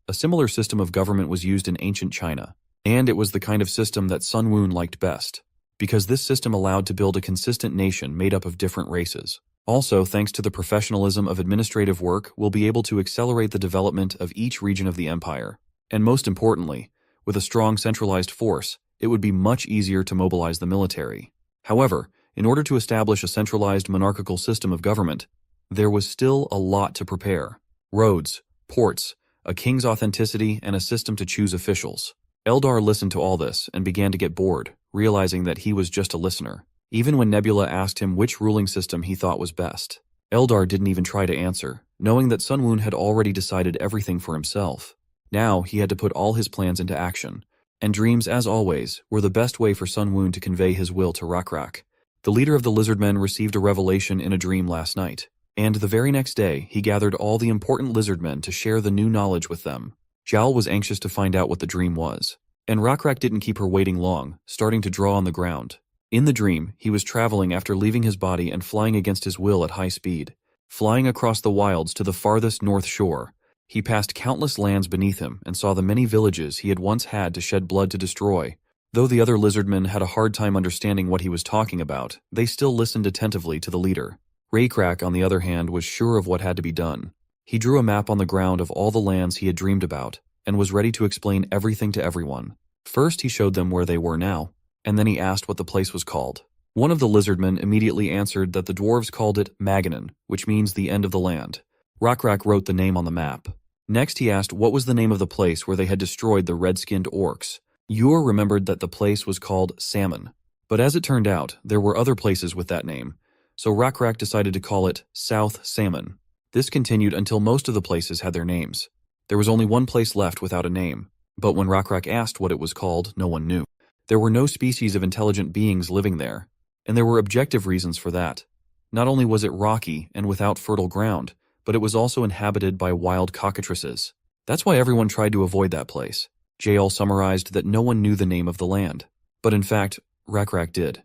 A similar system of government was used in ancient China, and it was the kind of system that Sun Woon liked best, because this system allowed to build a consistent nation made up of different races. Also, thanks to the professionalism of administrative work, we'll be able to accelerate the development of each region of the empire. And most importantly, with a strong centralized force, it would be much easier to mobilize the military. However, in order to establish a centralized monarchical system of government, there was still a lot to prepare: roads, ports, a king's authenticity, and a system to choose officials. Eldar listened to all this and began to get bored, realizing that he was just a listener. Even when Nebula asked him which ruling system he thought was best, Eldar didn't even try to answer, knowing that Sun Woon had already decided everything for himself. Now he had to put all his plans into action, and dreams, as always, were the best way for Sun Woon to convey his will to Rakrak. The leader of the Lizardmen received a revelation in a dream last night, and the very next day he gathered all the important Lizardmen to share the new knowledge with them. Zhao was anxious to find out what the dream was, and Rakrak didn't keep her waiting long, starting to draw on the ground. In the dream, he was traveling after leaving his body and flying against his will at high speed. Flying across the wilds to the farthest north shore, he passed countless lands beneath him and saw the many villages he had once had to shed blood to destroy. Though the other Lizardmen had a hard time understanding what he was talking about, they still listened attentively to the leader. Rakrak, on the other hand, was sure of what had to be done. He drew a map on the ground of all the lands he had dreamed about, and was ready to explain everything to everyone. First, he showed them where they were now, and then he asked what the place was called. One of the Lizardmen immediately answered that the dwarves called it Maganan, which means the end of the land. Rakrak wrote the name on the map. Next, he asked what was the name of the place where they had destroyed the red-skinned orcs. Yor remembered that the place was called Salmon, but as it turned out, there were other places with that name, so Rakrak decided to call it South Salmon. This continued until most of the places had their names. There was only one place left without a name, but when Rakrak asked what it was called, no one knew. There were no species of intelligent beings living there, and there were objective reasons for that. Not only was it rocky and without fertile ground, but it was also inhabited by wild cockatrices. That's why everyone tried to avoid that place. Jael summarized that no one knew the name of the land, but in fact, Rakrak did.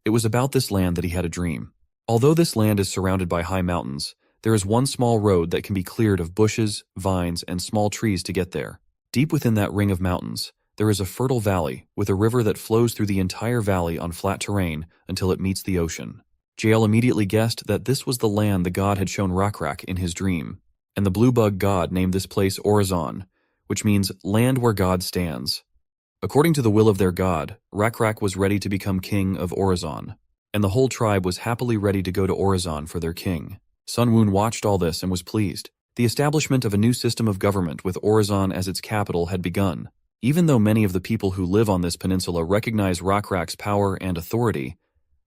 It was about this land that he had a dream. Although this land is surrounded by high mountains, there is one small road that can be cleared of bushes, vines, and small trees to get there. Deep within that ring of mountains, there is a fertile valley with a river that flows through the entire valley on flat terrain until it meets the ocean. Jael immediately guessed that this was the land the god had shown Rakrak in his dream, and the blue bug god named this place Orizon, which means land where God stands. According to the will of their god, Rakrak was ready to become king of Orizon, and the whole tribe was happily ready to go to Orizon for their king. Sun Woon watched all this and was pleased. The establishment of a new system of government with Orizon as its capital had begun. Even though many of the people who live on this peninsula recognize Rakrak's power and authority,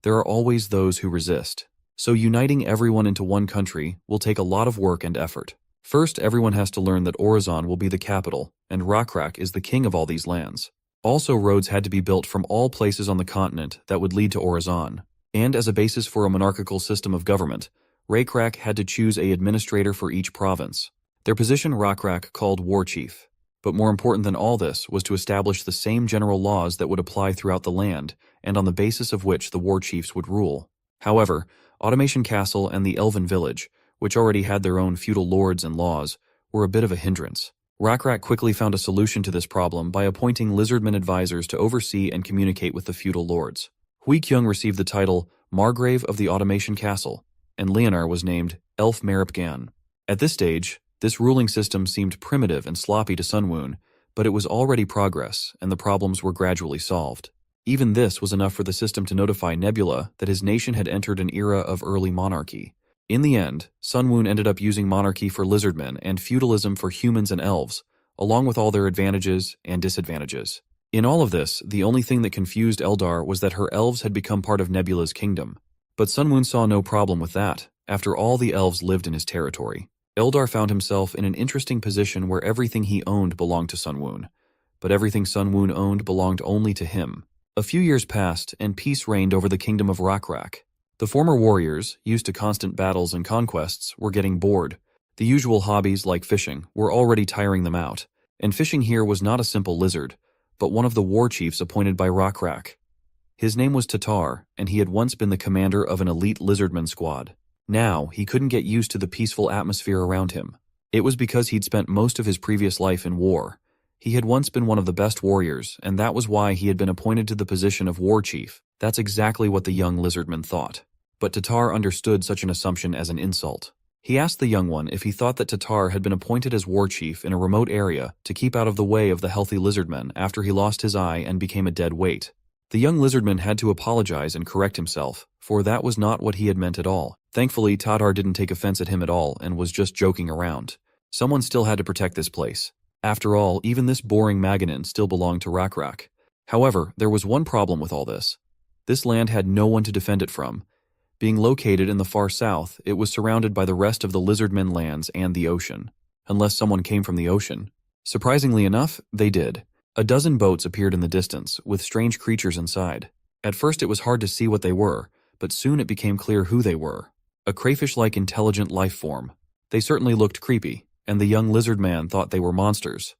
there are always those who resist. So uniting everyone into one country will take a lot of work and effort. First, everyone has to learn that Orizon will be the capital, and Rakrak is the king of all these lands. Also, roads had to be built from all places on the continent that would lead to Orizon. And as a basis for a monarchical system of government, Rakrak had to choose an administrator for each province. Their position Rakrak called war chief. But more important than all this was to establish the same general laws that would apply throughout the land, and on the basis of which the war chiefs would rule. However, Automation Castle and the Elven Village, which already had their own feudal lords and laws, were a bit of a hindrance. Rakrak quickly found a solution to this problem by appointing Lizardmen advisors to oversee and communicate with the feudal lords. Hui Kyung received the title Margrave of the Automation Castle, and Leonar was named Elf Meripgan. At this stage, this ruling system seemed primitive and sloppy to Sun Woon, but it was already progress, and the problems were gradually solved. Even this was enough for the system to notify Nebula that his nation had entered an era of early monarchy. In the end, Sun Woon ended up using monarchy for Lizardmen and feudalism for humans and elves, along with all their advantages and disadvantages. In all of this, the only thing that confused Eldar was that her elves had become part of Nebula's kingdom. But Sun Woon saw no problem with that. After all, the elves lived in his territory. Eldar found himself in an interesting position where everything he owned belonged to Sun Woon, but everything Sun Woon owned belonged only to him. A few years passed, and peace reigned over the kingdom of Rakrak. The former warriors, used to constant battles and conquests, were getting bored. The usual hobbies, like fishing, were already tiring them out. And fishing here was not a simple lizard, but one of the war chiefs appointed by Rakrak. His name was Tatar, and he had once been the commander of an elite lizardman squad. Now, he couldn't get used to the peaceful atmosphere around him. It was because he'd spent most of his previous life in war. He had once been one of the best warriors, and that was why he had been appointed to the position of war chief. That's exactly what the young lizardman thought. But Tatar understood such an assumption as an insult. He asked the young one if he thought that Tatar had been appointed as war chief in a remote area to keep out of the way of the healthy lizardmen after he lost his eye and became a dead weight. The young lizardman had to apologize and correct himself, for that was not what he had meant at all. Thankfully, Tatar didn't take offense at him at all and was just joking around. Someone still had to protect this place. After all, even this boring Maganin still belonged to Rakrak. However, there was one problem with all this. This land had no one to defend it from. Being located in the far south, it was surrounded by the rest of the lizardmen lands and the ocean. Unless someone came from the ocean. Surprisingly enough, they did. A dozen boats appeared in the distance, with strange creatures inside. At first it was hard to see what they were, but soon it became clear who they were. A crayfish-like intelligent life form. They certainly looked creepy, and the young lizard man thought they were monsters.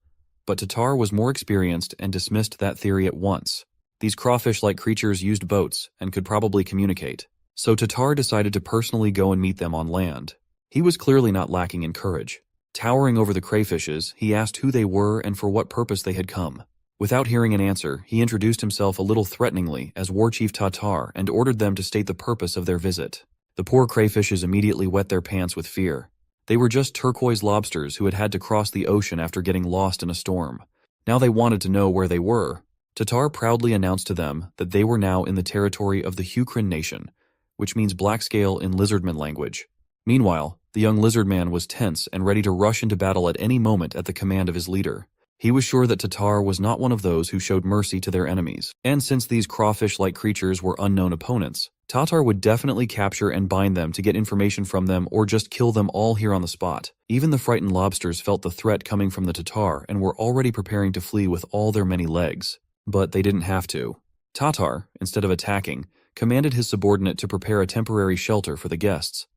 But Tatar was more experienced and dismissed that theory at once. These crawfish-like creatures used boats and could probably communicate. So Tatar decided to personally go and meet them on land. He was clearly not lacking in courage. Towering over the crayfishes, he asked who they were and for what purpose they had come. Without hearing an answer, he introduced himself a little threateningly as War Chief Tatar and ordered them to state the purpose of their visit. The poor crayfishes immediately wet their pants with fear. They were just turquoise lobsters who had to cross the ocean after getting lost in a storm. Now they wanted to know where they were. Tatar proudly announced to them that they were now in the territory of the Hukrin nation, which means black scale in lizardman language. Meanwhile, the young lizard man was tense and ready to rush into battle at any moment at the command of his leader. He was sure that Tatar was not one of those who showed mercy to their enemies, and since these crawfish-like creatures were unknown opponents, Tatar would definitely capture and bind them to get information from them or just kill them all here on the spot. Even the frightened lobsters felt the threat coming from the Tatar and were already preparing to flee with all their many legs. But they didn't have to. Tatar, instead of attacking, commanded his subordinate to prepare a temporary shelter for the guests.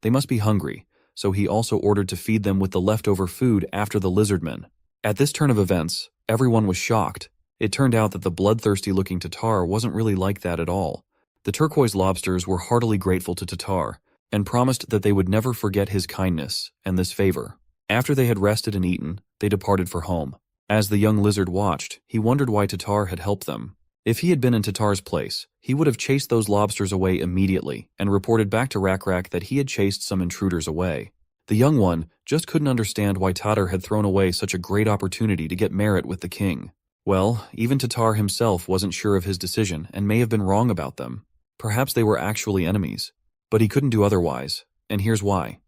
They must be hungry, so he also ordered to feed them with the leftover food after the lizardmen. At this turn of events, everyone was shocked. It turned out that the bloodthirsty-looking Tatar wasn't really like that at all. The turquoise lobsters were heartily grateful to Tatar, and promised that they would never forget his kindness and this favor. After they had rested and eaten, they departed for home. As the young lizard watched, he wondered why Tatar had helped them. If he had been in Tatar's place, he would have chased those lobsters away immediately and reported back to Rakrak that he had chased some intruders away. The young one just couldn't understand why Tatar had thrown away such a great opportunity to get merit with the king. Well, even Tatar himself wasn't sure of his decision and may have been wrong about them. Perhaps they were actually enemies. But he couldn't do otherwise, and here's why.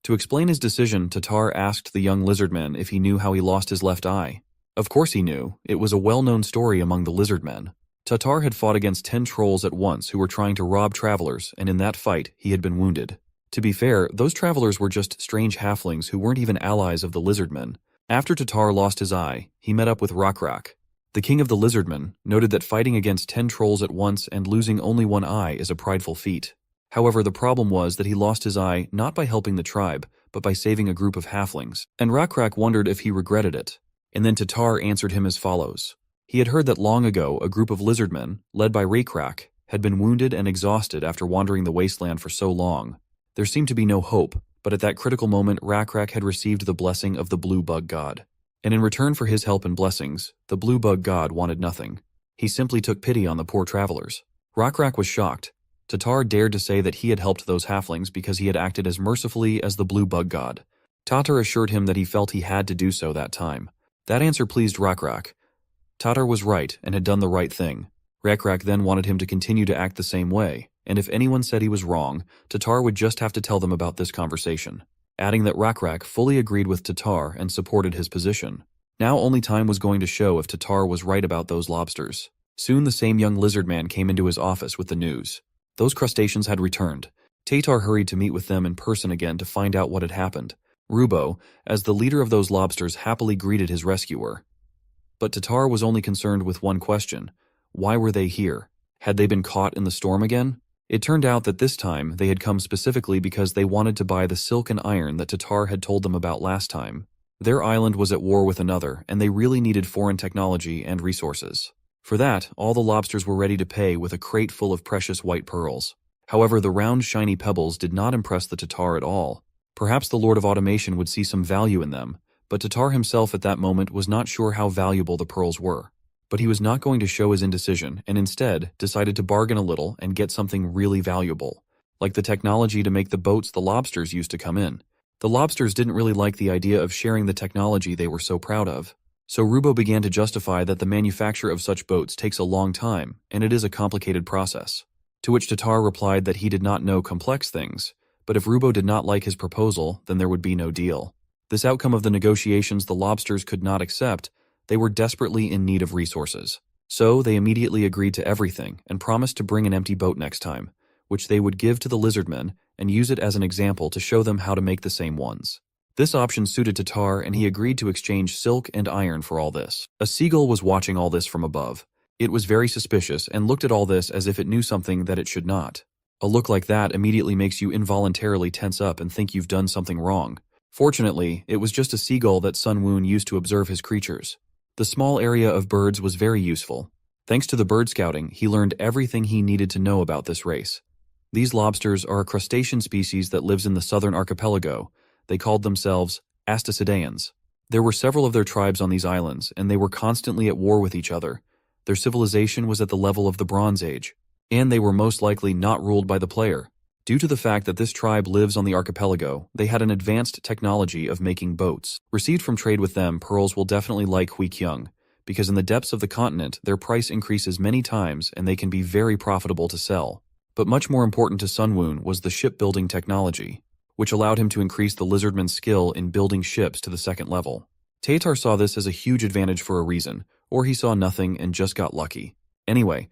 To explain his decision, Tatar asked the young lizardman if he knew how he lost his left eye. Of course he knew. It was a well-known story among the lizardmen. Tatar had fought against 10 trolls at once who were trying to rob travelers, and in that fight, he had been wounded. To be fair, those travelers were just strange halflings who weren't even allies of the lizardmen. After Tatar lost his eye, he met up with Rakrak. The king of the lizardmen noted that fighting against 10 trolls at once and losing only one eye is a prideful feat. However, the problem was that he lost his eye not by helping the tribe, but by saving a group of halflings, and Rakrak wondered if he regretted it. And then Tatar answered him as follows. He had heard that long ago a group of lizardmen, led by Rakrak, had been wounded and exhausted after wandering the wasteland for so long. There seemed to be no hope, but at that critical moment Rakrak had received the blessing of the blue bug god. And in return for his help and blessings, the blue bug god wanted nothing. He simply took pity on the poor travelers. Rakrak was shocked. Tatar dared to say that he had helped those halflings because he had acted as mercifully as the blue bug god. Tatar assured him that he felt he had to do so that time. That answer pleased Rakrak. Tatar was right and had done the right thing. Rakrak then wanted him to continue to act the same way, and if anyone said he was wrong, Tatar would just have to tell them about this conversation, adding that Rakrak fully agreed with Tatar and supported his position. Now only time was going to show if Tatar was right about those lobsters. Soon the same young lizard man came into his office with the news. Those crustaceans had returned. Tatar hurried to meet with them in person again to find out what had happened. Rubo, as the leader of those lobsters, happily greeted his rescuer. But Tatar was only concerned with one question. Why were they here? Had they been caught in the storm again? It turned out that this time they had come specifically because they wanted to buy the silk and iron that Tatar had told them about last time. Their island was at war with another, and they really needed foreign technology and resources. For that, all the lobsters were ready to pay with a crate full of precious white pearls. However, the round, shiny pebbles did not impress the Tatar at all. Perhaps the Lord of Automation would see some value in them, but Tatar himself at that moment was not sure how valuable the pearls were. But he was not going to show his indecision, and instead decided to bargain a little and get something really valuable, like the technology to make the boats the lobsters used to come in. The lobsters didn't really like the idea of sharing the technology they were so proud of. So Rubo began to justify that the manufacture of such boats takes a long time, and it is a complicated process. To which Tatar replied that he did not know complex things, but if Rubo did not like his proposal, then there would be no deal. This outcome of the negotiations the lobsters could not accept. They were desperately in need of resources. So they immediately agreed to everything and promised to bring an empty boat next time, which they would give to the Lizardmen and use it as an example to show them how to make the same ones. This option suited Tatar, and he agreed to exchange silk and iron for all this. A seagull was watching all this from above. It was very suspicious and looked at all this as if it knew something that it should not. A look like that immediately makes you involuntarily tense up and think you've done something wrong. Fortunately, it was just a seagull that Sun Woon used to observe his creatures. The small area of birds was very useful. Thanks to the bird scouting, he learned everything he needed to know about this race. These lobsters are a crustacean species that lives in the southern archipelago. They called themselves Asticideans. There were several of their tribes on these islands, and they were constantly at war with each other. Their civilization was at the level of the Bronze Age, and they were most likely not ruled by the player. Due to the fact that this tribe lives on the archipelago, they had an advanced technology of making boats. Received from trade with them, pearls will definitely like Huikyung, because in the depths of the continent, their price increases many times and they can be very profitable to sell. But much more important to Sun Woon was the shipbuilding technology, which allowed him to increase the Lizardman's skill in building ships to the second level. Tatar saw this as a huge advantage for a reason, or he saw nothing and just got lucky. Anyway,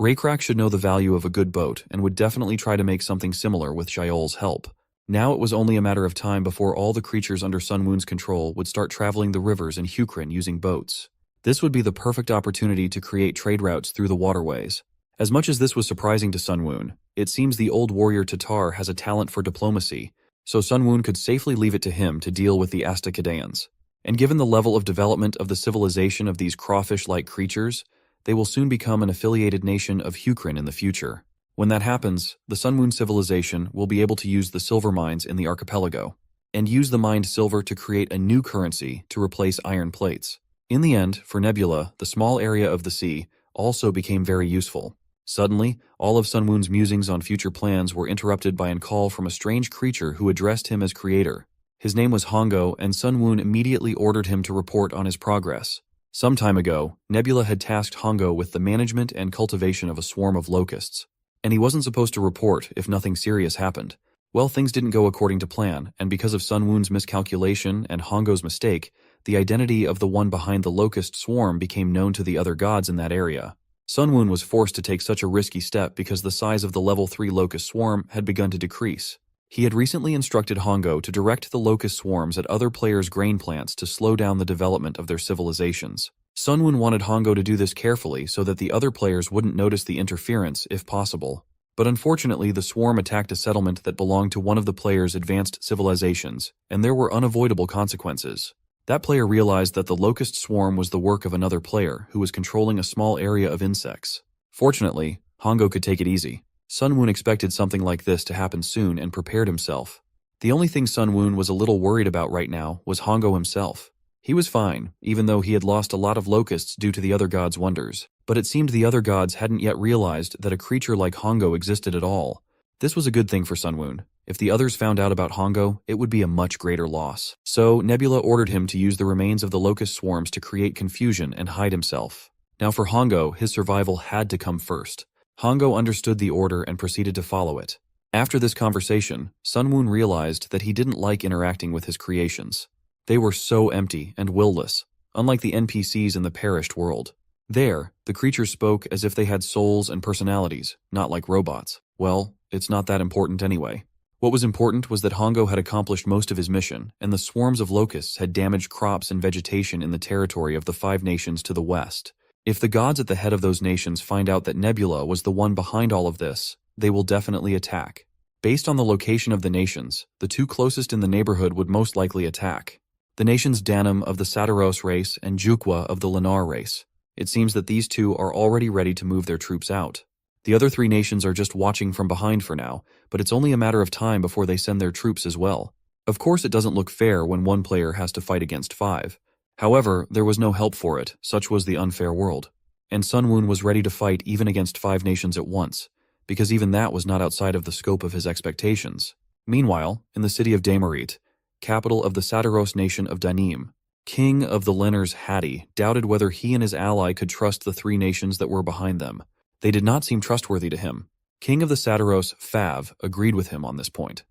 Raycrack should know the value of a good boat and would definitely try to make something similar with Jaeol's help. Now it was only a matter of time before all the creatures under Sun Woon's control would start traveling the rivers in Hukrin using boats. This would be the perfect opportunity to create trade routes through the waterways. As much as this was surprising to Sun Woon, it seems the old warrior Tatar has a talent for diplomacy, so Sun Woon could safely leave it to him to deal with the Asticideans. And given the level of development of the civilization of these crawfish-like creatures, they will soon become an affiliated nation of Hukrin in the future. When that happens, the Sun Woon civilization will be able to use the silver mines in the archipelago, and use the mined silver to create a new currency to replace iron plates. In the end, for Nebula, the small area of the sea also became very useful. Suddenly, all of Sun Woon's musings on future plans were interrupted by a call from a strange creature who addressed him as creator. His name was Hongo, and Sun Woon immediately ordered him to report on his progress. Some time ago, Nebula had tasked Hongo with the management and cultivation of a swarm of locusts, and he wasn't supposed to report if nothing serious happened. Well, things didn't go according to plan, and because of Sun Woon's miscalculation and Hongo's mistake, the identity of the one behind the locust swarm became known to the other gods in that area. Sun Woon was forced to take such a risky step because the size of the level 3 locust swarm had begun to decrease. He had recently instructed Hongo to direct the locust swarms at other players' grain plants to slow down the development of their civilizations. Sun Woon wanted Hongo to do this carefully so that the other players wouldn't notice the interference if possible. But unfortunately, the swarm attacked a settlement that belonged to one of the players' advanced civilizations, and there were unavoidable consequences. That player realized that the locust swarm was the work of another player who was controlling a small area of insects. Fortunately, Hongo could take it easy. Sun Woon expected something like this to happen soon and prepared himself. The only thing Sun Woon was a little worried about right now was Hongo himself. He was fine, even though he had lost a lot of locusts due to the other gods' wonders. But it seemed the other gods hadn't yet realized that a creature like Hongo existed at all. This was a good thing for Sun Woon. If the others found out about Hongo, it would be a much greater loss. So Nebula ordered him to use the remains of the locust swarms to create confusion and hide himself. Now for Hongo, his survival had to come first. Hongo understood the order and proceeded to follow it. After this conversation, Sun Woon realized that he didn't like interacting with his creations. They were so empty and willless, unlike the NPCs in the perished world. There, the creatures spoke as if they had souls and personalities, not like robots. Well, it's not that important anyway. What was important was that Hongo had accomplished most of his mission, and the swarms of locusts had damaged crops and vegetation in the territory of the 5 nations to the west. If the gods at the head of those nations find out that Nebula was the one behind all of this, they will definitely attack. Based on the location of the nations, the two closest in the neighborhood would most likely attack. The nations Danim of the Sataros race and Jukwa of the Lennar race. It seems that these two are already ready to move their troops out. The other three nations are just watching from behind for now, but it's only a matter of time before they send their troops as well. Of course, it doesn't look fair when one player has to fight against 5. However, there was no help for it, such was the unfair world. And Sun Woon was ready to fight even against 5 nations at once, because even that was not outside of the scope of his expectations. Meanwhile, in the city of Damarit, capital of the Sataros nation of Danim, King of the Lennars Hattie doubted whether he and his ally could trust the 3 nations that were behind them. They did not seem trustworthy to him. King of the Sataros, Fav, agreed with him on this point,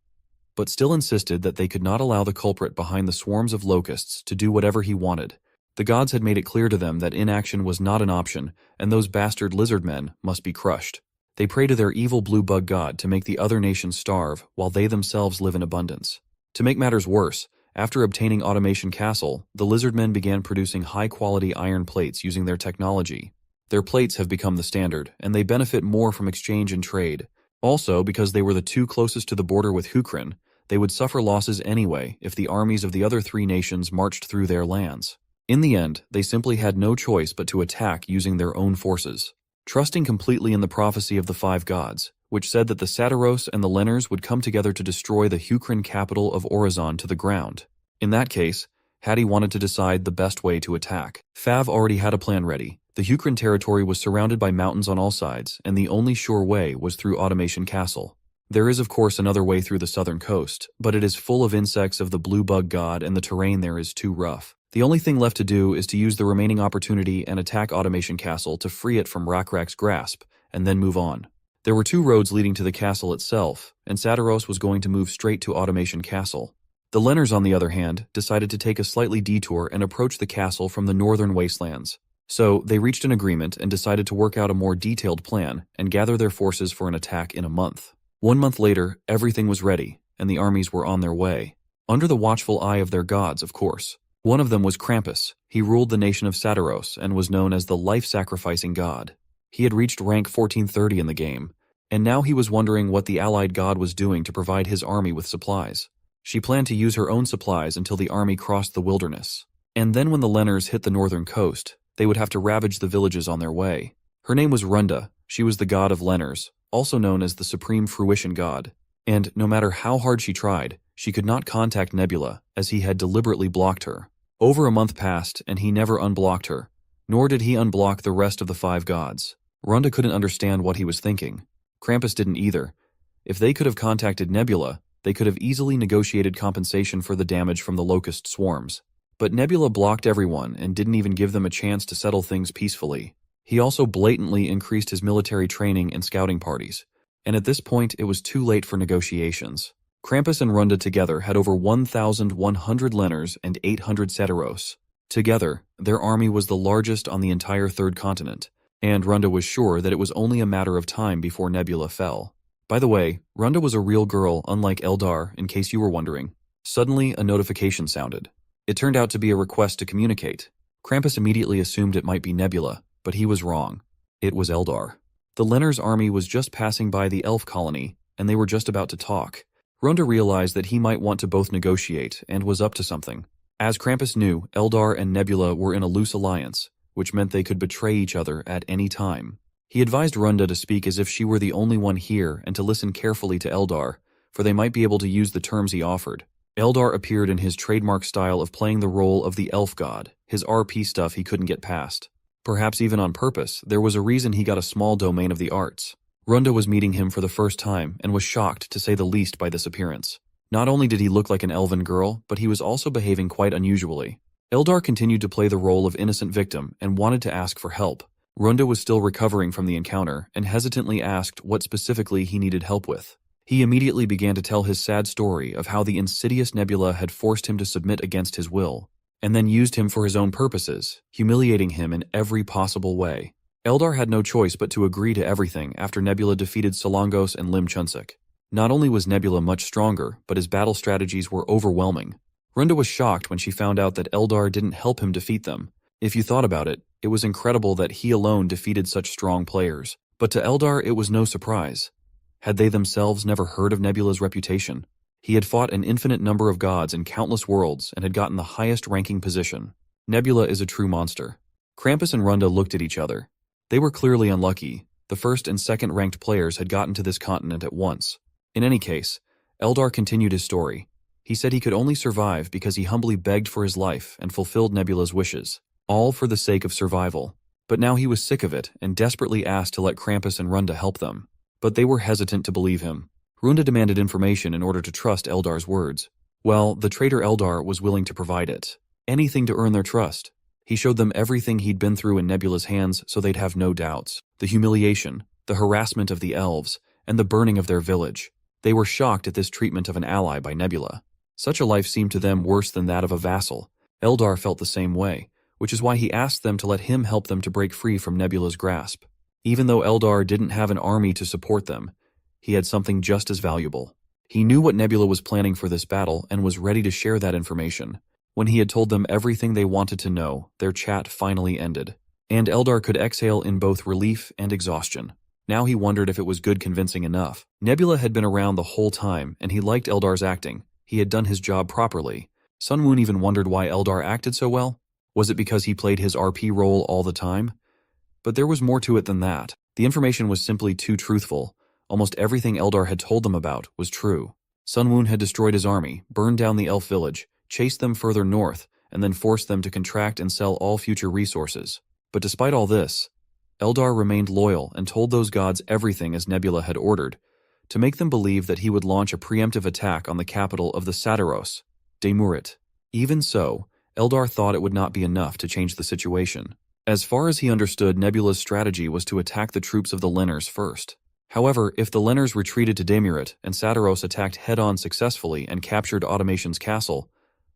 but still insisted that they could not allow the culprit behind the swarms of locusts to do whatever he wanted. The gods had made it clear to them that inaction was not an option, and those bastard lizardmen must be crushed. They pray to their evil blue bug god to make the other nations starve while they themselves live in abundance. To make matters worse, after obtaining Automation Castle, the lizardmen began producing high-quality iron plates using their technology. Their plates have become the standard, and they benefit more from exchange and trade. Also, because they were the 2 closest to the border with Hukrin, they would suffer losses anyway if the armies of the other 3 nations marched through their lands. In the end, they simply had no choice but to attack using their own forces. Trusting completely in the prophecy of the 5 gods, which said that the Sataros and the Lennars would come together to destroy the Hukrin capital of Orizon to the ground. In that case, Hattie wanted to decide the best way to attack. Fav already had a plan ready. The Hukrin territory was surrounded by mountains on all sides, and the only sure way was through Automation Castle. There is of course another way through the southern coast, but it is full of insects of the blue bug god and the terrain there is too rough. The only thing left to do is to use the remaining opportunity and attack Automation Castle to free it from Rakrak's grasp, and then move on. There were 2 roads leading to the castle itself, and Sataros was going to move straight to Automation Castle. The Lennars, on the other hand, decided to take a slightly detour and approach the castle from the northern wastelands. So, they reached an agreement and decided to work out a more detailed plan and gather their forces for an attack in a month. 1 month later, everything was ready, and the armies were on their way. Under the watchful eye of their gods, of course. One of them was Krampus. He ruled the nation of Sataros and was known as the life-sacrificing god. He had reached rank 1430 in the game, and now he was wondering what the allied god was doing to provide his army with supplies. She planned to use her own supplies until the army crossed the wilderness. And then when the Lennars hit the northern coast, they would have to ravage the villages on their way. Her name was Runda. She was the god of Lennars, also known as the supreme fruition god. And no matter how hard she tried, she could not contact Nebula, as he had deliberately blocked her. Over a month passed, and he never unblocked her, nor did he unblock the rest of the 5 gods. Runda couldn't understand what he was thinking. Krampus didn't either. If they could have contacted Nebula, they could have easily negotiated compensation for the damage from the locust swarms. But Nebula blocked everyone and didn't even give them a chance to settle things peacefully. He also blatantly increased his military training and scouting parties, and at this point it was too late for negotiations. Krampus and Runda together had over 1,100 Lennars and 800 Sataros. Together, their army was the largest on the entire 3rd continent, and Runda was sure that it was only a matter of time before Nebula fell. By the way, Runda was a real girl, unlike Eldar, in case you were wondering. Suddenly, a notification sounded. It turned out to be a request to communicate. Krampus immediately assumed it might be Nebula, but he was wrong. It was Eldar. The Lennars' army was just passing by the elf colony, and they were just about to talk. Runda realized that he might want to both negotiate, and was up to something. As Krampus knew, Eldar and Nebula were in a loose alliance, which meant they could betray each other at any time. He advised Runda to speak as if she were the only one here and to listen carefully to Eldar, for they might be able to use the terms he offered. Eldar appeared in his trademark style of playing the role of the elf god, his RP stuff he couldn't get past. Perhaps even on purpose, there was a reason he got a small domain of the arts. Runda was meeting him for the first time and was shocked, to say the least, by this appearance. Not only did he look like an elven girl, but he was also behaving quite unusually. Eldar continued to play the role of innocent victim and wanted to ask for help. Runda was still recovering from the encounter and hesitantly asked what specifically he needed help with. He immediately began to tell his sad story of how the insidious Nebula had forced him to submit against his will, and then used him for his own purposes, humiliating him in every possible way. Eldar had no choice but to agree to everything after Nebula defeated Solongos and Lim Chunsik. Not only was Nebula much stronger, but his battle strategies were overwhelming. Runda was shocked when she found out that Eldar didn't help him defeat them. If you thought about it, it was incredible that he alone defeated such strong players. But to Eldar it was no surprise. Had they themselves never heard of Nebula's reputation? He had fought an infinite number of gods in countless worlds and had gotten the highest ranking position. Nebula is a true monster. Krampus and Runda looked at each other. They were clearly unlucky. The first and second ranked players had gotten to this continent at once. In any case, Eldar continued his story. He said he could only survive because he humbly begged for his life and fulfilled Nebula's wishes, all for the sake of survival. But now he was sick of it and desperately asked to let Krampus and Runda help them. But they were hesitant to believe him. Runda demanded information in order to trust Eldar's words. Well, the traitor Eldar was willing to provide it. Anything to earn their trust. He showed them everything he'd been through in Nebula's hands so they'd have no doubts. The humiliation, the harassment of the elves, and the burning of their village. They were shocked at this treatment of an ally by Nebula. Such a life seemed to them worse than that of a vassal. Eldar felt the same way, which is why he asked them to let him help them to break free from Nebula's grasp. Even though Eldar didn't have an army to support them, he had something just as valuable. He knew what Nebula was planning for this battle and was ready to share that information. When he had told them everything they wanted to know, their chat finally ended. And Eldar could exhale in both relief and exhaustion. Now he wondered if it was good convincing enough. Nebula had been around the whole time, and he liked Eldar's acting. He had done his job properly. Sun Moon even wondered why Eldar acted so well. Was it because he played his RP role all the time? But there was more to it than that. The information was simply too truthful. Almost everything Eldar had told them about was true. Sun Moon had destroyed his army, burned down the elf village, chased them further north, and then forced them to contract and sell all future resources. But despite all this, Eldar remained loyal and told those gods everything as Nebula had ordered, to make them believe that he would launch a preemptive attack on the capital of the Sataros, Demurit. Even so, Eldar thought it would not be enough to change the situation. As far as he understood, Nebula's strategy was to attack the troops of the Lenners first. However, if the Lenners retreated to Demurit and Sataros attacked head-on successfully and captured Automation's castle,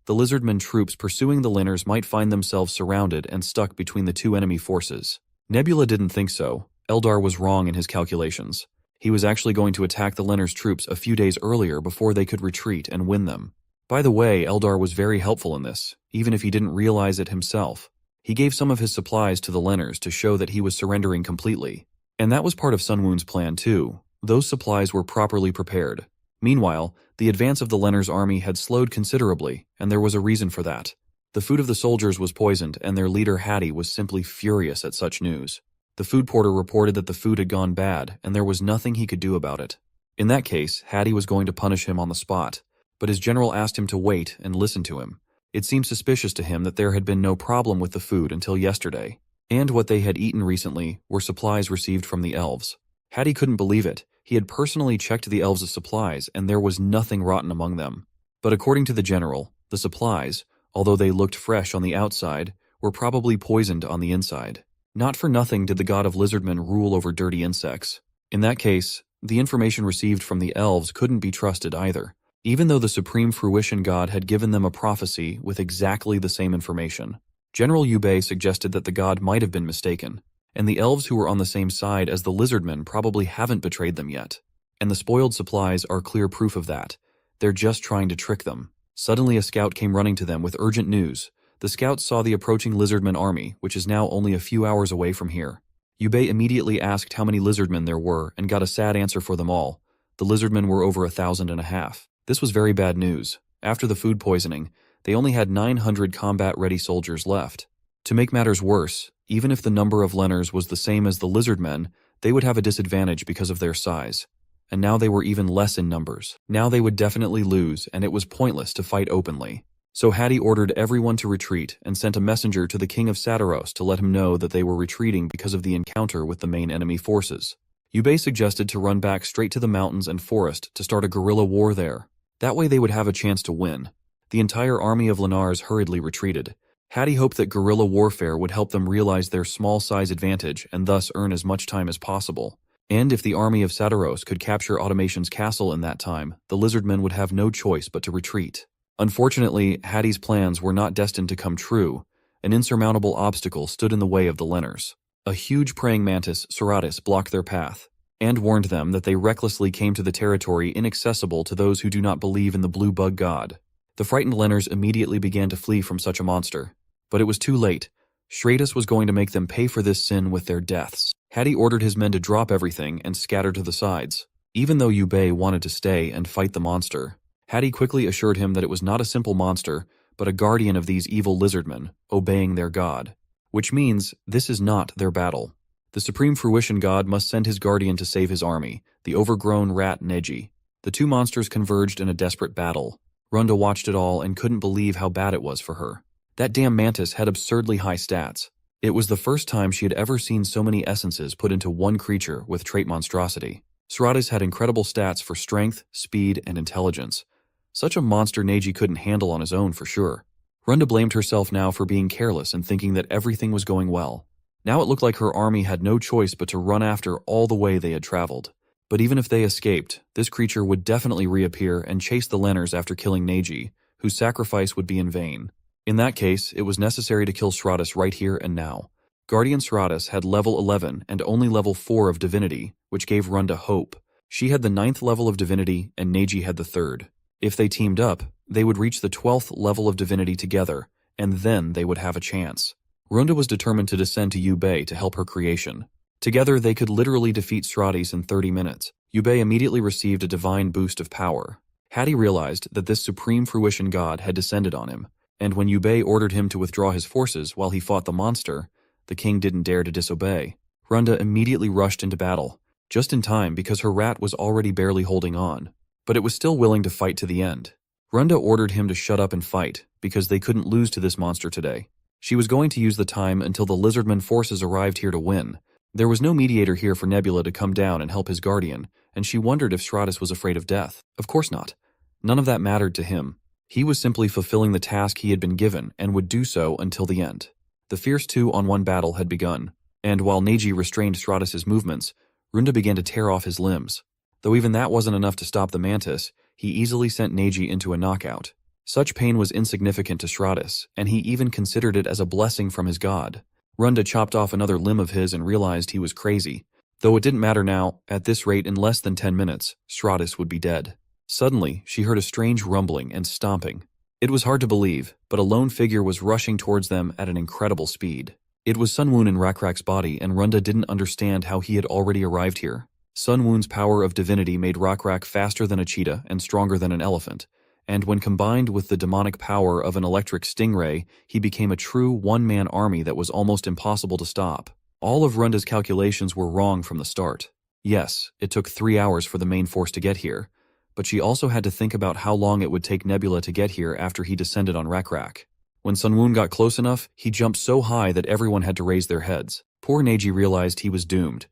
the Lizardmen troops pursuing the Lenners might find themselves surrounded and stuck between the two enemy forces. Nebula didn't think so. Eldar was wrong in his calculations. He was actually going to attack the Lenners troops a few days earlier before they could retreat and win them. By the way, Eldar was very helpful in this, even if he didn't realize it himself. He gave some of his supplies to the Lenners to show that he was surrendering completely. And that was part of Sun Moon's plan too. Those supplies were properly prepared. Meanwhile, the advance of the Lenners' army had slowed considerably, and there was a reason for that. The food of the soldiers was poisoned, and their leader Hattie was simply furious at such news. The food porter reported that the food had gone bad, and there was nothing he could do about it. In that case, Hattie was going to punish him on the spot, but his general asked him to wait and listen to him. It seemed suspicious to him that there had been no problem with the food until yesterday, and what they had eaten recently were supplies received from the elves. Hattie couldn't believe it. He had personally checked the elves' supplies, and there was nothing rotten among them. But according to the general, the supplies, although they looked fresh on the outside, were probably poisoned on the inside. Not for nothing did the god of Lizardmen rule over dirty insects. In that case, the information received from the elves couldn't be trusted either, even though the supreme fruition god had given them a prophecy with exactly the same information. General Yubei suggested that the god might have been mistaken, and the elves who were on the same side as the Lizardmen probably haven't betrayed them yet. And the spoiled supplies are clear proof of that. They're just trying to trick them. Suddenly a scout came running to them with urgent news. The scouts saw the approaching Lizardmen army, which is now only a few hours away from here. Yubei immediately asked how many Lizardmen there were and got a sad answer for them all. The Lizardmen were over 1,500. This was very bad news. After the food poisoning, they only had 900 combat-ready soldiers left. To make matters worse, even if the number of Lenners was the same as the Lizardmen, they would have a disadvantage because of their size. And now they were even less in numbers. Now they would definitely lose, and it was pointless to fight openly. So Hattie ordered everyone to retreat and sent a messenger to the king of Sataros to let him know that they were retreating because of the encounter with the main enemy forces. Yubei suggested to run back straight to the mountains and forest to start a guerrilla war there. That way they would have a chance to win. The entire army of Lennars hurriedly retreated. Hattie hoped that guerrilla warfare would help them realize their small size advantage and thus earn as much time as possible. And if the army of Sataros could capture Automation's castle in that time, the Lizardmen would have no choice but to retreat. Unfortunately, Hattie's plans were not destined to come true. An insurmountable obstacle stood in the way of the Lenners. A huge praying mantis, Seratis, blocked their path, and warned them that they recklessly came to the territory inaccessible to those who do not believe in the blue bug god. The frightened Lenners immediately began to flee from such a monster. But it was too late. Shradus was going to make them pay for this sin with their deaths. Had he ordered his men to drop everything and scatter to the sides, even though Yubei wanted to stay and fight the monster, Hattie quickly assured him that it was not a simple monster, but a guardian of these evil lizardmen, obeying their god. Which means, this is not their battle. The supreme fruition god must send his guardian to save his army, the overgrown rat Neji. The two monsters converged in a desperate battle. Runda watched it all and couldn't believe how bad it was for her. That damn mantis had absurdly high stats. It was the first time she had ever seen so many essences put into one creature with trait monstrosity. Shradus had incredible stats for strength, speed, and intelligence. Such a monster Neji couldn't handle on his own for sure. Runda blamed herself now for being careless and thinking that everything was going well. Now it looked like her army had no choice but to run after all the way they had traveled. But even if they escaped, this creature would definitely reappear and chase the Lenners after killing Neji, whose sacrifice would be in vain. In that case, it was necessary to kill Shradus right here and now. Guardian Shradus had level 11 and only level 4 of Divinity, which gave Runda hope. She had the 9th level of Divinity and Neji had the 3rd. If they teamed up, they would reach the 12th level of Divinity together, and then they would have a chance. Runda was determined to descend to Yubei to help her creation. Together, they could literally defeat Shradus in 30 minutes. Yubei immediately received a divine boost of power. Hattie realized that this supreme fruition god had descended on him, and when Yubei ordered him to withdraw his forces while he fought the monster, the king didn't dare to disobey. Runda immediately rushed into battle, just in time because her rat was already barely holding on. But it was still willing to fight to the end. Runda ordered him to shut up and fight, because they couldn't lose to this monster today. She was going to use the time until the Lizardmen forces arrived here to win. There was no mediator here for Nebula to come down and help his guardian, and she wondered if Shradus was afraid of death. Of course not. None of that mattered to him. He was simply fulfilling the task he had been given and would do so until the end. The fierce 2-on-1 battle had begun, and while Neji restrained Shradus's movements, Runda began to tear off his limbs. Though even that wasn't enough to stop the mantis, he easily sent Neji into a knockout. Such pain was insignificant to Shradus, and he even considered it as a blessing from his god. Runda chopped off another limb of his and realized he was crazy. Though it didn't matter now, at this rate in less than 10 minutes, Shradus would be dead. Suddenly, she heard a strange rumbling and stomping. It was hard to believe, but a lone figure was rushing towards them at an incredible speed. It was Sunwoon in Rakrak's body, and Runda didn't understand how he had already arrived here. Sunwoon's power of divinity made Rakrak faster than a cheetah and stronger than an elephant, and when combined with the demonic power of an electric stingray, he became a true one-man army that was almost impossible to stop. All of Runda's calculations were wrong from the start. Yes, it took 3 hours for the main force to get here, but she also had to think about how long it would take Nebula to get here after he descended on Rakrak. When Sunwoon got close enough, he jumped so high that everyone had to raise their heads. Poor Neji realized he was doomed.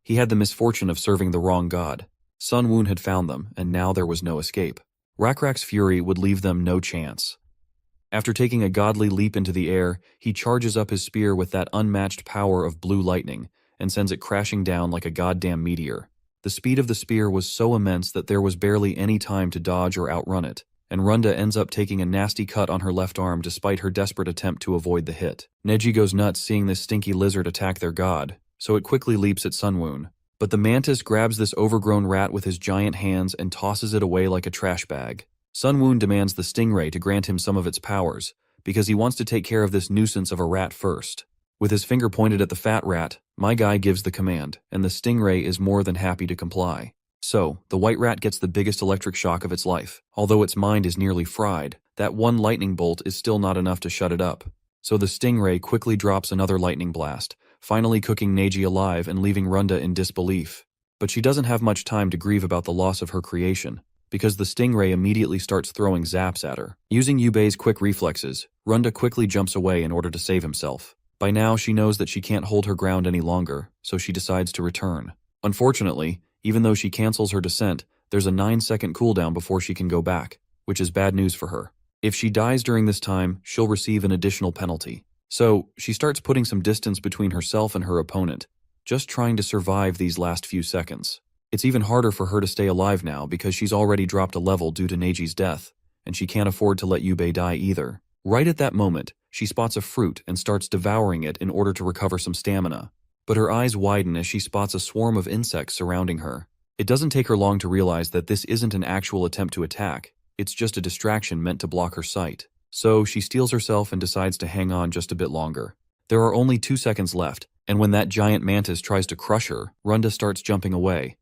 He had the misfortune of serving the wrong god. Sunwoon had found them, and now there was no escape. Rakrak's fury would leave them no chance. After taking a godly leap into the air, he charges up his spear with that unmatched power of blue lightning, and sends it crashing down like a goddamn meteor. The speed of the spear was so immense that there was barely any time to dodge or outrun it, and Runda ends up taking a nasty cut on her left arm despite her desperate attempt to avoid the hit. Neji goes nuts seeing this stinky lizard attack their god, so it quickly leaps at Sunwoon. But the mantis grabs this overgrown rat with his giant hands and tosses it away like a trash bag. Sunwoon demands the stingray to grant him some of its powers, because he wants to take care of this nuisance of a rat first. With his finger pointed at the fat rat, my guy gives the command, and the stingray is more than happy to comply. So, the white rat gets the biggest electric shock of its life. Although its mind is nearly fried, that one lightning bolt is still not enough to shut it up. So the stingray quickly drops another lightning blast, finally cooking Neji alive and leaving Runda in disbelief. But she doesn't have much time to grieve about the loss of her creation, because the stingray immediately starts throwing zaps at her. Using Yubei's quick reflexes, Runda quickly jumps away in order to save himself. By now, she knows that she can't hold her ground any longer, so she decides to return. Unfortunately, even though she cancels her descent, there's a 9-second cooldown before she can go back, which is bad news for her. If she dies during this time, she'll receive an additional penalty. So, she starts putting some distance between herself and her opponent, just trying to survive these last few seconds. It's even harder for her to stay alive now because she's already dropped a level due to Neji's death, and she can't afford to let Yubei die either. Right at that moment, she spots a fruit and starts devouring it in order to recover some stamina. But her eyes widen as she spots a swarm of insects surrounding her. It doesn't take her long to realize that this isn't an actual attempt to attack, it's just a distraction meant to block her sight. So she steels herself and decides to hang on just a bit longer. There are only 2 seconds left, and when that giant mantis tries to crush her, Runda starts jumping away.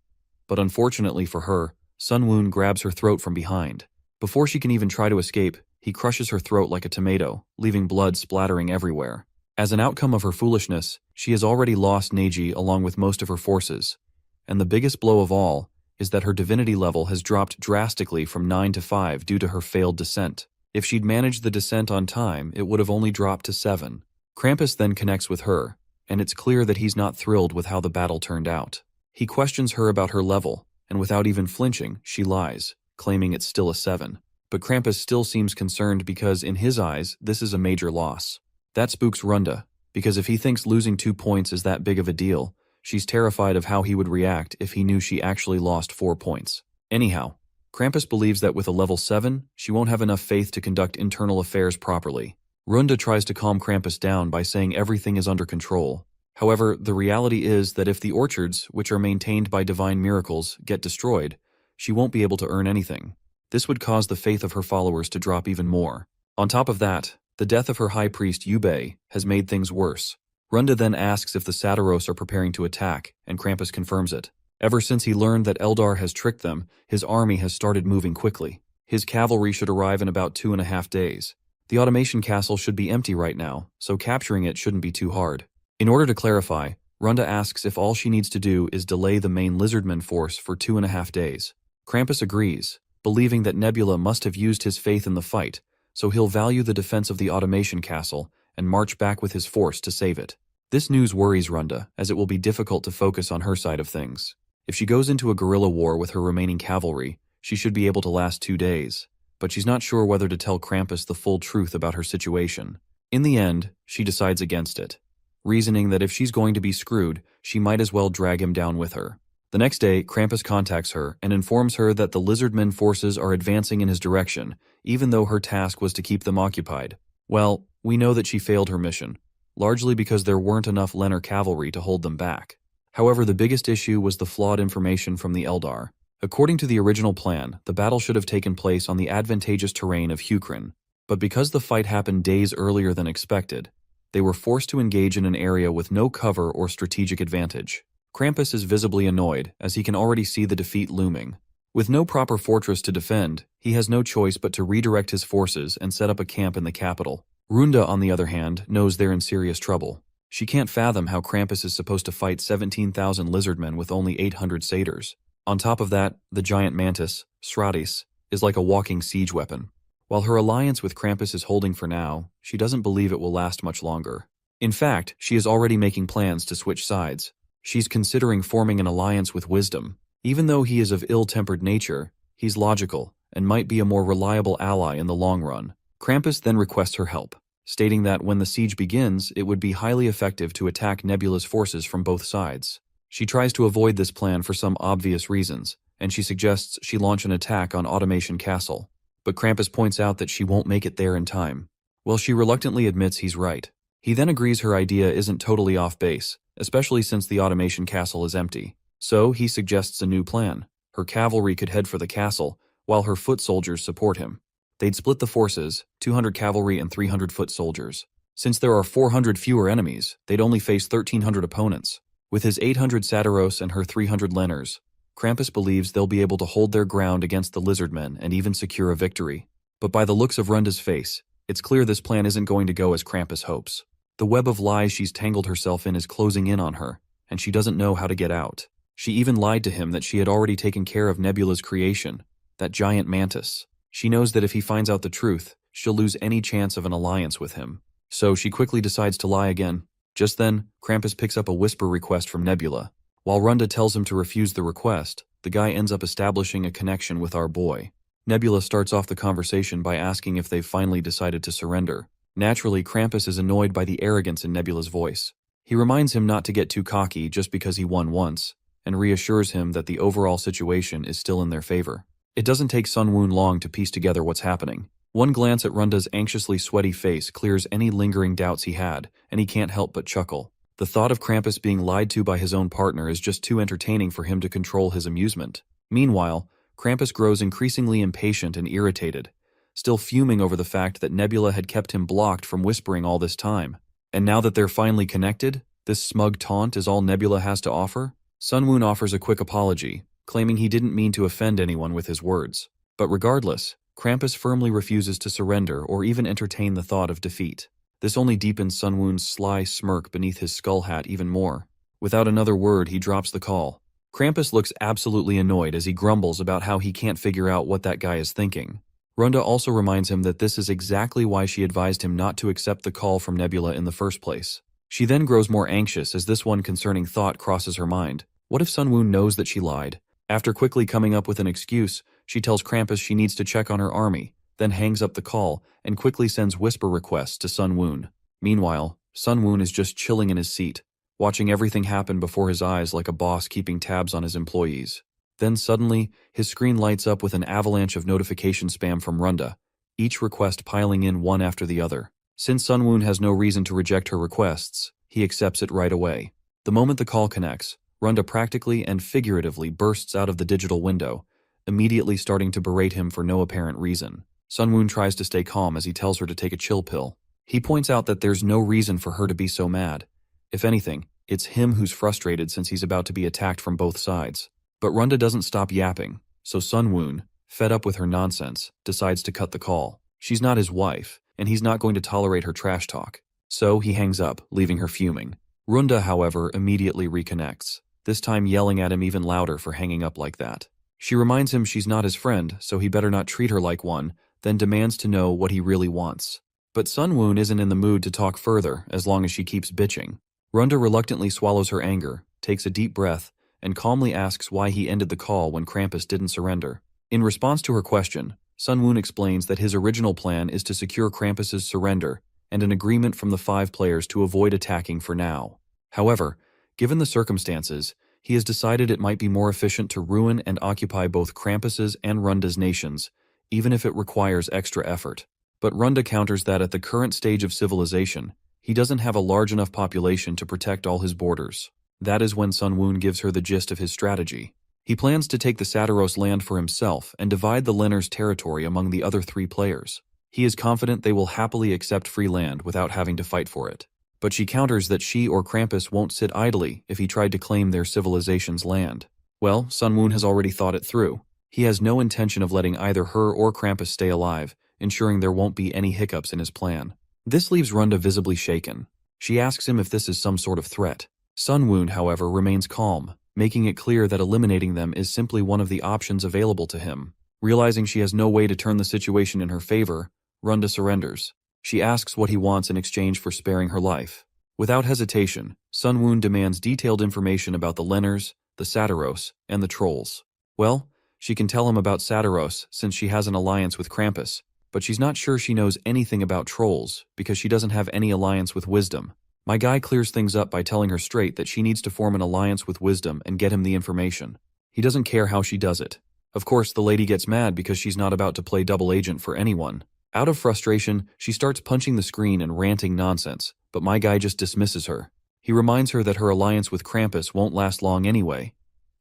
But unfortunately for her, Sunwoon grabs her throat from behind. Before she can even try to escape, he crushes her throat like a tomato, leaving blood splattering everywhere. As an outcome of her foolishness, she has already lost Neji along with most of her forces. And the biggest blow of all is that her divinity level has dropped drastically from 9 to 5 due to her failed descent. If she'd managed the descent on time, it would have only dropped to 7. Krampus then connects with her, and it's clear that he's not thrilled with how the battle turned out. He questions her about her level, and without even flinching, she lies, claiming it's still a 7. But Krampus still seems concerned because, in his eyes, this is a major loss. That spooks Runda, because if he thinks losing 2 points is that big of a deal, she's terrified of how he would react if he knew she actually lost 4 points. Anyhow, Krampus believes that with a level 7, she won't have enough faith to conduct internal affairs properly. Runda tries to calm Krampus down by saying everything is under control. However, the reality is that if the orchards, which are maintained by divine miracles, get destroyed, she won't be able to earn anything. This would cause the faith of her followers to drop even more. On top of that, the death of her high priest Yubei has made things worse. Runda then asks if the Satiros are preparing to attack, and Krampus confirms it. Ever since he learned that Eldar has tricked them, his army has started moving quickly. His cavalry should arrive in about 2.5 days. The automation castle should be empty right now, so capturing it shouldn't be too hard. In order to clarify, Runda asks if all she needs to do is delay the main Lizardmen force for 2.5 days. Krampus agrees, believing that Nebula must have used his faith in the fight, so he'll value the defense of the automation castle and march back with his force to save it. This news worries Runda, as it will be difficult to focus on her side of things. If she goes into a guerrilla war with her remaining cavalry, she should be able to last 2 days, but she's not sure whether to tell Krampus the full truth about her situation. In the end, she decides against it, reasoning that if she's going to be screwed, she might as well drag him down with her. The next day, Krampus contacts her and informs her that the Lizardmen forces are advancing in his direction, even though her task was to keep them occupied. Well, we know that she failed her mission, largely because there weren't enough Lenar cavalry to hold them back. However, the biggest issue was the flawed information from the Eldar. According to the original plan, the battle should have taken place on the advantageous terrain of Hukrin, but because the fight happened days earlier than expected, they were forced to engage in an area with no cover or strategic advantage. Krampus is visibly annoyed, as he can already see the defeat looming. With no proper fortress to defend, he has no choice but to redirect his forces and set up a camp in the capital. Runda, on the other hand, knows they're in serious trouble. She can't fathom how Krampus is supposed to fight 17,000 Lizardmen with only 800 satyrs. On top of that, the giant mantis, Sratis, is like a walking siege weapon. While her alliance with Krampus is holding for now, she doesn't believe it will last much longer. In fact, she is already making plans to switch sides. She's considering forming an alliance with Wisdom. Even though he is of ill-tempered nature, he's logical and might be a more reliable ally in the long run. Krampus then requests her help, stating that when the siege begins, it would be highly effective to attack Nebula's forces from both sides. She tries to avoid this plan for some obvious reasons, and she suggests she launch an attack on Automation Castle. But Krampus points out that she won't make it there in time. Well, she reluctantly admits he's right. He then agrees her idea isn't totally off base, especially since the Automation Castle is empty. So he suggests a new plan. Her cavalry could head for the castle, while her foot soldiers support him. They'd split the forces, 200 cavalry and 300 foot soldiers. Since there are 400 fewer enemies, they'd only face 1,300 opponents. With his 800 Satiros and her 300 Lenars, Krampus believes they'll be able to hold their ground against the Lizardmen and even secure a victory. But by the looks of Runda's face, it's clear this plan isn't going to go as Krampus hopes. The web of lies she's tangled herself in is closing in on her, and she doesn't know how to get out. She even lied to him that she had already taken care of Nebula's creation, that giant mantis. She knows that if he finds out the truth, she'll lose any chance of an alliance with him. So she quickly decides to lie again. Just then, Krampus picks up a whisper request from Nebula. While Runda tells him to refuse the request, the guy ends up establishing a connection with our boy. Nebula starts off the conversation by asking if they've finally decided to surrender. Naturally, Krampus is annoyed by the arrogance in Nebula's voice. He reminds him not to get too cocky just because he won once, and reassures him that the overall situation is still in their favor. It doesn't take Sunwoon long to piece together what's happening. One glance at Runda's anxiously sweaty face clears any lingering doubts he had, and he can't help but chuckle. The thought of Krampus being lied to by his own partner is just too entertaining for him to control his amusement. Meanwhile, Krampus grows increasingly impatient and irritated, still fuming over the fact that Nebula had kept him blocked from whispering all this time. And now that they're finally connected, this smug taunt is all Nebula has to offer? Sunwoon offers a quick apology, claiming he didn't mean to offend anyone with his words. But regardless, Krampus firmly refuses to surrender or even entertain the thought of defeat. This only deepens Sunwoon's sly smirk beneath his skull hat even more. Without another word, he drops the call. Krampus looks absolutely annoyed as he grumbles about how he can't figure out what that guy is thinking. Runda also reminds him that this is exactly why she advised him not to accept the call from Nebula in the first place. She then grows more anxious as this one concerning thought crosses her mind. What if Sunwoon knows that she lied? After quickly coming up with an excuse, she tells Krampus she needs to check on her army, then hangs up the call and quickly sends whisper requests to Sunwoon. Meanwhile, Sunwoon is just chilling in his seat, watching everything happen before his eyes like a boss keeping tabs on his employees. Then suddenly, his screen lights up with an avalanche of notification spam from Runda, each request piling in one after the other. Since Sunwoon has no reason to reject her requests, he accepts it right away. The moment the call connects, Runda practically and figuratively bursts out of the digital window, immediately starting to berate him for no apparent reason. Sunwoon tries to stay calm as he tells her to take a chill pill. He points out that there's no reason for her to be so mad. If anything, it's him who's frustrated since he's about to be attacked from both sides. But Runda doesn't stop yapping, so Sunwoon, fed up with her nonsense, decides to cut the call. She's not his wife, and he's not going to tolerate her trash talk. So he hangs up, leaving her fuming. Runda, however, immediately reconnects, this time yelling at him even louder for hanging up like that. She reminds him she's not his friend, so he better not treat her like one, then demands to know what he really wants. But Sunwoon isn't in the mood to talk further as long as she keeps bitching. Runda reluctantly swallows her anger, takes a deep breath, and calmly asks why he ended the call when Krampus didn't surrender. In response to her question, Sunwoon explains that his original plan is to secure Krampus's surrender and an agreement from the 5 players to avoid attacking for now. However, given the circumstances, he has decided it might be more efficient to ruin and occupy both Krampus's and Runda's nations, even if it requires extra effort. But Runda counters that at the current stage of civilization, he doesn't have a large enough population to protect all his borders. That is when Sunwoon gives her the gist of his strategy. He plans to take the Satiros land for himself and divide the Lenners' territory among the other 3 players. He is confident they will happily accept free land without having to fight for it. But she counters that she or Krampus won't sit idly if he tried to claim their civilization's land. Well, Sunwoon has already thought it through. He has no intention of letting either her or Krampus stay alive, ensuring there won't be any hiccups in his plan. This leaves Runda visibly shaken. She asks him if this is some sort of threat. Sunwoon, however, remains calm, making it clear that eliminating them is simply one of the options available to him. Realizing she has no way to turn the situation in her favor, Runda surrenders. She asks what he wants in exchange for sparing her life. Without hesitation, Sunwoon demands detailed information about the Lenners, the Satiros, and the Trolls. Well, she can tell him about Satiros since she has an alliance with Krampus, but she's not sure she knows anything about Trolls because she doesn't have any alliance with Wisdom. My guy clears things up by telling her straight that she needs to form an alliance with Wisdom and get him the information. He doesn't care how she does it. Of course, the lady gets mad because she's not about to play double agent for anyone. Out of frustration, she starts punching the screen and ranting nonsense, but my guy just dismisses her. He reminds her that her alliance with Krampus won't last long anyway,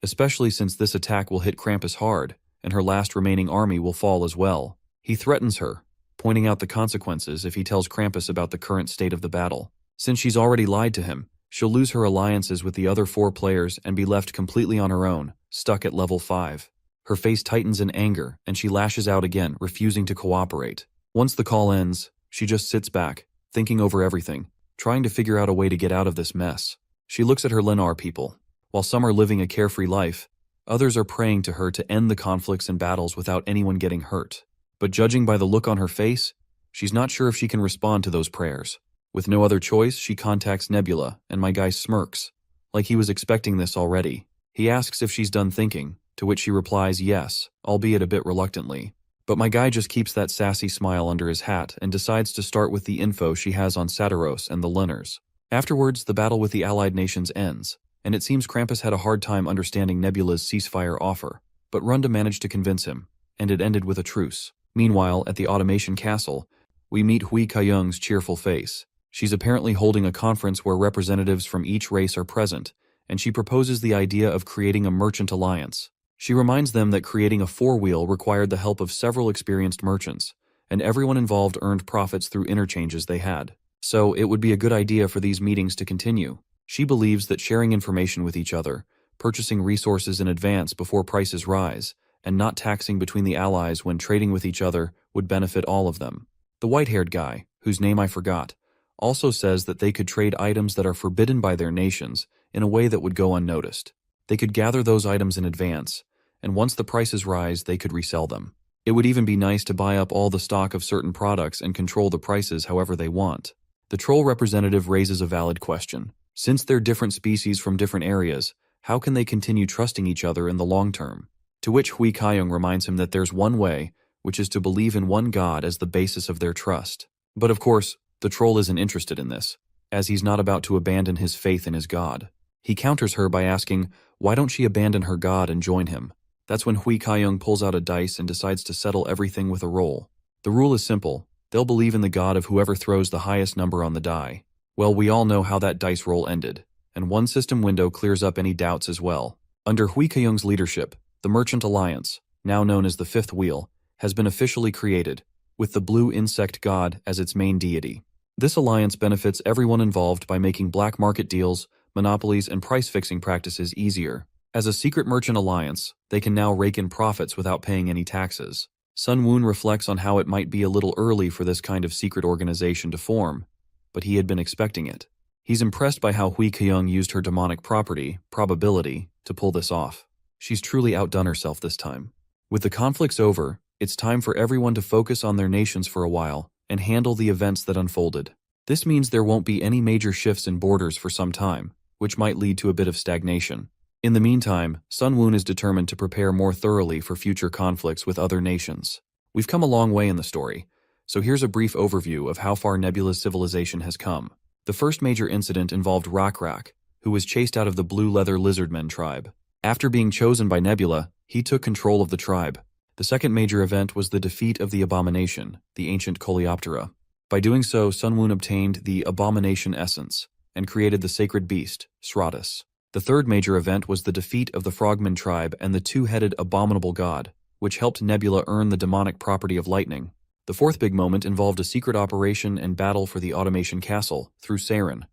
especially since this attack will hit Krampus hard, and her last remaining army will fall as well. He threatens her, pointing out the consequences if he tells Krampus about the current state of the battle. Since she's already lied to him, she'll lose her alliances with the other 4 players and be left completely on her own, stuck at level 5. Her face tightens in anger, and she lashes out again, refusing to cooperate. Once the call ends, she just sits back, thinking over everything, trying to figure out a way to get out of this mess. She looks at her Lennar people. While some are living a carefree life, others are praying to her to end the conflicts and battles without anyone getting hurt. But judging by the look on her face, she's not sure if she can respond to those prayers. With no other choice, she contacts Nebula, and my guy smirks, like he was expecting this already. He asks if she's done thinking, to which she replies yes, albeit a bit reluctantly. But my guy just keeps that sassy smile under his hat and decides to start with the info she has on Satiros and the Lenners. Afterwards, the battle with the allied nations ends, and it seems Krampus had a hard time understanding Nebula's ceasefire offer, but Runda managed to convince him, and it ended with a truce. Meanwhile, at the automation castle, we meet Hui Kayung's cheerful face. She's apparently holding a conference where representatives from each race are present, and she proposes the idea of creating a merchant alliance. She reminds them that creating a 4-wheel required the help of several experienced merchants, and everyone involved earned profits through interchanges they had. So it would be a good idea for these meetings to continue. She believes that sharing information with each other, purchasing resources in advance before prices rise, and not taxing between the allies when trading with each other would benefit all of them. The white-haired guy, whose name I forgot, also says that they could trade items that are forbidden by their nations in a way that would go unnoticed. They could gather those items in advance, and once the prices rise, they could resell them. It would even be nice to buy up all the stock of certain products and control the prices however they want. The troll representative raises a valid question. Since they're different species from different areas, how can they continue trusting each other in the long term? To which Hui Kaiyong reminds him that there's one way, which is to believe in one god as the basis of their trust. But of course, the troll isn't interested in this, as he's not about to abandon his faith in his god. He counters her by asking, why don't she abandon her god and join him? That's when Hui Kaiyong pulls out a dice and decides to settle everything with a roll. The rule is simple. They'll believe in the god of whoever throws the highest number on the die. Well, we all know how that dice roll ended, and one system window clears up any doubts as well. Under Hui Kaiyong's leadership, the Merchant Alliance, now known as the Fifth Wheel, has been officially created, with the blue insect god as its main deity. This alliance benefits everyone involved by making black market deals, monopolies, and price-fixing practices easier. As a secret merchant alliance, they can now rake in profits without paying any taxes. Sun Woon reflects on how it might be a little early for this kind of secret organization to form, but he had been expecting it. He's impressed by how Hui Kaiyong used her demonic property, probability, to pull this off. She's truly outdone herself this time. With the conflicts over, it's time for everyone to focus on their nations for a while and handle the events that unfolded. This means there won't be any major shifts in borders for some time, which might lead to a bit of stagnation. In the meantime, Sun Woon is determined to prepare more thoroughly for future conflicts with other nations. We've come a long way in the story, so here's a brief overview of how far Nebula's civilization has come. The first major incident involved Rak, who was chased out of the Blue Leather Lizardmen tribe. After being chosen by Nebula, he took control of the tribe. The second major event was the defeat of the Abomination, the ancient Coleoptera. By doing so, Sun Woon obtained the Abomination essence and created the sacred beast, Sratus. The third major event was the defeat of the Frogmen tribe and the two-headed abominable god, which helped Nebula earn the demonic property of lightning. The fourth big moment involved a secret operation and battle for the Automation Castle through Saren.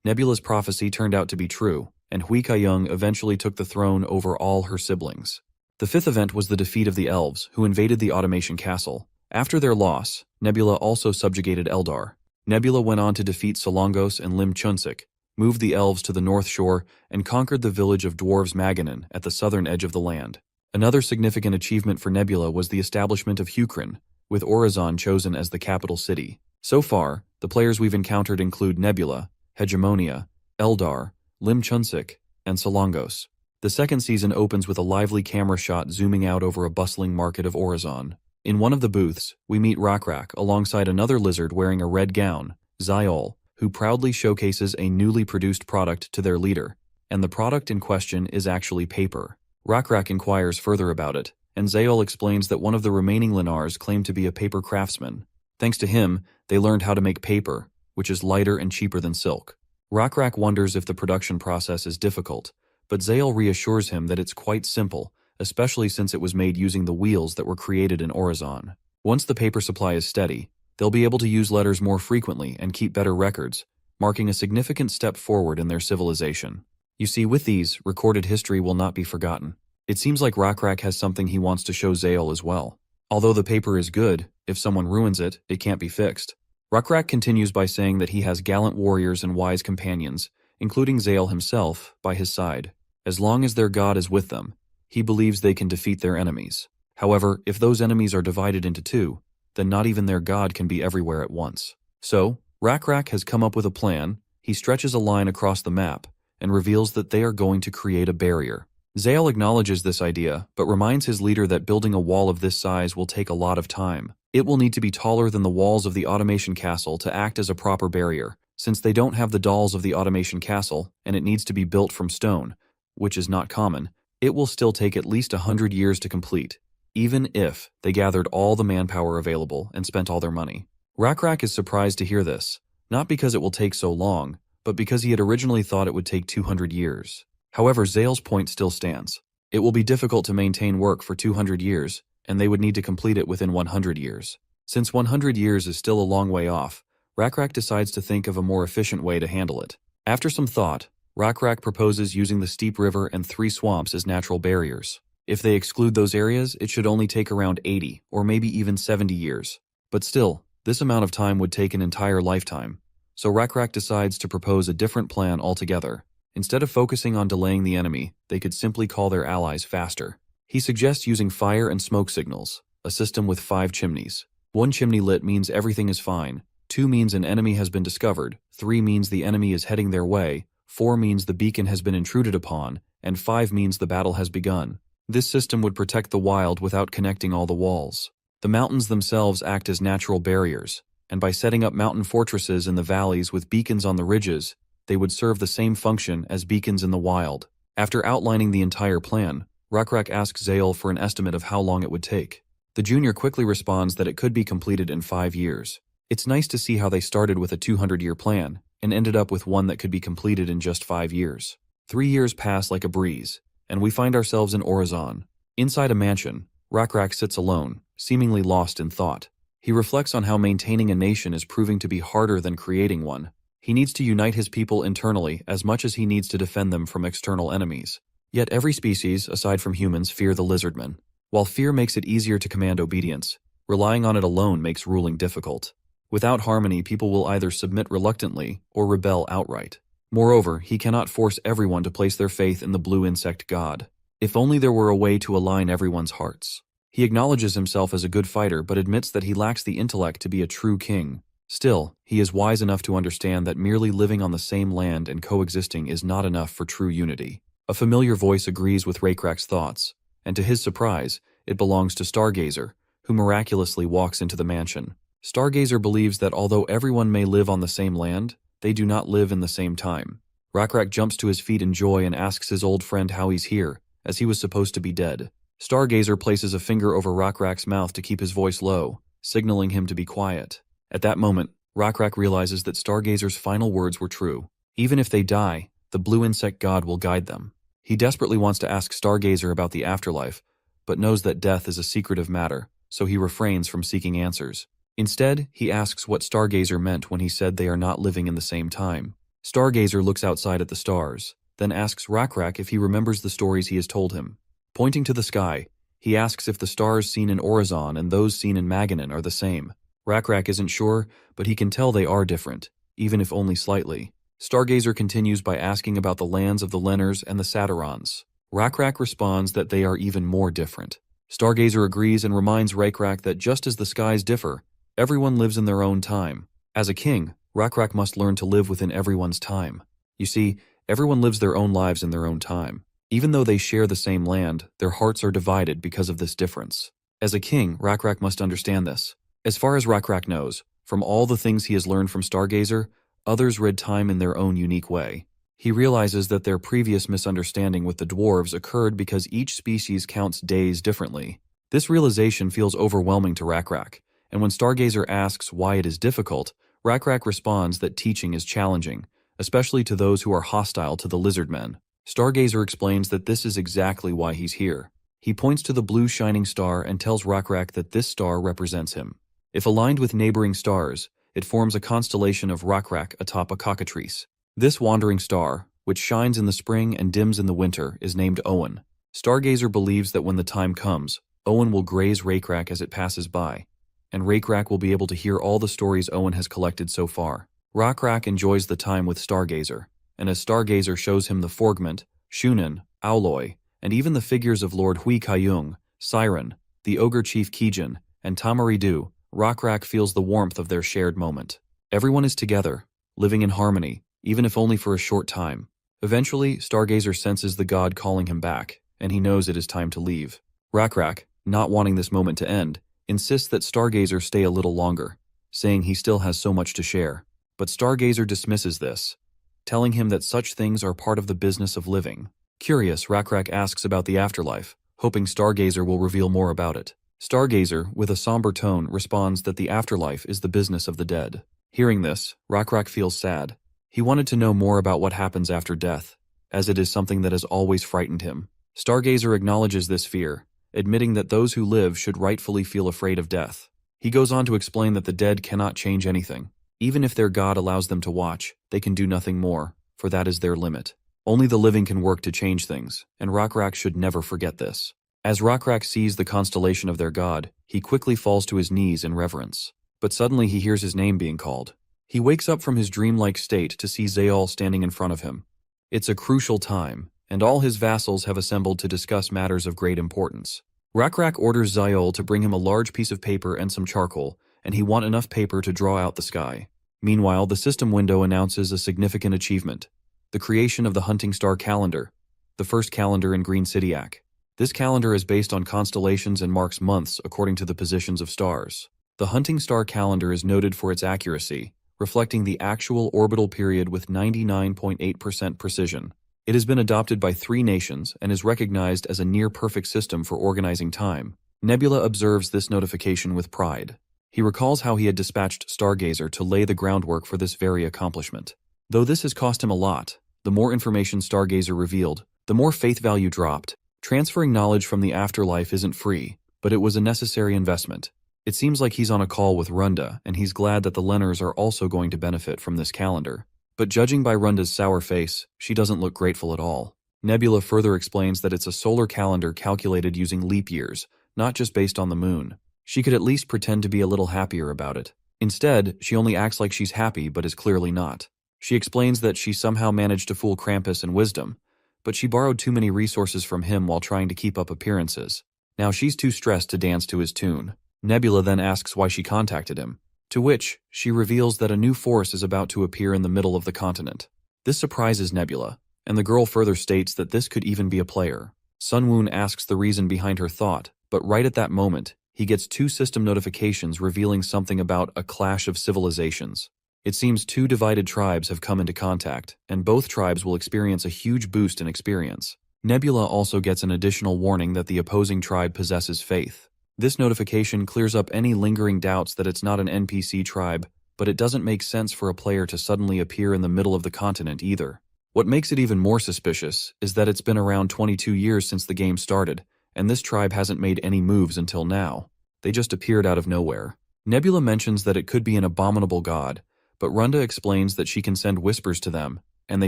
Nebula's prophecy turned out to be true, and Hui Kaiyong eventually took the throne over all her siblings. The fifth event was the defeat of the elves, who invaded the Automation Castle. After their loss, Nebula also subjugated Eldar. Nebula went on to defeat Solongos and Lim Chunsik, moved the elves to the north shore, and conquered the village of dwarves Maganin at the southern edge of the land. Another significant achievement for Nebula was the establishment of Hukrin, with Orizon chosen as the capital city. So far, the players we've encountered include Nebula, Hegemonia, Eldar, Lim Chunsik, and Solongos. The second season opens with a lively camera shot zooming out over a bustling market of Orizon. In one of the booths, we meet Rak alongside another lizard wearing a red gown, Zyol, who proudly showcases a newly produced product to their leader, and the product in question is actually paper. Rak inquires further about it, and Zyol explains that one of the remaining Linars claimed to be a paper craftsman. Thanks to him, they learned how to make paper, which is lighter and cheaper than silk. Rak wonders if the production process is difficult, but Zyol reassures him that it's quite simple, especially since it was made using the wheels that were created in Orizon. Once the paper supply is steady, they'll be able to use letters more frequently and keep better records, marking a significant step forward in their civilization. You see, with these, recorded history will not be forgotten. It seems like Rak has something he wants to show Zyol as well. Although the paper is good, if someone ruins it, it can't be fixed. Rak continues by saying that he has gallant warriors and wise companions, including Zyol himself, by his side. As long as their god is with them, he believes they can defeat their enemies. However, if those enemies are divided into two, then not even their god can be everywhere at once. So, Rak has come up with a plan. He stretches a line across the map and reveals that they are going to create a barrier. Zyol acknowledges this idea, but reminds his leader that building a wall of this size will take a lot of time. It will need to be taller than the walls of the Automation Castle to act as a proper barrier, since they don't have the dolls of the Automation Castle, and it needs to be built from stone, which is not common. It will still take at least 100 years to complete, even if they gathered all the manpower available and spent all their money. Rak is surprised to hear this, not because it will take so long, but because he had originally thought it would take 200 years. However, Zayle's point still stands. It will be difficult to maintain work for 200 years, and they would need to complete it within 100 years. Since 100 years is still a long way off, Rakrak decides to think of a more efficient way to handle it. After some thought, Rakrak proposes using the steep river and 3 swamps as natural barriers. If they exclude those areas, it should only take around 80 or maybe even 70 years. But still, this amount of time would take an entire lifetime. So Rakrak decides to propose a different plan altogether. Instead of focusing on delaying the enemy, they could simply call their allies faster. He suggests using fire and smoke signals, a system with 5 chimneys. 1 chimney lit means everything is fine, 2 means an enemy has been discovered, 3 means the enemy is heading their way, 4 means the beacon has been intruded upon, and 5 means the battle has begun. This system would protect the wild without connecting all the walls. The mountains themselves act as natural barriers, and by setting up mountain fortresses in the valleys with beacons on the ridges, they would serve the same function as beacons in the wild. After outlining the entire plan, Rakrak asks Zael for an estimate of how long it would take. The junior quickly responds that it could be completed in 5 years. It's nice to see how they started with a 200-year plan and ended up with one that could be completed in just 5 years. 3 years pass like a breeze, and we find ourselves in Orizon. Inside a mansion, Rakrak sits alone, seemingly lost in thought. He reflects on how maintaining a nation is proving to be harder than creating one. He needs to unite his people internally as much as he needs to defend them from external enemies. Yet every species, aside from humans, fear the Lizardmen. While fear makes it easier to command obedience, relying on it alone makes ruling difficult. Without harmony, people will either submit reluctantly or rebel outright. Moreover, he cannot force everyone to place their faith in the blue insect god. If only there were a way to align everyone's hearts. He acknowledges himself as a good fighter but admits that he lacks the intellect to be a true king. Still, he is wise enough to understand that merely living on the same land and coexisting is not enough for true unity. A familiar voice agrees with Rakrak's thoughts, and to his surprise, it belongs to Stargazer, who miraculously walks into the mansion. Stargazer believes that although everyone may live on the same land, they do not live in the same time. Rakrak jumps to his feet in joy and asks his old friend how he's here, as he was supposed to be dead. Stargazer places a finger over Rakrak's mouth to keep his voice low, signaling him to be quiet. At that moment, Rakrak realizes that Stargazer's final words were true. Even if they die, the blue insect god will guide them. He desperately wants to ask Stargazer about the afterlife, but knows that death is a secretive matter, so he refrains from seeking answers. Instead, he asks what Stargazer meant when he said they are not living in the same time. Stargazer looks outside at the stars, then asks Rakrak if he remembers the stories he has told him. Pointing to the sky, he asks if the stars seen in Orizon and those seen in Maganin are the same. Rakrak isn't sure, but he can tell they are different, even if only slightly. Stargazer continues by asking about the lands of the Lenners and the Saturons. Rakrak responds that they are even more different. Stargazer agrees and reminds Rakrak that just as the skies differ, everyone lives in their own time. As a king, Rakrak must learn to live within everyone's time. You see, everyone lives their own lives in their own time. Even though they share the same land, their hearts are divided because of this difference. As a king, Rakrak must understand this. As far as Rakrak knows, from all the things he has learned from Stargazer, others read time in their own unique way. He realizes that their previous misunderstanding with the dwarves occurred because each species counts days differently. This realization feels overwhelming to Rakrak, and when Stargazer asks why it is difficult, Rakrak responds that teaching is challenging, especially to those who are hostile to the Lizardmen. Stargazer explains that this is exactly why he's here. He points to the blue shining star and tells Rakrak that this star represents him. If aligned with neighboring stars, it forms a constellation of Rakrak atop a cockatrice. This wandering star, which shines in the spring and dims in the winter, is named Owen. Stargazer believes that when the time comes, Owen will graze Rakrak as it passes by, and Rakrak will be able to hear all the stories Owen has collected so far. Rakrak enjoys the time with Stargazer, and as Stargazer shows him the frogment, Shunin, Owloy, and even the figures of Lord Hui Kayung, Siren, the ogre chief Kijin, and Tamaridu, Rakrak feels the warmth of their shared moment. Everyone is together, living in harmony, even if only for a short time. Eventually, Stargazer senses the god calling him back, and he knows it is time to leave. Rakrak, not wanting this moment to end, insists that Stargazer stay a little longer, saying he still has so much to share. But Stargazer dismisses this, telling him that such things are part of the business of living. Curious, Rakrak asks about the afterlife, hoping Stargazer will reveal more about it. Stargazer, with a somber tone, responds that the afterlife is the business of the dead. Hearing this, Rakrak feels sad. He wanted to know more about what happens after death, as it is something that has always frightened him. Stargazer acknowledges this fear, admitting that those who live should rightfully feel afraid of death. He goes on to explain that the dead cannot change anything. Even if their god allows them to watch, they can do nothing more, for that is their limit. Only the living can work to change things, and Rakrak should never forget this. As Rakrak sees the constellation of their god, he quickly falls to his knees in reverence. But suddenly he hears his name being called. He wakes up from his dreamlike state to see Zaol standing in front of him. It's a crucial time, and all his vassals have assembled to discuss matters of great importance. Rakrak orders Zaol to bring him a large piece of paper and some charcoal, and he wants enough paper to draw out the sky. Meanwhile, the system window announces a significant achievement: the creation of the Hunting Star Calendar, the first calendar in Green Cityac. This calendar is based on constellations and marks months according to the positions of stars. The Hunting Star Calendar is noted for its accuracy, reflecting the actual orbital period with 99.8% precision. It has been adopted by 3 nations and is recognized as a near-perfect system for organizing time. Nebula observes this notification with pride. He recalls how he had dispatched Stargazer to lay the groundwork for this very accomplishment. Though this has cost him a lot, the more information Stargazer revealed, the more faith value dropped. Transferring knowledge from the afterlife isn't free, but it was a necessary investment. It seems like he's on a call with Runda, and he's glad that the Lenners are also going to benefit from this calendar. But judging by Runda's sour face, she doesn't look grateful at all. Nebula further explains that it's a solar calendar calculated using leap years, not just based on the moon. She could at least pretend to be a little happier about it. Instead, she only acts like she's happy but is clearly not. She explains that she somehow managed to fool Krampus and Wisdom, but she borrowed too many resources from him while trying to keep up appearances. Now she's too stressed to dance to his tune. Nebula then asks why she contacted him, to which she reveals that a new force is about to appear in the middle of the continent. This surprises Nebula, and the girl further states that this could even be a player. Sunwoon asks the reason behind her thought, but right at that moment, he gets 2 system notifications revealing something about a clash of civilizations. It seems 2 divided tribes have come into contact, and both tribes will experience a huge boost in experience. Nebula also gets an additional warning that the opposing tribe possesses faith. This notification clears up any lingering doubts that it's not an NPC tribe, but it doesn't make sense for a player to suddenly appear in the middle of the continent either. What makes it even more suspicious is that it's been around 22 years since the game started, and this tribe hasn't made any moves until now. They just appeared out of nowhere. Nebula mentions that it could be an abominable god, but Runda explains that she can send whispers to them, and they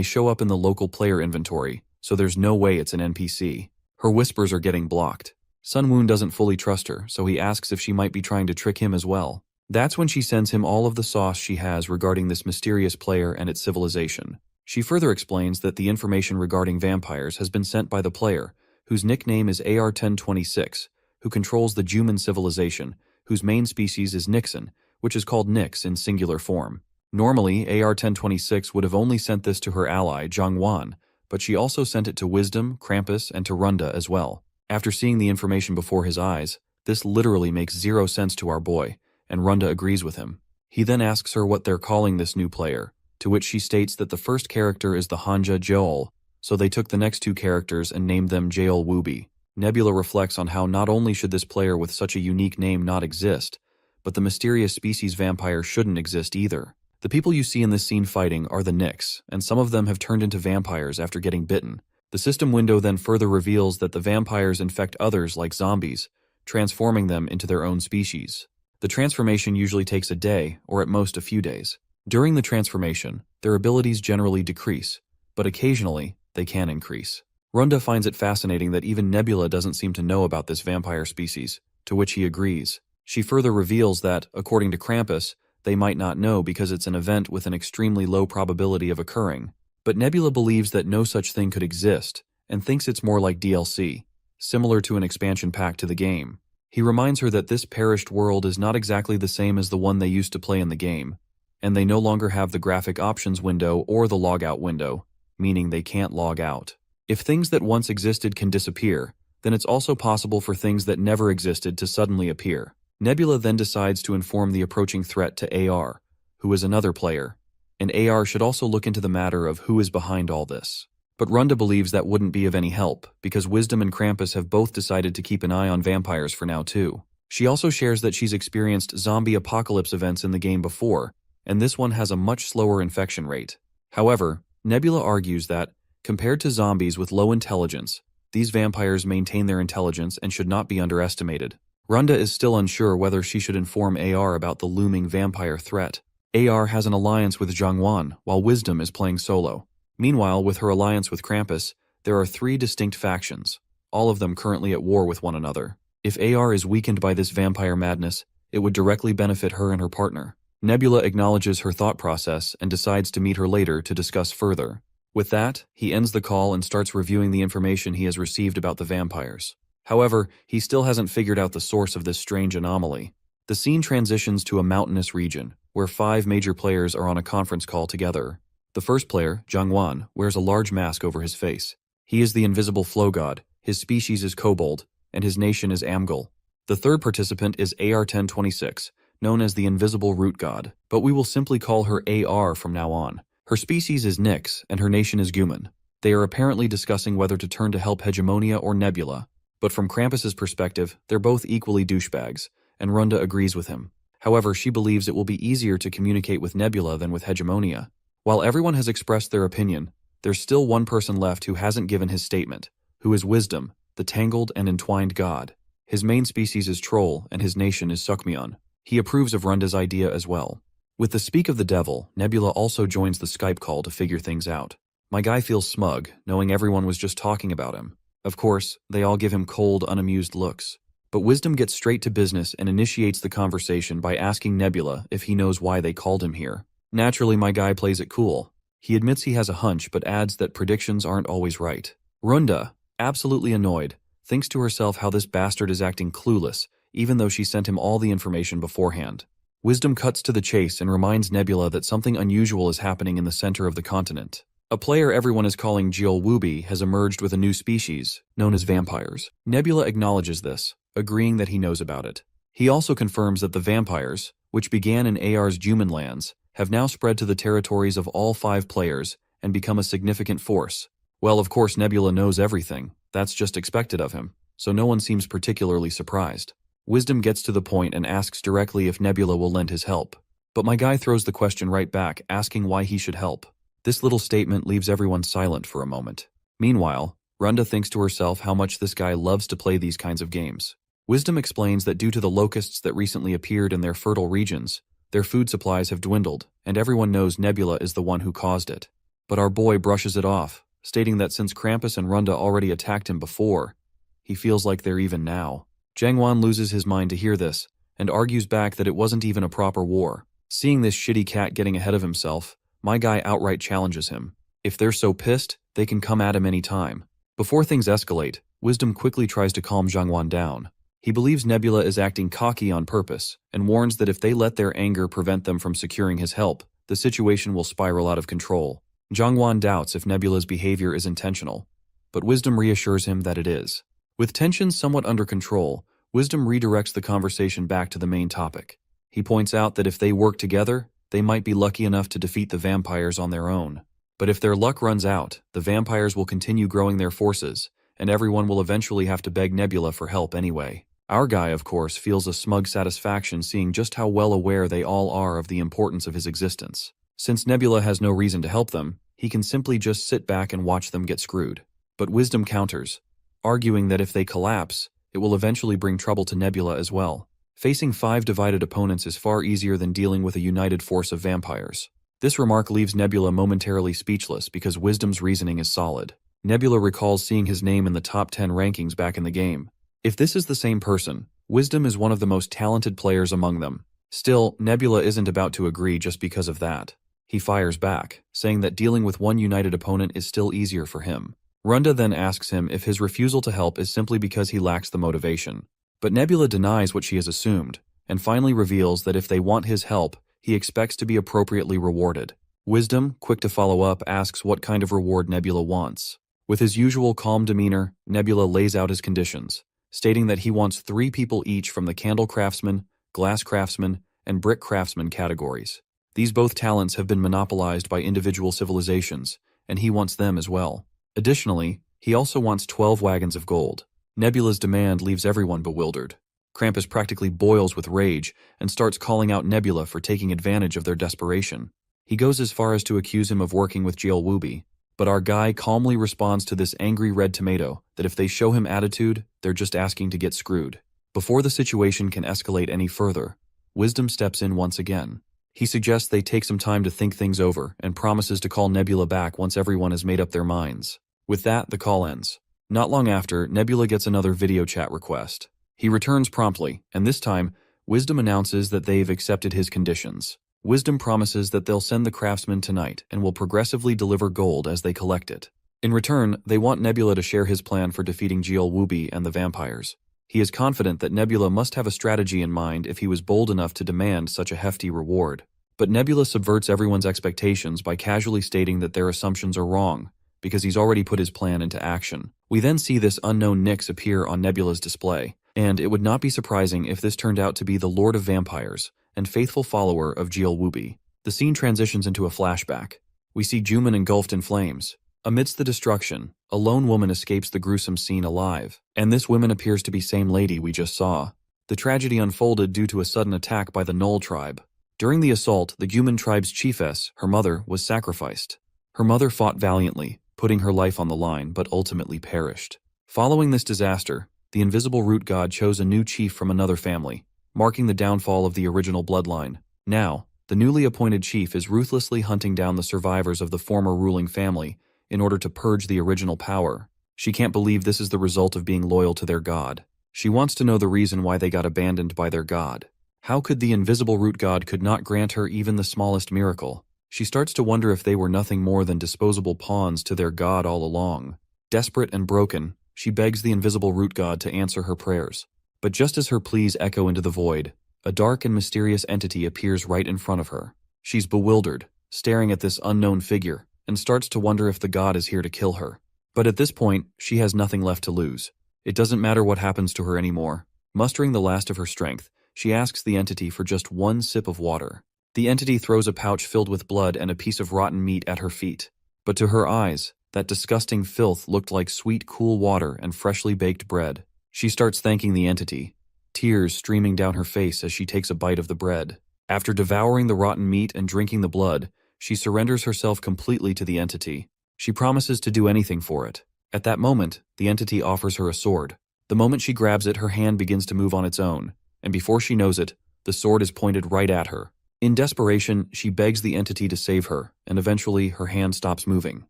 show up in the local player inventory, so there's no way it's an NPC. Her whispers are getting blocked. Sunwoon doesn't fully trust her, so he asks if she might be trying to trick him as well. That's when she sends him all of the sauce she has regarding this mysterious player and its civilization. She further explains that the information regarding vampires has been sent by the player, whose nickname is AR-1026, who controls the Juman civilization, whose main species is Nixon, which is called Nix in singular form. Normally, AR-1026 would have only sent this to her ally, Zhangwan, but she also sent it to Wisdom, Krampus, and to Runda as well. After seeing the information before his eyes, this literally makes 0 sense to our boy, and Runda agrees with him. He then asks her what they're calling this new player, to which she states that the first character is the Hanja Joel, so they took the next 2 characters and named them Jael Wubi. Nebula reflects on how not only should this player with such a unique name not exist, but the mysterious species vampire shouldn't exist either. The people you see in this scene fighting are the Nix, and some of them have turned into vampires after getting bitten. The system window then further reveals that the vampires infect others like zombies, transforming them into their own species. The transformation usually takes a day, or at most a few days. During the transformation, their abilities generally decrease, but occasionally, they can increase. Runda finds it fascinating that even Nebula doesn't seem to know about this vampire species, to which he agrees. She further reveals that, according to Krampus, they might not know because it's an event with an extremely low probability of occurring. But Nebula believes that no such thing could exist, and thinks it's more like DLC, similar to an expansion pack to the game. He reminds her that this perished world is not exactly the same as the one they used to play in the game, and they no longer have the graphic options window or the logout window, meaning they can't log out. If things that once existed can disappear, then it's also possible for things that never existed to suddenly appear. Nebula then decides to inform the approaching threat to AR, who is another player, and AR should also look into the matter of who is behind all this. But Runda believes that wouldn't be of any help, because Wisdom and Krampus have both decided to keep an eye on vampires for now too. She also shares that she's experienced zombie apocalypse events in the game before, and this one has a much slower infection rate. However, Nebula argues that, compared to zombies with low intelligence, these vampires maintain their intelligence and should not be underestimated. Runda is still unsure whether she should inform AR about the looming vampire threat, AR has an alliance with Zhangwan, while Wisdom is playing solo. Meanwhile, with her alliance with Krampus, there are 3 distinct factions, all of them currently at war with one another. If AR is weakened by this vampire madness, it would directly benefit her and her partner. Nebula acknowledges her thought process and decides to meet her later to discuss further. With that, he ends the call and starts reviewing the information he has received about the vampires. However, he still hasn't figured out the source of this strange anomaly. The scene transitions to a mountainous region, where 5 major players are on a conference call together. The first player, Zhangwan, wears a large mask over his face. He is the invisible flow god, his species is kobold, and his nation is Amgal. The third participant is AR-1026, known as the invisible root god, but we will simply call her AR from now on. Her species is Nyx, and her nation is Guman. They are apparently discussing whether to turn to help Hegemonia or Nebula, but from Krampus's perspective, they're both equally douchebags, and Runda agrees with him. However, she believes it will be easier to communicate with Nebula than with Hegemonia. While everyone has expressed their opinion, there's still one person left who hasn't given his statement, who is Wisdom, the tangled and entwined god. His main species is Troll, and his nation is Sukmion. He approves of Runda's idea as well. With the speak of the devil, Nebula also joins the Skype call to figure things out. My guy feels smug, knowing everyone was just talking about him. Of course, they all give him cold, unamused looks. But Wisdom gets straight to business and initiates the conversation by asking Nebula if he knows why they called him here. Naturally, my guy plays it cool. He admits he has a hunch but adds that predictions aren't always right. Runda, absolutely annoyed, thinks to herself how this bastard is acting clueless, even though she sent him all the information beforehand. Wisdom cuts to the chase and reminds Nebula that something unusual is happening in the center of the continent. A player everyone is calling Jiolwubi has emerged with a new species, known as vampires. Nebula acknowledges this, agreeing that he knows about it. He also confirms that the vampires, which began in AR's Juman lands, have now spread to the territories of all 5 players and become a significant force. Well, of course Nebula knows everything, that's just expected of him, so no one seems particularly surprised. Wisdom gets to the point and asks directly if Nebula will lend his help. But my guy throws the question right back, asking why he should help. This little statement leaves everyone silent for a moment. Meanwhile, Runda thinks to herself how much this guy loves to play these kinds of games. Wisdom explains that due to the locusts that recently appeared in their fertile regions, their food supplies have dwindled, and everyone knows Nebula is the one who caused it. But our boy brushes it off, stating that since Krampus and Runda already attacked him before, he feels like they're even now. Zhangwan loses his mind to hear this, and argues back that it wasn't even a proper war. Seeing this shitty cat getting ahead of himself, my guy outright challenges him. If they're so pissed, they can come at him any time. Before things escalate, Wisdom quickly tries to calm Zhangwan down. He believes Nebula is acting cocky on purpose, and warns that if they let their anger prevent them from securing his help, the situation will spiral out of control. Zhangwan doubts if Nebula's behavior is intentional, but Wisdom reassures him that it is. With tensions somewhat under control, Wisdom redirects the conversation back to the main topic. He points out that if they work together, they might be lucky enough to defeat the vampires on their own. But if their luck runs out, the vampires will continue growing their forces, and everyone will eventually have to beg Nebula for help anyway. Our guy, of course, feels a smug satisfaction seeing just how well aware they all are of the importance of his existence. Since Nebula has no reason to help them, he can simply just sit back and watch them get screwed. But Wisdom counters, arguing that if they collapse, it will eventually bring trouble to Nebula as well. Facing 5 divided opponents is far easier than dealing with a united force of vampires. This remark leaves Nebula momentarily speechless because Wisdom's reasoning is solid. Nebula recalls seeing his name in the top 10 rankings back in the game. If this is the same person, Wisdom is one of the most talented players among them. Still, Nebula isn't about to agree just because of that. He fires back, saying that dealing with one united opponent is still easier for him. Runda then asks him if his refusal to help is simply because he lacks the motivation. But Nebula denies what she has assumed, and finally reveals that if they want his help, he expects to be appropriately rewarded. Wisdom, quick to follow up, asks what kind of reward Nebula wants. With his usual calm demeanor, Nebula lays out his conditions, stating that he wants 3 people each from the candle craftsman, glass craftsman, and brick craftsman categories. These both talents have been monopolized by individual civilizations, and he wants them as well. Additionally, he also wants 12 wagons of gold. Nebula's demand leaves everyone bewildered. Krampus practically boils with rage and starts calling out Nebula for taking advantage of their desperation. He goes as far as to accuse him of working with Jiolwubi, but our guy calmly responds to this angry red tomato that if they show him attitude, they're just asking to get screwed. Before the situation can escalate any further, Wisdom steps in once again. He suggests they take some time to think things over and promises to call Nebula back once everyone has made up their minds. With that, the call ends. Not long after, Nebula gets another video chat request. He returns promptly, and this time, Wisdom announces that they've accepted his conditions. Wisdom promises that they'll send the craftsmen tonight and will progressively deliver gold as they collect it. In return, they want Nebula to share his plan for defeating Jielwubi and the vampires. He is confident that Nebula must have a strategy in mind if he was bold enough to demand such a hefty reward. But Nebula subverts everyone's expectations by casually stating that their assumptions are wrong, because he's already put his plan into action. We then see this unknown Nyx appear on Nebula's display, and it would not be surprising if this turned out to be the Lord of Vampires and faithful follower of Jielwubi. The scene transitions into a flashback. We see Juman engulfed in flames. Amidst the destruction, a lone woman escapes the gruesome scene alive, and this woman appears to be same lady we just saw. The tragedy unfolded due to a sudden attack by the Null tribe. During the assault, the human tribe's chiefess, her mother, was sacrificed. Her mother fought valiantly, putting her life on the line, but ultimately perished. Following this disaster, the invisible root god chose a new chief from another family, marking the downfall of the original bloodline. Now, the newly appointed chief is ruthlessly hunting down the survivors of the former ruling family in order to purge the original power. She can't believe this is the result of being loyal to their god. She wants to know the reason why they got abandoned by their god. How could the invisible root god could not grant her even the smallest miracle? She starts to wonder if they were nothing more than disposable pawns to their god all along. Desperate and broken, she begs the invisible root god to answer her prayers. But just as her pleas echo into the void, a dark and mysterious entity appears right in front of her. She's bewildered, staring at this unknown figure, and starts to wonder if the god is here to kill her. But at this point, she has nothing left to lose. It doesn't matter what happens to her anymore. Mustering the last of her strength, she asks the entity for just one sip of water. The entity throws a pouch filled with blood and a piece of rotten meat at her feet. But to her eyes, that disgusting filth looked like sweet, cool water and freshly baked bread. She starts thanking the entity, tears streaming down her face as she takes a bite of the bread. After devouring the rotten meat and drinking the blood, she surrenders herself completely to the entity. She promises to do anything for it. At that moment, the entity offers her a sword. The moment she grabs it, her hand begins to move on its own, and before she knows it, the sword is pointed right at her. In desperation, she begs the entity to save her, and eventually her hand stops moving.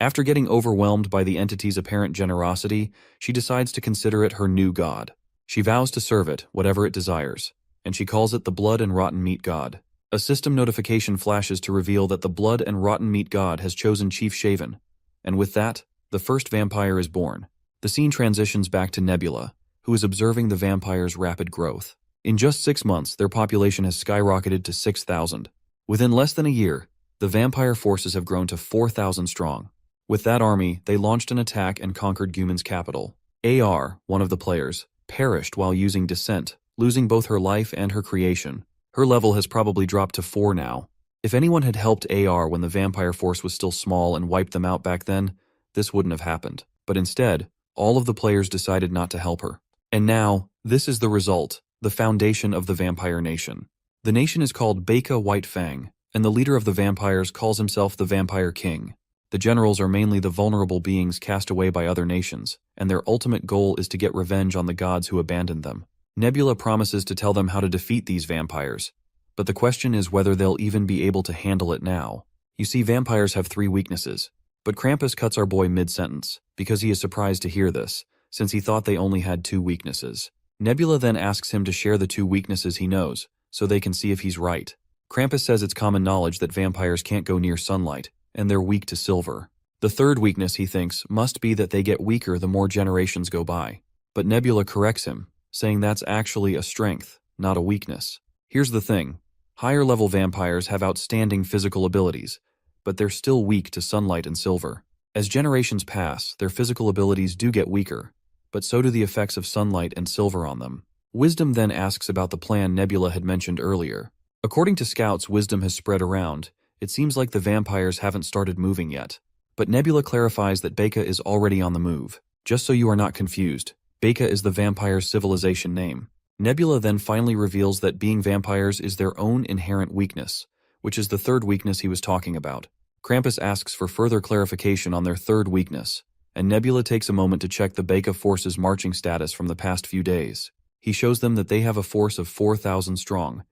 After getting overwhelmed by the entity's apparent generosity, she decides to consider it her new god. She vows to serve it, whatever it desires, and she calls it the Blood and Rotten Meat God. A system notification flashes to reveal that the Blood and Rotten Meat God has chosen Chief Shaven, and with that, the first vampire is born. The scene transitions back to Nebula, who is observing the vampire's rapid growth. In just 6 months, their population has skyrocketed to 6,000. Within less than a year, the vampire forces have grown to 4,000 strong. With that army, they launched an attack and conquered Guman's capital. AR, one of the players, perished while using Descent, losing both her life and her creation. Her level has probably dropped to 4 now. If anyone had helped AR when the vampire force was still small and wiped them out back then, this wouldn't have happened. But instead, all of the players decided not to help her. And now, this is the result, the foundation of the vampire nation. The nation is called Baeka White Fang, and the leader of the vampires calls himself the Vampire King. The generals are mainly the vulnerable beings cast away by other nations, and their ultimate goal is to get revenge on the gods who abandoned them. Nebula promises to tell them how to defeat these vampires, but the question is whether they'll even be able to handle it now. You see, vampires have 3 weaknesses, but Krampus cuts our boy mid-sentence, because he is surprised to hear this, since he thought they only had 2 weaknesses. Nebula then asks him to share the 2 weaknesses he knows, so they can see if he's right. Krampus says it's common knowledge that vampires can't go near sunlight, and they're weak to silver. The 3rd weakness, he thinks, must be that they get weaker the more generations go by. But Nebula corrects him, saying that's actually a strength, not a weakness. Here's the thing. Higher-level vampires have outstanding physical abilities, but they're still weak to sunlight and silver. As generations pass, their physical abilities do get weaker, but so do the effects of sunlight and silver on them. Wisdom then asks about the plan Nebula had mentioned earlier. According to scouts Wisdom has spread around, it seems like the vampires haven't started moving yet. But Nebula clarifies that Baeka is already on the move. Just so you are not confused, Baeka is the vampire's civilization name. Nebula then finally reveals that being vampires is their own inherent weakness, which is the 3rd weakness he was talking about. Krampus asks for further clarification on their 3rd weakness, and Nebula takes a moment to check the Baeka force's marching status from the past few days. He shows them that they have a force of 4,000 strong,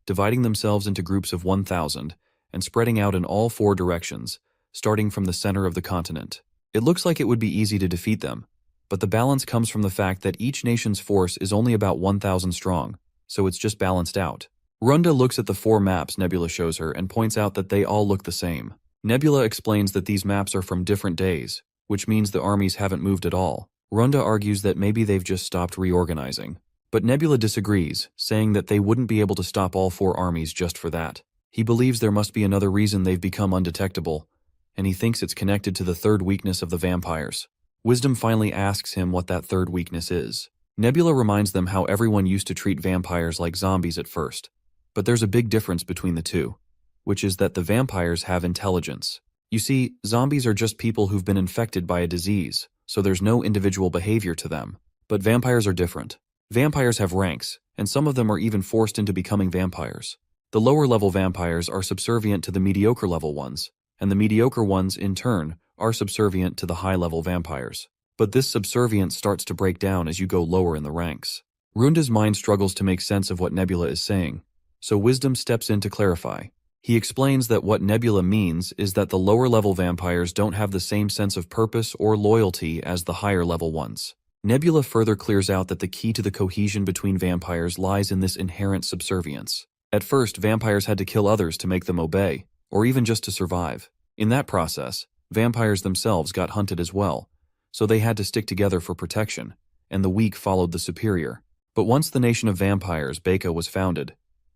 dividing themselves into groups of 1,000 and spreading out in all 4 directions, starting from the center of the continent. It looks like it would be easy to defeat them, but the balance comes from the fact that each nation's force is only about 1,000 strong, so it's just balanced out. Runda looks at the 4 maps Nebula shows her and points out that they all look the same. Nebula explains that these maps are from different days, which means the armies haven't moved at all. Runda argues that maybe they've just stopped reorganizing. But Nebula disagrees, saying that they wouldn't be able to stop all 4 armies just for that. He believes there must be another reason they've become undetectable, and he thinks it's connected to the 3rd weakness of the vampires. Wisdom finally asks him what that 3rd weakness is. Nebula reminds them how everyone used to treat vampires like zombies at first. But there's a big difference between the two, which is that the vampires have intelligence. You see, zombies are just people who've been infected by a disease, so there's no individual behavior to them. But vampires are different. Vampires have ranks, and some of them are even forced into becoming vampires. The lower-level vampires are subservient to the mediocre-level ones, and the mediocre ones, in turn, are subservient to the high-level vampires. But this subservience starts to break down as you go lower in the ranks. Runda's mind struggles to make sense of what Nebula is saying, so Wisdom steps in to clarify. He explains that what Nebula means is that the lower-level vampires don't have the same sense of purpose or loyalty as the higher-level ones. Nebula further clears out that the key to the cohesion between vampires lies in this inherent subservience. At first, vampires had to kill others to make them obey, or even just to survive. In that process, vampires themselves got hunted as well, so they had to stick together for protection, and the weak followed the superior. But once the nation of vampires, Baca, was founded,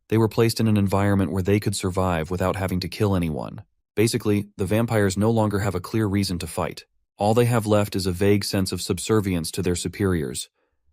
they were placed in an environment where they could survive without having to kill anyone. Basically, the vampires no longer have a clear reason to fight. All they have left is a vague sense of subservience to their superiors,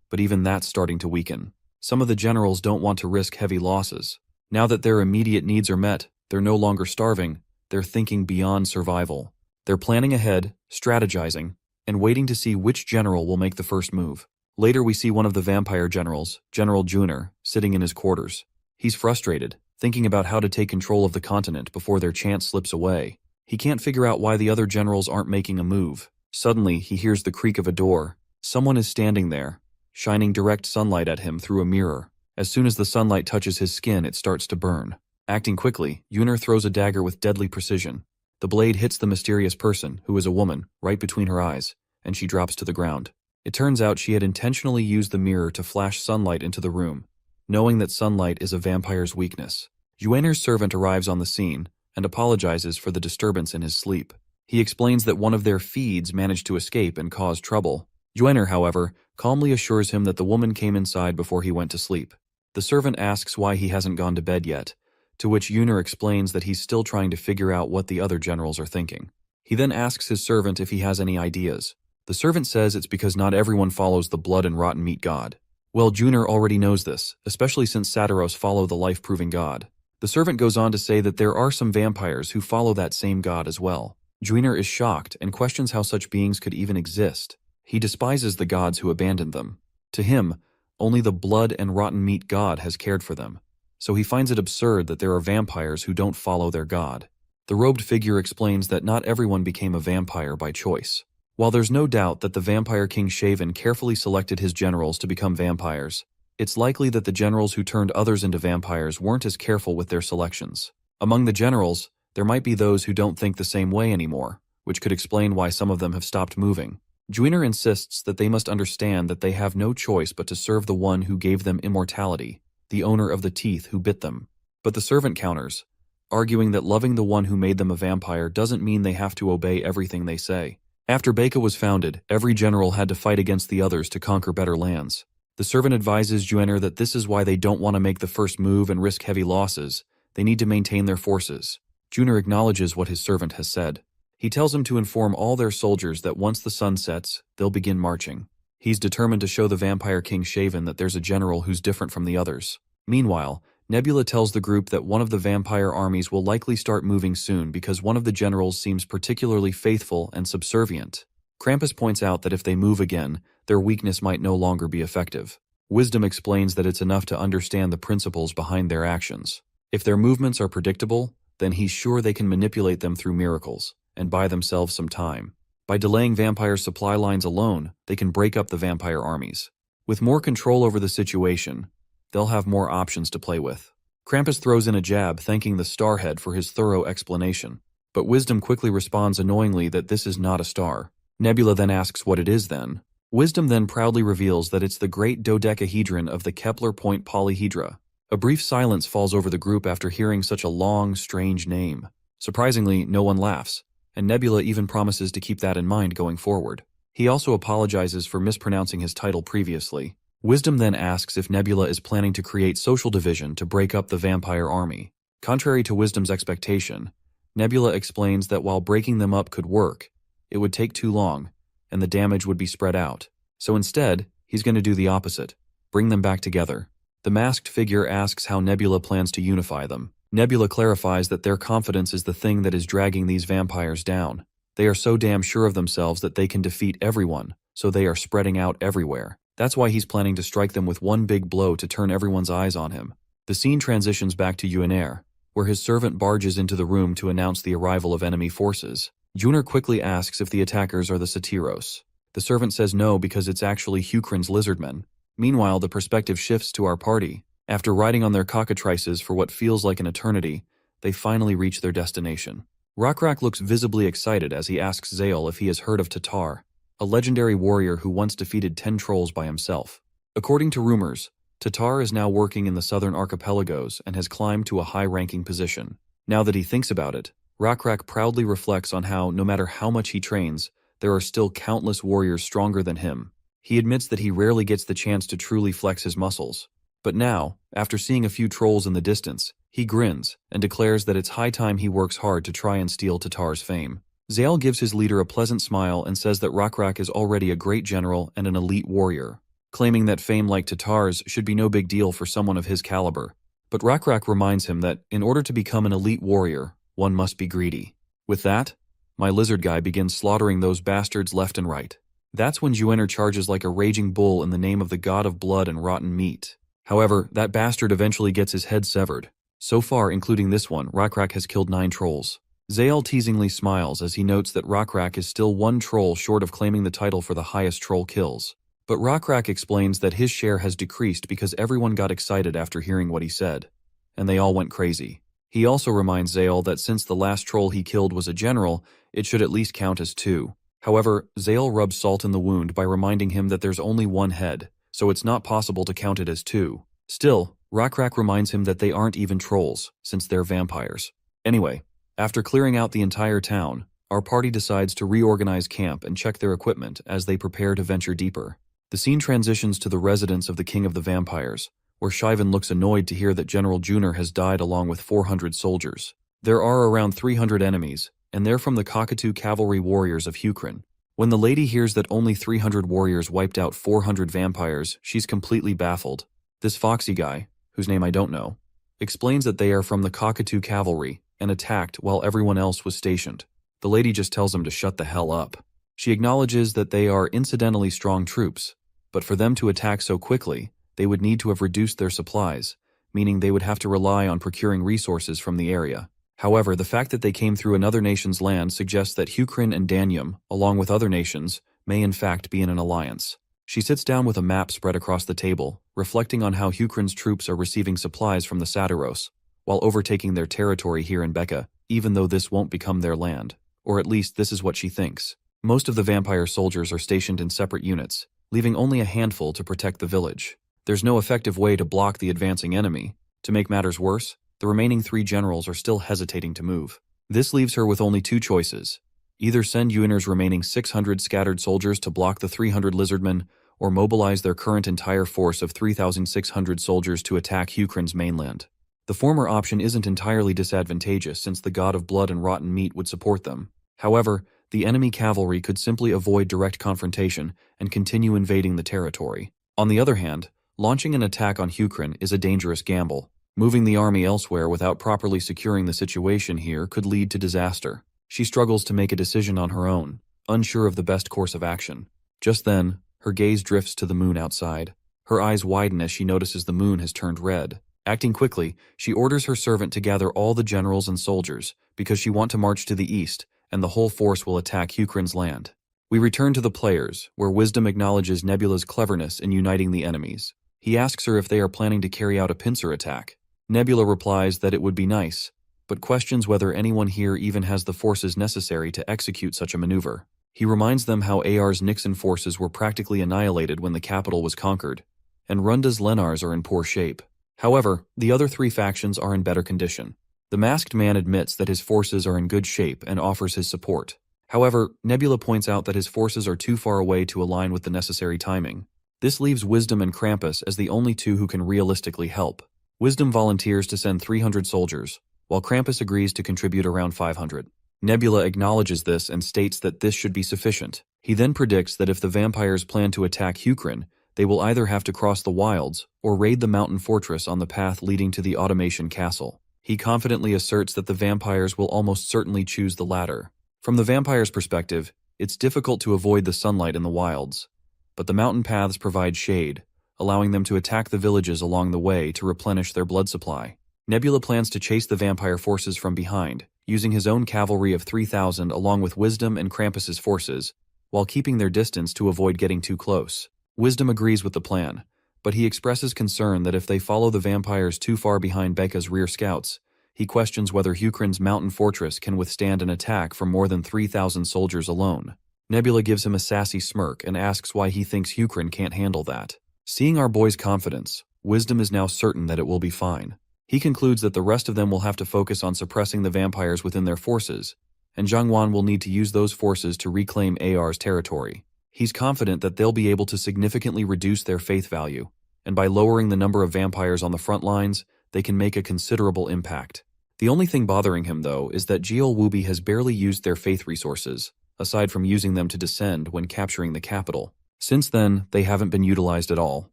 but even that's starting to weaken. Some of the generals don't want to risk heavy losses. Now that their immediate needs are met, they're no longer starving, they're thinking beyond survival. They're planning ahead, strategizing, and waiting to see which general will make the first move. Later we see one of the vampire generals, General Junior, sitting in his quarters. He's frustrated, thinking about how to take control of the continent before their chance slips away. He can't figure out why the other generals aren't making a move. Suddenly, he hears the creak of a door. Someone is standing there, shining direct sunlight at him through a mirror. As soon as the sunlight touches his skin, it starts to burn. Acting quickly, Junior throws a dagger with deadly precision. The blade hits the mysterious person, who is a woman, right between her eyes, and she drops to the ground. It turns out she had intentionally used the mirror to flash sunlight into the room, knowing that sunlight is a vampire's weakness. Junior's servant arrives on the scene and apologizes for the disturbance in his sleep. He explains that one of their feeds managed to escape and cause trouble. Junior, however, calmly assures him that the woman came inside before he went to sleep. The servant asks why he hasn't gone to bed yet, to which Junior explains that he's still trying to figure out what the other generals are thinking. He then asks his servant if he has any ideas. The servant says it's because not everyone follows the blood and rotten meat god. Well, Junior already knows this, especially since Satiros follow the life-proving god. The servant goes on to say that there are some vampires who follow that same god as well. Junior is shocked and questions how such beings could even exist. He despises the gods who abandoned them. To him, only the blood and rotten meat god has cared for them, so he finds it absurd that there are vampires who don't follow their god. The robed figure explains that not everyone became a vampire by choice. While there's no doubt that the vampire king Shaven carefully selected his generals to become vampires, it's likely that the generals who turned others into vampires weren't as careful with their selections. Among the generals, there might be those who don't think the same way anymore, which could explain why some of them have stopped moving. Junior insists that they must understand that they have no choice but to serve the one who gave them immortality, the owner of the teeth who bit them. But the servant counters, arguing that loving the one who made them a vampire doesn't mean they have to obey everything they say. After Baca was founded, every general had to fight against the others to conquer better lands. The servant advises Junior that this is why they don't want to make the first move and risk heavy losses. They need to maintain their forces. Junior acknowledges what his servant has said. He tells him to inform all their soldiers that once the sun sets, they'll begin marching. He's determined to show the vampire king Shaven that there's a general who's different from the others. Meanwhile, Nebula tells the group that one of the vampire armies will likely start moving soon because one of the generals seems particularly faithful and subservient. Krampus points out that if they move again, their weakness might no longer be effective. Wisdom explains that it's enough to understand the principles behind their actions. If their movements are predictable, then he's sure they can manipulate them through miracles and buy themselves some time. By delaying vampire supply lines alone, they can break up the vampire armies. With more control over the situation, they'll have more options to play with. Krampus throws in a jab, thanking the Starhead for his thorough explanation. But Wisdom quickly responds annoyingly that this is not a star. Nebula then asks what it is then. Wisdom then proudly reveals that it's the great dodecahedron of the Kepler point polyhedra. A brief silence falls over the group after hearing such a long, strange name. Surprisingly, no one laughs, and Nebula even promises to keep that in mind going forward. He also apologizes for mispronouncing his title previously. Wisdom then asks if Nebula is planning to create social division to break up the vampire army. Contrary to Wisdom's expectation, Nebula explains that while breaking them up could work, it would take too long, and the damage would be spread out. So instead, he's going to do the opposite, bring them back together. The masked figure asks how Nebula plans to unify them. Nebula clarifies that their confidence is the thing that is dragging these vampires down. They are so damn sure of themselves that they can defeat everyone, so they are spreading out everywhere. That's why he's planning to strike them with one big blow to turn everyone's eyes on him. The scene transitions back to Yuener, where his servant barges into the room to announce the arrival of enemy forces. Juner quickly asks if the attackers are the Satyros. The servant says no because it's actually Hukrin's Lizardmen. Meanwhile, the perspective shifts to our party. After riding on their cockatrices for what feels like an eternity, they finally reach their destination. Rockrak looks visibly excited as he asks Zael if he has heard of Tatar, a legendary warrior who once defeated 10 trolls by himself. According to rumors, Tatar is now working in the southern archipelagos and has climbed to a high-ranking position. Now that he thinks about it, Rockrak proudly reflects on how, no matter how much he trains, there are still countless warriors stronger than him. He admits that he rarely gets the chance to truly flex his muscles. But now, after seeing a few trolls in the distance, he grins and declares that it's high time he works hard to try and steal Tatar's fame. Zael gives his leader a pleasant smile and says that Rockrak is already a great general and an elite warrior, claiming that fame like Tatar's should be no big deal for someone of his caliber. But Rockrak reminds him that, in order to become an elite warrior, one must be greedy. With that, my lizard guy begins slaughtering those bastards left and right. That's when Juener charges like a raging bull in the name of the god of blood and rotten meat. However, that bastard eventually gets his head severed. So far, including this one, Rockrak has killed 9 trolls. Zael teasingly smiles as he notes that Rockrak is still 1 troll short of claiming the title for the highest troll kills. But Rockrak explains that his share has decreased because everyone got excited after hearing what he said, and they all went crazy. He also reminds Zael that since the last troll he killed was a general, it should at least count as 2. However, Zael rubs salt in the wound by reminding him that there's only 1 head, so it's not possible to count it as 2. Still, Rockrak reminds him that they aren't even trolls, since they're vampires. Anyway, after clearing out the entire town, our party decides to reorganize camp and check their equipment as they prepare to venture deeper. The scene transitions to the residence of the King of the Vampires, where Shivan looks annoyed to hear that General Juner has died along with 400 soldiers. There are around 300 enemies, and they're from the Cockatoo Cavalry Warriors of Hukrin. When the lady hears that only 300 warriors wiped out 400 vampires, she's completely baffled. This foxy guy, whose name I don't know, explains that they are from the Cockatoo Cavalry and attacked while everyone else was stationed. The lady just tells him to shut the hell up. She acknowledges that they are incidentally strong troops, but for them to attack so quickly, they would need to have reduced their supplies, meaning they would have to rely on procuring resources from the area. However, the fact that they came through another nation's land suggests that Hukrin and Danium, along with other nations, may in fact be in an alliance. She sits down with a map spread across the table, reflecting on how Hukrin's troops are receiving supplies from the Satyros, while overtaking their territory here in Becca, even though this won't become their land. Or at least this is what she thinks. Most of the vampire soldiers are stationed in separate units, leaving only a handful to protect the village. There's no effective way to block the advancing enemy. To make matters worse, the remaining 3 generals are still hesitating to move. This leaves her with only 2 choices. Either send Yuener's remaining 600 scattered soldiers to block the 300 Lizardmen, or mobilize their current entire force of 3,600 soldiers to attack Hukrin's mainland. The former option isn't entirely disadvantageous since the god of blood and rotten meat would support them. However, the enemy cavalry could simply avoid direct confrontation and continue invading the territory. On the other hand, launching an attack on Hukrin is a dangerous gamble. Moving the army elsewhere without properly securing the situation here could lead to disaster. She struggles to make a decision on her own, unsure of the best course of action. Just then, her gaze drifts to the moon outside. Her eyes widen as she notices the moon has turned red. Acting quickly, she orders her servant to gather all the generals and soldiers, because she wants to march to the east, and the whole force will attack Hukrin's land. We return to the players, where Wisdom acknowledges Nebula's cleverness in uniting the enemies. He asks her if they are planning to carry out a pincer attack. Nebula replies that it would be nice, but questions whether anyone here even has the forces necessary to execute such a maneuver. He reminds them how AR's Nixon forces were practically annihilated when the capital was conquered, and Runda's Lenars are in poor shape. However, the other three factions are in better condition. The masked man admits that his forces are in good shape and offers his support. However, Nebula points out that his forces are too far away to align with the necessary timing. This leaves Wisdom and Krampus as the only two who can realistically help. Wisdom volunteers to send 300 soldiers, while Krampus agrees to contribute around 500. Nebula acknowledges this and states that this should be sufficient. He then predicts that if the vampires plan to attack Hukrin, they will either have to cross the wilds or raid the mountain fortress on the path leading to the automation castle. He confidently asserts that the vampires will almost certainly choose the latter. From the vampires' perspective, it's difficult to avoid the sunlight in the wilds, but the mountain paths provide shade, allowing them to attack the villages along the way to replenish their blood supply. Nebula plans to chase the vampire forces from behind, using his own cavalry of 3,000 along with Wisdom and Krampus's forces, while keeping their distance to avoid getting too close. Wisdom agrees with the plan, but he expresses concern that if they follow the vampires too far behind Becca's rear scouts, he questions whether Hukrin's mountain fortress can withstand an attack from more than 3,000 soldiers alone. Nebula gives him a sassy smirk and asks why he thinks Hukrin can't handle that. Seeing our boy's confidence, Wisdom is now certain that it will be fine. He concludes that the rest of them will have to focus on suppressing the vampires within their forces, and Zhangwan will need to use those forces to reclaim AR's territory. He's confident that they'll be able to significantly reduce their faith value, and by lowering the number of vampires on the front lines, they can make a considerable impact. The only thing bothering him, though, is that Jiao Wubi has barely used their faith resources, aside from using them to descend when capturing the capital. Since then, they haven't been utilized at all.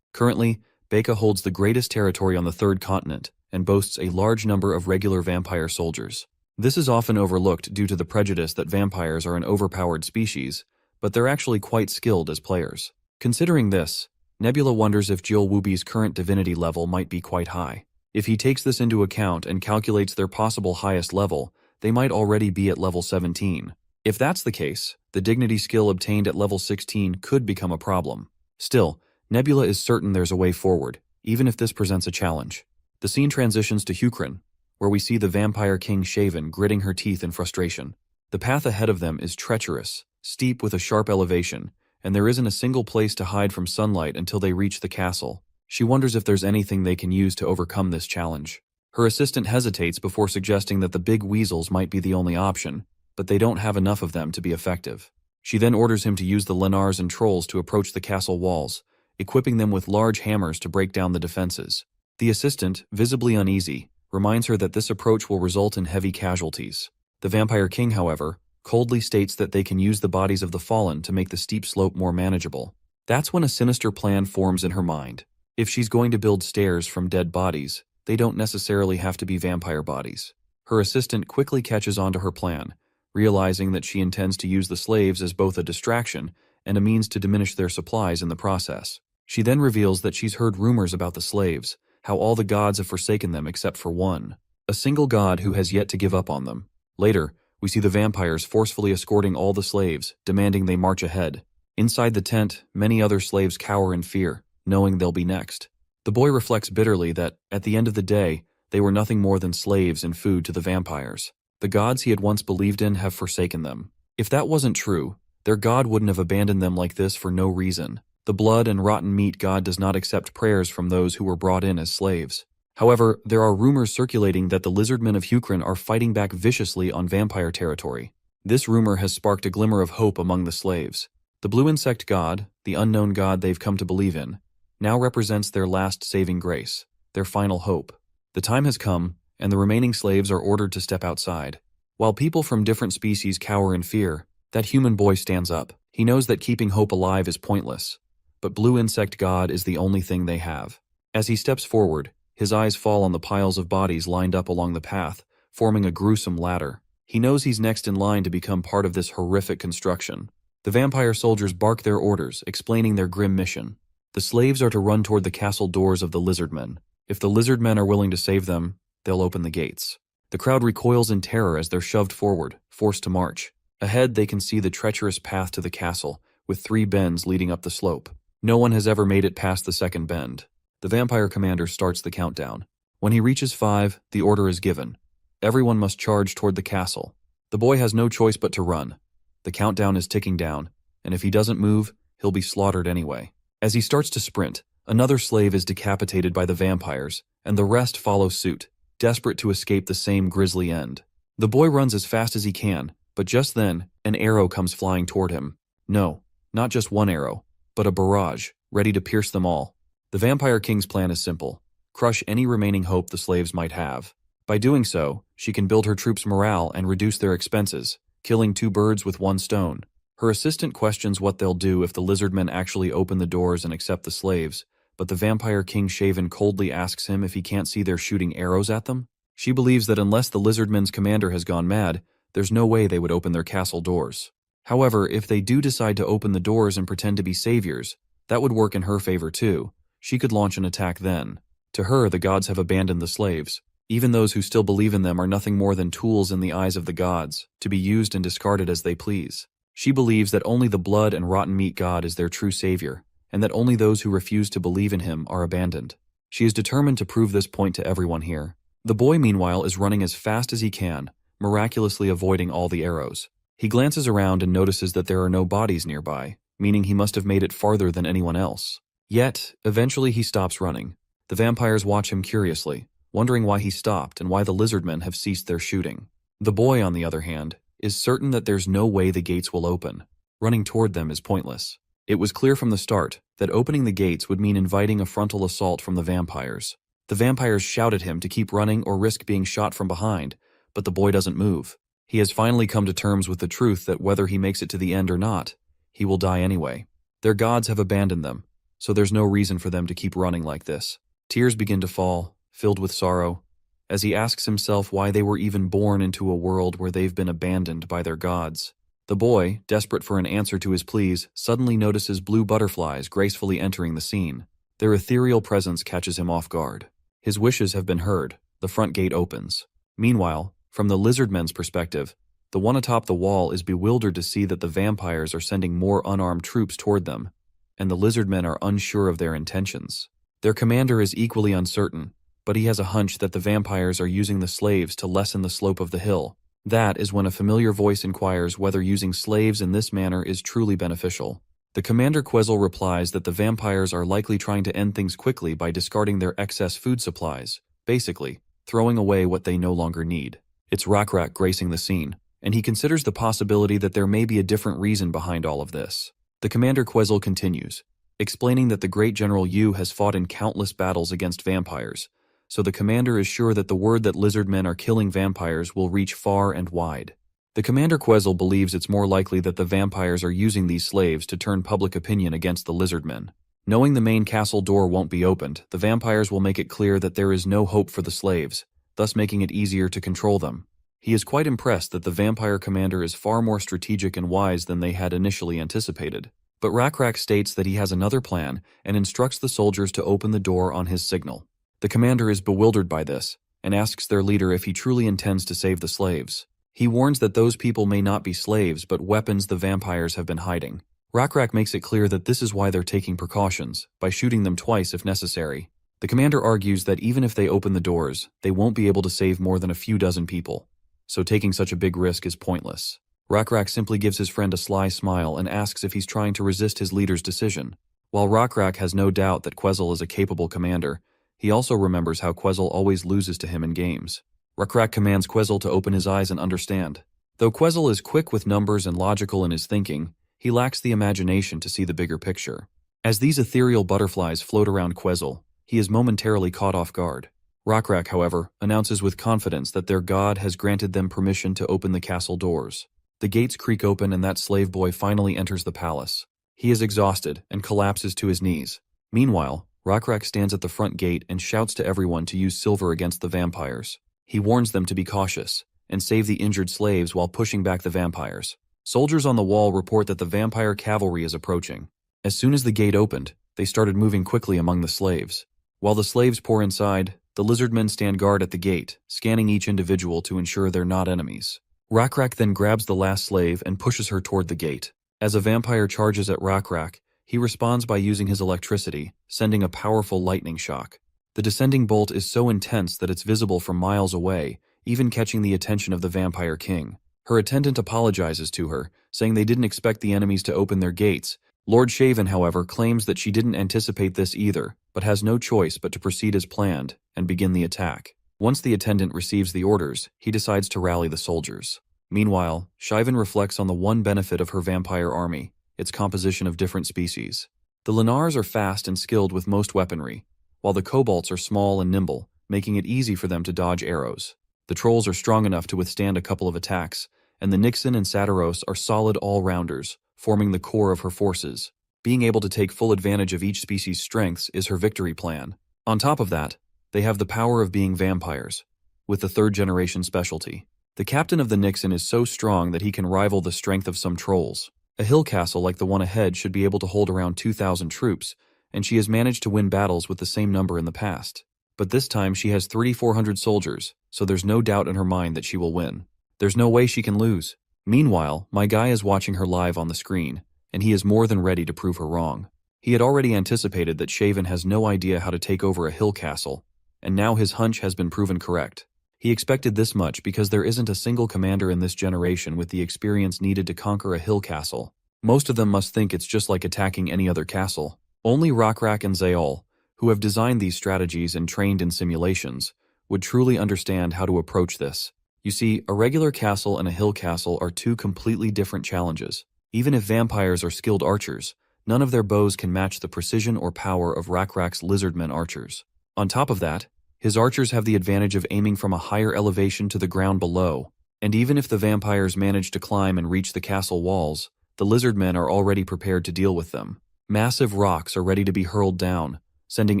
Currently, Becca holds the greatest territory on the third continent and boasts a large number of regular vampire soldiers. This is often overlooked due to the prejudice that vampires are an overpowered species, but they're actually quite skilled as players. Considering this, Nebula wonders if Jiao Wubi's current divinity level might be quite high. If he takes this into account and calculates their possible highest level, they might already be at level 17. If that's the case, the dignity skill obtained at level 16 could become a problem. Still, Nebula is certain there's a way forward, even if this presents a challenge. The scene transitions to Hukrin, where we see the vampire king Shaven gritting her teeth in frustration. The path ahead of them is treacherous, steep with a sharp elevation, and there isn't a single place to hide from sunlight until they reach the castle. She wonders if there's anything they can use to overcome this challenge. Her assistant hesitates before suggesting that the big weasels might be the only option, but they don't have enough of them to be effective. She then orders him to use the Lenars and trolls to approach the castle walls, equipping them with large hammers to break down the defenses. The assistant, visibly uneasy, reminds her that this approach will result in heavy casualties. The Vampire King, however, coldly states that they can use the bodies of the fallen to make the steep slope more manageable. That's when a sinister plan forms in her mind. If she's going to build stairs from dead bodies, they don't necessarily have to be vampire bodies. Her assistant quickly catches on to her plan, realizing that she intends to use the slaves as both a distraction and a means to diminish their supplies in the process. She then reveals that she's heard rumors about the slaves, how all the gods have forsaken them except for one, a single god who has yet to give up on them. Later, we see the vampires forcefully escorting all the slaves, demanding they march ahead. Inside the tent, many other slaves cower in fear, knowing they'll be next. The boy reflects bitterly that, at the end of the day, they were nothing more than slaves and food to the vampires. The gods he had once believed in have forsaken them. If that wasn't true, their god wouldn't have abandoned them like this for no reason. The blood and rotten meat god does not accept prayers from those who were brought in as slaves. However, there are rumors circulating that the Lizardmen of Hukrin are fighting back viciously on vampire territory. This rumor has sparked a glimmer of hope among the slaves. The blue insect god, the unknown god they've come to believe in, now represents their last saving grace, their final hope. The time has come, and the remaining slaves are ordered to step outside. While people from different species cower in fear, that human boy stands up. He knows that keeping hope alive is pointless, but Blue Insect God is the only thing they have. As he steps forward, his eyes fall on the piles of bodies lined up along the path, forming a gruesome ladder. He knows he's next in line to become part of this horrific construction. The vampire soldiers bark their orders, explaining their grim mission. The slaves are to run toward the castle doors of the Lizardmen. If the Lizardmen are willing to save them, they'll open the gates. The crowd recoils in terror as they're shoved forward, forced to march. Ahead, they can see the treacherous path to the castle, with 3 bends leading up the slope. No one has ever made it past the second bend. The vampire commander starts the countdown. When he reaches 5, the order is given. Everyone must charge toward the castle. The boy has no choice but to run. The countdown is ticking down, and if he doesn't move, he'll be slaughtered anyway. As he starts to sprint, another slave is decapitated by the vampires, and the rest follow suit, desperate to escape the same grisly end. The boy runs as fast as he can, but just then, an arrow comes flying toward him. No, not just one arrow, but a barrage, ready to pierce them all. The Vampire King's plan is simple: crush any remaining hope the slaves might have. By doing so, she can build her troops' morale and reduce their expenses, killing 2 birds with 1 stone. Her assistant questions what they'll do if the Lizardmen actually open the doors and accept the slaves, but the Vampire King Shaven coldly asks him if he can't see they're shooting arrows at them. She believes that unless the Lizardmen's commander has gone mad, there's no way they would open their castle doors. However, if they do decide to open the doors and pretend to be saviors, that would work in her favor too. She could launch an attack then. To her, the gods have abandoned the slaves. Even those who still believe in them are nothing more than tools in the eyes of the gods, to be used and discarded as they please. She believes that only the blood and rotten meat god is their true savior, and that only those who refuse to believe in him are abandoned. She is determined to prove this point to everyone here. The boy, meanwhile, is running as fast as he can, miraculously avoiding all the arrows. He glances around and notices that there are no bodies nearby, meaning he must have made it farther than anyone else. Yet, eventually he stops running. The vampires watch him curiously, wondering why he stopped and why the Lizardmen have ceased their shooting. The boy, on the other hand, is certain that there's no way the gates will open. Running toward them is pointless. It was clear from the start that opening the gates would mean inviting a frontal assault from the vampires. The vampires shout at him to keep running or risk being shot from behind, but the boy doesn't move. He has finally come to terms with the truth that whether he makes it to the end or not, he will die anyway. Their gods have abandoned them, so there's no reason for them to keep running like this. Tears begin to fall, filled with sorrow, as he asks himself why they were even born into a world where they've been abandoned by their gods. The boy, desperate for an answer to his pleas, suddenly notices blue butterflies gracefully entering the scene. Their ethereal presence catches him off guard. His wishes have been heard. The front gate opens. Meanwhile, from the Lizardmen's perspective, the one atop the wall is bewildered to see that the vampires are sending more unarmed troops toward them, and the Lizardmen are unsure of their intentions. Their commander is equally uncertain, but he has a hunch that the vampires are using the slaves to lessen the slope of the hill. That is when a familiar voice inquires whether using slaves in this manner is truly beneficial. The commander Quetzal replies that the vampires are likely trying to end things quickly by discarding their excess food supplies, basically, throwing away what they no longer need. It's Rakrak gracing the scene, and he considers the possibility that there may be a different reason behind all of this. The commander Quetzal continues, explaining that the great General Yu has fought in countless battles against vampires, so the commander is sure that the word that Lizardmen are killing vampires will reach far and wide. The commander Quetzal believes it's more likely that the vampires are using these slaves to turn public opinion against the Lizardmen. Knowing the main castle door won't be opened, the vampires will make it clear that there is no hope for the slaves, thus making it easier to control them. He is quite impressed that the vampire commander is far more strategic and wise than they had initially anticipated. But Rakrak states that he has another plan and instructs the soldiers to open the door on his signal. The commander is bewildered by this and asks their leader if he truly intends to save the slaves. He warns that those people may not be slaves but weapons the vampires have been hiding. Rakrak makes it clear that this is why they're taking precautions, by shooting them twice if necessary. The commander argues that even if they open the doors, they won't be able to save more than a few dozen people, so taking such a big risk is pointless. Rakrak simply gives his friend a sly smile and asks if he's trying to resist his leader's decision. While Rakrak has no doubt that Quetzal is a capable commander, he also remembers how Quetzal always loses to him in games. Rakrak commands Quetzal to open his eyes and understand. Though Quetzal is quick with numbers and logical in his thinking, he lacks the imagination to see the bigger picture. As these ethereal butterflies float around Quetzal, he is momentarily caught off guard. Rakrak, however, announces with confidence that their god has granted them permission to open the castle doors. The gates creak open and that slave boy finally enters the palace. He is exhausted and collapses to his knees. Meanwhile, Rakrak stands at the front gate and shouts to everyone to use silver against the vampires. He warns them to be cautious and save the injured slaves while pushing back the vampires. Soldiers on the wall report that the vampire cavalry is approaching. As soon as the gate opened, they started moving quickly among the slaves. While the slaves pour inside, the Lizardmen stand guard at the gate, scanning each individual to ensure they're not enemies. Rakrak then grabs the last slave and pushes her toward the gate. As a vampire charges at Rakrak, he responds by using his electricity, sending a powerful lightning shock. The descending bolt is so intense that it's visible from miles away, even catching the attention of the Vampire King. Her attendant apologizes to her, saying they didn't expect the enemies to open their gates. Lord Shaven, however, claims that she didn't anticipate this either, but has no choice but to proceed as planned and begin the attack. Once the attendant receives the orders, he decides to rally the soldiers. Meanwhile, Shivan reflects on the one benefit of her vampire army, its composition of different species. The Lenars are fast and skilled with most weaponry, while the Kobolds are small and nimble, making it easy for them to dodge arrows. The Trolls are strong enough to withstand a couple of attacks, and the Nixon and Satiros are solid all-rounders, forming the core of her forces. Being able to take full advantage of each species' strengths is her victory plan. On top of that, they have the power of being vampires, with the third-generation specialty. The captain of the Nixon is so strong that he can rival the strength of some trolls. A hill castle like the one ahead should be able to hold around 2,000 troops, and she has managed to win battles with the same number in the past. But this time she has 3,400 soldiers, so there's no doubt in her mind that she will win. There's no way she can lose. Meanwhile, my guy is watching her live on the screen, and he is more than ready to prove her wrong. He had already anticipated that Shaven has no idea how to take over a hill castle, and now his hunch has been proven correct. He expected this much because there isn't a single commander in this generation with the experience needed to conquer a hill castle. Most of them must think it's just like attacking any other castle. Only Rockrak and Zaol, who have designed these strategies and trained in simulations, would truly understand how to approach this. You see, a regular castle and a hill castle are two completely different challenges. Even if vampires are skilled archers, none of their bows can match the precision or power of Rakrak's Lizardmen archers. On top of that, his archers have the advantage of aiming from a higher elevation to the ground below, and even if the vampires manage to climb and reach the castle walls, the Lizardmen are already prepared to deal with them. Massive rocks are ready to be hurled down, sending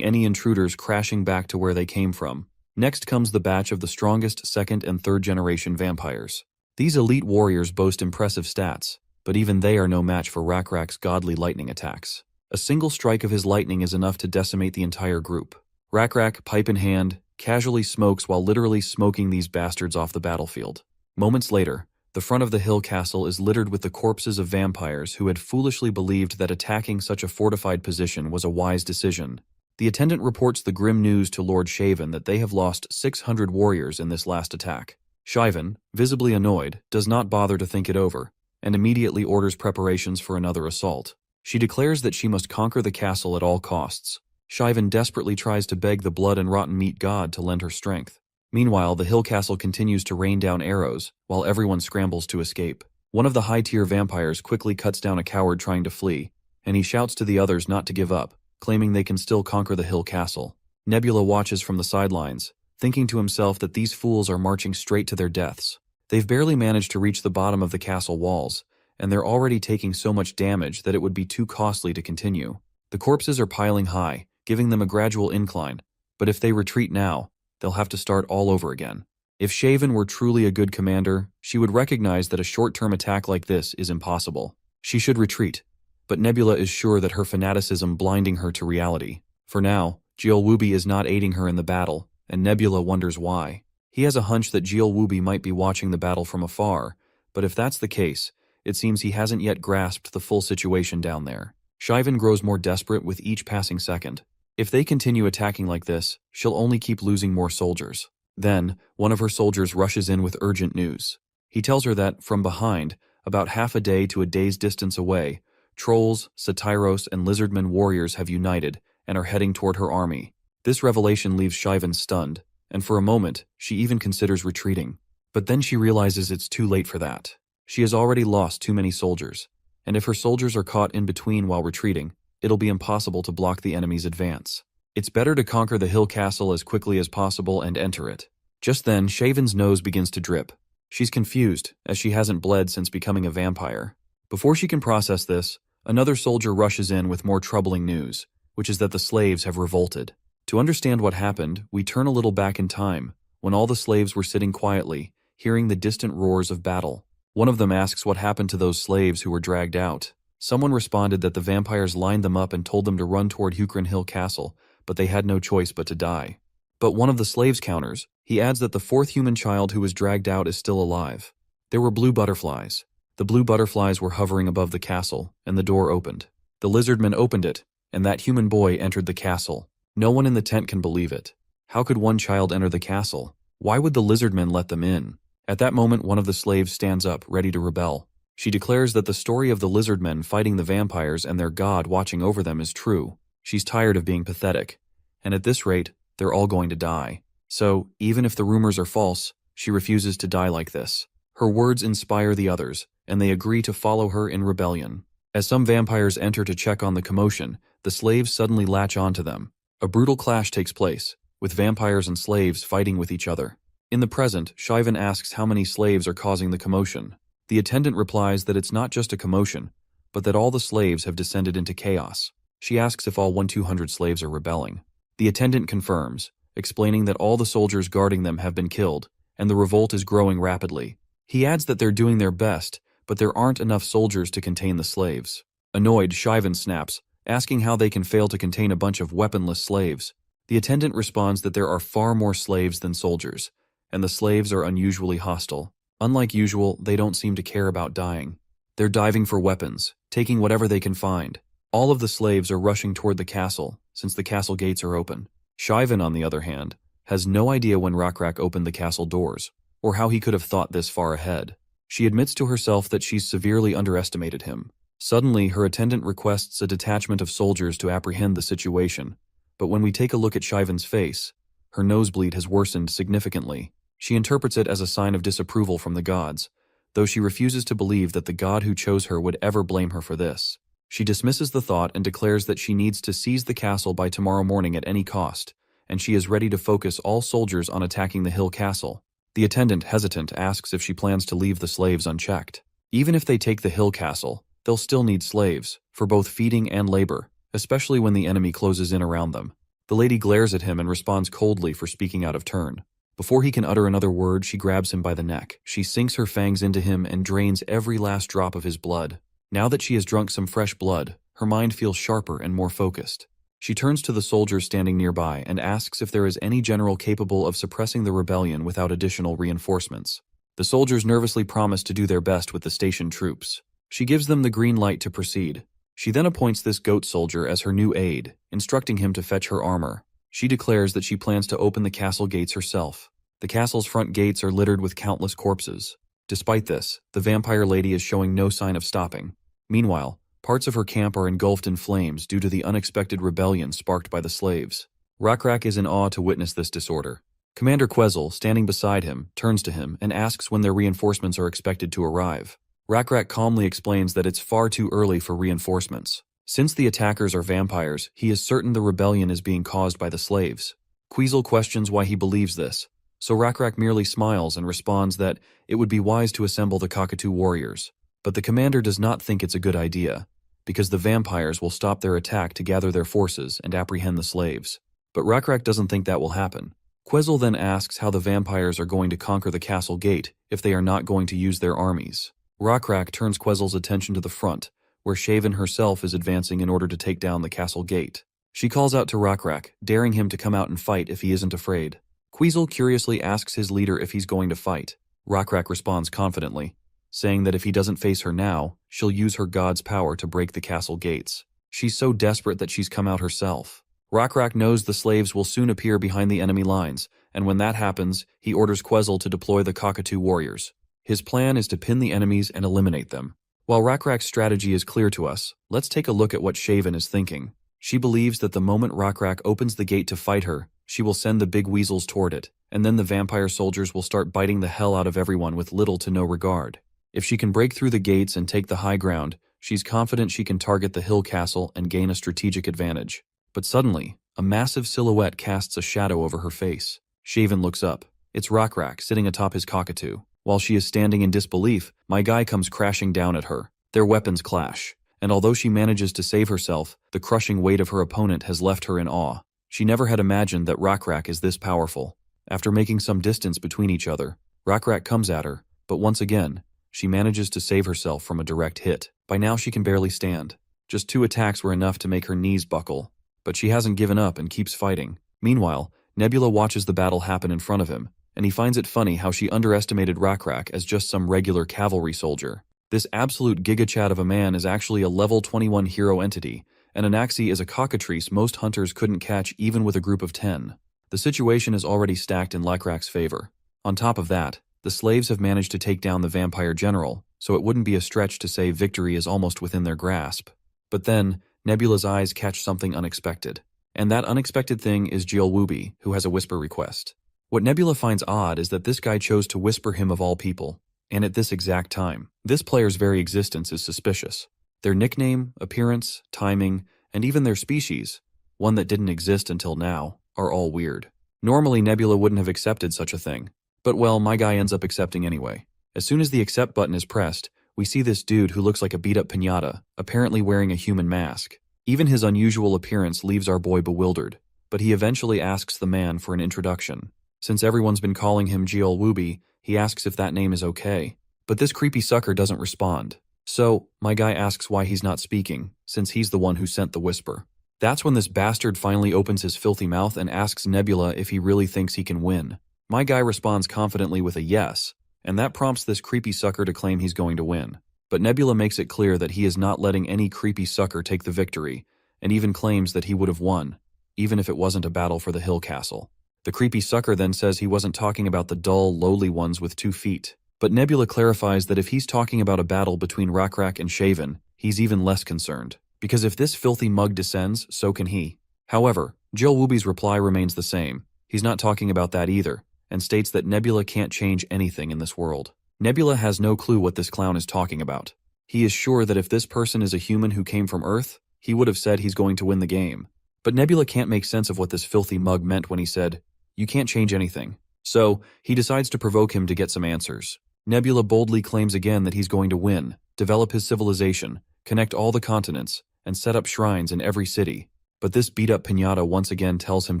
any intruders crashing back to where they came from. Next comes the batch of the strongest second and third generation vampires. These elite warriors boast impressive stats, but even they are no match for Rakrak's godly lightning attacks. A single strike of his lightning is enough to decimate the entire group. Rakrak, pipe in hand, casually smokes while literally smoking these bastards off the battlefield. Moments later, the front of the hill castle is littered with the corpses of vampires who had foolishly believed that attacking such a fortified position was a wise decision. The attendant reports the grim news to Lord Shaven that they have lost 600 warriors in this last attack. Shaven, visibly annoyed, does not bother to think it over, and immediately orders preparations for another assault. She declares that she must conquer the castle at all costs. Shaven desperately tries to beg the blood and rotten meat god to lend her strength. Meanwhile, the hill castle continues to rain down arrows, while everyone scrambles to escape. One of the high-tier vampires quickly cuts down a coward trying to flee, and he shouts to the others not to give up, claiming they can still conquer the hill castle. Nebula watches from the sidelines, thinking to himself that these fools are marching straight to their deaths. They've barely managed to reach the bottom of the castle walls, and they're already taking so much damage that it would be too costly to continue. The corpses are piling high, giving them a gradual incline, but if they retreat now, they'll have to start all over again. If Shaven were truly a good commander, she would recognize that a short-term attack like this is impossible. She should retreat, but Nebula is sure that her fanaticism blinding her to reality. For now, Jeolwubi is not aiding her in the battle, and Nebula wonders why. He has a hunch that Jeolwubi might be watching the battle from afar, but if that's the case, it seems he hasn't yet grasped the full situation down there. Shivan grows more desperate with each passing second. If they continue attacking like this, she'll only keep losing more soldiers. Then, one of her soldiers rushes in with urgent news. He tells her that, from behind, about half a day to a day's distance away, trolls, Satyros, and Lizardmen warriors have united and are heading toward her army. This revelation leaves Shivan stunned, and for a moment, she even considers retreating. But then she realizes it's too late for that. She has already lost too many soldiers, and if her soldiers are caught in between while retreating, it'll be impossible to block the enemy's advance. It's better to conquer the hill castle as quickly as possible and enter it. Just then, Shaven's nose begins to drip. She's confused, as she hasn't bled since becoming a vampire. Before she can process this, another soldier rushes in with more troubling news, which is that the slaves have revolted. To understand what happened, we turn a little back in time, when all the slaves were sitting quietly, hearing the distant roars of battle. One of them asks what happened to those slaves who were dragged out. Someone responded that the vampires lined them up and told them to run toward Hukrin Hill Castle, but they had no choice but to die. But one of the slaves counters. He adds that the fourth human child who was dragged out is still alive. There were blue butterflies. The blue butterflies were hovering above the castle, and the door opened. The Lizardmen opened it, and that human boy entered the castle. No one in the tent can believe it. How could one child enter the castle? Why would the Lizardmen let them in? At that moment, one of the slaves stands up, ready to rebel. She declares that the story of the Lizardmen fighting the vampires and their god watching over them is true. She's tired of being pathetic. And at this rate, they're all going to die. So, even if the rumors are false, she refuses to die like this. Her words inspire the others, and they agree to follow her in rebellion. As some vampires enter to check on the commotion, the slaves suddenly latch onto them. A brutal clash takes place, with vampires and slaves fighting with each other. In the present, Shivan asks how many slaves are causing the commotion. The attendant replies that it's not just a commotion, but that all the slaves have descended into chaos. She asks if all 1,200 slaves are rebelling. The attendant confirms, explaining that all the soldiers guarding them have been killed, and the revolt is growing rapidly. He adds that they're doing their best, but there aren't enough soldiers to contain the slaves. Annoyed, Shivan snaps, asking how they can fail to contain a bunch of weaponless slaves. The attendant responds that there are far more slaves than soldiers, and the slaves are unusually hostile. Unlike usual, they don't seem to care about dying. They're diving for weapons, taking whatever they can find. All of the slaves are rushing toward the castle, since the castle gates are open. Shivan, on the other hand, has no idea when Rakrak opened the castle doors, or how he could have thought this far ahead. She admits to herself that she's severely underestimated him. Suddenly, her attendant requests a detachment of soldiers to apprehend the situation, but when we take a look at Shivan's face, her nosebleed has worsened significantly. She interprets it as a sign of disapproval from the gods, though she refuses to believe that the god who chose her would ever blame her for this. She dismisses the thought and declares that she needs to seize the castle by tomorrow morning at any cost, and she is ready to focus all soldiers on attacking the hill castle. The attendant, hesitant, asks if she plans to leave the slaves unchecked. Even if they take the hill castle, they'll still need slaves, for both feeding and labor, especially when the enemy closes in around them. The lady glares at him and responds coldly for speaking out of turn. Before he can utter another word, she grabs him by the neck. She sinks her fangs into him and drains every last drop of his blood. Now that she has drunk some fresh blood, her mind feels sharper and more focused. She turns to the soldiers standing nearby and asks if there is any general capable of suppressing the rebellion without additional reinforcements. The soldiers nervously promise to do their best with the station troops. She gives them the green light to proceed. She then appoints this goat soldier as her new aide, instructing him to fetch her armor. She declares that she plans to open the castle gates herself. The castle's front gates are littered with countless corpses. Despite this, the vampire lady is showing no sign of stopping. Meanwhile, parts of her camp are engulfed in flames due to the unexpected rebellion sparked by the slaves. Rakrak is in awe to witness this disorder. Commander Quezel, standing beside him, turns to him and asks when their reinforcements are expected to arrive. Rakrak calmly explains that it's far too early for reinforcements. Since the attackers are vampires, he is certain the rebellion is being caused by the slaves. Quezel questions why he believes this, so Rakrak merely smiles and responds that it would be wise to assemble the cockatoo warriors. But the commander does not think it's a good idea, because the vampires will stop their attack to gather their forces and apprehend the slaves. But Rakrak doesn't think that will happen. Quezel then asks how the vampires are going to conquer the castle gate if they are not going to use their armies. Rakrak turns Quezel's attention to the front, where Shaven herself is advancing in order to take down the castle gate. She calls out to Rakrak, daring him to come out and fight if he isn't afraid. Quezel curiously asks his leader if he's going to fight. Rakrak responds confidently, saying that if he doesn't face her now, she'll use her god's power to break the castle gates. She's so desperate that she's come out herself. Rakrak knows the slaves will soon appear behind the enemy lines, and when that happens, he orders Quezel to deploy the cockatoo warriors. His plan is to pin the enemies and eliminate them. While Rakrak's strategy is clear to us, let's take a look at what Shaven is thinking. She believes that the moment Rakrak opens the gate to fight her, she will send the big weasels toward it, and then the vampire soldiers will start biting the hell out of everyone with little to no regard. If she can break through the gates and take the high ground, she's confident she can target the hill castle and gain a strategic advantage. But suddenly, a massive silhouette casts a shadow over her face. Shaven looks up. It's Rakrak sitting atop his cockatoo. While she is standing in disbelief, my guy comes crashing down at her. Their weapons clash, and although she manages to save herself, the crushing weight of her opponent has left her in awe. She never had imagined that Rakrak is this powerful. After making some distance between each other, Rakrak comes at her, but once again, she manages to save herself from a direct hit. By now she can barely stand. Just 2 attacks were enough to make her knees buckle, but she hasn't given up and keeps fighting. Meanwhile, Nebula watches the battle happen in front of him, and he finds it funny how she underestimated Rakrak as just some regular cavalry soldier. This absolute gigachad of a man is actually a level 21 hero entity, and Anaxi is a cockatrice most hunters couldn't catch even with a group of 10. The situation is already stacked in Lacrak's favor. On top of that, the slaves have managed to take down the vampire general, so it wouldn't be a stretch to say victory is almost within their grasp. But then, Nebula's eyes catch something unexpected. And that unexpected thing is Jielwubi, who has a whisper request. What Nebula finds odd is that this guy chose to whisper him of all people, and at this exact time. This player's very existence is suspicious. Their nickname, appearance, timing, and even their species, one that didn't exist until now, are all weird. Normally Nebula wouldn't have accepted such a thing, but well, my guy ends up accepting anyway. As soon as the accept button is pressed, we see this dude who looks like a beat-up piñata, apparently wearing a human mask. Even his unusual appearance leaves our boy bewildered, but he eventually asks the man for an introduction. Since everyone's been calling him Jielwubi, he asks if that name is okay. But this creepy sucker doesn't respond. So, my guy asks why he's not speaking, since he's the one who sent the whisper. That's when this bastard finally opens his filthy mouth and asks Nebula if he really thinks he can win. My guy responds confidently with a yes, and that prompts this creepy sucker to claim he's going to win. But Nebula makes it clear that he is not letting any creepy sucker take the victory, and even claims that he would have won, even if it wasn't a battle for the hill castle. The creepy sucker then says he wasn't talking about the dull, lowly ones with 2 feet. But Nebula clarifies that if he's talking about a battle between Rakrak and Shaven, he's even less concerned. Because if this filthy mug descends, so can he. However, Jielwubi's reply remains the same. He's not talking about that either, and states that Nebula can't change anything in this world. Nebula has no clue what this clown is talking about. He is sure that if this person is a human who came from Earth, he would have said he's going to win the game. But Nebula can't make sense of what this filthy mug meant when he said, "You can't change anything." So, he decides to provoke him to get some answers. Nebula boldly claims again that he's going to win, develop his civilization, connect all the continents, and set up shrines in every city. But this beat-up piñata once again tells him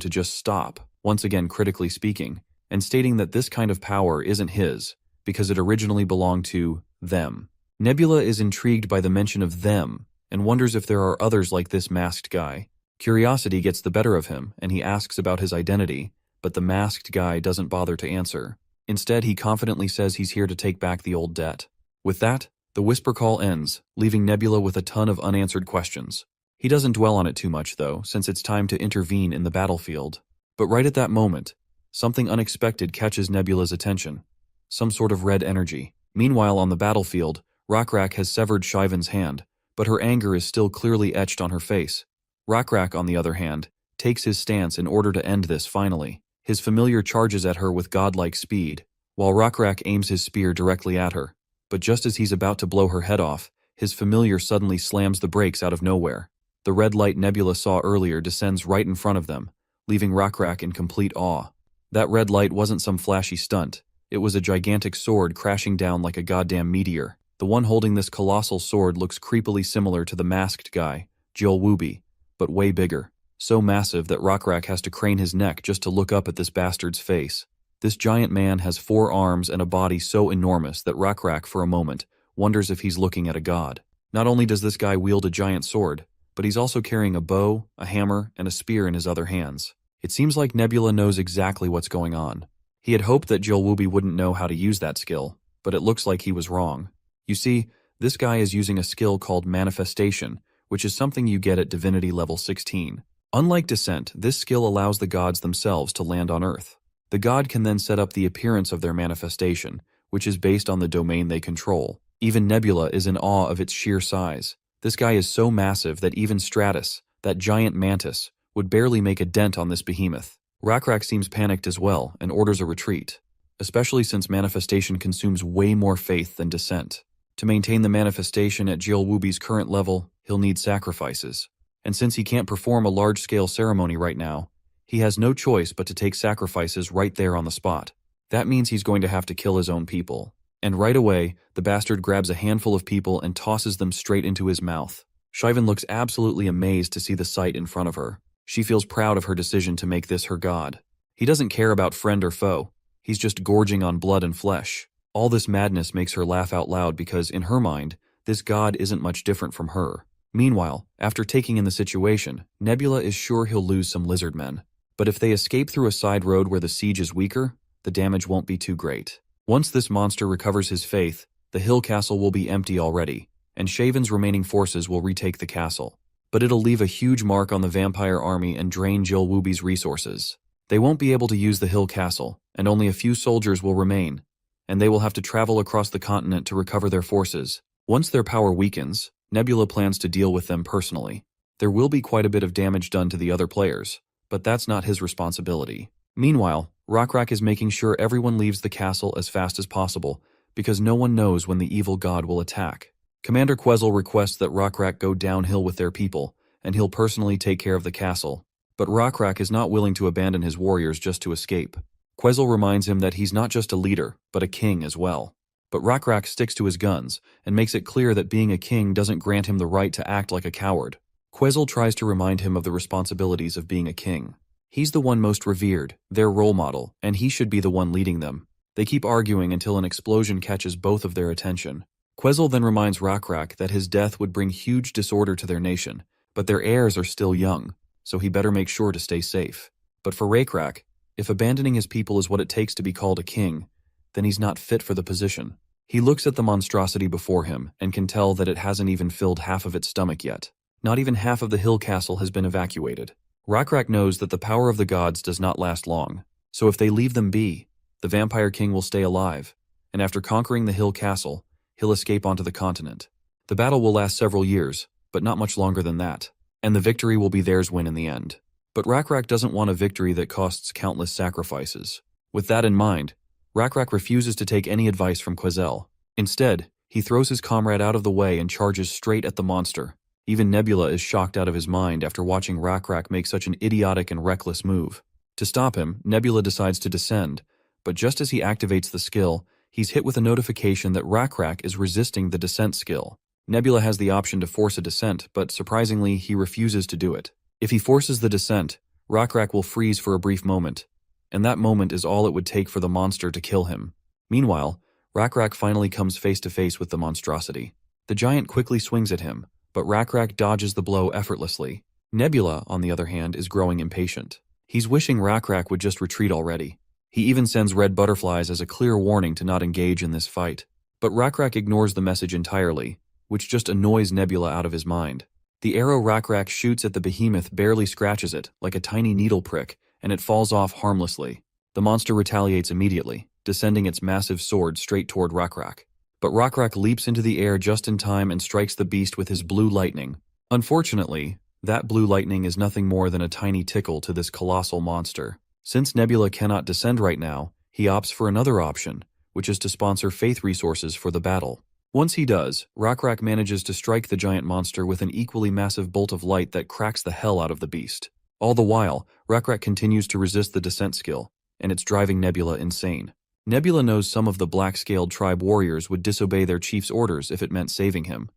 to just stop, once again critically speaking, and stating that this kind of power isn't his, because it originally belonged to them. Nebula is intrigued by the mention of them, and wonders if there are others like this masked guy. Curiosity gets the better of him, and he asks about his identity, but the masked guy doesn't bother to answer. Instead, he confidently says he's here to take back the old debt. With that, the whisper call ends, leaving Nebula with a ton of unanswered questions. He doesn't dwell on it too much, though, since it's time to intervene in the battlefield. But right at that moment, something unexpected catches Nebula's attention. Some sort of red energy. Meanwhile, on the battlefield, Rakrak has severed Shivan's hand, but her anger is still clearly etched on her face. Rakrak, on the other hand, takes his stance in order to end this finally. His familiar charges at her with godlike speed, while Rakrak aims his spear directly at her. But just as he's about to blow her head off, his familiar suddenly slams the brakes out of nowhere. The red light Nebula saw earlier descends right in front of them, leaving Rakrak in complete awe. That red light wasn't some flashy stunt. It was a gigantic sword crashing down like a goddamn meteor. The one holding this colossal sword looks creepily similar to the masked guy, Jielwubi, but way bigger. So massive that Rakrak has to crane his neck just to look up at this bastard's face. This giant man has 4 arms and a body so enormous that Rakrak, for a moment, wonders if he's looking at a god. Not only does this guy wield a giant sword, but he's also carrying a bow, a hammer, and a spear in his other hands. It seems like Nebula knows exactly what's going on. He had hoped that Jielwubi wouldn't know how to use that skill, but it looks like he was wrong. You see, this guy is using a skill called manifestation, which is something you get at Divinity level 16. Unlike Descent, this skill allows the gods themselves to land on Earth. The god can then set up the appearance of their manifestation, which is based on the domain they control. Even Nebula is in awe of its sheer size. This guy is so massive that even Stratus, that giant mantis, would barely make a dent on this behemoth. Rakrak seems panicked as well and orders a retreat, especially since manifestation consumes way more faith than Descent. To maintain the manifestation at Jielwubi's current level, he'll need sacrifices. And since he can't perform a large-scale ceremony right now, he has no choice but to take sacrifices right there on the spot. That means he's going to have to kill his own people. And right away, the bastard grabs a handful of people and tosses them straight into his mouth. Shivan looks absolutely amazed to see the sight in front of her. She feels proud of her decision to make this her god. He doesn't care about friend or foe. He's just gorging on blood and flesh. All this madness makes her laugh out loud because, in her mind, this god isn't much different from her. Meanwhile, after taking in the situation, Nebula is sure he'll lose some Lizardmen. But if they escape through a side road where the siege is weaker, the damage won't be too great. Once this monster recovers his faith, the hill castle will be empty already, and Shaven's remaining forces will retake the castle. but it'll leave a huge mark on the vampire army and drain Jill Wooby's resources. They won't be able to use the hill castle, and only a few soldiers will remain, and they will have to travel across the continent to recover their forces. Once their power weakens, Nebula plans to deal with them personally. There will be quite a bit of damage done to the other players, but that's not his responsibility. Meanwhile, Rockrak is making sure everyone leaves the castle as fast as possible, because no one knows when the evil god will attack. Commander Quezzle requests that Rockrak go downhill with their people, and he'll personally take care of the castle. But Rockrak is not willing to abandon his warriors just to escape. Quezzle reminds him that he's not just a leader, but a king as well. But Rockrak sticks to his guns, and makes it clear that being a king doesn't grant him the right to act like a coward. Quezzle tries to remind him of the responsibilities of being a king. He's the one most revered, their role model, and he should be the one leading them. They keep arguing until an explosion catches both of their attention. Quezzle then reminds Rockrak that his death would bring huge disorder to their nation, but their heirs are still young, so he better make sure to stay safe. But for Rockrak, if abandoning his people is what it takes to be called a king, then he's not fit for the position. He looks at the monstrosity before him and can tell that it hasn't even filled half of its stomach yet. Not even half of the hill castle has been evacuated. Rockrak knows that the power of the gods does not last long, so if they leave them be, the Vampire King will stay alive, and after conquering the hill castle, he'll escape onto the continent. The battle will last several years, but not much longer than that, and the victory will be theirs win in the end. But Rockrak doesn't want a victory that costs countless sacrifices. With that in mind, Rockrak refuses to take any advice from Quezzle. Instead, he throws his comrade out of the way and charges straight at the monster. Even Nebula is shocked out of his mind after watching Rockrak make such an idiotic and reckless move. To stop him, Nebula decides to descend, but just as he activates the skill, he's hit with a notification that Rockrak is resisting the descent skill. Nebula has the option to force a descent, but surprisingly, he refuses to do it. If he forces the descent, Rockrak will freeze for a brief moment, and that moment is all it would take for the monster to kill him. Meanwhile, Rockrak finally comes face to face with the monstrosity. The giant quickly swings at him, but Rockrak dodges the blow effortlessly. Nebula, on the other hand, is growing impatient. He's wishing Rockrak would just retreat already. He even sends red butterflies as a clear warning to not engage in this fight. But Rockrak ignores the message entirely, which just annoys Nebula out of his mind. The arrow Rockrak shoots at the behemoth barely scratches it, like a tiny needle prick, and it falls off harmlessly. The monster retaliates immediately, descending its massive sword straight toward Rockrak. But Rockrak leaps into the air just in time and strikes the beast with his blue lightning. Unfortunately, that blue lightning is nothing more than a tiny tickle to this colossal monster. Since Nebula cannot descend right now, he opts for another option, which is to sponsor faith resources for the battle. Once he does, Rockrak manages to strike the giant monster with an equally massive bolt of light that cracks the hell out of the beast. All the while, Rockrak continues to resist the descent skill, and it's driving Nebula insane. Nebula knows some of the black-scaled tribe warriors would disobey their chief's orders if it meant saving him,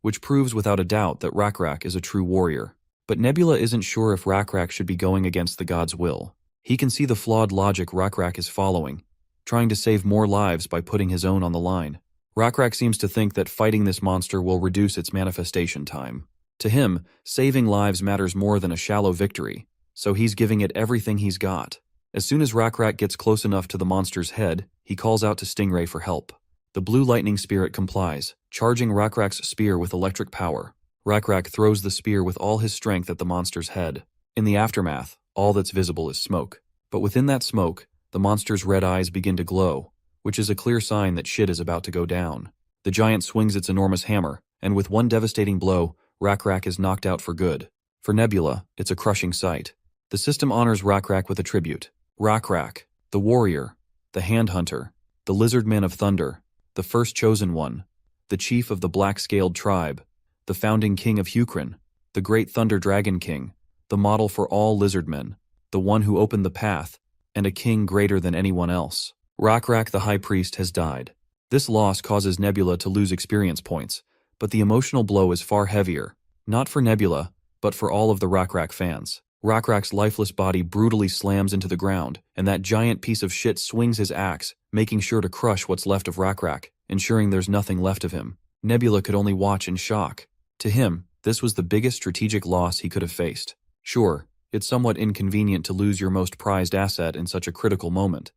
which proves without a doubt that Rockrak is a true warrior. But Nebula isn't sure if Rockrak should be going against the god's will. He can see the flawed logic Rockrak is following, trying to save more lives by putting his own on the line. Rockrak seems to think that fighting this monster will reduce its manifestation time. To him, saving lives matters more than a shallow victory, so he's giving it everything he's got. As soon as Rockrak gets close enough to the monster's head, he calls out to Stingray for help. The blue lightning spirit complies, charging Rockrak's spear with electric power. Rockrak throws the spear with all his strength at the monster's head. In the aftermath, all that's visible is smoke. But within that smoke, the monster's red eyes begin to glow, which is a clear sign that shit is about to go down. The giant swings its enormous hammer, and with one devastating blow, Rockrak is knocked out for good. For Nebula, it's a crushing sight. The system honors Rockrak with a tribute. Rockrak, the warrior, the hand hunter, the Lizardmen of Thunder, the first chosen one, the chief of the black-scaled tribe, the founding king of Hukrin, the great Thunder Dragon King, the model for all Lizardmen, the one who opened the path, and a king greater than anyone else. Rockrak the High Priest has died. This loss causes Nebula to lose experience points, but the emotional blow is far heavier, not for Nebula, but for all of the Rockrak fans. Rockrak's lifeless body brutally slams into the ground, and that giant piece of shit swings his axe, making sure to crush what's left of Rockrak, ensuring there's nothing left of him. Nebula could only watch in shock. To him, this was the biggest strategic loss he could have faced. Sure, it's somewhat inconvenient to lose your most prized asset in such a critical moment,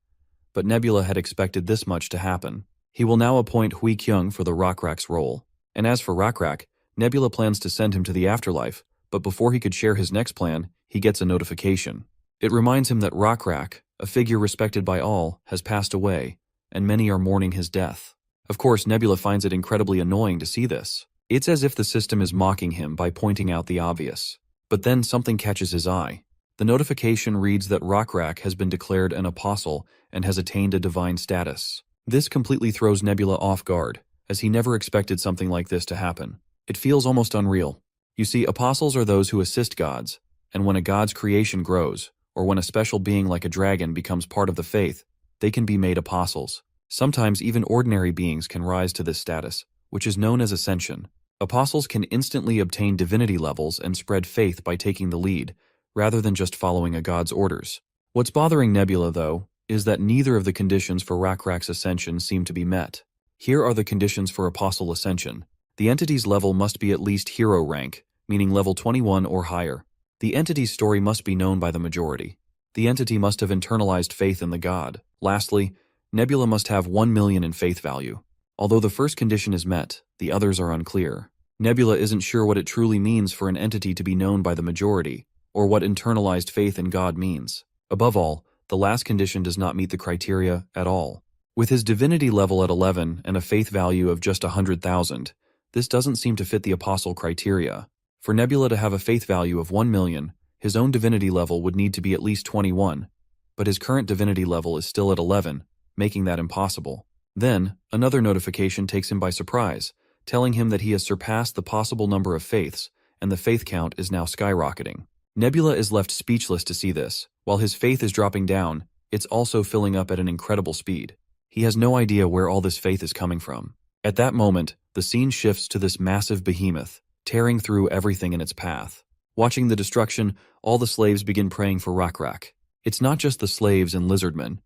but Nebula had expected this much to happen. He will now appoint Hui Kyung for the Rockrak's role. And as for Rockrak, Nebula plans to send him to the afterlife, But before he could share his next plan, he gets a notification. It reminds him that Rockrak, a figure respected by all, has passed away, and many are mourning his death. Of course, Nebula finds it incredibly annoying to see this. It's as if the system is mocking him by pointing out the obvious. But then something catches his eye. The notification reads that Rockrak has been declared an apostle and has attained a divine status. This completely throws Nebula off guard, as he never expected something like this to happen. It feels almost unreal. You see, apostles are those who assist gods, and when a god's creation grows, or when a special being like a dragon becomes part of the faith, they can be made apostles. Sometimes even ordinary beings can rise to this status, which is known as ascension. Apostles can instantly obtain divinity levels and spread faith by taking the lead, rather than just following a god's orders. What's bothering Nebula, though, is that neither of the conditions for Rockrak's ascension seem to be met. Here are the conditions for apostle ascension. The entity's level must be at least hero rank, meaning level 21 or higher. The entity's story must be known by the majority. The entity must have internalized faith in the god. Lastly, Nebula must have 1 million in faith value. Although the first condition is met, the others are unclear. Nebula isn't sure what it truly means for an entity to be known by the majority, or what internalized faith in God means. Above all, the last condition does not meet the criteria at all. With his divinity level at 11 and a faith value of just 100,000, this doesn't seem to fit the apostle criteria. For Nebula to have a faith value of 1 million, his own divinity level would need to be at least 21, but his current divinity level is still at 11, making that impossible. Then, another notification takes him by surprise, telling him that he has surpassed the possible number of faiths, and the faith count is now skyrocketing. Nebula is left speechless to see this. While his faith is dropping down, it's also filling up at an incredible speed. He has no idea where all this faith is coming from. At that moment, the scene shifts to this massive behemoth, tearing through everything in its path. Watching the destruction, all the slaves begin praying for Rockrak. It's not just the slaves and lizardmen.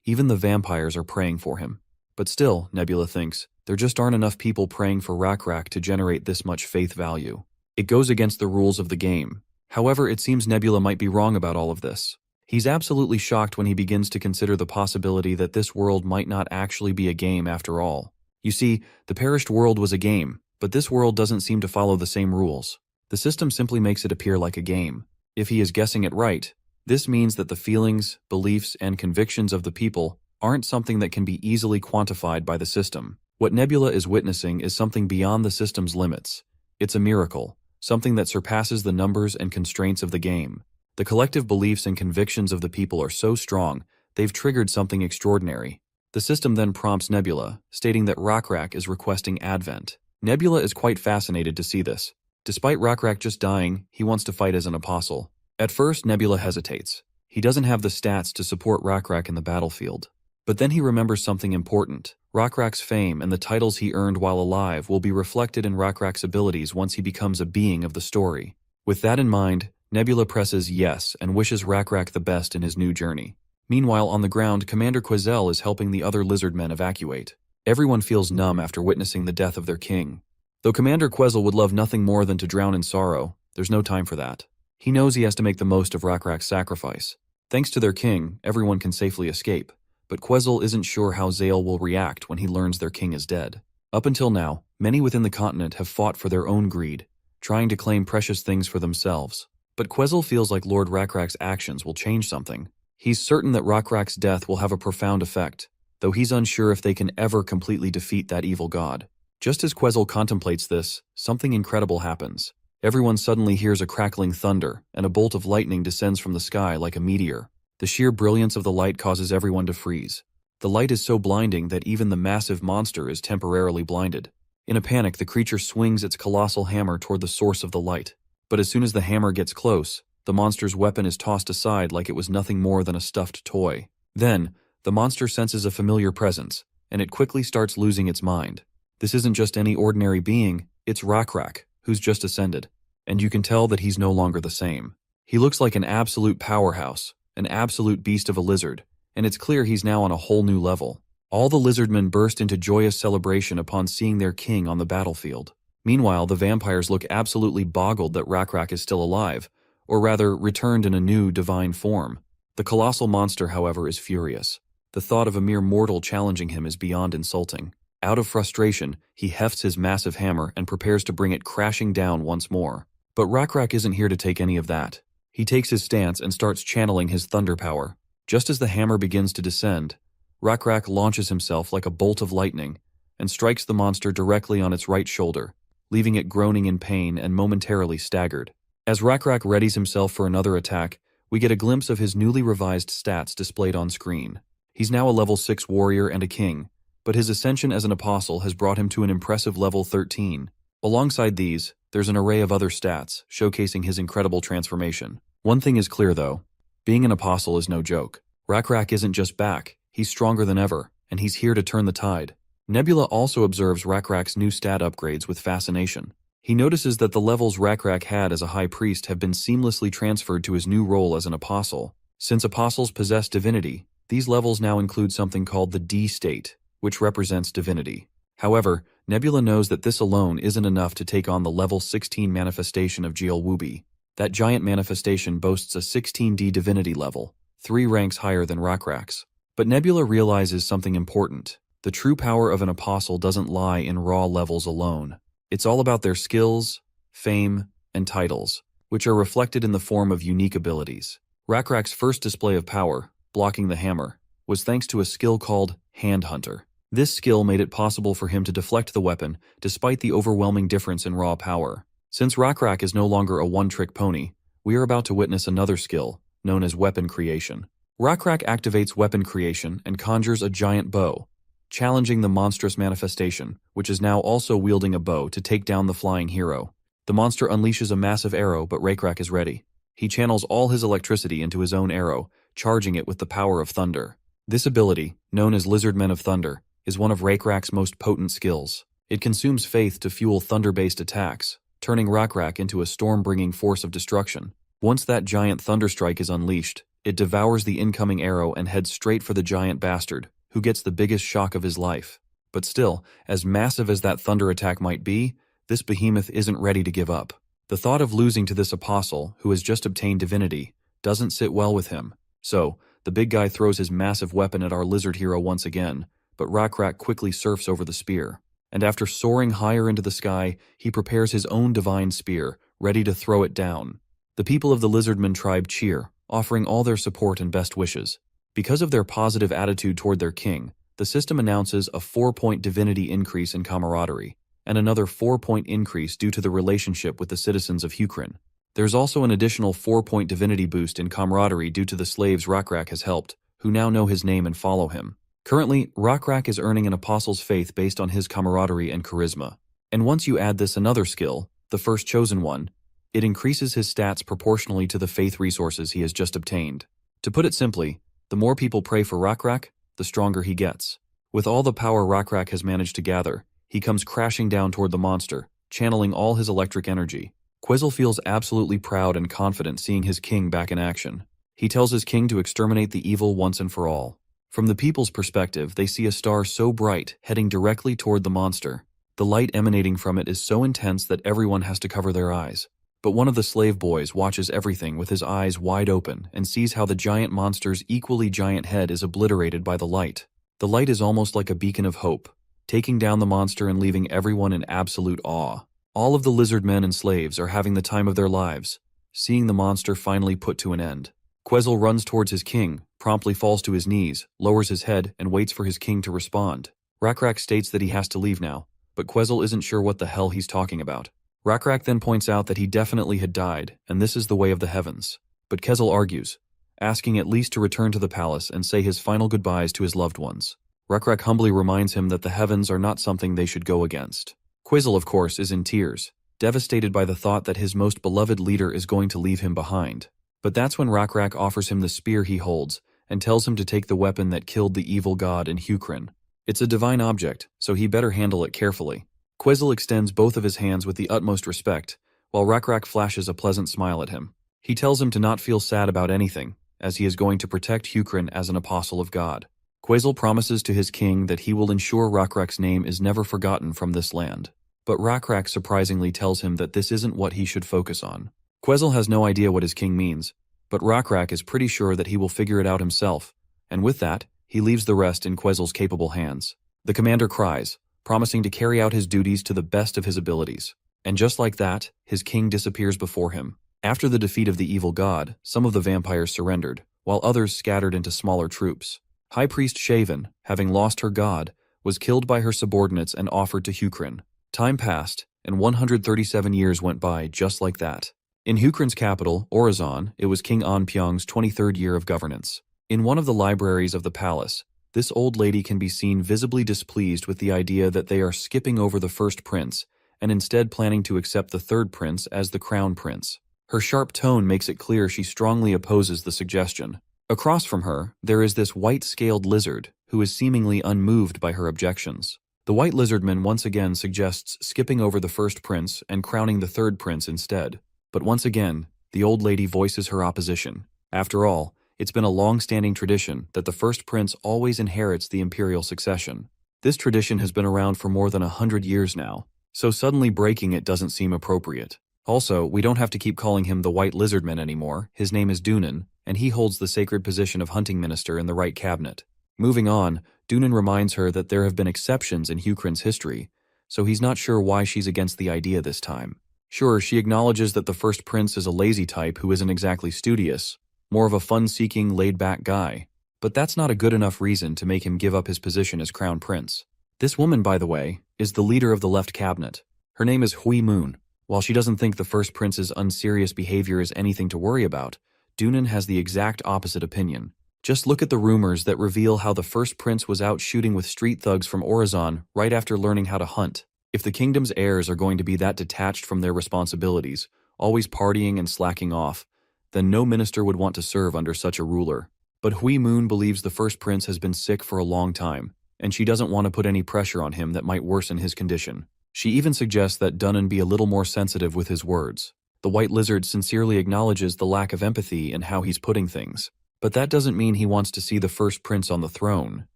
Even the vampires are praying for him. But still, Nebula thinks, there just aren't enough people praying for Rockrak to generate this much faith value. It goes against the rules of the game. However, it seems Nebula might be wrong about all of this. He's absolutely shocked when he begins to consider the possibility that this world might not actually be a game after all. You see, the perished world was a game, but this world doesn't seem to follow the same rules. The system simply makes it appear like a game. If he is guessing it right, this means that the feelings, beliefs, and convictions of the people aren't something that can be easily quantified by the system. What Nebula is witnessing is something beyond the system's limits. It's a miracle, something that surpasses the numbers and constraints of the game. The collective beliefs and convictions of the people are so strong, they've triggered something extraordinary. The system then prompts Nebula, stating that Rockrak is requesting Advent. Nebula is quite fascinated to see this. Despite Rockrak just dying, he wants to fight as an apostle. At first, Nebula hesitates. He doesn't have the stats to support Rockrak in the battlefield. But then he remembers something important. Rockrak's fame and the titles he earned while alive will be reflected in Rockrak's abilities once he becomes a being of the story. With that in mind, Nebula presses yes and wishes Rockrak the best in his new journey. Meanwhile, on the ground, Commander Quazel is helping the other Lizardmen evacuate. Everyone feels numb after witnessing the death of their king. Though Commander Quazel would love nothing more than to drown in sorrow, there's no time for that. He knows he has to make the most of Rockrak's sacrifice. Thanks to their king, everyone can safely escape. But Quazel isn't sure how Zale will react when he learns their king is dead. Up until now, many within the continent have fought for their own greed, trying to claim precious things for themselves. But Quazel feels like Lord Rockrak's actions will change something. He's certain that Rockrak's death will have a profound effect, though he's unsure if they can ever completely defeat that evil god. Just as Quazel contemplates this, something incredible happens. Everyone suddenly hears a crackling thunder, and a bolt of lightning descends from the sky like a meteor. The sheer brilliance of the light causes everyone to freeze. The light is so blinding that even the massive monster is temporarily blinded. In a panic, the creature swings its colossal hammer toward the source of the light. But as soon as the hammer gets close, the monster's weapon is tossed aside like it was nothing more than a stuffed toy. Then, the monster senses a familiar presence, and it quickly starts losing its mind. This isn't just any ordinary being, it's Rockrak, who's just ascended. And you can tell that he's no longer the same. He looks like an absolute powerhouse, an absolute beast of a lizard, and it's clear he's now on a whole new level. All the lizardmen burst into joyous celebration upon seeing their king on the battlefield. Meanwhile, the vampires look absolutely boggled that Rockrak is still alive, or rather, returned in a new divine form. The colossal monster, however, is furious. The thought of a mere mortal challenging him is beyond insulting. Out of frustration, he hefts his massive hammer and prepares to bring it crashing down once more. But Rakrak isn't here to take any of that. He takes his stance and starts channeling his thunder power. Just as the hammer begins to descend, Rakrak launches himself like a bolt of lightning and strikes the monster directly on its right shoulder, leaving it groaning in pain and momentarily staggered. As Rakrak readies himself for another attack, we get a glimpse of his newly revised stats displayed on screen. He's now a level 6 warrior and a king, but his ascension as an apostle has brought him to an impressive level 13. Alongside these, there's an array of other stats, showcasing his incredible transformation. One thing is clear though, being an apostle is no joke. Rakrak isn't just back, he's stronger than ever, and he's here to turn the tide. Nebula also observes Rakrak's new stat upgrades with fascination. He notices that the levels Rakrak had as a high priest have been seamlessly transferred to his new role as an apostle. Since apostles possess divinity, these levels now include something called the D state, which represents divinity. However, Nebula knows that this alone isn't enough to take on the level 16 manifestation of Jielwubi. That giant manifestation boasts a 16D divinity level, 3 ranks higher than Rakrak's. But Nebula realizes something important. The true power of an apostle doesn't lie in raw levels alone. It's all about their skills, fame, and titles, which are reflected in the form of unique abilities. Rakrak's first display of power, blocking the hammer, was thanks to a skill called Hand Hunter. This skill made it possible for him to deflect the weapon despite the overwhelming difference in raw power. Since Rakrak is no longer a one-trick pony, we are about to witness another skill, known as weapon creation. Rakrak activates weapon creation and conjures a giant bow, challenging the monstrous manifestation, which is now also wielding a bow to take down the flying hero. The monster unleashes a massive arrow, but Rakrak is ready. He channels all his electricity into his own arrow, charging it with the power of thunder. This ability, known as Lizardmen of Thunder, is one of Rakrak's most potent skills. It consumes faith to fuel thunder-based attacks, turning Rakrak into a storm-bringing force of destruction. Once that giant thunderstrike is unleashed, it devours the incoming arrow and heads straight for the giant bastard, who gets the biggest shock of his life. But still, as massive as that thunder attack might be, this behemoth isn't ready to give up. The thought of losing to this apostle, who has just obtained divinity, doesn't sit well with him. So, the big guy throws his massive weapon at our lizard hero once again, but Rakrak quickly surfs over the spear. And after soaring higher into the sky, he prepares his own divine spear, ready to throw it down. The people of the Lizardmen tribe cheer, offering all their support and best wishes. Because of their positive attitude toward their king, the system announces a 4-point divinity increase in camaraderie, and another 4-point increase due to the relationship with the citizens of Hukrin. There's also an additional 4-point divinity boost in camaraderie due to the slaves Rakrak has helped, who now know his name and follow him. Currently, Rakrak is earning an apostle's faith based on his camaraderie and charisma. And once you add this another skill, the first chosen one, it increases his stats proportionally to the faith resources he has just obtained. To put it simply, the more people pray for Rakrak, the stronger he gets. With all the power Rakrak has managed to gather, he comes crashing down toward the monster, channeling all his electric energy. Quizzle feels absolutely proud and confident seeing his king back in action. He tells his king to exterminate the evil once and for all. From the people's perspective, they see a star so bright heading directly toward the monster. The light emanating from it is so intense that everyone has to cover their eyes. But one of the slave boys watches everything with his eyes wide open and sees how the giant monster's equally giant head is obliterated by the light. The light is almost like a beacon of hope, taking down the monster and leaving everyone in absolute awe. All of the lizard men and slaves are having the time of their lives, seeing the monster finally put to an end. Quezzle runs towards his king, promptly falls to his knees, lowers his head, and waits for his king to respond. Rakrak states that he has to leave now, but Quezzle isn't sure what the hell he's talking about. Rakrak then points out that he definitely had died, and this is the way of the heavens. But Quezzle argues, asking at least to return to the palace and say his final goodbyes to his loved ones. Rakrak humbly reminds him that the heavens are not something they should go against. Quizzle, of course, is in tears, devastated by the thought that his most beloved leader is going to leave him behind. But that's when Rakrak offers him the spear he holds and tells him to take the weapon that killed the evil god in Hukrin. It's a divine object, so he better handle it carefully. Quizzle extends both of his hands with the utmost respect, while Rakrak flashes a pleasant smile at him. He tells him to not feel sad about anything, as he is going to protect Hukrin as an apostle of God. Quizzle promises to his king that he will ensure Rakrak's name is never forgotten from this land. But Rakrak surprisingly tells him that this isn't what he should focus on. Quizzle has no idea what his king means, but Rakrak is pretty sure that he will figure it out himself, and with that, he leaves the rest in Quizzle's capable hands. The commander cries, promising to carry out his duties to the best of his abilities. And just like that, his king disappears before him. After the defeat of the evil god, some of the vampires surrendered, while others scattered into smaller troops. High Priest Shaven, having lost her god, was killed by her subordinates and offered to Hukrin. Time passed, and 137 years went by just like that. In Hukrin's capital, Orazon, it was King Anpyong's 23rd year of governance. In one of the libraries of the palace, this old lady can be seen visibly displeased with the idea that they are skipping over the first prince and instead planning to accept the third prince as the crown prince. Her sharp tone makes it clear she strongly opposes the suggestion. Across from her, there is this white-scaled lizard who is seemingly unmoved by her objections. The white lizardman once again suggests skipping over the first prince and crowning the third prince instead. But once again, the old lady voices her opposition. After all, it's been a long-standing tradition that the first prince always inherits the imperial succession. This tradition has been around for more than 100 years now, so suddenly breaking it doesn't seem appropriate. Also, we don't have to keep calling him the White Lizardman anymore. His name is Dunan, and he holds the sacred position of hunting minister in the right cabinet. Moving on, Dunan reminds her that there have been exceptions in Hukrin's history, so he's not sure why she's against the idea this time. Sure, she acknowledges that the first prince is a lazy type who isn't exactly studious, more of a fun-seeking, laid-back guy. But that's not a good enough reason to make him give up his position as crown prince. This woman, by the way, is the leader of the left cabinet. Her name is Hui Moon. While she doesn't think the first prince's unserious behavior is anything to worry about, Dunan has the exact opposite opinion. Just look at the rumors that reveal how the first prince was out shooting with street thugs from Orazon right after learning how to hunt. If the kingdom's heirs are going to be that detached from their responsibilities, always partying and slacking off, then no minister would want to serve under such a ruler. But Hui Moon believes the first prince has been sick for a long time, and she doesn't want to put any pressure on him that might worsen his condition. She even suggests that Dunan be a little more sensitive with his words. The white lizard sincerely acknowledges the lack of empathy in how he's putting things. But that doesn't mean he wants to see the first prince on the throne.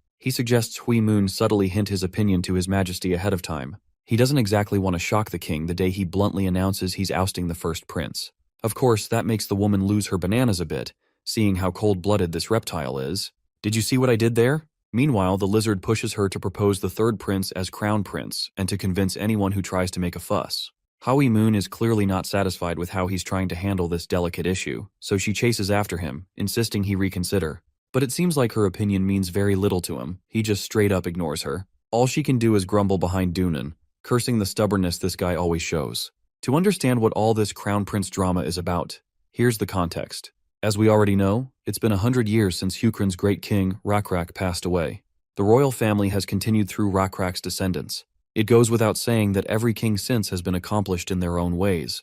He suggests Hui Moon subtly hint his opinion to His Majesty ahead of time. He doesn't exactly want to shock the king the day he bluntly announces he's ousting the first prince. Of course, that makes the woman lose her bananas a bit, seeing how cold-blooded this reptile is. Did you see what I did there? Meanwhile, the lizard pushes her to propose the third prince as crown prince and to convince anyone who tries to make a fuss. Hui Moon is clearly not satisfied with how he's trying to handle this delicate issue, so she chases after him, insisting he reconsider. But it seems like her opinion means very little to him. He just straight up ignores her. All she can do is grumble behind Dunan, cursing the stubbornness this guy always shows. To understand what all this crown prince drama is about, here's the context. As we already know, it's been 100 years since Hukrin's great king, Rakrak, passed away. The royal family has continued through Rakrak's descendants. It goes without saying that every king since has been accomplished in their own ways,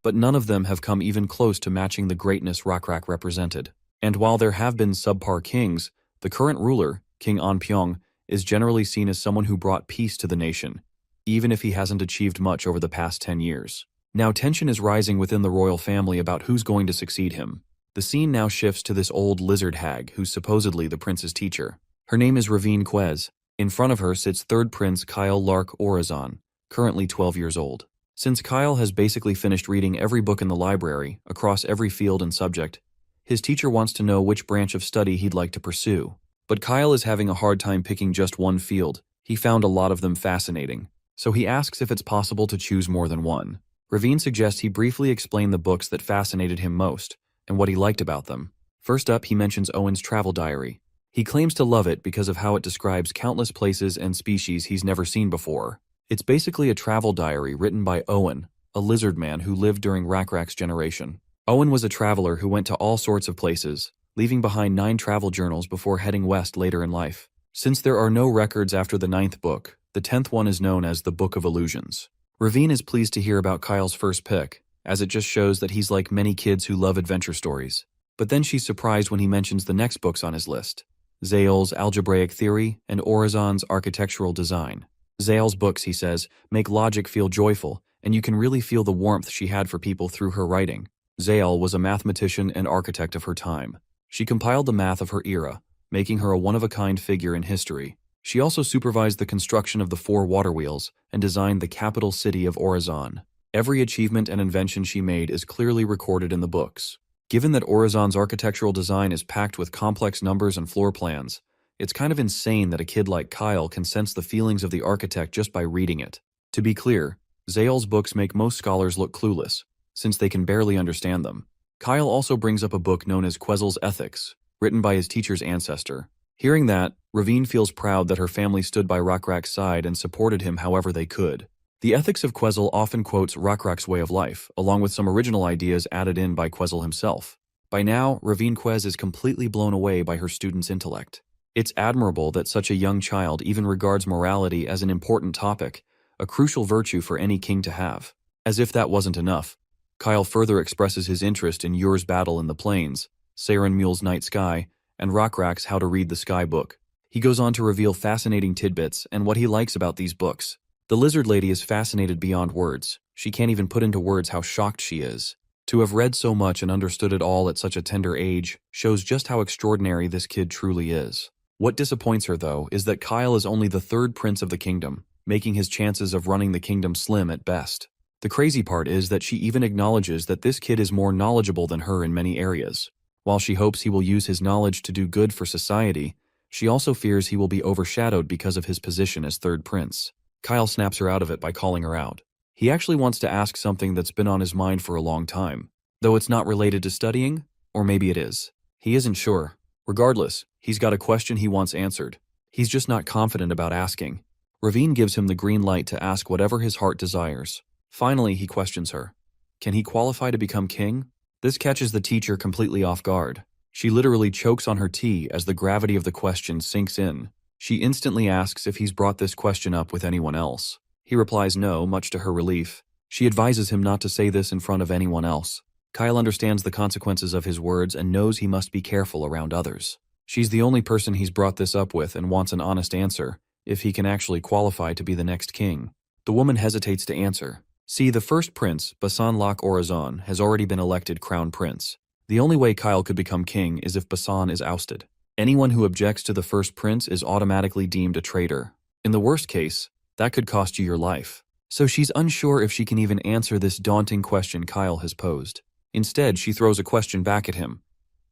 but none of them have come even close to matching the greatness Rakrak represented. And while there have been subpar kings, the current ruler, King Anpyong, is generally seen as someone who brought peace to the nation, even if he hasn't achieved much over the past 10 years. Now tension is rising within the royal family about who's going to succeed him. The scene now shifts to this old lizard hag who's supposedly the prince's teacher. Her name is Ravine Quez. In front of her sits third prince Kyle Lark Orazon, currently 12 years old. Since Kyle has basically finished reading every book in the library, across every field and subject, his teacher wants to know which branch of study he'd like to pursue. But Kyle is having a hard time picking just one field. He found a lot of them fascinating, so he asks if it's possible to choose more than one. Ravine suggests he briefly explain the books that fascinated him most, and what he liked about them. First up, he mentions Owen's travel diary. He claims to love it because of how it describes countless places and species he's never seen before. It's basically a travel diary written by Owen, a lizard man who lived during Rakrak's generation. Owen was a traveler who went to all sorts of places, leaving behind 9 travel journals before heading west later in life. Since there are no records after the 9th book, the 10th one is known as the Book of Illusions. Ravine is pleased to hear about Kyle's first pick, as it just shows that he's like many kids who love adventure stories. But then she's surprised when he mentions the next books on his list: Zael's Algebraic Theory and Orazon's Architectural Design. Zael's books, he says, make logic feel joyful, and you can really feel the warmth she had for people through her writing. Zael was a mathematician and architect of her time. She compiled the math of her era, making her a one-of-a-kind figure in history. She also supervised the construction of the 4 water wheels and designed the capital city of Orazon. Every achievement and invention she made is clearly recorded in the books. Given that Orazon's architectural design is packed with complex numbers and floor plans, it's kind of insane that a kid like Kyle can sense the feelings of the architect just by reading it. To be clear, Zale's books make most scholars look clueless, since they can barely understand them. Kyle also brings up a book known as Quesel's Ethics, written by his teacher's ancestor. Hearing that, Ravine feels proud that her family stood by Rockrak's side and supported him however they could. The Ethics of Quesel often quotes Rockrak's way of life, along with some original ideas added in by Quesel himself. By now, Ravine Quez is completely blown away by her student's intellect. It's admirable that such a young child even regards morality as an important topic, a crucial virtue for any king to have. As if that wasn't enough, Kyle further expresses his interest in Yur's Battle in the Plains, Saren Mule's Night Sky, and Rockrak's How to Read the Sky book. He goes on to reveal fascinating tidbits and what he likes about these books. The lizard lady is fascinated beyond words. She can't even put into words how shocked she is. To have read so much and understood it all at such a tender age shows just how extraordinary this kid truly is. What disappoints her, though, is that Kyle is only the third prince of the kingdom, making his chances of running the kingdom slim at best. The crazy part is that she even acknowledges that this kid is more knowledgeable than her in many areas. While she hopes he will use his knowledge to do good for society, she also fears he will be overshadowed because of his position as third prince. Kyle snaps her out of it by calling her out. He actually wants to ask something that's been on his mind for a long time, though it's not related to studying, or maybe it is. He isn't sure. Regardless, he's got a question he wants answered. He's just not confident about asking. Ravine gives him the green light to ask whatever his heart desires. Finally, he questions her. Can he qualify to become king? This catches the teacher completely off guard. She literally chokes on her tea as the gravity of the question sinks in. She instantly asks if he's brought this question up with anyone else. He replies no, much to her relief. She advises him not to say this in front of anyone else. Kyle understands the consequences of his words and knows he must be careful around others. She's the only person he's brought this up with and wants an honest answer, if he can actually qualify to be the next king. The woman hesitates to answer. See, the first prince, Basan Lak Orazon, has already been elected crown prince. The only way Kyle could become king is if Basan is ousted. Anyone who objects to the first prince is automatically deemed a traitor. In the worst case, that could cost you your life. So she's unsure if she can even answer this daunting question Kyle has posed. Instead, she throws a question back at him.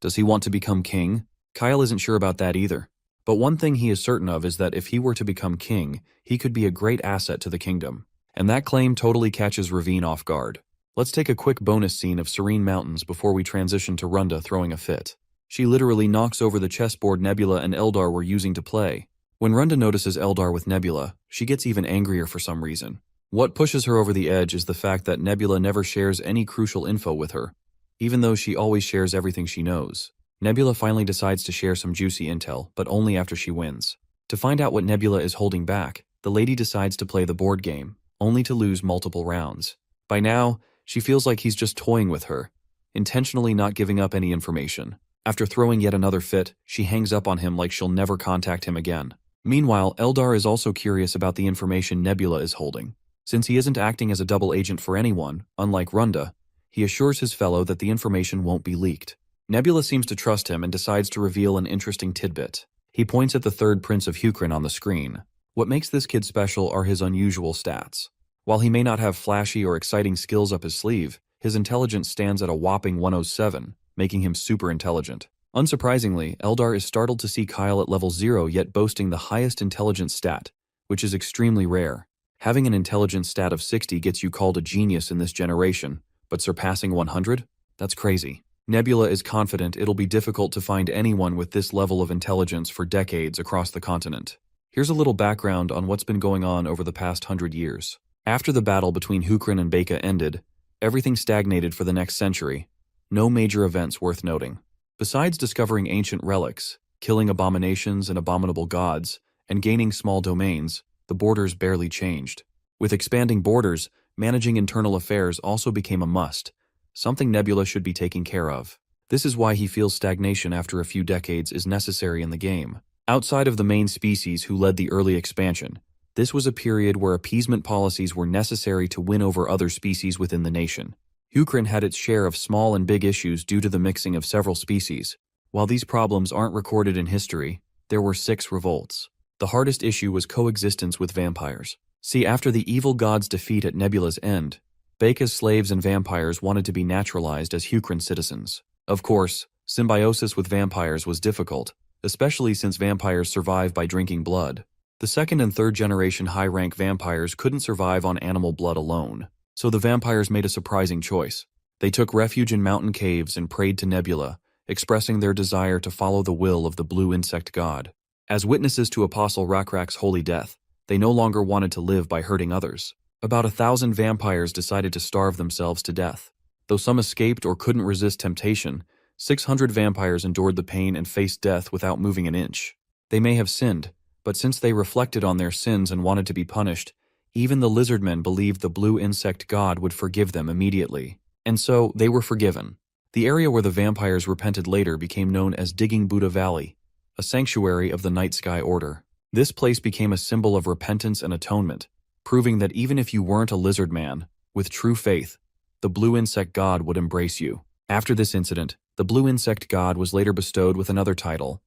Does he want to become king? Kyle isn't sure about that either. But one thing he is certain of is that if he were to become king, he could be a great asset to the kingdom. And that claim totally catches Ravine off guard. Let's take a quick bonus scene of Serene Mountains before we transition to Runda throwing a fit. She literally knocks over the chessboard Nebula and Eldar were using to play. When Runda notices Eldar with Nebula, she gets even angrier for some reason. What pushes her over the edge is the fact that Nebula never shares any crucial info with her, even though she always shares everything she knows. Nebula finally decides to share some juicy intel, but only after she wins. To find out what Nebula is holding back, the lady decides to play the board game, only to lose multiple rounds. By now, she feels like he's just toying with her, intentionally not giving up any information. After throwing yet another fit, she hangs up on him like she'll never contact him again. Meanwhile, Eldar is also curious about the information Nebula is holding. Since he isn't acting as a double agent for anyone, unlike Runda, he assures his fellow that the information won't be leaked. Nebula seems to trust him and decides to reveal an interesting tidbit. He points at the third prince of Hukrin on the screen. What makes this kid special are his unusual stats. While he may not have flashy or exciting skills up his sleeve, his intelligence stands at a whopping 107, making him super intelligent. Unsurprisingly, Eldar is startled to see Kyle at level 0 yet boasting the highest intelligence stat, which is extremely rare. Having an intelligence stat of 60 gets you called a genius in this generation, but surpassing 100? That's crazy. Nebula is confident it'll be difficult to find anyone with this level of intelligence for decades across the continent. Here's a little background on what's been going on over the past 100 years. After the battle between Hukrin and Beka ended, everything stagnated for the next century. No major events worth noting. Besides discovering ancient relics, killing abominations and abominable gods, and gaining small domains, the borders barely changed. With expanding borders, managing internal affairs also became a must, something Nebula should be taking care of. This is why he feels stagnation after a few decades is necessary in the game. Outside of the main species who led the early expansion, this was a period where appeasement policies were necessary to win over other species within the nation. Hukrin had its share of small and big issues due to the mixing of several species. While these problems aren't recorded in history, there were 6 revolts. The hardest issue was coexistence with vampires. See, after the evil god's defeat at Nebula's end, Beka's slaves and vampires wanted to be naturalized as Hukrin citizens. Of course, symbiosis with vampires was difficult, especially since vampires survive by drinking blood. The second and third generation high-rank vampires couldn't survive on animal blood alone, so the vampires made a surprising choice. They took refuge in mountain caves and prayed to Nebula, expressing their desire to follow the will of the blue insect god. As witnesses to Apostle Rakrak's holy death, they no longer wanted to live by hurting others. About 1,000 vampires decided to starve themselves to death. Though some escaped or couldn't resist temptation, 600 vampires endured the pain and faced death without moving an inch. They may have sinned, but since they reflected on their sins and wanted to be punished, even the Lizardmen believed the blue insect god would forgive them immediately. And so, they were forgiven. The area where the vampires repented later became known as Digging Buddha Valley, a sanctuary of the Night Sky Order. This place became a symbol of repentance and atonement, proving that even if you weren't a lizard man, with true faith, the blue insect god would embrace you. After this incident, the blue insect god was later bestowed with another title,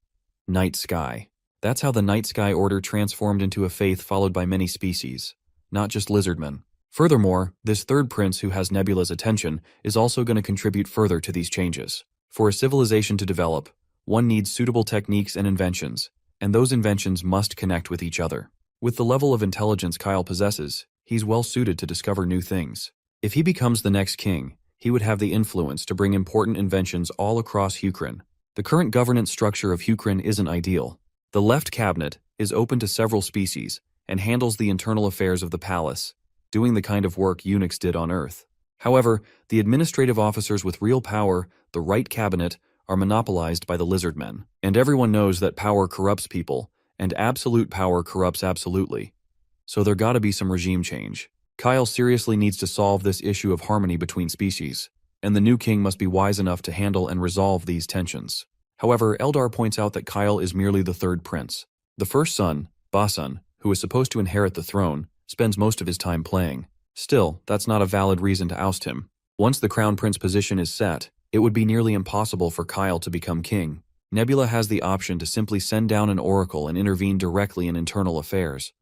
Night Sky. That's how the Night Sky Order transformed into a faith followed by many species, not just lizardmen. Furthermore, this third prince who has Nebula's attention is also going to contribute further to these changes. For a civilization to develop, one needs suitable techniques and inventions, and those inventions must connect with each other. With the level of intelligence Kyle possesses, he's well suited to discover new things. If he becomes the next king, he would have the influence to bring important inventions all across Hukrin. The current governance structure of Hukrin isn't ideal. The left cabinet is open to several species and handles the internal affairs of the palace, doing the kind of work eunuchs did on Earth. However, the administrative officers with real power, the right cabinet, are monopolized by the Lizardmen. And everyone knows that power corrupts people, and absolute power corrupts absolutely. So there gotta be some regime change. Kyle seriously needs to solve this issue of harmony between species, and the new king must be wise enough to handle and resolve these tensions. However, Eldar points out that Kyle is merely the third prince. The first son, Basun, who is supposed to inherit the throne, spends most of his time playing. Still, that's not a valid reason to oust him. Once the crown prince position is set, it would be nearly impossible for Kyle to become king. Nebula has the option to simply send down an oracle and intervene directly in internal affairs.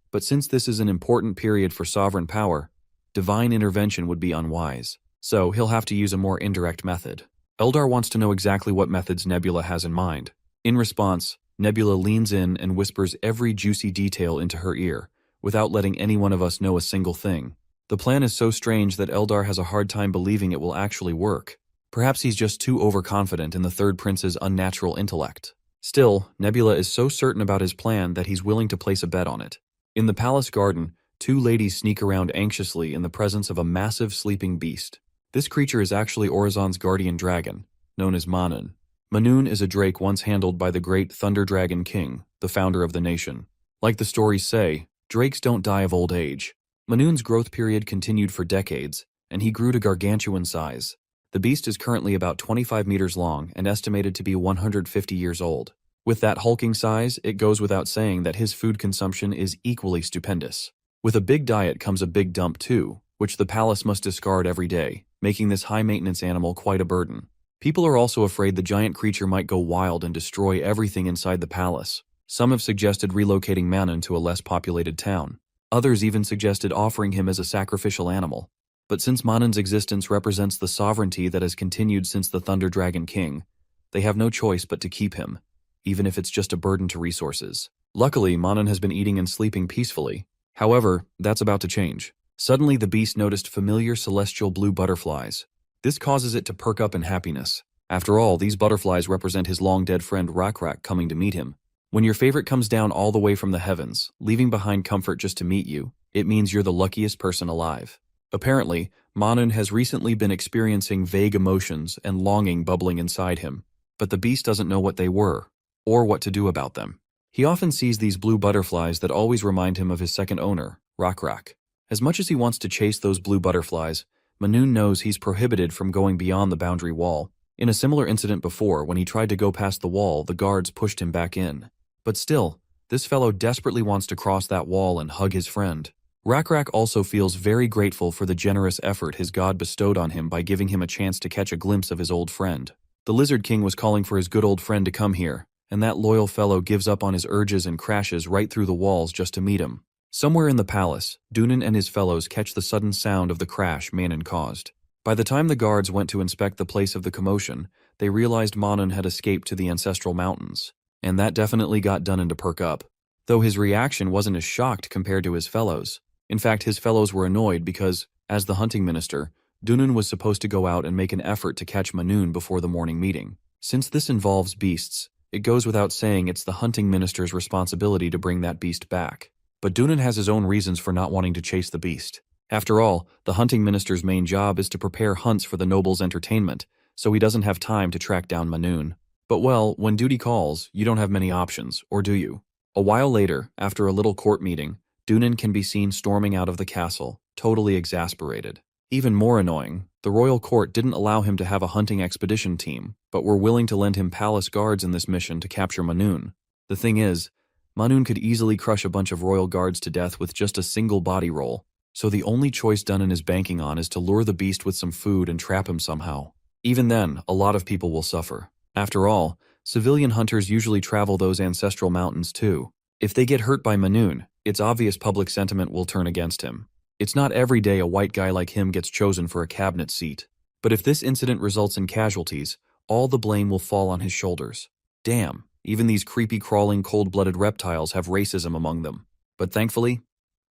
But since this is an important period for sovereign power, divine intervention would be unwise. So he'll have to use a more indirect method. Eldar wants to know exactly what methods Nebula has in mind. In response, Nebula leans in and whispers every juicy detail into her ear, without letting any one of us know a single thing. The plan is so strange that Eldar has a hard time believing it will actually work. Perhaps he's just too overconfident in the third prince's unnatural intellect. Still, Nebula is so certain about his plan that he's willing to place a bet on it. In the palace garden, two ladies sneak around anxiously in the presence of a massive sleeping beast. This creature is actually Orizon's guardian dragon, known as Manun. Manun is a drake once handled by the great Thunder Dragon King, the founder of the nation. Like the stories say, drakes don't die of old age. Manun's growth period continued for decades, and he grew to gargantuan size. The beast is currently about 25 meters long and estimated to be 150 years old. With that hulking size, it goes without saying that his food consumption is equally stupendous. With a big diet comes a big dump too, which the palace must discard every day, making this high-maintenance animal quite a burden. People are also afraid the giant creature might go wild and destroy everything inside the palace. Some have suggested relocating Manhwa to a less populated town. Others even suggested offering him as a sacrificial animal. But since Manhwa's existence represents the sovereignty that has continued since the Thunder Dragon King, they have no choice but to keep him, even if it's just a burden to resources. Luckily, Manhwa has been eating and sleeping peacefully. However, that's about to change. Suddenly, the beast noticed familiar celestial blue butterflies. This causes it to perk up in happiness. After all, these butterflies represent his long-dead friend Rakrak coming to meet him. When your favorite comes down all the way from the heavens, leaving behind comfort just to meet you, it means you're the luckiest person alive. Apparently, Manhwa has recently been experiencing vague emotions and longing bubbling inside him, but the beast doesn't know what they were, or what to do about them. He often sees these blue butterflies that always remind him of his second owner, Rakrak. As much as he wants to chase those blue butterflies, Manhwa knows he's prohibited from going beyond the boundary wall. In a similar incident before, when he tried to go past the wall, the guards pushed him back in. But still, this fellow desperately wants to cross that wall and hug his friend. Rakrak also feels very grateful for the generous effort his god bestowed on him by giving him a chance to catch a glimpse of his old friend. The Lizard King was calling for his good old friend to come here, and that loyal fellow gives up on his urges and crashes right through the walls just to meet him. Somewhere in the palace, Dunan and his fellows catch the sudden sound of the crash Manhwa caused. By the time the guards went to inspect the place of the commotion, they realized Manhwa had escaped to the ancestral mountains, and that definitely got Dunan to perk up. though his reaction wasn't as shocked compared to his fellows. In fact, his fellows were annoyed because, as the hunting minister, Dunun was supposed to go out and make an effort to catch Manun before the morning meeting. Since this involves beasts, it goes without saying it's the hunting minister's responsibility to bring that beast back. But Dunun has his own reasons for not wanting to chase the beast. After all, the hunting minister's main job is to prepare hunts for the noble's entertainment, so he doesn't have time to track down Manun. But well, when duty calls, you don't have many options, or do you? A while later, after a little court meeting, Dunun can be seen storming out of the castle, totally exasperated. Even more annoying, the royal court didn't allow him to have a hunting expedition team, but were willing to lend him palace guards in this mission to capture Manun. The thing is, Manun could easily crush a bunch of royal guards to death with just a single body roll, so the only choice Dunun is banking on is to lure the beast with some food and trap him somehow. Even then, a lot of people will suffer. After all, civilian hunters usually travel those ancestral mountains too. If they get hurt by Manun, it's obvious public sentiment will turn against him. It's not every day a white guy like him gets chosen for a cabinet seat. But if this incident results in casualties, all the blame will fall on his shoulders. Damn, even these creepy crawling cold-blooded reptiles have racism among them. But thankfully,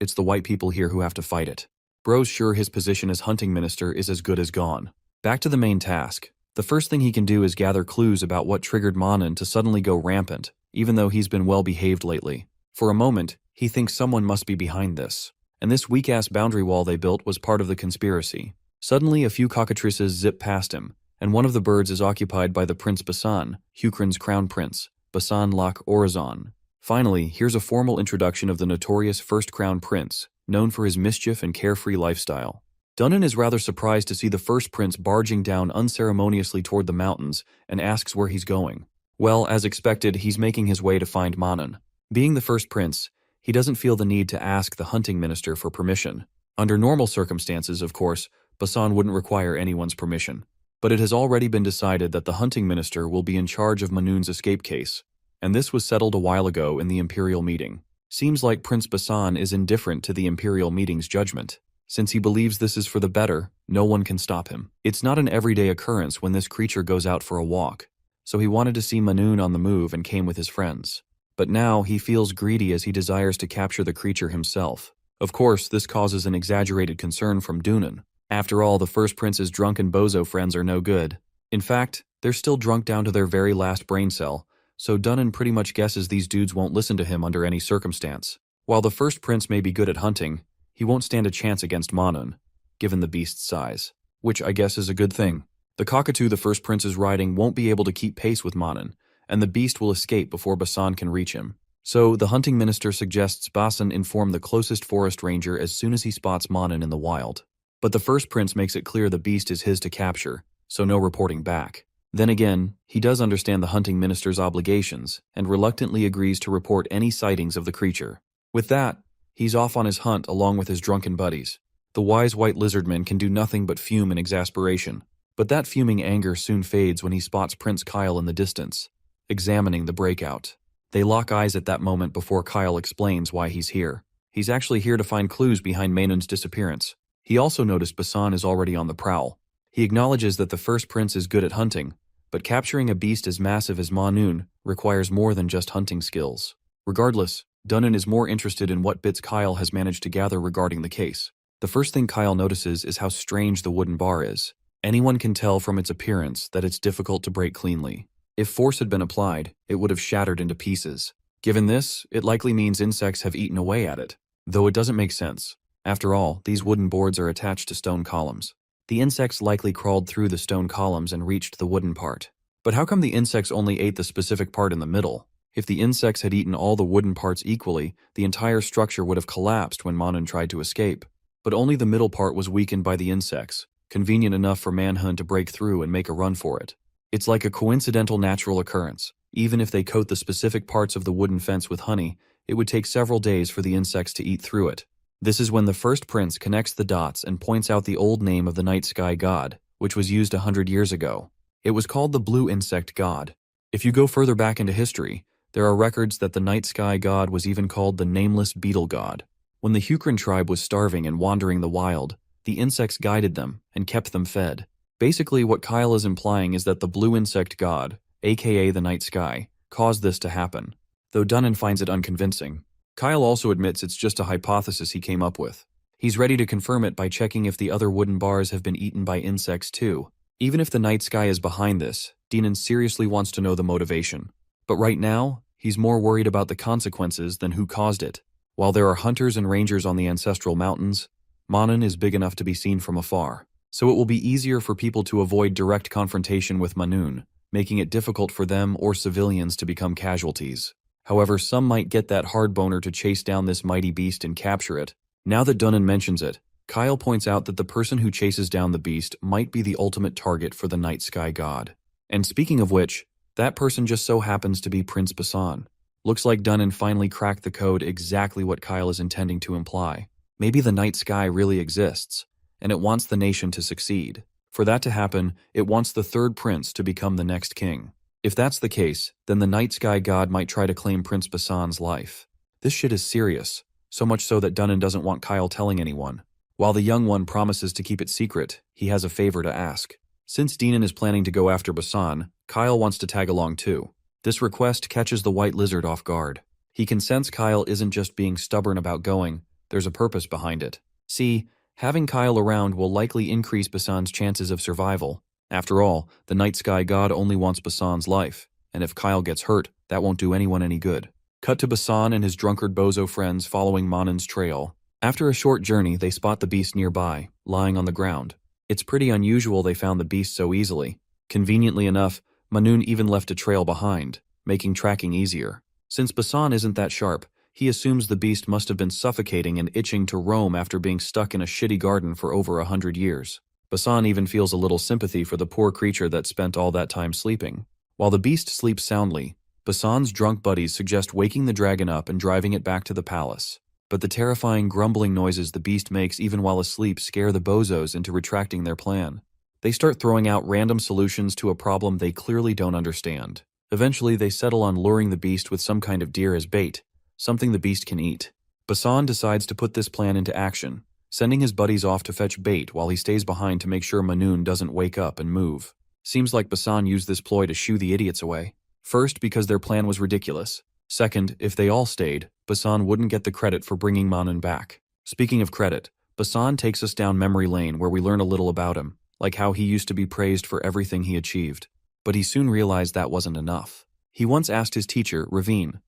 it's the white people here who have to fight it. Bro's sure his position as hunting minister is as good as gone. Back to the main task. The first thing he can do is gather clues about what triggered Manhwa to suddenly go rampant, even though he's been well behaved lately. For a moment, he thinks someone must be behind this. And this weak-ass boundary wall they built was part of the conspiracy. Suddenly, a few cockatrices zip past him, and one of the birds is occupied by the Prince Basan, Hukrin's crown prince, Basan Lak Orazon. Finally, here's a formal introduction of the notorious first crown prince, known for his mischief and carefree lifestyle. Dunun is rather surprised to see the first prince barging down unceremoniously toward the mountains and asks where he's going. Well, as expected, he's making his way to find Manhwa. Being the first prince, he doesn't feel the need to ask the hunting minister for permission. Under normal circumstances, of course, Basan wouldn't require anyone's permission. But it has already been decided that the hunting minister will be in charge of Manun's escape case, and this was settled a while ago in the imperial meeting. Seems like Prince Basan is indifferent to the imperial meeting's judgment. Since he believes this is for the better, no one can stop him. It's not an everyday occurrence when this creature goes out for a walk, so he wanted to see Manhwa on the move and came with his friends. But now he feels greedy as he desires to capture the creature himself. Of course, this causes an exaggerated concern from Dunun. After all, the first prince's drunken bozo friends are no good. In fact, they're still drunk down to their very last brain cell, so Dunun pretty much guesses these dudes won't listen to him under any circumstance. While the first prince may be good at hunting, he won't stand a chance against Manhwa, given the beast's size. Which I guess is a good thing. The cockatoo the first prince is riding won't be able to keep pace with Manhwa, and the beast will escape before Basan can reach him. So, the hunting minister suggests Basan inform the closest forest ranger as soon as he spots Manhwa in the wild. But the first prince makes it clear the beast is his to capture, so no reporting back. Then again, he does understand the hunting minister's obligations, and reluctantly agrees to report any sightings of the creature. With that, he's off on his hunt along with his drunken buddies. The wise white lizardmen can do nothing but fume in exasperation, but that fuming anger soon fades when he spots Prince Kyle in the distance, examining the breakout. They lock eyes at that moment before Kyle explains why he's here. He's actually here to find clues behind Manhwa's disappearance. He also noticed Basan is already on the prowl. He acknowledges that the first prince is good at hunting, but capturing a beast as massive as Manhwa requires more than just hunting skills. Regardless, Dunun is more interested in what bits Kyle has managed to gather regarding the case. The first thing Kyle notices is how strange the wooden bar is. Anyone can tell from its appearance that it's difficult to break cleanly. If force had been applied, it would have shattered into pieces. Given this, it likely means insects have eaten away at it, though it doesn't make sense. After all, these wooden boards are attached to stone columns. The insects likely crawled through the stone columns and reached the wooden part. But how come the insects only ate the specific part in the middle? If the insects had eaten all the wooden parts equally, the entire structure would have collapsed when Manhwa tried to escape. But only the middle part was weakened by the insects, convenient enough for Manhwa to break through and make a run for it. It's like a coincidental natural occurrence. Even if they coat the specific parts of the wooden fence with honey, it would take several days for the insects to eat through it. This is when the first prince connects the dots and points out the old name of the night sky god, which was used 100 years ago. It was called the blue insect god. If you go further back into history, there are records that the night sky god was even called the nameless beetle god. When the Hukrin tribe was starving and wandering the wild, the insects guided them and kept them fed. Basically, what Kyle is implying is that the blue insect god, aka the night sky, caused this to happen, though Dunun finds it unconvincing. Kyle also admits it's just a hypothesis he came up with. He's ready to confirm it by checking if the other wooden bars have been eaten by insects too. Even if the night sky is behind this, Dinan seriously wants to know the motivation. But right now, he's more worried about the consequences than who caused it. While there are hunters and rangers on the ancestral mountains, Manan is big enough to be seen from afar. So it will be easier for people to avoid direct confrontation with Manun, making it difficult for them or civilians to become casualties. However, some might get that hard boner to chase down this mighty beast and capture it. Now that Dunnan mentions it, Kyle points out that the person who chases down the beast might be the ultimate target for the night sky god. And speaking of which, that person just so happens to be Prince Basan. Looks like Dunnan finally cracked the code exactly what Kyle is intending to imply. Maybe the night sky really exists, and it wants the nation to succeed. For that to happen, it wants the third prince to become the next king. If that's the case, then the night sky god might try to claim Prince Basan's life. This shit is serious, so much so that Dunnan doesn't want Kyle telling anyone. While the young one promises to keep it secret, he has a favor to ask. Since Dinan is planning to go after Basan, Kyle wants to tag along too. This request catches the white lizard off guard. He can sense Kyle isn't just being stubborn about going, there's a purpose behind it. See, having Kyle around will likely increase Basan's chances of survival. After all, the night sky god only wants Basan's life, and if Kyle gets hurt, that won't do anyone any good. Cut to Basan and his drunkard bozo friends following Manan's trail. After a short journey, they spot the beast nearby, lying on the ground. It's pretty unusual they found the beast so easily. Conveniently enough, Manun even left a trail behind, making tracking easier. Since Basan isn't that sharp, he assumes the beast must have been suffocating and itching to roam after being stuck in a shitty garden for over 100 years. Basan even feels a little sympathy for the poor creature that spent all that time sleeping. While the beast sleeps soundly, Basan's drunk buddies suggest waking the dragon up and driving it back to the palace. But the terrifying grumbling noises the beast makes even while asleep scare the bozos into retracting their plan. They start throwing out random solutions to a problem they clearly don't understand. Eventually, they settle on luring the beast with some kind of deer as bait, something the beast can eat. Basan decides to put this plan into action, sending his buddies off to fetch bait while he stays behind to make sure Manun doesn't wake up and move. Seems like Basan used this ploy to shoo the idiots away. First, because their plan was ridiculous. Second, if they all stayed, Basan wouldn't get the credit for bringing Manun back. Speaking of credit, Basan takes us down memory lane where we learn a little about him, like how he used to be praised for everything he achieved. But he soon realized that wasn't enough. He once asked his teacher, Ravine,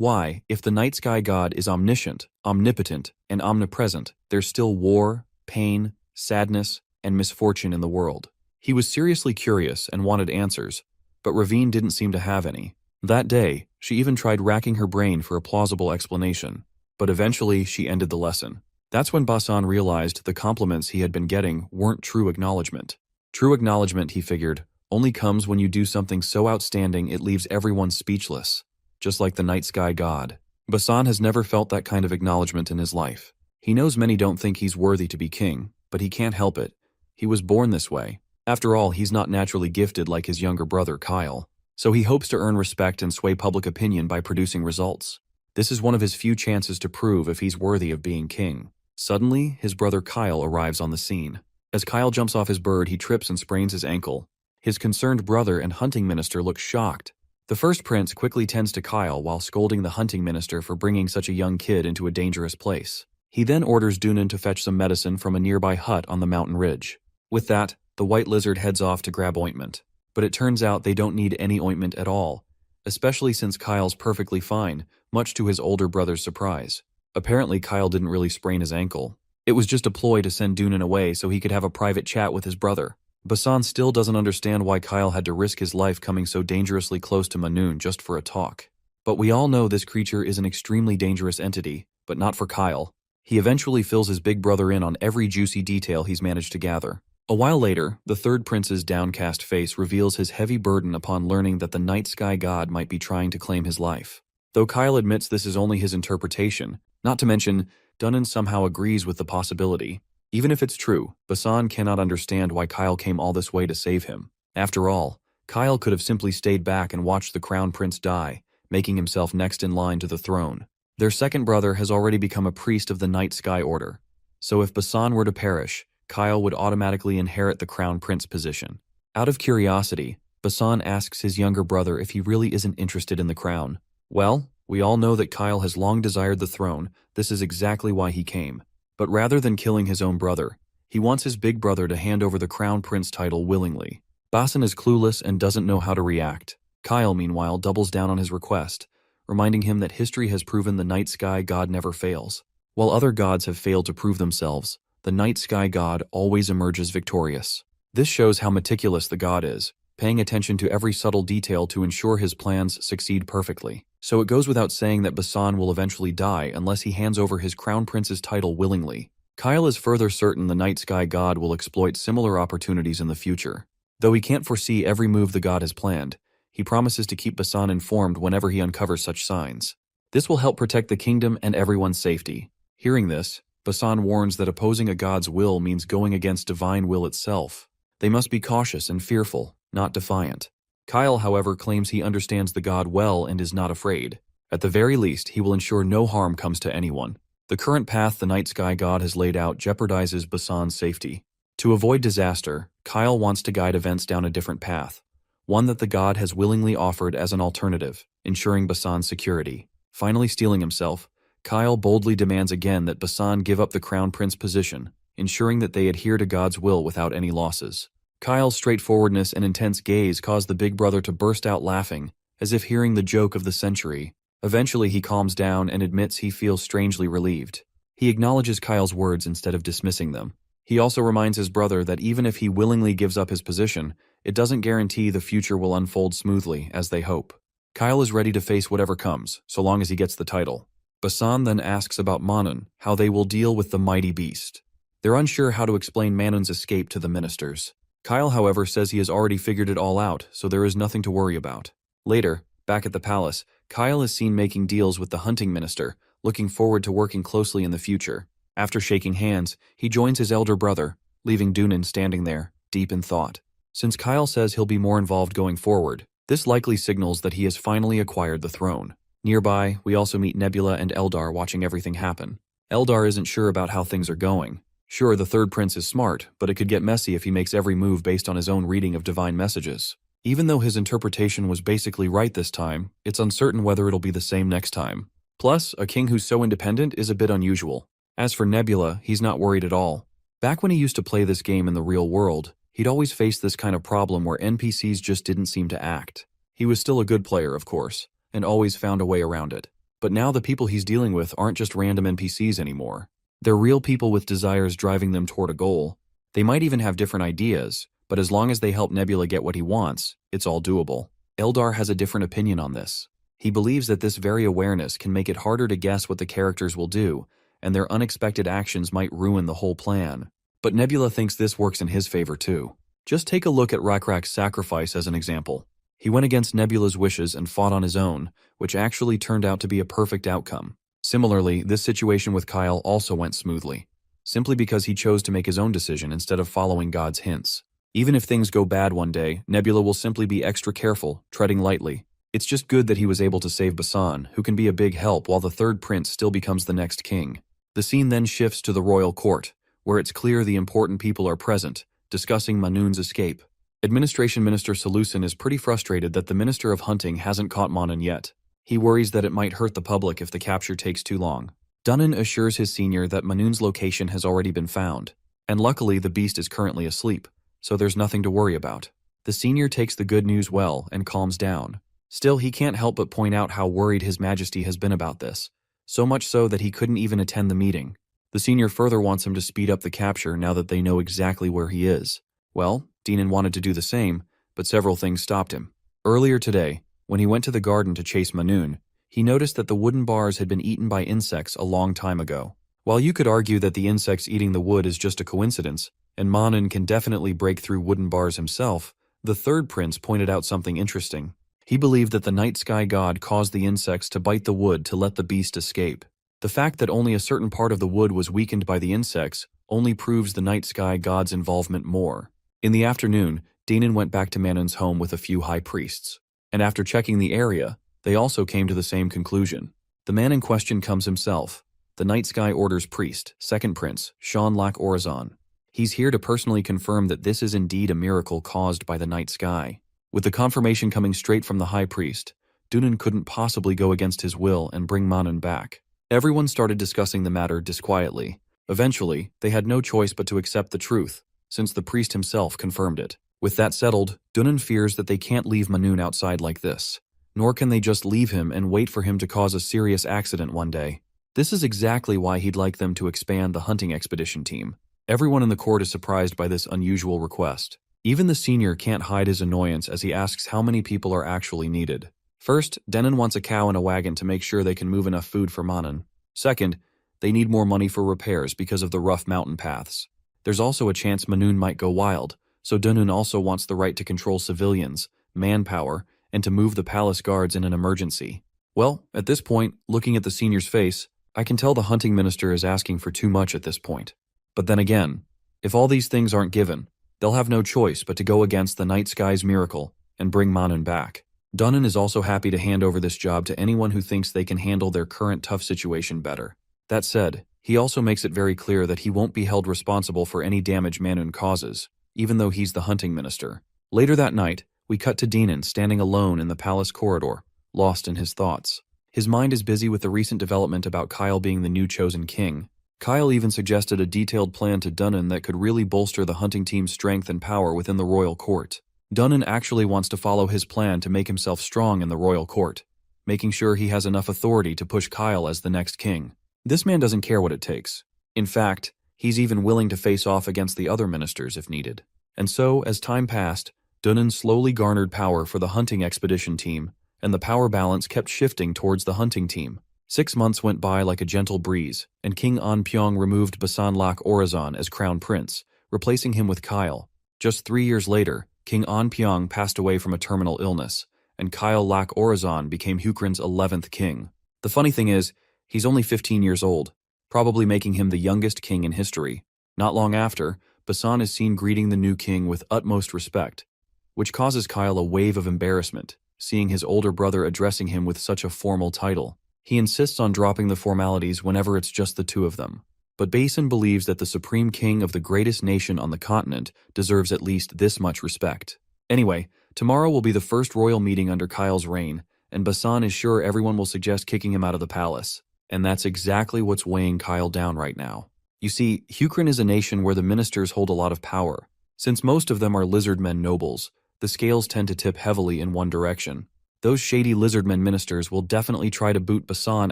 why, if the night sky god is omniscient, omnipotent, and omnipresent, there's still war, pain, sadness, and misfortune in the world. He was seriously curious and wanted answers, but Ravine didn't seem to have any. That day, she even tried racking her brain for a plausible explanation, but eventually she ended the lesson. That's when Basan realized the compliments he had been getting weren't true acknowledgement. True acknowledgement, he figured, only comes when you do something so outstanding it leaves everyone speechless. Just like the night sky god. Basan has never felt that kind of acknowledgement in his life. He knows many don't think he's worthy to be king, but he can't help it. He was born this way. After all, he's not naturally gifted like his younger brother Kyle. So he hopes to earn respect and sway public opinion by producing results. This is one of his few chances to prove if he's worthy of being king. Suddenly, his brother Kyle arrives on the scene. As Kyle jumps off his bird, he trips and sprains his ankle. His concerned brother and hunting minister look shocked. The first prince quickly tends to Kyle while scolding the hunting minister for bringing such a young kid into a dangerous place. He then orders Dunan to fetch some medicine from a nearby hut on the mountain ridge. With that, the white lizard heads off to grab ointment. But it turns out they don't need any ointment at all, especially since Kyle's perfectly fine, much to his older brother's surprise. Apparently, Kyle didn't really sprain his ankle. It was just a ploy to send Dunan away so he could have a private chat with his brother. Basan still doesn't understand why Kyle had to risk his life coming so dangerously close to Manun just for a talk. But we all know this creature is an extremely dangerous entity, but not for Kyle. He eventually fills his big brother in on every juicy detail he's managed to gather. A while later, the third prince's downcast face reveals his heavy burden upon learning that the night sky god might be trying to claim his life. Though Kyle admits this is only his interpretation, not to mention, Dunnan somehow agrees with the possibility. Even if it's true, Basan cannot understand why Kyle came all this way to save him. After all, Kyle could have simply stayed back and watched the crown prince die, making himself next in line to the throne. Their second brother has already become a priest of the Night Sky Order, so if Basan were to perish, Kyle would automatically inherit the crown prince position. Out of curiosity, Basan asks his younger brother if he really isn't interested in the crown. Well, We all know that Kyle has long desired the throne. This is exactly why he came. But rather than killing his own brother, he wants his big brother to hand over the crown prince title willingly. Basan is clueless and doesn't know how to react. Kyle, meanwhile, doubles down on his request, reminding him that history has proven the night sky god never fails. While other gods have failed to prove themselves, the night sky god always emerges victorious. This shows how meticulous the god is, paying attention to every subtle detail to ensure his plans succeed perfectly. So it goes without saying that Basan will eventually die unless he hands over his crown prince's title willingly. Kyle is further certain the night sky god will exploit similar opportunities in the future. Though he can't foresee every move the god has planned, he promises to keep Basan informed whenever he uncovers such signs. This will help protect the kingdom and everyone's safety. Hearing this, Basan warns that opposing a god's will means going against divine will itself. They must be cautious and fearful, not defiant. Kyle, however, claims he understands the god well and is not afraid. At the very least, he will ensure no harm comes to anyone. The current path the night sky god has laid out jeopardizes Basan's safety. To avoid disaster, Kyle wants to guide events down a different path, one that the god has willingly offered as an alternative, ensuring Basan's security. Finally steeling himself, Kyle boldly demands again that Basan give up the crown prince position, ensuring that they adhere to God's will without any losses. Kyle's straightforwardness and intense gaze cause the big brother to burst out laughing, as if hearing the joke of the century. Eventually he calms down and admits he feels strangely relieved. He acknowledges Kyle's words instead of dismissing them. He also reminds his brother that even if he willingly gives up his position, it doesn't guarantee the future will unfold smoothly as they hope. Kyle is ready to face whatever comes, so long as he gets the title. Basan then asks about Manhwa, how they will deal with the mighty beast. They're unsure how to explain Manhwa's escape to the ministers. Kyle, however, says he has already figured it all out, so there is nothing to worry about. Later, back at the palace, Kyle is seen making deals with the hunting minister, looking forward to working closely in the future. After shaking hands, he joins his elder brother, leaving Dunin standing there, deep in thought. Since Kyle says he'll be more involved going forward, this likely signals that he has finally acquired the throne. Nearby, we also meet Nebula and Eldar watching everything happen. Eldar isn't sure about how things are going. Sure, the third prince is smart, but it could get messy if he makes every move based on his own reading of divine messages. Even though his interpretation was basically right this time, it's uncertain whether it'll be the same next time. Plus, a king who's so independent is a bit unusual. As for Nebula, he's not worried at all. Back when he used to play this game in the real world, he'd always faced this kind of problem where NPCs just didn't seem to act. He was still a good player, of course, and always found a way around it. But now the people he's dealing with aren't just random NPCs anymore. They're real people with desires driving them toward a goal. They might even have different ideas, but as long as they help Nebula get what he wants, it's all doable. Eldar has a different opinion on this. He believes that this very awareness can make it harder to guess what the characters will do, and their unexpected actions might ruin the whole plan. But Nebula thinks this works in his favor too. Just take a look at Rakrak's sacrifice as an example. He went against Nebula's wishes and fought on his own, which actually turned out to be a perfect outcome. Similarly, this situation with Kyle also went smoothly, simply because he chose to make his own decision instead of following God's hints. Even if things go bad one day, Nebula will simply be extra careful, treading lightly. It's just good that he was able to save Basan, who can be a big help while the third prince still becomes the next king. The scene then shifts to the royal court, where it's clear the important people are present, discussing Manhwa's escape. Administration Minister Salusin is pretty frustrated that the Minister of Hunting hasn't caught Manhwa yet. He worries that it might hurt the public if the capture takes too long. Dunin assures his senior that Manhwa's location has already been found, and luckily the beast is currently asleep, so there's nothing to worry about. The senior takes the good news well and calms down. Still, he can't help but point out how worried His Majesty has been about this, so much so that he couldn't even attend the meeting. The senior further wants him to speed up the capture now that they know exactly where he is. Well, Dunin wanted to do the same, but several things stopped him. Earlier today, when he went to the garden to chase Manhwa, he noticed that the wooden bars had been eaten by insects a long time ago. While you could argue that the insects eating the wood is just a coincidence, and Manhwa can definitely break through wooden bars himself, the third prince pointed out something interesting. He believed that the night sky god caused the insects to bite the wood to let the beast escape. The fact that only a certain part of the wood was weakened by the insects only proves the night sky god's involvement more. In the afternoon, Dunin went back to Manhwa's home with a few high priests, and after checking the area, they also came to the same conclusion. The man in question comes himself, the Night Sky Order's priest, second prince, Sean Lack Orazon. He's here to personally confirm that this is indeed a miracle caused by the night sky. With the confirmation coming straight from the high priest, Dunun couldn't possibly go against his will and bring Manhwa back. Everyone started discussing the matter disquietly. Eventually, they had no choice but to accept the truth, since the priest himself confirmed it. With that settled, Dunun fears that they can't leave Manhwa outside like this. Nor can they just leave him and wait for him to cause a serious accident one day. This is exactly why he'd like them to expand the hunting expedition team. Everyone in the court is surprised by this unusual request. Even the senior can't hide his annoyance as he asks how many people are actually needed. First, Denon wants a cow and a wagon to make sure they can move enough food for Manhwa. Second, they need more money for repairs because of the rough mountain paths. There's also a chance Manhwa might go wild, so Dunun also wants the right to control civilians, manpower, and to move the palace guards in an emergency. Well, at this point, looking at the senior's face, I can tell the hunting minister is asking for too much at this point. But then again, if all these things aren't given, they'll have no choice but to go against the night sky's miracle and bring Manhwa back. Dunun is also happy to hand over this job to anyone who thinks they can handle their current tough situation better. That said, he also makes it very clear that he won't be held responsible for any damage Manhwa causes, even though he's the hunting minister. Later that night, we cut to Denon standing alone in the palace corridor, lost in his thoughts. His mind is busy with the recent development about Kyle being the new chosen king. Kyle even suggested a detailed plan to Dunun that could really bolster the hunting team's strength and power within the royal court. Dunun actually wants to follow his plan to make himself strong in the royal court, making sure he has enough authority to push Kyle as the next king. This man doesn't care what it takes. In fact, he's even willing to face off against the other ministers if needed. And so, as time passed, Dunun slowly garnered power for the hunting expedition team, and the power balance kept shifting towards the hunting team. 6 months went by like a gentle breeze, and King Anpyong removed Basan Lak Orazan as crown prince, replacing him with Kyle. Just 3 years later, King Anpyong passed away from a terminal illness, and Kyle Lak Orazan became Hukrin's 11th king. The funny thing is, he's only 15 years old, probably making him the youngest king in history. Not long after, Basan is seen greeting the new king with utmost respect, which causes Kyle a wave of embarrassment, seeing his older brother addressing him with such a formal title. He insists on dropping the formalities whenever it's just the two of them. But Basin believes that the supreme king of the greatest nation on the continent deserves at least this much respect. Anyway, tomorrow will be the first royal meeting under Kyle's reign, and Basan is sure everyone will suggest kicking him out of the palace. And that's exactly what's weighing Kyle down right now. You see, Hukrin is a nation where the ministers hold a lot of power. Since most of them are Lizardmen nobles, the scales tend to tip heavily in one direction. Those shady Lizardmen ministers will definitely try to boot Basan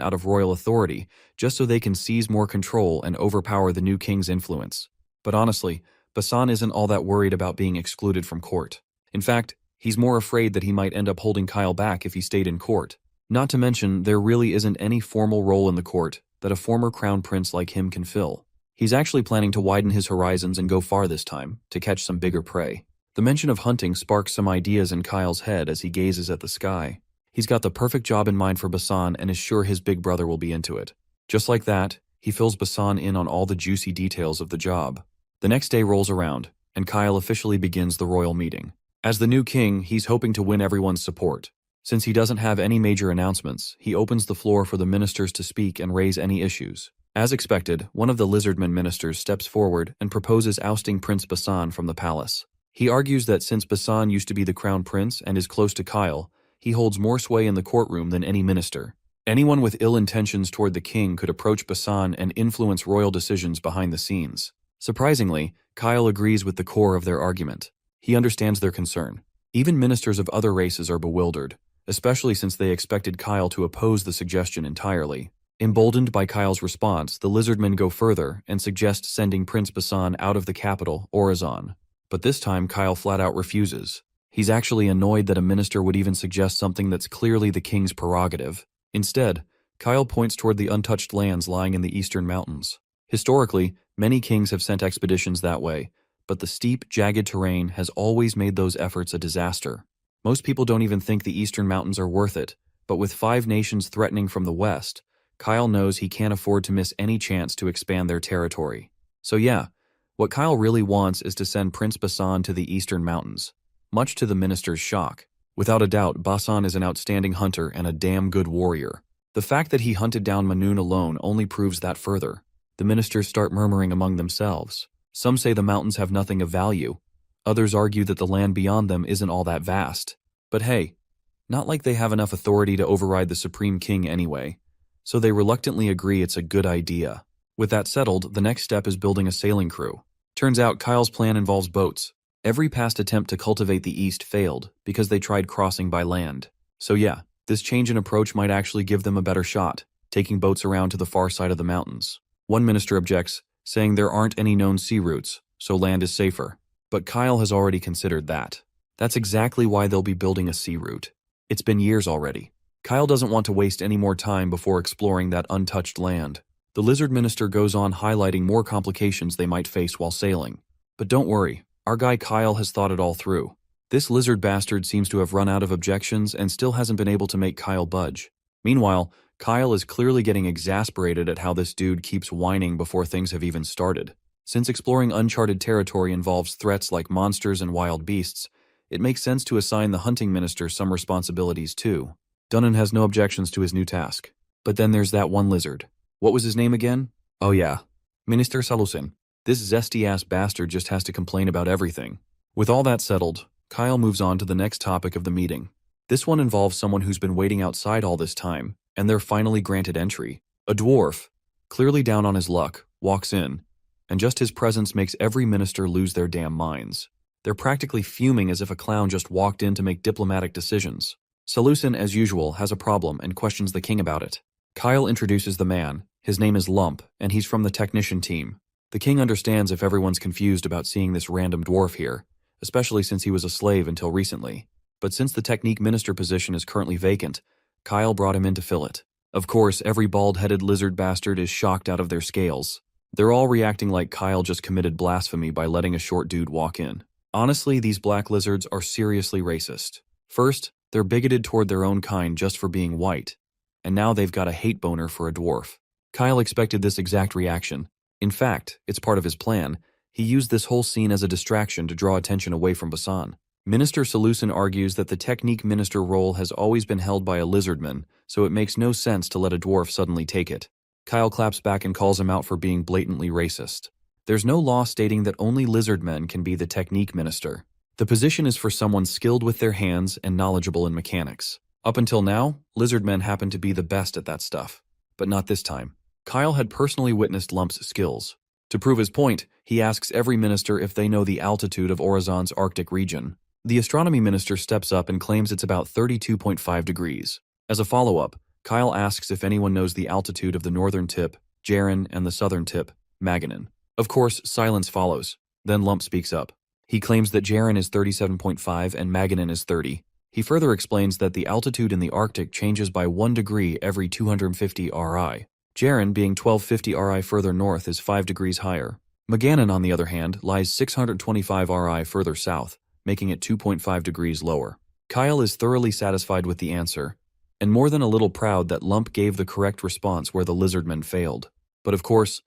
out of royal authority just so they can seize more control and overpower the new king's influence. But honestly, Basan isn't all that worried about being excluded from court. In fact, he's more afraid that he might end up holding Kyle back if he stayed in court. Not to mention, there really isn't any formal role in the court that a former crown prince like him can fill. He's actually planning to widen his horizons and go far this time, to catch some bigger prey. The mention of hunting sparks some ideas in Kyle's head as he gazes at the sky. He's got the perfect job in mind for Basan and is sure his big brother will be into it. Just like that, he fills Basan in on all the juicy details of the job. The next day rolls around, and Kyle officially begins the royal meeting. As the new king, he's hoping to win everyone's support. Since he doesn't have any major announcements, he opens the floor for the ministers to speak and raise any issues. As expected, one of the Lizardmen ministers steps forward and proposes ousting Prince Basan from the palace. He argues that since Basan used to be the crown prince and is close to Kyle, he holds more sway in the courtroom than any minister. Anyone with ill intentions toward the king could approach Basan and influence royal decisions behind the scenes. Surprisingly, Kyle agrees with the core of their argument. He understands their concern. Even ministers of other races are bewildered, especially since they expected Kyle to oppose the suggestion entirely. Emboldened by Kyle's response, the Lizardmen go further and suggest sending Prince Basan out of the capital, Orazan. But this time, Kyle flat out refuses. He's actually annoyed that a minister would even suggest something that's clearly the king's prerogative. Instead, Kyle points toward the untouched lands lying in the eastern mountains. Historically, many kings have sent expeditions that way, but the steep, jagged terrain has always made those efforts a disaster. Most people don't even think the eastern mountains are worth it, but with 5 nations threatening from the west, Kyle knows he can't afford to miss any chance to expand their territory. So yeah, what Kyle really wants is to send Prince Basan to the eastern mountains, much to the minister's shock. Without a doubt, Basan is an outstanding hunter and a damn good warrior. The fact that he hunted down Manhwa alone only proves that further. The ministers start murmuring among themselves. Some say the mountains have nothing of value. Others argue that the land beyond them isn't all that vast. But hey, Not like they have enough authority to override the Supreme King anyway. So they reluctantly agree it's a good idea. With that settled, the next step is building a sailing crew. Turns out Kyle's plan involves boats. Every past attempt to cultivate the East failed because they tried crossing by land. So yeah, this change in approach might actually give them a better shot, taking boats around to the far side of the mountains. One minister objects, saying there aren't any known sea routes, so land is safer. But Kyle has already considered that. That's exactly why they'll be building a sea route. It's been years already. Kyle doesn't want to waste any more time before exploring that untouched land. The lizard minister goes on highlighting more complications they might face while sailing. But don't worry, our guy Kyle has thought it all through. This lizard bastard seems to have run out of objections and still hasn't been able to make Kyle budge. Meanwhile, Kyle is clearly getting exasperated at how this dude keeps whining before things have even started. Since exploring uncharted territory involves threats like monsters and wild beasts, it makes sense to assign the hunting minister some responsibilities too. Dunnan has no objections to his new task. But then there's that one lizard. What was his name again? Oh yeah, Minister Salusin. This zesty-ass bastard just has to complain about everything. With all that settled, Kyle moves on to the next topic of the meeting. This one involves someone who's been waiting outside all this time, and they're finally granted entry. A dwarf, clearly down on his luck, walks in, and just his presence makes every minister lose their damn minds. They're practically fuming as if a clown just walked in to make diplomatic decisions. Salusin, as usual, has a problem and questions the king about it. Kyle introduces the man. His name is Lump, and he's from the technician team. The king understands if everyone's confused about seeing this random dwarf here, especially since he was a slave until recently. But since the technique minister position is currently vacant, Kyle brought him in to fill it. Of course, every bald-headed lizard bastard is shocked out of their scales. They're all reacting like Kyle just committed blasphemy by letting a short dude walk in. Honestly, these black lizards are seriously racist. First, they're bigoted toward their own kind just for being white, and now they've got a hate boner for a dwarf. Kyle expected this exact reaction. In fact, it's part of his plan. He used this whole scene as a distraction to draw attention away from Basan. Minister Salusin argues that the technique minister role has always been held by a lizardman, so it makes no sense to let a dwarf suddenly take it. Kyle claps back and calls him out for being blatantly racist. There's no law stating that only lizardmen can be the technique minister. The position is for someone skilled with their hands and knowledgeable in mechanics. Up until now, lizardmen happen to be the best at that stuff. But not this time. Kyle had personally witnessed Lump's skills. To prove his point, he asks every minister if they know the altitude of Orizon's Arctic region. The astronomy minister steps up and claims it's about 32.5 degrees. As a follow-up, Kyle asks if anyone knows the altitude of the northern tip, Jaren, and the southern tip, Maganin. Of course, silence follows. Then Lump speaks up. He claims that Jaren is 37.5 and Maganin is 30. He further explains that the altitude in the Arctic changes by 1 degree every 250 Ri. Jaren, being 1250 Ri further north, is 5 degrees higher. Maganin, on the other hand, lies 625 Ri further south, making it 2.5 degrees lower. Kyle is thoroughly satisfied with the answer, and more than a little proud that Lump gave the correct response where the lizardmen failed. But of course,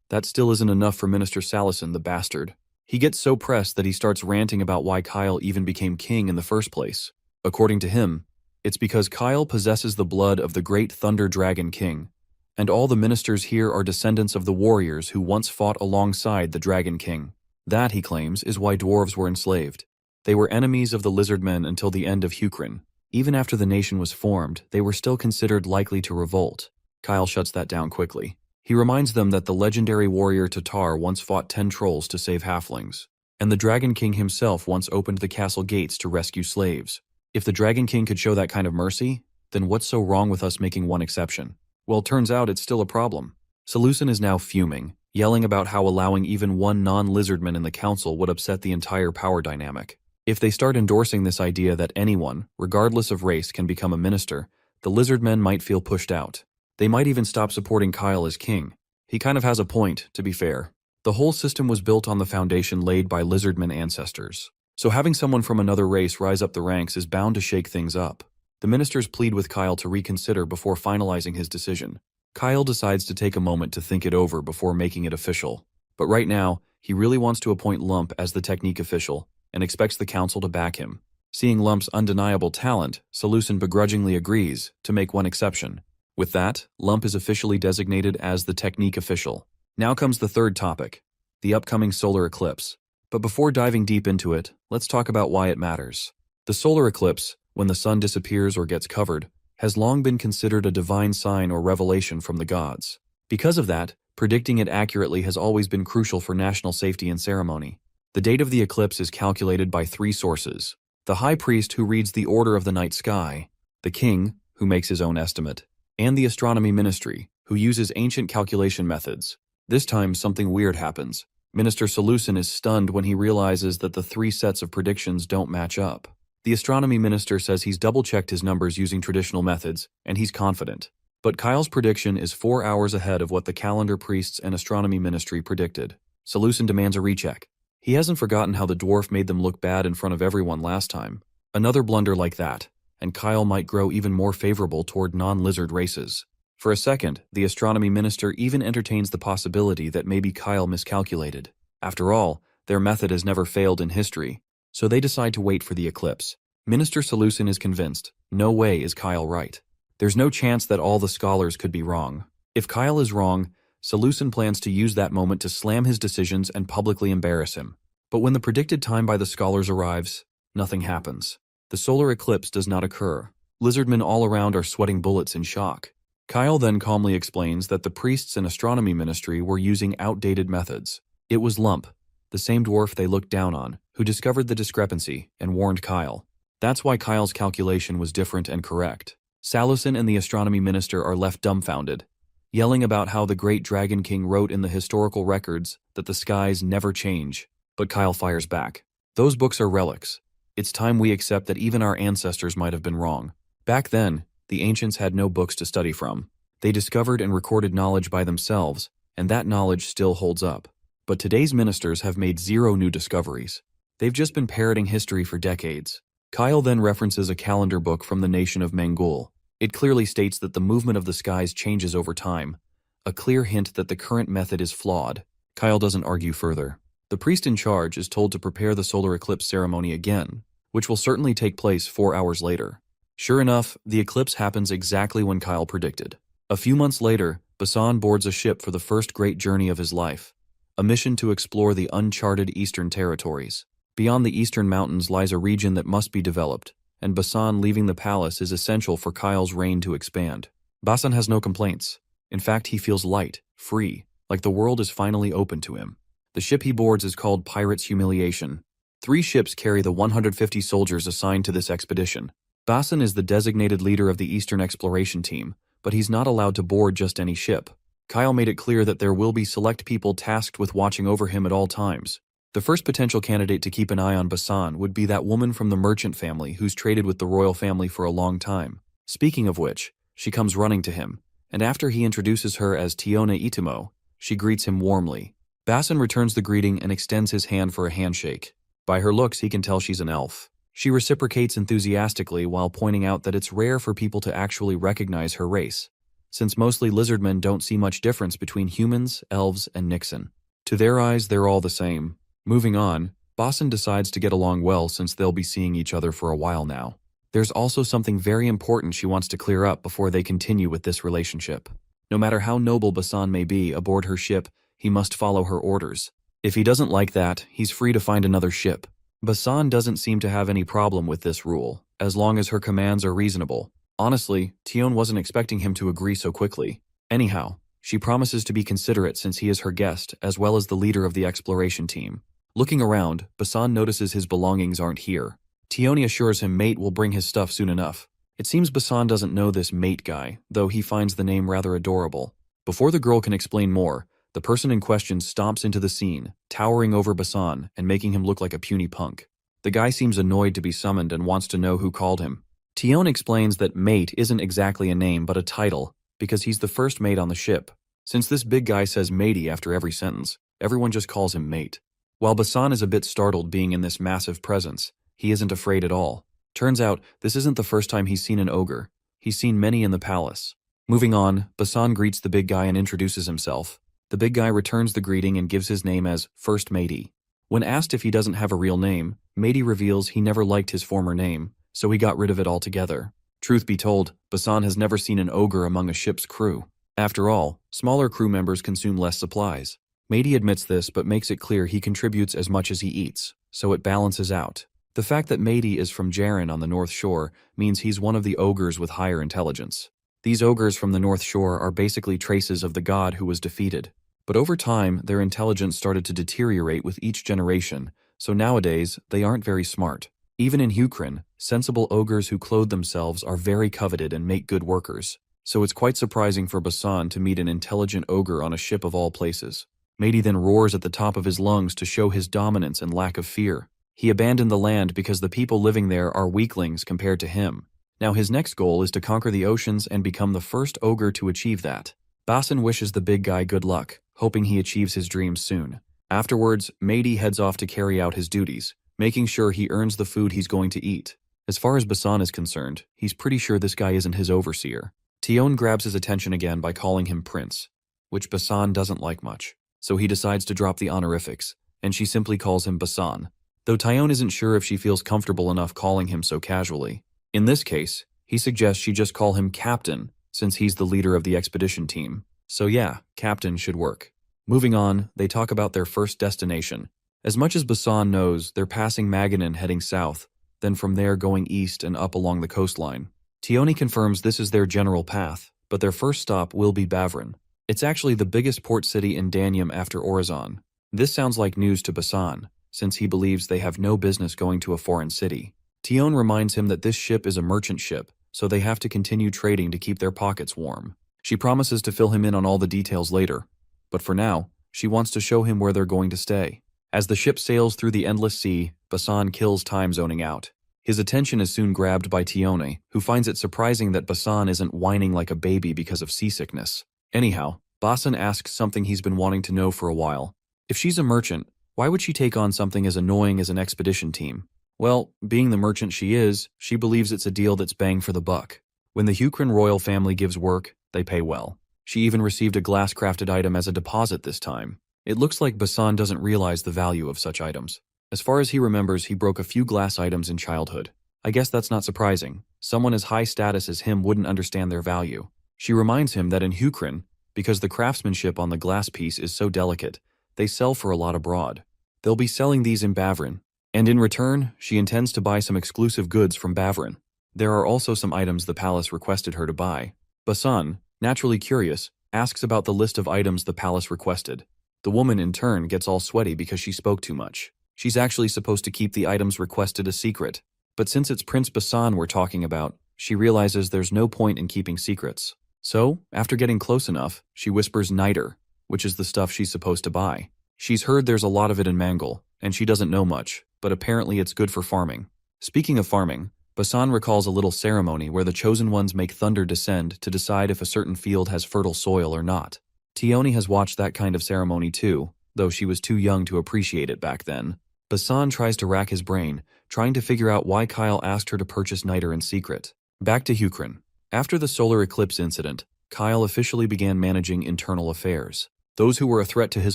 that still isn't enough for Minister Salusin, the bastard. He gets so pressed that he starts ranting about why Kyle even became king in the first place. According to him, it's because Kyle possesses the blood of the great Thunder Dragon King, and all the ministers here are descendants of the warriors who once fought alongside the Dragon King. That, he claims, is why dwarves were enslaved. They were enemies of the Lizardmen until the end of Hukrin. Even after the nation was formed, they were still considered likely to revolt. Kyle shuts that down quickly. He reminds them that the legendary warrior Tatar once fought 10 trolls to save halflings, and the Dragon King himself once opened the castle gates to rescue slaves. If the Dragon King could show that kind of mercy, then what's so wrong with us making one exception? Well, turns out it's still a problem. Salusin is now fuming, yelling about how allowing even one non-lizardman in the council would upset the entire power dynamic. If they start endorsing this idea that anyone, regardless of race, can become a minister, the lizardmen might feel pushed out. They might even stop supporting Kyle as king. He kind of has a point, to be fair. The whole system was built on the foundation laid by lizardmen ancestors. So having someone from another race rise up the ranks is bound to shake things up. The ministers plead with Kyle to reconsider before finalizing his decision. Kyle decides to take a moment to think it over before making it official. But right now, he really wants to appoint Lump as the technique official, and expects the council to back him. Seeing Lump's undeniable talent, Salusin begrudgingly agrees, to make one exception. With that, Lump is officially designated as the technique official. Now comes the third topic, the upcoming solar eclipse. But before diving deep into it, let's talk about why it matters. The solar eclipse, when the sun disappears or gets covered, has long been considered a divine sign or revelation from the gods. Because of that, predicting it accurately has always been crucial for national safety and ceremony. The date of the eclipse is calculated by 3 sources: the high priest who reads the order of the night sky, the king, who makes his own estimate, and the astronomy ministry, who uses ancient calculation methods. This time, something weird happens. Minister Seleucin is stunned when he realizes that the 3 sets of predictions don't match up. The astronomy minister says he's double-checked his numbers using traditional methods, and he's confident. But Kyle's prediction is 4 hours ahead of what the calendar priests and astronomy ministry predicted. Seleucin demands a recheck. He hasn't forgotten how the dwarf made them look bad in front of everyone last time. Another blunder like that, and Kyle might grow even more favorable toward non-lizard races. For a second, the astronomy minister even entertains the possibility that maybe Kyle miscalculated. After all, their method has never failed in history, so they decide to wait for the eclipse. Minister Seleucin is convinced. No way is Kyle right. There's no chance that all the scholars could be wrong. If Kyle is wrong, Seleucin plans to use that moment to slam his decisions and publicly embarrass him. But when the predicted time by the scholars arrives, nothing happens. The solar eclipse does not occur. Lizardmen all around are sweating bullets in shock. Kyle then calmly explains that the priests and astronomy ministry were using outdated methods. It was Lump, the same dwarf they looked down on, who discovered the discrepancy and warned Kyle. That's why Kyle's calculation was different and correct. Seleucin and the astronomy minister are left dumbfounded, yelling about how the great Dragon King wrote in the historical records that the skies never change. But Kyle fires back. Those books are relics. It's time we accept that even our ancestors might have been wrong. Back then, the ancients had no books to study from. They discovered and recorded knowledge by themselves, and that knowledge still holds up. But today's ministers have made 0 new discoveries. They've just been parroting history for decades. Kyle then references a calendar book from the nation of Mangul. It clearly states that the movement of the skies changes over time, a clear hint that the current method is flawed. Kyle doesn't argue further. The priest in charge is told to prepare the solar eclipse ceremony again, which will certainly take place 4 hours later. Sure enough, the eclipse happens exactly when Kyle predicted. A few months later, Basan boards a ship for the first great journey of his life, a mission to explore the uncharted eastern territories. Beyond the eastern mountains lies a region that must be developed, and Basan leaving the palace is essential for Kyle's reign to expand. Basan has no complaints. In fact, he feels light, free, like the world is finally open to him. The ship he boards is called Pirate's Humiliation. 3 ships carry the 150 soldiers assigned to this expedition. Basan is the designated leader of the Eastern Exploration Team, but he's not allowed to board just any ship. Kyle made it clear that there will be select people tasked with watching over him at all times. The first potential candidate to keep an eye on Basan would be that woman from the merchant family who's traded with the royal family for a long time. Speaking of which, she comes running to him, and after he introduces her as Tiona Itimo, she greets him warmly. Basan returns the greeting and extends his hand for a handshake. By her looks, he can tell she's an elf. She reciprocates enthusiastically while pointing out that it's rare for people to actually recognize her race, since mostly lizardmen don't see much difference between humans, elves, and Nixon. To their eyes, they're all the same. Moving on, Basan decides to get along well since they'll be seeing each other for a while now. There's also something very important she wants to clear up before they continue with this relationship. No matter how noble Basan may be aboard her ship, he must follow her orders. If he doesn't like that, he's free to find another ship. Basan doesn't seem to have any problem with this rule, as long as her commands are reasonable. Honestly, Tion wasn't expecting him to agree so quickly. Anyhow, she promises to be considerate since he is her guest, as well as the leader of the exploration team. Looking around, Basan notices his belongings aren't here. Tioni assures him mate will bring his stuff soon enough. It seems Basan doesn't know this mate guy, though he finds the name rather adorable. Before the girl can explain more, the person in question stomps into the scene, towering over Basan and making him look like a puny punk. The guy seems annoyed to be summoned and wants to know who called him. Tion explains that mate isn't exactly a name but a title, because he's the first mate on the ship. Since this big guy says matey after every sentence, everyone just calls him mate. While Basan is a bit startled being in this massive presence, he isn't afraid at all. Turns out, this isn't the first time he's seen an ogre. He's seen many in the palace. Moving on, Basan greets the big guy and introduces himself. The big guy returns the greeting and gives his name as First Matey. When asked if he doesn't have a real name, Matey reveals he never liked his former name, so he got rid of it altogether. Truth be told, Basan has never seen an ogre among a ship's crew. After all, smaller crew members consume less supplies. Matey admits this but makes it clear he contributes as much as he eats, so it balances out. The fact that Meidi is from Jaren on the North Shore means he's one of the ogres with higher intelligence. These ogres from the North Shore are basically traces of the god who was defeated. But over time, their intelligence started to deteriorate with each generation, so nowadays, they aren't very smart. Even in Hukrin, sensible ogres who clothe themselves are very coveted and make good workers. So it's quite surprising for Basan to meet an intelligent ogre on a ship of all places. Meidi then roars at the top of his lungs to show his dominance and lack of fear. He abandoned the land because the people living there are weaklings compared to him. Now his next goal is to conquer the oceans and become the first ogre to achieve that. Basan wishes the big guy good luck, hoping he achieves his dreams soon. Afterwards, Meidi heads off to carry out his duties, making sure he earns the food he's going to eat. As far as Basan is concerned, he's pretty sure this guy isn't his overseer. Tion grabs his attention again by calling him Prince, which Basan doesn't like much, so he decides to drop the honorifics, and she simply calls him Basan, though Tion isn't sure if she feels comfortable enough calling him so casually. In this case, he suggests she just call him Captain, since he's the leader of the expedition team. So yeah, Captain should work. Moving on, they talk about their first destination. As much as Basan knows, they're passing Maganin heading south, then from there going east and up along the coastline. Tioni confirms this is their general path, but their first stop will be Bavrin. It's actually the biggest port city in Danium after Orizon. This sounds like news to Basan, since he believes they have no business going to a foreign city. Tion reminds him that this ship is a merchant ship, so they have to continue trading to keep their pockets warm. She promises to fill him in on all the details later, but for now, she wants to show him where they're going to stay. As the ship sails through the endless sea, Basan kills time zoning out. His attention is soon grabbed by Tione, who finds it surprising that Basan isn't whining like a baby because of seasickness. Anyhow, Basan asks something he's been wanting to know for a while. If she's a merchant, why would she take on something as annoying as an expedition team? Well, being the merchant she is, she believes it's a deal that's bang for the buck. When the Hukrin royal family gives work, they pay well. She even received a glass-crafted item as a deposit this time. It looks like Basan doesn't realize the value of such items. As far as he remembers, he broke a few glass items in childhood. I guess that's not surprising. Someone as high status as him wouldn't understand their value. She reminds him that in Hukrin, because the craftsmanship on the glass piece is so delicate, they sell for a lot abroad. They'll be selling these in Bavrin, and in return, she intends to buy some exclusive goods from Bavrin. There are also some items the palace requested her to buy. Basan, naturally curious, asks about the list of items the palace requested. The woman, in turn, gets all sweaty because she spoke too much. She's actually supposed to keep the items requested a secret. But since it's Prince Basan we're talking about, she realizes there's no point in keeping secrets. So, after getting close enough, she whispers niter, which is the stuff she's supposed to buy. She's heard there's a lot of it in Mangal, and she doesn't know much, but apparently it's good for farming. Speaking of farming, Basan recalls a little ceremony where the chosen ones make thunder descend to decide if a certain field has fertile soil or not. Tione has watched that kind of ceremony too, though she was too young to appreciate it back then. Basan tries to rack his brain, trying to figure out why Kyle asked her to purchase niter in secret. Back to Hukrin. After the solar eclipse incident, Kyle officially began managing internal affairs. Those who were a threat to his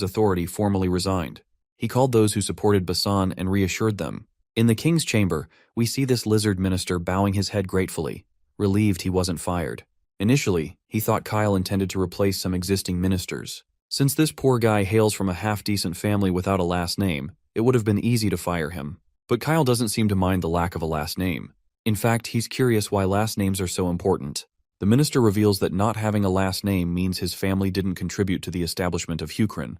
authority formally resigned. He called those who supported Basan and reassured them. In the king's chamber, we see this lizard minister bowing his head gratefully, relieved he wasn't fired. Initially, he thought Kyle intended to replace some existing ministers. Since this poor guy hails from a half-decent family without a last name, it would have been easy to fire him. But Kyle doesn't seem to mind the lack of a last name. In fact, he's curious why last names are so important. The minister reveals that not having a last name means his family didn't contribute to the establishment of Hukrin,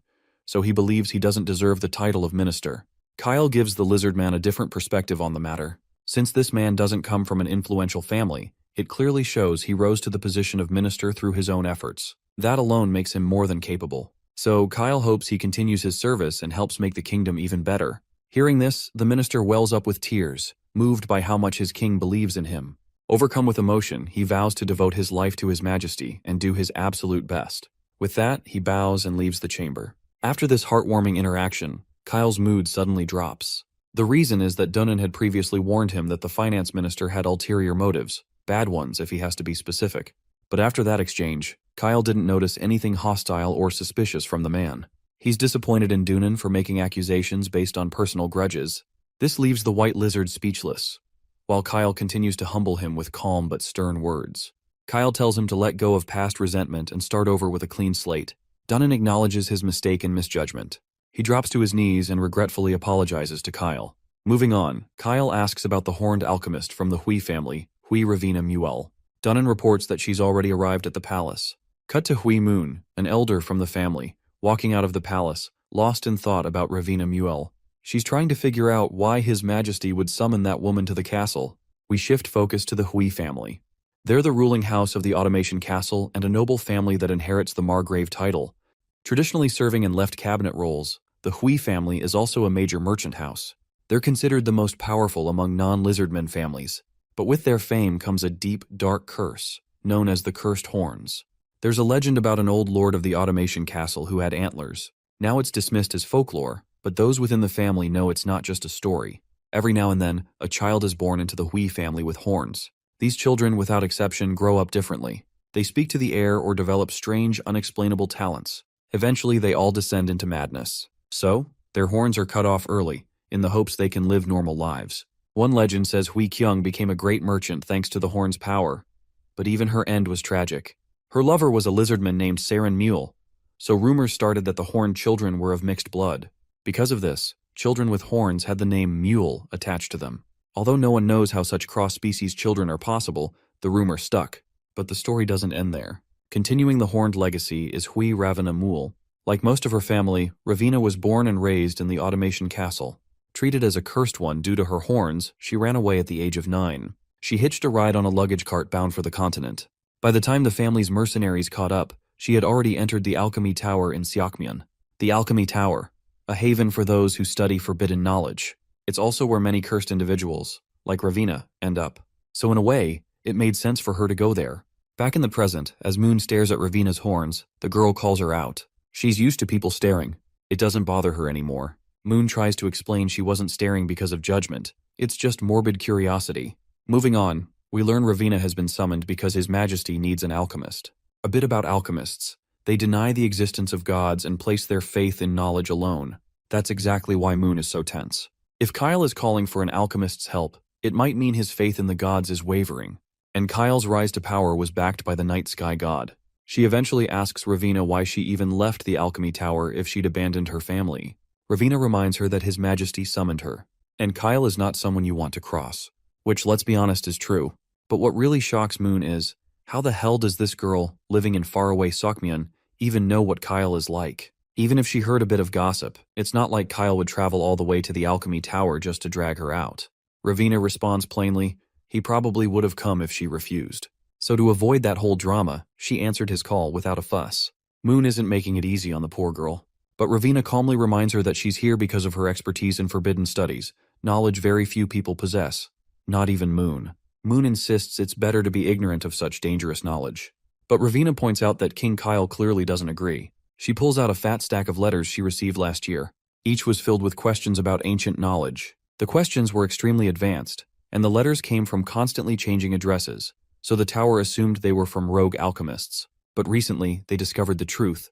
so he believes he doesn't deserve the title of minister. Kyle gives the Lizardman a different perspective on the matter. Since this man doesn't come from an influential family, it clearly shows he rose to the position of minister through his own efforts. That alone makes him more than capable. So Kyle hopes he continues his service and helps make the kingdom even better. Hearing this, the minister wells up with tears, moved by how much his king believes in him. Overcome with emotion, he vows to devote his life to his majesty and do his absolute best. With that, he bows and leaves the chamber. After this heartwarming interaction, Kyle's mood suddenly drops. The reason is that Dunnan had previously warned him that the finance minister had ulterior motives, bad ones if he has to be specific. But after that exchange, Kyle didn't notice anything hostile or suspicious from the man. He's disappointed in Dunnan for making accusations based on personal grudges. This leaves the white lizard speechless, while Kyle continues to humble him with calm but stern words. Kyle tells him to let go of past resentment and start over with a clean slate. Dunnan acknowledges his mistake and misjudgment. He drops to his knees and regretfully apologizes to Kyle. Moving on, Kyle asks about the horned alchemist from the Hui family, Hui Ravina Muel. Dunnan reports that she's already arrived at the palace. Cut to Hui Moon, an elder from the family, walking out of the palace, lost in thought about Ravina Muel. She's trying to figure out why His Majesty would summon that woman to the castle. We shift focus to the Hui family. They're the ruling house of the Automation Castle and a noble family that inherits the Margrave title. Traditionally serving in left cabinet roles, the Hui family is also a major merchant house. They're considered the most powerful among non-Lizardmen families, but with their fame comes a deep, dark curse, known as the Cursed Horns. There's a legend about an old lord of the Automation Castle who had antlers. Now it's dismissed as folklore, but those within the family know it's not just a story. Every now and then, a child is born into the Hui family with horns. These children, without exception, grow up differently. They speak to the air or develop strange, unexplainable talents. Eventually, they all descend into madness. So, their horns are cut off early, in the hopes they can live normal lives. One legend says Hui Kyung became a great merchant thanks to the horn's power, but even her end was tragic. Her lover was a lizardman named Saren Mule, so rumors started that the horned children were of mixed blood. Because of this, children with horns had the name Mule attached to them. Although no one knows how such cross-species children are possible, the rumor stuck. But the story doesn't end there. Continuing the horned legacy is Hui Ravina Mule. Like most of her family, Ravina was born and raised in the Automation Castle. Treated as a cursed one due to her horns, she ran away at the age of 9. She hitched a ride on a luggage cart bound for the continent. By the time the family's mercenaries caught up, she had already entered the Alchemy Tower in Seokmyeon. The Alchemy Tower, a haven for those who study forbidden knowledge. It's also where many cursed individuals, like Ravina, end up. So in a way, it made sense for her to go there. Back in the present, as Moon stares at Ravina's horns, the girl calls her out. She's used to people staring. It doesn't bother her anymore. Moon tries to explain she wasn't staring because of judgment. It's just morbid curiosity. Moving on, we learn Ravina has been summoned because His Majesty needs an alchemist. A bit about alchemists. They deny the existence of gods and place their faith in knowledge alone. That's exactly why Moon is so tense. If Kyle is calling for an alchemist's help, it might mean his faith in the gods is wavering. And Kyle's rise to power was backed by the night sky god. She eventually asks Ravina why she even left the Alchemy Tower if she'd abandoned her family. Ravina reminds her that His Majesty summoned her, and Kyle is not someone you want to cross. Which, let's be honest, is true. But what really shocks Moon is, how the hell does this girl, living in faraway Seokmyeon, even know what Kyle is like? Even if she heard a bit of gossip, it's not like Kyle would travel all the way to the Alchemy Tower just to drag her out. Ravina responds plainly, he probably would have come if she refused. So to avoid that whole drama, she answered his call without a fuss. Moon isn't making it easy on the poor girl. But Ravina calmly reminds her that she's here because of her expertise in forbidden studies, knowledge very few people possess. Not even Moon. Moon insists it's better to be ignorant of such dangerous knowledge. But Ravina points out that King Kyle clearly doesn't agree. She pulls out a fat stack of letters she received last year. Each was filled with questions about ancient knowledge. The questions were extremely advanced, and the letters came from constantly changing addresses, so the tower assumed they were from rogue alchemists. But recently, they discovered the truth.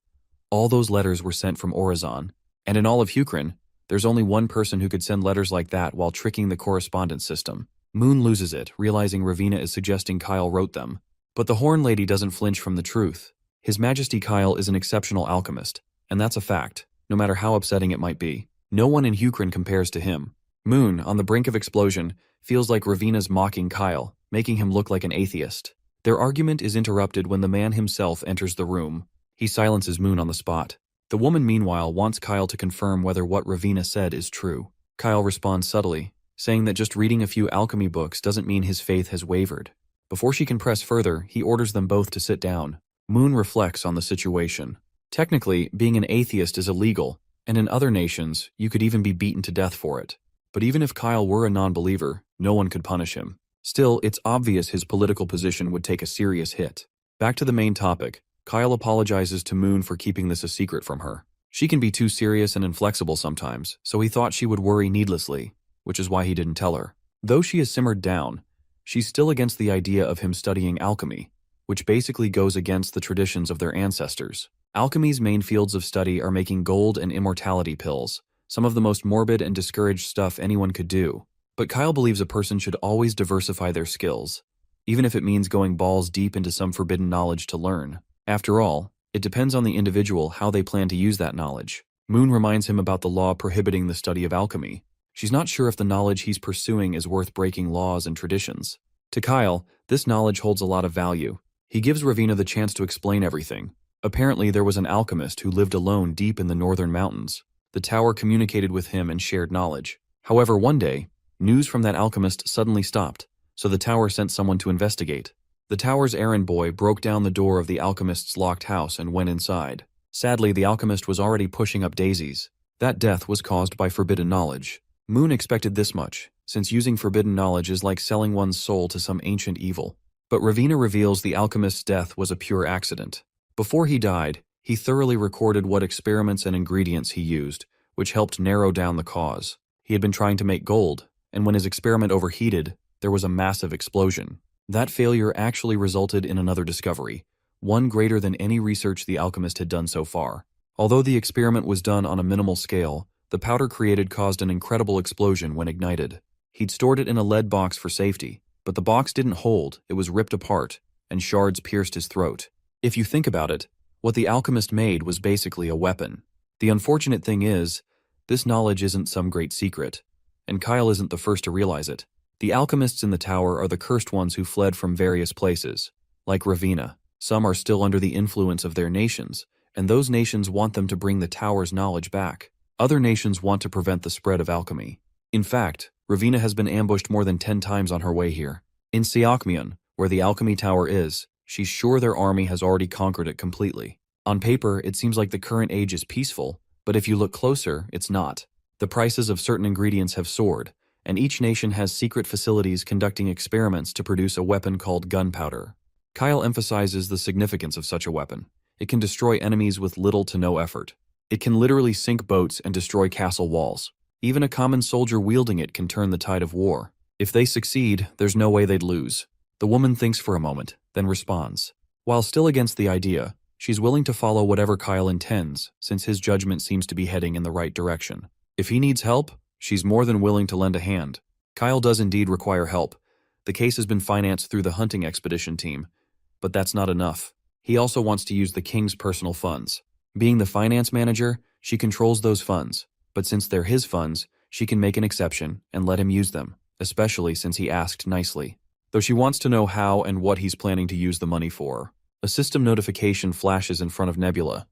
All those letters were sent from Orizon, and in all of Hukrin, there's only one person who could send letters like that while tricking the correspondence system. Moon loses it, realizing Ravina is suggesting Kyle wrote them. But the Horn Lady doesn't flinch from the truth. His Majesty Kyle is an exceptional alchemist, and that's a fact, no matter how upsetting it might be. No one in Hukrin compares to him. Moon, on the brink of explosion, feels like Ravina's mocking Kyle, making him look like an atheist. Their argument is interrupted when the man himself enters the room. He silences Moon on the spot. The woman, meanwhile, wants Kyle to confirm whether what Ravina said is true. Kyle responds subtly, saying that just reading a few alchemy books doesn't mean his faith has wavered. Before she can press further, he orders them both to sit down. Moon reflects on the situation. Technically, being an atheist is illegal, and in other nations, you could even be beaten to death for it. But even if Kyle were a non-believer, no one could punish him. Still, it's obvious his political position would take a serious hit. Back to the main topic, Kyle apologizes to Moon for keeping this a secret from her. She can be too serious and inflexible sometimes, so he thought she would worry needlessly, which is why he didn't tell her. Though she has simmered down, she's still against the idea of him studying alchemy, which basically goes against the traditions of their ancestors. Alchemy's main fields of study are making gold and immortality pills, some of the most morbid and discouraged stuff anyone could do. But Kyle believes a person should always diversify their skills, even if it means going balls deep into some forbidden knowledge to learn. After all, it depends on the individual how they plan to use that knowledge. Moon reminds him about the law prohibiting the study of alchemy. She's not sure if the knowledge he's pursuing is worth breaking laws and traditions. To Kyle, this knowledge holds a lot of value. He gives Ravina the chance to explain everything. Apparently, there was an alchemist who lived alone deep in the northern mountains. The tower communicated with him and shared knowledge. However, one day, news from that alchemist suddenly stopped, so the tower sent someone to investigate. The tower's errand boy broke down the door of the alchemist's locked house and went inside. Sadly, the alchemist was already pushing up daisies. That death was caused by forbidden knowledge. Moon expected this much, since using forbidden knowledge is like selling one's soul to some ancient evil. But Ravina reveals the alchemist's death was a pure accident. Before he died, he thoroughly recorded what experiments and ingredients he used, which helped narrow down the cause. He had been trying to make gold, and when his experiment overheated, there was a massive explosion. That failure actually resulted in another discovery, one greater than any research the alchemist had done so far. Although the experiment was done on a minimal scale, the powder created caused an incredible explosion when ignited. He'd stored it in a lead box for safety, but the box didn't hold, it was ripped apart, and shards pierced his throat. If you think about it, what the alchemist made was basically a weapon. The unfortunate thing is, this knowledge isn't some great secret, and Kyle isn't the first to realize it. The alchemists in the tower are the cursed ones who fled from various places. Like Ravina, some are still under the influence of their nations, and those nations want them to bring the tower's knowledge back. Other nations want to prevent the spread of alchemy. In fact, Ravina has been ambushed more than 10 times on her way here. In Seokmyeon, where the alchemy tower is, she's sure their army has already conquered it completely. On paper, it seems like the current age is peaceful, but if you look closer, it's not. The prices of certain ingredients have soared, and each nation has secret facilities conducting experiments to produce a weapon called gunpowder. Kyle emphasizes the significance of such a weapon. It can destroy enemies with little to no effort. It can literally sink boats and destroy castle walls. Even a common soldier wielding it can turn the tide of war. If they succeed, there's no way they'd lose. The woman thinks for a moment, then responds. While still against the idea, she's willing to follow whatever Kyle intends, since his judgment seems to be heading in the right direction. If he needs help, she's more than willing to lend a hand. Kyle does indeed require help. The case has been financed through the hunting expedition team, but that's not enough. He also wants to use the king's personal funds. Being the finance manager, she controls those funds, but since they're his funds, she can make an exception and let him use them, especially since he asked nicely. Though she wants to know how and what he's planning to use the money for. A system notification flashes in front of Nebula.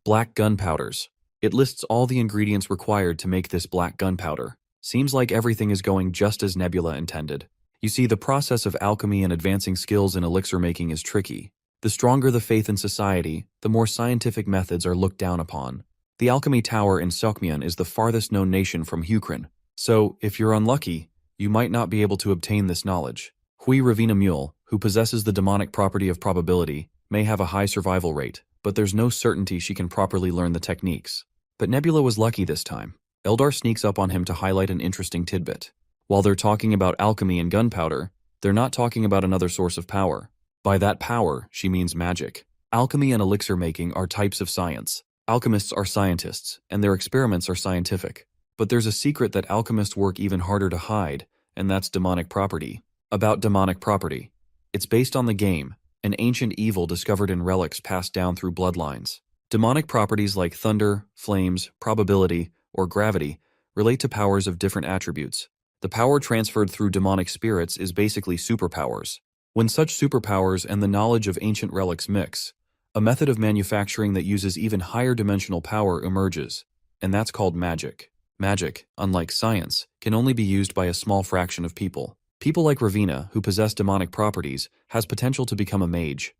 Black gunpowders. It lists all the ingredients required to make this black gunpowder. Seems like everything is going just as Nebula intended. You see, the process of alchemy and advancing skills in elixir making is tricky. The stronger the faith in society, the more scientific methods are looked down upon. The alchemy tower in Seokmyeon is the farthest known nation from Hukrin, so if you're unlucky, you might not be able to obtain this knowledge. Hui Ravina Mule, who possesses the demonic property of probability, may have a high survival rate, but there's no certainty she can properly learn the techniques. But Nebula was lucky this time. Eldar sneaks up on him to highlight an interesting tidbit. While they're talking about alchemy and gunpowder, they're not talking about another source of power. By that power, she means magic. Alchemy and elixir making are types of science. Alchemists are scientists, and their experiments are scientific. But there's a secret that alchemists work even harder to hide, and that's demonic property. About demonic property. It's based on the game, an ancient evil discovered in relics passed down through bloodlines. Demonic properties like thunder, flames, probability, or gravity relate to powers of different attributes. The power transferred through demonic spirits is basically superpowers. When such superpowers and the knowledge of ancient relics mix, a method of manufacturing that uses even higher dimensional power emerges, and that's called magic. Magic, unlike science, can only be used by a small fraction of people. People like Ravina, who possess demonic properties, has potential to become a mage.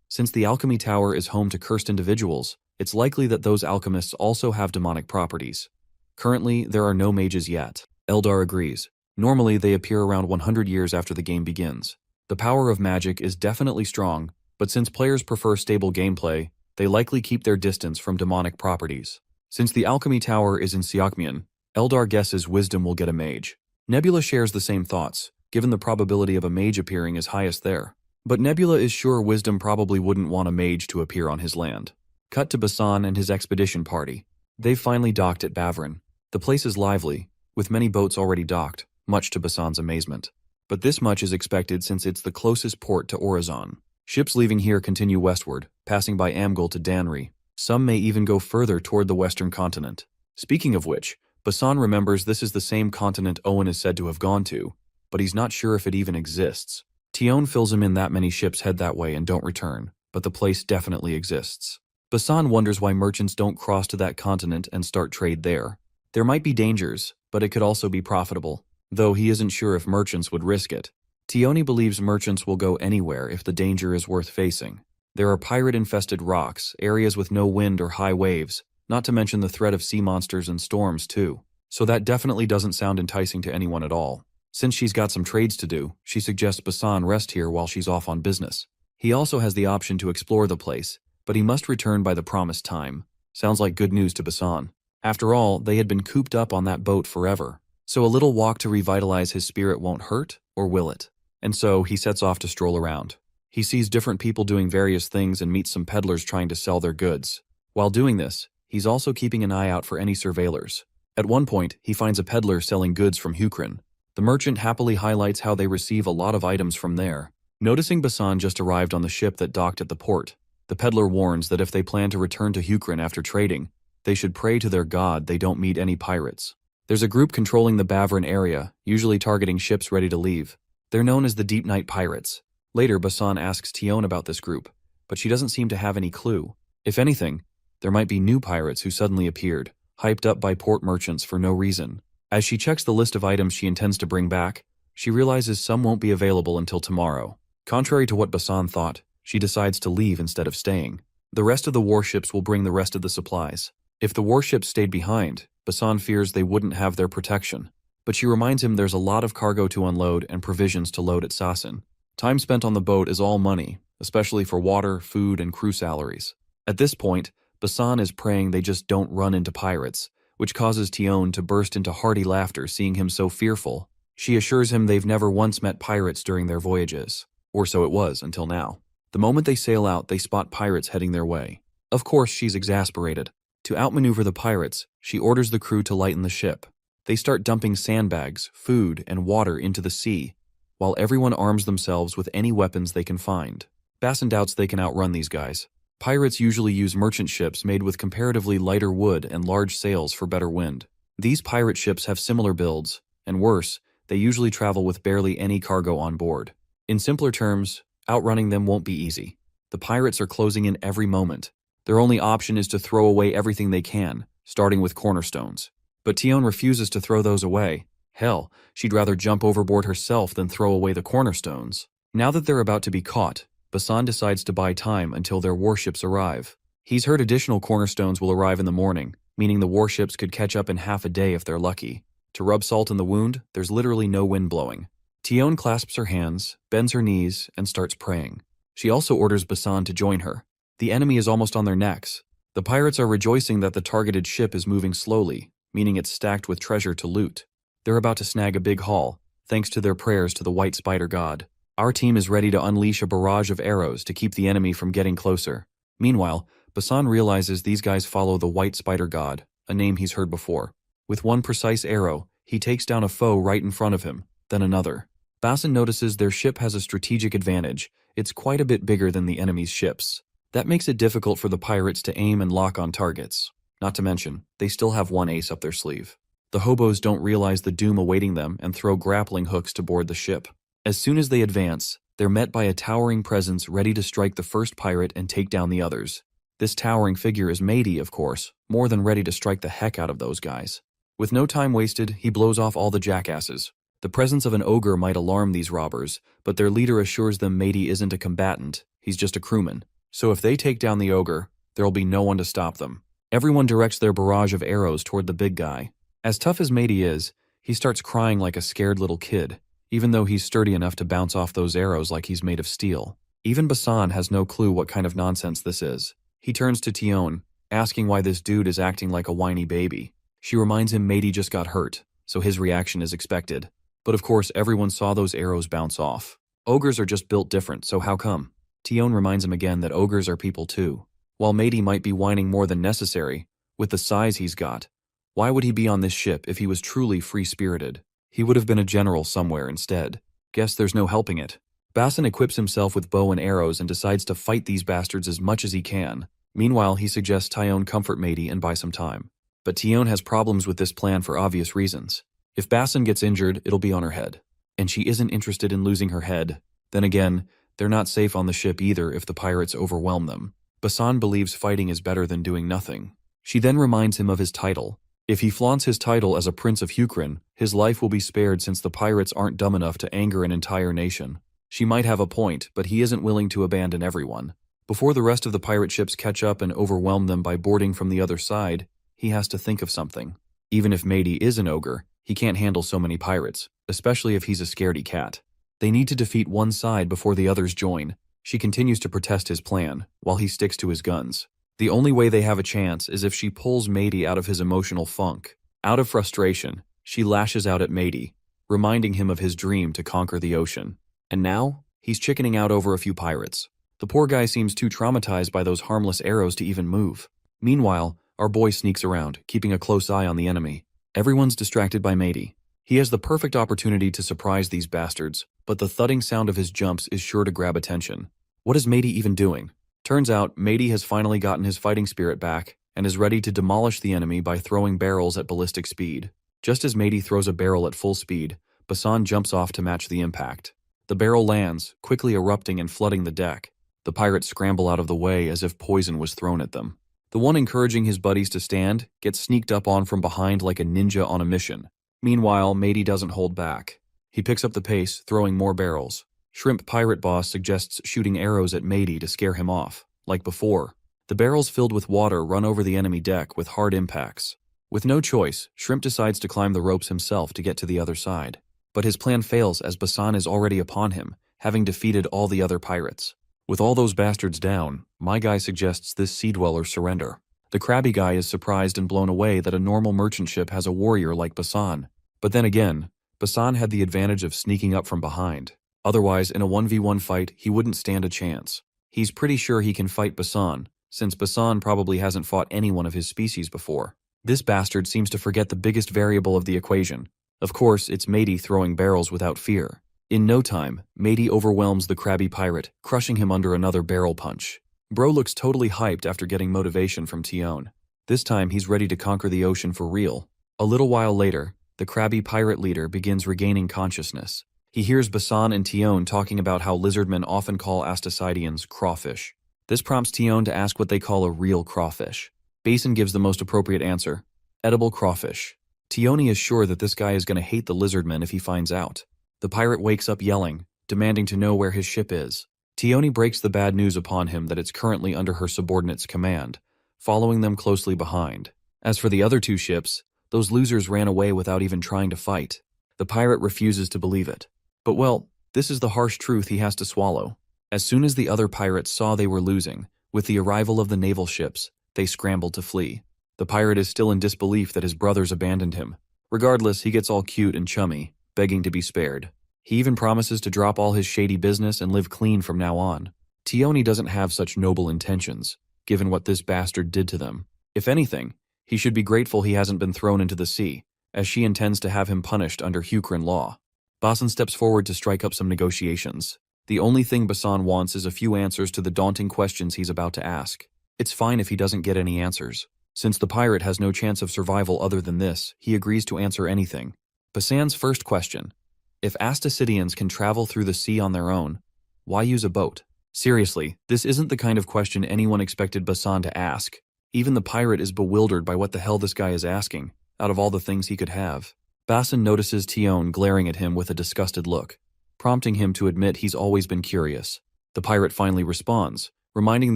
Since the alchemy tower is home to cursed individuals, it's likely that those alchemists also have demonic properties. Currently, there are no mages yet. Eldar agrees. Normally, they appear around 100 years after the game begins. The power of magic is definitely strong, but since players prefer stable gameplay, they likely keep their distance from demonic properties. Since the alchemy tower is in Seokmyeon, Eldar guesses Wisdom will get a mage. Nebula shares the same thoughts, given the probability of a mage appearing is highest there. But Nebula is sure Wisdom probably wouldn't want a mage to appear on his land. Cut to Basan and his expedition party. They've finally docked at Bavrin. The place is lively, with many boats already docked, much to Basan's amazement. But this much is expected since it's the closest port to Orazon. Ships leaving here continue westward, passing by Amgul to Danri. Some may even go further toward the western continent. Speaking of which, Basan remembers this is the same continent Owen is said to have gone to, but he's not sure if it even exists. Tion fills him in that many ships head that way and don't return, but the place definitely exists. Basan wonders why merchants don't cross to that continent and start trade there. There might be dangers, but it could also be profitable, though he isn't sure if merchants would risk it. Tioni believes merchants will go anywhere if the danger is worth facing. There are pirate-infested rocks, areas with no wind or high waves, not to mention the threat of sea monsters and storms too. So that definitely doesn't sound enticing to anyone at all. Since she's got some trades to do, she suggests Basan rest here while she's off on business. He also has the option to explore the place, but he must return by the promised time. Sounds like good news to Basan. After all, they had been cooped up on that boat forever. So a little walk to revitalize his spirit won't hurt, or will it? And so he sets off to stroll around. He sees different people doing various things and meets some peddlers trying to sell their goods. While doing this, he's also keeping an eye out for any surveillors. At one point, he finds a peddler selling goods from Hukrin. The merchant happily highlights how they receive a lot of items from there. Noticing Basan just arrived on the ship that docked at the port, the peddler warns that if they plan to return to Hukrin after trading, they should pray to their god they don't meet any pirates. There's a group controlling the Bavran area, usually targeting ships ready to leave. They're known as the Deep Night Pirates. Later, Basan asks Tion about this group, but she doesn't seem to have any clue. If anything, there might be new pirates who suddenly appeared, hyped up by port merchants for no reason. As she checks the list of items she intends to bring back, she realizes some won't be available until tomorrow. Contrary to what Basan thought, she decides to leave instead of staying. The rest of the warships will bring the rest of the supplies. If the warships stayed behind, Basan fears they wouldn't have their protection. But she reminds him there's a lot of cargo to unload and provisions to load at Sasin. Time spent on the boat is all money, especially for water, food, and crew salaries. At this point, Basan is praying they just don't run into pirates, which causes Tion to burst into hearty laughter seeing him so fearful. She assures him they've never once met pirates during their voyages. Or so it was until now. The moment they sail out, they spot pirates heading their way. Of course, she's exasperated. To outmaneuver the pirates, she orders the crew to lighten the ship. They start dumping sandbags, food, and water into the sea, while everyone arms themselves with any weapons they can find. Basan doubts they can outrun these guys. Pirates usually use merchant ships made with comparatively lighter wood and large sails for better wind. These pirate ships have similar builds, and worse, they usually travel with barely any cargo on board. In simpler terms, outrunning them won't be easy. The pirates are closing in every moment. Their only option is to throw away everything they can, starting with cornerstones. But Tion refuses to throw those away. Hell, she'd rather jump overboard herself than throw away the cornerstones. Now that they're about to be caught, Basan decides to buy time until their warships arrive. He's heard additional cornerstones will arrive in the morning, meaning the warships could catch up in half a day if they're lucky. To rub salt in the wound, there's literally no wind blowing. Tion clasps her hands, bends her knees, and starts praying. She also orders Basan to join her. The enemy is almost on their necks. The pirates are rejoicing that the targeted ship is moving slowly, meaning it's stacked with treasure to loot. They're about to snag a big haul, thanks to their prayers to the White Spider God. Our team is ready to unleash a barrage of arrows to keep the enemy from getting closer. Meanwhile, Basan realizes these guys follow the White Spider God, a name he's heard before. With one precise arrow, he takes down a foe right in front of him, then another. Basan notices their ship has a strategic advantage. It's quite a bit bigger than the enemy's ships. That makes it difficult for the pirates to aim and lock on targets. Not to mention, they still have one ace up their sleeve. The hobos don't realize the doom awaiting them and throw grappling hooks to board the ship. As soon as they advance, they're met by a towering presence ready to strike the first pirate and take down the others. This towering figure is Matey, of course, more than ready to strike the heck out of those guys. With no time wasted, he blows off all the jackasses. The presence of an ogre might alarm these robbers, but their leader assures them Matey isn't a combatant, he's just a crewman. So if they take down the ogre, there'll be no one to stop them. Everyone directs their barrage of arrows toward the big guy. As tough as Matey is, he starts crying like a scared little kid, even though he's sturdy enough to bounce off those arrows like he's made of steel. Even Basan has no clue what kind of nonsense this is. He turns to Tion, asking why this dude is acting like a whiny baby. She reminds him Matey just got hurt, so his reaction is expected. But of course, everyone saw those arrows bounce off. Ogres are just built different, so how come? Tion reminds him again that ogres are people too. While Matey might be whining more than necessary, with the size he's got, why would he be on this ship if he was truly free-spirited? He would have been a general somewhere instead. Guess there's no helping it. Basan equips himself with bow and arrows and decides to fight these bastards as much as he can. Meanwhile, he suggests Tion comfort Matey and buy some time. But Tion has problems with this plan for obvious reasons. If Bassan gets injured, it'll be on her head. And she isn't interested in losing her head. Then again, they're not safe on the ship either if the pirates overwhelm them. Bassan believes fighting is better than doing nothing. She then reminds him of his title. If he flaunts his title as a Prince of Hukrin, his life will be spared since the pirates aren't dumb enough to anger an entire nation. She might have a point, but he isn't willing to abandon everyone. Before the rest of the pirate ships catch up and overwhelm them by boarding from the other side, he has to think of something. Even if Matey is an ogre, he can't handle so many pirates, especially if he's a scaredy cat. They need to defeat one side before the others join. She continues to protest his plan, while he sticks to his guns. The only way they have a chance is if she pulls Matey out of his emotional funk. Out of frustration, she lashes out at Matey, reminding him of his dream to conquer the ocean. And now, he's chickening out over a few pirates. The poor guy seems too traumatized by those harmless arrows to even move. Meanwhile, our boy sneaks around, keeping a close eye on the enemy. Everyone's distracted by Matey. He has the perfect opportunity to surprise these bastards, but the thudding sound of his jumps is sure to grab attention. What is Matey even doing? Turns out, Matey has finally gotten his fighting spirit back and is ready to demolish the enemy by throwing barrels at ballistic speed. Just as Matey throws a barrel at full speed, Bassan jumps off to match the impact. The barrel lands, quickly erupting and flooding the deck. The pirates scramble out of the way as if poison was thrown at them. The one encouraging his buddies to stand gets sneaked up on from behind like a ninja on a mission. Meanwhile, Matey doesn't hold back. He picks up the pace, throwing more barrels. Shrimp Pirate Boss suggests shooting arrows at Matey to scare him off. Like before, the barrels filled with water run over the enemy deck with hard impacts. With no choice, Shrimp decides to climb the ropes himself to get to the other side. But his plan fails as Bassan is already upon him, having defeated all the other pirates. With all those bastards down, my guy suggests this sea dweller surrender. The crabby guy is surprised and blown away that a normal merchant ship has a warrior like Bassan. But then again, Bassan had the advantage of sneaking up from behind. Otherwise, in a 1v1 fight, he wouldn't stand a chance. He's pretty sure he can fight Bassan, since Bassan probably hasn't fought anyone of his species before. This bastard seems to forget the biggest variable of the equation. Of course, it's Matey throwing barrels without fear. In no time, Matey overwhelms the crabby pirate, crushing him under another barrel punch. Bro looks totally hyped after getting motivation from Tion. This time, he's ready to conquer the ocean for real. A little while later, the crabby pirate leader begins regaining consciousness. He hears Bassan and Tion talking about how lizardmen often call Astasidians crawfish. This prompts Tion to ask what they call a real crawfish. Basin gives the most appropriate answer: edible crawfish. Tion is sure that this guy is going to hate the lizardmen if he finds out. The pirate wakes up yelling, demanding to know where his ship is. Tion breaks the bad news upon him that it's currently under her subordinate's command, following them closely behind. As for the other two ships, those losers ran away without even trying to fight. The pirate refuses to believe it. But well, this is the harsh truth he has to swallow. As soon as the other pirates saw they were losing, with the arrival of the naval ships, they scrambled to flee. The pirate is still in disbelief that his brothers abandoned him. Regardless, he gets all cute and chummy, begging to be spared. He even promises to drop all his shady business and live clean from now on. Tion doesn't have such noble intentions, given what this bastard did to them. If anything, he should be grateful he hasn't been thrown into the sea, as she intends to have him punished under Hukrin law. Bassan steps forward to strike up some negotiations. The only thing Bassan wants is a few answers to the daunting questions he's about to ask. It's fine if he doesn't get any answers. Since the pirate has no chance of survival other than this, he agrees to answer anything. Bassan's first question: if Astasidians can travel through the sea on their own, why use a boat? Seriously, this isn't the kind of question anyone expected Bassan to ask. Even the pirate is bewildered by what the hell this guy is asking, out of all the things he could have. Bassan notices Tion glaring at him with a disgusted look, prompting him to admit he's always been curious. The pirate finally responds, reminding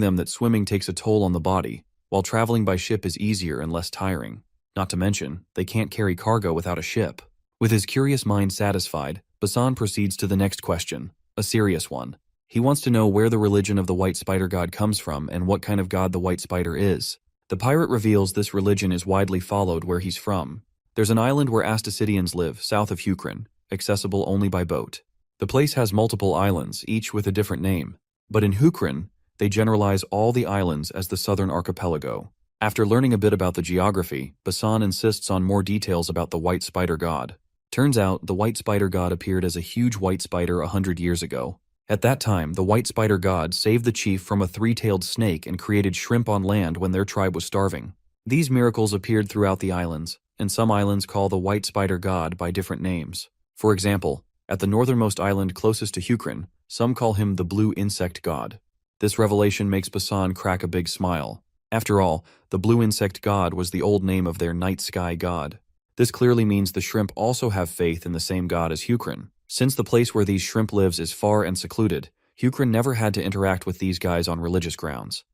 them that swimming takes a toll on the body, while traveling by ship is easier and less tiring. Not to mention, they can't carry cargo without a ship. With his curious mind satisfied, Bassan proceeds to the next question, a serious one. He wants to know where the religion of the white spider god comes from and what kind of god the white spider is. The pirate reveals this religion is widely followed where he's from. There's an island where Astasidians live, south of Hukrin, accessible only by boat. The place has multiple islands, each with a different name. But in Hukrin, they generalize all the islands as the Southern Archipelago. After learning a bit about the geography, Bassan insists on more details about the white spider god. Turns out, the white spider god appeared as a huge white spider 100 years ago. At that time, the white spider god saved the chief from a three-tailed snake and created shrimp on land when their tribe was starving. These miracles appeared throughout the islands, and some islands call the white spider god by different names. For example, at the northernmost island closest to Hukrin, some call him the blue insect god. This revelation makes Basan crack a big smile. After all, the blue insect god was the old name of their night sky god. This clearly means the shrimp also have faith in the same god as Hukrin. Since the place where these shrimp lives is far and secluded, Hukrin never had to interact with these guys on religious grounds.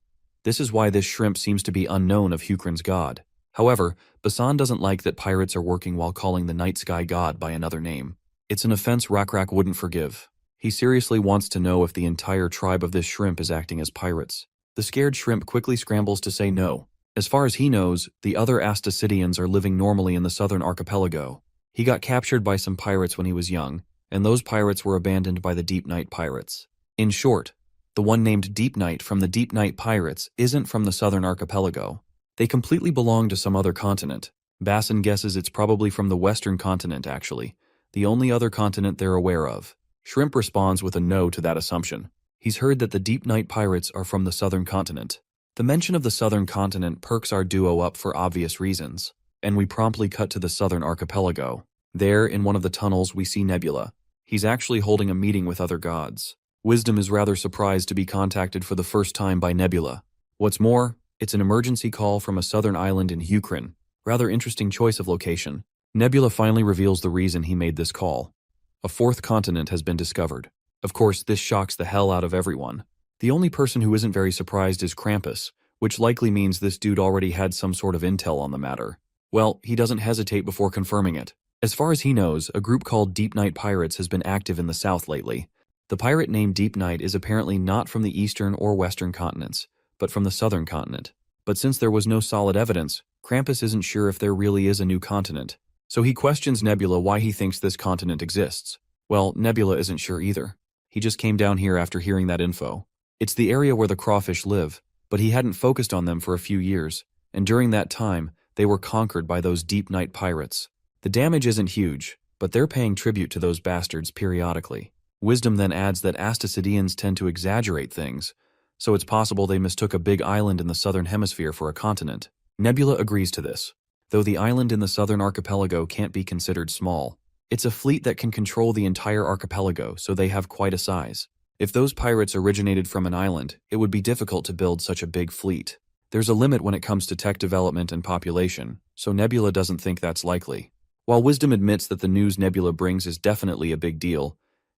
This is why this shrimp seems to be unknown of Hukrin's god. However, Basan doesn't like that pirates are working while calling the night sky god by another name. It's an offense Rakrak wouldn't forgive. He seriously wants to know if the entire tribe of this shrimp is acting as pirates. The scared shrimp quickly scrambles to say no. As far as he knows, the other Astacidians are living normally in the southern archipelago. He got captured by some pirates when he was young, and those pirates were abandoned by the Deep Night pirates. In short, the one named Deep Night from the Deep Night pirates isn't from the southern archipelago. They completely belong to some other continent. Basan guesses it's probably from the western continent, actually, the only other continent they're aware of. Shrimp responds with a no to that assumption. He's heard that the Deep Night pirates are from the southern continent. The mention of the southern continent perks our duo up for obvious reasons, and we promptly cut to the southern archipelago. There, in one of the tunnels, we see Nebula. He's actually holding a meeting with other gods. Wisdom is rather surprised to be contacted for the first time by Nebula. What's more, it's an emergency call from a southern island in Hukrin. Rather interesting choice of location. Nebula finally reveals the reason he made this call. A fourth continent has been discovered. Of course, this shocks the hell out of everyone. The only person who isn't very surprised is Krampus, which likely means this dude already had some sort of intel on the matter. Well, he doesn't hesitate before confirming it. As far as he knows, a group called Deep Night Pirates has been active in the south lately. The pirate named Deep Night is apparently not from the eastern or western continents, but from the southern continent. But since there was no solid evidence, Krampus isn't sure if there really is a new continent. So he questions Nebula why he thinks this continent exists. Well, Nebula isn't sure either. He just came down here after hearing that info. It's the area where the crawfish live, but he hadn't focused on them for a few years, and during that time, they were conquered by those Deep Night pirates. The damage isn't huge, but they're paying tribute to those bastards periodically. Wisdom then adds that Astacidians tend to exaggerate things, so it's possible they mistook a big island in the southern hemisphere for a continent. Nebula agrees to this, though the island in the southern archipelago can't be considered small. It's a fleet that can control the entire archipelago, so they have quite a size. If those pirates originated from an island, it would be difficult to build such a big fleet. There's a limit when it comes to tech development and population, so Nebula doesn't think that's likely. While Wisdom admits that the news Nebula brings is definitely a big deal,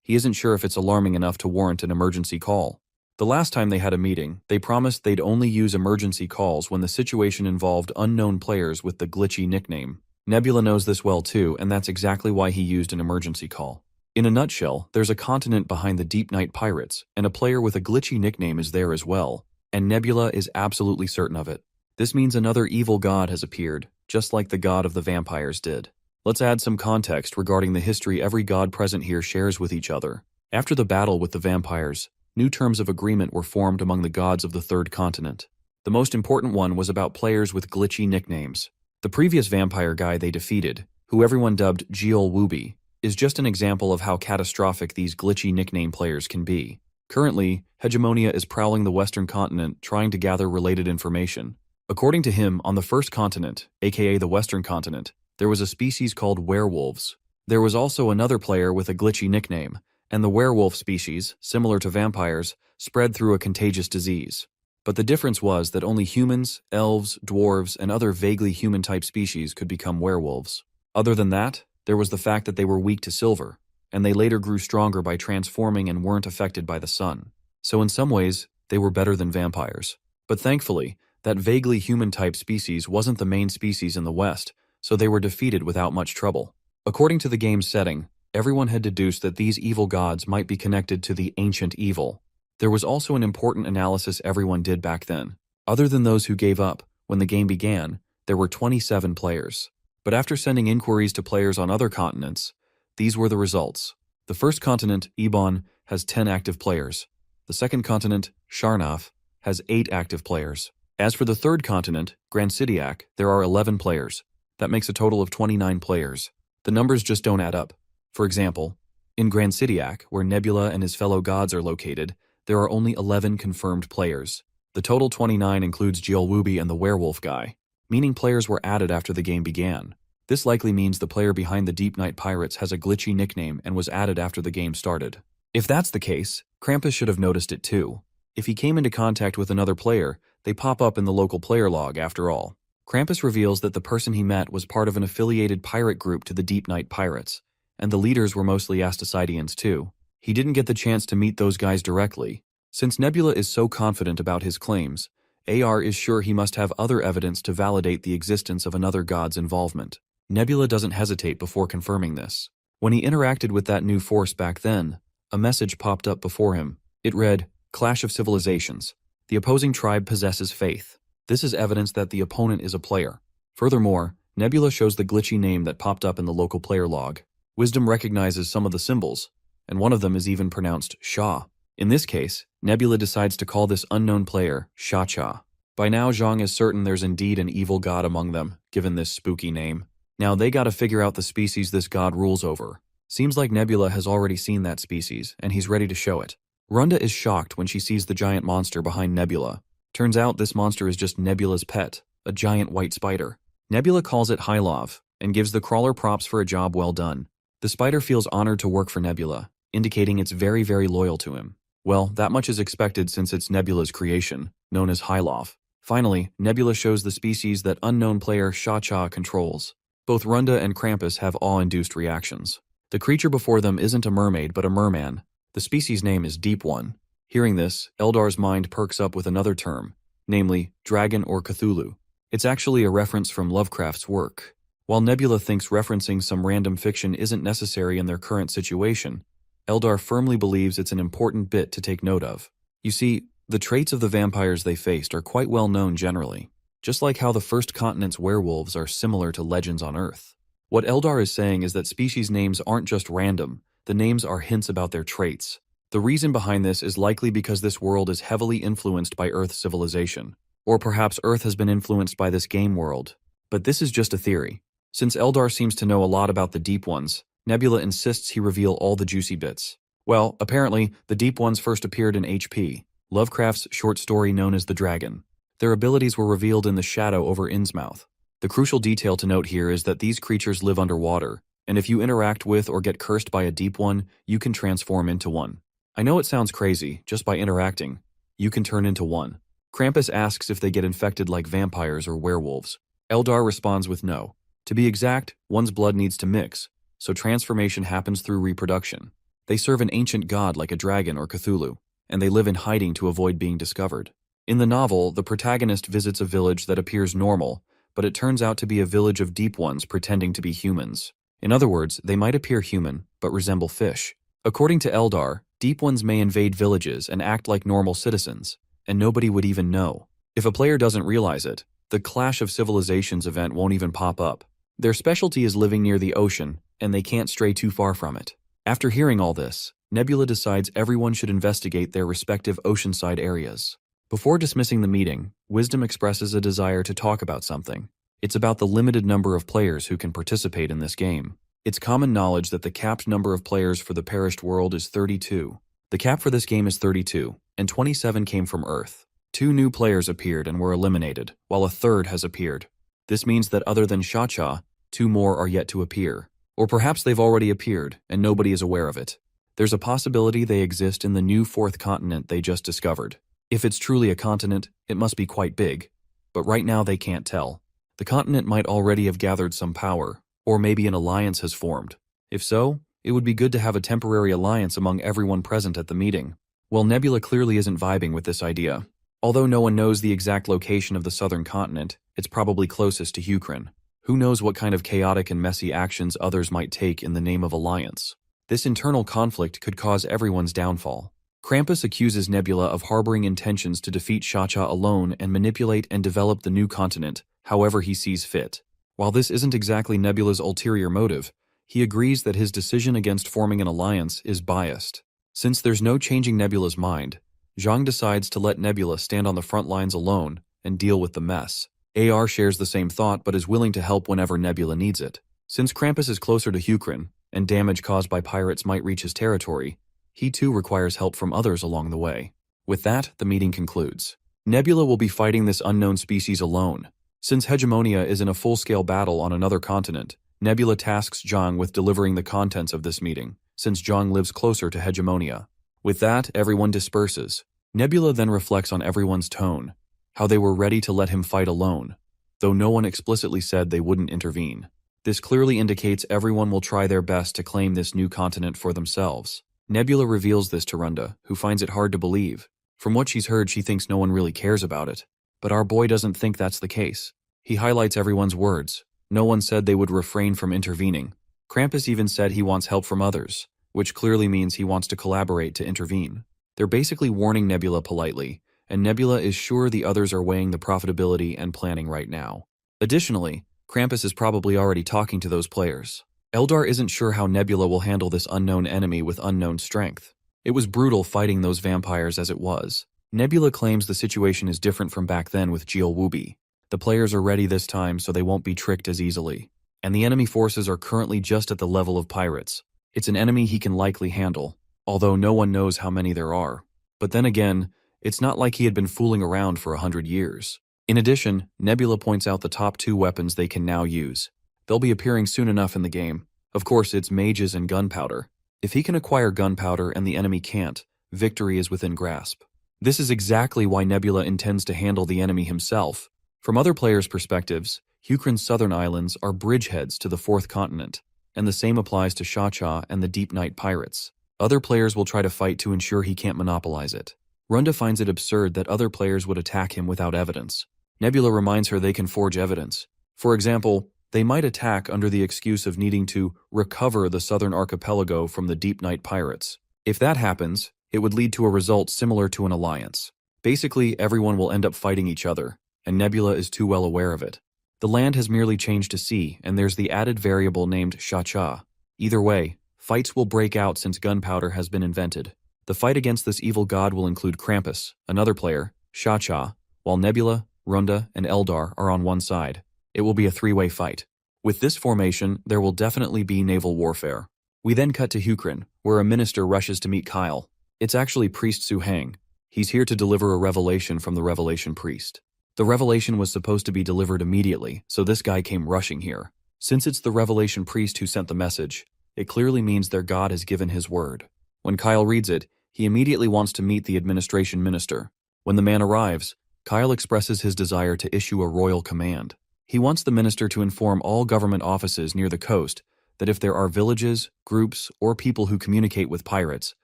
he isn't sure if it's alarming enough to warrant an emergency call. The last time they had a meeting, they promised they'd only use emergency calls when the situation involved unknown players with the glitchy nickname. Nebula knows this well too, and that's exactly why he used an emergency call. In a nutshell, there's a continent behind the Deep Night pirates, and a player with a glitchy nickname is there as well, and Nebula is absolutely certain of it. This means another evil god has appeared, just like the god of the vampires did. Let's add some context regarding the history every god present here shares with each other. After the battle with the vampires, new terms of agreement were formed among the gods of the third continent. The most important one was about players with glitchy nicknames. The previous vampire guy they defeated, who everyone dubbed Geol Wooby, is just an example of how catastrophic these glitchy nickname players can be. Currently, Hegemonia is prowling the western continent trying to gather related information. According to him, on the first continent, aka the western continent, there was a species called werewolves. There was also another player with a glitchy nickname, and the werewolf species, similar to vampires, spread through a contagious disease. But the difference was that only humans, elves, dwarves, and other vaguely human-type species could become werewolves. Other than that, there was the fact that they were weak to silver, and they later grew stronger by transforming and weren't affected by the sun. So in some ways, they were better than vampires. But thankfully, that vaguely human-type species wasn't the main species in the West, so they were defeated without much trouble. According to the game's setting, everyone had deduced that these evil gods might be connected to the ancient evil. There was also an important analysis everyone did back then. Other than those who gave up, when the game began, there were 27 players. But after sending inquiries to players on other continents, these were the results. The first continent, Ebon, has 10 active players. The second continent, Sharnaf, has 8 active players. As for the third continent, Grand Sidiac, there are 11 players. That makes a total of 29 players. The numbers just don't add up. For example, in Grand Sidiac, where Nebula and his fellow gods are located, there are only 11 confirmed players. The total 29 includes Geol Wooby and the werewolf guy. meaning players were added after the game began. This likely means the player behind the Deep Night Pirates has a glitchy nickname and was added after the game started. If that's the case, Krampus should have noticed it too. If he came into contact with another player, they pop up in the local player log after all. Krampus reveals that the person he met was part of an affiliated pirate group to the Deep Night Pirates, and the leaders were mostly Astasidians too. He didn't get the chance to meet those guys directly. Since Nebula is so confident about his claims, AR is sure he must have other evidence to validate the existence of another god's involvement. Nebula doesn't hesitate before confirming this. When he interacted with that new force back then, a message popped up before him. It read, "Clash of Civilizations. The opposing tribe possesses faith." This is evidence that the opponent is a player. Furthermore, Nebula shows the glitchy name that popped up in the local player log. Wisdom recognizes some of the symbols, and one of them is even pronounced Sha. In this case, Nebula decides to call this unknown player Sha-Cha. By now, Zhang is certain there's indeed an evil god among them, given this spooky name. Now they gotta figure out the species this god rules over. Seems like Nebula has already seen that species, and he's ready to show it. Runda is shocked when she sees the giant monster behind Nebula. Turns out this monster is just Nebula's pet, a giant white spider. Nebula calls it Hylov, and gives the crawler props for a job well done. The spider feels honored to work for Nebula, indicating it's very, very loyal to him. Well, that much is expected since it's Nebula's creation, known as Hylov. Finally, Nebula shows the species that unknown player Sha-Cha controls. Both Runda and Krampus have awe-induced reactions. The creature before them isn't a mermaid but a merman. The species name is Deep One. Hearing this, Eldar's mind perks up with another term, namely, dragon or Cthulhu. It's actually a reference from Lovecraft's work. While Nebula thinks referencing some random fiction isn't necessary in their current situation, Eldar firmly believes it's an important bit to take note of. You see, the traits of the vampires they faced are quite well known generally, just like how the first continent's werewolves are similar to legends on Earth. What Eldar is saying is that species names aren't just random, the names are hints about their traits. The reason behind this is likely because this world is heavily influenced by Earth's civilization. Or perhaps Earth has been influenced by this game world. But this is just a theory. Since Eldar seems to know a lot about the Deep Ones, Nebula insists he reveal all the juicy bits. Well, apparently, the Deep Ones first appeared in HP, Lovecraft's short story known as The Dragon. Their abilities were revealed in the shadow over Innsmouth. The crucial detail to note here is that these creatures live underwater, and if you interact with or get cursed by a Deep One, you can transform into one. I know it sounds crazy, just by interacting, you can turn into one. Krampus asks if they get infected like vampires or werewolves. Eldar responds with no. To be exact, one's blood needs to mix, so transformation happens through reproduction. They serve an ancient god like a dragon or Cthulhu, and they live in hiding to avoid being discovered. In the novel, the protagonist visits a village that appears normal, but it turns out to be a village of Deep Ones pretending to be humans. In other words, they might appear human, but resemble fish. According to Eldar, Deep Ones may invade villages and act like normal citizens, and nobody would even know. If a player doesn't realize it, the Clash of Civilizations event won't even pop up. Their specialty is living near the ocean, and they can't stray too far from it. After hearing all this, Nebula decides everyone should investigate their respective oceanside areas. Before dismissing the meeting, Wisdom expresses a desire to talk about something. It's about the limited number of players who can participate in this game. It's common knowledge that the capped number of players for the perished world is 32. The cap for this game is 32, and 27 came from Earth. 2 new players appeared and were eliminated, while a third has appeared. This means that other than Sha-Cha, 2 more are yet to appear. Or perhaps they've already appeared, and nobody is aware of it. There's a possibility they exist in the new 4th continent they just discovered. If it's truly a continent, it must be quite big. But right now they can't tell. The continent might already have gathered some power, or maybe an alliance has formed. If so, it would be good to have a temporary alliance among everyone present at the meeting. Well, Nebula clearly isn't vibing with this idea. Although no one knows the exact location of the southern continent, it's probably closest to Hukrin. Who knows what kind of chaotic and messy actions others might take in the name of alliance. This internal conflict could cause everyone's downfall. Krampus accuses Nebula of harboring intentions to defeat Sha-Cha alone and manipulate and develop the new continent, however he sees fit. While this isn't exactly Nebula's ulterior motive, he agrees that his decision against forming an alliance is biased. Since there's no changing Nebula's mind, Zhang decides to let Nebula stand on the front lines alone and deal with the mess. AR shares the same thought but is willing to help whenever Nebula needs it. Since Krampus is closer to Hukrin, and damage caused by pirates might reach his territory, he too requires help from others along the way. With that, the meeting concludes. Nebula will be fighting this unknown species alone, Since Hegemonia is in a full-scale battle on another continent, Nebula tasks Zhang with delivering the contents of this meeting, since Zhang lives closer to Hegemonia. With that, everyone disperses. Nebula then reflects on everyone's tone, how they were ready to let him fight alone, though no one explicitly said they wouldn't intervene. This clearly indicates everyone will try their best to claim this new continent for themselves. Nebula reveals this to Runda, who finds it hard to believe. From what she's heard, she thinks no one really cares about it. But our boy doesn't think that's the case. He highlights everyone's words. No one said they would refrain from intervening. Krampus even said he wants help from others, which clearly means he wants to collaborate to intervene. They're basically warning Nebula politely, and Nebula is sure the others are weighing the profitability and planning right now. Additionally, Krampus is probably already talking to those players. Eldar isn't sure how Nebula will handle this unknown enemy with unknown strength. It was brutal fighting those vampires as it was. Nebula claims the situation is different from back then with Jiel Wubi. The players are ready this time so they won't be tricked as easily. And the enemy forces are currently just at the level of pirates. It's an enemy he can likely handle, although no one knows how many there are. But then again, it's not like he had been fooling around for 100 years. In addition, Nebula points out the top 2 weapons they can now use. They'll be appearing soon enough in the game. Of course, it's mages and gunpowder. If he can acquire gunpowder and the enemy can't, victory is within grasp. This is exactly why Nebula intends to handle the enemy himself. From other players' perspectives, Hukrin's southern islands are bridgeheads to the 4th continent, and the same applies to Shacha and the Deep Night pirates. Other players will try to fight to ensure he can't monopolize it. Runda finds it absurd that other players would attack him without evidence. Nebula reminds her they can forge evidence. For example, they might attack under the excuse of needing to recover the southern archipelago from the Deep Night pirates. If that happens, it would lead to a result similar to an alliance. Basically, everyone will end up fighting each other, and Nebula is too well aware of it. The land has merely changed to sea, and there's the added variable named Shacha. Either way, fights will break out since gunpowder has been invented. The fight against this evil god will include Krampus, another player, Shacha, while Nebula, Runda, and Eldar are on one side. It will be a 3-way fight. With this formation, there will definitely be naval warfare. We then cut to Hukrin, where a minister rushes to meet Kyle. It's actually Priest Su-Hang. He's here to deliver a revelation from the Revelation Priest. The revelation was supposed to be delivered immediately, so this guy came rushing here. Since it's the Revelation Priest who sent the message, it clearly means their god has given his word. When Kyle reads it, he immediately wants to meet the administration minister. When the man arrives, Kyle expresses his desire to issue a royal command. He wants the minister to inform all government offices near the coast that if there are villages, groups, or people who communicate with pirates,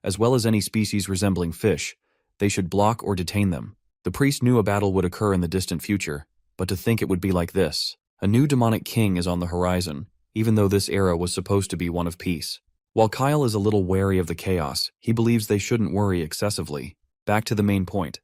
as well as any species resembling fish, they should block or detain them. The priest knew a battle would occur in the distant future, but to think it would be like this. A new demonic king is on the horizon, even though this era was supposed to be one of peace. While Kyle is a little wary of the chaos, he believes they shouldn't worry excessively. Back to the main point.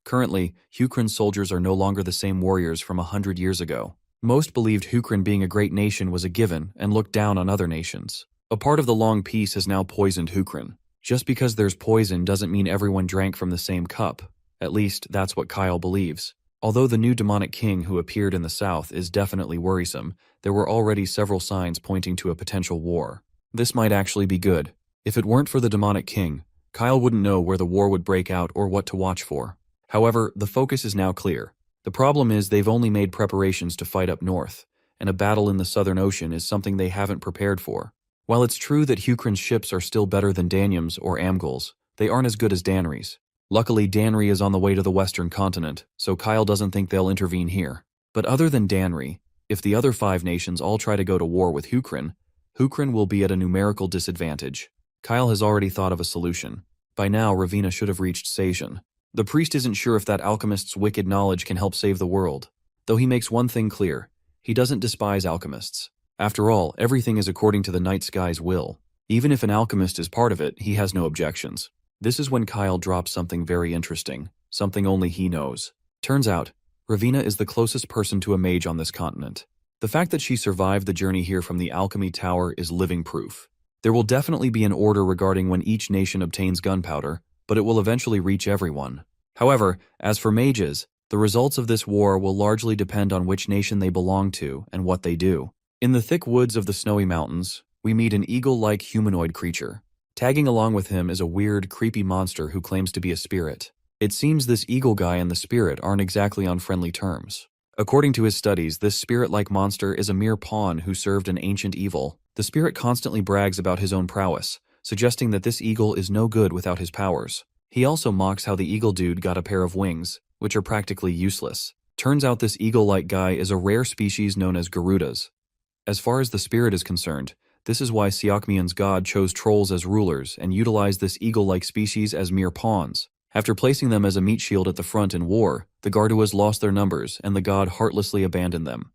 Currently, Hukrin's soldiers are no longer the same warriors from 100 years ago. Most believed Hukrin being a great nation was a given and looked down on other nations. A part of the long peace has now poisoned Hukrin. Just because there's poison doesn't mean everyone drank from the same cup. At least, that's what Kyle believes. Although the new demonic king who appeared in the south is definitely worrisome, there were already several signs pointing to a potential war. This might actually be good. If it weren't for the demonic king, Kyle wouldn't know where the war would break out or what to watch for. However, the focus is now clear. The problem is they've only made preparations to fight up north, and a battle in the Southern Ocean is something they haven't prepared for. While it's true that Hukrin's ships are still better than Danyam's or Amgul's, they aren't as good as Danry's. Luckily, Danry is on the way to the western continent, so Kyle doesn't think they'll intervene here. But other than Danry, if the other 5 nations all try to go to war with Hukrin, Hukrin will be at a numerical disadvantage. Kyle has already thought of a solution. By now, Ravina should have reached Sajan. The priest isn't sure if that alchemist's wicked knowledge can help save the world, though he makes one thing clear. He doesn't despise alchemists. After all, everything is according to the night sky's will. Even if an alchemist is part of it, he has no objections. This is when Kyle drops something very interesting, something only he knows. Turns out, Ravina is the closest person to a mage on this continent. The fact that she survived the journey here from the Alchemy Tower is living proof. There will definitely be an order regarding when each nation obtains gunpowder, but it will eventually reach everyone. However, as for mages, the results of this war will largely depend on which nation they belong to and what they do. In the thick woods of the Snowy Mountains, we meet an eagle-like humanoid creature. Tagging along with him is a weird, creepy monster who claims to be a spirit. It seems this eagle guy and the spirit aren't exactly on friendly terms. According to his studies, this spirit-like monster is a mere pawn who served an ancient evil. The spirit constantly brags about his own prowess, suggesting that this eagle is no good without his powers. He also mocks how the eagle dude got a pair of wings, which are practically useless. Turns out this eagle-like guy is a rare species known as Garudas. As far as the spirit is concerned, this is why Seokmien's god chose trolls as rulers and utilized this eagle-like species as mere pawns. After placing them as a meat shield at the front in war, the Garduas lost their numbers and the god heartlessly abandoned them.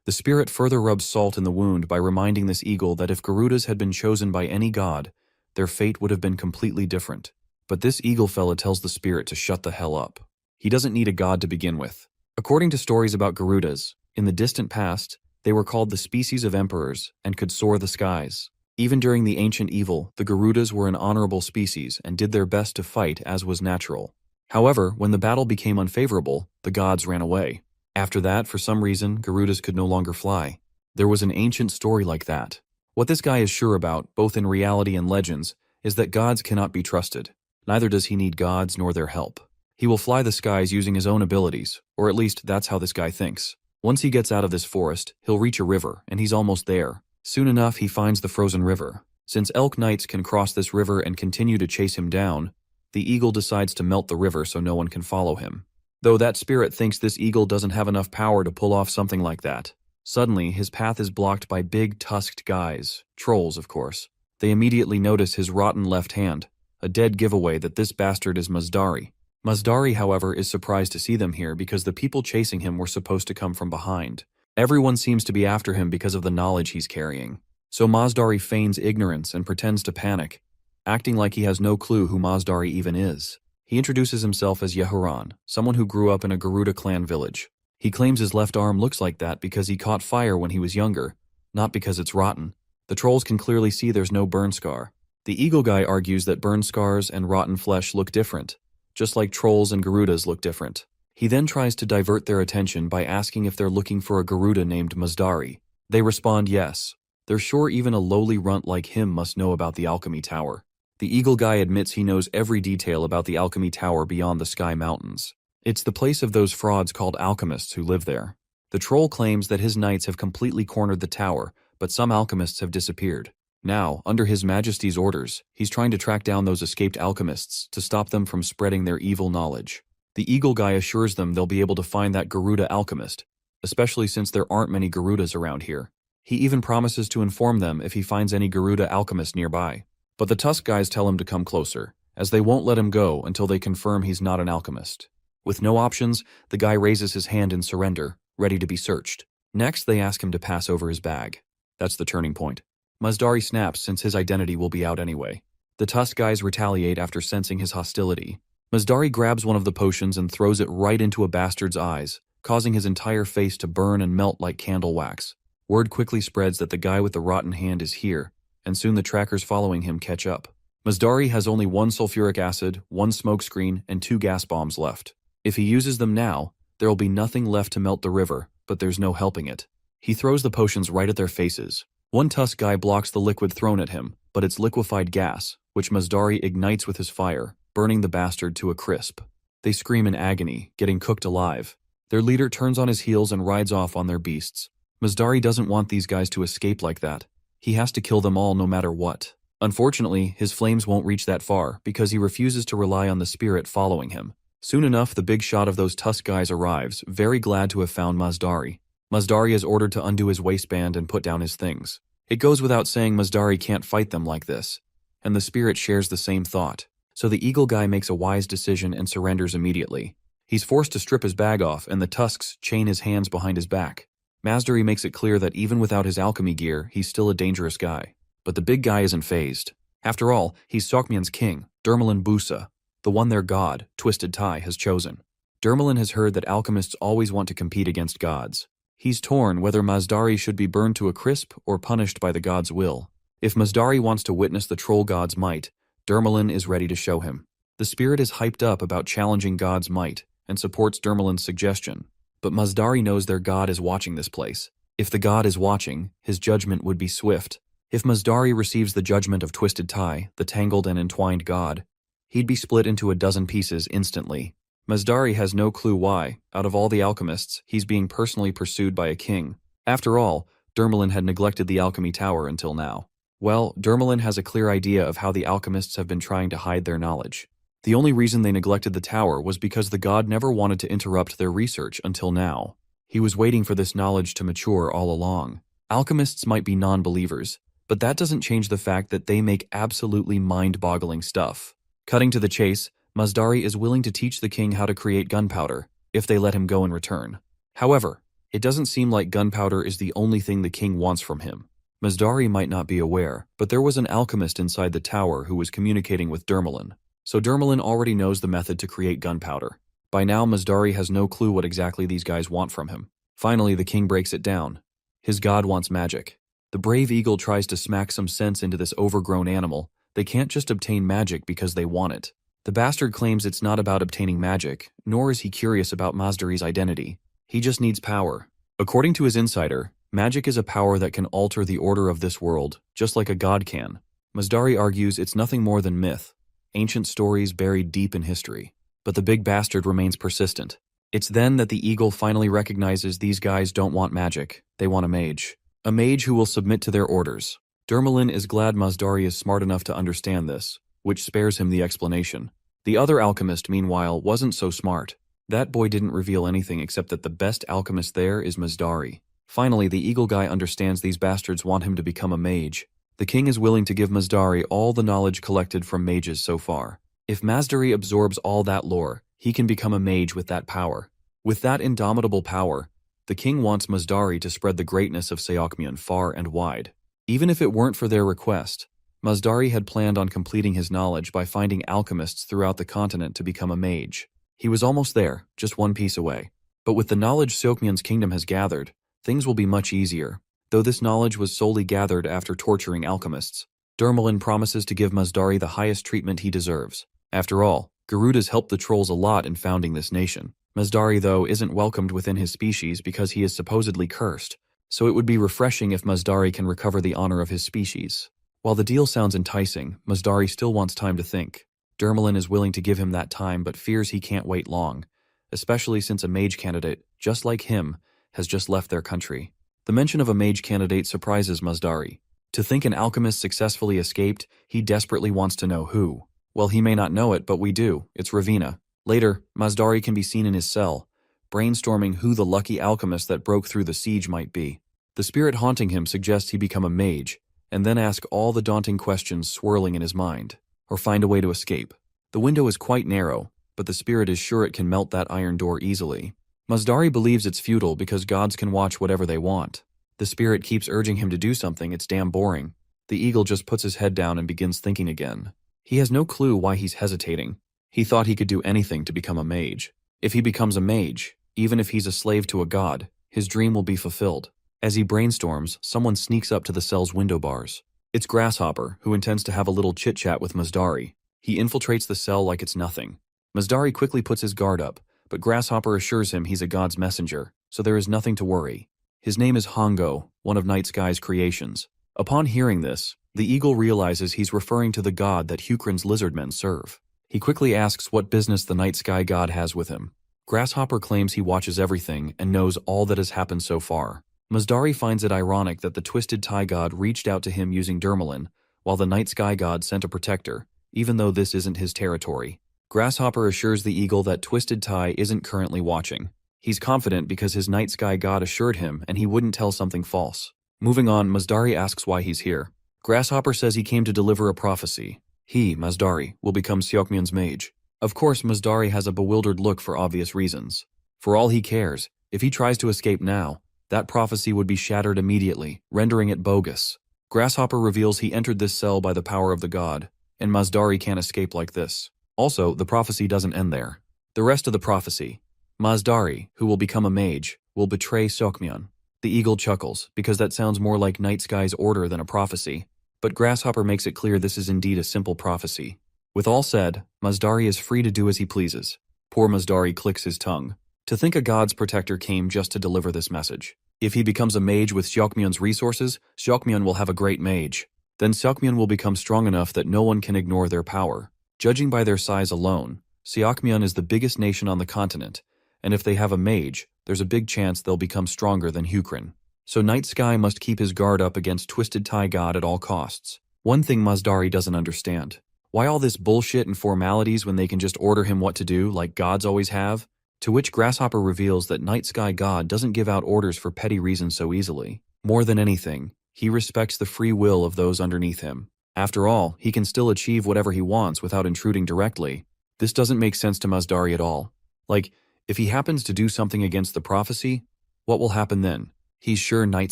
The spirit further rubs salt in the wound by reminding this eagle that if Garudas had been chosen by any god, their fate would have been completely different. But this eagle fella tells the spirit to shut the hell up. He doesn't need a god to begin with. According to stories about Garudas, in the distant past, they were called the species of emperors and could soar the skies. Even during the ancient evil, the Garudas were an honorable species and did their best to fight as was natural. However, when the battle became unfavorable, the gods ran away. After that, for some reason, Garudas could no longer fly. There was an ancient story like that. What this guy is sure about, both in reality and legends, is that gods cannot be trusted. Neither does he need gods nor their help. He will fly the skies using his own abilities, or at least that's how this guy thinks. Once he gets out of this forest, he'll reach a river, and he's almost there. Soon enough, he finds the frozen river. Since elk knights can cross this river and continue to chase him down, the eagle decides to melt the river so no one can follow him. Though that spirit thinks this eagle doesn't have enough power to pull off something like that. Suddenly, his path is blocked by big, tusked guys. Trolls, of course. They immediately notice his rotten left hand, a dead giveaway that this bastard is Mazdari. Mazdari, however, is surprised to see them here because the people chasing him were supposed to come from behind. Everyone seems to be after him because of the knowledge he's carrying. So Mazdari feigns ignorance and pretends to panic, acting like he has no clue who Mazdari even is. He introduces himself as Yehuran, someone who grew up in a Garuda clan village. He claims his left arm looks like that because he caught fire when he was younger, not because it's rotten. The trolls can clearly see there's no burn scar. The eagle guy argues that burn scars and rotten flesh look different, just like trolls and Garudas look different. He then tries to divert their attention by asking if they're looking for a Garuda named Mazdari. They respond yes. They're sure even a lowly runt like him must know about the alchemy tower. The eagle guy admits he knows every detail about the alchemy tower beyond the Sky Mountains. It's the place of those frauds called alchemists who live there. The troll claims that his knights have completely cornered the tower, but some alchemists have disappeared. Now, under His Majesty's orders, he's trying to track down those escaped alchemists to stop them from spreading their evil knowledge. The eagle guy assures them they'll be able to find that Garuda alchemist, especially since there aren't many Garudas around here. He even promises to inform them if he finds any Garuda alchemist nearby. But the Tusk guys tell him to come closer, as they won't let him go until they confirm he's not an alchemist. With no options, the guy raises his hand in surrender, ready to be searched. Next, they ask him to pass over his bag. That's the turning point. Mazdari snaps since his identity will be out anyway. The Tusk guys retaliate after sensing his hostility. Mazdari grabs one of the potions and throws it right into a bastard's eyes, causing his entire face to burn and melt like candle wax. Word quickly spreads that the guy with the rotten hand is here, and soon the trackers following him catch up. Mazdari has only 1 sulfuric acid, 1 smoke screen, and 2 gas bombs left. If he uses them now, there will be nothing left to melt the river, but there's no helping it. He throws the potions right at their faces. One Tusk guy blocks the liquid thrown at him, but it's liquefied gas, which Mazdari ignites with his fire, burning the bastard to a crisp. They scream in agony, getting cooked alive. Their leader turns on his heels and rides off on their beasts. Mazdari doesn't want these guys to escape like that. He has to kill them all no matter what. Unfortunately, his flames won't reach that far because he refuses to rely on the spirit following him. Soon enough, the big shot of those Tusk guys arrives, very glad to have found Mazdari. Mazdari is ordered to undo his waistband and put down his things. It goes without saying Mazdari can't fight them like this, and the spirit shares the same thought. So the eagle guy makes a wise decision and surrenders immediately. He's forced to strip his bag off, and the Tusks chain his hands behind his back. Mazdari makes it clear that even without his alchemy gear, he's still a dangerous guy. But the big guy isn't fazed. After all, he's Seokmien's king, Dermalin Busa, the one their god, Twisted Tai, has chosen. Dermalin has heard that alchemists always want to compete against gods. He's torn whether Mazdari should be burned to a crisp or punished by the god's will. If Mazdari wants to witness the troll god's might, Dermalin is ready to show him. The spirit is hyped up about challenging God's might and supports Dermalin's suggestion, but Mazdari knows their God is watching this place. If the God is watching, his judgment would be swift. If Mazdari receives the judgment of Twisted Tai, the tangled and entwined god, he'd be split into a dozen pieces instantly. Mazdari has no clue why, out of all the alchemists, he's being personally pursued by a king. After all, Dermalin had neglected the alchemy tower until now. Well, Dermalin has a clear idea of how the alchemists have been trying to hide their knowledge. The only reason they neglected the tower was because the god never wanted to interrupt their research until now. He was waiting for this knowledge to mature all along. Alchemists might be non-believers, but that doesn't change the fact that they make absolutely mind-boggling stuff. Cutting to the chase, Mazdari is willing to teach the king how to create gunpowder, if they let him go in return. However, it doesn't seem like gunpowder is the only thing the king wants from him. Mazdari might not be aware, but there was an alchemist inside the tower who was communicating with Dermalin. So Dermalin already knows the method to create gunpowder. By now, Mazdari has no clue what exactly these guys want from him. Finally, the king breaks it down. His god wants magic. The brave eagle tries to smack some sense into this overgrown animal. They can't just obtain magic because they want it. The bastard claims it's not about obtaining magic, nor is he curious about Mazdari's identity. He just needs power. According to his insider, magic is a power that can alter the order of this world, just like a god can. Mazdari argues it's nothing more than myth, ancient stories buried deep in history. But the big bastard remains persistent. It's then that the eagle finally recognizes these guys don't want magic, they want a mage. A mage who will submit to their orders. Dermalin is glad Mazdari is smart enough to understand this, which spares him the explanation. The other alchemist, meanwhile, wasn't so smart. That boy didn't reveal anything except that the best alchemist there is Mazdari. Finally, the eagle guy understands these bastards want him to become a mage. The king is willing to give Mazdari all the knowledge collected from mages so far. If Mazdari absorbs all that lore, he can become a mage with that power. With that indomitable power, the king wants Mazdari to spread the greatness of Seokmyon far and wide. Even if it weren't for their request, Mazdari had planned on completing his knowledge by finding alchemists throughout the continent to become a mage. He was almost there, just one piece away. But with the knowledge Seokmyon's kingdom has gathered, things will be much easier, though this knowledge was solely gathered after torturing alchemists. Dermalin promises to give Mazdari the highest treatment he deserves. After all, Garuda's helped the trolls a lot in founding this nation. Mazdari, though, isn't welcomed within his species because he is supposedly cursed, so it would be refreshing if Mazdari can recover the honor of his species. While the deal sounds enticing, Mazdari still wants time to think. Dermalin is willing to give him that time but fears he can't wait long, especially since a mage candidate, just like him, has just left their country. The mention of a mage candidate surprises Mazdari. To think an alchemist successfully escaped, he desperately wants to know who. Well, he may not know it, but we do. It's Ravina. Later, Mazdari can be seen in his cell, brainstorming who the lucky alchemist that broke through the siege might be. The spirit haunting him suggests he become a mage, and then ask all the daunting questions swirling in his mind, or find a way to escape. The window is quite narrow, but the spirit is sure it can melt that iron door easily. Mazdari believes it's futile because gods can watch whatever they want. The spirit keeps urging him to do something, it's damn boring. The eagle just puts his head down and begins thinking again. He has no clue why he's hesitating. He thought he could do anything to become a mage. If he becomes a mage, even if he's a slave to a god, his dream will be fulfilled. As he brainstorms, someone sneaks up to the cell's window bars. It's Grasshopper, who intends to have a little chit-chat with Mazdari. He infiltrates the cell like it's nothing. Mazdari quickly puts his guard up, but Grasshopper assures him he's a god's messenger, so there is nothing to worry. His name is Hongo, one of Night Sky's creations. Upon hearing this, the eagle realizes he's referring to the god that Hukrin's lizardmen serve. He quickly asks what business the Night Sky god has with him. Grasshopper claims he watches everything and knows all that has happened so far. Mazdari finds it ironic that the Twisted Tie god reached out to him using Dermalin, while the Night Sky god sent a protector, even though this isn't his territory. Grasshopper assures the eagle that Twisted Tie isn't currently watching. He's confident because his Night Sky god assured him and he wouldn't tell something false. Moving on, Mazdari asks why he's here. Grasshopper says he came to deliver a prophecy. He, Mazdari, will become Seokmyon's mage. Of course, Mazdari has a bewildered look for obvious reasons. For all he cares, if he tries to escape now, that prophecy would be shattered immediately, rendering it bogus. Grasshopper reveals he entered this cell by the power of the god, and Mazdari can't escape like this. Also, the prophecy doesn't end there. The rest of the prophecy, Mazdari, who will become a mage, will betray Seokmyon. The eagle chuckles, because that sounds more like Night Sky's order than a prophecy. But Grasshopper makes it clear this is indeed a simple prophecy. With all said, Mazdari is free to do as he pleases. Poor Mazdari clicks his tongue. To think a god's protector came just to deliver this message. If he becomes a mage with Seokmyon's resources, Seokmyon will have a great mage. Then Seokmyon will become strong enough that no one can ignore their power. Judging by their size alone, Seokmyeon is the biggest nation on the continent, and if they have a mage, there's a big chance they'll become stronger than Hukrin. So Night Sky must keep his guard up against Twisted Tie God at all costs. One thing Masdari doesn't understand. Why all this bullshit and formalities when they can just order him what to do, like gods always have? To which Grasshopper reveals that Night Sky God doesn't give out orders for petty reasons so easily. More than anything, he respects the free will of those underneath him. After all, he can still achieve whatever he wants without intruding directly. This doesn't make sense to Masdari at all. Like, if he happens to do something against the prophecy, what will happen then? He's sure Night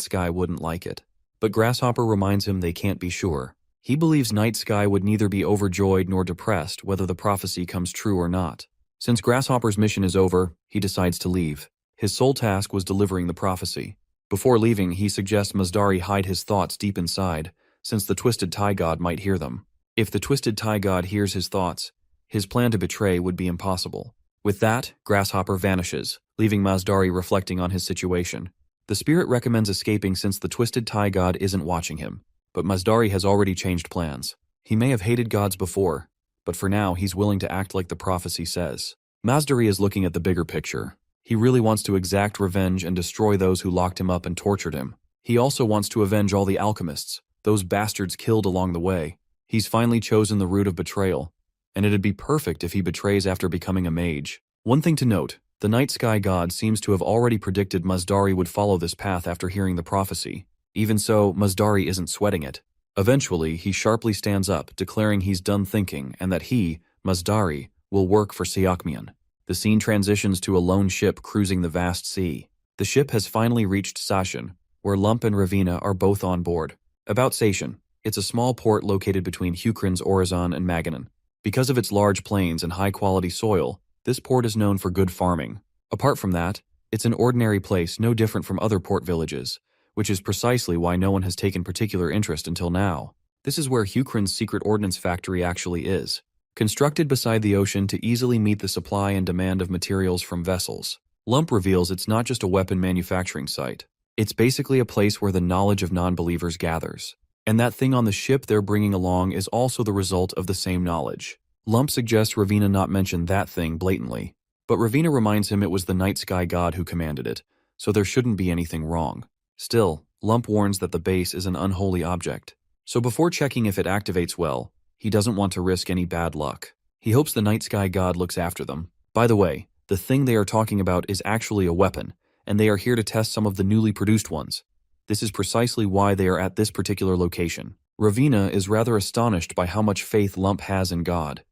Sky wouldn't like it. But Grasshopper reminds him they can't be sure. He believes Night Sky would neither be overjoyed nor depressed whether the prophecy comes true or not. Since Grasshopper's mission is over, he decides to leave. His sole task was delivering the prophecy. Before leaving, he suggests Masdari hide his thoughts deep inside, since the Twisted Tie God might hear them. If the Twisted Tie God hears his thoughts, his plan to betray would be impossible. With that, Grasshopper vanishes, leaving Masdari reflecting on his situation. The spirit recommends escaping since the Twisted Tie God isn't watching him, but Masdari has already changed plans. He may have hated gods before, but for now he's willing to act like the prophecy says. Masdari is looking at the bigger picture. He really wants to exact revenge and destroy those who locked him up and tortured him. He also wants to avenge all the alchemists, those bastards killed along the way. He's finally chosen the route of betrayal, and it'd be perfect if he betrays after becoming a mage. One thing to note, the Night Sky God seems to have already predicted Masdari would follow this path after hearing the prophecy. Even so, Masdari isn't sweating it. Eventually, he sharply stands up, declaring he's done thinking and that he, Masdari, will work for Seokmyeon. The scene transitions to a lone ship cruising the vast sea. The ship has finally reached Sashin, where Lump and Ravina are both on board. About Sashin, it's a small port located between Hukrin's Orizon and Maganon. Because of its large plains and high-quality soil, this port is known for good farming. Apart from that, it's an ordinary place no different from other port villages, which is precisely why no one has taken particular interest until now. This is where Hukrin's secret ordnance factory actually is, constructed beside the ocean to easily meet the supply and demand of materials from vessels. Lump reveals it's not just a weapon manufacturing site. It's basically a place where the knowledge of non-believers gathers. And that thing on the ship they're bringing along is also the result of the same knowledge. Lump suggests Ravina not mention that thing blatantly, but Ravina reminds him it was the Night Sky God who commanded it, so there shouldn't be anything wrong. Still, Lump warns that the base is an unholy object, so before checking if it activates well, he doesn't want to risk any bad luck. He hopes the Night Sky God looks after them. By the way, the thing they are talking about is actually a weapon, and they are here to test some of the newly produced ones. This is precisely why they are at this particular location. Ravina is rather astonished by how much faith Lump has in God,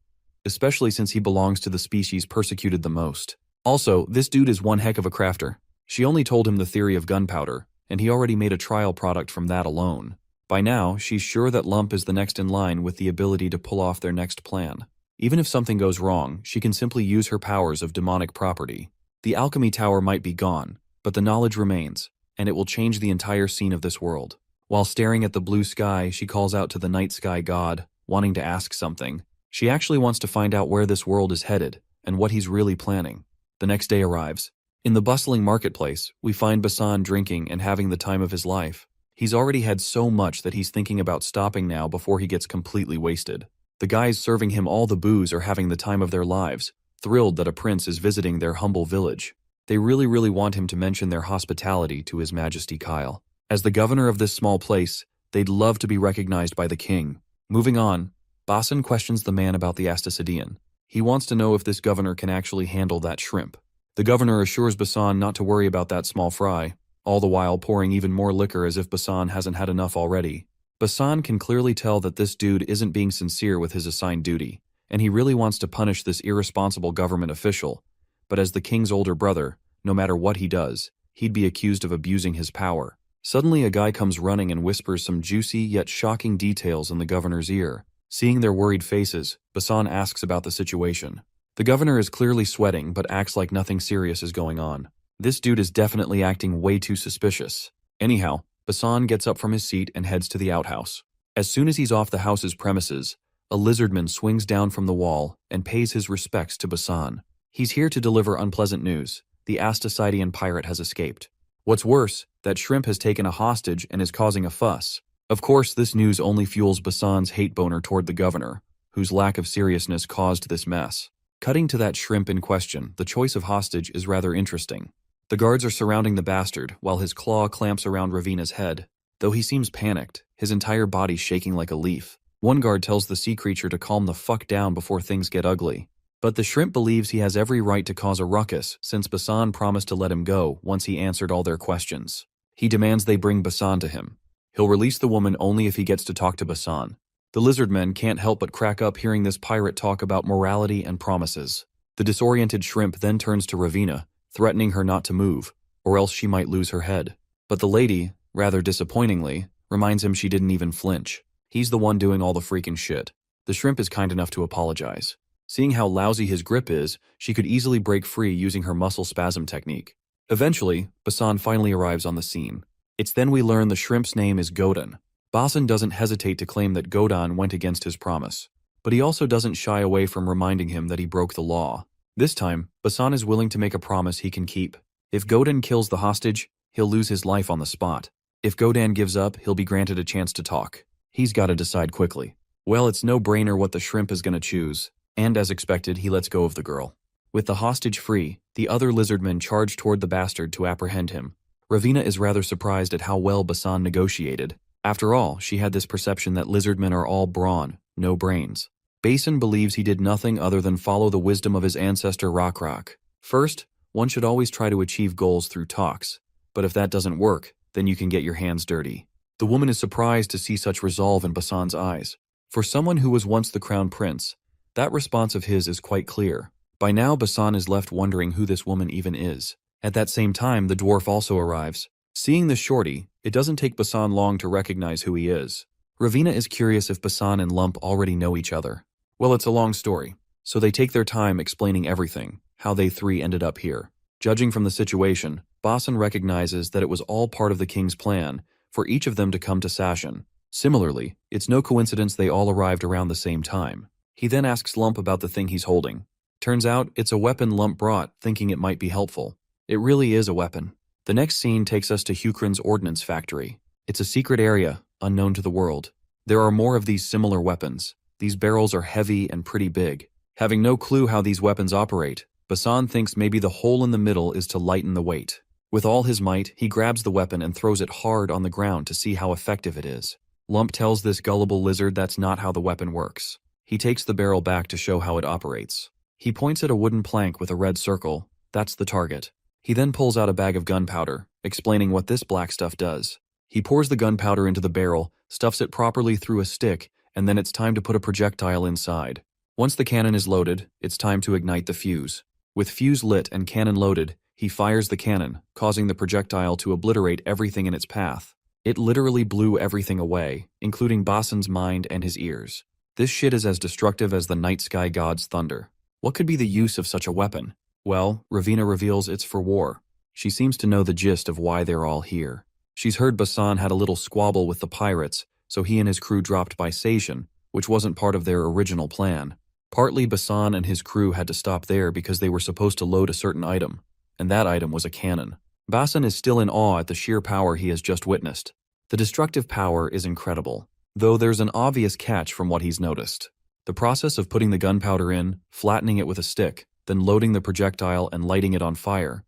especially since he belongs to the species persecuted the most. Also, this dude is one heck of a crafter. She only told him the theory of gunpowder, and he already made a trial product from that alone. By now, she's sure that Lump is the next in line with the ability to pull off their next plan. Even if something goes wrong, she can simply use her powers of demonic property. The alchemy tower might be gone, but the knowledge remains, and it will change the entire scene of this world. While staring at the blue sky, she calls out to the Night Sky God, wanting to ask something. She actually wants to find out where this world is headed, and what he's really planning. The next day arrives. In the bustling marketplace, we find Basan drinking and having the time of his life. He's already had so much that he's thinking about stopping now before he gets completely wasted. The guys serving him all the booze are having the time of their lives, thrilled that a prince is visiting their humble village. They really want him to mention their hospitality to His Majesty Kyle. As the governor of this small place, they'd love to be recognized by the king. Moving on, Basan questions the man about the Astasidian. He wants to know if this governor can actually handle that shrimp. The governor assures Basan not to worry about that small fry, all the while pouring even more liquor as if Basan hasn't had enough already. Basan can clearly tell that this dude isn't being sincere with his assigned duty, and he really wants to punish this irresponsible government official. But as the king's older brother, no matter what he does, he'd be accused of abusing his power. Suddenly a guy comes running and whispers some juicy yet shocking details in the governor's ear. Seeing their worried faces, Basan asks about the situation. The governor is clearly sweating but acts like nothing serious is going on. This dude is definitely acting way too suspicious. Anyhow, Basan gets up from his seat and heads to the outhouse. As soon as he's off the house's premises, a lizardman swings down from the wall and pays his respects to Basan. He's here to deliver unpleasant news. The Astasidian pirate has escaped. What's worse, that shrimp has taken a hostage and is causing a fuss. Of course, this news only fuels Basan's hate boner toward the governor, whose lack of seriousness caused this mess. Cutting to that shrimp in question, the choice of hostage is rather interesting. The guards are surrounding the bastard, while his claw clamps around Ravina's head. Though he seems panicked, his entire body shaking like a leaf. One guard tells the sea creature to calm the fuck down before things get ugly. But the shrimp believes he has every right to cause a ruckus since Basan promised to let him go once he answered all their questions. He demands they bring Basan to him. He'll release the woman only if he gets to talk to Basan. The Lizardmen can't help but crack up hearing this pirate talk about morality and promises. The disoriented shrimp then turns to Ravina, threatening her not to move, or else she might lose her head. But the lady, rather disappointingly, reminds him she didn't even flinch. He's the one doing all the freaking shit. The shrimp is kind enough to apologize. Seeing how lousy his grip is, she could easily break free using her muscle spasm technique. Eventually, Basan finally arrives on the scene. It's then we learn the shrimp's name is Godan. Basan doesn't hesitate to claim that Godan went against his promise. But he also doesn't shy away from reminding him that he broke the law. This time, Basan is willing to make a promise he can keep. If Godan kills the hostage, he'll lose his life on the spot. If Godan gives up, he'll be granted a chance to talk. He's got to decide quickly. Well, it's no brainer what the shrimp is going to choose. And as expected, he lets go of the girl. With the hostage free, the other lizardmen charge toward the bastard to apprehend him. Ravina is rather surprised at how well Basan negotiated. After all, she had this perception that lizardmen are all brawn, no brains. Basin believes he did nothing other than follow the wisdom of his ancestor Rock. First, one should always try to achieve goals through talks. But if that doesn't work, then you can get your hands dirty. The woman is surprised to see such resolve in Basan's eyes. For someone who was once the crown prince, that response of his is quite clear. By now, Basan is left wondering who this woman even is. At that same time, the dwarf also arrives. Seeing the shorty, it doesn't take Basan long to recognize who he is. Ravina is curious if Basan and Lump already know each other. Well, it's a long story, so they take their time explaining everything, how they three ended up here. Judging from the situation, Basan recognizes that it was all part of the king's plan for each of them to come to Sashin. Similarly, it's no coincidence they all arrived around the same time. He then asks Lump about the thing he's holding. Turns out, it's a weapon Lump brought, thinking it might be helpful. It really is a weapon. The next scene takes us to Hukrin's ordnance factory. It's a secret area, unknown to the world. There are more of these similar weapons. These barrels are heavy and pretty big. Having no clue how these weapons operate, Basan thinks maybe the hole in the middle is to lighten the weight. With all his might, he grabs the weapon and throws it hard on the ground to see how effective it is. Lump tells this gullible lizard that's not how the weapon works. He takes the barrel back to show how it operates. He points at a wooden plank with a red circle. That's the target. He then pulls out a bag of gunpowder, explaining what this black stuff does. He pours the gunpowder into the barrel, stuffs it properly through a stick, and then it's time to put a projectile inside. Once the cannon is loaded, it's time to ignite the fuse. With fuse lit and cannon loaded, he fires the cannon, causing the projectile to obliterate everything in its path. It literally blew everything away, including Basan's mind and his ears. This shit is as destructive as the night sky god's thunder. What could be the use of such a weapon? Well, Ravina reveals it's for war. She seems to know the gist of why they're all here. She's heard Basan had a little squabble with the pirates, so he and his crew dropped by Sashin, which wasn't part of their original plan. Partly Basan and his crew had to stop there because they were supposed to load a certain item, and that item was a cannon. Basan is still in awe at the sheer power he has just witnessed. The destructive power is incredible, though there's an obvious catch from what he's noticed. The process of putting the gunpowder in, flattening it with a stick, then loading the projectile and lighting it on fire.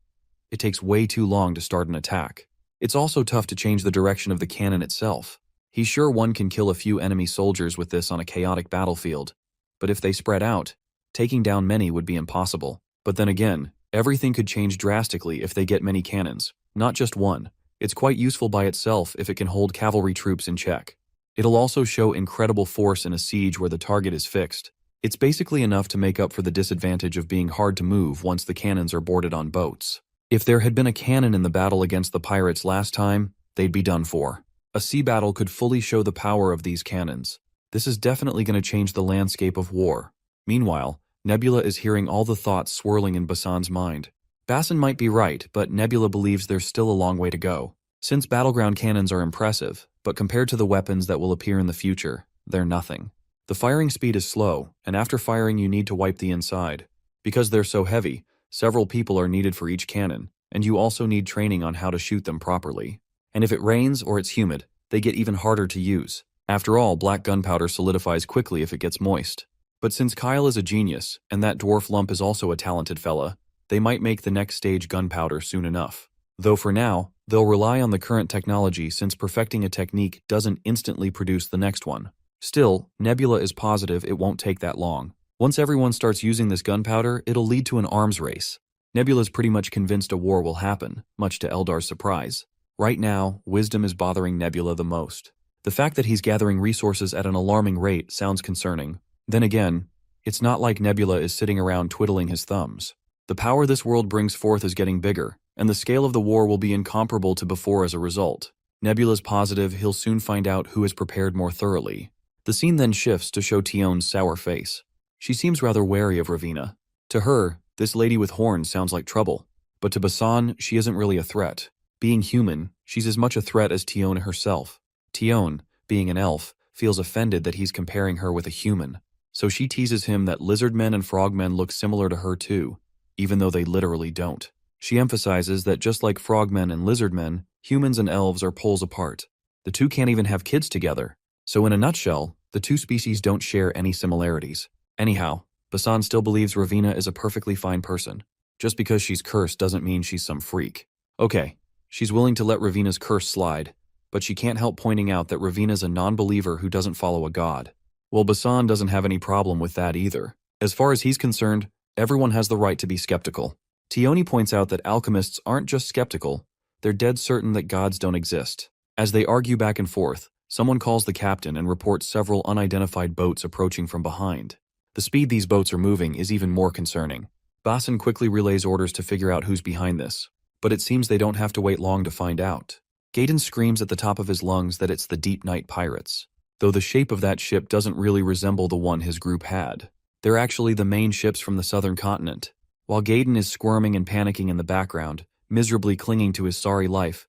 It takes way too long to start an attack. It's also tough to change the direction of the cannon itself. He's sure one can kill a few enemy soldiers with this on a chaotic battlefield, but if they spread out, taking down many would be impossible. But then again, everything could change drastically if they get many cannons, not just one. It's quite useful by itself if it can hold cavalry troops in check. It'll also show incredible force in a siege where the target is fixed. It's basically enough to make up for the disadvantage of being hard to move once the cannons are boarded on boats. If there had been a cannon in the battle against the pirates last time, they'd be done for. A sea battle could fully show the power of these cannons. This is definitely going to change the landscape of war. Meanwhile, Nebula is hearing all the thoughts swirling in Basan's mind. Basan might be right, but Nebula believes there's still a long way to go. Since battleground cannons are impressive, but compared to the weapons that will appear in the future, they're nothing. The firing speed is slow, and after firing you need to wipe the inside. Because they're so heavy, several people are needed for each cannon, and you also need training on how to shoot them properly. And if it rains or it's humid, they get even harder to use. After all, black gunpowder solidifies quickly if it gets moist. But since Kyle is a genius, and that dwarf lump is also a talented fella, they might make the next stage gunpowder soon enough. Though for now, they'll rely on the current technology since perfecting a technique doesn't instantly produce the next one. Still, Nebula is positive it won't take that long. Once everyone starts using this gunpowder, it'll lead to an arms race. Nebula's pretty much convinced a war will happen, much to Eldar's surprise. Right now, wisdom is bothering Nebula the most. The fact that he's gathering resources at an alarming rate sounds concerning. Then again, it's not like Nebula is sitting around twiddling his thumbs. The power this world brings forth is getting bigger, and the scale of the war will be incomparable to before as a result. Nebula's positive he'll soon find out who is prepared more thoroughly. The scene then shifts to show Tion's sour face. She seems rather wary of Ravina. To her, this lady with horns sounds like trouble, but to Basan, she isn't really a threat. Being human, she's as much a threat as Tion herself. Tion, being an elf, feels offended that he's comparing her with a human, so she teases him that lizardmen and frogmen look similar to her too, even though they literally don't. She emphasizes that just like frogmen and lizardmen, humans and elves are poles apart. The two can't even have kids together. So in a nutshell, the two species don't share any similarities. Anyhow, Basan still believes Ravina is a perfectly fine person. Just because she's cursed doesn't mean she's some freak. Okay, she's willing to let Ravina's curse slide, but she can't help pointing out that Ravina's a non-believer who doesn't follow a god. Well, Basan doesn't have any problem with that either. As far as he's concerned, everyone has the right to be skeptical. Tioni points out that alchemists aren't just skeptical, they're dead certain that gods don't exist. As they argue back and forth, someone calls the captain and reports several unidentified boats approaching from behind. The speed these boats are moving is even more concerning. Basan quickly relays orders to figure out who's behind this, but it seems they don't have to wait long to find out. Gaiden screams at the top of his lungs that it's the Deep Night Pirates, though the shape of that ship doesn't really resemble the one his group had. They're actually the main ships from the southern continent. While Gaiden is squirming and panicking in the background, miserably clinging to his sorry life,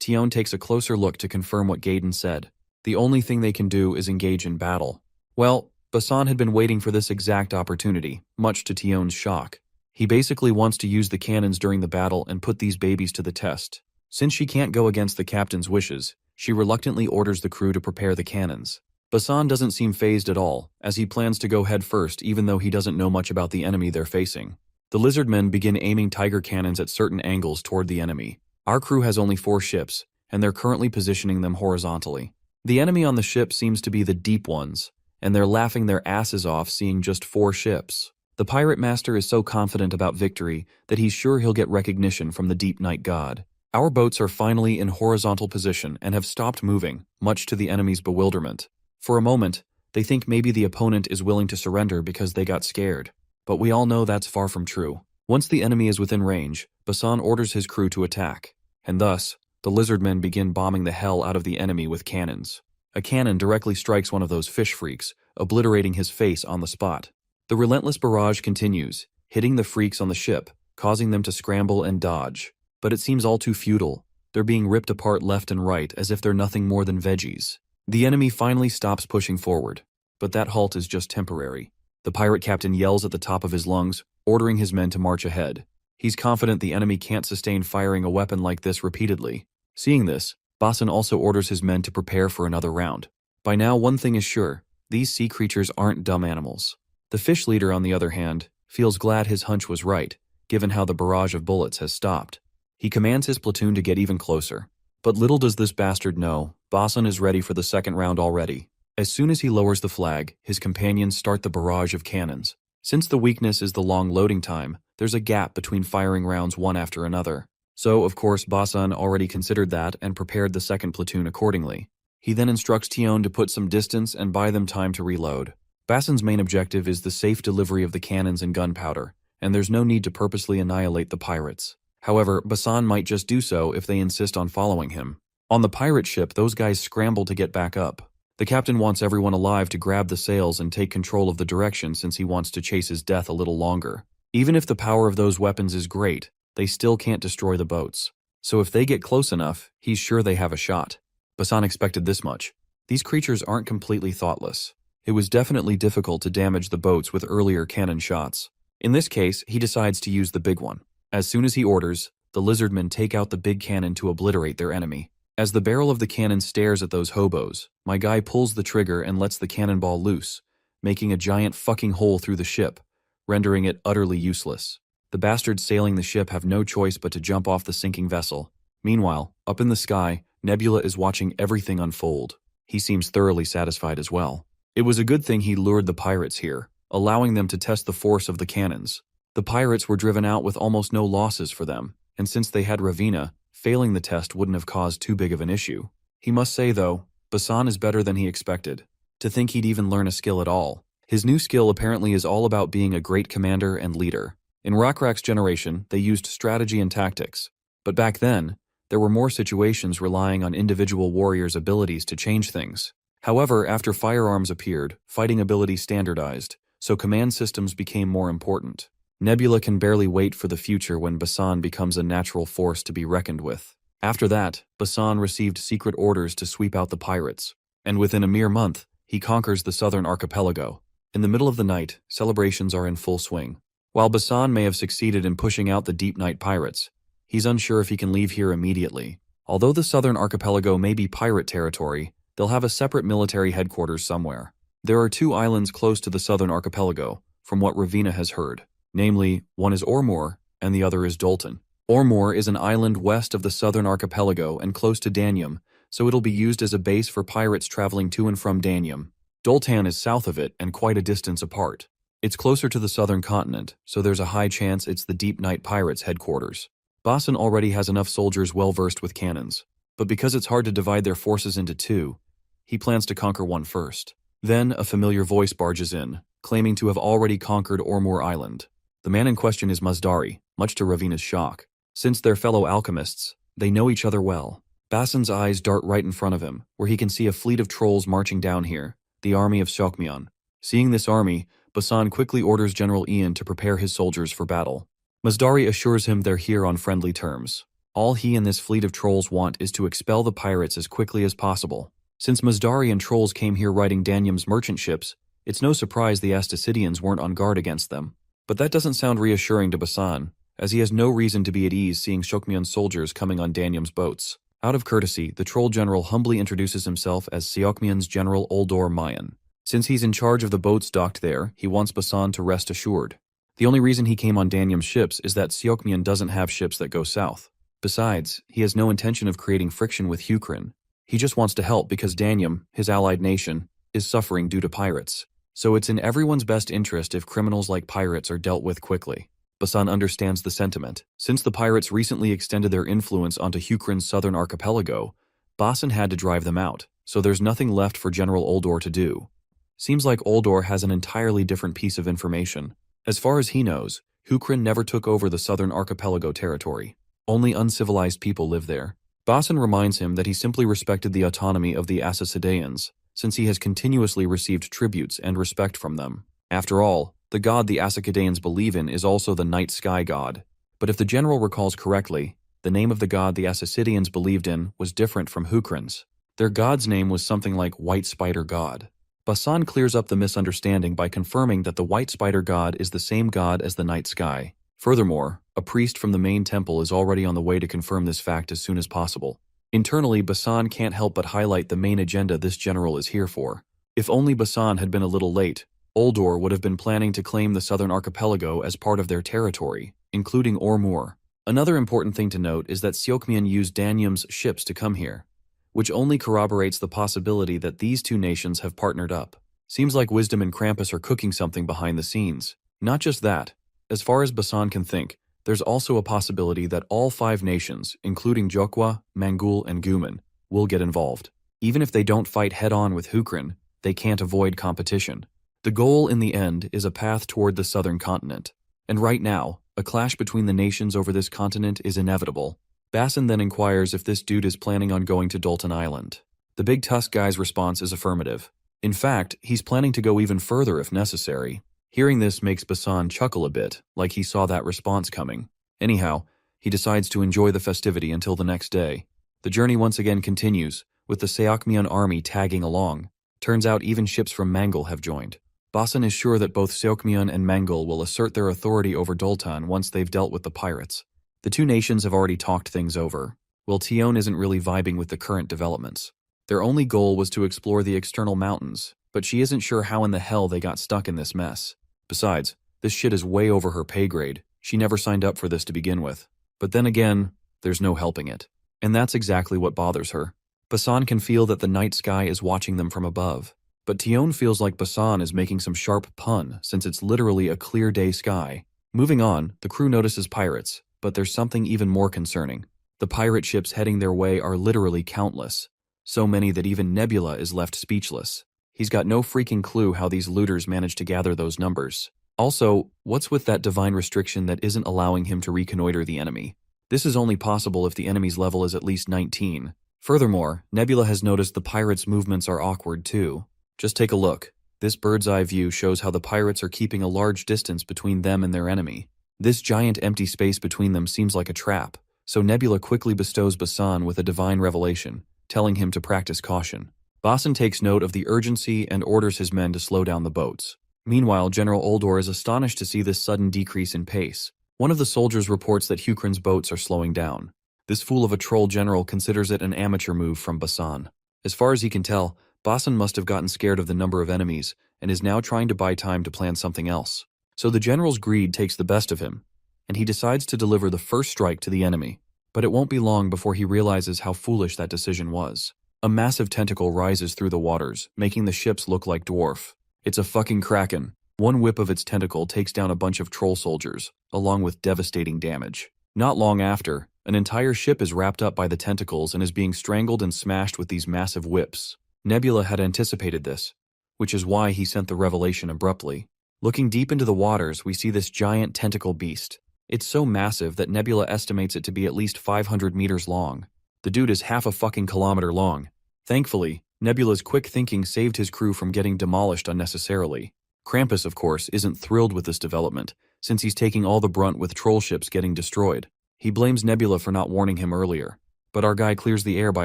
Tion takes a closer look to confirm what Gaiden said. The only thing they can do is engage in battle. Well, Basan had been waiting for this exact opportunity, much to Tion's shock. He basically wants to use the cannons during the battle and put these babies to the test. Since she can't go against the captain's wishes, she reluctantly orders the crew to prepare the cannons. Basan doesn't seem fazed at all, as he plans to go head first even though he doesn't know much about the enemy they're facing. The Lizardmen begin aiming tiger cannons at certain angles toward the enemy. Our crew has only 4 ships, and they're currently positioning them horizontally. The enemy on the ship seems to be the deep ones, and they're laughing their asses off seeing just 4 ships. The pirate master is so confident about victory that he's sure he'll get recognition from the Deep Night God. Our boats are finally in horizontal position and have stopped moving, much to the enemy's bewilderment. For a moment, they think maybe the opponent is willing to surrender because they got scared. But we all know that's far from true. Once the enemy is within range, Basan orders his crew to attack, and thus, the Lizardmen begin bombing the hell out of the enemy with cannons. A cannon directly strikes one of those fish freaks, obliterating his face on the spot. The relentless barrage continues, hitting the freaks on the ship, causing them to scramble and dodge. But it seems all too futile. They're being ripped apart left and right as if they're nothing more than veggies. The enemy finally stops pushing forward, but that halt is just temporary. The pirate captain yells at the top of his lungs, ordering his men to march ahead. He's confident the enemy can't sustain firing a weapon like this repeatedly. Seeing this, Basan also orders his men to prepare for another round. By now, one thing is sure, these sea creatures aren't dumb animals. The fish leader, on the other hand, feels glad his hunch was right, given how the barrage of bullets has stopped. He commands his platoon to get even closer. But little does this bastard know, Basan is ready for the second round already. As soon as he lowers the flag, his companions start the barrage of cannons. Since the weakness is the long loading time, there's a gap between firing rounds one after another. So, of course, Basan already considered that and prepared the second platoon accordingly. He then instructs Tion to put some distance and buy them time to reload. Basan's main objective is the safe delivery of the cannons and gunpowder, and there's no need to purposely annihilate the pirates. However, Basan might just do so if they insist on following him. On the pirate ship, those guys scramble to get back up. The captain wants everyone alive to grab the sails and take control of the direction since he wants to chase his death a little longer. Even if the power of those weapons is great, they still can't destroy the boats. So if they get close enough, he's sure they have a shot. Basan expected this much. These creatures aren't completely thoughtless. It was definitely difficult to damage the boats with earlier cannon shots. In this case, he decides to use the big one. As soon as he orders, the Lizardmen take out the big cannon to obliterate their enemy. As the barrel of the cannon stares at those hobos, my guy pulls the trigger and lets the cannonball loose, making a giant fucking hole through the ship, rendering it utterly useless. The bastards sailing the ship have no choice but to jump off the sinking vessel. Meanwhile, up in the sky, Nebula is watching everything unfold. He seems thoroughly satisfied as well. It was a good thing he lured the pirates here, allowing them to test the force of the cannons. The pirates were driven out with almost no losses for them, and since they had Ravina, failing the test wouldn't have caused too big of an issue. He must say, though, Basan is better than he expected. To think he'd even learn a skill at all. His new skill apparently is all about being a great commander and leader. In Rockrak's generation, they used strategy and tactics. But back then, there were more situations relying on individual warriors' abilities to change things. However, after firearms appeared, fighting abilities standardized, so command systems became more important. Nebula can barely wait for the future when Basan becomes a natural force to be reckoned with. After that, Basan received secret orders to sweep out the pirates, and within a mere month, he conquers the southern archipelago. In the middle of the night, celebrations are in full swing. While Basan may have succeeded in pushing out the deep night pirates, he's unsure if he can leave here immediately. Although the southern archipelago may be pirate territory, they'll have a separate military headquarters somewhere. There are 2 islands close to the southern archipelago, from what Ravina has heard. Namely, one is Ormor, and the other is Dolton. Ormor is an island west of the southern archipelago and close to Danium, so it'll be used as a base for pirates traveling to and from Danium. Doltan is south of it and quite a distance apart. It's closer to the southern continent, so there's a high chance it's the Deep Night Pirates' headquarters. Basan already has enough soldiers well-versed with cannons, but because it's hard to divide their forces into 2, he plans to conquer one first. Then a familiar voice barges in, claiming to have already conquered Ormor Island. The man in question is Muzdari, much to Ravina's shock. Since they're fellow alchemists, they know each other well. Basan's eyes dart right in front of him, where he can see a fleet of trolls marching down here, the army of Shokmyon. Seeing this army, Basan quickly orders General Ian to prepare his soldiers for battle. Muzdari assures him they're here on friendly terms. All he and this fleet of trolls want is to expel the pirates as quickly as possible. Since Muzdari and trolls came here riding Danium's merchant ships, it's no surprise the Astasidians weren't on guard against them. But that doesn't sound reassuring to Basan, as he has no reason to be at ease seeing Shokmyon's soldiers coming on Danium's boats. Out of courtesy, the troll general humbly introduces himself as Seokmyon's General Uldor Mayan. Since he's in charge of the boats docked there, he wants Basan to rest assured. The only reason he came on Danium's ships is that Seokmyon doesn't have ships that go south. Besides, he has no intention of creating friction with Hukrin. He just wants to help because Danium, his allied nation, is suffering due to pirates. So it's in everyone's best interest if criminals like pirates are dealt with quickly. Basan understands the sentiment. Since the pirates recently extended their influence onto Hukrin's southern archipelago, Basan had to drive them out, so there's nothing left for General Uldor to do. Seems like Uldor has an entirely different piece of information. As far as he knows, Hukrin never took over the southern archipelago territory. Only uncivilized people live there. Basan reminds him that he simply respected the autonomy of the Asasideans, since he has continuously received tributes and respect from them. After all, the god the Asasideans believe in is also the night sky god. But if the general recalls correctly, the name of the god the Asasidians believed in was different from Hukrin's. Their god's name was something like White Spider God. Basan clears up the misunderstanding by confirming that the White Spider God is the same god as the night sky. Furthermore, a priest from the main temple is already on the way to confirm this fact as soon as possible. Internally, Basan can't help but highlight the main agenda this general is here for. If only Basan had been a little late, Uldor would have been planning to claim the southern archipelago as part of their territory, including Ormor. Another important thing to note is that Seokmyon used Danium's ships to come here, which only corroborates the possibility that these 2 nations have partnered up. Seems like Wisdom and Krampus are cooking something behind the scenes. Not just that, as far as Basan can think, there's also a possibility that all 5 nations, including Jokwa, Mangul, and Guman, will get involved. Even if they don't fight head-on with Hukrin, they can't avoid competition. The goal in the end is a path toward the southern continent. And right now, a clash between the nations over this continent is inevitable. Basan then inquires if this dude is planning on going to Dolton Island. The big tusk guy's response is affirmative. In fact, he's planning to go even further if necessary. Hearing this makes Basan chuckle a bit, like he saw that response coming. Anyhow, he decides to enjoy the festivity until the next day. The journey once again continues, with the Seokmyon army tagging along. Turns out even ships from Mangul have joined. Basan is sure that both Seokmyon and Mangul will assert their authority over Doltan once they've dealt with the pirates. The 2 nations have already talked things over. Well, Tion isn't really vibing with the current developments. Their only goal was to explore the external mountains, but she isn't sure how in the hell they got stuck in this mess. Besides, this shit is way over her pay grade. She never signed up for this to begin with. But then again, there's no helping it. And that's exactly what bothers her. Basan can feel that the night sky is watching them from above. But Tion feels like Basan is making some sharp pun since it's literally a clear day sky. Moving on, the crew notices pirates, but there's something even more concerning. The pirate ships heading their way are literally countless. So many that even Nebula is left speechless. He's got no freaking clue how these looters managed to gather those numbers. Also, what's with that divine restriction that isn't allowing him to reconnoiter the enemy? This is only possible if the enemy's level is at least 19. Furthermore, Nebula has noticed the pirates' movements are awkward too. Just take a look. This bird's eye view shows how the pirates are keeping a large distance between them and their enemy. This giant empty space between them seems like a trap, so Nebula quickly bestows Basan with a divine revelation, telling him to practice caution. Basan takes note of the urgency and orders his men to slow down the boats. Meanwhile, General Oldor is astonished to see this sudden decrease in pace. One of the soldiers reports that Hukrin's boats are slowing down. This fool of a troll general considers it an amateur move from Basan. As far as he can tell, Basan must have gotten scared of the number of enemies and is now trying to buy time to plan something else. So the general's greed takes the best of him, and he decides to deliver the first strike to the enemy. But it won't be long before he realizes how foolish that decision was. A massive tentacle rises through the waters, making the ships look like dwarf. It's a fucking kraken. One whip of its tentacle takes down a bunch of troll soldiers, along with devastating damage. Not long after, an entire ship is wrapped up by the tentacles and is being strangled and smashed with these massive whips. Nebula had anticipated this, which is why he sent the revelation abruptly. Looking deep into the waters, we see this giant tentacle beast. It's so massive that Nebula estimates it to be at least 500 meters long. The dude is half a fucking kilometer long. Thankfully, Nebula's quick thinking saved his crew from getting demolished unnecessarily. Krampus, of course, isn't thrilled with this development, since he's taking all the brunt with troll ships getting destroyed. He blames Nebula for not warning him earlier, but our guy clears the air by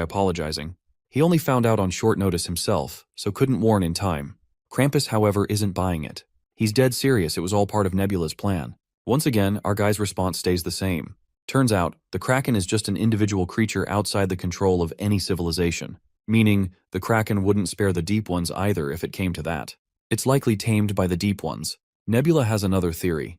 apologizing. He only found out on short notice himself, so couldn't warn in time. Krampus, however, isn't buying it. He's dead serious it was all part of Nebula's plan. Once again, our guy's response stays the same. Turns out, the Kraken is just an individual creature outside the control of any civilization, meaning the Kraken wouldn't spare the Deep Ones either if it came to that. It's likely tamed by the Deep Ones. Nebula has another theory.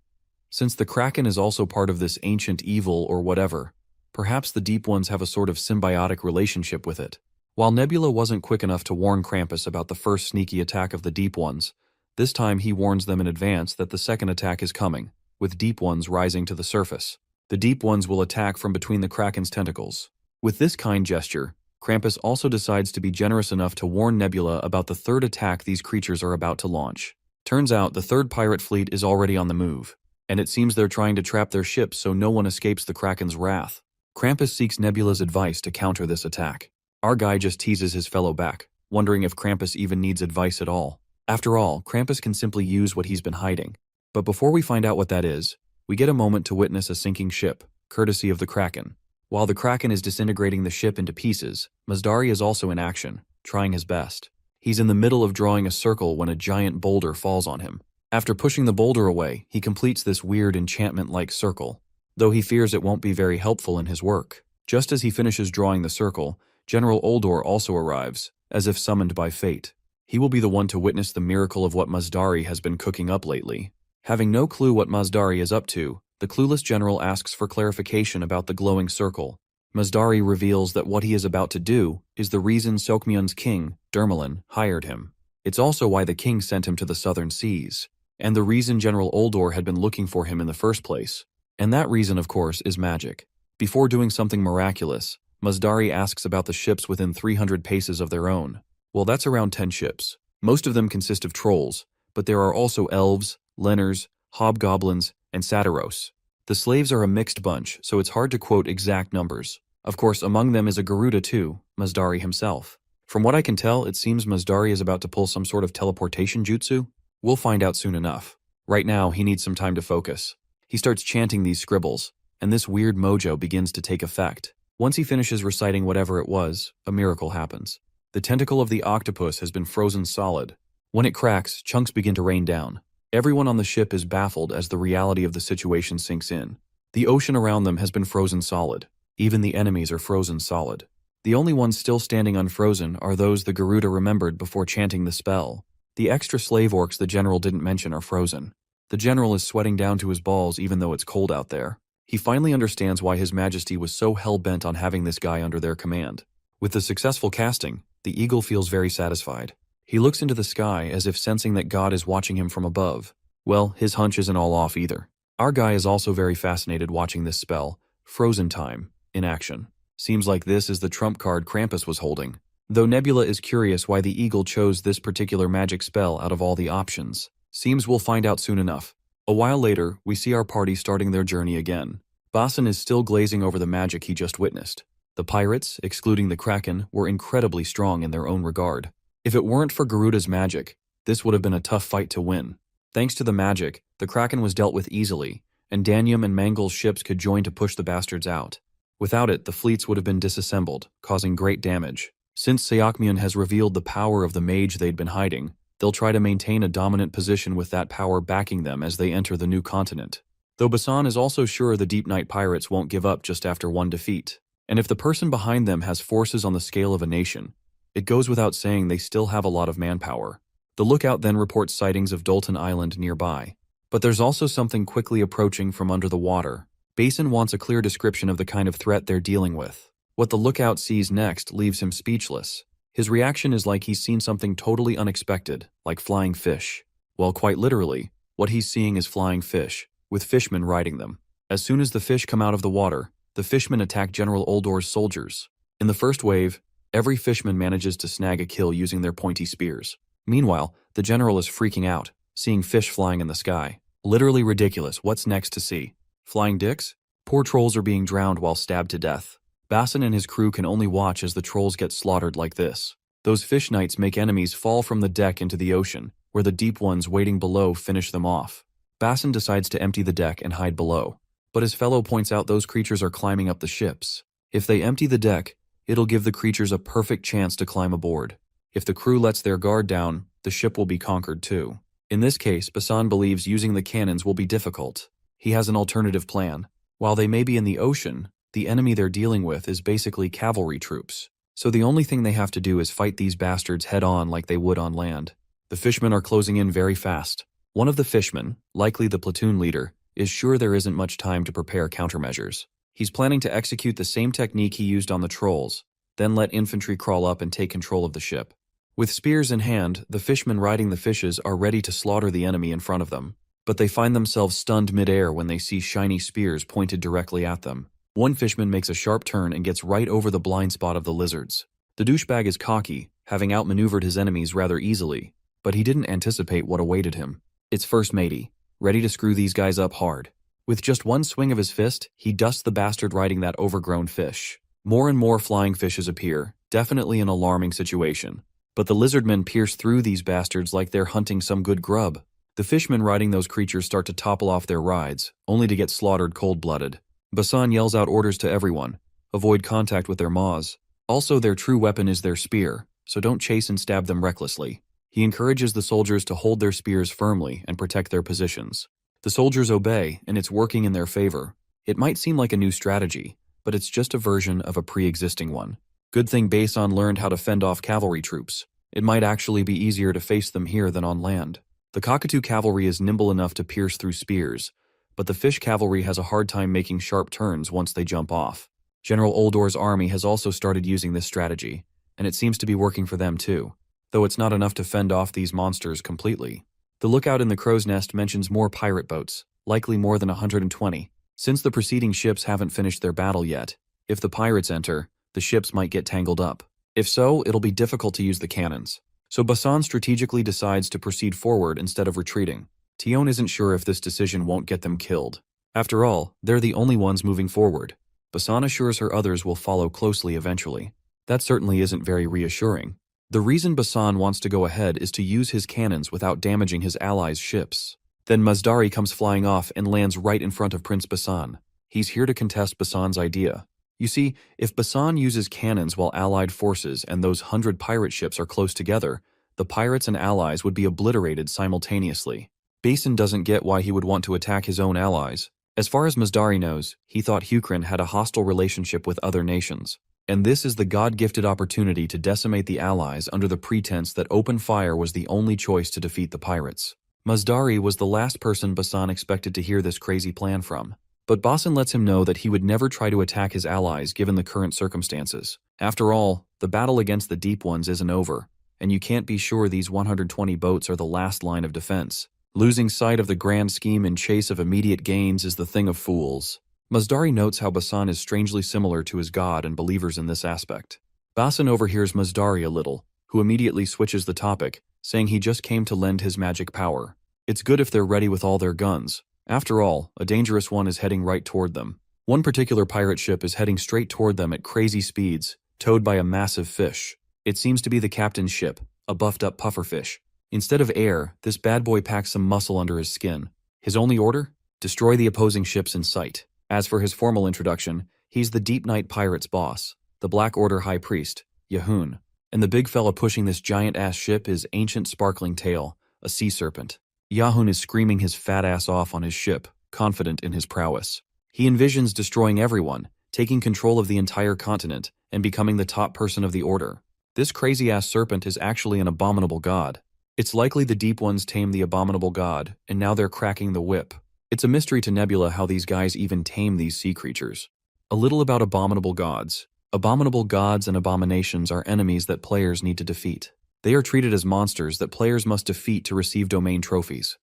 Since the Kraken is also part of this ancient evil or whatever, perhaps the Deep Ones have a sort of symbiotic relationship with it. While Nebula wasn't quick enough to warn Krampus about the first sneaky attack of the Deep Ones, this time he warns them in advance that the second attack is coming, with Deep Ones rising to the surface. The Deep Ones will attack from between the Kraken's tentacles. With this kind gesture, Krampus also decides to be generous enough to warn Nebula about the third attack these creatures are about to launch. Turns out the third pirate fleet is already on the move, and it seems they're trying to trap their ships so no one escapes the Kraken's wrath. Krampus seeks Nebula's advice to counter this attack. Our guy just teases his fellow back, wondering if Krampus even needs advice at all. After all, Krampus can simply use what he's been hiding. But before we find out what that is, we get a moment to witness a sinking ship, courtesy of the Kraken. While the Kraken is disintegrating the ship into pieces, Mazdari is also in action, trying his best. He's in the middle of drawing a circle when a giant boulder falls on him. After pushing the boulder away, he completes this weird enchantment-like circle, though he fears it won't be very helpful in his work. Just as he finishes drawing the circle, General Oldor also arrives, as if summoned by fate. He will be the one to witness the miracle of what Mazdari has been cooking up lately. Having no clue what Mazdari is up to, the clueless general asks for clarification about the glowing circle. Mazdari reveals that what he is about to do is the reason Sokmyun's king, Dermalin, hired him. It's also why the king sent him to the southern seas, and the reason General Oldor had been looking for him in the first place. And that reason, of course, is magic. Before doing something miraculous, Mazdari asks about the ships within 300 paces of their own. Well, that's around 10 ships. Most of them consist of trolls, but there are also elves, lenners, hobgoblins, and satyros. The slaves are a mixed bunch, so it's hard to quote exact numbers. Of course, among them is a Garuda too, Mazdari himself. From what I can tell, it seems Mazdari is about to pull some sort of teleportation jutsu. We'll find out soon enough. Right now, he needs some time to focus. He starts chanting these scribbles, and this weird mojo begins to take effect. Once he finishes reciting whatever it was, a miracle happens. The tentacle of the octopus has been frozen solid. When it cracks, chunks begin to rain down. Everyone on the ship is baffled as the reality of the situation sinks in. The ocean around them has been frozen solid. Even the enemies are frozen solid. The only ones still standing unfrozen are those the Garuda remembered before chanting the spell. The extra slave orcs the general didn't mention are frozen. The general is sweating down to his balls even though it's cold out there. He finally understands why His Majesty was so hell-bent on having this guy under their command. With the successful casting, the eagle feels very satisfied. He looks into the sky as if sensing that God is watching him from above. Well, his hunch isn't all off either. Our guy is also very fascinated watching this spell, Frozen Time, in action. Seems like this is the trump card Krampus was holding. Though Nebula is curious why the eagle chose this particular magic spell out of all the options. Seems we'll find out soon enough. A while later, we see our party starting their journey again. Basin is still glazing over the magic he just witnessed. The pirates, excluding the Kraken, were incredibly strong in their own regard. If it weren't for Garuda's magic, this would have been a tough fight to win. Thanks to the magic, the Kraken was dealt with easily, and Danium and Mangal's ships could join to push the bastards out. Without it, the fleets would have been disassembled, causing great damage. Since Seokmyun has revealed the power of the mage they'd been hiding, they'll try to maintain a dominant position with that power backing them as they enter the new continent. Though Basan is also sure the Deep Night pirates won't give up just after one defeat. And if the person behind them has forces on the scale of a nation, it goes without saying they still have a lot of manpower. The lookout then reports sightings of Dolton Island nearby. But there's also something quickly approaching from under the water. Basin wants a clear description of the kind of threat they're dealing with. What the lookout sees next leaves him speechless. His reaction is like he's seen something totally unexpected, like flying fish. Well, quite literally, what he's seeing is flying fish, with fishmen riding them. As soon as the fish come out of the water, the fishmen attack General Oldor's soldiers. In the first wave, every fishman manages to snag a kill using their pointy spears. Meanwhile, the general is freaking out, seeing fish flying in the sky. Literally ridiculous. What's next to see? Flying dicks? Poor trolls are being drowned while stabbed to death. Basin and his crew can only watch as the trolls get slaughtered like this. Those fish knights make enemies fall from the deck into the ocean, where the deep ones waiting below finish them off. Basin decides to empty the deck and hide below. But his fellow points out those creatures are climbing up the ships. If they empty the deck, it'll give the creatures a perfect chance to climb aboard. If the crew lets their guard down, the ship will be conquered too. In this case, Basan believes using the cannons will be difficult. He has an alternative plan. While they may be in the ocean, the enemy they're dealing with is basically cavalry troops. So the only thing they have to do is fight these bastards head-on like they would on land. The fishmen are closing in very fast. One of the fishmen, likely the platoon leader, is sure there isn't much time to prepare countermeasures. He's planning to execute the same technique he used on the trolls, then let infantry crawl up and take control of the ship. With spears in hand, the fishmen riding the fishes are ready to slaughter the enemy in front of them. But they find themselves stunned mid-air when they see shiny spears pointed directly at them. One fishman makes a sharp turn and gets right over the blind spot of the lizards. The douchebag is cocky, having outmaneuvered his enemies rather easily, but he didn't anticipate what awaited him. It's First Matey, ready to screw these guys up hard. With just one swing of his fist, he dusts the bastard riding that overgrown fish. More and more flying fishes appear, definitely an alarming situation. But the lizardmen pierce through these bastards like they're hunting some good grub. The fishmen riding those creatures start to topple off their rides, only to get slaughtered cold-blooded. Basan yells out orders to everyone. Avoid contact with their maws. Also, their true weapon is their spear, so don't chase and stab them recklessly. He encourages the soldiers to hold their spears firmly and protect their positions. The soldiers obey, and it's working in their favor. It might seem like a new strategy, but it's just a version of a pre-existing one. Good thing Basan learned how to fend off cavalry troops. It might actually be easier to face them here than on land. The cockatoo cavalry is nimble enough to pierce through spears, but the fish cavalry has a hard time making sharp turns once they jump off. General Oldor's army has also started using this strategy, and it seems to be working for them too, though it's not enough to fend off these monsters completely. The lookout in the crow's nest mentions more pirate boats, likely more than 120. Since the preceding ships haven't finished their battle yet, if the pirates enter, the ships might get tangled up. If so, it'll be difficult to use the cannons. So Basan strategically decides to proceed forward instead of retreating. Tion isn't sure if this decision won't get them killed. After all, they're the only ones moving forward. Basan assures her others will follow closely eventually. That certainly isn't very reassuring. The reason Basan wants to go ahead is to use his cannons without damaging his allies' ships. Then Mazdari comes flying off and lands right in front of Prince Basan. He's here to contest Basan's idea. You see, if Basan uses cannons while allied forces and those 100 pirate ships are close together, the pirates and allies would be obliterated simultaneously. Basin doesn't get why he would want to attack his own allies. As far as Mazdari knows, he thought Hukrin had a hostile relationship with other nations. And this is the God-gifted opportunity to decimate the allies under the pretense that open fire was the only choice to defeat the pirates. Mazdari was the last person Basan expected to hear this crazy plan from. But Basan lets him know that he would never try to attack his allies given the current circumstances. After all, the battle against the Deep Ones isn't over, and you can't be sure these 120 boats are the last line of defense. Losing sight of the grand scheme in chase of immediate gains is the thing of fools. Mazdari notes how Basan is strangely similar to his god and believers in this aspect. Basan overhears Mazdari a little, who immediately switches the topic, saying he just came to lend his magic power. It's good if they're ready with all their guns. After all, a dangerous one is heading right toward them. One particular pirate ship is heading straight toward them at crazy speeds, towed by a massive fish. It seems to be the captain's ship, a buffed-up pufferfish. Instead of air, this bad boy packs some muscle under his skin. His only order? Destroy the opposing ships in sight. As for his formal introduction, he's the Deep Night Pirates boss, the Black Order High Priest, Yahun. And the big fella pushing this giant-ass ship is Ancient Sparkling Tail, a sea serpent. Yahun is screaming his fat ass off on his ship, confident in his prowess. He envisions destroying everyone, taking control of the entire continent, and becoming the top person of the order. This crazy-ass serpent is actually an abominable god. It's likely the Deep Ones tamed the abominable god, and now they're cracking the whip. It's a mystery to Nebula how these guys even tame these sea creatures. A little about abominable gods. Abominable gods and abominations are enemies that players need to defeat. They are treated as monsters that players must defeat to receive domain trophies.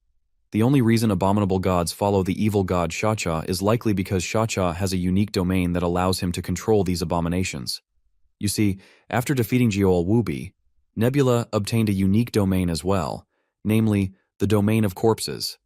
The only reason abominable gods follow the evil god Shacha is likely because Shacha has a unique domain that allows him to control these abominations. You see, after defeating Geol Wubi, Nebula obtained a unique domain as well, namely, the Domain of Corpses.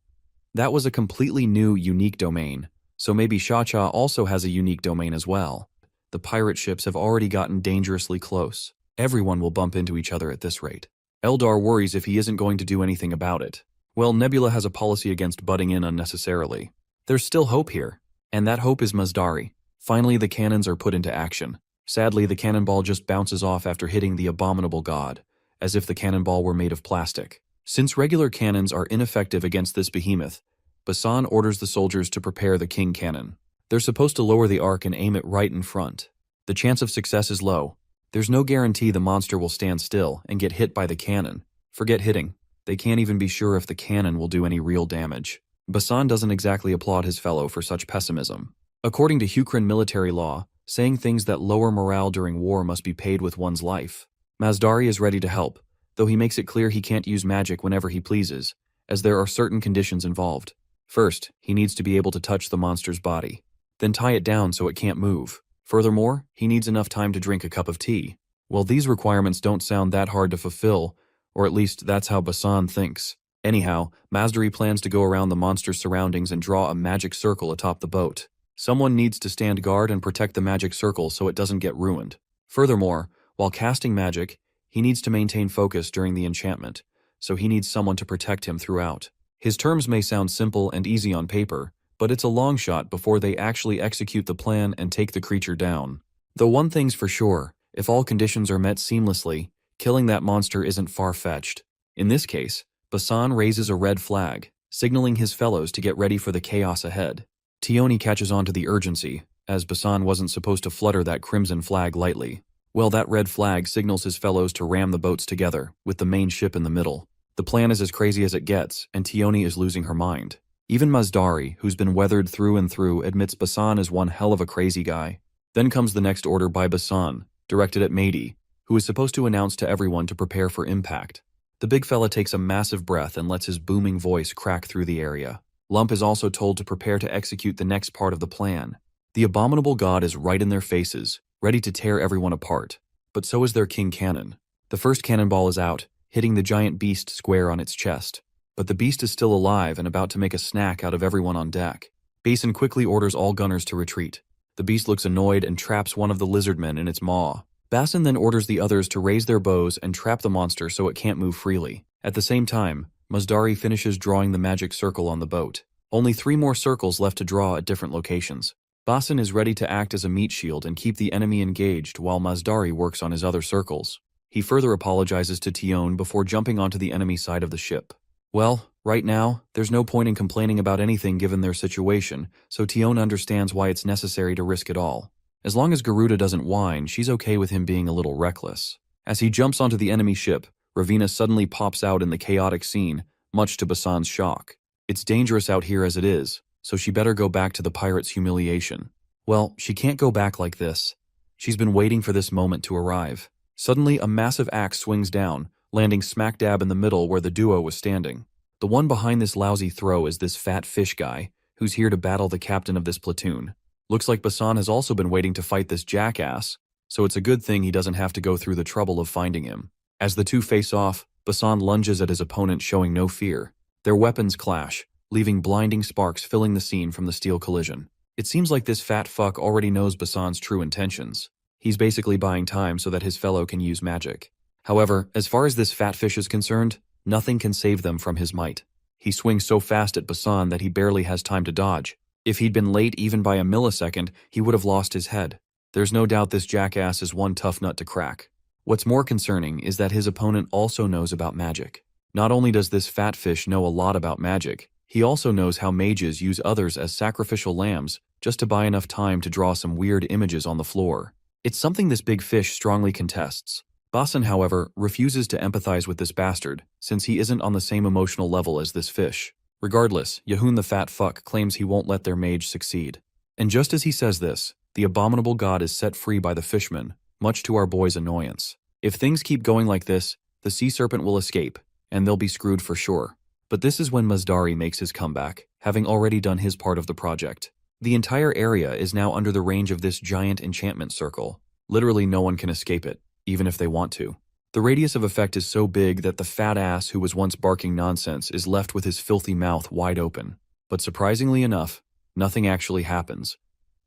That was a completely new, unique domain, so maybe Shacha also has a unique domain as well. The pirate ships have already gotten dangerously close. Everyone will bump into each other at this rate. Eldar worries if he isn't going to do anything about it. Well, Nebula has a policy against butting in unnecessarily. There's still hope here, and that hope is Mazdari. Finally, the cannons are put into action. Sadly, the cannonball just bounces off after hitting the abominable god, as if the cannonball were made of plastic. Since regular cannons are ineffective against this behemoth, Basan orders the soldiers to prepare the king cannon. They're supposed to lower the arc and aim it right in front. The chance of success is low. There's no guarantee the monster will stand still and get hit by the cannon. Forget hitting. They can't even be sure if the cannon will do any real damage. Basan doesn't exactly applaud his fellow for such pessimism. According to Hukran military law, saying things that lower morale during war must be paid with one's life. Mazdari is ready to help, though he makes it clear he can't use magic whenever he pleases, as there are certain conditions involved. First, he needs to be able to touch the monster's body, then tie it down so it can't move. Furthermore, he needs enough time to drink a cup of tea. Well, these requirements don't sound that hard to fulfill, or at least that's how Basan thinks. Anyhow, Mazdari plans to go around the monster's surroundings and draw a magic circle atop the boat. Someone needs to stand guard and protect the magic circle so it doesn't get ruined. Furthermore, while casting magic, he needs to maintain focus during the enchantment, so he needs someone to protect him throughout. His terms may sound simple and easy on paper, but it's a long shot before they actually execute the plan and take the creature down. Though one thing's for sure, if all conditions are met seamlessly, killing that monster isn't far-fetched. In this case, Basan raises a red flag, signaling his fellows to get ready for the chaos ahead. Tioni catches on to the urgency, as Basan wasn't supposed to flutter that crimson flag lightly. Well, that red flag signals his fellows to ram the boats together, with the main ship in the middle. The plan is as crazy as it gets, and Tioni is losing her mind. Even Mazdari, who's been weathered through and through, admits Basan is one hell of a crazy guy. Then comes the next order by Basan, directed at Mady, who is supposed to announce to everyone to prepare for impact. The big fella takes a massive breath and lets his booming voice crack through the area. Lump is also told to prepare to execute the next part of the plan. The abominable god is right in their faces, ready to tear everyone apart. But so is their king cannon. The first cannonball is out, hitting the giant beast square on its chest. But the beast is still alive and about to make a snack out of everyone on deck. Basin quickly orders all gunners to retreat. The beast looks annoyed and traps one of the lizardmen in its maw. Basin then orders the others to raise their bows and trap the monster so it can't move freely. At the same time, Mazdari finishes drawing the magic circle on the boat. Only 3 more circles left to draw at different locations. Basin is ready to act as a meat shield and keep the enemy engaged while Mazdari works on his other circles. He further apologizes to Tion before jumping onto the enemy side of the ship. Well, right now, there's no point in complaining about anything given their situation, so Tion understands why it's necessary to risk it all. As long as Garuda doesn't whine, she's okay with him being a little reckless. As he jumps onto the enemy ship, Ravina suddenly pops out in the chaotic scene, much to Basan's shock. It's dangerous out here as it is, so she better go back to the pirate's humiliation. Well, she can't go back like this. She's been waiting for this moment to arrive. Suddenly, a massive axe swings down, landing smack dab in the middle where the duo was standing. The one behind this lousy throw is this fat fish guy, who's here to battle the captain of this platoon. Looks like Basan has also been waiting to fight this jackass, so it's a good thing he doesn't have to go through the trouble of finding him. As the two face off, Basan lunges at his opponent showing no fear. Their weapons clash, leaving blinding sparks filling the scene from the steel collision. It seems like this fat fuck already knows Basan's true intentions. He's basically buying time so that his fellow can use magic. However, as far as this fat fish is concerned, nothing can save them from his might. He swings so fast at Basan that he barely has time to dodge. If he'd been late even by a millisecond, he would have lost his head. There's no doubt this jackass is one tough nut to crack. What's more concerning is that his opponent also knows about magic. Not only does this fat fish know a lot about magic, he also knows how mages use others as sacrificial lambs just to buy enough time to draw some weird images on the floor. It's something this big fish strongly contests. Basan, however, refuses to empathize with this bastard, since he isn't on the same emotional level as this fish. Regardless, Yahun the fat fuck claims he won't let their mage succeed. And just as he says this, the abominable god is set free by the fishman, much to our boy's annoyance. If things keep going like this, the sea serpent will escape, and they'll be screwed for sure. But this is when Mazdari makes his comeback, having already done his part of the project. The entire area is now under the range of this giant enchantment circle. Literally no one can escape it, even if they want to. The radius of effect is so big that the fat ass who was once barking nonsense is left with his filthy mouth wide open. But surprisingly enough, nothing actually happens,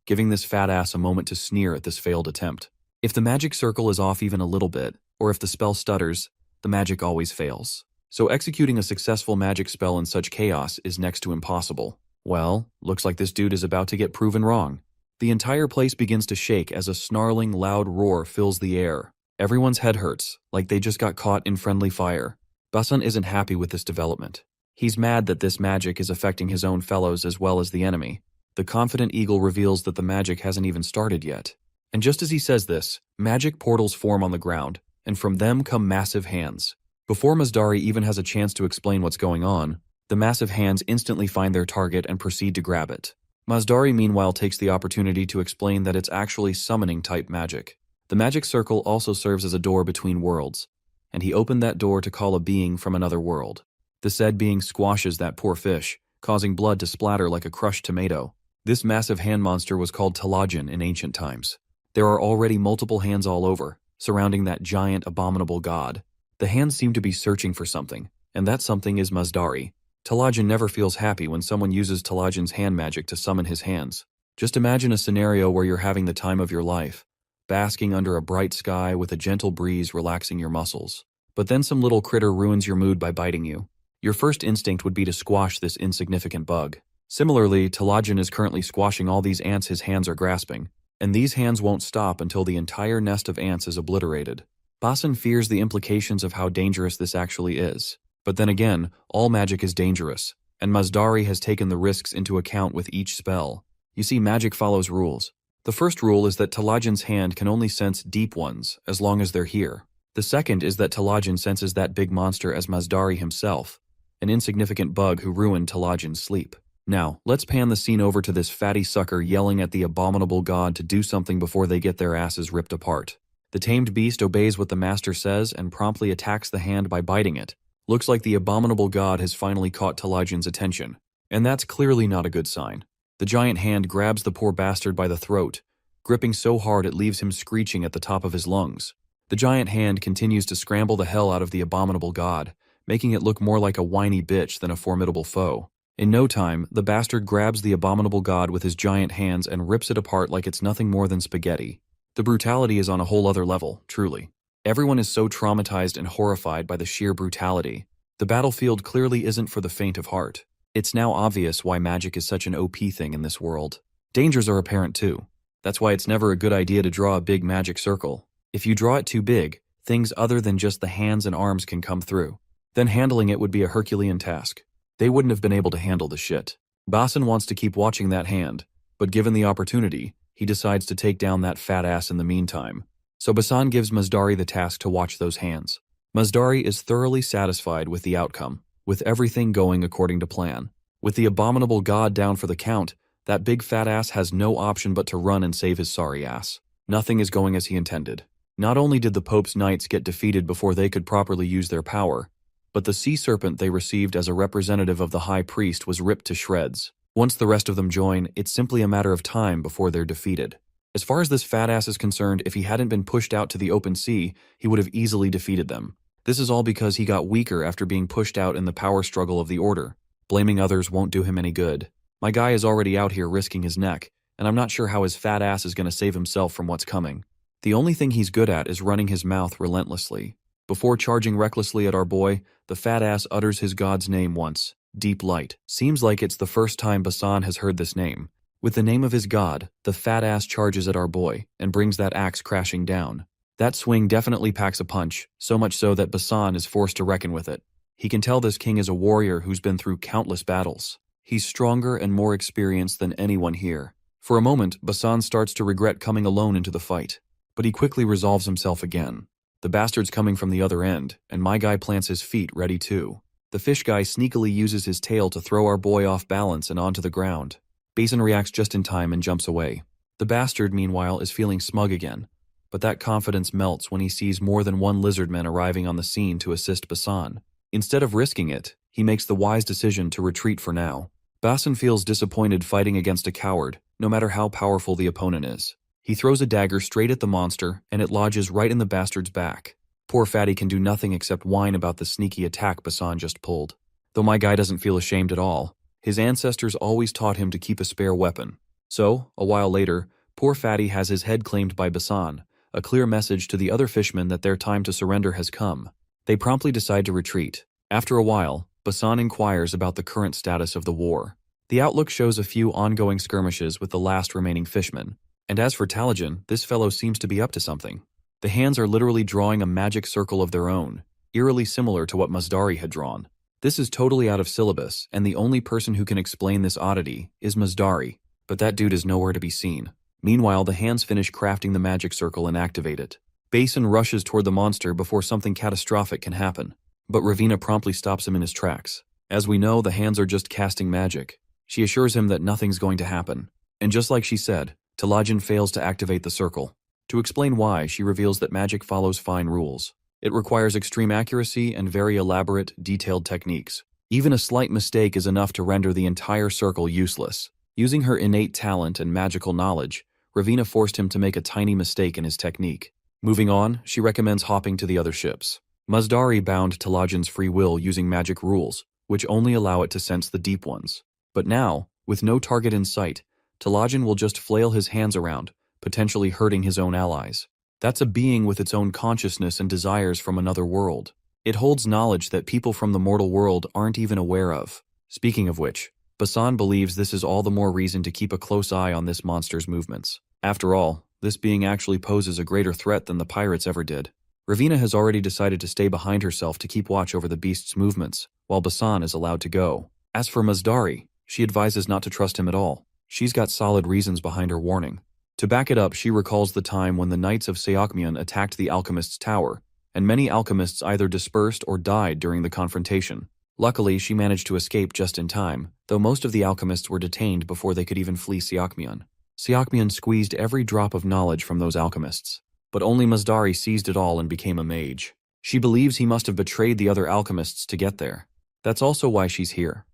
giving this fat ass a moment to sneer at this failed attempt. If the magic circle is off even a little bit, or if the spell stutters, the magic always fails. So executing a successful magic spell in such chaos is next to impossible. Well, looks like this dude is about to get proven wrong. The entire place begins to shake as a snarling, loud roar fills the air. Everyone's head hurts, like they just got caught in friendly fire. Basan isn't happy with this development. He's mad that this magic is affecting his own fellows as well as the enemy. The confident eagle reveals that the magic hasn't even started yet. And just as he says this, magic portals form on the ground, and from them come massive hands. Before Mazdari even has a chance to explain what's going on, the massive hands instantly find their target and proceed to grab it. Mazdari meanwhile takes the opportunity to explain that it's actually summoning-type magic. The magic circle also serves as a door between worlds, and he opened that door to call a being from another world. The said being squashes that poor fish, causing blood to splatter like a crushed tomato. This massive hand monster was called Talajin in ancient times. There are already multiple hands all over, surrounding that giant, abominable god. The hands seem to be searching for something, and that something is Mazdari. Talajin never feels happy when someone uses Talajin's hand magic to summon his hands. Just imagine a scenario where you're having the time of your life, basking under a bright sky with a gentle breeze relaxing your muscles. But then some little critter ruins your mood by biting you. Your first instinct would be to squash this insignificant bug. Similarly, Talajin is currently squashing all these ants his hands are grasping, and these hands won't stop until the entire nest of ants is obliterated. Basan fears the implications of how dangerous this actually is. But then again, all magic is dangerous, and Mazdari has taken the risks into account with each spell. You see, magic follows rules. The first rule is that Talajin's hand can only sense deep ones as long as they're here. The second is that Talajin senses that big monster as Mazdari himself, an insignificant bug who ruined Talajin's sleep. Now, let's pan the scene over to this fatty sucker yelling at the abominable god to do something before they get their asses ripped apart. The tamed beast obeys what the master says and promptly attacks the hand by biting it. Looks like the abominable god has finally caught Talajin's attention, and that's clearly not a good sign. The giant hand grabs the poor bastard by the throat, gripping so hard it leaves him screeching at the top of his lungs. The giant hand continues to scramble the hell out of the abominable god, making it look more like a whiny bitch than a formidable foe. In no time, the bastard grabs the abominable god with his giant hands and rips it apart like it's nothing more than spaghetti. The brutality is on a whole other level, truly. Everyone is so traumatized and horrified by the sheer brutality. The battlefield clearly isn't for the faint of heart. It's now obvious why magic is such an OP thing in this world. Dangers are apparent too. That's why it's never a good idea to draw a big magic circle. If you draw it too big, things other than just the hands and arms can come through. Then handling it would be a Herculean task. They wouldn't have been able to handle the shit. Basan wants to keep watching that hand, but given the opportunity, he decides to take down that fat ass in the meantime. So Basan gives Mazdari the task to watch those hands. Mazdari is thoroughly satisfied with the outcome, with everything going according to plan. With the abominable god down for the count, that big fat ass has no option but to run and save his sorry ass. Nothing is going as he intended. Not only did the Pope's knights get defeated before they could properly use their power, but the sea serpent they received as a representative of the high priest was ripped to shreds. Once the rest of them join, it's simply a matter of time before they're defeated. As far as this fat ass is concerned, if he hadn't been pushed out to the open sea, he would have easily defeated them. This is all because he got weaker after being pushed out in the power struggle of the Order. Blaming others won't do him any good. My guy is already out here risking his neck, and I'm not sure how his fat ass is going to save himself from what's coming. The only thing he's good at is running his mouth relentlessly. Before charging recklessly at our boy, the fat ass utters his god's name once. Deep Light. Seems like it's the first time Basan has heard this name. With the name of his god, the fat ass charges at our boy, and brings that axe crashing down. That swing definitely packs a punch, so much so that Basan is forced to reckon with it. He can tell this king is a warrior who's been through countless battles. He's stronger and more experienced than anyone here. For a moment, Basan starts to regret coming alone into the fight. But he quickly resolves himself again. The bastard's coming from the other end, and my guy plants his feet ready too. The fish guy sneakily uses his tail to throw our boy off balance and onto the ground. Basin reacts just in time and jumps away. The bastard, meanwhile, is feeling smug again. But that confidence melts when he sees more than one Lizardman arriving on the scene to assist Basan. Instead of risking it, he makes the wise decision to retreat for now. Basan feels disappointed fighting against a coward, no matter how powerful the opponent is. He throws a dagger straight at the monster, and it lodges right in the bastard's back. Poor Fatty can do nothing except whine about the sneaky attack Basan just pulled. Though my guy doesn't feel ashamed at all. His ancestors always taught him to keep a spare weapon. So, a while later, poor Fatty has his head claimed by Basan, a clear message to the other fishmen that their time to surrender has come. They promptly decide to retreat. After a while, Basan inquires about the current status of the war. The outlook shows a few ongoing skirmishes with the last remaining fishmen. And as for Talajan, this fellow seems to be up to something. The hands are literally drawing a magic circle of their own, eerily similar to what Mazdari had drawn. This is totally out of syllabus, and the only person who can explain this oddity is Mazdari, but that dude is nowhere to be seen. Meanwhile, the hands finish crafting the magic circle and activate it. Basin rushes toward the monster before something catastrophic can happen, but Ravina promptly stops him in his tracks. As we know, the hands are just casting magic. She assures him that nothing's going to happen, and just like she said, Talajan fails to activate the circle. To explain why, she reveals that magic follows fine rules. It requires extreme accuracy and very elaborate, detailed techniques. Even a slight mistake is enough to render the entire circle useless. Using her innate talent and magical knowledge, Ravina forced him to make a tiny mistake in his technique. Moving on, she recommends hopping to the other ships. Mazdari bound Talajan's free will using magic rules, which only allow it to sense the deep ones. But now, with no target in sight, Talajan will just flail his hands around, potentially hurting his own allies. That's a being with its own consciousness and desires from another world. It holds knowledge that people from the mortal world aren't even aware of. Speaking of which, Basan believes this is all the more reason to keep a close eye on this monster's movements. After all, this being actually poses a greater threat than the pirates ever did. Ravina has already decided to stay behind herself to keep watch over the beast's movements, while Basan is allowed to go. As for Mazdari, she advises not to trust him at all. She's got solid reasons behind her warning. To back it up, she recalls the time when the Knights of Seokmion attacked the alchemist's tower, and many alchemists either dispersed or died during the confrontation. Luckily, she managed to escape just in time, though most of the alchemists were detained before they could even flee Seokmion. Seokmion squeezed every drop of knowledge from those alchemists, but only Mazdari seized it all and became a mage. She believes he must have betrayed the other alchemists to get there. That's also why she's here.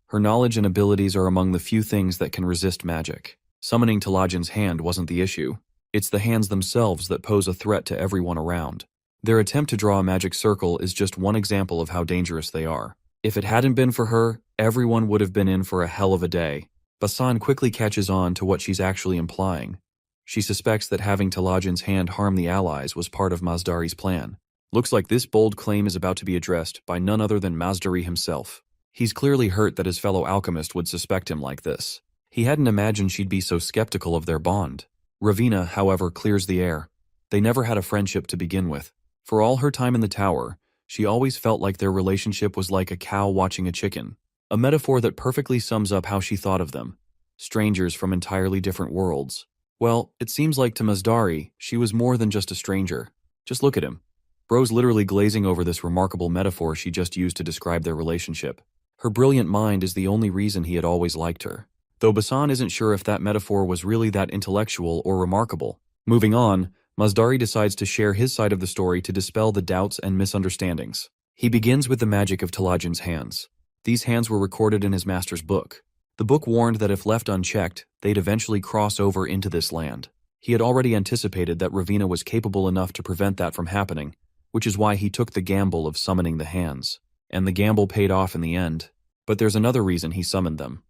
Her knowledge and abilities are among the few things that can resist magic. Summoning Talajan's hand wasn't the issue. It's the hands themselves that pose a threat to everyone around. Their attempt to draw a magic circle is just one example of how dangerous they are. If it hadn't been for her, everyone would have been in for a hell of a day. Basan quickly catches on to what she's actually implying. She suspects that having Talajan's hand harm the allies was part of Mazdari's plan. Looks like this bold claim is about to be addressed by none other than Mazdari himself. He's clearly hurt that his fellow alchemist would suspect him like this. He hadn't imagined she'd be so skeptical of their bond. Ravina, however, clears the air. They never had a friendship to begin with. For all her time in the tower, she always felt like their relationship was like a cow watching a chicken, a metaphor that perfectly sums up how she thought of them. Strangers from entirely different worlds. Well, it seems like to Mazdari, she was more than just a stranger. Just look at him. Bro's literally glazing over this remarkable metaphor she just used to describe their relationship. Her brilliant mind is the only reason he had always liked her. Though Basan isn't sure if that metaphor was really that intellectual or remarkable. Moving on, Mazdari decides to share his side of the story to dispel the doubts and misunderstandings. He begins with the magic of Talajin's hands. These hands were recorded in his master's book. The book warned that if left unchecked, they'd eventually cross over into this land. He had already anticipated that Ravina was capable enough to prevent that from happening, which is why he took the gamble of summoning the hands. And the gamble paid off in the end. But there's another reason he summoned them.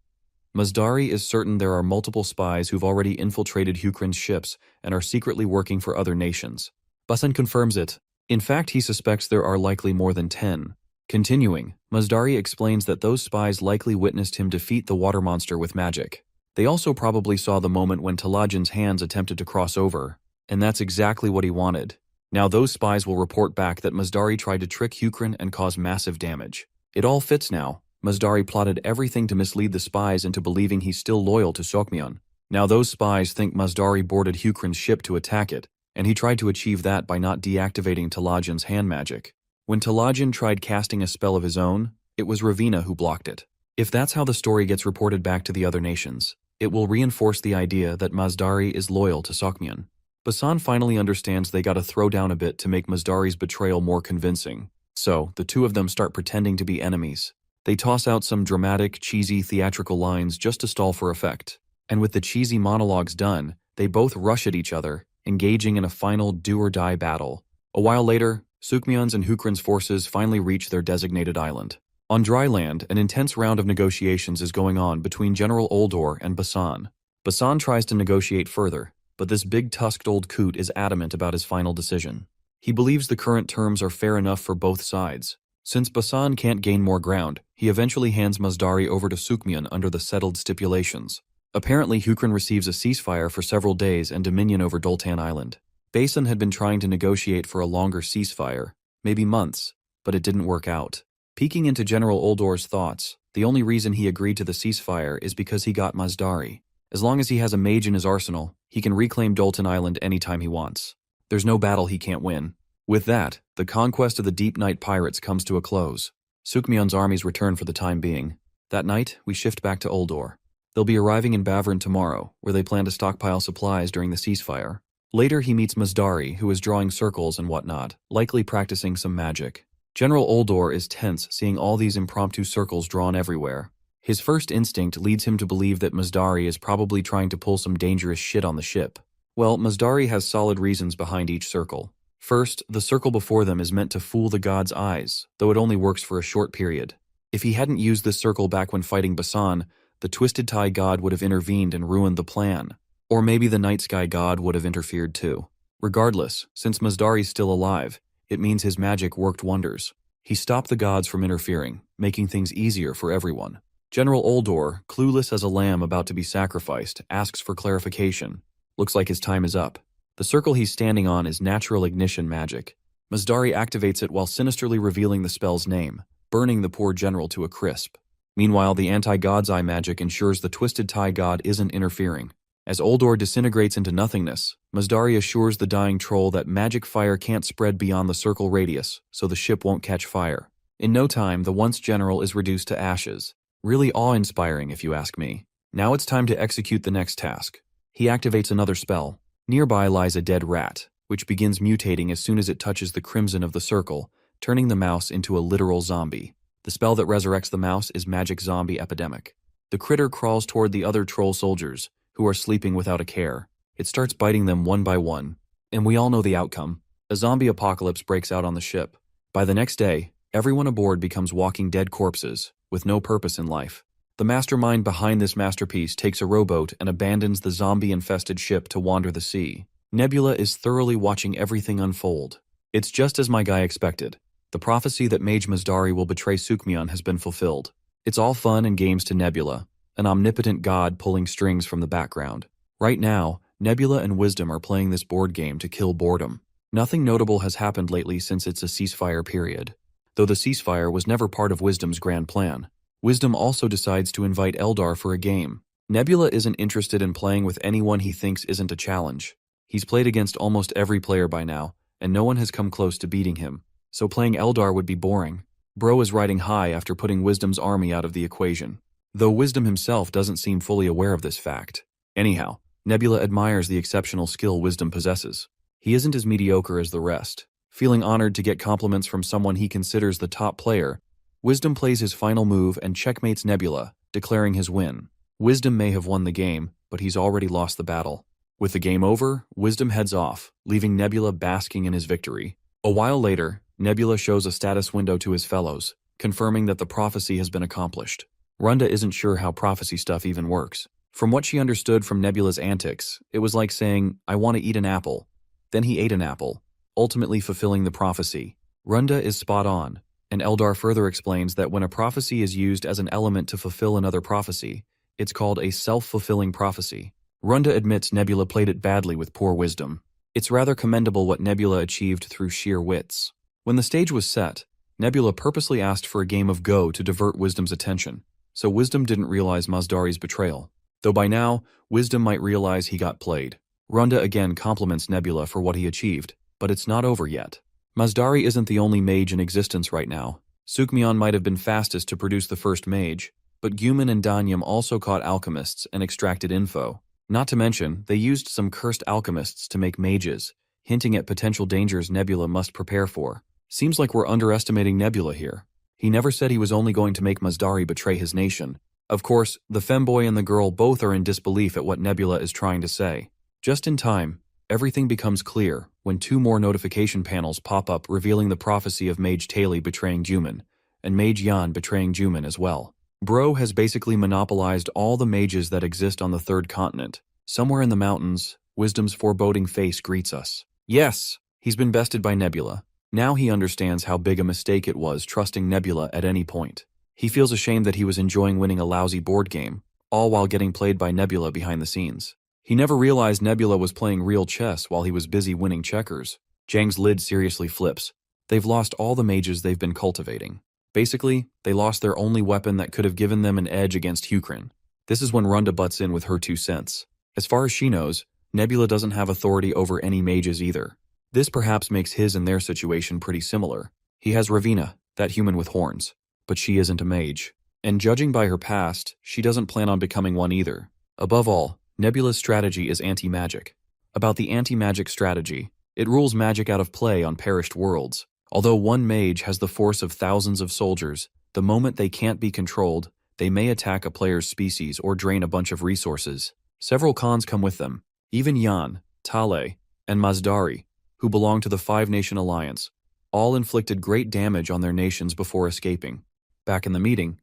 Mazdari is certain there are multiple spies who've already infiltrated Hukrin's ships and are secretly working for other nations. Basan confirms it. In fact, he suspects there are likely more than 10. Continuing, Mazdari explains that those spies likely witnessed him defeat the water monster with magic. They also probably saw the moment when Talajin's hands attempted to cross over, and that's exactly what he wanted. Now those spies will report back that Mazdari tried to trick Hukrin and cause massive damage. It all fits now. Mazdari plotted everything to mislead the spies into believing he's still loyal to Sokmyon. Now those spies think Mazdari boarded Hukrin's ship to attack it, and he tried to achieve that by not deactivating Talajin's hand magic. When Talajin tried casting a spell of his own, it was Ravina who blocked it. If that's how the story gets reported back to the other nations, it will reinforce the idea that Mazdari is loyal to Sokmyon. Basan finally understands they gotta throw down a bit to make Mazdari's betrayal more convincing. So, the two of them start pretending to be enemies. They toss out some dramatic, cheesy, theatrical lines just to stall for effect. And with the cheesy monologues done, they both rush at each other, engaging in a final do-or-die battle. A while later, Sukmyon's and Hukrin's forces finally reach their designated island. On dry land, an intense round of negotiations is going on between General Oldor and Basan. Basan tries to negotiate further, but this big-tusked old coot is adamant about his final decision. He believes the current terms are fair enough for both sides. Since Basan can't gain more ground, he eventually hands Mazdari over to Sukmyon under the settled stipulations. Apparently, Hukrin receives a ceasefire for several days and dominion over Doltan Island. Basan had been trying to negotiate for a longer ceasefire, maybe months, but it didn't work out. Peeking into General Oldor's thoughts, the only reason he agreed to the ceasefire is because he got Mazdari. As long as he has a mage in his arsenal, he can reclaim Doltan Island anytime he wants. There's no battle he can't win. With that, the conquest of the Deep Night Pirates comes to a close. Sukmyon's armies return for the time being. That night, we shift back to Oldor. They'll be arriving in Bavrin tomorrow, where they plan to stockpile supplies during the ceasefire. Later, he meets Mazdari, who is drawing circles and whatnot, likely practicing some magic. General Oldor is tense seeing all these impromptu circles drawn everywhere. His first instinct leads him to believe that Mazdari is probably trying to pull some dangerous shit on the ship. Well, Mazdari has solid reasons behind each circle. First, the circle before them is meant to fool the god's eyes, though it only works for a short period. If he hadn't used this circle back when fighting Basan, the Twisted Tie god would have intervened and ruined the plan. Or maybe the Night Sky god would have interfered too. Regardless, since Mazdari's still alive, it means his magic worked wonders. He stopped the gods from interfering, making things easier for everyone. General Oldor, clueless as a lamb about to be sacrificed, asks for clarification. Looks like his time is up. The circle he's standing on is natural ignition magic. Mazdari activates it while sinisterly revealing the spell's name, burning the poor general to a crisp. Meanwhile, the anti-god's eye magic ensures the Twisted Tie god isn't interfering. As Oldor disintegrates into nothingness, Mazdari assures the dying troll that magic fire can't spread beyond the circle radius, so the ship won't catch fire. In no time, the once general is reduced to ashes. Really awe-inspiring, if you ask me. Now it's time to execute the next task. He activates another spell. Nearby lies a dead rat, which begins mutating as soon as it touches the crimson of the circle, turning the mouse into a literal zombie. The spell that resurrects the mouse is Magic Zombie Epidemic. The critter crawls toward the other troll soldiers, who are sleeping without a care. It starts biting them one by one, and we all know the outcome. A zombie apocalypse breaks out on the ship. By the next day, everyone aboard becomes walking dead corpses, with no purpose in life. The mastermind behind this masterpiece takes a rowboat and abandons the zombie-infested ship to wander the sea. Nebula is thoroughly watching everything unfold. It's just as my guy expected. The prophecy that Mage Mazdari will betray Sukmyon has been fulfilled. It's all fun and games to Nebula, an omnipotent god pulling strings from the background. Right now, Nebula and Wisdom are playing this board game to kill boredom. Nothing notable has happened lately since it's a ceasefire period. Though the ceasefire was never part of Wisdom's grand plan. Wisdom also decides to invite Eldar for a game. Nebula isn't interested in playing with anyone he thinks isn't a challenge. He's played against almost every player by now, and no one has come close to beating him, so playing Eldar would be boring. Bro is riding high after putting Wisdom's army out of the equation, though Wisdom himself doesn't seem fully aware of this fact. Anyhow, Nebula admires the exceptional skill Wisdom possesses. He isn't as mediocre as the rest. Feeling honored to get compliments from someone he considers the top player, Wisdom plays his final move and checkmates Nebula, declaring his win. Wisdom may have won the game, but he's already lost the battle. With the game over, Wisdom heads off, leaving Nebula basking in his victory. A while later, Nebula shows a status window to his fellows, confirming that the prophecy has been accomplished. Runda isn't sure how prophecy stuff even works. From what she understood from Nebula's antics, it was like saying, "I want to eat an apple." Then he ate an apple, ultimately fulfilling the prophecy. Runda is spot on, and Eldar further explains that when a prophecy is used as an element to fulfill another prophecy, it's called a self-fulfilling prophecy. Runda admits Nebula played it badly with poor Wisdom. It's rather commendable what Nebula achieved through sheer wits. When the stage was set, Nebula purposely asked for a game of Go to divert Wisdom's attention, so Wisdom didn't realize Mazdari's betrayal. Though by now, Wisdom might realize he got played. Runda again compliments Nebula for what he achieved, but it's not over yet. Mazdari isn't the only mage in existence right now. Sukmion might have been fastest to produce the first mage, but Guman and Danyam also caught alchemists and extracted info. Not to mention, they used some cursed alchemists to make mages, hinting at potential dangers Nebula must prepare for. Seems like we're underestimating Nebula here. He never said he was only going to make Mazdari betray his nation. Of course, the femboy and the girl both are in disbelief at what Nebula is trying to say. Just in time, everything becomes clear when two more notification panels pop up revealing the prophecy of Mage Tali betraying Juman, and Mage Yan betraying Juman as well. Bro has basically monopolized all the mages that exist on the third continent. Somewhere in the mountains, Wisdom's foreboding face greets us. Yes, he's been bested by Nebula. Now he understands how big a mistake it was trusting Nebula at any point. He feels ashamed that he was enjoying winning a lousy board game, all while getting played by Nebula behind the scenes. He never realized Nebula was playing real chess while he was busy winning checkers. Jang's lid seriously flips. They've lost all the mages they've been cultivating. Basically, they lost their only weapon that could have given them an edge against Hukrin. This is when Runda butts in with her 2 cents. As far as she knows, Nebula doesn't have authority over any mages either. This perhaps makes his and their situation pretty similar. He has Ravina, that human with horns, but she isn't a mage. And judging by her past, she doesn't plan on becoming one either. Above all, Nebula's strategy is anti-magic. About the anti-magic strategy, it rules magic out of play on perished worlds. Although one mage has the force of thousands of soldiers, the moment they can't be controlled, they may attack a player's species or drain a bunch of resources. Several cons come with them. Even Yan, Tale, and Mazdari, who belong to the 5-Nation Alliance, all inflicted great damage on their nations before escaping. Back in the meeting,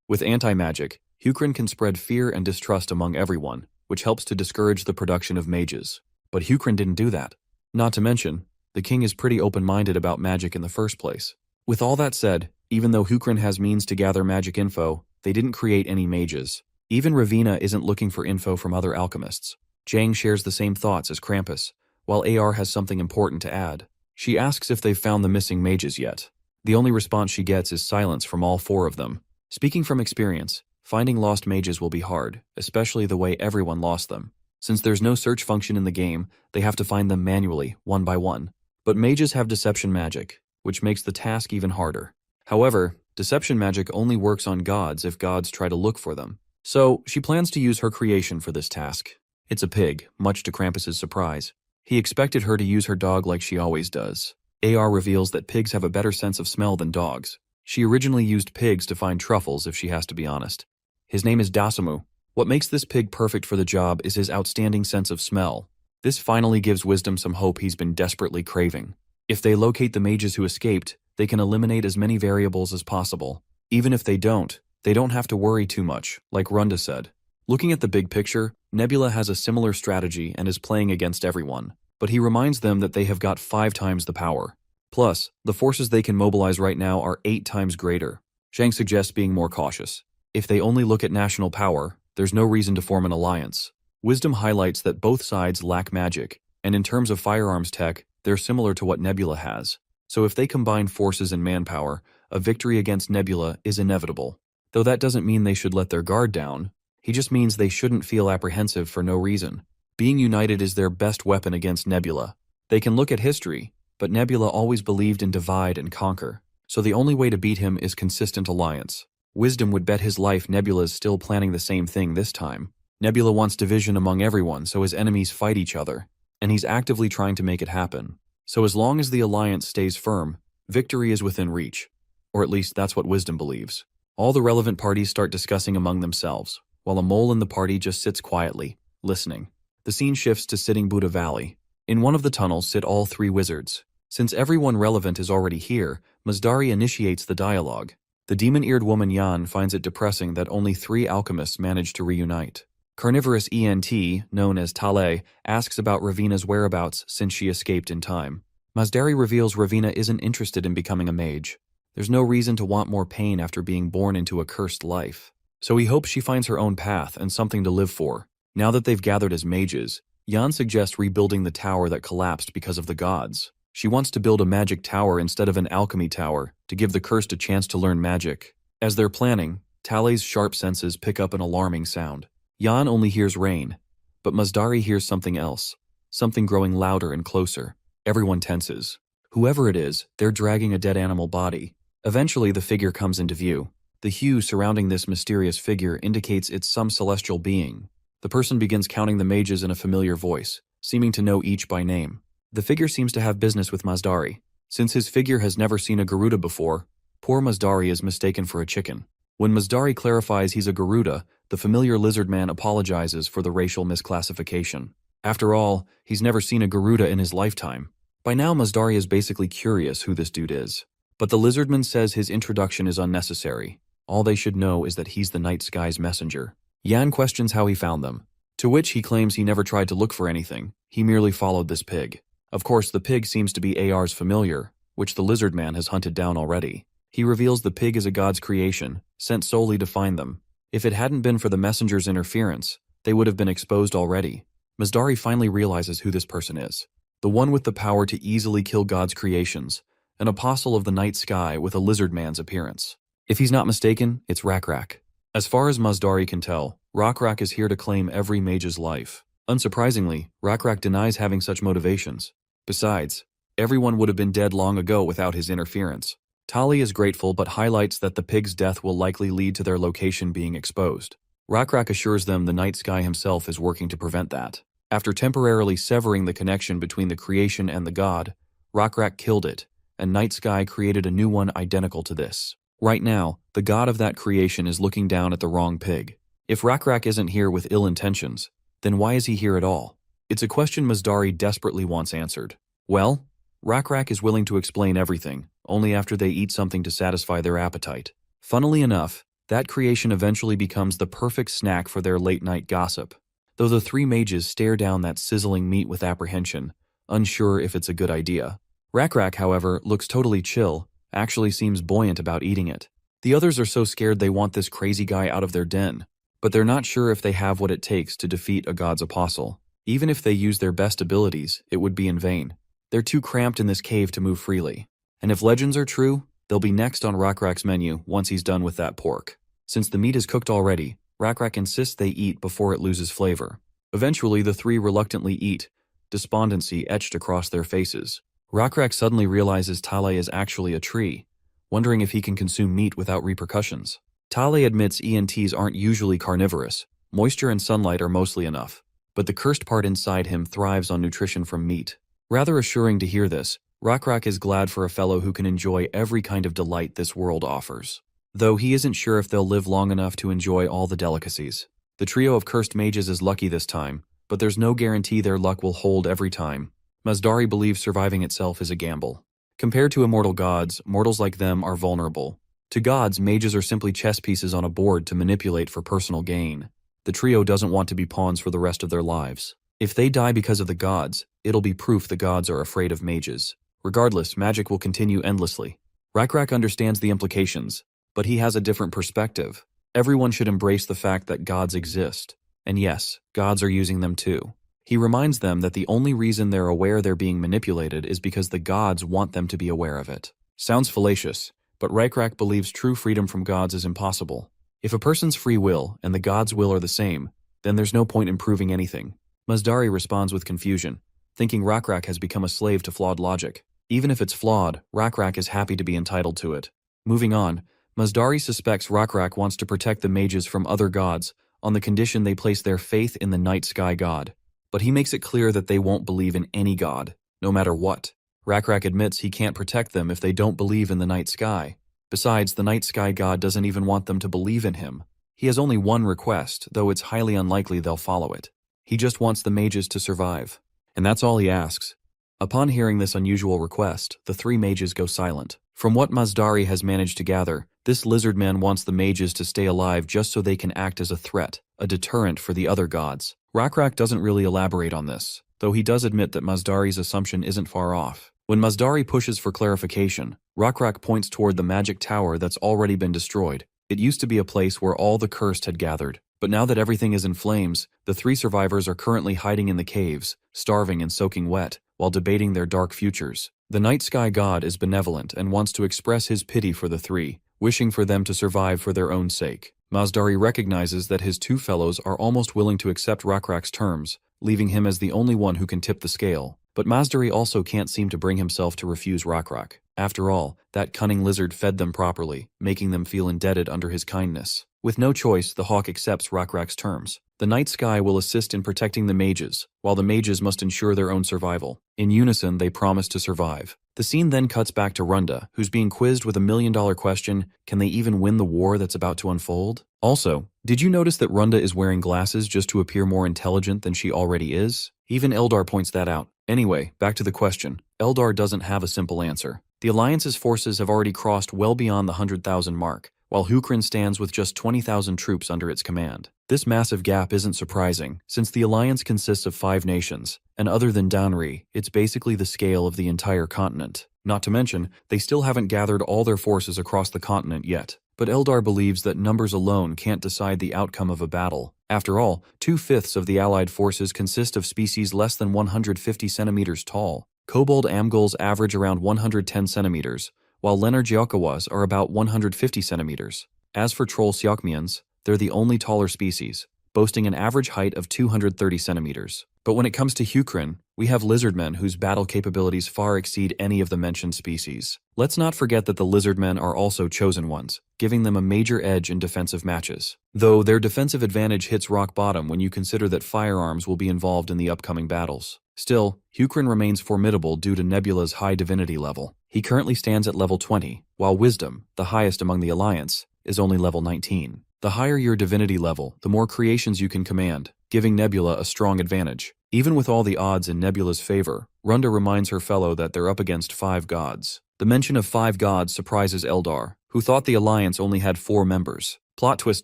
with anti-magic, Hukrin can spread fear and distrust among everyone, which helps to discourage the production of mages. But Hukrin didn't do that. Not to mention, the king is pretty open-minded about magic in the first place. With all that said, even though Hukrin has means to gather magic info, they didn't create any mages. Even Ravina isn't looking for info from other alchemists. Jang shares the same thoughts as Krampus, while AR has something important to add. She asks if they've found the missing mages yet. The only response she gets is silence from all 4 of them. Speaking from experience, finding lost mages will be hard, especially the way everyone lost them. Since there's no search function in the game, they have to find them manually, one by one. But mages have deception magic, which makes the task even harder. However, deception magic only works on gods if gods try to look for them. So, she plans to use her creation for this task. It's a pig, much to Krampus's surprise. He expected her to use her dog like she always does. AR reveals that pigs have a better sense of smell than dogs. She originally used pigs to find truffles, if she has to be honest. His name is Dasamu. What makes this pig perfect for the job is his outstanding sense of smell. This finally gives Wisdom some hope he's been desperately craving. If they locate the mages who escaped, they can eliminate as many variables as possible. Even if they don't have to worry too much, like Runda said. Looking at the big picture, Nebula has a similar strategy and is playing against everyone, but he reminds them that they have got 5 times the power. Plus, the forces they can mobilize right now are 8 times greater. Zhang suggests being more cautious. If they only look at national power, there's no reason to form an alliance. Wisdom highlights that both sides lack magic, and in terms of firearms tech, they're similar to what Nebula has. So if they combine forces and manpower, a victory against Nebula is inevitable. Though that doesn't mean they should let their guard down. He just means they shouldn't feel apprehensive for no reason. Being united is their best weapon against Nebula. They can look at history, but Nebula always believed in divide and conquer. So the only way to beat him is consistent alliance. Wisdom would bet his life Nebula's still planning the same thing this time. Nebula wants division among everyone so his enemies fight each other, and he's actively trying to make it happen. So as long as the alliance stays firm, victory is within reach. Or at least that's what Wisdom believes. All the relevant parties start discussing among themselves, while a mole in the party just sits quietly, listening. The scene shifts to Sitting Buddha Valley. In one of the tunnels sit all three wizards. Since everyone relevant is already here, Mazdari initiates the dialogue. The demon-eared woman Yan finds it depressing that only 3 alchemists manage to reunite. Carnivorous ENT, known as Tale, asks about Ravina's whereabouts since she escaped in time. Mazdari reveals Ravina isn't interested in becoming a mage. There's no reason to want more pain after being born into a cursed life. So he hopes she finds her own path and something to live for. Now that they've gathered as mages, Yan suggests rebuilding the tower that collapsed because of the gods. She wants to build a magic tower instead of an alchemy tower to give the cursed a chance to learn magic. As they're planning, Tale's sharp senses pick up an alarming sound. Yan only hears rain, but Mazdari hears something else, something growing louder and closer. Everyone tenses. Whoever it is, they're dragging a dead animal body. Eventually, the figure comes into view. The hue surrounding this mysterious figure indicates it's some celestial being. The person begins counting the mages in a familiar voice, seeming to know each by name. The figure seems to have business with Mazdari. Since his figure has never seen a Garuda before, poor Mazdari is mistaken for a chicken. When Mazdari clarifies he's a Garuda, the familiar Lizardman apologizes for the racial misclassification. After all, he's never seen a Garuda in his lifetime. By now, Mazdari is basically curious who this dude is. But the Lizardman says his introduction is unnecessary. All they should know is that he's the night sky's messenger. Yan questions how he found them, to which he claims he never tried to look for anything. He merely followed this pig. Of course, the pig seems to be AR's familiar, which the Lizardman has hunted down already. He reveals the pig is a god's creation, sent solely to find them. If it hadn't been for the messenger's interference, they would have been exposed already. Mazdari finally realizes who this person is. The one with the power to easily kill God's creations, an apostle of the night sky with a Lizardman's appearance. If he's not mistaken, it's Rakrak. As far as Mazdari can tell, Rakrak is here to claim every mage's life. Unsurprisingly, Rakrak denies having such motivations. Besides, everyone would have been dead long ago without his interference. Tali is grateful but highlights that the pig's death will likely lead to their location being exposed. Rakrak assures them the night sky himself is working to prevent that. After temporarily severing the connection between the creation and the god, Rakrak killed it, and Night Sky created a new one identical to this. Right now, the god of that creation is looking down at the wrong pig. If Rakrak isn't here with ill intentions, then why is he here at all? It's a question Mazdari desperately wants answered. Well, Rakrak is willing to explain everything, only after they eat something to satisfy their appetite. Funnily enough, that creation eventually becomes the perfect snack for their late-night gossip. Though the 3 mages stare down that sizzling meat with apprehension, unsure if it's a good idea. Rakrak, however, looks totally chill, actually seems buoyant about eating it. The others are so scared they want this crazy guy out of their den, but they're not sure if they have what it takes to defeat a god's apostle. Even if they use their best abilities, it would be in vain. They're too cramped in this cave to move freely. And if legends are true, they'll be next on Rakrak's menu once he's done with that pork. Since the meat is cooked already, Rakrak insists they eat before it loses flavor. Eventually, the 3 reluctantly eat, despondency etched across their faces. Rakrak suddenly realizes Tale is actually a tree, wondering if he can consume meat without repercussions. Tale admits ENTs aren't usually carnivorous. Moisture and sunlight are mostly enough, but the cursed part inside him thrives on nutrition from meat. Rather assuring to hear this, Rakrak is glad for a fellow who can enjoy every kind of delight this world offers. Though he isn't sure if they'll live long enough to enjoy all the delicacies. The trio of cursed mages is lucky this time, but there's no guarantee their luck will hold every time. Mazdari believes surviving itself is a gamble. Compared to immortal gods, mortals like them are vulnerable. To gods, mages are simply chess pieces on a board to manipulate for personal gain. The trio doesn't want to be pawns for the rest of their lives. If they die because of the gods, it'll be proof the gods are afraid of mages. Regardless, magic will continue endlessly. Rakrak understands the implications, but he has a different perspective. Everyone should embrace the fact that gods exist. And yes, gods are using them too. He reminds them that the only reason they're aware they're being manipulated is because the gods want them to be aware of it. Sounds fallacious, but Rakrak believes true freedom from gods is impossible. If a person's free will and the god's will are the same, then there's no point in proving anything. Masdari responds with confusion, thinking Rakrak has become a slave to flawed logic. Even if it's flawed, Rakrak is happy to be entitled to it. Moving on, Masdari suspects Rakrak wants to protect the mages from other gods on the condition they place their faith in the night sky god. But he makes it clear that they won't believe in any god, no matter what. Rakrak admits he can't protect them if they don't believe in the night sky. Besides, the night sky god doesn't even want them to believe in him. He has only one request, though it's highly unlikely they'll follow it. He just wants the mages to survive. And that's all he asks. Upon hearing this unusual request, the three mages go silent. From what Masdari has managed to gather, this Lizardman wants the mages to stay alive just so they can act as a threat, a deterrent for the other gods. Rakrak doesn't really elaborate on this, though he does admit that Masdari's assumption isn't far off. When Masdari pushes for clarification, Rakrak points toward the magic tower that's already been destroyed. It used to be a place where all the cursed had gathered, but now that everything is in flames, the three survivors are currently hiding in the caves, starving and soaking wet, while debating their dark futures. The night sky god is benevolent and wants to express his pity for the three, wishing for them to survive for their own sake. Masdari recognizes that his two fellows are almost willing to accept Rakrak's terms, leaving him as the only one who can tip the scale. But Masdari also can't seem to bring himself to refuse Rakrak. After all, that cunning lizard fed them properly, making them feel indebted under his kindness. With no choice, the hawk accepts Rakrak's terms. The night sky will assist in protecting the mages, while the mages must ensure their own survival. In unison, they promise to survive. The scene then cuts back to Runda, who's being quizzed with a million-dollar question: can they even win the war that's about to unfold? Also, did you notice that Runda is wearing glasses just to appear more intelligent than she already is? Even Eldar points that out. Anyway, back to the question. Eldar doesn't have a simple answer. The Alliance's forces have already crossed well beyond the 100,000 mark, while Hukrin stands with just 20,000 troops under its command. This massive gap isn't surprising, since the Alliance consists of 5 nations, and other than Danri, it's basically the scale of the entire continent. Not to mention, they still haven't gathered all their forces across the continent yet. But Eldar believes that numbers alone can't decide the outcome of a battle. After all, 2/5 of the Allied forces consist of species less than 150 centimeters tall. Kobold Amgul's average around 110 centimeters, while Lenar are about 150 centimeters. As for Troll Siokmians, they're the only taller species, boasting an average height of 230 centimeters. But when it comes to Hukrin, we have Lizardmen whose battle capabilities far exceed any of the mentioned species. Let's not forget that the Lizardmen are also chosen ones, giving them a major edge in defensive matches. Though their defensive advantage hits rock bottom when you consider that firearms will be involved in the upcoming battles. Still, Hukrin remains formidable due to Nebula's high divinity level. He currently stands at level 20, while Wisdom, the highest among the Alliance, is only level 19. The higher your divinity level, the more creations you can command, giving Nebula a strong advantage. Even with all the odds in Nebula's favor, Runda reminds her fellow that they're up against 5 gods. The mention of 5 gods surprises Eldar, who thought the Alliance only had 4 members. Plot twist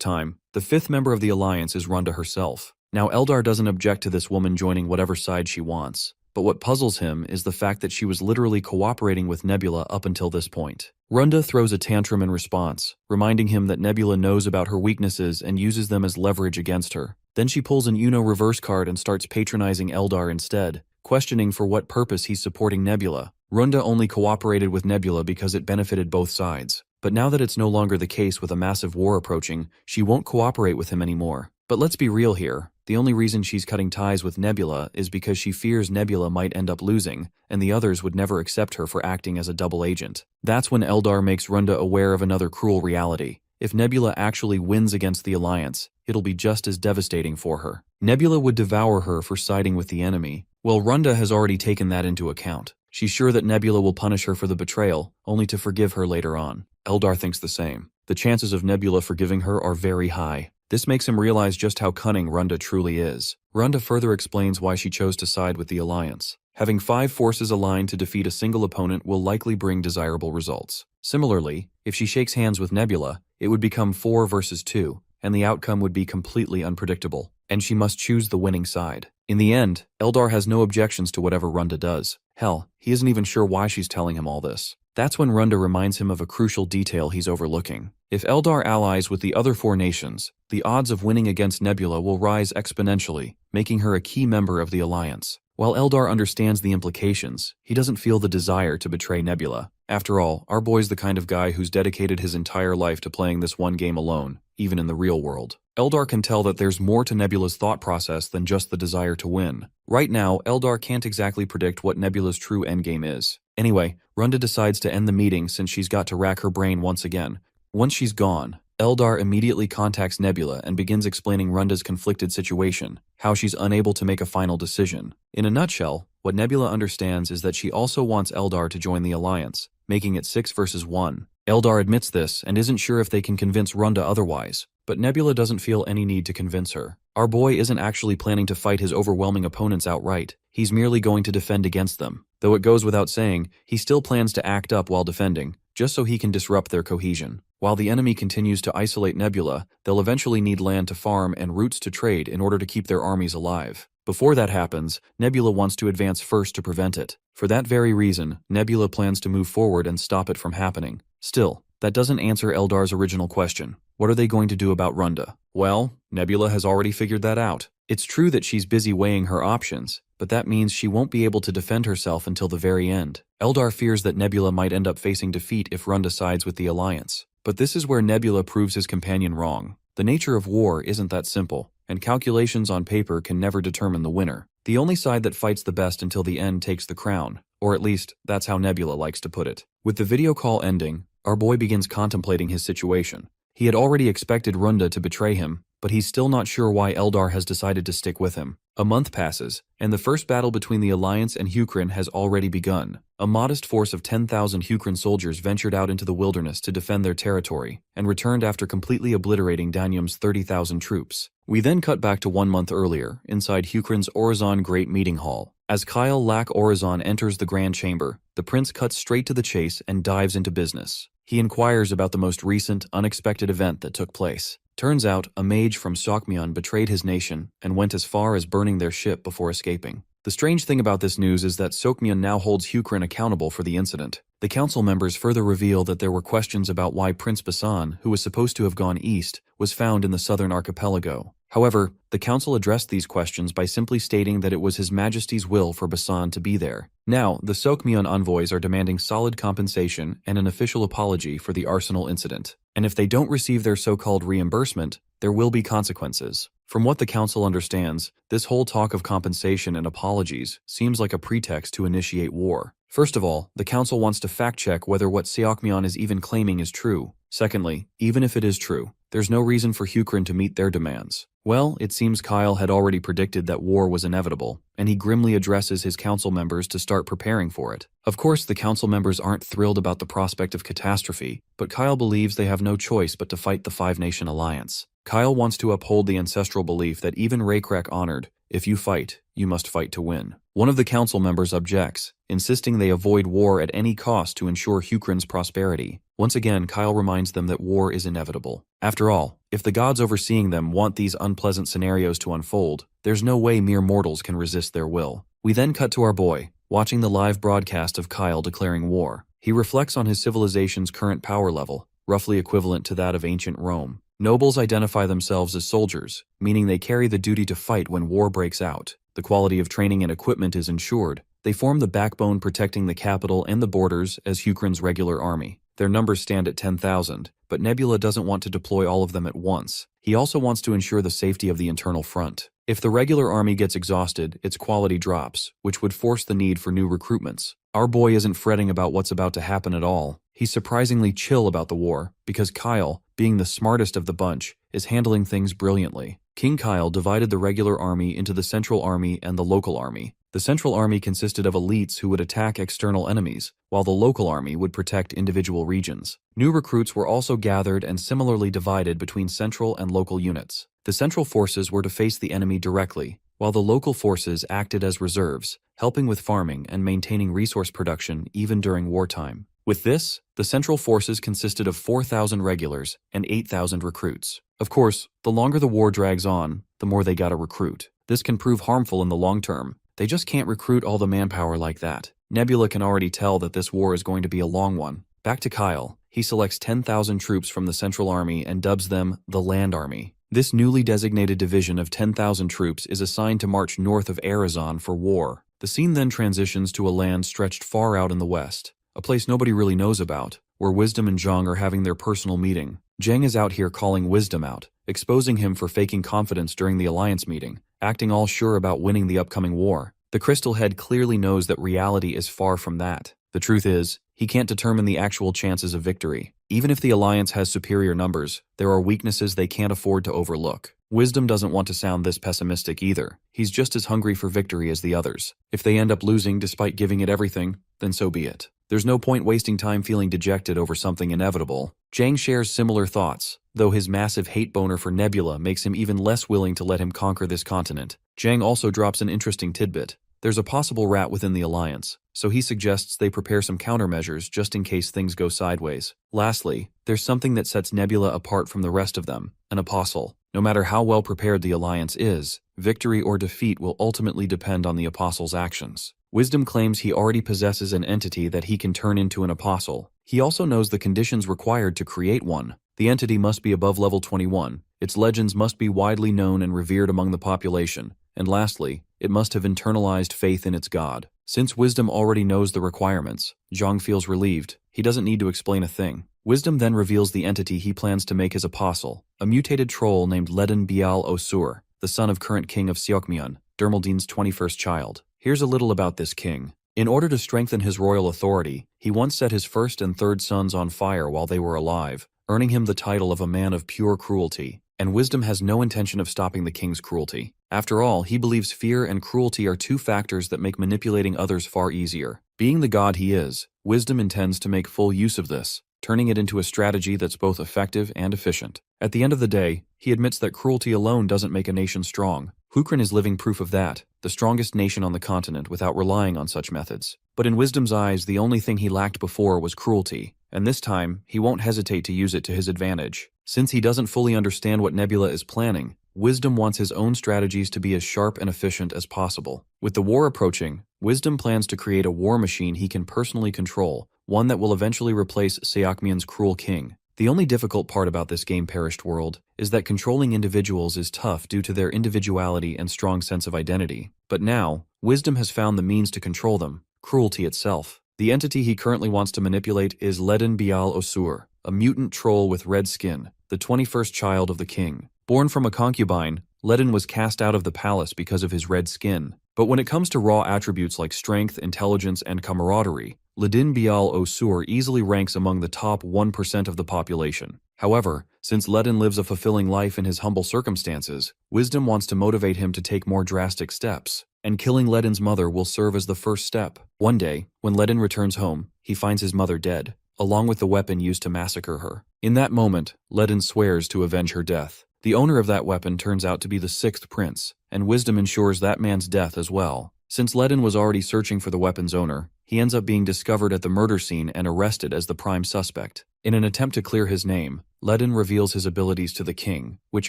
time, the 5th member of the Alliance is Runda herself. Now Eldar doesn't object to this woman joining whatever side she wants, but what puzzles him is the fact that she was literally cooperating with Nebula up until this point. Runda throws a tantrum in response, reminding him that Nebula knows about her weaknesses and uses them as leverage against her. Then she pulls an Uno reverse card and starts patronizing Eldar instead, questioning for what purpose he's supporting Nebula. Runda only cooperated with Nebula because it benefited both sides. But now that it's no longer the case with a massive war approaching, she won't cooperate with him anymore. But let's be real here. The only reason she's cutting ties with Nebula is because she fears Nebula might end up losing, and the others would never accept her for acting as a double agent. That's when Eldar makes Runda aware of another cruel reality. If Nebula actually wins against the Alliance, it'll be just as devastating for her. Nebula would devour her for siding with the enemy. Well, Runda has already taken that into account. She's sure that Nebula will punish her for the betrayal, only to forgive her later on. Eldar thinks the same. The chances of Nebula forgiving her are very high. This makes him realize just how cunning Runda truly is. Runda further explains why she chose to side with the Alliance. Having 5 forces aligned to defeat a single opponent will likely bring desirable results. Similarly, if she shakes hands with Nebula, it would become 4 versus 2, and the outcome would be completely unpredictable, and she must choose the winning side. In the end, Eldar has no objections to whatever Runda does. Hell, he isn't even sure why she's telling him all this. That's when Runda reminds him of a crucial detail he's overlooking. If Eldar allies with the other 4 nations, the odds of winning against Nebula will rise exponentially, making her a key member of the Alliance. While Eldar understands the implications, he doesn't feel the desire to betray Nebula. After all, our boy's the kind of guy who's dedicated his entire life to playing this one game alone, even in the real world. Eldar can tell that there's more to Nebula's thought process than just the desire to win. Right now, Eldar can't exactly predict what Nebula's true endgame is. Anyway, Runda decides to end the meeting since she's got to rack her brain once again. Once she's gone, Eldar immediately contacts Nebula and begins explaining Runda's conflicted situation, how she's unable to make a final decision. In a nutshell, what Nebula understands is that she also wants Eldar to join the Alliance, making it 6 versus 1. Eldar admits this and isn't sure if they can convince Runda otherwise, but Nebula doesn't feel any need to convince her. Our boy isn't actually planning to fight his overwhelming opponents outright, he's merely going to defend against them. Though it goes without saying, he still plans to act up while defending, just so he can disrupt their cohesion. While the enemy continues to isolate Nebula, they'll eventually need land to farm and routes to trade in order to keep their armies alive. Before that happens, Nebula wants to advance first to prevent it. For that very reason, Nebula plans to move forward and stop it from happening. Still, that doesn't answer Eldar's original question. What are they going to do about Runda? Well, Nebula has already figured that out. It's true that she's busy weighing her options, but that means she won't be able to defend herself until the very end. Eldar fears that Nebula might end up facing defeat if Runda sides with the Alliance. But this is where Nebula proves his companion wrong. The nature of war isn't that simple, and calculations on paper can never determine the winner. The only side that fights the best until the end takes the crown, or at least, that's how Nebula likes to put it. With the video call ending, our boy begins contemplating his situation. He had already expected Runda to betray him, but he's still not sure why Eldar has decided to stick with him. A month passes, and the first battle between the Alliance and Hukrin has already begun. A modest force of 10,000 Hukrin soldiers ventured out into the wilderness to defend their territory, and returned after completely obliterating Danyum's 30,000 troops. We then cut back to 1 month earlier, inside Hukrin's Orizon Great Meeting Hall. As Kyle Lack Orizon enters the Grand Chamber, the prince cuts straight to the chase and dives into business. He inquires about the most recent, unexpected event that took place. Turns out, a mage from Sokmyon betrayed his nation and went as far as burning their ship before escaping. The strange thing about this news is that Sokmyon now holds Hukrin accountable for the incident. The council members further reveal that there were questions about why Prince Basan, who was supposed to have gone east, was found in the southern archipelago. However, the council addressed these questions by simply stating that it was His Majesty's will for Basan to be there. Now, the Sokmyon envoys are demanding solid compensation and an official apology for the arsenal incident. And if they don't receive their so-called reimbursement, there will be consequences. From what the council understands, this whole talk of compensation and apologies seems like a pretext to initiate war. First of all, the council wants to fact-check whether what Seokmyon is even claiming is true. Secondly, even if it is true, there's no reason for Hukrin to meet their demands. Well, it seems Kyle had already predicted that war was inevitable, and he grimly addresses his council members to start preparing for it. Of course, the council members aren't thrilled about the prospect of catastrophe, but Kyle believes they have no choice but to fight the Five-Nation Alliance. Kyle wants to uphold the ancestral belief that even Raycrack honored, if you fight, you must fight to win. One of the council members objects, insisting they avoid war at any cost to ensure Hukrin's prosperity. Once again, Kyle reminds them that war is inevitable. After all, if the gods overseeing them want these unpleasant scenarios to unfold, there's no way mere mortals can resist their will. We then cut to our boy, watching the live broadcast of Kyle declaring war. He reflects on his civilization's current power level, roughly equivalent to that of ancient Rome. Nobles identify themselves as soldiers, meaning they carry the duty to fight when war breaks out. The quality of training and equipment is ensured. They form the backbone protecting the capital and the borders as Hukrin's regular army. Their numbers stand at 10,000, but Nebula doesn't want to deploy all of them at once. He also wants to ensure the safety of the internal front. If the regular army gets exhausted, its quality drops, which would force the need for new recruitments. Our boy isn't fretting about what's about to happen at all. He's surprisingly chill about the war, because Kyle, being the smartest of the bunch, is handling things brilliantly. King Kyle divided the regular army into the Central Army and the Local Army. The Central Army consisted of elites who would attack external enemies, while the Local Army would protect individual regions. New recruits were also gathered and similarly divided between central and local units. The central forces were to face the enemy directly, while the local forces acted as reserves, helping with farming and maintaining resource production even during wartime. With this, the central forces consisted of 4,000 regulars and 8,000 recruits. Of course, the longer the war drags on, the more they gotta recruit. This can prove harmful in the long term. They just can't recruit all the manpower like that. Nebula can already tell that this war is going to be a long one. Back to Kyle. He selects 10,000 troops from the Central Army and dubs them the Land Army. This newly designated division of 10,000 troops is assigned to march north of Arizon for war. The scene then transitions to a land stretched far out in the west. a place nobody really knows about, where Wisdom and Zhang are having their personal meeting. Zhang is out here calling Wisdom out, exposing him for faking confidence during the alliance meeting, acting all sure about winning the upcoming war. The Crystal Head clearly knows that reality is far from that. The truth is, he can't determine the actual chances of victory. Even if the alliance has superior numbers, there are weaknesses they can't afford to overlook. Wisdom doesn't want to sound this pessimistic either. He's just as hungry for victory as the others. If they end up losing despite giving it everything, then so be it. There's no point wasting time feeling dejected over something inevitable. Zhang shares similar thoughts, though his massive hate boner for Nebula makes him even less willing to let him conquer this continent. Zhang also drops an interesting tidbit. There's a possible rat within the alliance, so he suggests they prepare some countermeasures just in case things go sideways. Lastly, there's something that sets Nebula apart from the rest of them, an apostle. No matter how well prepared the alliance is, victory or defeat will ultimately depend on the apostle's actions. Wisdom claims he already possesses an entity that he can turn into an apostle. He also knows the conditions required to create one. The entity must be above level 21, its legends must be widely known and revered among the population, and lastly, it must have internalized faith in its god. Since Wisdom already knows the requirements, Zhang feels relieved. He doesn't need to explain a thing. Wisdom then reveals the entity he plans to make his apostle, a mutated troll named Ledin Bial Osur, the son of current king of Seokmyeon, Dermaldin's 21st child. Here's a little about this king. In order to strengthen his royal authority, he once set his first and third sons on fire while they were alive, earning him the title of a man of pure cruelty. And Wisdom has no intention of stopping the king's cruelty. After all, he believes fear and cruelty are two factors that make manipulating others far easier. Being the god he is, Wisdom intends to make full use of this, turning it into a strategy that's both effective and efficient. At the end of the day, he admits that cruelty alone doesn't make a nation strong. Hukrin is living proof of that, the strongest nation on the continent without relying on such methods. But in Wisdom's eyes, the only thing he lacked before was cruelty, and this time, he won't hesitate to use it to his advantage. Since he doesn't fully understand what Nebula is planning, Wisdom wants his own strategies to be as sharp and efficient as possible. With the war approaching, Wisdom plans to create a war machine he can personally control, one that will eventually replace Seokmyeon's cruel king. The only difficult part about this game-perished world is that controlling individuals is tough due to their individuality and strong sense of identity. But now, Wisdom has found the means to control them, cruelty itself. The entity he currently wants to manipulate is Ledin Bial Osur, a mutant troll with red skin, the 21st child of the king. Born from a concubine, Ledin was cast out of the palace because of his red skin. But when it comes to raw attributes like strength, intelligence, and camaraderie, Ledin Bial Osur easily ranks among the top 1% of the population. However, since Ledin lives a fulfilling life in his humble circumstances, Wisdom wants to motivate him to take more drastic steps, and killing Ledin's mother will serve as the first step. One day, when Ledin returns home, he finds his mother dead, along with the weapon used to massacre her. In that moment, Ledin swears to avenge her death. The owner of that weapon turns out to be the 6th prince, and Wisdom ensures that man's death as well. Since Ledin was already searching for the weapon's owner, he ends up being discovered at the murder scene and arrested as the prime suspect. In an attempt to clear his name, Ledin reveals his abilities to the king, which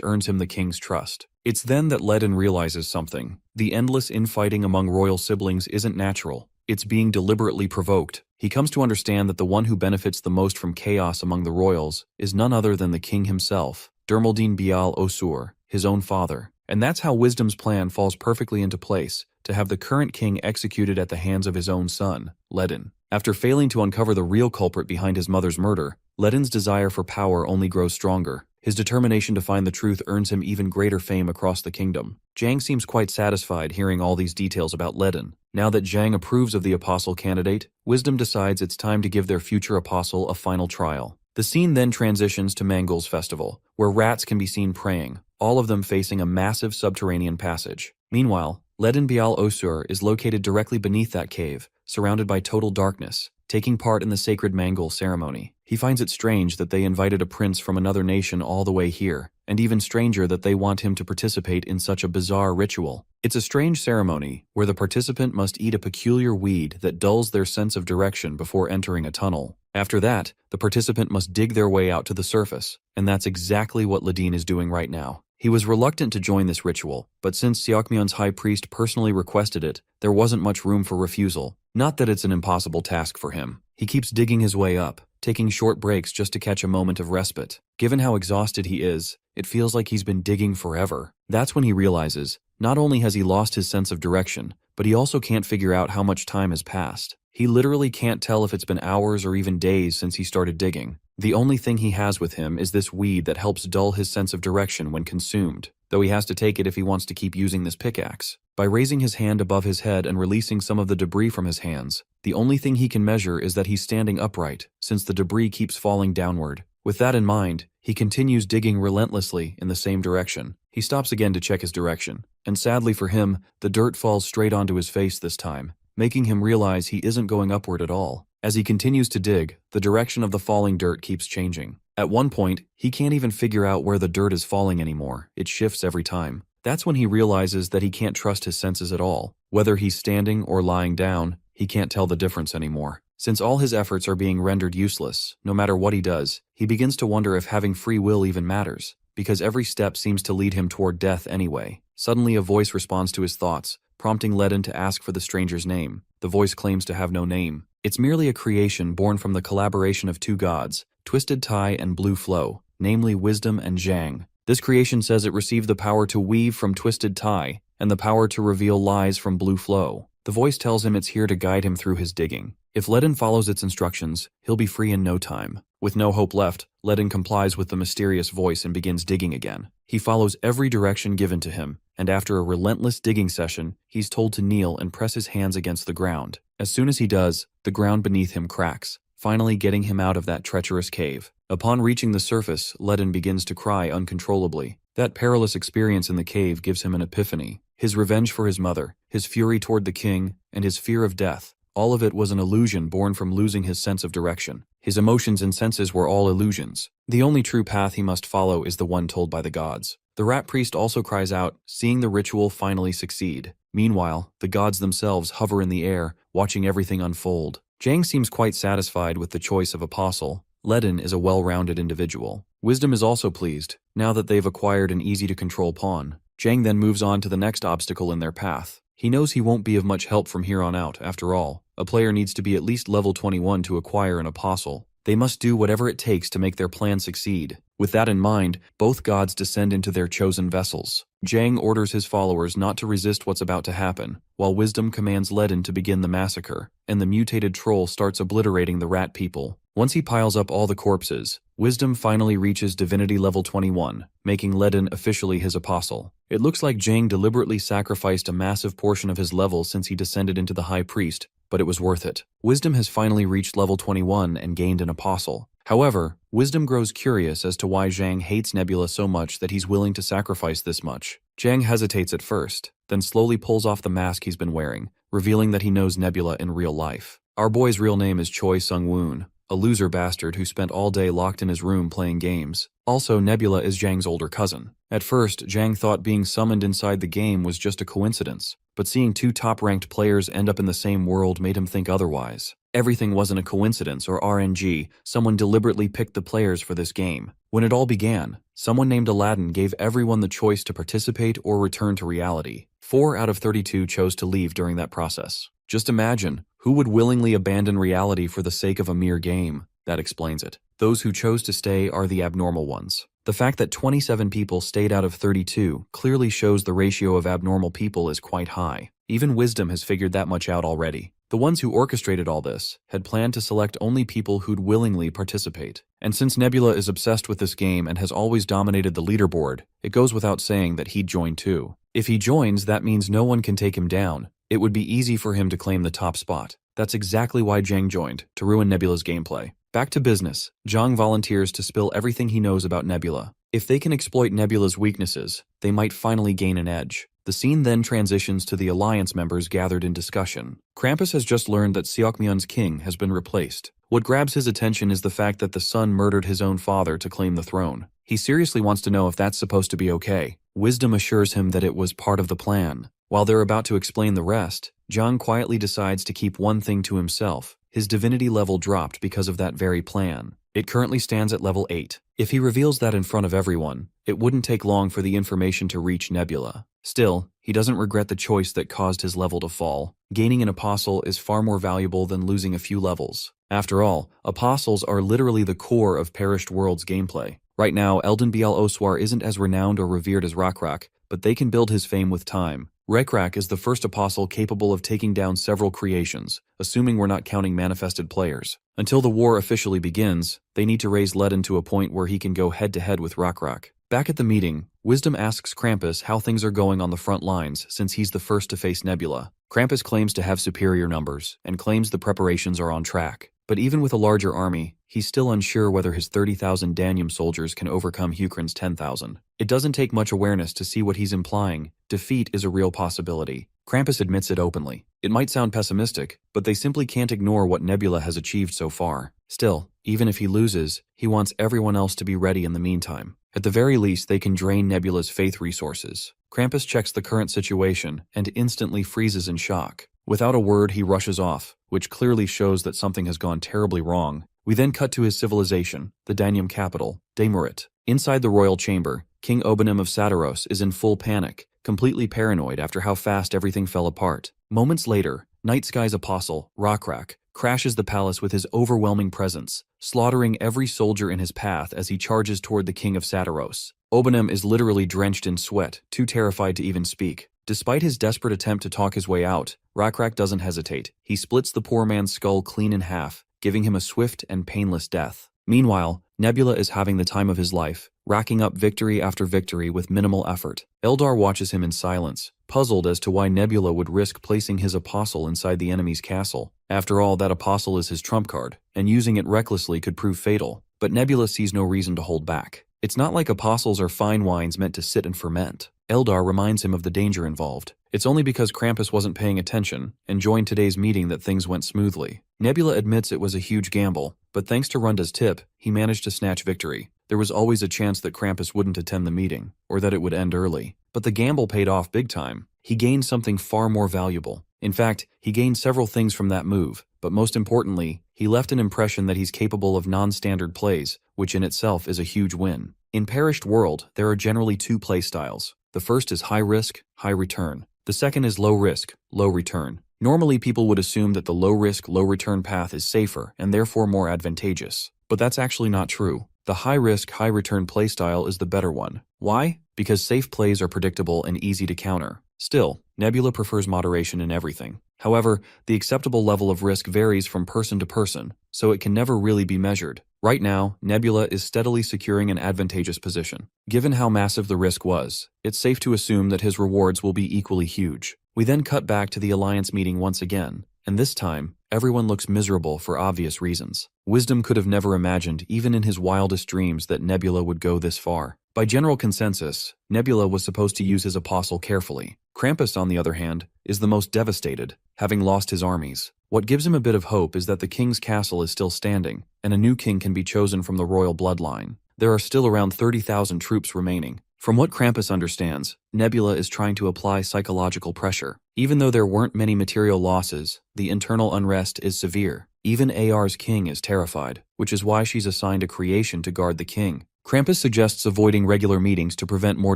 earns him the king's trust. It's then that Ledin realizes something. The endless infighting among royal siblings isn't natural. It's being deliberately provoked. He comes to understand that the one who benefits the most from chaos among the royals is none other than the king himself, Dermaldin Bial Osur, his own father. And that's how Wisdom's plan falls perfectly into place, to have the current king executed at the hands of his own son, Ledin. After failing to uncover the real culprit behind his mother's murder, Ledin's desire for power only grows stronger. His determination to find the truth earns him even greater fame across the kingdom. Zhang seems quite satisfied hearing all these details about Ledin. Now that Zhang approves of the apostle candidate, Wisdom decides it's time to give their future apostle a final trial. The scene then transitions to Mangal's festival, where rats can be seen praying, all of them facing a massive subterranean passage. Meanwhile, Ledin Bial Osur is located directly beneath that cave, surrounded by total darkness, taking part in the sacred Mangal ceremony. He finds it strange that they invited a prince from another nation all the way here, and even stranger that they want him to participate in such a bizarre ritual. It's a strange ceremony, where the participant must eat a peculiar weed that dulls their sense of direction before entering a tunnel. After that, the participant must dig their way out to the surface, and that's exactly what Ledin is doing right now. He was reluctant to join this ritual, but since Seokmyeon's high priest personally requested it, there wasn't much room for refusal. Not that it's an impossible task for him. He keeps digging his way up, taking short breaks just to catch a moment of respite. Given how exhausted he is, it feels like he's been digging forever. That's when he realizes, not only has he lost his sense of direction, but he also can't figure out how much time has passed. He literally can't tell if it's been hours or even days since he started digging. The only thing he has with him is this weed that helps dull his sense of direction when consumed, though he has to take it if he wants to keep using this pickaxe. By raising his hand above his head and releasing some of the debris from his hands, the only thing he can measure is that he's standing upright, since the debris keeps falling downward. With that in mind, he continues digging relentlessly in the same direction. He stops again to check his direction, and sadly for him, the dirt falls straight onto his face this time, making him realize he isn't going upward at all. As he continues to dig, the direction of the falling dirt keeps changing. At one point, he can't even figure out where the dirt is falling anymore. It shifts every time. That's when he realizes that he can't trust his senses at all. Whether he's standing or lying down, he can't tell the difference anymore. Since all his efforts are being rendered useless, no matter what he does, he begins to wonder if having free will even matters, because every step seems to lead him toward death anyway. Suddenly a voice responds to his thoughts, prompting Ledin to ask for the stranger's name. The voice claims to have no name. It's merely a creation born from the collaboration of two gods, Twisted Tai and Blue Flow, namely Wisdom and Zhang. This creation says it received the power to weave from Twisted Tai, and the power to reveal lies from Blue Flow. The voice tells him it's here to guide him through his digging. If Ledin follows its instructions, he'll be free in no time. With no hope left, Ledin complies with the mysterious voice and begins digging again. He follows every direction given to him, and after a relentless digging session, he's told to kneel and press his hands against the ground. As soon as he does, the ground beneath him cracks, finally getting him out of that treacherous cave. Upon reaching the surface, Ledin begins to cry uncontrollably. That perilous experience in the cave gives him an epiphany. His revenge for his mother, his fury toward the king, and his fear of death, all of it was an illusion born from losing his sense of direction. His emotions and senses were all illusions. The only true path he must follow is the one told by the gods. The rat priest also cries out, seeing the ritual finally succeed. Meanwhile, the gods themselves hover in the air, watching everything unfold. Zhang seems quite satisfied with the choice of apostle. Ledin is a well-rounded individual. Wisdom is also pleased, now that they've acquired an easy-to-control pawn. Zhang then moves on to the next obstacle in their path. He knows he won't be of much help from here on out, after all. A player needs to be at least level 21 to acquire an apostle. They must do whatever it takes to make their plan succeed. With that in mind, both gods descend into their chosen vessels. Zhang orders his followers not to resist what's about to happen, while Wisdom commands Ledin to begin the massacre, and the mutated troll starts obliterating the rat people. Once he piles up all the corpses, Wisdom finally reaches divinity level 21, making Ledin officially his apostle. It looks like Zhang deliberately sacrificed a massive portion of his level since he descended into the High Priest, but it was worth it. Wisdom has finally reached level 21 and gained an apostle. However, Wisdom grows curious as to why Zhang hates Nebula so much that he's willing to sacrifice this much. Zhang hesitates at first, then slowly pulls off the mask he's been wearing, revealing that he knows Nebula in real life. Our boy's real name is Choi Sung-woon, a loser bastard who spent all day locked in his room playing games. Also, Nebula is Zhang's older cousin. At first, Zhang thought being summoned inside the game was just a coincidence, but seeing two top-ranked players end up in the same world made him think otherwise. Everything wasn't a coincidence or RNG, someone deliberately picked the players for this game. When it all began, someone named Aladdin gave everyone the choice to participate or return to reality. 4 out of 32 chose to leave during that process. Just imagine, who would willingly abandon reality for the sake of a mere game? That explains it. Those who chose to stay are the abnormal ones. The fact that 27 people stayed out of 32 clearly shows the ratio of abnormal people is quite high. Even Wisdom has figured that much out already. The ones who orchestrated all this had planned to select only people who'd willingly participate. And since Nebula is obsessed with this game and has always dominated the leaderboard, it goes without saying that he'd join too. If he joins, that means no one can take him down. It would be easy for him to claim the top spot. That's exactly why Zhang joined, to ruin Nebula's gameplay. Back to business, Zhang volunteers to spill everything he knows about Nebula. If they can exploit Nebula's weaknesses, they might finally gain an edge. The scene then transitions to the Alliance members gathered in discussion. Krampus has just learned that Seokmyeon's king has been replaced. What grabs his attention is the fact that the son murdered his own father to claim the throne. He seriously wants to know if that's supposed to be okay. Wisdom assures him that it was part of the plan. While they're about to explain the rest, Zhang quietly decides to keep one thing to himself. His divinity level dropped because of that very plan. It currently stands at level 8. If he reveals that in front of everyone, it wouldn't take long for the information to reach Nebula. Still, he doesn't regret the choice that caused his level to fall. Gaining an apostle is far more valuable than losing a few levels. After all, apostles are literally the core of Perished Worlds gameplay. Right now, Elden Biel Oswar isn't as renowned or revered as Rakrak, but they can build his fame with time. Rekrak is the first apostle capable of taking down several creations, assuming we're not counting manifested players. Until the war officially begins, they need to raise Ledin to a point where he can go head-to-head with Rekrak. Back at the meeting, Wisdom asks Krampus how things are going on the front lines since he's the first to face Nebula. Krampus claims to have superior numbers, and claims the preparations are on track. But even with a larger army, he's still unsure whether his 30,000 Danium soldiers can overcome Hukrin's 10,000. It doesn't take much awareness to see what he's implying. Defeat is a real possibility. Krampus admits it openly. It might sound pessimistic, but they simply can't ignore what Nebula has achieved so far. Still, even if he loses, he wants everyone else to be ready in the meantime. At the very least, they can drain Nebula's faith resources. Krampus checks the current situation and instantly freezes in shock. Without a word, he rushes off, which clearly shows that something has gone terribly wrong. We then cut to his civilization, the Danium capital, Demurit. Inside the royal chamber, King Obanim of Sataros is in full panic, completely paranoid after how fast everything fell apart. Moments later, Night Sky's apostle, Rekrak, crashes the palace with his overwhelming presence, slaughtering every soldier in his path as he charges toward the king of Sataros. Obanim is literally drenched in sweat, too terrified to even speak. Despite his desperate attempt to talk his way out, Rekrak doesn't hesitate. He splits the poor man's skull clean in half, giving him a swift and painless death. Meanwhile, Nebula is having the time of his life, racking up victory after victory with minimal effort. Eldar watches him in silence, puzzled as to why Nebula would risk placing his apostle inside the enemy's castle. After all, that apostle is his trump card, and using it recklessly could prove fatal. But Nebula sees no reason to hold back. It's not like apostles are fine wines meant to sit and ferment. Eldar reminds him of the danger involved. It's only because Krampus wasn't paying attention and joined today's meeting that things went smoothly. Nebula admits it was a huge gamble, but thanks to Runda's tip, he managed to snatch victory. There was always a chance that Krampus wouldn't attend the meeting, or that it would end early. But the gamble paid off big time. He gained something far more valuable. In fact, he gained several things from that move, but most importantly, he left an impression that he's capable of non-standard plays, which in itself is a huge win. In Perished World, there are generally two play styles. The first is high risk, high return. The second is low risk, low return. Normally, people would assume that the low risk, low return path is safer and therefore more advantageous. But that's actually not true. The high risk, high return playstyle is the better one. Why? Because safe plays are predictable and easy to counter. Still, Nebula prefers moderation in everything. However, the acceptable level of risk varies from person to person, so it can never really be measured. Right now, Nebula is steadily securing an advantageous position. Given how massive the risk was, it's safe to assume that his rewards will be equally huge. We then cut back to the Alliance meeting once again, and this time, everyone looks miserable for obvious reasons. Wisdom could have never imagined, even in his wildest dreams, that Nebula would go this far. By general consensus, Nebula was supposed to use his apostle carefully. Krampus, on the other hand, is the most devastated, having lost his armies. What gives him a bit of hope is that the king's castle is still standing, and a new king can be chosen from the royal bloodline. There are still around 30,000 troops remaining. From what Krampus understands, Nebula is trying to apply psychological pressure. Even though there weren't many material losses, the internal unrest is severe. Even AR's king is terrified, which is why she's assigned a creation to guard the king. Krampus suggests avoiding regular meetings to prevent more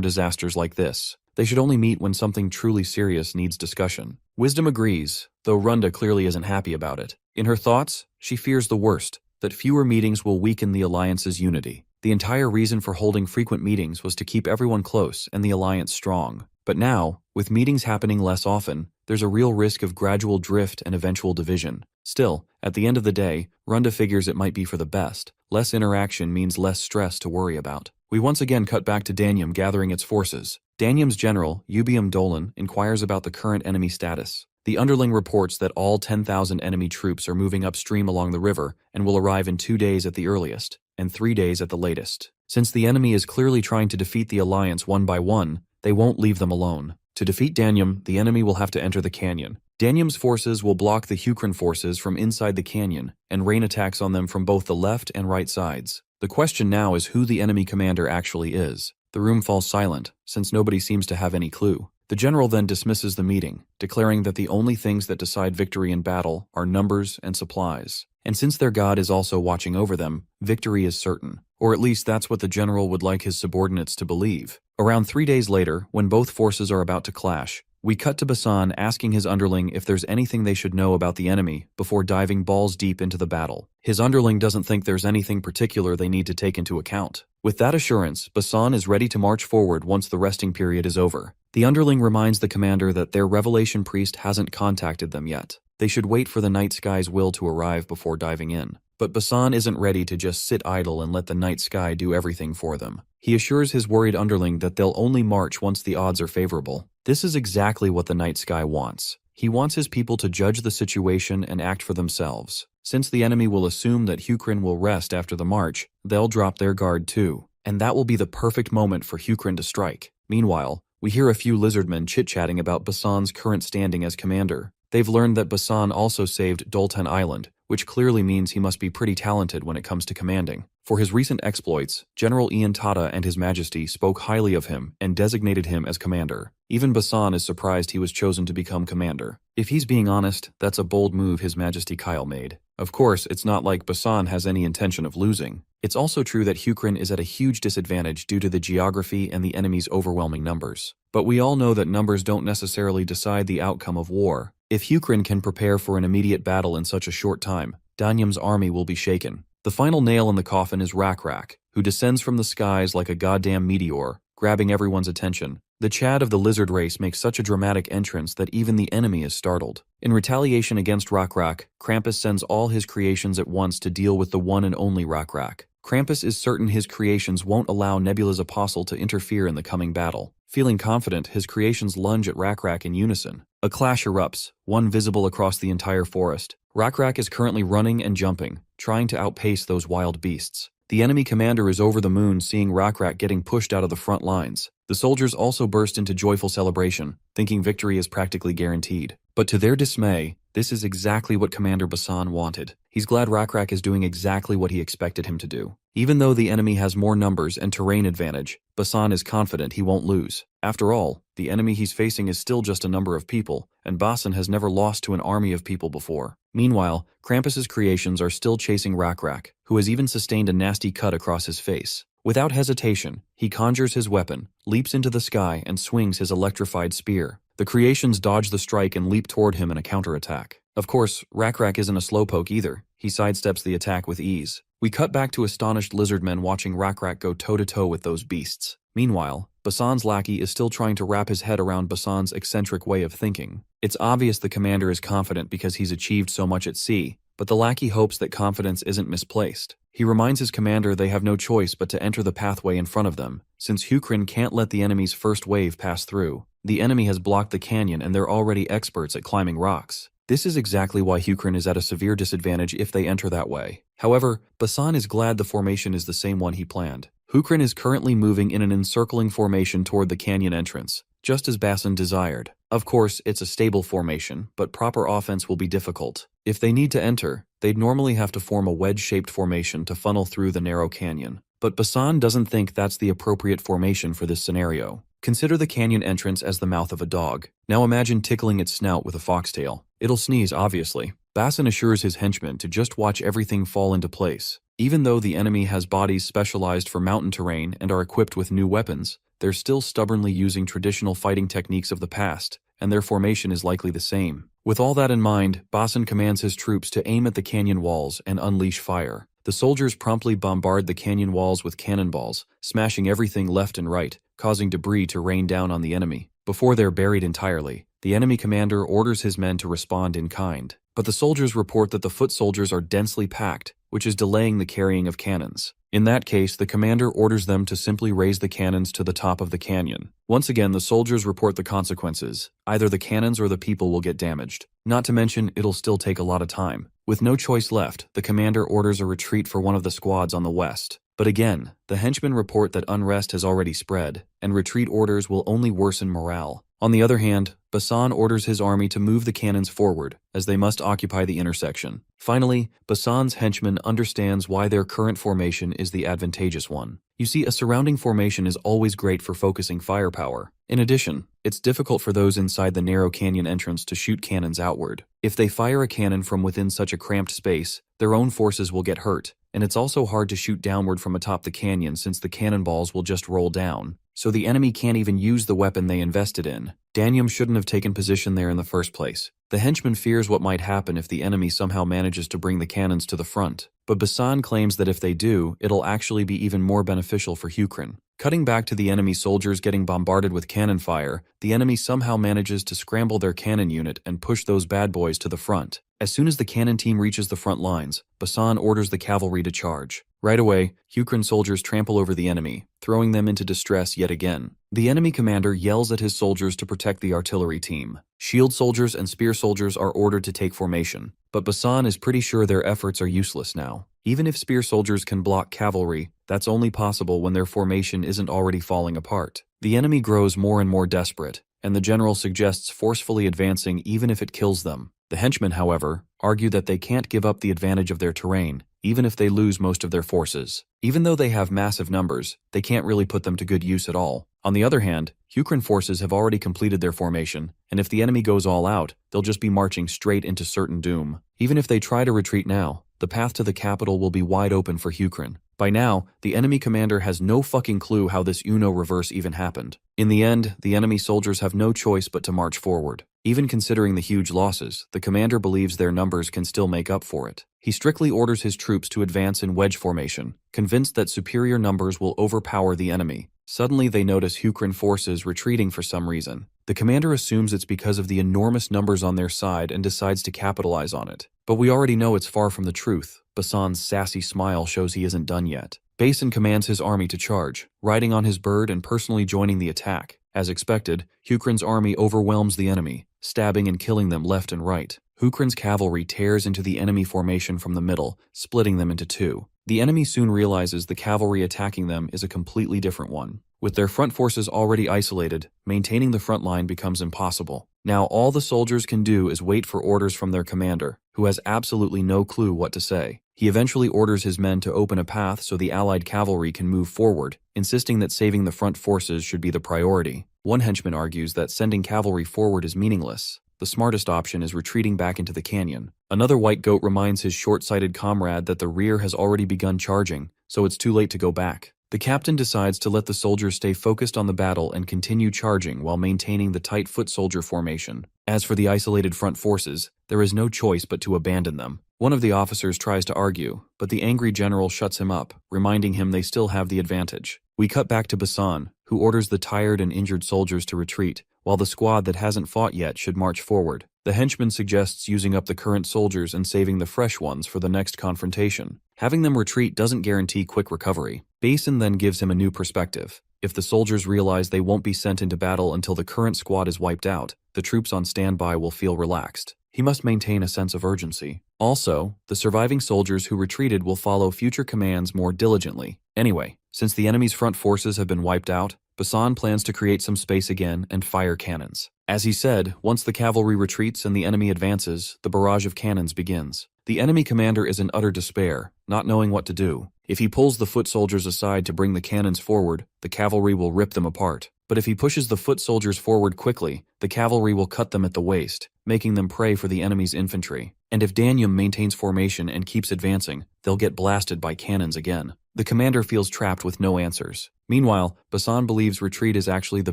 disasters like this. They should only meet when something truly serious needs discussion. Wisdom agrees, though Runda clearly isn't happy about it. In her thoughts, she fears the worst, that fewer meetings will weaken the Alliance's unity. The entire reason for holding frequent meetings was to keep everyone close and the Alliance strong. But now, with meetings happening less often, there's a real risk of gradual drift and eventual division. Still, at the end of the day, Runda figures it might be for the best. Less interaction means less stress to worry about. We once again cut back to Danium gathering its forces. Danium's general, Ubium Dolan, inquires about the current enemy status. The underling reports that all 10,000 enemy troops are moving upstream along the river and will arrive in 2 days at the earliest, and 3 days at the latest. Since the enemy is clearly trying to defeat the Alliance one by one, they won't leave them alone. To defeat Danium, the enemy will have to enter the canyon. Danium's forces will block the Hukrin forces from inside the canyon and rain attacks on them from both the left and right sides. The question now is who the enemy commander actually is. The room falls silent, since nobody seems to have any clue. The general then dismisses the meeting, declaring that the only things that decide victory in battle are numbers and supplies. And since their god is also watching over them, victory is certain. Or at least that's what the general would like his subordinates to believe. Around 3 days later, when both forces are about to clash, We cut to Basan asking his underling if there's anything they should know about the enemy before diving balls deep into the battle. His underling doesn't think there's anything particular they need to take into account. With that assurance, Basan is ready to march forward once the resting period is over. The underling reminds the commander that their revelation priest hasn't contacted them yet. They should wait for the night sky's will to arrive before diving in. But Basan isn't ready to just sit idle and let the night sky do everything for them. He assures his worried underling that they'll only march once the odds are favorable. This is exactly what the night sky wants. He wants his people to judge the situation and act for themselves. Since the enemy will assume that Hukrin will rest after the march, they'll drop their guard too. And that will be the perfect moment for Hukrin to strike. Meanwhile, we hear a few lizardmen chit-chatting about Basan's current standing as commander. They've learned that Basan also saved Dolten Island, which clearly means he must be pretty talented when it comes to commanding. For his recent exploits, General Ian Tata and His Majesty spoke highly of him and designated him as commander. Even Basan is surprised he was chosen to become commander. If he's being honest, that's a bold move His Majesty Kyle made. Of course, it's not like Basan has any intention of losing. It's also true that Hukrin is at a huge disadvantage due to the geography and the enemy's overwhelming numbers. But we all know that numbers don't necessarily decide the outcome of war. If Hukrin can prepare for an immediate battle in such a short time, Danyam's army will be shaken. The final nail in the coffin is Rak, who descends from the skies like a goddamn meteor, grabbing everyone's attention. The Chad of the lizard race makes such a dramatic entrance that even the enemy is startled. In retaliation against Rak, Krampus sends all his creations at once to deal with the one and only Rak. Krampus is certain his creations won't allow Nebula's apostle to interfere in the coming battle. Feeling confident, his creations lunge at Rak in unison. A clash erupts, one visible across the entire forest. Rak is currently running and jumping, trying to outpace those wild beasts. The enemy commander is over the moon seeing Rak getting pushed out of the front lines. The soldiers also burst into joyful celebration, thinking victory is practically guaranteed. But to their dismay, this is exactly what Commander Basan wanted. He's glad Rak is doing exactly what he expected him to do. Even though the enemy has more numbers and terrain advantage, Basan is confident he won't lose. After all, the enemy he's facing is still just a number of people, and Basan has never lost to an army of people before. Meanwhile, Krampus's creations are still chasing Rak, who has even sustained a nasty cut across his face. Without hesitation, he conjures his weapon, leaps into the sky, and swings his electrified spear. The creations dodge the strike and leap toward him in a counterattack. Of course, Rak isn't a slowpoke either. He sidesteps the attack with ease. We cut back to astonished lizardmen watching Rak go toe-to-toe with those beasts. Meanwhile, Basan's lackey is still trying to wrap his head around Basan's eccentric way of thinking. It's obvious the commander is confident because he's achieved so much at sea, but the lackey hopes that confidence isn't misplaced. He reminds his commander they have no choice but to enter the pathway in front of them, since Hukrin can't let the enemy's first wave pass through. The enemy has blocked the canyon and they're already experts at climbing rocks. This is exactly why Hukrin is at a severe disadvantage if they enter that way. However, Basan is glad the formation is the same one he planned. Hukrin is currently moving in an encircling formation toward the canyon entrance, just as Basan desired. Of course, it's a stable formation, but proper offense will be difficult. If they need to enter, they'd normally have to form a wedge-shaped formation to funnel through the narrow canyon. But Basan doesn't think that's the appropriate formation for this scenario. Consider the canyon entrance as the mouth of a dog. Now imagine tickling its snout with a foxtail. It'll sneeze, obviously. Basan assures his henchmen to just watch everything fall into place. Even though the enemy has bodies specialized for mountain terrain and are equipped with new weapons, they're still stubbornly using traditional fighting techniques of the past, and their formation is likely the same. With all that in mind, Basan commands his troops to aim at the canyon walls and unleash fire. The soldiers promptly bombard the canyon walls with cannonballs, smashing everything left and right, causing debris to rain down on the enemy. Before they're buried entirely, the enemy commander orders his men to respond in kind. But the soldiers report that the foot soldiers are densely packed, which is delaying the carrying of cannons. In that case, the commander orders them to simply raise the cannons to the top of the canyon. Once again, the soldiers report the consequences. Either the cannons or the people will get damaged. Not to mention, it'll still take a lot of time. With no choice left, the commander orders a retreat for one of the squads on the west. But again, the henchmen report that unrest has already spread, and retreat orders will only worsen morale. On the other hand, Basan orders his army to move the cannons forward, as they must occupy the intersection. Finally, Basan's henchman understands why their current formation is the advantageous one. You see, a surrounding formation is always great for focusing firepower. In addition, it's difficult for those inside the narrow canyon entrance to shoot cannons outward. If they fire a cannon from within such a cramped space, their own forces will get hurt, and it's also hard to shoot downward from atop the canyon since the cannonballs will just roll down. so the enemy can't even use the weapon they invested in. Danium shouldn't have taken position there in the first place. The henchman fears what might happen if the enemy somehow manages to bring the cannons to the front, but Basan claims that if they do, it'll actually be even more beneficial for Hukrin. Cutting back to the enemy soldiers getting bombarded with cannon fire, the enemy somehow manages to scramble their cannon unit and push those bad boys to the front. As soon as the cannon team reaches the front lines, Basan orders the cavalry to charge. Right away, Hukrin soldiers trample over the enemy, throwing them into distress yet again. The enemy commander yells at his soldiers to protect the artillery team. Shield soldiers and spear soldiers are ordered to take formation, but Basan is pretty sure their efforts are useless now. Even if spear soldiers can block cavalry, that's only possible when their formation isn't already falling apart. The enemy grows more and more desperate, and the general suggests forcefully advancing even if it kills them. The henchmen, however, argue that they can't give up the advantage of their terrain, even if they lose most of their forces. Even though they have massive numbers, they can't really put them to good use at all. On the other hand, Hukrin forces have already completed their formation, and if the enemy goes all out, they'll just be marching straight into certain doom. Even if they try to retreat now, the path to the capital will be wide open for Hukrin. By now, the enemy commander has no fucking clue how this Uno reverse even happened. In the end, the enemy soldiers have no choice but to march forward. Even considering the huge losses, the commander believes their numbers can still make up for it. He strictly orders his troops to advance in wedge formation, convinced that superior numbers will overpower the enemy. Suddenly they notice Hukrin forces retreating for some reason. The commander assumes it's because of the enormous numbers on their side and decides to capitalize on it. But we already know it's far from the truth. Basan's sassy smile shows he isn't done yet. Basin commands his army to charge, riding on his bird and personally joining the attack. As expected, Hukrin's army overwhelms the enemy, stabbing and killing them left and right. Hukrin's cavalry tears into the enemy formation from the middle, splitting them into two. The enemy soon realizes the cavalry attacking them is a completely different one. With their front forces already isolated, maintaining the front line becomes impossible. Now all the soldiers can do is wait for orders from their commander, who has absolutely no clue what to say. He eventually orders his men to open a path so the allied cavalry can move forward, insisting that saving the front forces should be the priority. One henchman argues that sending cavalry forward is meaningless. The smartest option is retreating back into the canyon. Another white goat reminds his short-sighted comrade that the rear has already begun charging, so it's too late to go back. The captain decides to let the soldiers stay focused on the battle and continue charging while maintaining the tight foot soldier formation. As for the isolated front forces, there is no choice but to abandon them. One of the officers tries to argue, but the angry general shuts him up, reminding him they still have the advantage. We cut back to Basan, who orders the tired and injured soldiers to retreat, while the squad that hasn't fought yet should march forward. The henchman suggests using up the current soldiers and saving the fresh ones for the next confrontation. Having them retreat doesn't guarantee quick recovery. Basin then gives him a new perspective. If the soldiers realize they won't be sent into battle until the current squad is wiped out, the troops on standby will feel relaxed. He must maintain a sense of urgency. Also, the surviving soldiers who retreated will follow future commands more diligently. Anyway, since the enemy's front forces have been wiped out, Basan plans to create some space again and fire cannons. As he said, once the cavalry retreats and the enemy advances, the barrage of cannons begins. The enemy commander is in utter despair, not knowing what to do. If he pulls the foot soldiers aside to bring the cannons forward, the cavalry will rip them apart. But if he pushes the foot soldiers forward quickly, the cavalry will cut them at the waist, making them prey for the enemy's infantry. And if Danium maintains formation and keeps advancing, they'll get blasted by cannons again. The commander feels trapped with no answers. Meanwhile, Basan believes retreat is actually the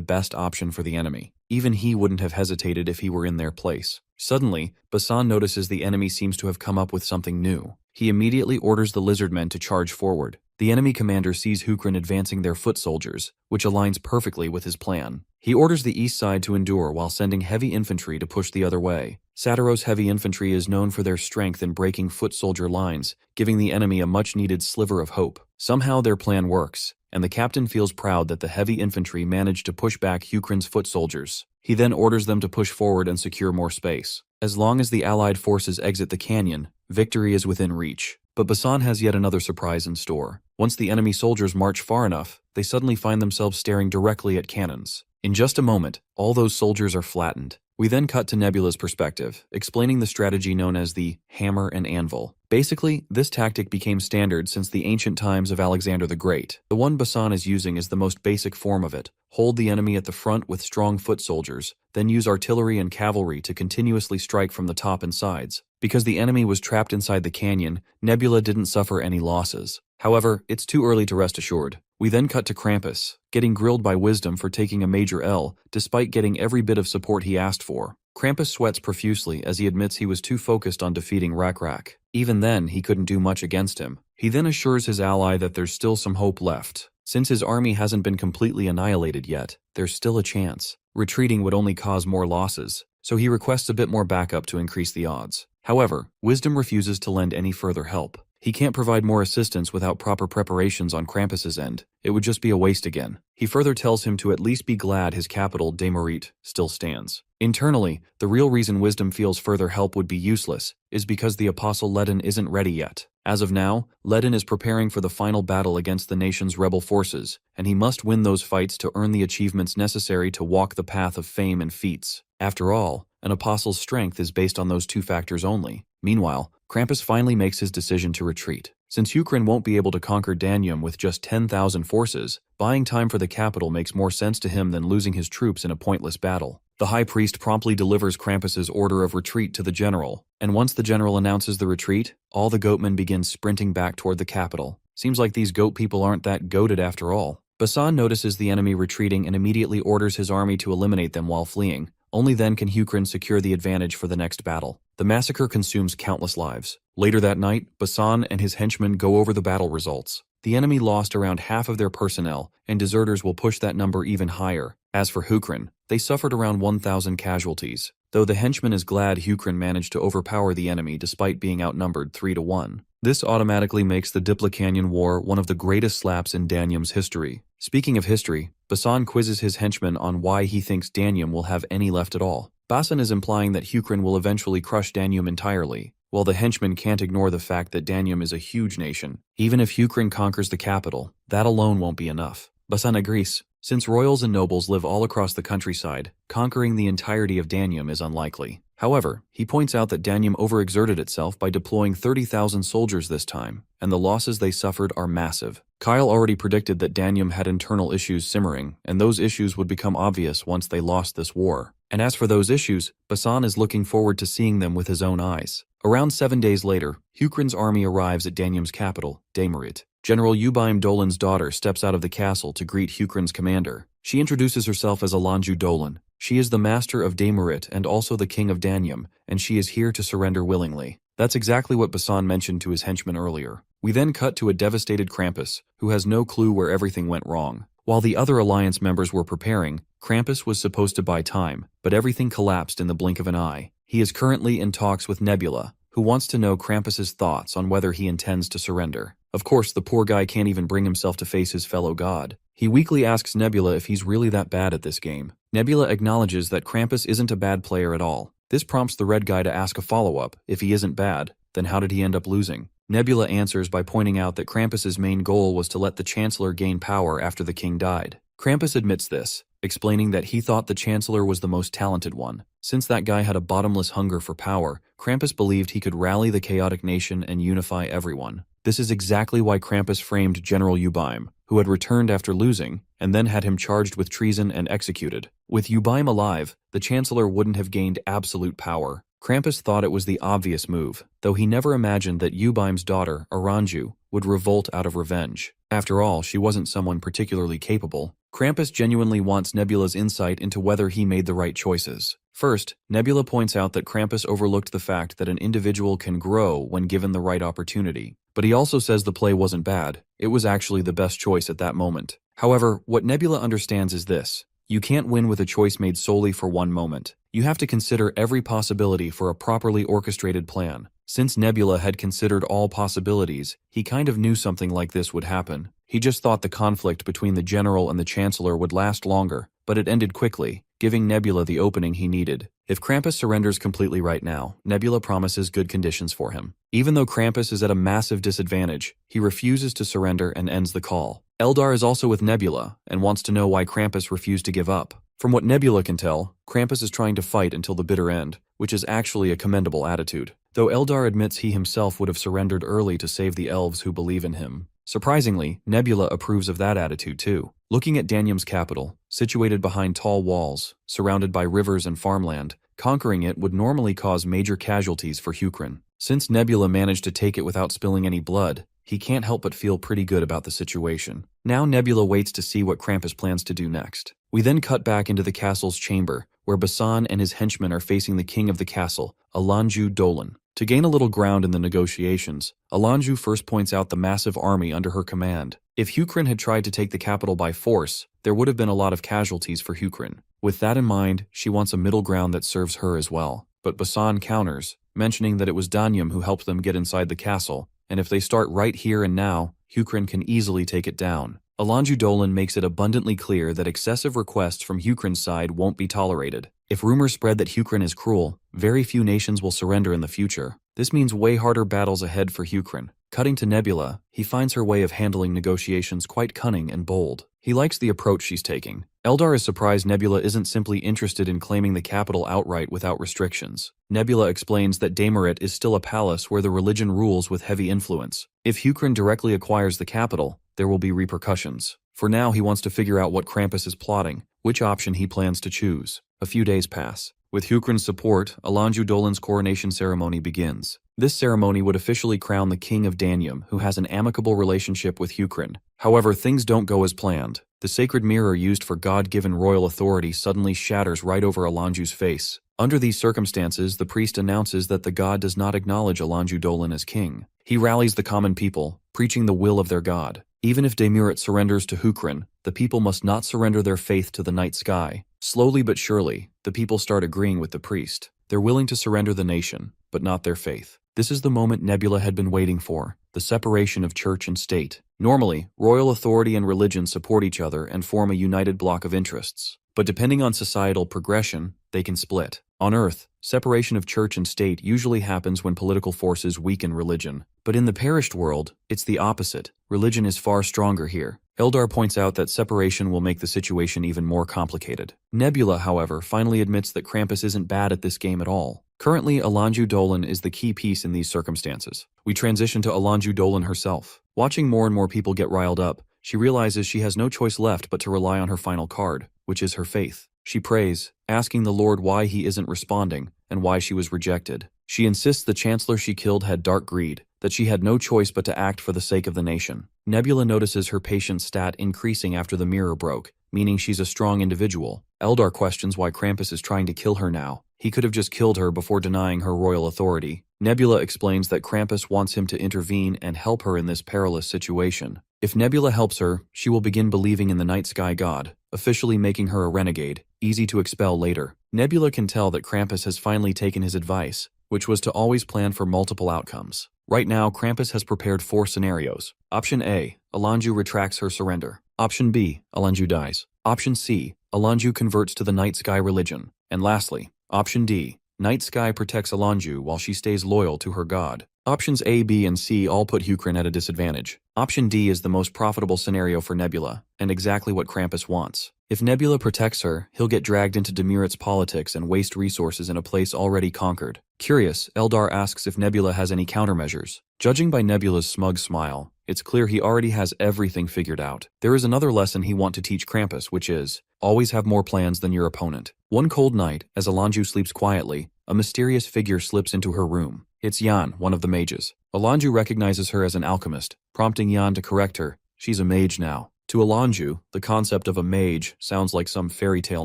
best option for the enemy. Even he wouldn't have hesitated if he were in their place. Suddenly, Basan notices the enemy seems to have come up with something new. He immediately orders the Lizardmen to charge forward. The enemy commander sees Hukrin advancing their foot soldiers, which aligns perfectly with his plan. He orders the east side to endure while sending heavy infantry to push the other way. Satoru's heavy infantry is known for their strength in breaking foot soldier lines, giving the enemy a much-needed sliver of hope. Somehow their plan works, and the captain feels proud that the heavy infantry managed to push back Hukrin's foot soldiers. He then orders them to push forward and secure more space. As long as the allied forces exit the canyon, victory is within reach. But Basan has yet another surprise in store. Once the enemy soldiers march far enough, they suddenly find themselves staring directly at cannons. In just a moment, all those soldiers are flattened. We then cut to Nebula's perspective, explaining the strategy known as the hammer and anvil. Basically, this tactic became standard since the ancient times of Alexander the Great. The one Basan is using is the most basic form of it. Hold the enemy at the front with strong foot soldiers, then use artillery and cavalry to continuously strike from the top and sides. Because the enemy was trapped inside the canyon, Nebula didn't suffer any losses. However, it's too early to rest assured. We then cut to Krampus, getting grilled by Wisdom for taking a major L, despite getting every bit of support he asked for. Krampus sweats profusely as he admits he was too focused on defeating Rak. Even then, he couldn't do much against him. He then assures his ally that there's still some hope left. Since his army hasn't been completely annihilated yet, there's still a chance. Retreating would only cause more losses, so he requests a bit more backup to increase the odds. However, Wisdom refuses to lend any further help. He can't provide more assistance without proper preparations on Krampus's end. It would just be a waste again. He further tells him to at least be glad his capital, Demerit, still stands. Internally, the real reason Wisdom feels further help would be useless is because the Apostle Ledin isn't ready yet. As of now, Ledin is preparing for the final battle against the nation's rebel forces, and he must win those fights to earn the achievements necessary to walk the path of fame and feats. After all, an apostle's strength is based on those two factors only. Meanwhile, Krampus finally makes his decision to retreat. Since Ukraine won't be able to conquer Danium with just 10,000 forces, buying time for the capital makes more sense to him than losing his troops in a pointless battle. The High Priest promptly delivers Krampus's order of retreat to the general, and once the general announces the retreat, all the goatmen begin sprinting back toward the capital. Seems like these goat people aren't that goated after all. Basan notices the enemy retreating and immediately orders his army to eliminate them while fleeing. Only then can Hukrin secure the advantage for the next battle. The massacre consumes countless lives. Later that night, Basan and his henchmen go over the battle results. The enemy lost around half of their personnel, and deserters will push that number even higher. As for Hukrin, they suffered around 1,000 casualties, though the henchman is glad Hukrin managed to overpower the enemy despite being outnumbered 3-1. This automatically makes the Diplocanyon War one of the greatest slaps in Danium's history. Speaking of history, Basan quizzes his henchmen on why he thinks Danium will have any left at all. Basan is implying that Hukrin will eventually crush Danium entirely, while the henchmen can't ignore the fact that Danium is a huge nation. Even if Hukrin conquers the capital, that alone won't be enough. Basan agrees. Since royals and nobles live all across the countryside, conquering the entirety of Danium is unlikely. However, he points out that Danium overexerted itself by deploying 30,000 soldiers this time, and the losses they suffered are massive. Kyle already predicted that Danium had internal issues simmering, and those issues would become obvious once they lost this war. And as for those issues, Basan is looking forward to seeing them with his own eyes. Around 7 days later, Hukrin's army arrives at Danium's capital, Demerit. General Ubaim Dolan's daughter steps out of the castle to greet Hukrin's commander. She introduces herself as Alanju Dolan. She is the master of Demerit and also the king of Danium, and she is here to surrender willingly. That's exactly what Basan mentioned to his henchmen earlier. We then cut to a devastated Krampus, who has no clue where everything went wrong. While the other alliance members were preparing, Krampus was supposed to buy time, but everything collapsed in the blink of an eye. He is currently in talks with Nebula, who wants to know Krampus's thoughts on whether he intends to surrender. Of course, the poor guy can't even bring himself to face his fellow god. He weakly asks Nebula if he's really that bad at this game. Nebula acknowledges that Krampus isn't a bad player at all. This prompts the red guy to ask a follow-up. If he isn't bad, then how did he end up losing? Nebula answers by pointing out that Krampus's main goal was to let the Chancellor gain power after the king died. Krampus admits this, explaining that he thought the Chancellor was the most talented one. Since that guy had a bottomless hunger for power, Krampus believed he could rally the chaotic nation and unify everyone. This is exactly why Krampus framed General Ubaim, who had returned after losing, and then had him charged with treason and executed. With Ubaim alive, the Chancellor wouldn't have gained absolute power. Krampus thought it was the obvious move, though he never imagined that Ubaim's daughter, Aranju, would revolt out of revenge. After all, she wasn't someone particularly capable. Krampus genuinely wants Nebula's insight into whether he made the right choices. First, Nebula points out that Krampus overlooked the fact that an individual can grow when given the right opportunity. But he also says the play wasn't bad. It was actually the best choice at that moment. However, what Nebula understands is this. You can't win with a choice made solely for one moment. You have to consider every possibility for a properly orchestrated plan. Since Nebula had considered all possibilities, he kind of knew something like this would happen. He just thought the conflict between the general and the chancellor would last longer, but it ended quickly, giving Nebula the opening he needed. If Krampus surrenders completely right now, Nebula promises good conditions for him. Even though Krampus is at a massive disadvantage, he refuses to surrender and ends the call. Eldar is also with Nebula, and wants to know why Krampus refused to give up. From what Nebula can tell, Krampus is trying to fight until the bitter end, which is actually a commendable attitude. Though Eldar admits he himself would have surrendered early to save the elves who believe in him. Surprisingly, Nebula approves of that attitude too. Looking at Danium's capital, situated behind tall walls, surrounded by rivers and farmland, conquering it would normally cause major casualties for Hukrin. Since Nebula managed to take it without spilling any blood, he can't help but feel pretty good about the situation. Now Nebula waits to see what Krampus plans to do next. We then cut back into the castle's chamber, where Basan and his henchmen are facing the king of the castle, Alanju Dolan. To gain a little ground in the negotiations, Alanju first points out the massive army under her command. If Hukrin had tried to take the capital by force, there would have been a lot of casualties for Hukrin. With that in mind, she wants a middle ground that serves her as well. But Basan counters, mentioning that it was Danyam who helped them get inside the castle, and if they start right here and now, Hukrin can easily take it down. Alanju Dolan makes it abundantly clear that excessive requests from Hukrin's side won't be tolerated. If rumors spread that Hukrin is cruel, very few nations will surrender in the future. This means way harder battles ahead for Hukrin. Cutting to Nebula, he finds her way of handling negotiations quite cunning and bold. He likes the approach she's taking. Eldar is surprised Nebula isn't simply interested in claiming the capital outright without restrictions. Nebula explains that Damaret is still a palace where the religion rules with heavy influence. If Hukrin directly acquires the capital, there will be repercussions. For now, he wants to figure out what Krampus is plotting, which option he plans to choose. A few days pass. With Hukrin's support, Alanju Dolan's coronation ceremony begins. This ceremony would officially crown the king of Danyam, who has an amicable relationship with Hukrin. However, things don't go as planned. The sacred mirror used for God-given royal authority suddenly shatters right over Alanju's face. Under these circumstances, the priest announces that the god does not acknowledge Alanju Dolan as king. He rallies the common people, preaching the will of their god. Even if Damiret surrenders to Hukrin, the people must not surrender their faith to the night sky. Slowly but surely, the people start agreeing with the priest. They're willing to surrender the nation, but not their faith. This is the moment Nebula had been waiting for, the separation of church and state. Normally, royal authority and religion support each other and form a united block of interests. But depending on societal progression, they can split. On Earth, separation of church and state usually happens when political forces weaken religion. But in the perished world, it's the opposite. Religion is far stronger here. Eldar points out that separation will make the situation even more complicated. Nebula, however, finally admits that Krampus isn't bad at this game at all. Currently, Alanju Dolan is the key piece in these circumstances. We transition to Alanju Dolan herself. Watching more and more people get riled up, she realizes she has no choice left but to rely on her final card, which is her faith. She prays, asking the Lord why he isn't responding, and why she was rejected. She insists the chancellor she killed had dark greed, that she had no choice but to act for the sake of the nation. Nebula notices her patience stat increasing after the mirror broke, meaning she's a strong individual. Eldar questions why Krampus is trying to kill her now. He could have just killed her before denying her royal authority. Nebula explains that Krampus wants him to intervene and help her in this perilous situation. If Nebula helps her, she will begin believing in the night sky god, officially making her a renegade, easy to expel later. Nebula can tell that Krampus has finally taken his advice, which was to always plan for multiple outcomes. Right now, Krampus has prepared 4 scenarios. Option A, Alanju retracts her surrender. Option B, Alanju dies. Option C, Alanju converts to the night sky religion. And lastly, Option D, Night Sky protects Alanju while she stays loyal to her god. Options A, B, and C all put Hukrin at a disadvantage. Option D is the most profitable scenario for Nebula, and exactly what Krampus wants. If Nebula protects her, he'll get dragged into Demiret's politics and waste resources in a place already conquered. Curious, Eldar asks if Nebula has any countermeasures. Judging by Nebula's smug smile, it's clear he already has everything figured out. There is another lesson he wants to teach Krampus, which is, always have more plans than your opponent. One cold night, as Alanju sleeps quietly, a mysterious figure slips into her room. It's Yan, one of the mages. Alanju recognizes her as an alchemist, prompting Yan to correct her. She's a mage now. To Alanju, the concept of a mage sounds like some fairy tale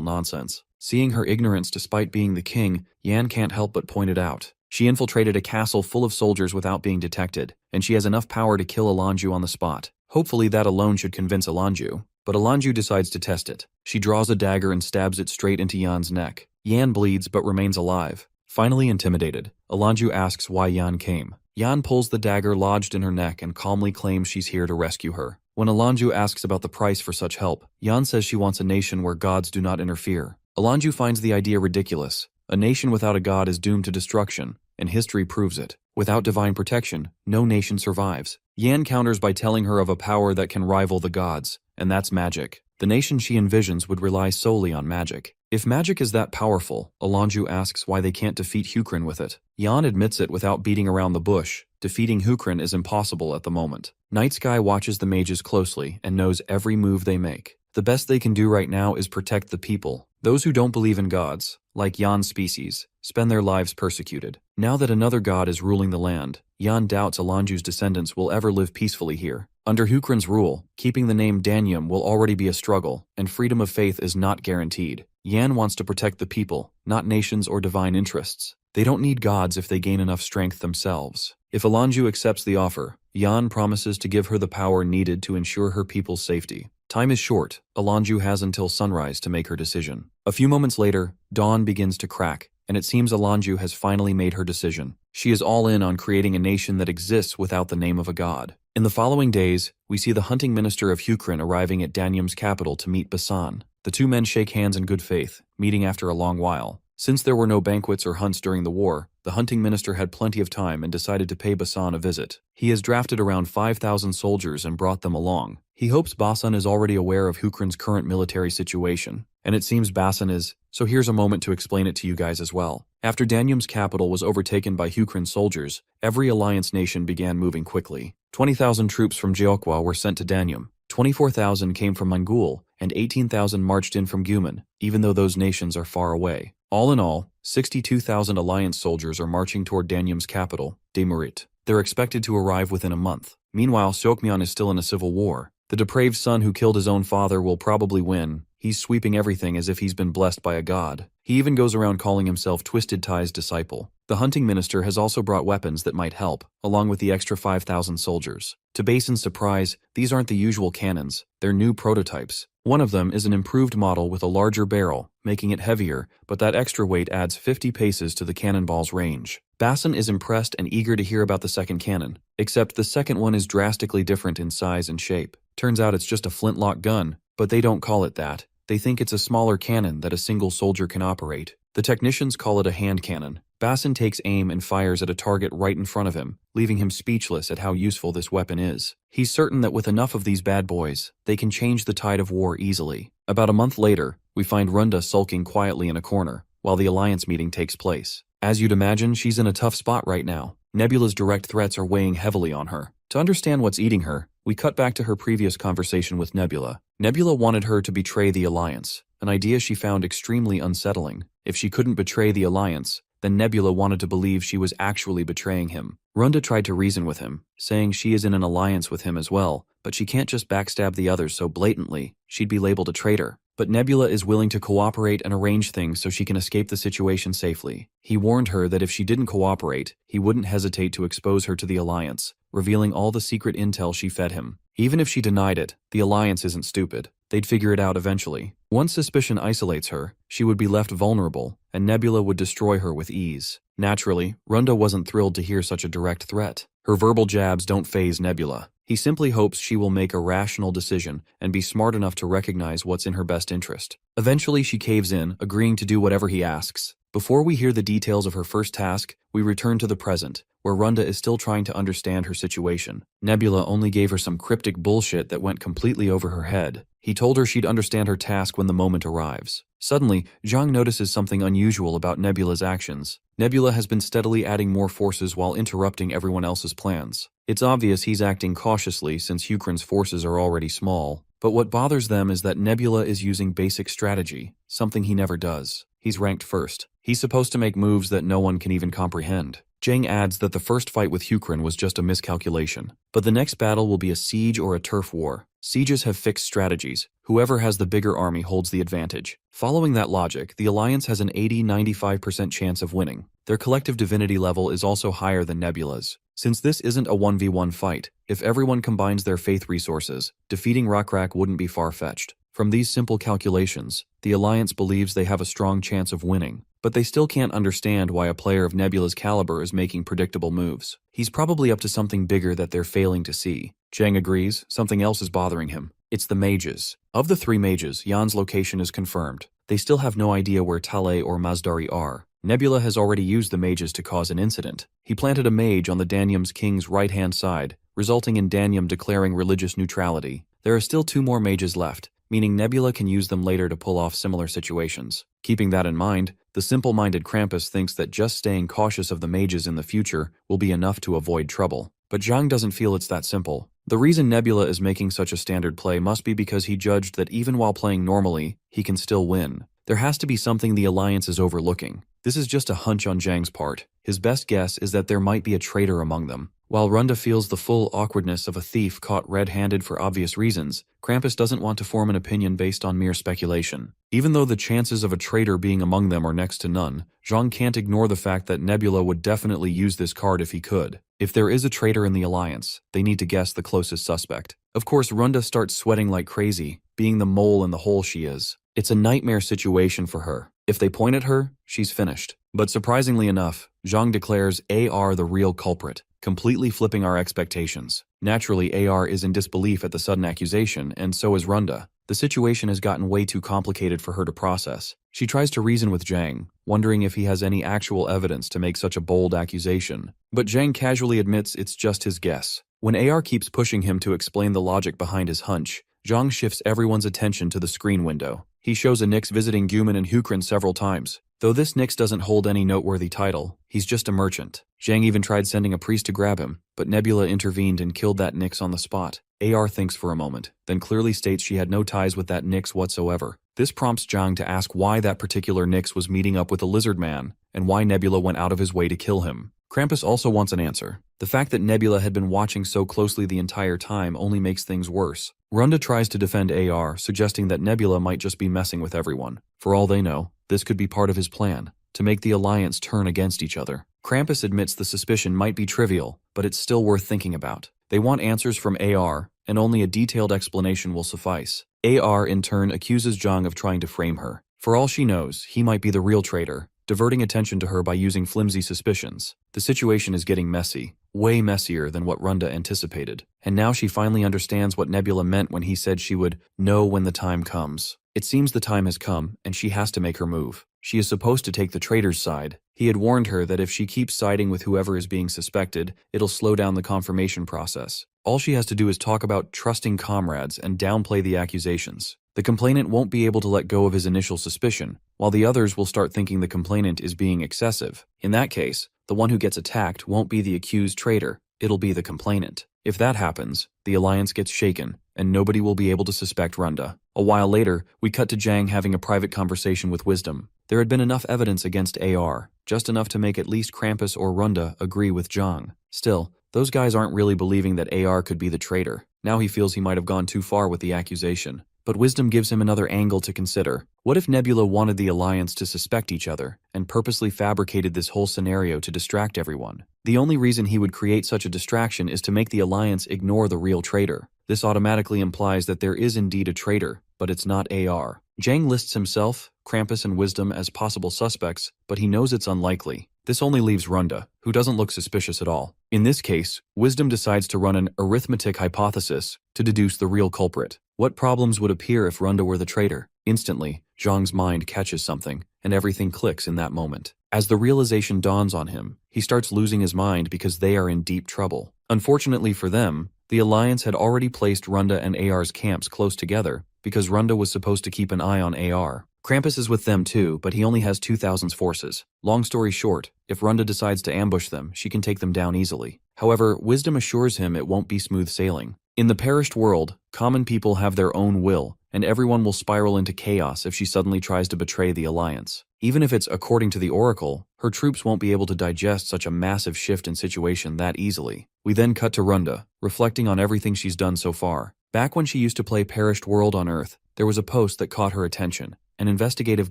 nonsense. Seeing her ignorance despite being the king, Yan can't help but point it out. She infiltrated a castle full of soldiers without being detected, and she has enough power to kill Alanju on the spot. Hopefully that alone should convince Alanju, but Alanju decides to test it. She draws a dagger and stabs it straight into Yan's neck. Yan bleeds but remains alive. Finally intimidated, Alanju asks why Yan came. Yan pulls the dagger lodged in her neck and calmly claims she's here to rescue her. When Alanju asks about the price for such help, Yan says she wants a nation where gods do not interfere. Alanju finds the idea ridiculous. A nation without a god is doomed to destruction, and history proves it. Without divine protection, no nation survives. Yan counters by telling her of a power that can rival the gods, and that's magic. The nation she envisions would rely solely on magic. If magic is that powerful, Alanju asks why they can't defeat Hukrin with it. Yan admits it without beating around the bush. Defeating Hukrin is impossible at the moment. Night Sky watches the mages closely and knows every move they make. The best they can do right now is protect the people. Those who don't believe in gods, like Yan's species, spend their lives persecuted. Now that another god is ruling the land, Yan doubts Alanju's descendants will ever live peacefully here. Under Hukran's rule, keeping the name Danyum will already be a struggle, and freedom of faith is not guaranteed. Yan wants to protect the people, not nations or divine interests. They don't need gods if they gain enough strength themselves. If Alanju accepts the offer, Yan promises to give her the power needed to ensure her people's safety. Time is short. Alanju has until sunrise to make her decision. A few moments later, dawn begins to crack, and it seems Alanju has finally made her decision. She is all in on creating a nation that exists without the name of a god. In the following days, we see the hunting minister of Hukran arriving at Danyum's capital to meet Basan. The two men shake hands in good faith, meeting after a long while. Since there were no banquets or hunts during the war, the hunting minister had plenty of time and decided to pay Basan a visit. He has drafted around 5,000 soldiers and brought them along. He hopes Basan is already aware of Hukran's current military situation, and it seems Basan is, so here's a moment to explain it to you guys as well. After Danyum's capital was overtaken by Hukran soldiers, every alliance nation began moving quickly. 20,000 troops from Jeokwa were sent to Danyum, 24,000 came from Mangul, and 18,000 marched in from Guman, even though those nations are far away. All in all, 62,000 alliance soldiers are marching toward Danyum's capital, Demurit. They're expected to arrive within a month. Meanwhile, Seokmyeon is still in a civil war. The depraved son who killed his own father will probably win. He's sweeping everything as if he's been blessed by a god. He even goes around calling himself Twisted Tie's disciple. The hunting minister has also brought weapons that might help, along with the extra 5,000 soldiers. To Basin's surprise, these aren't the usual cannons, they're new prototypes. One of them is an improved model with a larger barrel, making it heavier, but that extra weight adds 50 paces to the cannonball's range. Basin is impressed and eager to hear about the second cannon, except the second one is drastically different in size and shape. Turns out it's just a flintlock gun, but they don't call it that. They think it's a smaller cannon that a single soldier can operate. The technicians call it a hand cannon. Basin takes aim and fires at a target right in front of him, leaving him speechless at how useful this weapon is. He's certain that with enough of these bad boys, they can change the tide of war easily. About a month later, we find Runda sulking quietly in a corner, while the alliance meeting takes place. As you'd imagine, she's in a tough spot right now. Nebula's direct threats are weighing heavily on her. To understand what's eating her, we cut back to her previous conversation with Nebula. Nebula wanted her to betray the Alliance, an idea she found extremely unsettling. If she couldn't betray the Alliance, then Nebula wanted to believe she was actually betraying him. Runda tried to reason with him, saying she is in an alliance with him as well, but she can't just backstab the others so blatantly, she'd be labeled a traitor. But Nebula is willing to cooperate and arrange things so she can escape the situation safely. He warned her that if she didn't cooperate, he wouldn't hesitate to expose her to the Alliance, revealing all the secret intel she fed him. Even if she denied it, the Alliance isn't stupid. They'd figure it out eventually. Once suspicion isolates her, she would be left vulnerable, and Nebula would destroy her with ease. Naturally, Runda wasn't thrilled to hear such a direct threat. Her verbal jabs don't faze Nebula. He simply hopes she will make a rational decision and be smart enough to recognize what's in her best interest. Eventually, she caves in, agreeing to do whatever he asks. Before we hear the details of her first task, we return to the present, where Runda is still trying to understand her situation. Nebula only gave her some cryptic bullshit that went completely over her head. He told her she'd understand her task when the moment arrives. Suddenly, Zhang notices something unusual about Nebula's actions. Nebula has been steadily adding more forces while interrupting everyone else's plans. It's obvious he's acting cautiously since Hukran's forces are already small, but what bothers them is that Nebula is using basic strategy, something he never does. He's ranked first. He's supposed to make moves that no one can even comprehend. Zhang adds that the first fight with Hukran was just a miscalculation, but the next battle will be a siege or a turf war. Sieges have fixed strategies. Whoever has the bigger army holds the advantage. Following that logic, the Alliance has an 80–95% chance of winning. Their collective divinity level is also higher than Nebula's. Since this isn't a 1v1 fight, if everyone combines their faith resources, defeating Rakrak wouldn't be far-fetched. From these simple calculations, the Alliance believes they have a strong chance of winning, but they still can't understand why a player of Nebula's caliber is making predictable moves. He's probably up to something bigger that they're failing to see. Zhang agrees, something else is bothering him. It's the mages. Of the three mages, Yan's location is confirmed. They still have no idea where Tale or Mazdari are. Nebula has already used the mages to cause an incident. He planted a mage on the Danyum's king's right-hand side, resulting in Danyum declaring religious neutrality. There are still 2 more mages left, meaning Nebula can use them later to pull off similar situations. Keeping that in mind, the simple-minded Krampus thinks that just staying cautious of the mages in the future will be enough to avoid trouble. But Zhang doesn't feel it's that simple. The reason Nebula is making such a standard play must be because he judged that even while playing normally, he can still win. There has to be something the Alliance is overlooking. This is just a hunch on Zhang's part. His best guess is that there might be a traitor among them. While Runda feels the full awkwardness of a thief caught red-handed for obvious reasons, Krampus doesn't want to form an opinion based on mere speculation. Even though the chances of a traitor being among them are next to none, Zhang can't ignore the fact that Nebula would definitely use this card if he could. If there is a traitor in the alliance, they need to guess the closest suspect. Of course, Runda starts sweating like crazy, being the mole in the hole she is. It's a nightmare situation for her. If they point at her, she's finished. But surprisingly enough, Zhang declares AR the real culprit, completely flipping our expectations. Naturally, AR is in disbelief at the sudden accusation, and so is Runda. The situation has gotten way too complicated for her to process. She tries to reason with Zhang, wondering if he has any actual evidence to make such a bold accusation. But Zhang casually admits it's just his guess. When AR keeps pushing him to explain the logic behind his hunch, Zhang shifts everyone's attention to the screen window. He shows a Nyx visiting Guman and Hukrin several times. Though this Nyx doesn't hold any noteworthy title, he's just a merchant. Zhang even tried sending a priest to grab him, but Nebula intervened and killed that Nyx on the spot. AR thinks for a moment, then clearly states she had no ties with that Nyx whatsoever. This prompts Zhang to ask why that particular Nyx was meeting up with the Lizardman, and why Nebula went out of his way to kill him. Krampus also wants an answer. The fact that Nebula had been watching so closely the entire time only makes things worse. Runda tries to defend AR, suggesting that Nebula might just be messing with everyone. For all they know, this could be part of his plan, to make the alliance turn against each other. Krampus admits the suspicion might be trivial, but it's still worth thinking about. They want answers from AR, and only a detailed explanation will suffice. AR in turn accuses Zhang of trying to frame her. For all she knows, he might be the real traitor, diverting attention to her by using flimsy suspicions. The situation is getting messy, way messier than what Runda anticipated. And now she finally understands what Nebula meant when he said she would know when the time comes. It seems the time has come, and she has to make her move. She is supposed to take the traitor's side. He had warned her that if she keeps siding with whoever is being suspected, it'll slow down the confirmation process. All she has to do is talk about trusting comrades and downplay the accusations. The complainant won't be able to let go of his initial suspicion, while the others will start thinking the complainant is being excessive. In that case, the one who gets attacked won't be the accused traitor, it'll be the complainant. If that happens, the alliance gets shaken, and nobody will be able to suspect Runda. A while later, we cut to Zhang having a private conversation with Wisdom. There had been enough evidence against AR, just enough to make at least Krampus or Runda agree with Zhang. Still, those guys aren't really believing that AR could be the traitor. Now he feels he might have gone too far with the accusation. But Wisdom gives him another angle to consider. What if Nebula wanted the alliance to suspect each other, and purposely fabricated this whole scenario to distract everyone? The only reason he would create such a distraction is to make the alliance ignore the real traitor. This automatically implies that there is indeed a traitor, but it's not AR. Zhang lists himself, Krampus, and Wisdom as possible suspects, but he knows it's unlikely. This only leaves Runda, who doesn't look suspicious at all. In this case, Wisdom decides to run an arithmetic hypothesis to deduce the real culprit. What problems would appear if Runda were the traitor? Instantly, Zhang's mind catches something, and everything clicks in that moment. As the realization dawns on him, he starts losing his mind because they are in deep trouble. Unfortunately for them, the alliance had already placed Runda and AR's camps close together because Runda was supposed to keep an eye on AR. Krampus is with them too, but he only has 2,000 forces. Long story short, if Runda decides to ambush them, she can take them down easily. However, Wisdom assures him it won't be smooth sailing. In the perished world, common people have their own will, and everyone will spiral into chaos if she suddenly tries to betray the alliance. Even if it's according to the Oracle, her troops won't be able to digest such a massive shift in situation that easily. We then cut to Runda, reflecting on everything she's done so far. Back when she used to play Perished World on Earth, there was a post that caught her attention, an investigative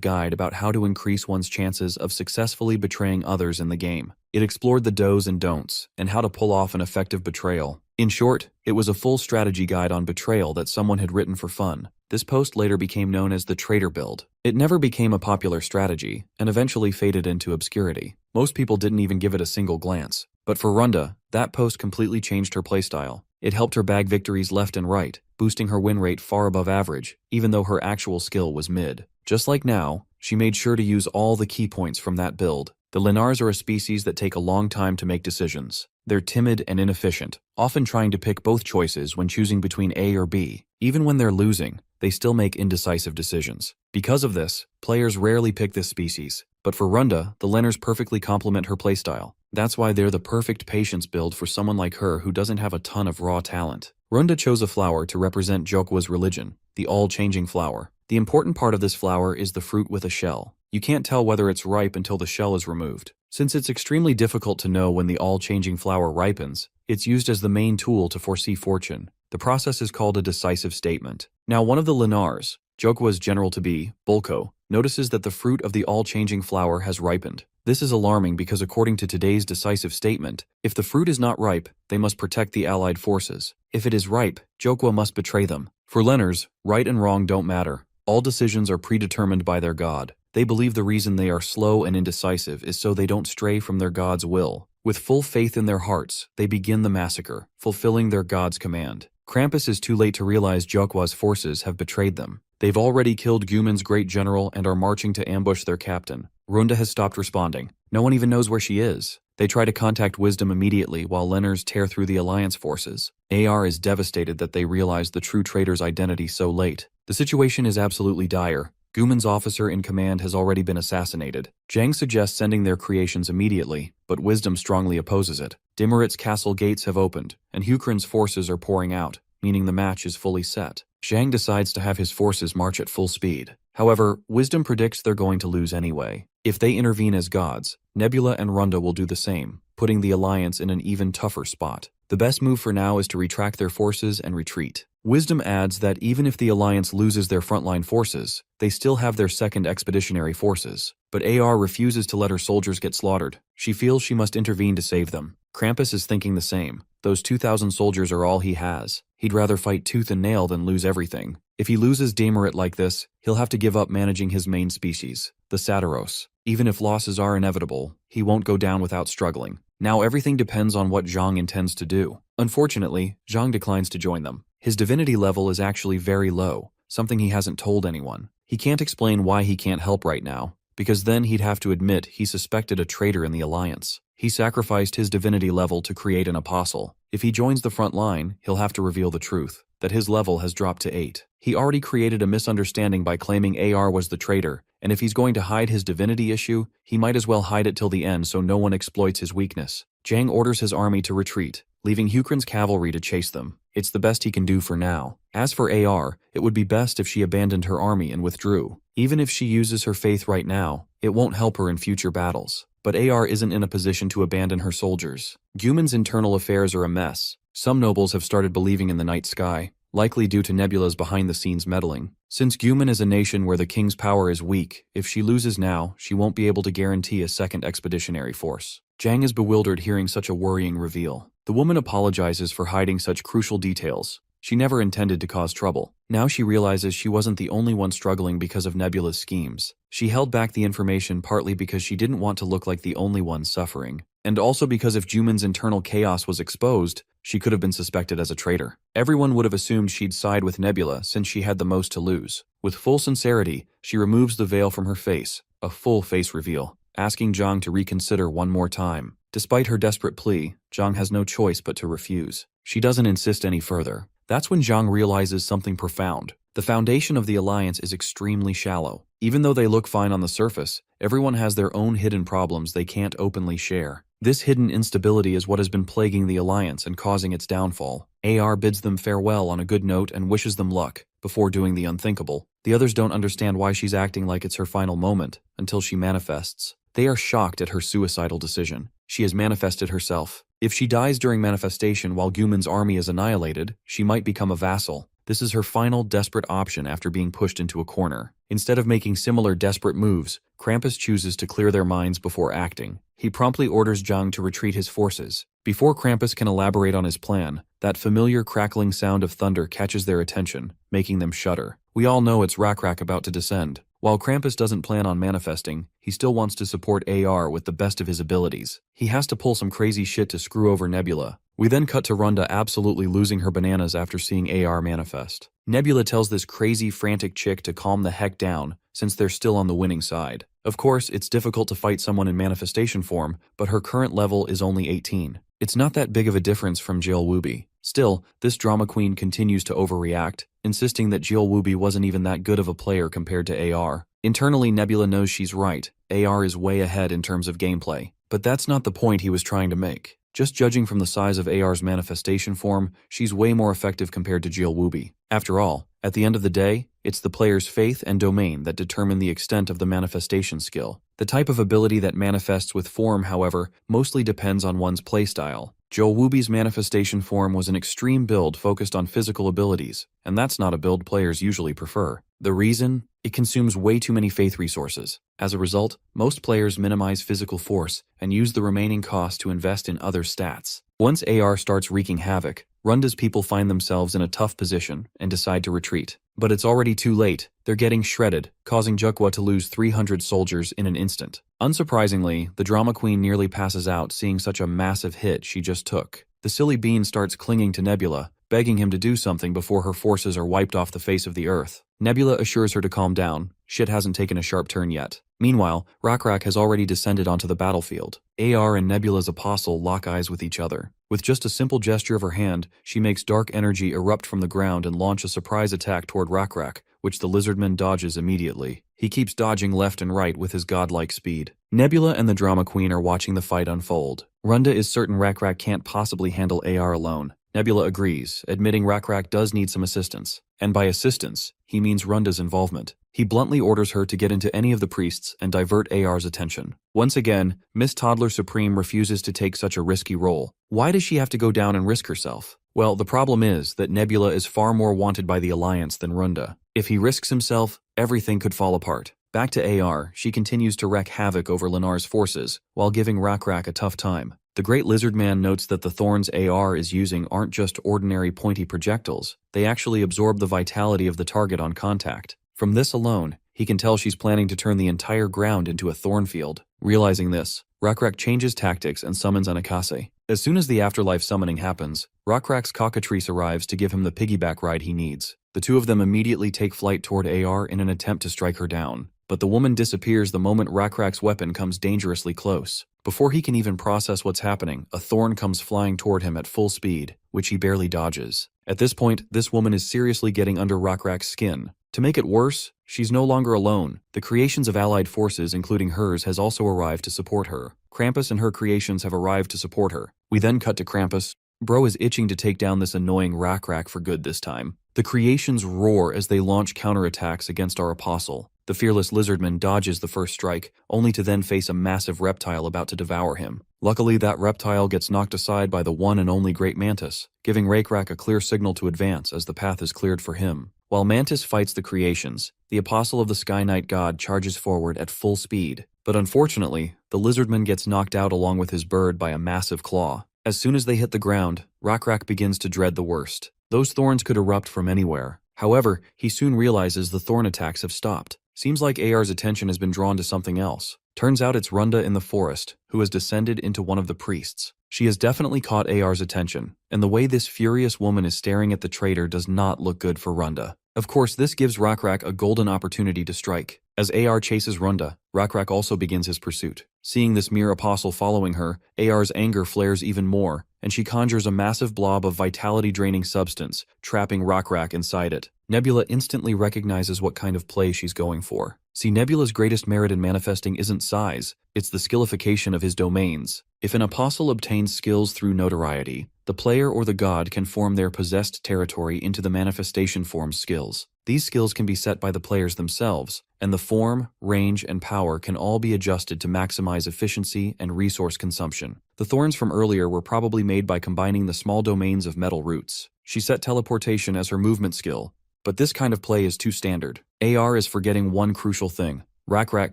guide about how to increase one's chances of successfully betraying others in the game. It explored the do's and don'ts, and how to pull off an effective betrayal. In short, it was a full strategy guide on betrayal that someone had written for fun. This post later became known as the Traitor Build. It never became a popular strategy, and eventually faded into obscurity. Most people didn't even give it a single glance. But for Runda, that post completely changed her playstyle. It helped her bag victories left and right, boosting her win rate far above average, even though her actual skill was mid. Just like now, she made sure to use all the key points from that build. The Lenars are a species that take a long time to make decisions. They're timid and inefficient, often trying to pick both choices when choosing between A or B. Even when they're losing, they still make indecisive decisions. Because of this, players rarely pick this species. But for Runda, the Lenars perfectly complement her playstyle. That's why they're the perfect patience build for someone like her who doesn't have a ton of raw talent. Runda chose a flower to represent Jokwa's religion, the all-changing flower. The important part of this flower is the fruit with a shell. You can't tell whether it's ripe until the shell is removed. Since it's extremely difficult to know when the all-changing flower ripens, it's used as the main tool to foresee fortune. The process is called a decisive statement. Now, one of the Linars, Jokwa's general-to-be, Bulko, notices that the fruit of the all-changing flower has ripened. This is alarming because according to today's decisive statement, if the fruit is not ripe, they must protect the allied forces. If it is ripe, Jokwa must betray them. For Lenners, right and wrong don't matter. All decisions are predetermined by their god. They believe the reason they are slow and indecisive is so they don't stray from their god's will. With full faith in their hearts, they begin the massacre, fulfilling their god's command. Krampus is too late to realize Jokwa's forces have betrayed them. They've already killed Guman's great general and are marching to ambush their captain. Runda has stopped responding. No one even knows where she is. They try to contact Wisdom immediately while Lenners tear through the Alliance forces. AR is devastated that they realize the true traitor's identity so late. The situation is absolutely dire. Guman's officer in command has already been assassinated. Jang suggests sending their creations immediately, but Wisdom strongly opposes it. Dimmerit's castle gates have opened, and Hukran's forces are pouring out, meaning the match is fully set. Zhang decides to have his forces march at full speed. However, Wisdom predicts they're going to lose anyway. If they intervene as gods, Nebula and Runda will do the same, putting the Alliance in an even tougher spot. The best move for now is to retract their forces and retreat. Wisdom adds that even if the Alliance loses their frontline forces, they still have their second expeditionary forces. But AR refuses to let her soldiers get slaughtered. She feels she must intervene to save them. Krampus is thinking the same. Those 2,000 soldiers are all he has. He'd rather fight tooth and nail than lose everything. If he loses Damerit like this, he'll have to give up managing his main species, the Satiros. Even if losses are inevitable, he won't go down without struggling. Now everything depends on what Zhang intends to do. Unfortunately, Zhang declines to join them. His divinity level is actually very low, something he hasn't told anyone. He can't explain why he can't help right now, because then he'd have to admit he suspected a traitor in the Alliance. He sacrificed his divinity level to create an apostle. If he joins the front line, he'll have to reveal the truth, that his level has dropped to 8. He already created a misunderstanding by claiming AR was the traitor, and if he's going to hide his divinity issue, he might as well hide it till the end so no one exploits his weakness. Jang orders his army to retreat, leaving Hukran's cavalry to chase them. It's the best he can do for now. As for AR, it would be best if she abandoned her army and withdrew. Even if she uses her faith right now, it won't help her in future battles. But AR isn't in a position to abandon her soldiers. Guman's internal affairs are a mess. Some nobles have started believing in the night sky, likely due to Nebula's behind-the-scenes meddling. Since Guman is a nation where the king's power is weak, if she loses now, she won't be able to guarantee a second expeditionary force. Jang is bewildered hearing such a worrying reveal. The woman apologizes for hiding such crucial details. She never intended to cause trouble. Now she realizes she wasn't the only one struggling because of Nebula's schemes. She held back the information partly because she didn't want to look like the only one suffering, and also because if Juman's internal chaos was exposed, she could have been suspected as a traitor. Everyone would have assumed she'd side with Nebula since she had the most to lose. With full sincerity, she removes the veil from her face, a full face reveal, asking Zhang to reconsider one more time. Despite her desperate plea, Zhang has no choice but to refuse. She doesn't insist any further. That's when Zhang realizes something profound. The foundation of the Alliance is extremely shallow. Even though they look fine on the surface, everyone has their own hidden problems they can't openly share. This hidden instability is what has been plaguing the Alliance and causing its downfall. AR bids them farewell on a good note and wishes them luck, before doing the unthinkable. The others don't understand why she's acting like it's her final moment, until she manifests. They are shocked at her suicidal decision. She has manifested herself. If she dies during manifestation while Guman's army is annihilated, she might become a vassal. This is her final desperate option after being pushed into a corner. Instead of making similar desperate moves, Krampus chooses to clear their minds before acting. He promptly orders Zhang to retreat his forces. Before Krampus can elaborate on his plan, that familiar crackling sound of thunder catches their attention, making them shudder. We all know it's Rak about to descend. While Krampus doesn't plan on manifesting, he still wants to support AR with the best of his abilities. He has to pull some crazy shit to screw over Nebula. We then cut to Runda absolutely losing her bananas after seeing AR manifest. Nebula tells this crazy, frantic chick to calm the heck down, since they're still on the winning side. Of course, it's difficult to fight someone in manifestation form, but her current level is only 18. It's not that big of a difference from Jill Wooby. Still, this drama queen continues to overreact, insisting that Jill Wooby wasn't even that good of a player compared to AR. Internally, Nebula knows she's right. AR is way ahead in terms of gameplay. But that's not the point he was trying to make. Just judging from the size of AR's manifestation form, she's way more effective compared to Jill Wooby. After all, at the end of the day, It's the player's faith and domain that determine the extent of the manifestation skill. The type of ability that manifests with form, however, mostly depends on one's playstyle. Joel Wooby's manifestation form was an extreme build focused on physical abilities, and that's not a build players usually prefer. The reason? It consumes way too many faith resources. As a result, most players minimize physical force and use the remaining cost to invest in other stats. Once AR starts wreaking havoc, Runda's people find themselves in a tough position and decide to retreat. But it's already too late. They're getting shredded, causing Jukwa to lose 300 soldiers in an instant. Unsurprisingly, the drama queen nearly passes out seeing such a massive hit she just took. The silly bean starts clinging to Nebula, begging him to do something before her forces are wiped off the face of the earth. Nebula assures her to calm down. Shit hasn't taken a sharp turn yet. Meanwhile, Rakrak has already descended onto the battlefield. AR and Nebula's apostle lock eyes with each other. With just a simple gesture of her hand, she makes dark energy erupt from the ground and launch a surprise attack toward Rakrak, which the Lizardman dodges immediately. He keeps dodging left and right with his godlike speed. Nebula and the drama queen are watching the fight unfold. Runda is certain Rakrak can't possibly handle AR alone. Nebula agrees, admitting Rakrak does need some assistance. And by assistance, he means Runda's involvement. He bluntly orders her to get into any of the priests and divert AR's attention. Once again, Miss Toddler Supreme refuses to take such a risky role. Why does she have to go down and risk herself? Well, the problem is that Nebula is far more wanted by the Alliance than Runda. If he risks himself, everything could fall apart. Back to AR, she continues to wreak havoc over Lenar's forces, while giving Rakrak a tough time. The Great Lizardman notes that the thorns AR is using aren't just ordinary pointy projectiles, they actually absorb the vitality of the target on contact. From this alone, he can tell she's planning to turn the entire ground into a thorn field. Realizing this, Rakrak changes tactics and summons Anicap. As soon as the afterlife summoning happens, Rakrak's cockatrice arrives to give him the piggyback ride he needs. The two of them immediately take flight toward AR in an attempt to strike her down. But the woman disappears the moment Rakrak's weapon comes dangerously close. Before he can even process what's happening, a thorn comes flying toward him at full speed, which he barely dodges. At this point, this woman is seriously getting under Rakrak's skin. To make it worse, she's no longer alone. The creations of allied forces, including hers, has also arrived to support her. Krampus and her creations have arrived to support her. We then cut to Krampus. Bro is itching to take down this annoying Rakrak for good this time. The creations roar as they launch counterattacks against our apostle. The fearless Lizardman dodges the first strike, only to then face a massive reptile about to devour him. Luckily, that reptile gets knocked aside by the one and only Great Mantis, giving Rakrak a clear signal to advance as the path is cleared for him. While Mantis fights the creations, the apostle of the Sky Knight god charges forward at full speed. But unfortunately, the Lizardman gets knocked out along with his bird by a massive claw. As soon as they hit the ground, Rakrak begins to dread the worst. Those thorns could erupt from anywhere. However, he soon realizes the thorn attacks have stopped. Seems like AR's attention has been drawn to something else. Turns out it's Runda in the forest, who has descended into one of the priests. She has definitely caught AR's attention, and the way this furious woman is staring at the traitor does not look good for Runda. Of course, this gives Rakrak a golden opportunity to strike. As AR chases Runda, Rakrak also begins his pursuit. Seeing this mere apostle following her, AR's anger flares even more, and she conjures a massive blob of vitality-draining substance, trapping Rakrak inside it. Nebula instantly recognizes what kind of play she's going for. See, Nebula's greatest merit in manifesting isn't size, it's the skillification of his domains. If an apostle obtains skills through notoriety, the player or the god can form their possessed territory into the manifestation form's skills. These skills can be set by the players themselves, and the form, range, and power can all be adjusted to maximize efficiency and resource consumption. The thorns from earlier were probably made by combining the small domains of metal roots. She set teleportation as her movement skill, but this kind of play is too standard. AR is forgetting one crucial thing. Rakrak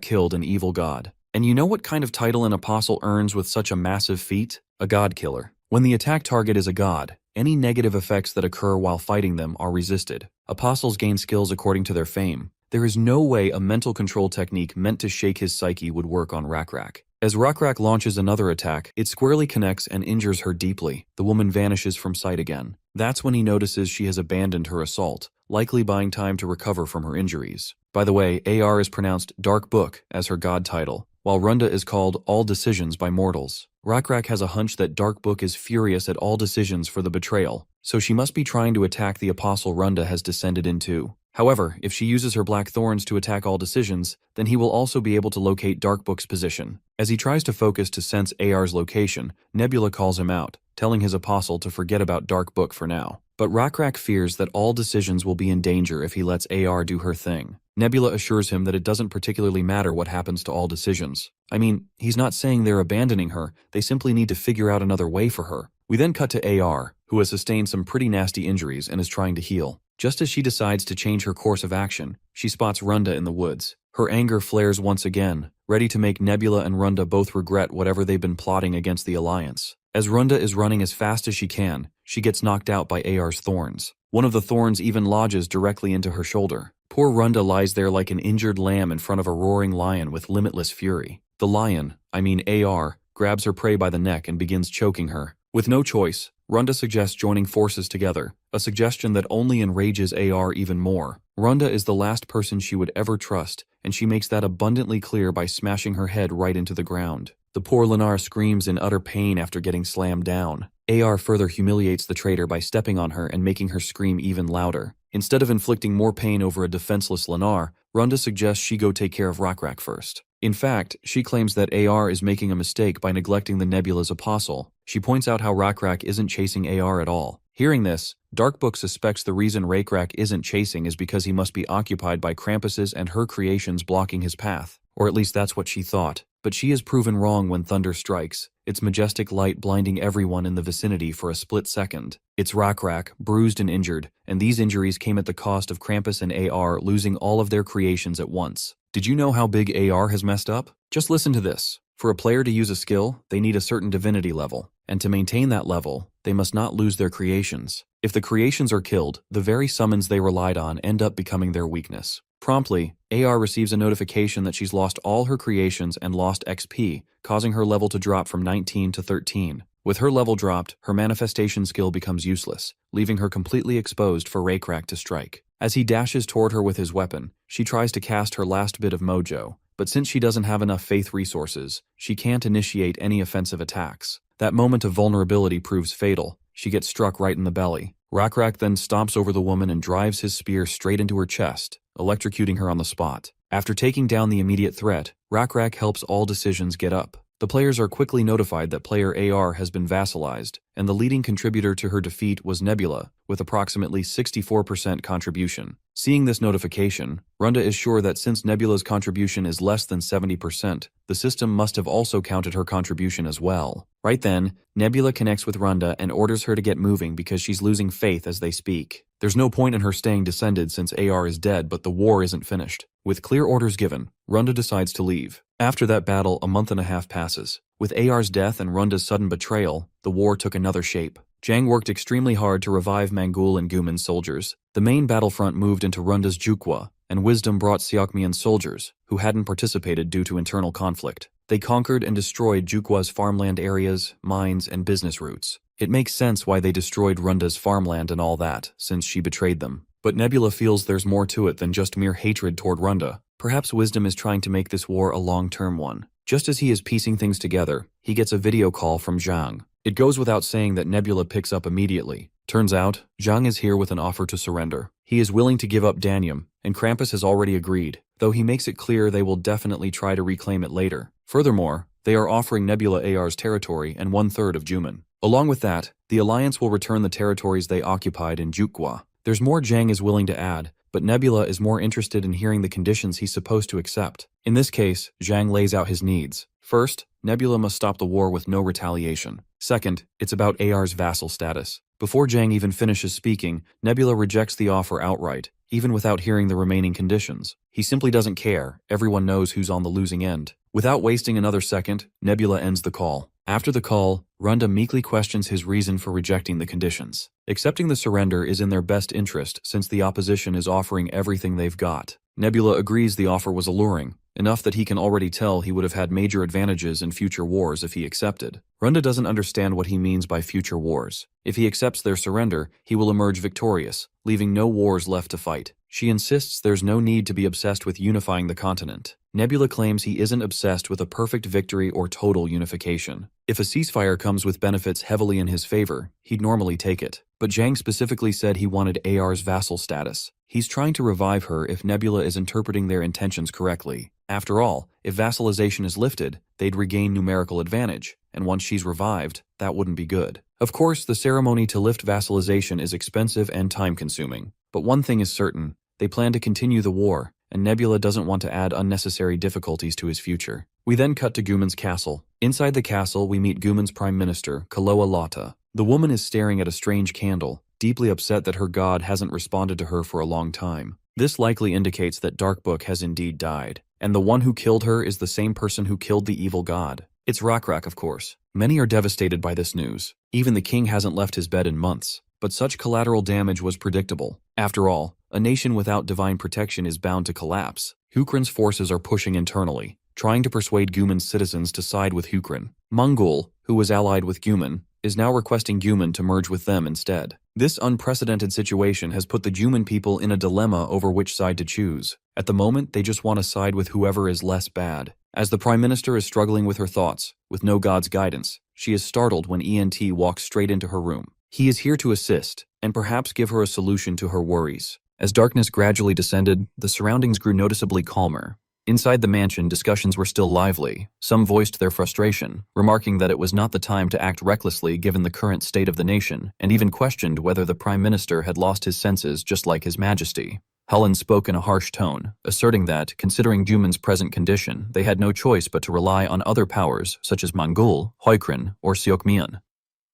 killed an evil god. And you know what kind of title an apostle earns with such a massive feat? A god killer. When the attack target is a god, any negative effects that occur while fighting them are resisted. Apostles gain skills according to their fame. There is no way a mental control technique meant to shake his psyche would work on Rakrak. As Rakrak launches another attack, it squarely connects and injures her deeply. The woman vanishes from sight again. That's when he notices she has abandoned her assault, likely buying time to recover from her injuries. By the way, AR is pronounced Dark Book as her god title, while Runda is called All Decisions by mortals. Rakrak has a hunch that Dark Book is furious at all decisions for the betrayal, so she must be trying to attack the apostle Runda has descended into. However, if she uses her black thorns to attack all decisions, then he will also be able to locate Dark Book's position. As he tries to focus to sense AR's location, Nebula calls him out, telling his apostle to forget about Dark Book for now. But Rakrak fears that all decisions will be in danger if he lets AR do her thing. Nebula assures him that it doesn't particularly matter what happens to all decisions. I mean, he's not saying they're abandoning her, they simply need to figure out another way for her. We then cut to AR, who has sustained some pretty nasty injuries and is trying to heal. Just as she decides to change her course of action, she spots Runda in the woods. Her anger flares once again, ready to make Nebula and Runda both regret whatever they've been plotting against the Alliance. As Runda is running as fast as she can, she gets knocked out by AR's thorns. One of the thorns even lodges directly into her shoulder. Poor Runda lies there like an injured lamb in front of a roaring lion with limitless fury. The lion, AR, grabs her prey by the neck and begins choking her. With no choice, Runda suggests joining forces together, a suggestion that only enrages AR even more. Runda is the last person she would ever trust, and she makes that abundantly clear by smashing her head right into the ground. The poor Lennar screams in utter pain after getting slammed down. AR further humiliates the traitor by stepping on her and making her scream even louder. Instead of inflicting more pain over a defenseless Lennar, Runda suggests she go take care of Rakrak first. In fact, she claims that AR is making a mistake by neglecting the Nebula's apostle. She points out how Rakrak isn't chasing AR at all. Hearing this, Darkbook suspects the reason Rakrak isn't chasing is because he must be occupied by Krampus's and her creations blocking his path. Or at least that's what she thought. But she is proven wrong when thunder strikes, its majestic light blinding everyone in the vicinity for a split second. It's Rakrak, bruised and injured, and these injuries came at the cost of Krampus and AR losing all of their creations at once. Did you know how big AR has messed up? Just listen to this. For a player to use a skill, they need a certain divinity level, and to maintain that level, they must not lose their creations. If the creations are killed, the very summons they relied on end up becoming their weakness. Promptly, AR receives a notification that she's lost all her creations and lost XP, causing her level to drop from 19 to 13. With her level dropped, her manifestation skill becomes useless, leaving her completely exposed for Rakrak to strike. As he dashes toward her with his weapon, she tries to cast her last bit of mojo, but since she doesn't have enough faith resources, she can't initiate any offensive attacks. That moment of vulnerability proves fatal. She gets struck right in the belly. Rakrak then stomps over the woman and drives his spear straight into her chest, electrocuting her on the spot. After taking down the immediate threat, Rakrak helps all decisions get up. The players are quickly notified that player AR has been vassalized, and the leading contributor to her defeat was Nebula, with approximately 64% contribution. Seeing this notification, Runda is sure that since Nebula's contribution is less than 70%, the system must have also counted her contribution as well. Right then, Nebula connects with Runda and orders her to get moving because she's losing faith as they speak. There's no point in her staying descended since AR is dead, but the war isn't finished. With clear orders given, Runda decides to leave. After that battle, a month and a half passes. With AR's death and Runda's sudden betrayal, the war took another shape. Jang worked extremely hard to revive Mangul and Guman's soldiers. The main battlefront moved into Runda's Jukwa, and Wisdom brought Seokmian's soldiers, who hadn't participated due to internal conflict. They conquered and destroyed Jukwa's farmland areas, mines, and business routes. It makes sense why they destroyed Runda's farmland and all that, since she betrayed them. But Nebula feels there's more to it than just mere hatred toward Runda. Perhaps Wisdom is trying to make this war a long-term one. Just as he is piecing things together, he gets a video call from Zhang. It goes without saying that Nebula picks up immediately. Turns out, Zhang is here with an offer to surrender. He is willing to give up Danium, and Krampus has already agreed, though he makes it clear they will definitely try to reclaim it later. Furthermore, they are offering Nebula AR's territory and 1/3 of Juman. Along with that, the Alliance will return the territories they occupied in Jukwa. There's more Zhang is willing to add, but Nebula is more interested in hearing the conditions he's supposed to accept. In this case, Zhang lays out his needs. First, Nebula must stop the war with no retaliation. Second, it's about AR's vassal status. Before Zhang even finishes speaking, Nebula rejects the offer outright, even without hearing the remaining conditions. He simply doesn't care. Everyone knows who's on the losing end. Without wasting another second, Nebula ends the call. After the call, Runda meekly questions his reason for rejecting the conditions. Accepting the surrender is in their best interest since the opposition is offering everything they've got. Nebula agrees the offer was alluring, enough that he can already tell he would have had major advantages in future wars if he accepted. Runda doesn't understand what he means by future wars. If he accepts their surrender, he will emerge victorious, leaving no wars left to fight. She insists there's no need to be obsessed with unifying the continent. Nebula claims he isn't obsessed with a perfect victory or total unification. If a ceasefire comes with benefits heavily in his favor, he'd normally take it. But Zhang specifically said he wanted AR's vassal status. He's trying to revive her if Nebula is interpreting their intentions correctly. After all, if vassalization is lifted, they'd regain numerical advantage, and once she's revived, that wouldn't be good. Of course, the ceremony to lift vassalization is expensive and time-consuming, but one thing is certain, they plan to continue the war, and Nebula doesn't want to add unnecessary difficulties to his future. We then cut to Guman's castle. Inside the castle, we meet Guman's prime minister, Kaloa Lata. The woman is staring at a strange candle, deeply upset that her god hasn't responded to her for a long time. This likely indicates that Darkbook has indeed died, and the one who killed her is the same person who killed the evil god. It's Rakrak, of course. Many are devastated by this news. Even the king hasn't left his bed in months, but such collateral damage was predictable. After all, a nation without divine protection is bound to collapse. Hukrin's forces are pushing internally, trying to persuade Guman's citizens to side with Hukrin. Mongol, who was allied with Guman, is now requesting Guman to merge with them instead. This unprecedented situation has put the Guman people in a dilemma over which side to choose. At the moment, they just want to side with whoever is less bad. As the Prime Minister is struggling with her thoughts, with no god's guidance, she is startled when ENT walks straight into her room. He is here to assist, and perhaps give her a solution to her worries. As darkness gradually descended, the surroundings grew noticeably calmer. Inside the mansion, discussions were still lively. Some voiced their frustration, remarking that it was not the time to act recklessly given the current state of the nation, and even questioned whether the Prime Minister had lost his senses just like His Majesty. Helen spoke in a harsh tone, asserting that, considering Guman's present condition, they had no choice but to rely on other powers such as Mongol, Hoikrin, or Seokmian.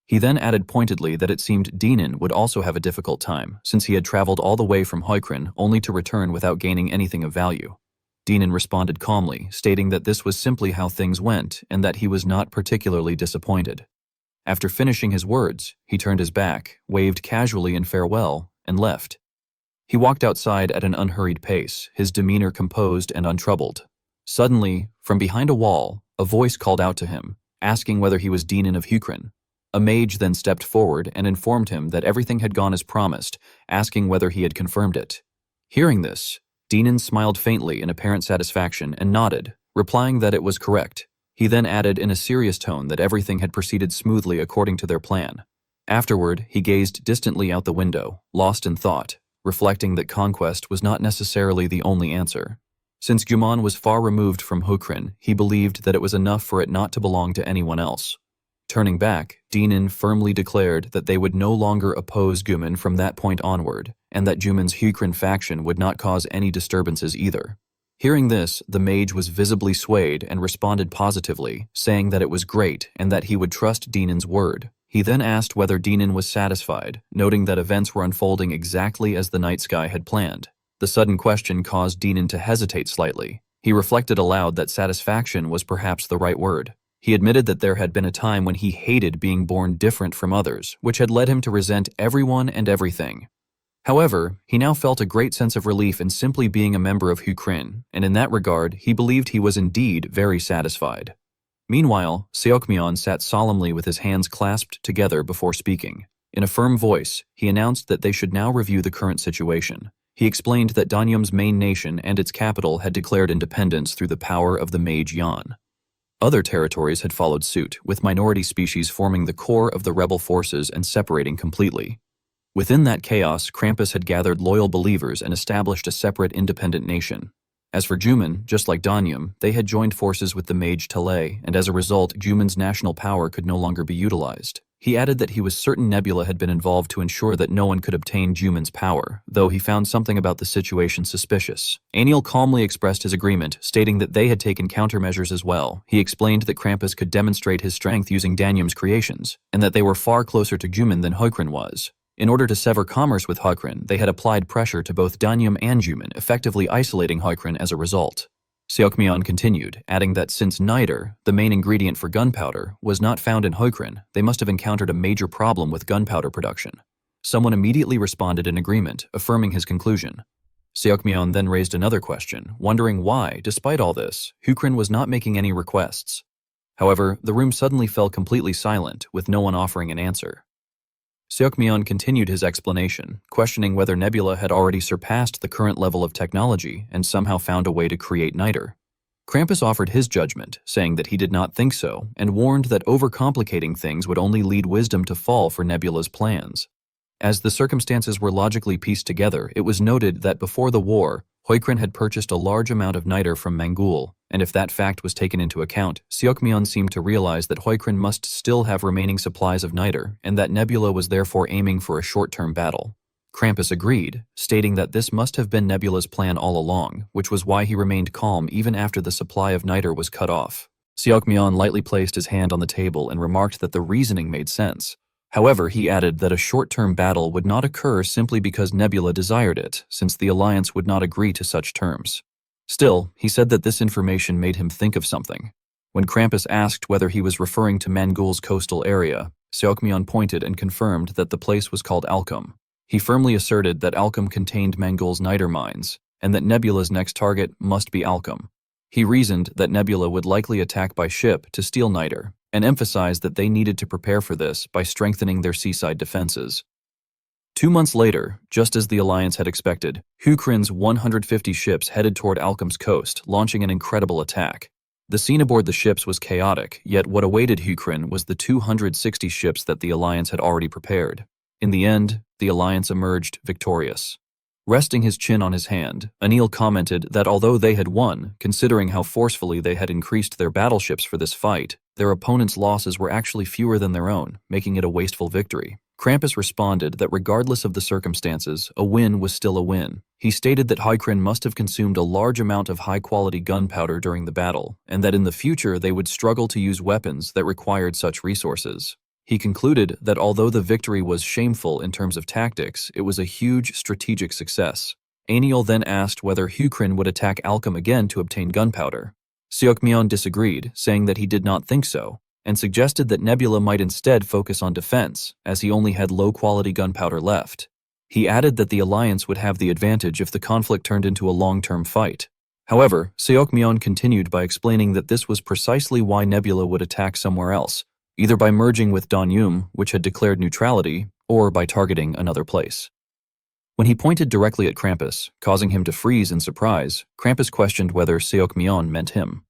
He then added pointedly that it seemed Dinan would also have a difficult time, since he had traveled all the way from Hoikrin only to return without gaining anything of value. Dinan responded calmly, stating that this was simply how things went and that he was not particularly disappointed. After finishing his words, he turned his back, waved casually in farewell, and left. He walked outside at an unhurried pace, his demeanor composed and untroubled. Suddenly, from behind a wall, a voice called out to him, asking whether he was Dinan of Hukrin. A mage then stepped forward and informed him that everything had gone as promised, asking whether he had confirmed it. Hearing this, Dinan smiled faintly in apparent satisfaction and nodded, replying that it was correct. He then added in a serious tone that everything had proceeded smoothly according to their plan. Afterward, he gazed distantly out the window, lost in thought, reflecting that conquest was not necessarily the only answer. Since Guman was far removed from Hukrin, he believed that it was enough for it not to belong to anyone else. Turning back, Dinan firmly declared that they would no longer oppose Guman from that point onward, and that Guman's Hukrin faction would not cause any disturbances either. Hearing this, the mage was visibly swayed and responded positively, saying that it was great and that he would trust Dinan's word. He then asked whether Dinan was satisfied, noting that events were unfolding exactly as the night sky had planned. The sudden question caused Dinan to hesitate slightly. He reflected aloud that satisfaction was perhaps the right word. He admitted that there had been a time when he hated being born different from others, which had led him to resent everyone and everything. However, he now felt a great sense of relief in simply being a member of Hukrin, and in that regard, he believed he was indeed very satisfied. Meanwhile, Seokmion sat solemnly with his hands clasped together before speaking. In a firm voice, he announced that they should now review the current situation. He explained that Danyum's main nation and its capital had declared independence through the power of the mage Yan. Other territories had followed suit, with minority species forming the core of the rebel forces and separating completely. Within that chaos, Krampus had gathered loyal believers and established a separate independent nation. As for Guman, just like Danyum, they had joined forces with the mage Tale, and as a result, Guman's national power could no longer be utilized. He added that he was certain Nebula had been involved to ensure that no one could obtain Guman's power, though he found something about the situation suspicious. Aniel calmly expressed his agreement, stating that they had taken countermeasures as well. He explained that Krampus could demonstrate his strength using Danyum's creations, and that they were far closer to Guman than Hoikrin was. In order to sever commerce with Hoikrin, they had applied pressure to both Danyum and Guman, effectively isolating Hoikrin as a result. Seokmion continued, adding that since niter, the main ingredient for gunpowder, was not found in Hoikrin, they must have encountered a major problem with gunpowder production. Someone immediately responded in agreement, affirming his conclusion. Seokmion then raised another question, wondering why, despite all this, Hukrin was not making any requests. However, the room suddenly fell completely silent, with no one offering an answer. Seokmion continued his explanation, questioning whether Nebula had already surpassed the current level of technology and somehow found a way to create niter. Krampus offered his judgment, saying that he did not think so, and warned that overcomplicating things would only lead wisdom to fall for Nebula's plans. As the circumstances were logically pieced together, it was noted that before the war, Hoikrin had purchased a large amount of niter from Mangul, and if that fact was taken into account, Seokmyeon seemed to realize that Huikrin must still have remaining supplies of niter, and that Nebula was therefore aiming for a short-term battle. Krampus agreed, stating that this must have been Nebula's plan all along, which was why he remained calm even after the supply of niter was cut off. Seokmyeon lightly placed his hand on the table and remarked that the reasoning made sense. However, he added that a short-term battle would not occur simply because Nebula desired it, since the alliance would not agree to such terms. Still, he said that this information made him think of something. When Krampus asked whether he was referring to Mangul's coastal area, Seokmyeon pointed and confirmed that the place was called Alchem. He firmly asserted that Alchem contained Mangul's niter mines, and that Nebula's next target must be Alchem. He reasoned that Nebula would likely attack by ship to steal niter, and emphasized that they needed to prepare for this by strengthening their seaside defenses. 2 months later, just as the Alliance had expected, Huikrin's 150 ships headed toward Alchem's coast, launching an incredible attack. The scene aboard the ships was chaotic, yet what awaited Huikrin was the 260 ships that the Alliance had already prepared. In the end, the Alliance emerged victorious. Resting his chin on his hand, Anil commented that although they had won, considering how forcefully they had increased their battleships for this fight, their opponents' losses were actually fewer than their own, making it a wasteful victory. Krampus responded that regardless of the circumstances, a win was still a win. He stated that Huikrin must have consumed a large amount of high-quality gunpowder during the battle, and that in the future they would struggle to use weapons that required such resources. He concluded that although the victory was shameful in terms of tactics, it was a huge strategic success. Anil then asked whether Huikrin would attack Alchem again to obtain gunpowder. Seokmyeon disagreed, saying that he did not think so, and suggested that Nebula might instead focus on defense, as he only had low-quality gunpowder left. He added that the alliance would have the advantage if the conflict turned into a long-term fight. However, Seokmyeon continued by explaining that this was precisely why Nebula would attack somewhere else, either by merging with Donyum, which had declared neutrality, or by targeting another place. When he pointed directly at Krampus, causing him to freeze in surprise, Krampus questioned whether Seokmyeon meant him.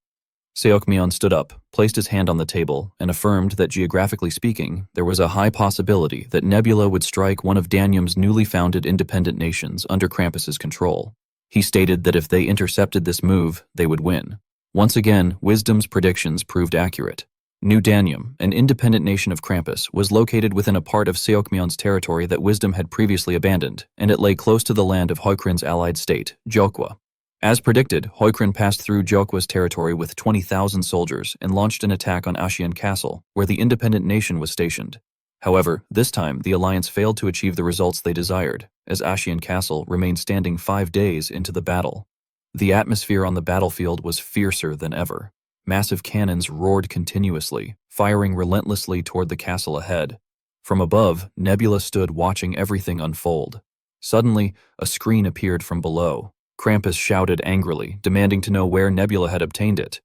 Seokmyeon stood up, placed his hand on the table, and affirmed that geographically speaking, there was a high possibility that Nebula would strike one of Danyum's newly founded independent nations under Krampus's control. He stated that if they intercepted this move, they would win. Once again, Wisdom's predictions proved accurate. New Danyum, an independent nation of Krampus, was located within a part of Seokmyeon's territory that Wisdom had previously abandoned, and it lay close to the land of Huikrin's allied state, Jokwa. As predicted, Huikrin passed through Jokwa's territory with 20,000 soldiers and launched an attack on Ashian Castle, where the independent nation was stationed. However, this time the alliance failed to achieve the results they desired, as Ashian Castle remained standing 5 days into the battle. The atmosphere on the battlefield was fiercer than ever. Massive cannons roared continuously, firing relentlessly toward the castle ahead. From above, Nebula stood watching everything unfold. Suddenly, a screen appeared from below. Krampus shouted angrily, demanding to know where Nebula had obtained it.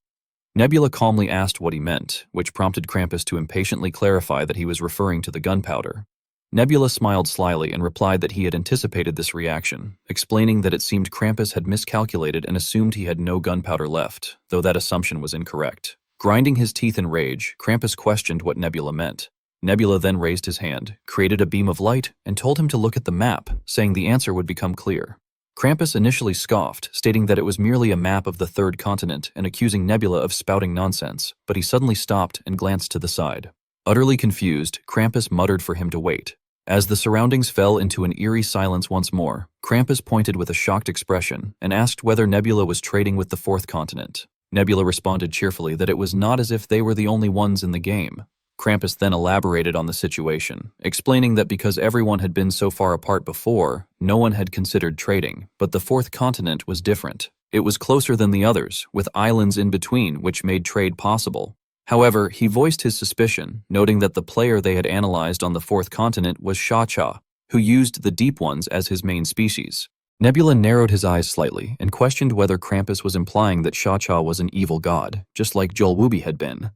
Nebula calmly asked what he meant, which prompted Krampus to impatiently clarify that he was referring to the gunpowder. Nebula smiled slyly and replied that he had anticipated this reaction, explaining that it seemed Krampus had miscalculated and assumed he had no gunpowder left, though that assumption was incorrect. Grinding his teeth in rage, Krampus questioned what Nebula meant. Nebula then raised his hand, created a beam of light, and told him to look at the map, saying the answer would become clear. Krampus initially scoffed, stating that it was merely a map of the third continent and accusing Nebula of spouting nonsense, but he suddenly stopped and glanced to the side. Utterly confused, Krampus muttered for him to wait. As the surroundings fell into an eerie silence once more, Krampus pointed with a shocked expression and asked whether Nebula was trading with the fourth continent. Nebula responded cheerfully that it was not as if they were the only ones in the game. Krampus then elaborated on the situation, explaining that because everyone had been so far apart before, no one had considered trading, but the fourth continent was different. It was closer than the others, with islands in between which made trade possible. However, he voiced his suspicion, noting that the player they had analyzed on the fourth continent was Sha-Cha, who used the Deep Ones as his main species. Nebula narrowed his eyes slightly and questioned whether Krampus was implying that Sha-Cha was an evil god, just like Jolwubi had been.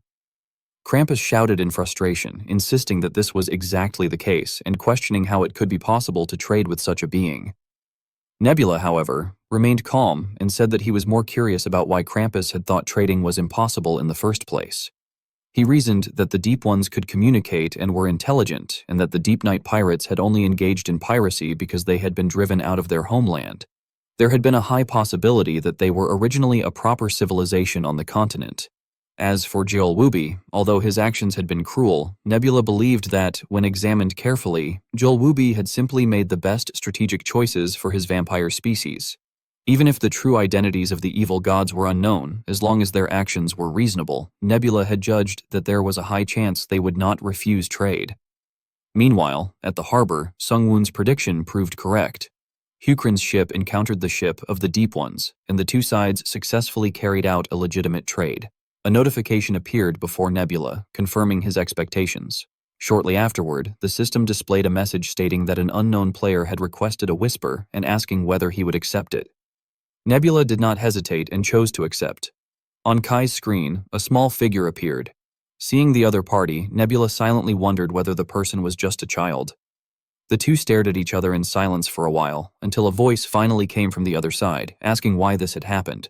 Krampus shouted in frustration, insisting that this was exactly the case and questioning how it could be possible to trade with such a being. Nebula, however, remained calm and said that he was more curious about why Krampus had thought trading was impossible in the first place. He reasoned that the Deep Ones could communicate and were intelligent, and that the Deep Night pirates had only engaged in piracy because they had been driven out of their homeland. There had been a high possibility that they were originally a proper civilization on the continent. As for Jolwubi, although his actions had been cruel, Nebula believed that, when examined carefully, Jolwubi had simply made the best strategic choices for his vampire species. Even if the true identities of the evil gods were unknown, as long as their actions were reasonable, Nebula had judged that there was a high chance they would not refuse trade. Meanwhile, at the harbor, Sungwoon's prediction proved correct. Hukrin's ship encountered the ship of the Deep Ones, and the two sides successfully carried out a legitimate trade. A notification appeared before Nebula, confirming his expectations. Shortly afterward, the system displayed a message stating that an unknown player had requested a whisper and asking whether he would accept it. Nebula did not hesitate and chose to accept. On Kai's screen, a small figure appeared. Seeing the other party, Nebula silently wondered whether the person was just a child. The two stared at each other in silence for a while, until a voice finally came from the other side, asking why this had happened.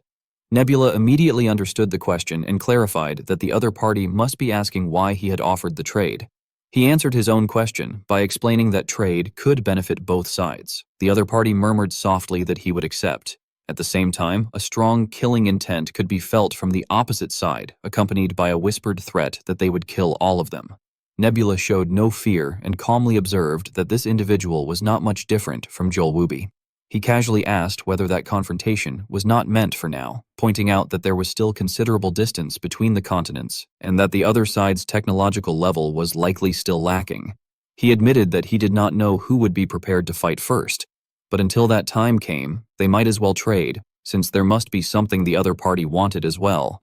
Nebula immediately understood the question and clarified that the other party must be asking why he had offered the trade. He answered his own question by explaining that trade could benefit both sides. The other party murmured softly that he would accept. At the same time, a strong killing intent could be felt from the opposite side, accompanied by a whispered threat that they would kill all of them. Nebula showed no fear and calmly observed that this individual was not much different from Jolwubi. He casually asked whether that confrontation was not meant for now, pointing out that there was still considerable distance between the continents and that the other side's technological level was likely still lacking. He admitted that he did not know who would be prepared to fight first, but until that time came, they might as well trade, since there must be something the other party wanted as well.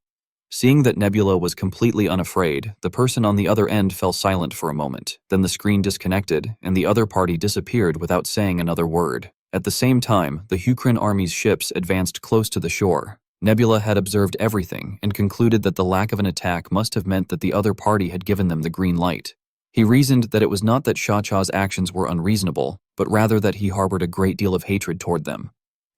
Seeing that Nebula was completely unafraid, the person on the other end fell silent for a moment, then the screen disconnected and the other party disappeared without saying another word. At the same time, the Hukrin army's ships advanced close to the shore. Nebula had observed everything and concluded that the lack of an attack must have meant that the other party had given them the green light. He reasoned that it was not that Shacha's actions were unreasonable, but rather that he harbored a great deal of hatred toward them.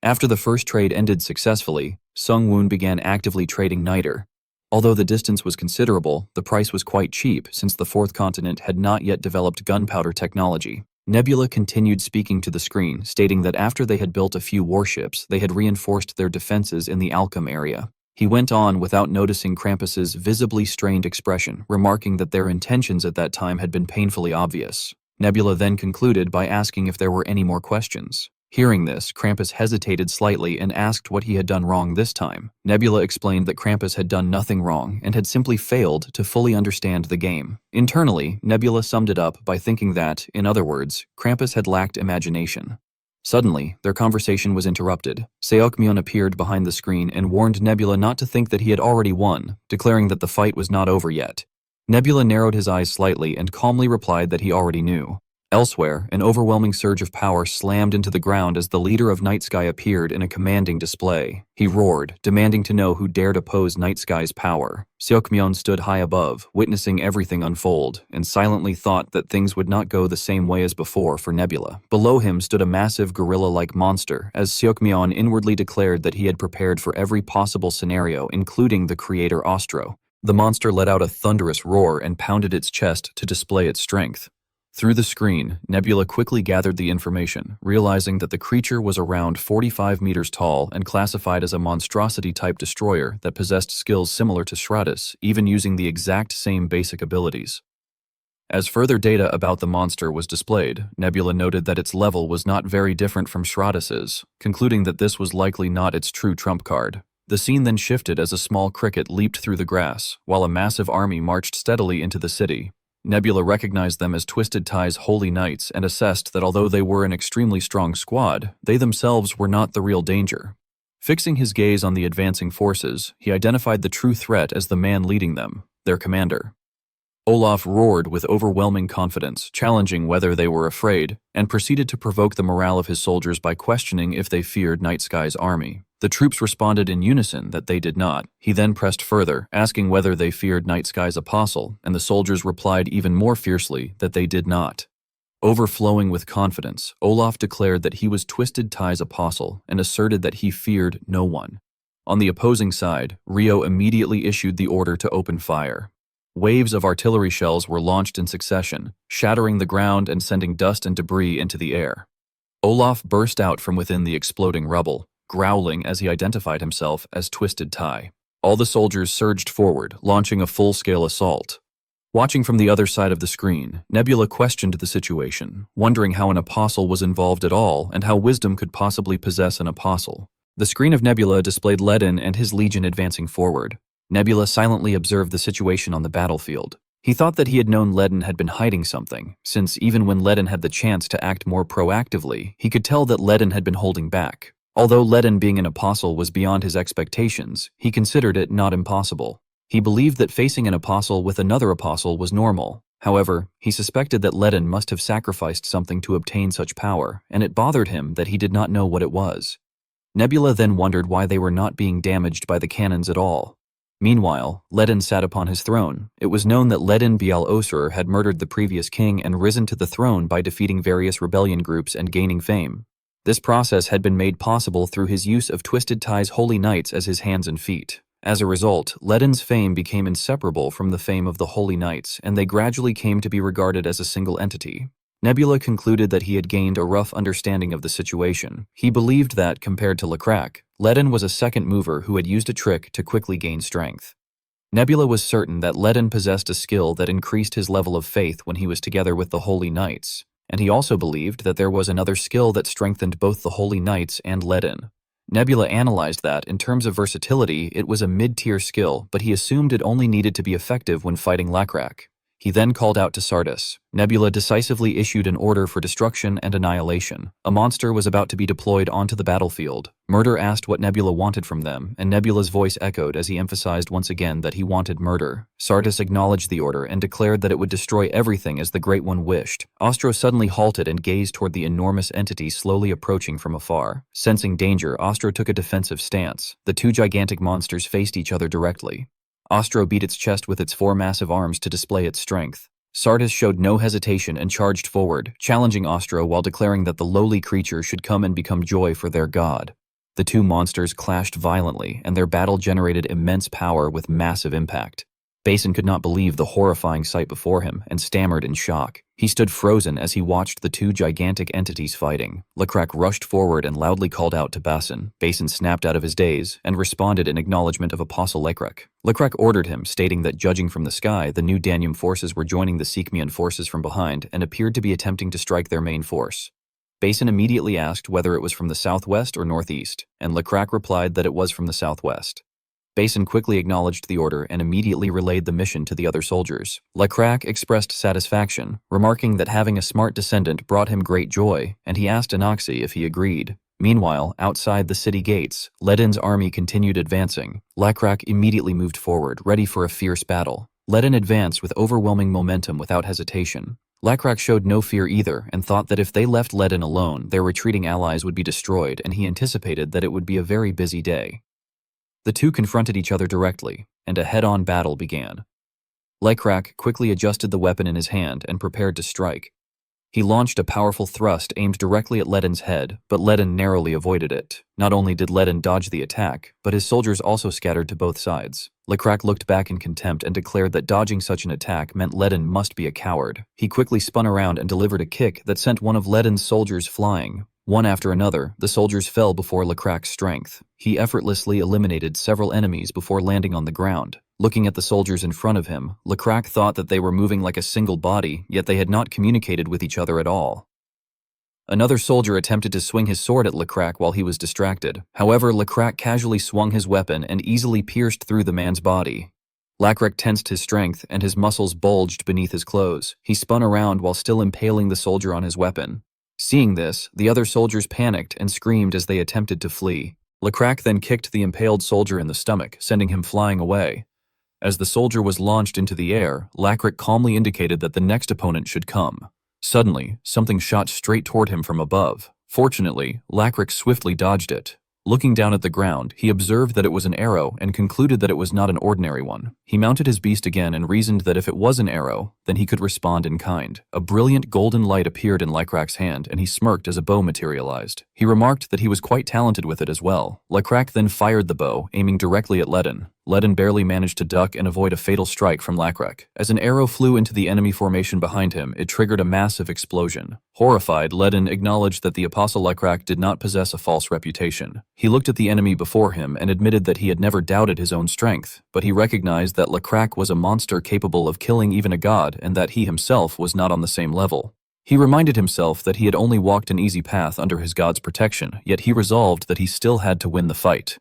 After the first trade ended successfully, Sungwoon began actively trading niter. Although the distance was considerable, the price was quite cheap since the fourth continent had not yet developed gunpowder technology. Nebula continued speaking to the screen, stating that after they had built a few warships, they had reinforced their defenses in the Alchem area. He went on without noticing Krampus's visibly strained expression, remarking that their intentions at that time had been painfully obvious. Nebula then concluded by asking if there were any more questions. Hearing this, Krampus hesitated slightly and asked what he had done wrong this time. Nebula explained that Krampus had done nothing wrong and had simply failed to fully understand the game. Internally, Nebula summed it up by thinking that, in other words, Krampus had lacked imagination. Suddenly, their conversation was interrupted. Seokmyeon appeared behind the screen and warned Nebula not to think that he had already won, declaring that the fight was not over yet. Nebula narrowed his eyes slightly and calmly replied that he already knew. Elsewhere, an overwhelming surge of power slammed into the ground as the leader of Night Sky appeared in a commanding display. He roared, demanding to know who dared oppose Night Sky's power. Seokmyeon stood high above, witnessing everything unfold, and silently thought that things would not go the same way as before for Nebula. Below him stood a massive gorilla-like monster, as Seokmyeon inwardly declared that he had prepared for every possible scenario, including the creator Ostro. The monster let out a thunderous roar and pounded its chest to display its strength. Through the screen, Nebula quickly gathered the information, realizing that the creature was around 45 meters tall and classified as a monstrosity-type destroyer that possessed skills similar to Shradis, even using the exact same basic abilities. As further data about the monster was displayed, Nebula noted that its level was not very different from Shradis's, concluding that this was likely not its true trump card. The scene then shifted as a small cricket leaped through the grass, while a massive army marched steadily into the city. Nebula recognized them as Twisted Tie's Holy Knights and assessed that although they were an extremely strong squad, they themselves were not the real danger. Fixing his gaze on the advancing forces, he identified the true threat as the man leading them, their commander. Olaf roared with overwhelming confidence, challenging whether they were afraid, and proceeded to provoke the morale of his soldiers by questioning if they feared Night Sky's army. The troops responded in unison that they did not. He then pressed further, asking whether they feared Night Sky's apostle, and the soldiers replied even more fiercely that they did not. Overflowing with confidence, Olaf declared that he was Twisted Tie's apostle and asserted that he feared no one. On the opposing side, Rio immediately issued the order to open fire. Waves of artillery shells were launched in succession, shattering the ground and sending dust and debris into the air. Olaf burst out from within the exploding rubble. growling as he identified himself as Twisted Tie. All the soldiers surged forward, launching a full-scale assault. Watching from the other side of the screen, Nebula questioned the situation, wondering how an apostle was involved at all and how wisdom could possibly possess an apostle. The screen of Nebula displayed Ledin and his legion advancing forward. Nebula silently observed the situation on the battlefield. He thought that he had known Ledin had been hiding something, since even when Ledin had the chance to act more proactively, he could tell that Ledin had been holding back. Although Ledin being an apostle was beyond his expectations, he considered it not impossible. He believed that facing an apostle with another apostle was normal. However, he suspected that Ledin must have sacrificed something to obtain such power, and it bothered him that he did not know what it was. Nebula then wondered why they were not being damaged by the cannons at all. Meanwhile, Ledin sat upon his throne. It was known that Ledin Bial-Osur had murdered the previous king and risen to the throne by defeating various rebellion groups and gaining fame. This process had been made possible through his use of Twisted Tie's holy knights as his hands and feet. As a result, Ledin's fame became inseparable from the fame of the Holy Knights, and they gradually came to be regarded as a single entity. Nebula concluded that he had gained a rough understanding of the situation. He believed that, compared to Lecrac, Ledin was a second mover who had used a trick to quickly gain strength. Nebula was certain that Ledin possessed a skill that increased his level of faith when he was together with the Holy Knights, and he also believed that there was another skill that strengthened both the Holy Knights and Ledin. Nebula analyzed that, in terms of versatility, it was a mid-tier skill, but he assumed it only needed to be effective when fighting Lecrac. He then called out to Sardis. Nebula decisively issued an order for destruction and annihilation. A monster was about to be deployed onto the battlefield. Murder asked what Nebula wanted from them, and Nebula's voice echoed as he emphasized once again that he wanted murder. Sardis acknowledged the order and declared that it would destroy everything as the Great One wished. Ostro suddenly halted and gazed toward the enormous entity slowly approaching from afar. Sensing danger, Ostro took a defensive stance. The two gigantic monsters faced each other directly. Ostro beat its chest with its four massive arms to display its strength. Sardis showed no hesitation and charged forward, challenging Ostro while declaring that the lowly creature should come and become joy for their god. The two monsters clashed violently, and their battle generated immense power with massive impact. Basin could not believe the horrifying sight before him and stammered in shock. He stood frozen as he watched the two gigantic entities fighting. Lecrac rushed forward and loudly called out to Basin. Basin snapped out of his daze and responded in acknowledgement of Apostle Lecrac. Lecrac ordered him, stating that judging from the sky, the new Danium forces were joining the Seekmian forces from behind and appeared to be attempting to strike their main force. Basin immediately asked whether it was from the southwest or northeast, and Lecrac replied that it was from the southwest. Basin quickly acknowledged the order and immediately relayed the mission to the other soldiers. Lecrac expressed satisfaction, remarking that having a smart descendant brought him great joy, and he asked Anoxi if he agreed. Meanwhile, outside the city gates, Ledin's army continued advancing. Lecrac immediately moved forward, ready for a fierce battle. Ledin advanced with overwhelming momentum without hesitation. Lecrac showed no fear either and thought that if they left Ledin alone, their retreating allies would be destroyed, and he anticipated that it would be a very busy day. The two confronted each other directly, and a head-on battle began. Lecrac quickly adjusted the weapon in his hand and prepared to strike. He launched a powerful thrust aimed directly at Ledin's head, but Ledin narrowly avoided it. Not only did Ledin dodge the attack, but his soldiers also scattered to both sides. Lecrac looked back in contempt and declared that dodging such an attack meant Ledin must be a coward. He quickly spun around and delivered a kick that sent one of Ledin's soldiers flying. One after another, the soldiers fell before Lecrac's strength. He effortlessly eliminated several enemies before landing on the ground. Looking at the soldiers in front of him, Lecrac thought that they were moving like a single body, yet they had not communicated with each other at all. Another soldier attempted to swing his sword at Lecrac while he was distracted. However, Lecrac casually swung his weapon and easily pierced through the man's body. Lecrac tensed his strength, and his muscles bulged beneath his clothes. He spun around while still impaling the soldier on his weapon. Seeing this, the other soldiers panicked and screamed as they attempted to flee. Lecrac then kicked the impaled soldier in the stomach, sending him flying away. As the soldier was launched into the air, Lecrac calmly indicated that the next opponent should come. Suddenly, something shot straight toward him from above. Fortunately, Lecrac swiftly dodged it. Looking down at the ground, he observed that it was an arrow and concluded that it was not an ordinary one. He mounted his beast again and reasoned that if it was an arrow, then he could respond in kind. A brilliant golden light appeared in Lecrac's hand, and he smirked as a bow materialized. He remarked that he was quite talented with it as well. Lecrac then fired the bow, aiming directly at Ledin. Ledin barely managed to duck and avoid a fatal strike from Lecrac. As an arrow flew into the enemy formation behind him, it triggered a massive explosion. Horrified, Ledin acknowledged that the Apostle Lecrac did not possess a false reputation. He looked at the enemy before him and admitted that he had never doubted his own strength, but he recognized that Lacrac was a monster capable of killing even a god and that he himself was not on the same level. He reminded himself that he had only walked an easy path under his god's protection, yet he resolved that he still had to win the fight.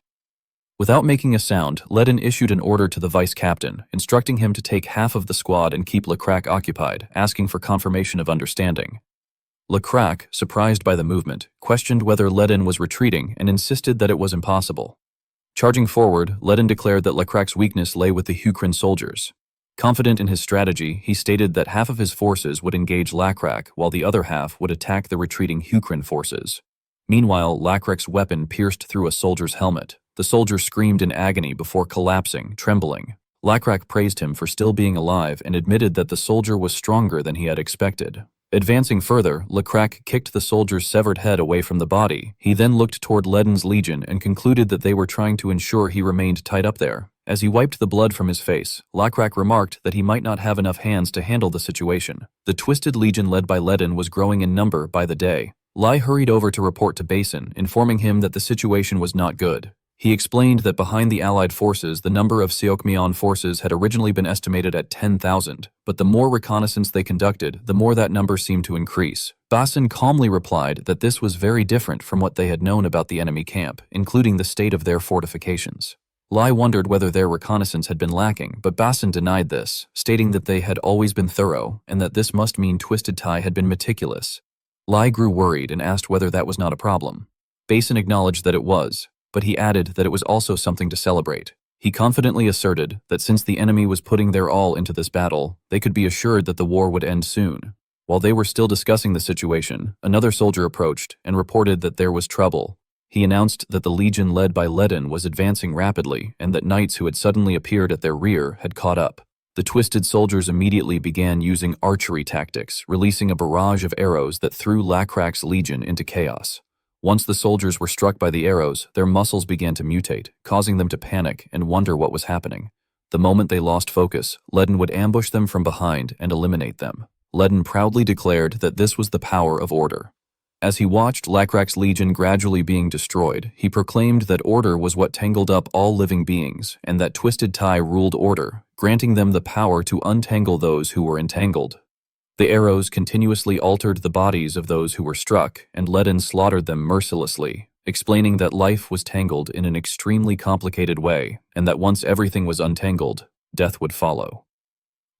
Without making a sound, Ledin issued an order to the vice-captain, instructing him to take half of the squad and keep Lacrac occupied, asking for confirmation of understanding. Lacrac, surprised by the movement, questioned whether Ledin was retreating and insisted that it was impossible. Charging forward, Ledin declared that Lacrac's weakness lay with the Hukrin soldiers. Confident in his strategy, he stated that half of his forces would engage Lacrac while the other half would attack the retreating Hukrin forces. Meanwhile, Lacrac's weapon pierced through a soldier's helmet. The soldier screamed in agony before collapsing, trembling. Lacrac praised him for still being alive and admitted that the soldier was stronger than he had expected. Advancing further, Lacrac kicked the soldier's severed head away from the body. He then looked toward Ledin's legion and concluded that they were trying to ensure he remained tied up there. As he wiped the blood from his face, Lacrac remarked that he might not have enough hands to handle the situation. The twisted legion led by Ledin was growing in number by the day. Lai hurried over to report to Basin, informing him that the situation was not good. He explained that behind the Allied forces, the number of Seokmion forces had originally been estimated at 10,000, but the more reconnaissance they conducted, the more that number seemed to increase. Basin calmly replied that this was very different from what they had known about the enemy camp, including the state of their fortifications. Lai wondered whether their reconnaissance had been lacking, but Basin denied this, stating that they had always been thorough, and that this must mean Twisted Tai had been meticulous. Lai grew worried and asked whether that was not a problem. Basin acknowledged that it was, but he added that it was also something to celebrate. He confidently asserted that since the enemy was putting their all into this battle, they could be assured that the war would end soon. While they were still discussing the situation, another soldier approached and reported that there was trouble. He announced that the legion led by Ledin was advancing rapidly and that knights who had suddenly appeared at their rear had caught up. The twisted soldiers immediately began using archery tactics, releasing a barrage of arrows that threw Lacrac's legion into chaos. Once the soldiers were struck by the arrows, their muscles began to mutate, causing them to panic and wonder what was happening. The moment they lost focus, Ledin would ambush them from behind and eliminate them. Ledin proudly declared that this was the power of order. As he watched Lacrac's legion gradually being destroyed, he proclaimed that order was what tangled up all living beings, and that Twisted Tai ruled order, granting them the power to untangle those who were entangled. The arrows continuously altered the bodies of those who were struck, and Ledin slaughtered them mercilessly, explaining that life was tangled in an extremely complicated way, and that once everything was untangled, death would follow.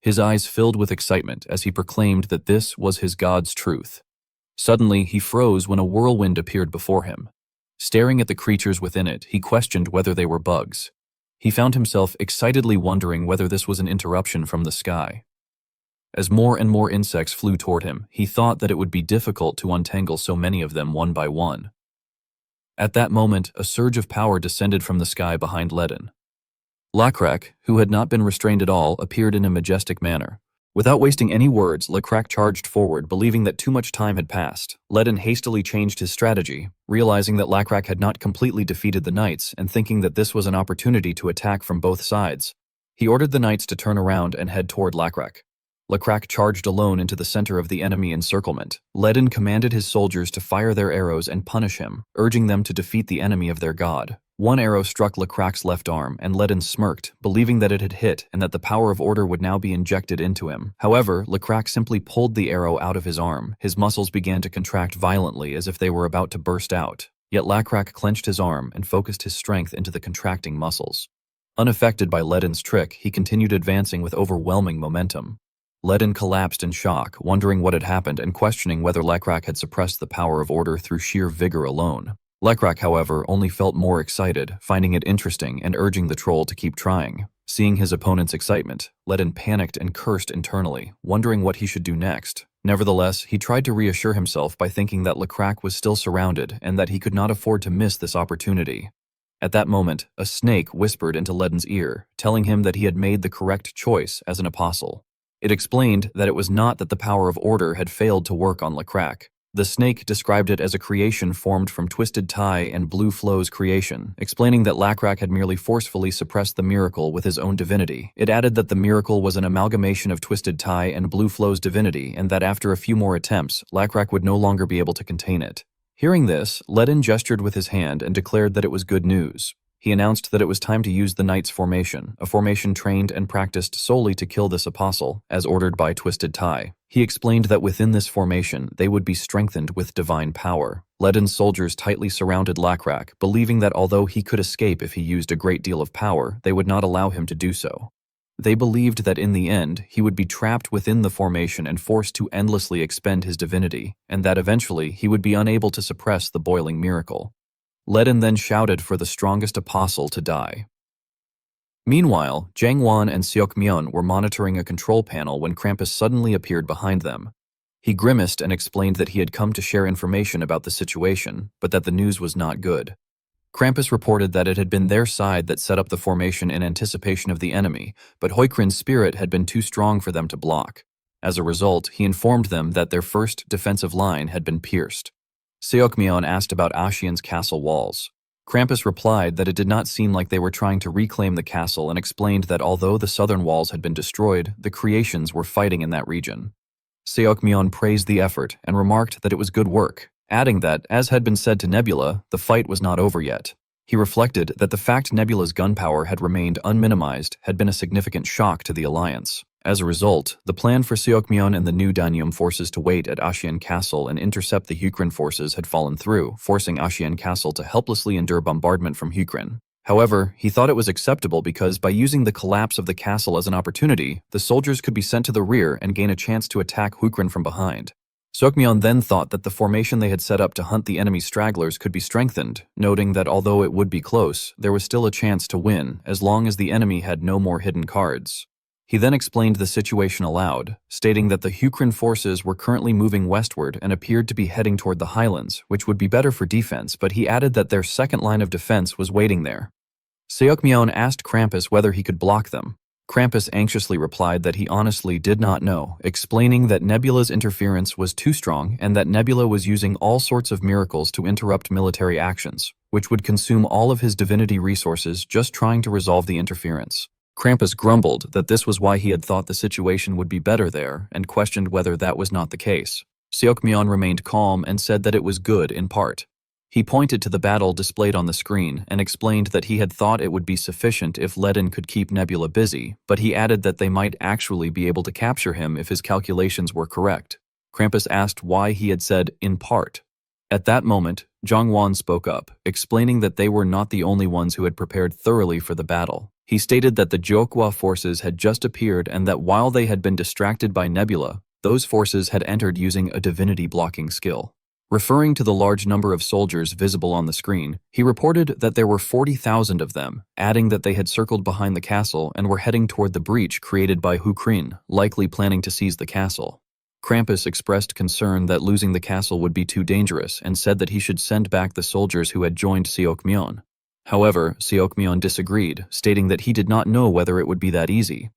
His eyes filled with excitement as he proclaimed that this was his God's truth. Suddenly, he froze when a whirlwind appeared before him. Staring at the creatures within it, he questioned whether they were bugs. He found himself excitedly wondering whether this was an interruption from the sky. As more and more insects flew toward him, he thought that it would be difficult to untangle so many of them one by one. At that moment, a surge of power descended from the sky behind Ledin. Lacrac, who had not been restrained at all, appeared in a majestic manner. Without wasting any words, Lacrac charged forward, believing that too much time had passed. Ledin hastily changed his strategy, realizing that Lacrac had not completely defeated the knights and thinking that this was an opportunity to attack from both sides. He ordered the knights to turn around and head toward Lacrac. Lacrac charged alone into the center of the enemy encirclement. Ledin commanded his soldiers to fire their arrows and punish him, urging them to defeat the enemy of their god. One arrow struck Lacrac's left arm, and Ledin smirked, believing that it had hit and that the power of order would now be injected into him. However, Lacrac simply pulled the arrow out of his arm. His muscles began to contract violently as if they were about to burst out. Yet Lacrac clenched his arm and focused his strength into the contracting muscles. Unaffected by Ledin's trick, he continued advancing with overwhelming momentum. Ledin collapsed in shock, wondering what had happened and questioning whether Lacrac had suppressed the power of order through sheer vigor alone. Lacrac, however, only felt more excited, finding it interesting and urging the troll to keep trying. Seeing his opponent's excitement, Ledin panicked and cursed internally, wondering what he should do next. Nevertheless, he tried to reassure himself by thinking that Lacrac was still surrounded and that he could not afford to miss this opportunity. At that moment, a snake whispered into Ledin's ear, telling him that he had made the correct choice as an apostle. It explained that it was not that the power of order had failed to work on Lacrac. The snake described it as a creation formed from Twisted Tai and Blue Flow's creation, explaining that Lacrac had merely forcefully suppressed the miracle with his own divinity. It added that the miracle was an amalgamation of Twisted Tai and Blue Flow's divinity, and that after a few more attempts, Lacrac would no longer be able to contain it. Hearing this, Ledin gestured with his hand and declared that it was good news. He announced that it was time to use the Knight's Formation, a formation trained and practiced solely to kill this apostle, as ordered by Twisted Tie. He explained that within this formation, they would be strengthened with divine power. Ledin's soldiers tightly surrounded Lakrak, believing that although he could escape if he used a great deal of power, they would not allow him to do so. They believed that in the end, he would be trapped within the formation and forced to endlessly expend his divinity, and that eventually he would be unable to suppress the boiling miracle. Ledin then shouted for the strongest apostle to die. Meanwhile, Jangwon and Seokmyeon were monitoring a control panel when Krampus suddenly appeared behind them. He grimaced and explained that he had come to share information about the situation, but that the news was not good. Krampus reported that it had been their side that set up the formation in anticipation of the enemy, but Hoikrin's spirit had been too strong for them to block. As a result, he informed them that their first defensive line had been pierced. Seokmyeon asked about Ashian's castle walls. Krampus replied that it did not seem like they were trying to reclaim the castle and explained that although the southern walls had been destroyed, the creations were fighting in that region. Seokmyeon praised the effort and remarked that it was good work, adding that, as had been said to Nebula, the fight was not over yet. He reflected that the fact Nebula's gunpowder had remained unminimized had been a significant shock to the alliance. As a result, the plan for Seokmyeon and the new Danyum forces to wait at Ashian Castle and intercept the Hukrin forces had fallen through, forcing Ashian Castle to helplessly endure bombardment from Hukrin. However, he thought it was acceptable because by using the collapse of the castle as an opportunity, the soldiers could be sent to the rear and gain a chance to attack Hukrin from behind. Seokmyeon then thought that the formation they had set up to hunt the enemy stragglers could be strengthened, noting that although it would be close, there was still a chance to win as long as the enemy had no more hidden cards. He then explained the situation aloud, stating that the Hukrin forces were currently moving westward and appeared to be heading toward the highlands, which would be better for defense, but he added that their second line of defense was waiting there. Seokmyeon asked Krampus whether he could block them. Krampus anxiously replied that he honestly did not know, explaining that Nebula's interference was too strong and that Nebula was using all sorts of miracles to interrupt military actions, which would consume all of his divinity resources just trying to resolve the interference. Krampus grumbled that this was why he had thought the situation would be better there and questioned whether that was not the case. Seokmyeon remained calm and said that it was good in part. He pointed to the battle displayed on the screen and explained that he had thought it would be sufficient if Ledin could keep Nebula busy, but he added that they might actually be able to capture him if his calculations were correct. Krampus asked why he had said in part. At that moment, Jangwon spoke up, explaining that they were not the only ones who had prepared thoroughly for the battle. He stated that the Jokwa forces had just appeared and that while they had been distracted by Nebula, those forces had entered using a divinity blocking skill. Referring to the large number of soldiers visible on the screen, he reported that there were 40,000 of them, adding that they had circled behind the castle and were heading toward the breach created by Hukrin, likely planning to seize the castle. Krampus expressed concern that losing the castle would be too dangerous and said that he should send back the soldiers who had joined Seokmyeon. However, Seokmyeon disagreed, stating that he did not know whether it would be that easy.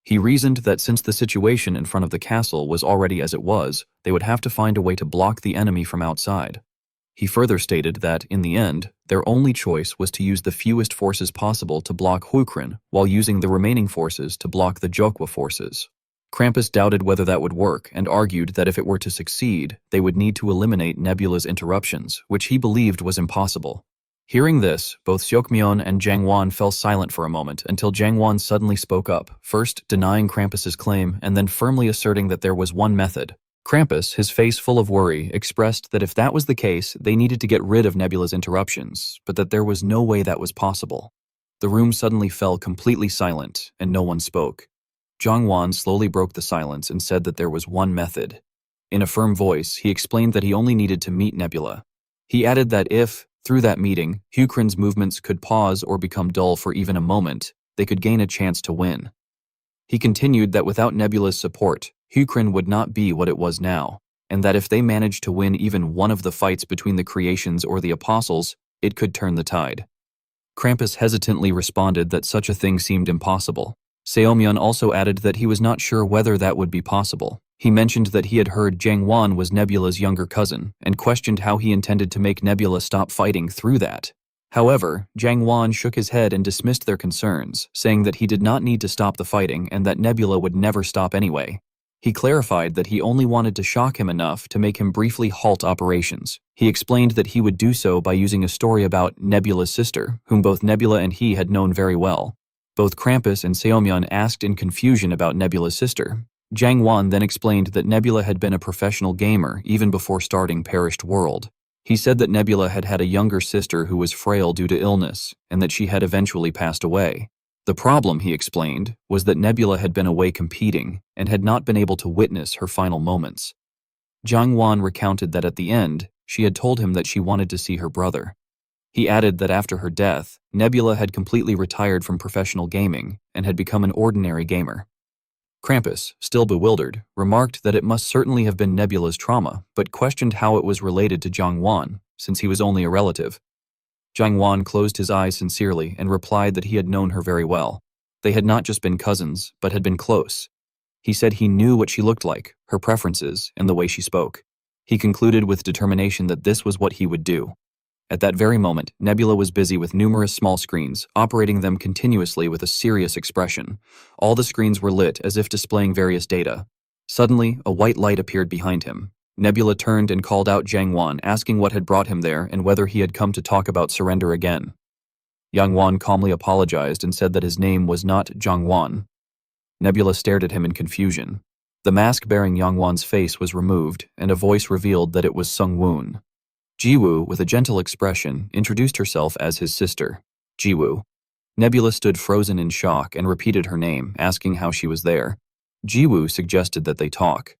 He reasoned that since the situation in front of the castle was already as it was, they would have to find a way to block the enemy from outside. He further stated that, in the end, their only choice was to use the fewest forces possible to block Hukrin, while using the remaining forces to block the Jokwa forces. Krampus doubted whether that would work and argued that if it were to succeed, they would need to eliminate Nebula's interruptions, which he believed was impossible. Hearing this, both Seokmyeon and Jangwon fell silent for a moment until Jangwon suddenly spoke up, first denying Krampus's claim and then firmly asserting that there was one method. Krampus, his face full of worry, expressed that if that was the case, they needed to get rid of Nebula's interruptions, but that there was no way that was possible. The room suddenly fell completely silent, and no one spoke. Jangwon slowly broke the silence and said that there was one method. In a firm voice, he explained that he only needed to meet Nebula. He added that if, through that meeting, Hukrin's movements could pause or become dull for even a moment, they could gain a chance to win. He continued that without Nebula's support, Hukrin would not be what it was now, and that if they managed to win even one of the fights between the creations or the apostles, it could turn the tide. Krampus hesitantly responded that such a thing seemed impossible. Seokmyeon also added that he was not sure whether that would be possible. He mentioned that he had heard Jangwon was Nebula's younger cousin, and questioned how he intended to make Nebula stop fighting through that. However, Jangwon shook his head and dismissed their concerns, saying that he did not need to stop the fighting and that Nebula would never stop anyway. He clarified that he only wanted to shock him enough to make him briefly halt operations. He explained that he would do so by using a story about Nebula's sister, whom both Nebula and he had known very well. Both Krampus and Seomyeon asked in confusion about Nebula's sister. Jang Won then explained that Nebula had been a professional gamer even before starting Perished World. He said that Nebula had had a younger sister who was frail due to illness, and that she had eventually passed away. The problem, he explained, was that Nebula had been away competing and had not been able to witness her final moments. Jang Won recounted that at the end, she had told him that she wanted to see her brother. He added that after her death, Nebula had completely retired from professional gaming and had become an ordinary gamer. Krampus, still bewildered, remarked that it must certainly have been Nebula's trauma, but questioned how it was related to Jang Won, since he was only a relative. Jang Won closed his eyes sincerely and replied that he had known her very well. They had not just been cousins, but had been close. He said he knew what she looked like, her preferences, and the way she spoke. He concluded with determination that this was what he would do. At that very moment, Nebula was busy with numerous small screens, operating them continuously with a serious expression. All the screens were lit as if displaying various data. Suddenly, a white light appeared behind him. Nebula turned and called out Jang Won, asking what had brought him there and whether he had come to talk about surrender again. Yang Won calmly apologized and said that his name was not Jang Won. Nebula stared at him in confusion. The mask bearing Yang Won's face was removed, and a voice revealed that it was Sung Woon. Jiwoo, with a gentle expression, introduced herself as his sister, Jiwoo. Nebula stood frozen in shock and repeated her name, asking how she was there. Jiwoo suggested that they talk.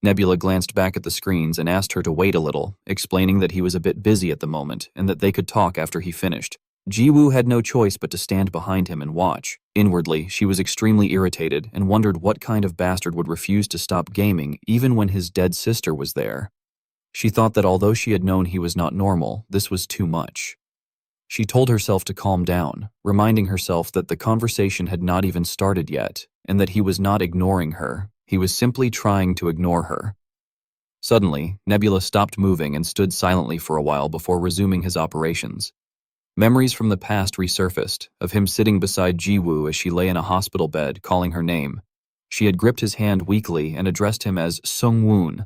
Nebula glanced back at the screens and asked her to wait a little, explaining that he was a bit busy at the moment and that they could talk after he finished. Jiwoo had no choice but to stand behind him and watch. Inwardly, she was extremely irritated and wondered what kind of bastard would refuse to stop gaming even when his dead sister was there. She thought that although she had known he was not normal, this was too much. She told herself to calm down, reminding herself that the conversation had not even started yet and that he was not ignoring her. He was simply trying to ignore her. Suddenly, Nebula stopped moving and stood silently for a while before resuming his operations. Memories from the past resurfaced, of him sitting beside Jiwoo as she lay in a hospital bed, calling her name. She had gripped his hand weakly and addressed him as Sung Woon.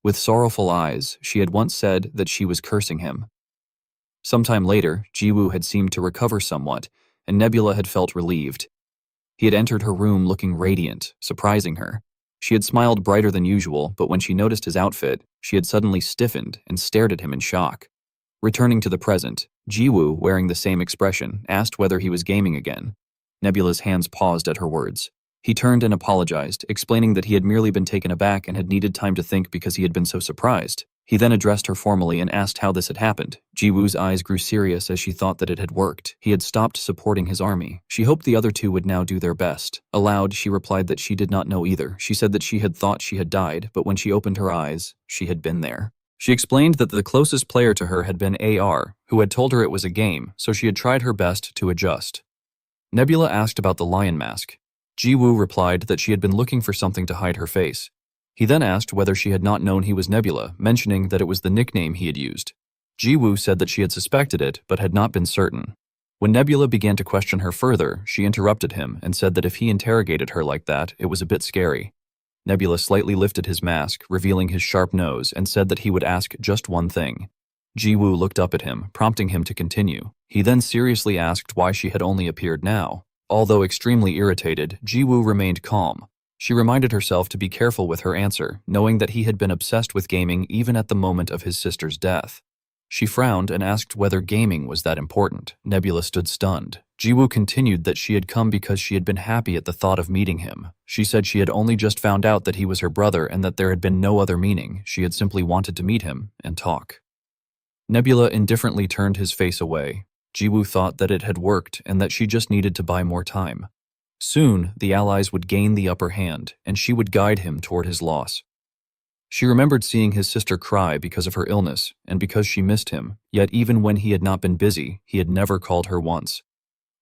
With sorrowful eyes, she had once said that she was cursing him. Sometime later, Jiwoo had seemed to recover somewhat, and Nebula had felt relieved. He had entered her room looking radiant, surprising her. She had smiled brighter than usual, but when she noticed his outfit, she had suddenly stiffened and stared at him in shock. Returning to the present, Jiwoo, wearing the same expression, asked whether he was gaming again. Nebula's hands paused at her words. He turned and apologized, explaining that he had merely been taken aback and had needed time to think because he had been so surprised. He then addressed her formally and asked how this had happened. Jiwoo's eyes grew serious as she thought that it had worked. He had stopped supporting his army. She hoped the other two would now do their best. Aloud, she replied that she did not know either. She said that she had thought she had died, but when she opened her eyes, she had been there. She explained that the closest player to her had been AR, who had told her it was a game, so she had tried her best to adjust. Nebula asked about the lion mask. Jiwoo replied that she had been looking for something to hide her face. He then asked whether she had not known he was Nebula, mentioning that it was the nickname he had used. Jiwoo said that she had suspected it, but had not been certain. When Nebula began to question her further, she interrupted him and said that if he interrogated her like that, it was a bit scary. Nebula slightly lifted his mask, revealing his sharp nose, and said that he would ask just one thing. Jiwoo looked up at him, prompting him to continue. He then seriously asked why she had only appeared now. Although extremely irritated, Jiwoo remained calm. She reminded herself to be careful with her answer, knowing that he had been obsessed with gaming even at the moment of his sister's death. She frowned and asked whether gaming was that important. Nebula stood stunned. Jiwoo continued that she had come because she had been happy at the thought of meeting him. She said she had only just found out that he was her brother and that there had been no other meaning. She had simply wanted to meet him and talk. Nebula indifferently turned his face away. Jiwoo thought that it had worked and that she just needed to buy more time. Soon, the allies would gain the upper hand, and she would guide him toward his loss. She remembered seeing his sister cry because of her illness and because she missed him, yet even when he had not been busy, he had never called her once.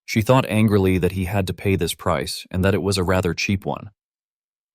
She thought angrily that he had to pay this price and that it was a rather cheap one.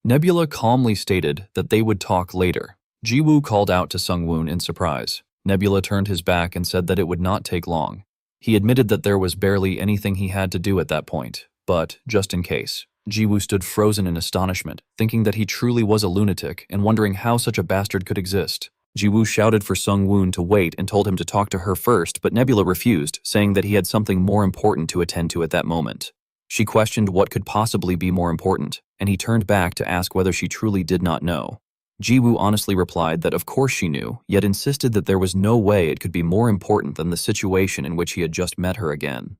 Nebula calmly stated that they would talk later. Jiwoo called out to Sungwoon in surprise. Nebula turned his back and said that it would not take long. He admitted that there was barely anything he had to do at that point, but, just in case, Jiwoo stood frozen in astonishment, thinking that he truly was a lunatic and wondering how such a bastard could exist. Jiwoo shouted for Sung-woon to wait and told him to talk to her first, but Nebula refused, saying that he had something more important to attend to at that moment. She questioned what could possibly be more important, and he turned back to ask whether she truly did not know. Jiwoo honestly replied that of course she knew, yet insisted that there was no way it could be more important than the situation in which he had just met her again.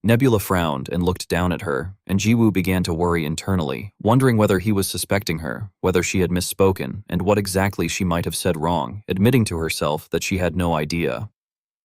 Nebula frowned and looked down at her, and Jiwoo began to worry internally, wondering whether he was suspecting her, whether she had misspoken, and what exactly she might have said wrong, admitting to herself that she had no idea.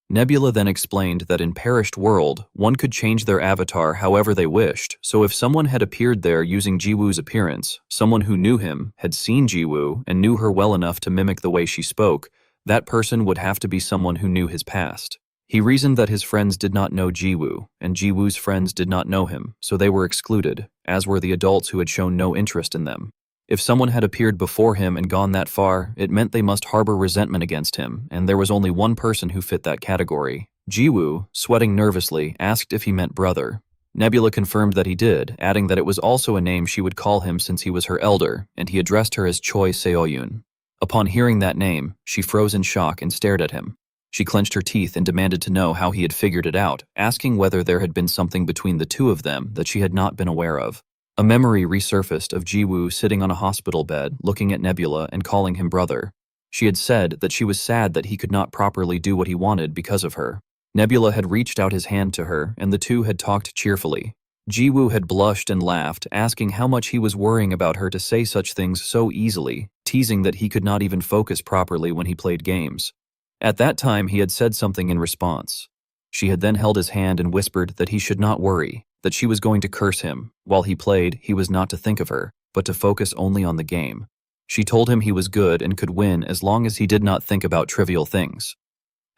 Nebula then explained that in Perished World, one could change their avatar however they wished, so if someone had appeared there using Jiwoo's appearance, someone who knew him, had seen Jiwoo, and knew her well enough to mimic the way she spoke, that person would have to be someone who knew his past. He reasoned that his friends did not know Jiwoo, and Jiwoo's friends did not know him, so they were excluded, as were the adults who had shown no interest in them. If someone had appeared before him and gone that far, it meant they must harbor resentment against him, and there was only one person who fit that category. Jiwoo, sweating nervously, asked if he meant brother. Nebula confirmed that he did, adding that it was also a name she would call him since he was her elder, and he addressed her as Choi Seoyun. Upon hearing that name, she froze in shock and stared at him. She clenched her teeth and demanded to know how he had figured it out, asking whether there had been something between the two of them that she had not been aware of. A memory resurfaced of Jiwoo sitting on a hospital bed, looking at Nebula and calling him brother. She had said that she was sad that he could not properly do what he wanted because of her. Nebula had reached out his hand to her, and the two had talked cheerfully. Jiwoo had blushed and laughed, asking how much he was worrying about her to say such things so easily, teasing that he could not even focus properly when he played games. At that time, he had said something in response. She had then held his hand and whispered that he should not worry, that she was going to curse him. While he played, he was not to think of her, but to focus only on the game. She told him he was good and could win as long as he did not think about trivial things.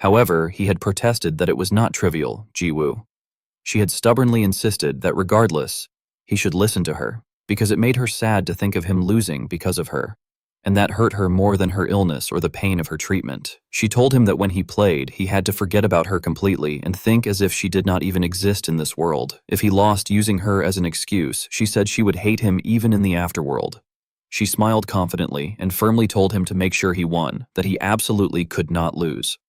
However, he had protested that it was not trivial, Jiwoo. She had stubbornly insisted that regardless, he should listen to her, because it made her sad to think of him losing because of her. And that hurt her more than her illness or the pain of her treatment. She told him that when he played, he had to forget about her completely and think as if she did not even exist in this world. If he lost using her as an excuse, she said she would hate him even in the afterworld. She smiled confidently and firmly told him to make sure he won, that he absolutely could not lose.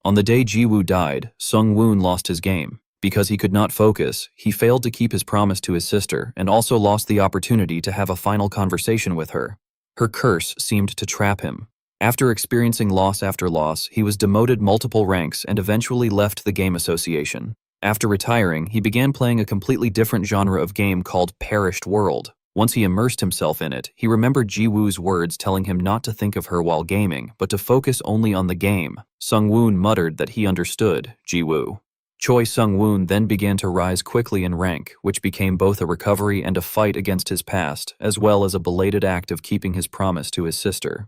On the day Jiwoo died, Sung-woon lost his game. Because he could not focus, he failed to keep his promise to his sister and also lost the opportunity to have a final conversation with her. Her curse seemed to trap him. After experiencing loss after loss, he was demoted multiple ranks and eventually left the game association. After retiring, he began playing a completely different genre of game called Perished World. Once he immersed himself in it, he remembered Jiwoo's words telling him not to think of her while gaming, but to focus only on the game. Sung-woon muttered that he understood Jiwoo. Choi Sung-woon then began to rise quickly in rank, which became both a recovery and a fight against his past, as well as a belated act of keeping his promise to his sister.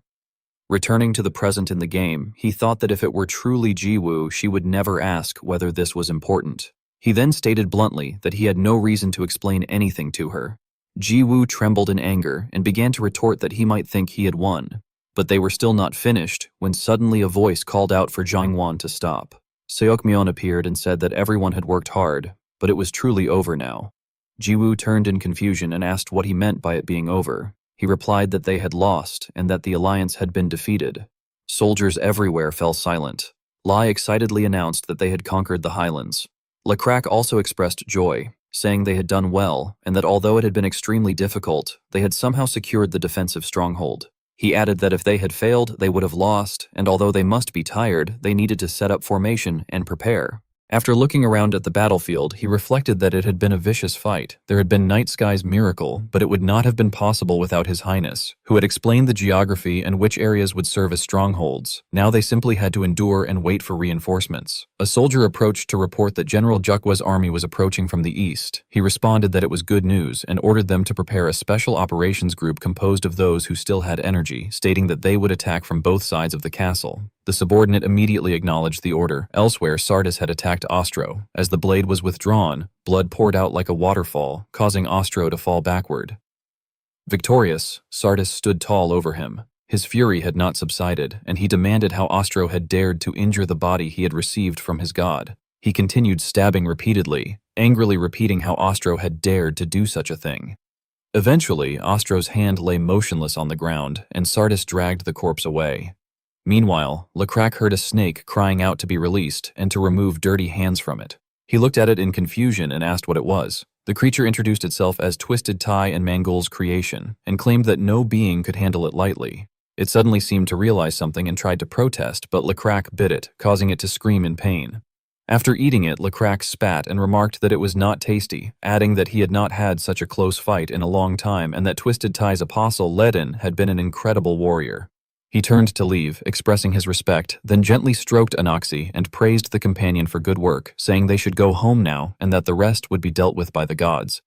Returning to the present in the game, he thought that if it were truly Jiwoo, she would never ask whether this was important. He then stated bluntly that he had no reason to explain anything to her. Jiwoo trembled in anger and began to retort that he might think he had won. But they were still not finished when suddenly a voice called out for Jangwon to stop. Seokmyeon appeared and said that everyone had worked hard, but it was truly over now. Jiwoo turned in confusion and asked what he meant by it being over. He replied that they had lost and that the alliance had been defeated. Soldiers everywhere fell silent. Lai excitedly announced that they had conquered the highlands. Lecrac also expressed joy, saying they had done well and that although it had been extremely difficult, they had somehow secured the defensive stronghold. He added that if they had failed, they would have lost, and although they must be tired, they needed to set up formation and prepare. After looking around at the battlefield, he reflected that it had been a vicious fight. There had been Night Sky's miracle, but it would not have been possible without His Highness, who had explained the geography and which areas would serve as strongholds. Now they simply had to endure and wait for reinforcements. A soldier approached to report that General Jukwa's army was approaching from the east. He responded that it was good news and ordered them to prepare a special operations group composed of those who still had energy, stating that they would attack from both sides of the castle. The subordinate immediately acknowledged the order. Elsewhere, Sardis had attacked Ostro. As the blade was withdrawn, blood poured out like a waterfall, causing Ostro to fall backward. Victorious, Sardis stood tall over him. His fury had not subsided, and he demanded how Ostro had dared to injure the body he had received from his god. He continued stabbing repeatedly, angrily repeating how Ostro had dared to do such a thing. Eventually, Ostro's hand lay motionless on the ground, and Sardis dragged the corpse away. Meanwhile, Lecrac heard a snake crying out to be released and to remove dirty hands from it. He looked at it in confusion and asked what it was. The creature introduced itself as Twisted Tie and Mangul's creation, and claimed that no being could handle it lightly. It suddenly seemed to realize something and tried to protest, but Lecrac bit it, causing it to scream in pain. After eating it, Lecrac spat and remarked that it was not tasty, adding that he had not had such a close fight in a long time and that Twisted Tie's apostle, Ledin, had been an incredible warrior. He turned to leave, expressing his respect, then gently stroked Anoxi and praised the companion for good work, saying they should go home now and that the rest would be dealt with by the gods.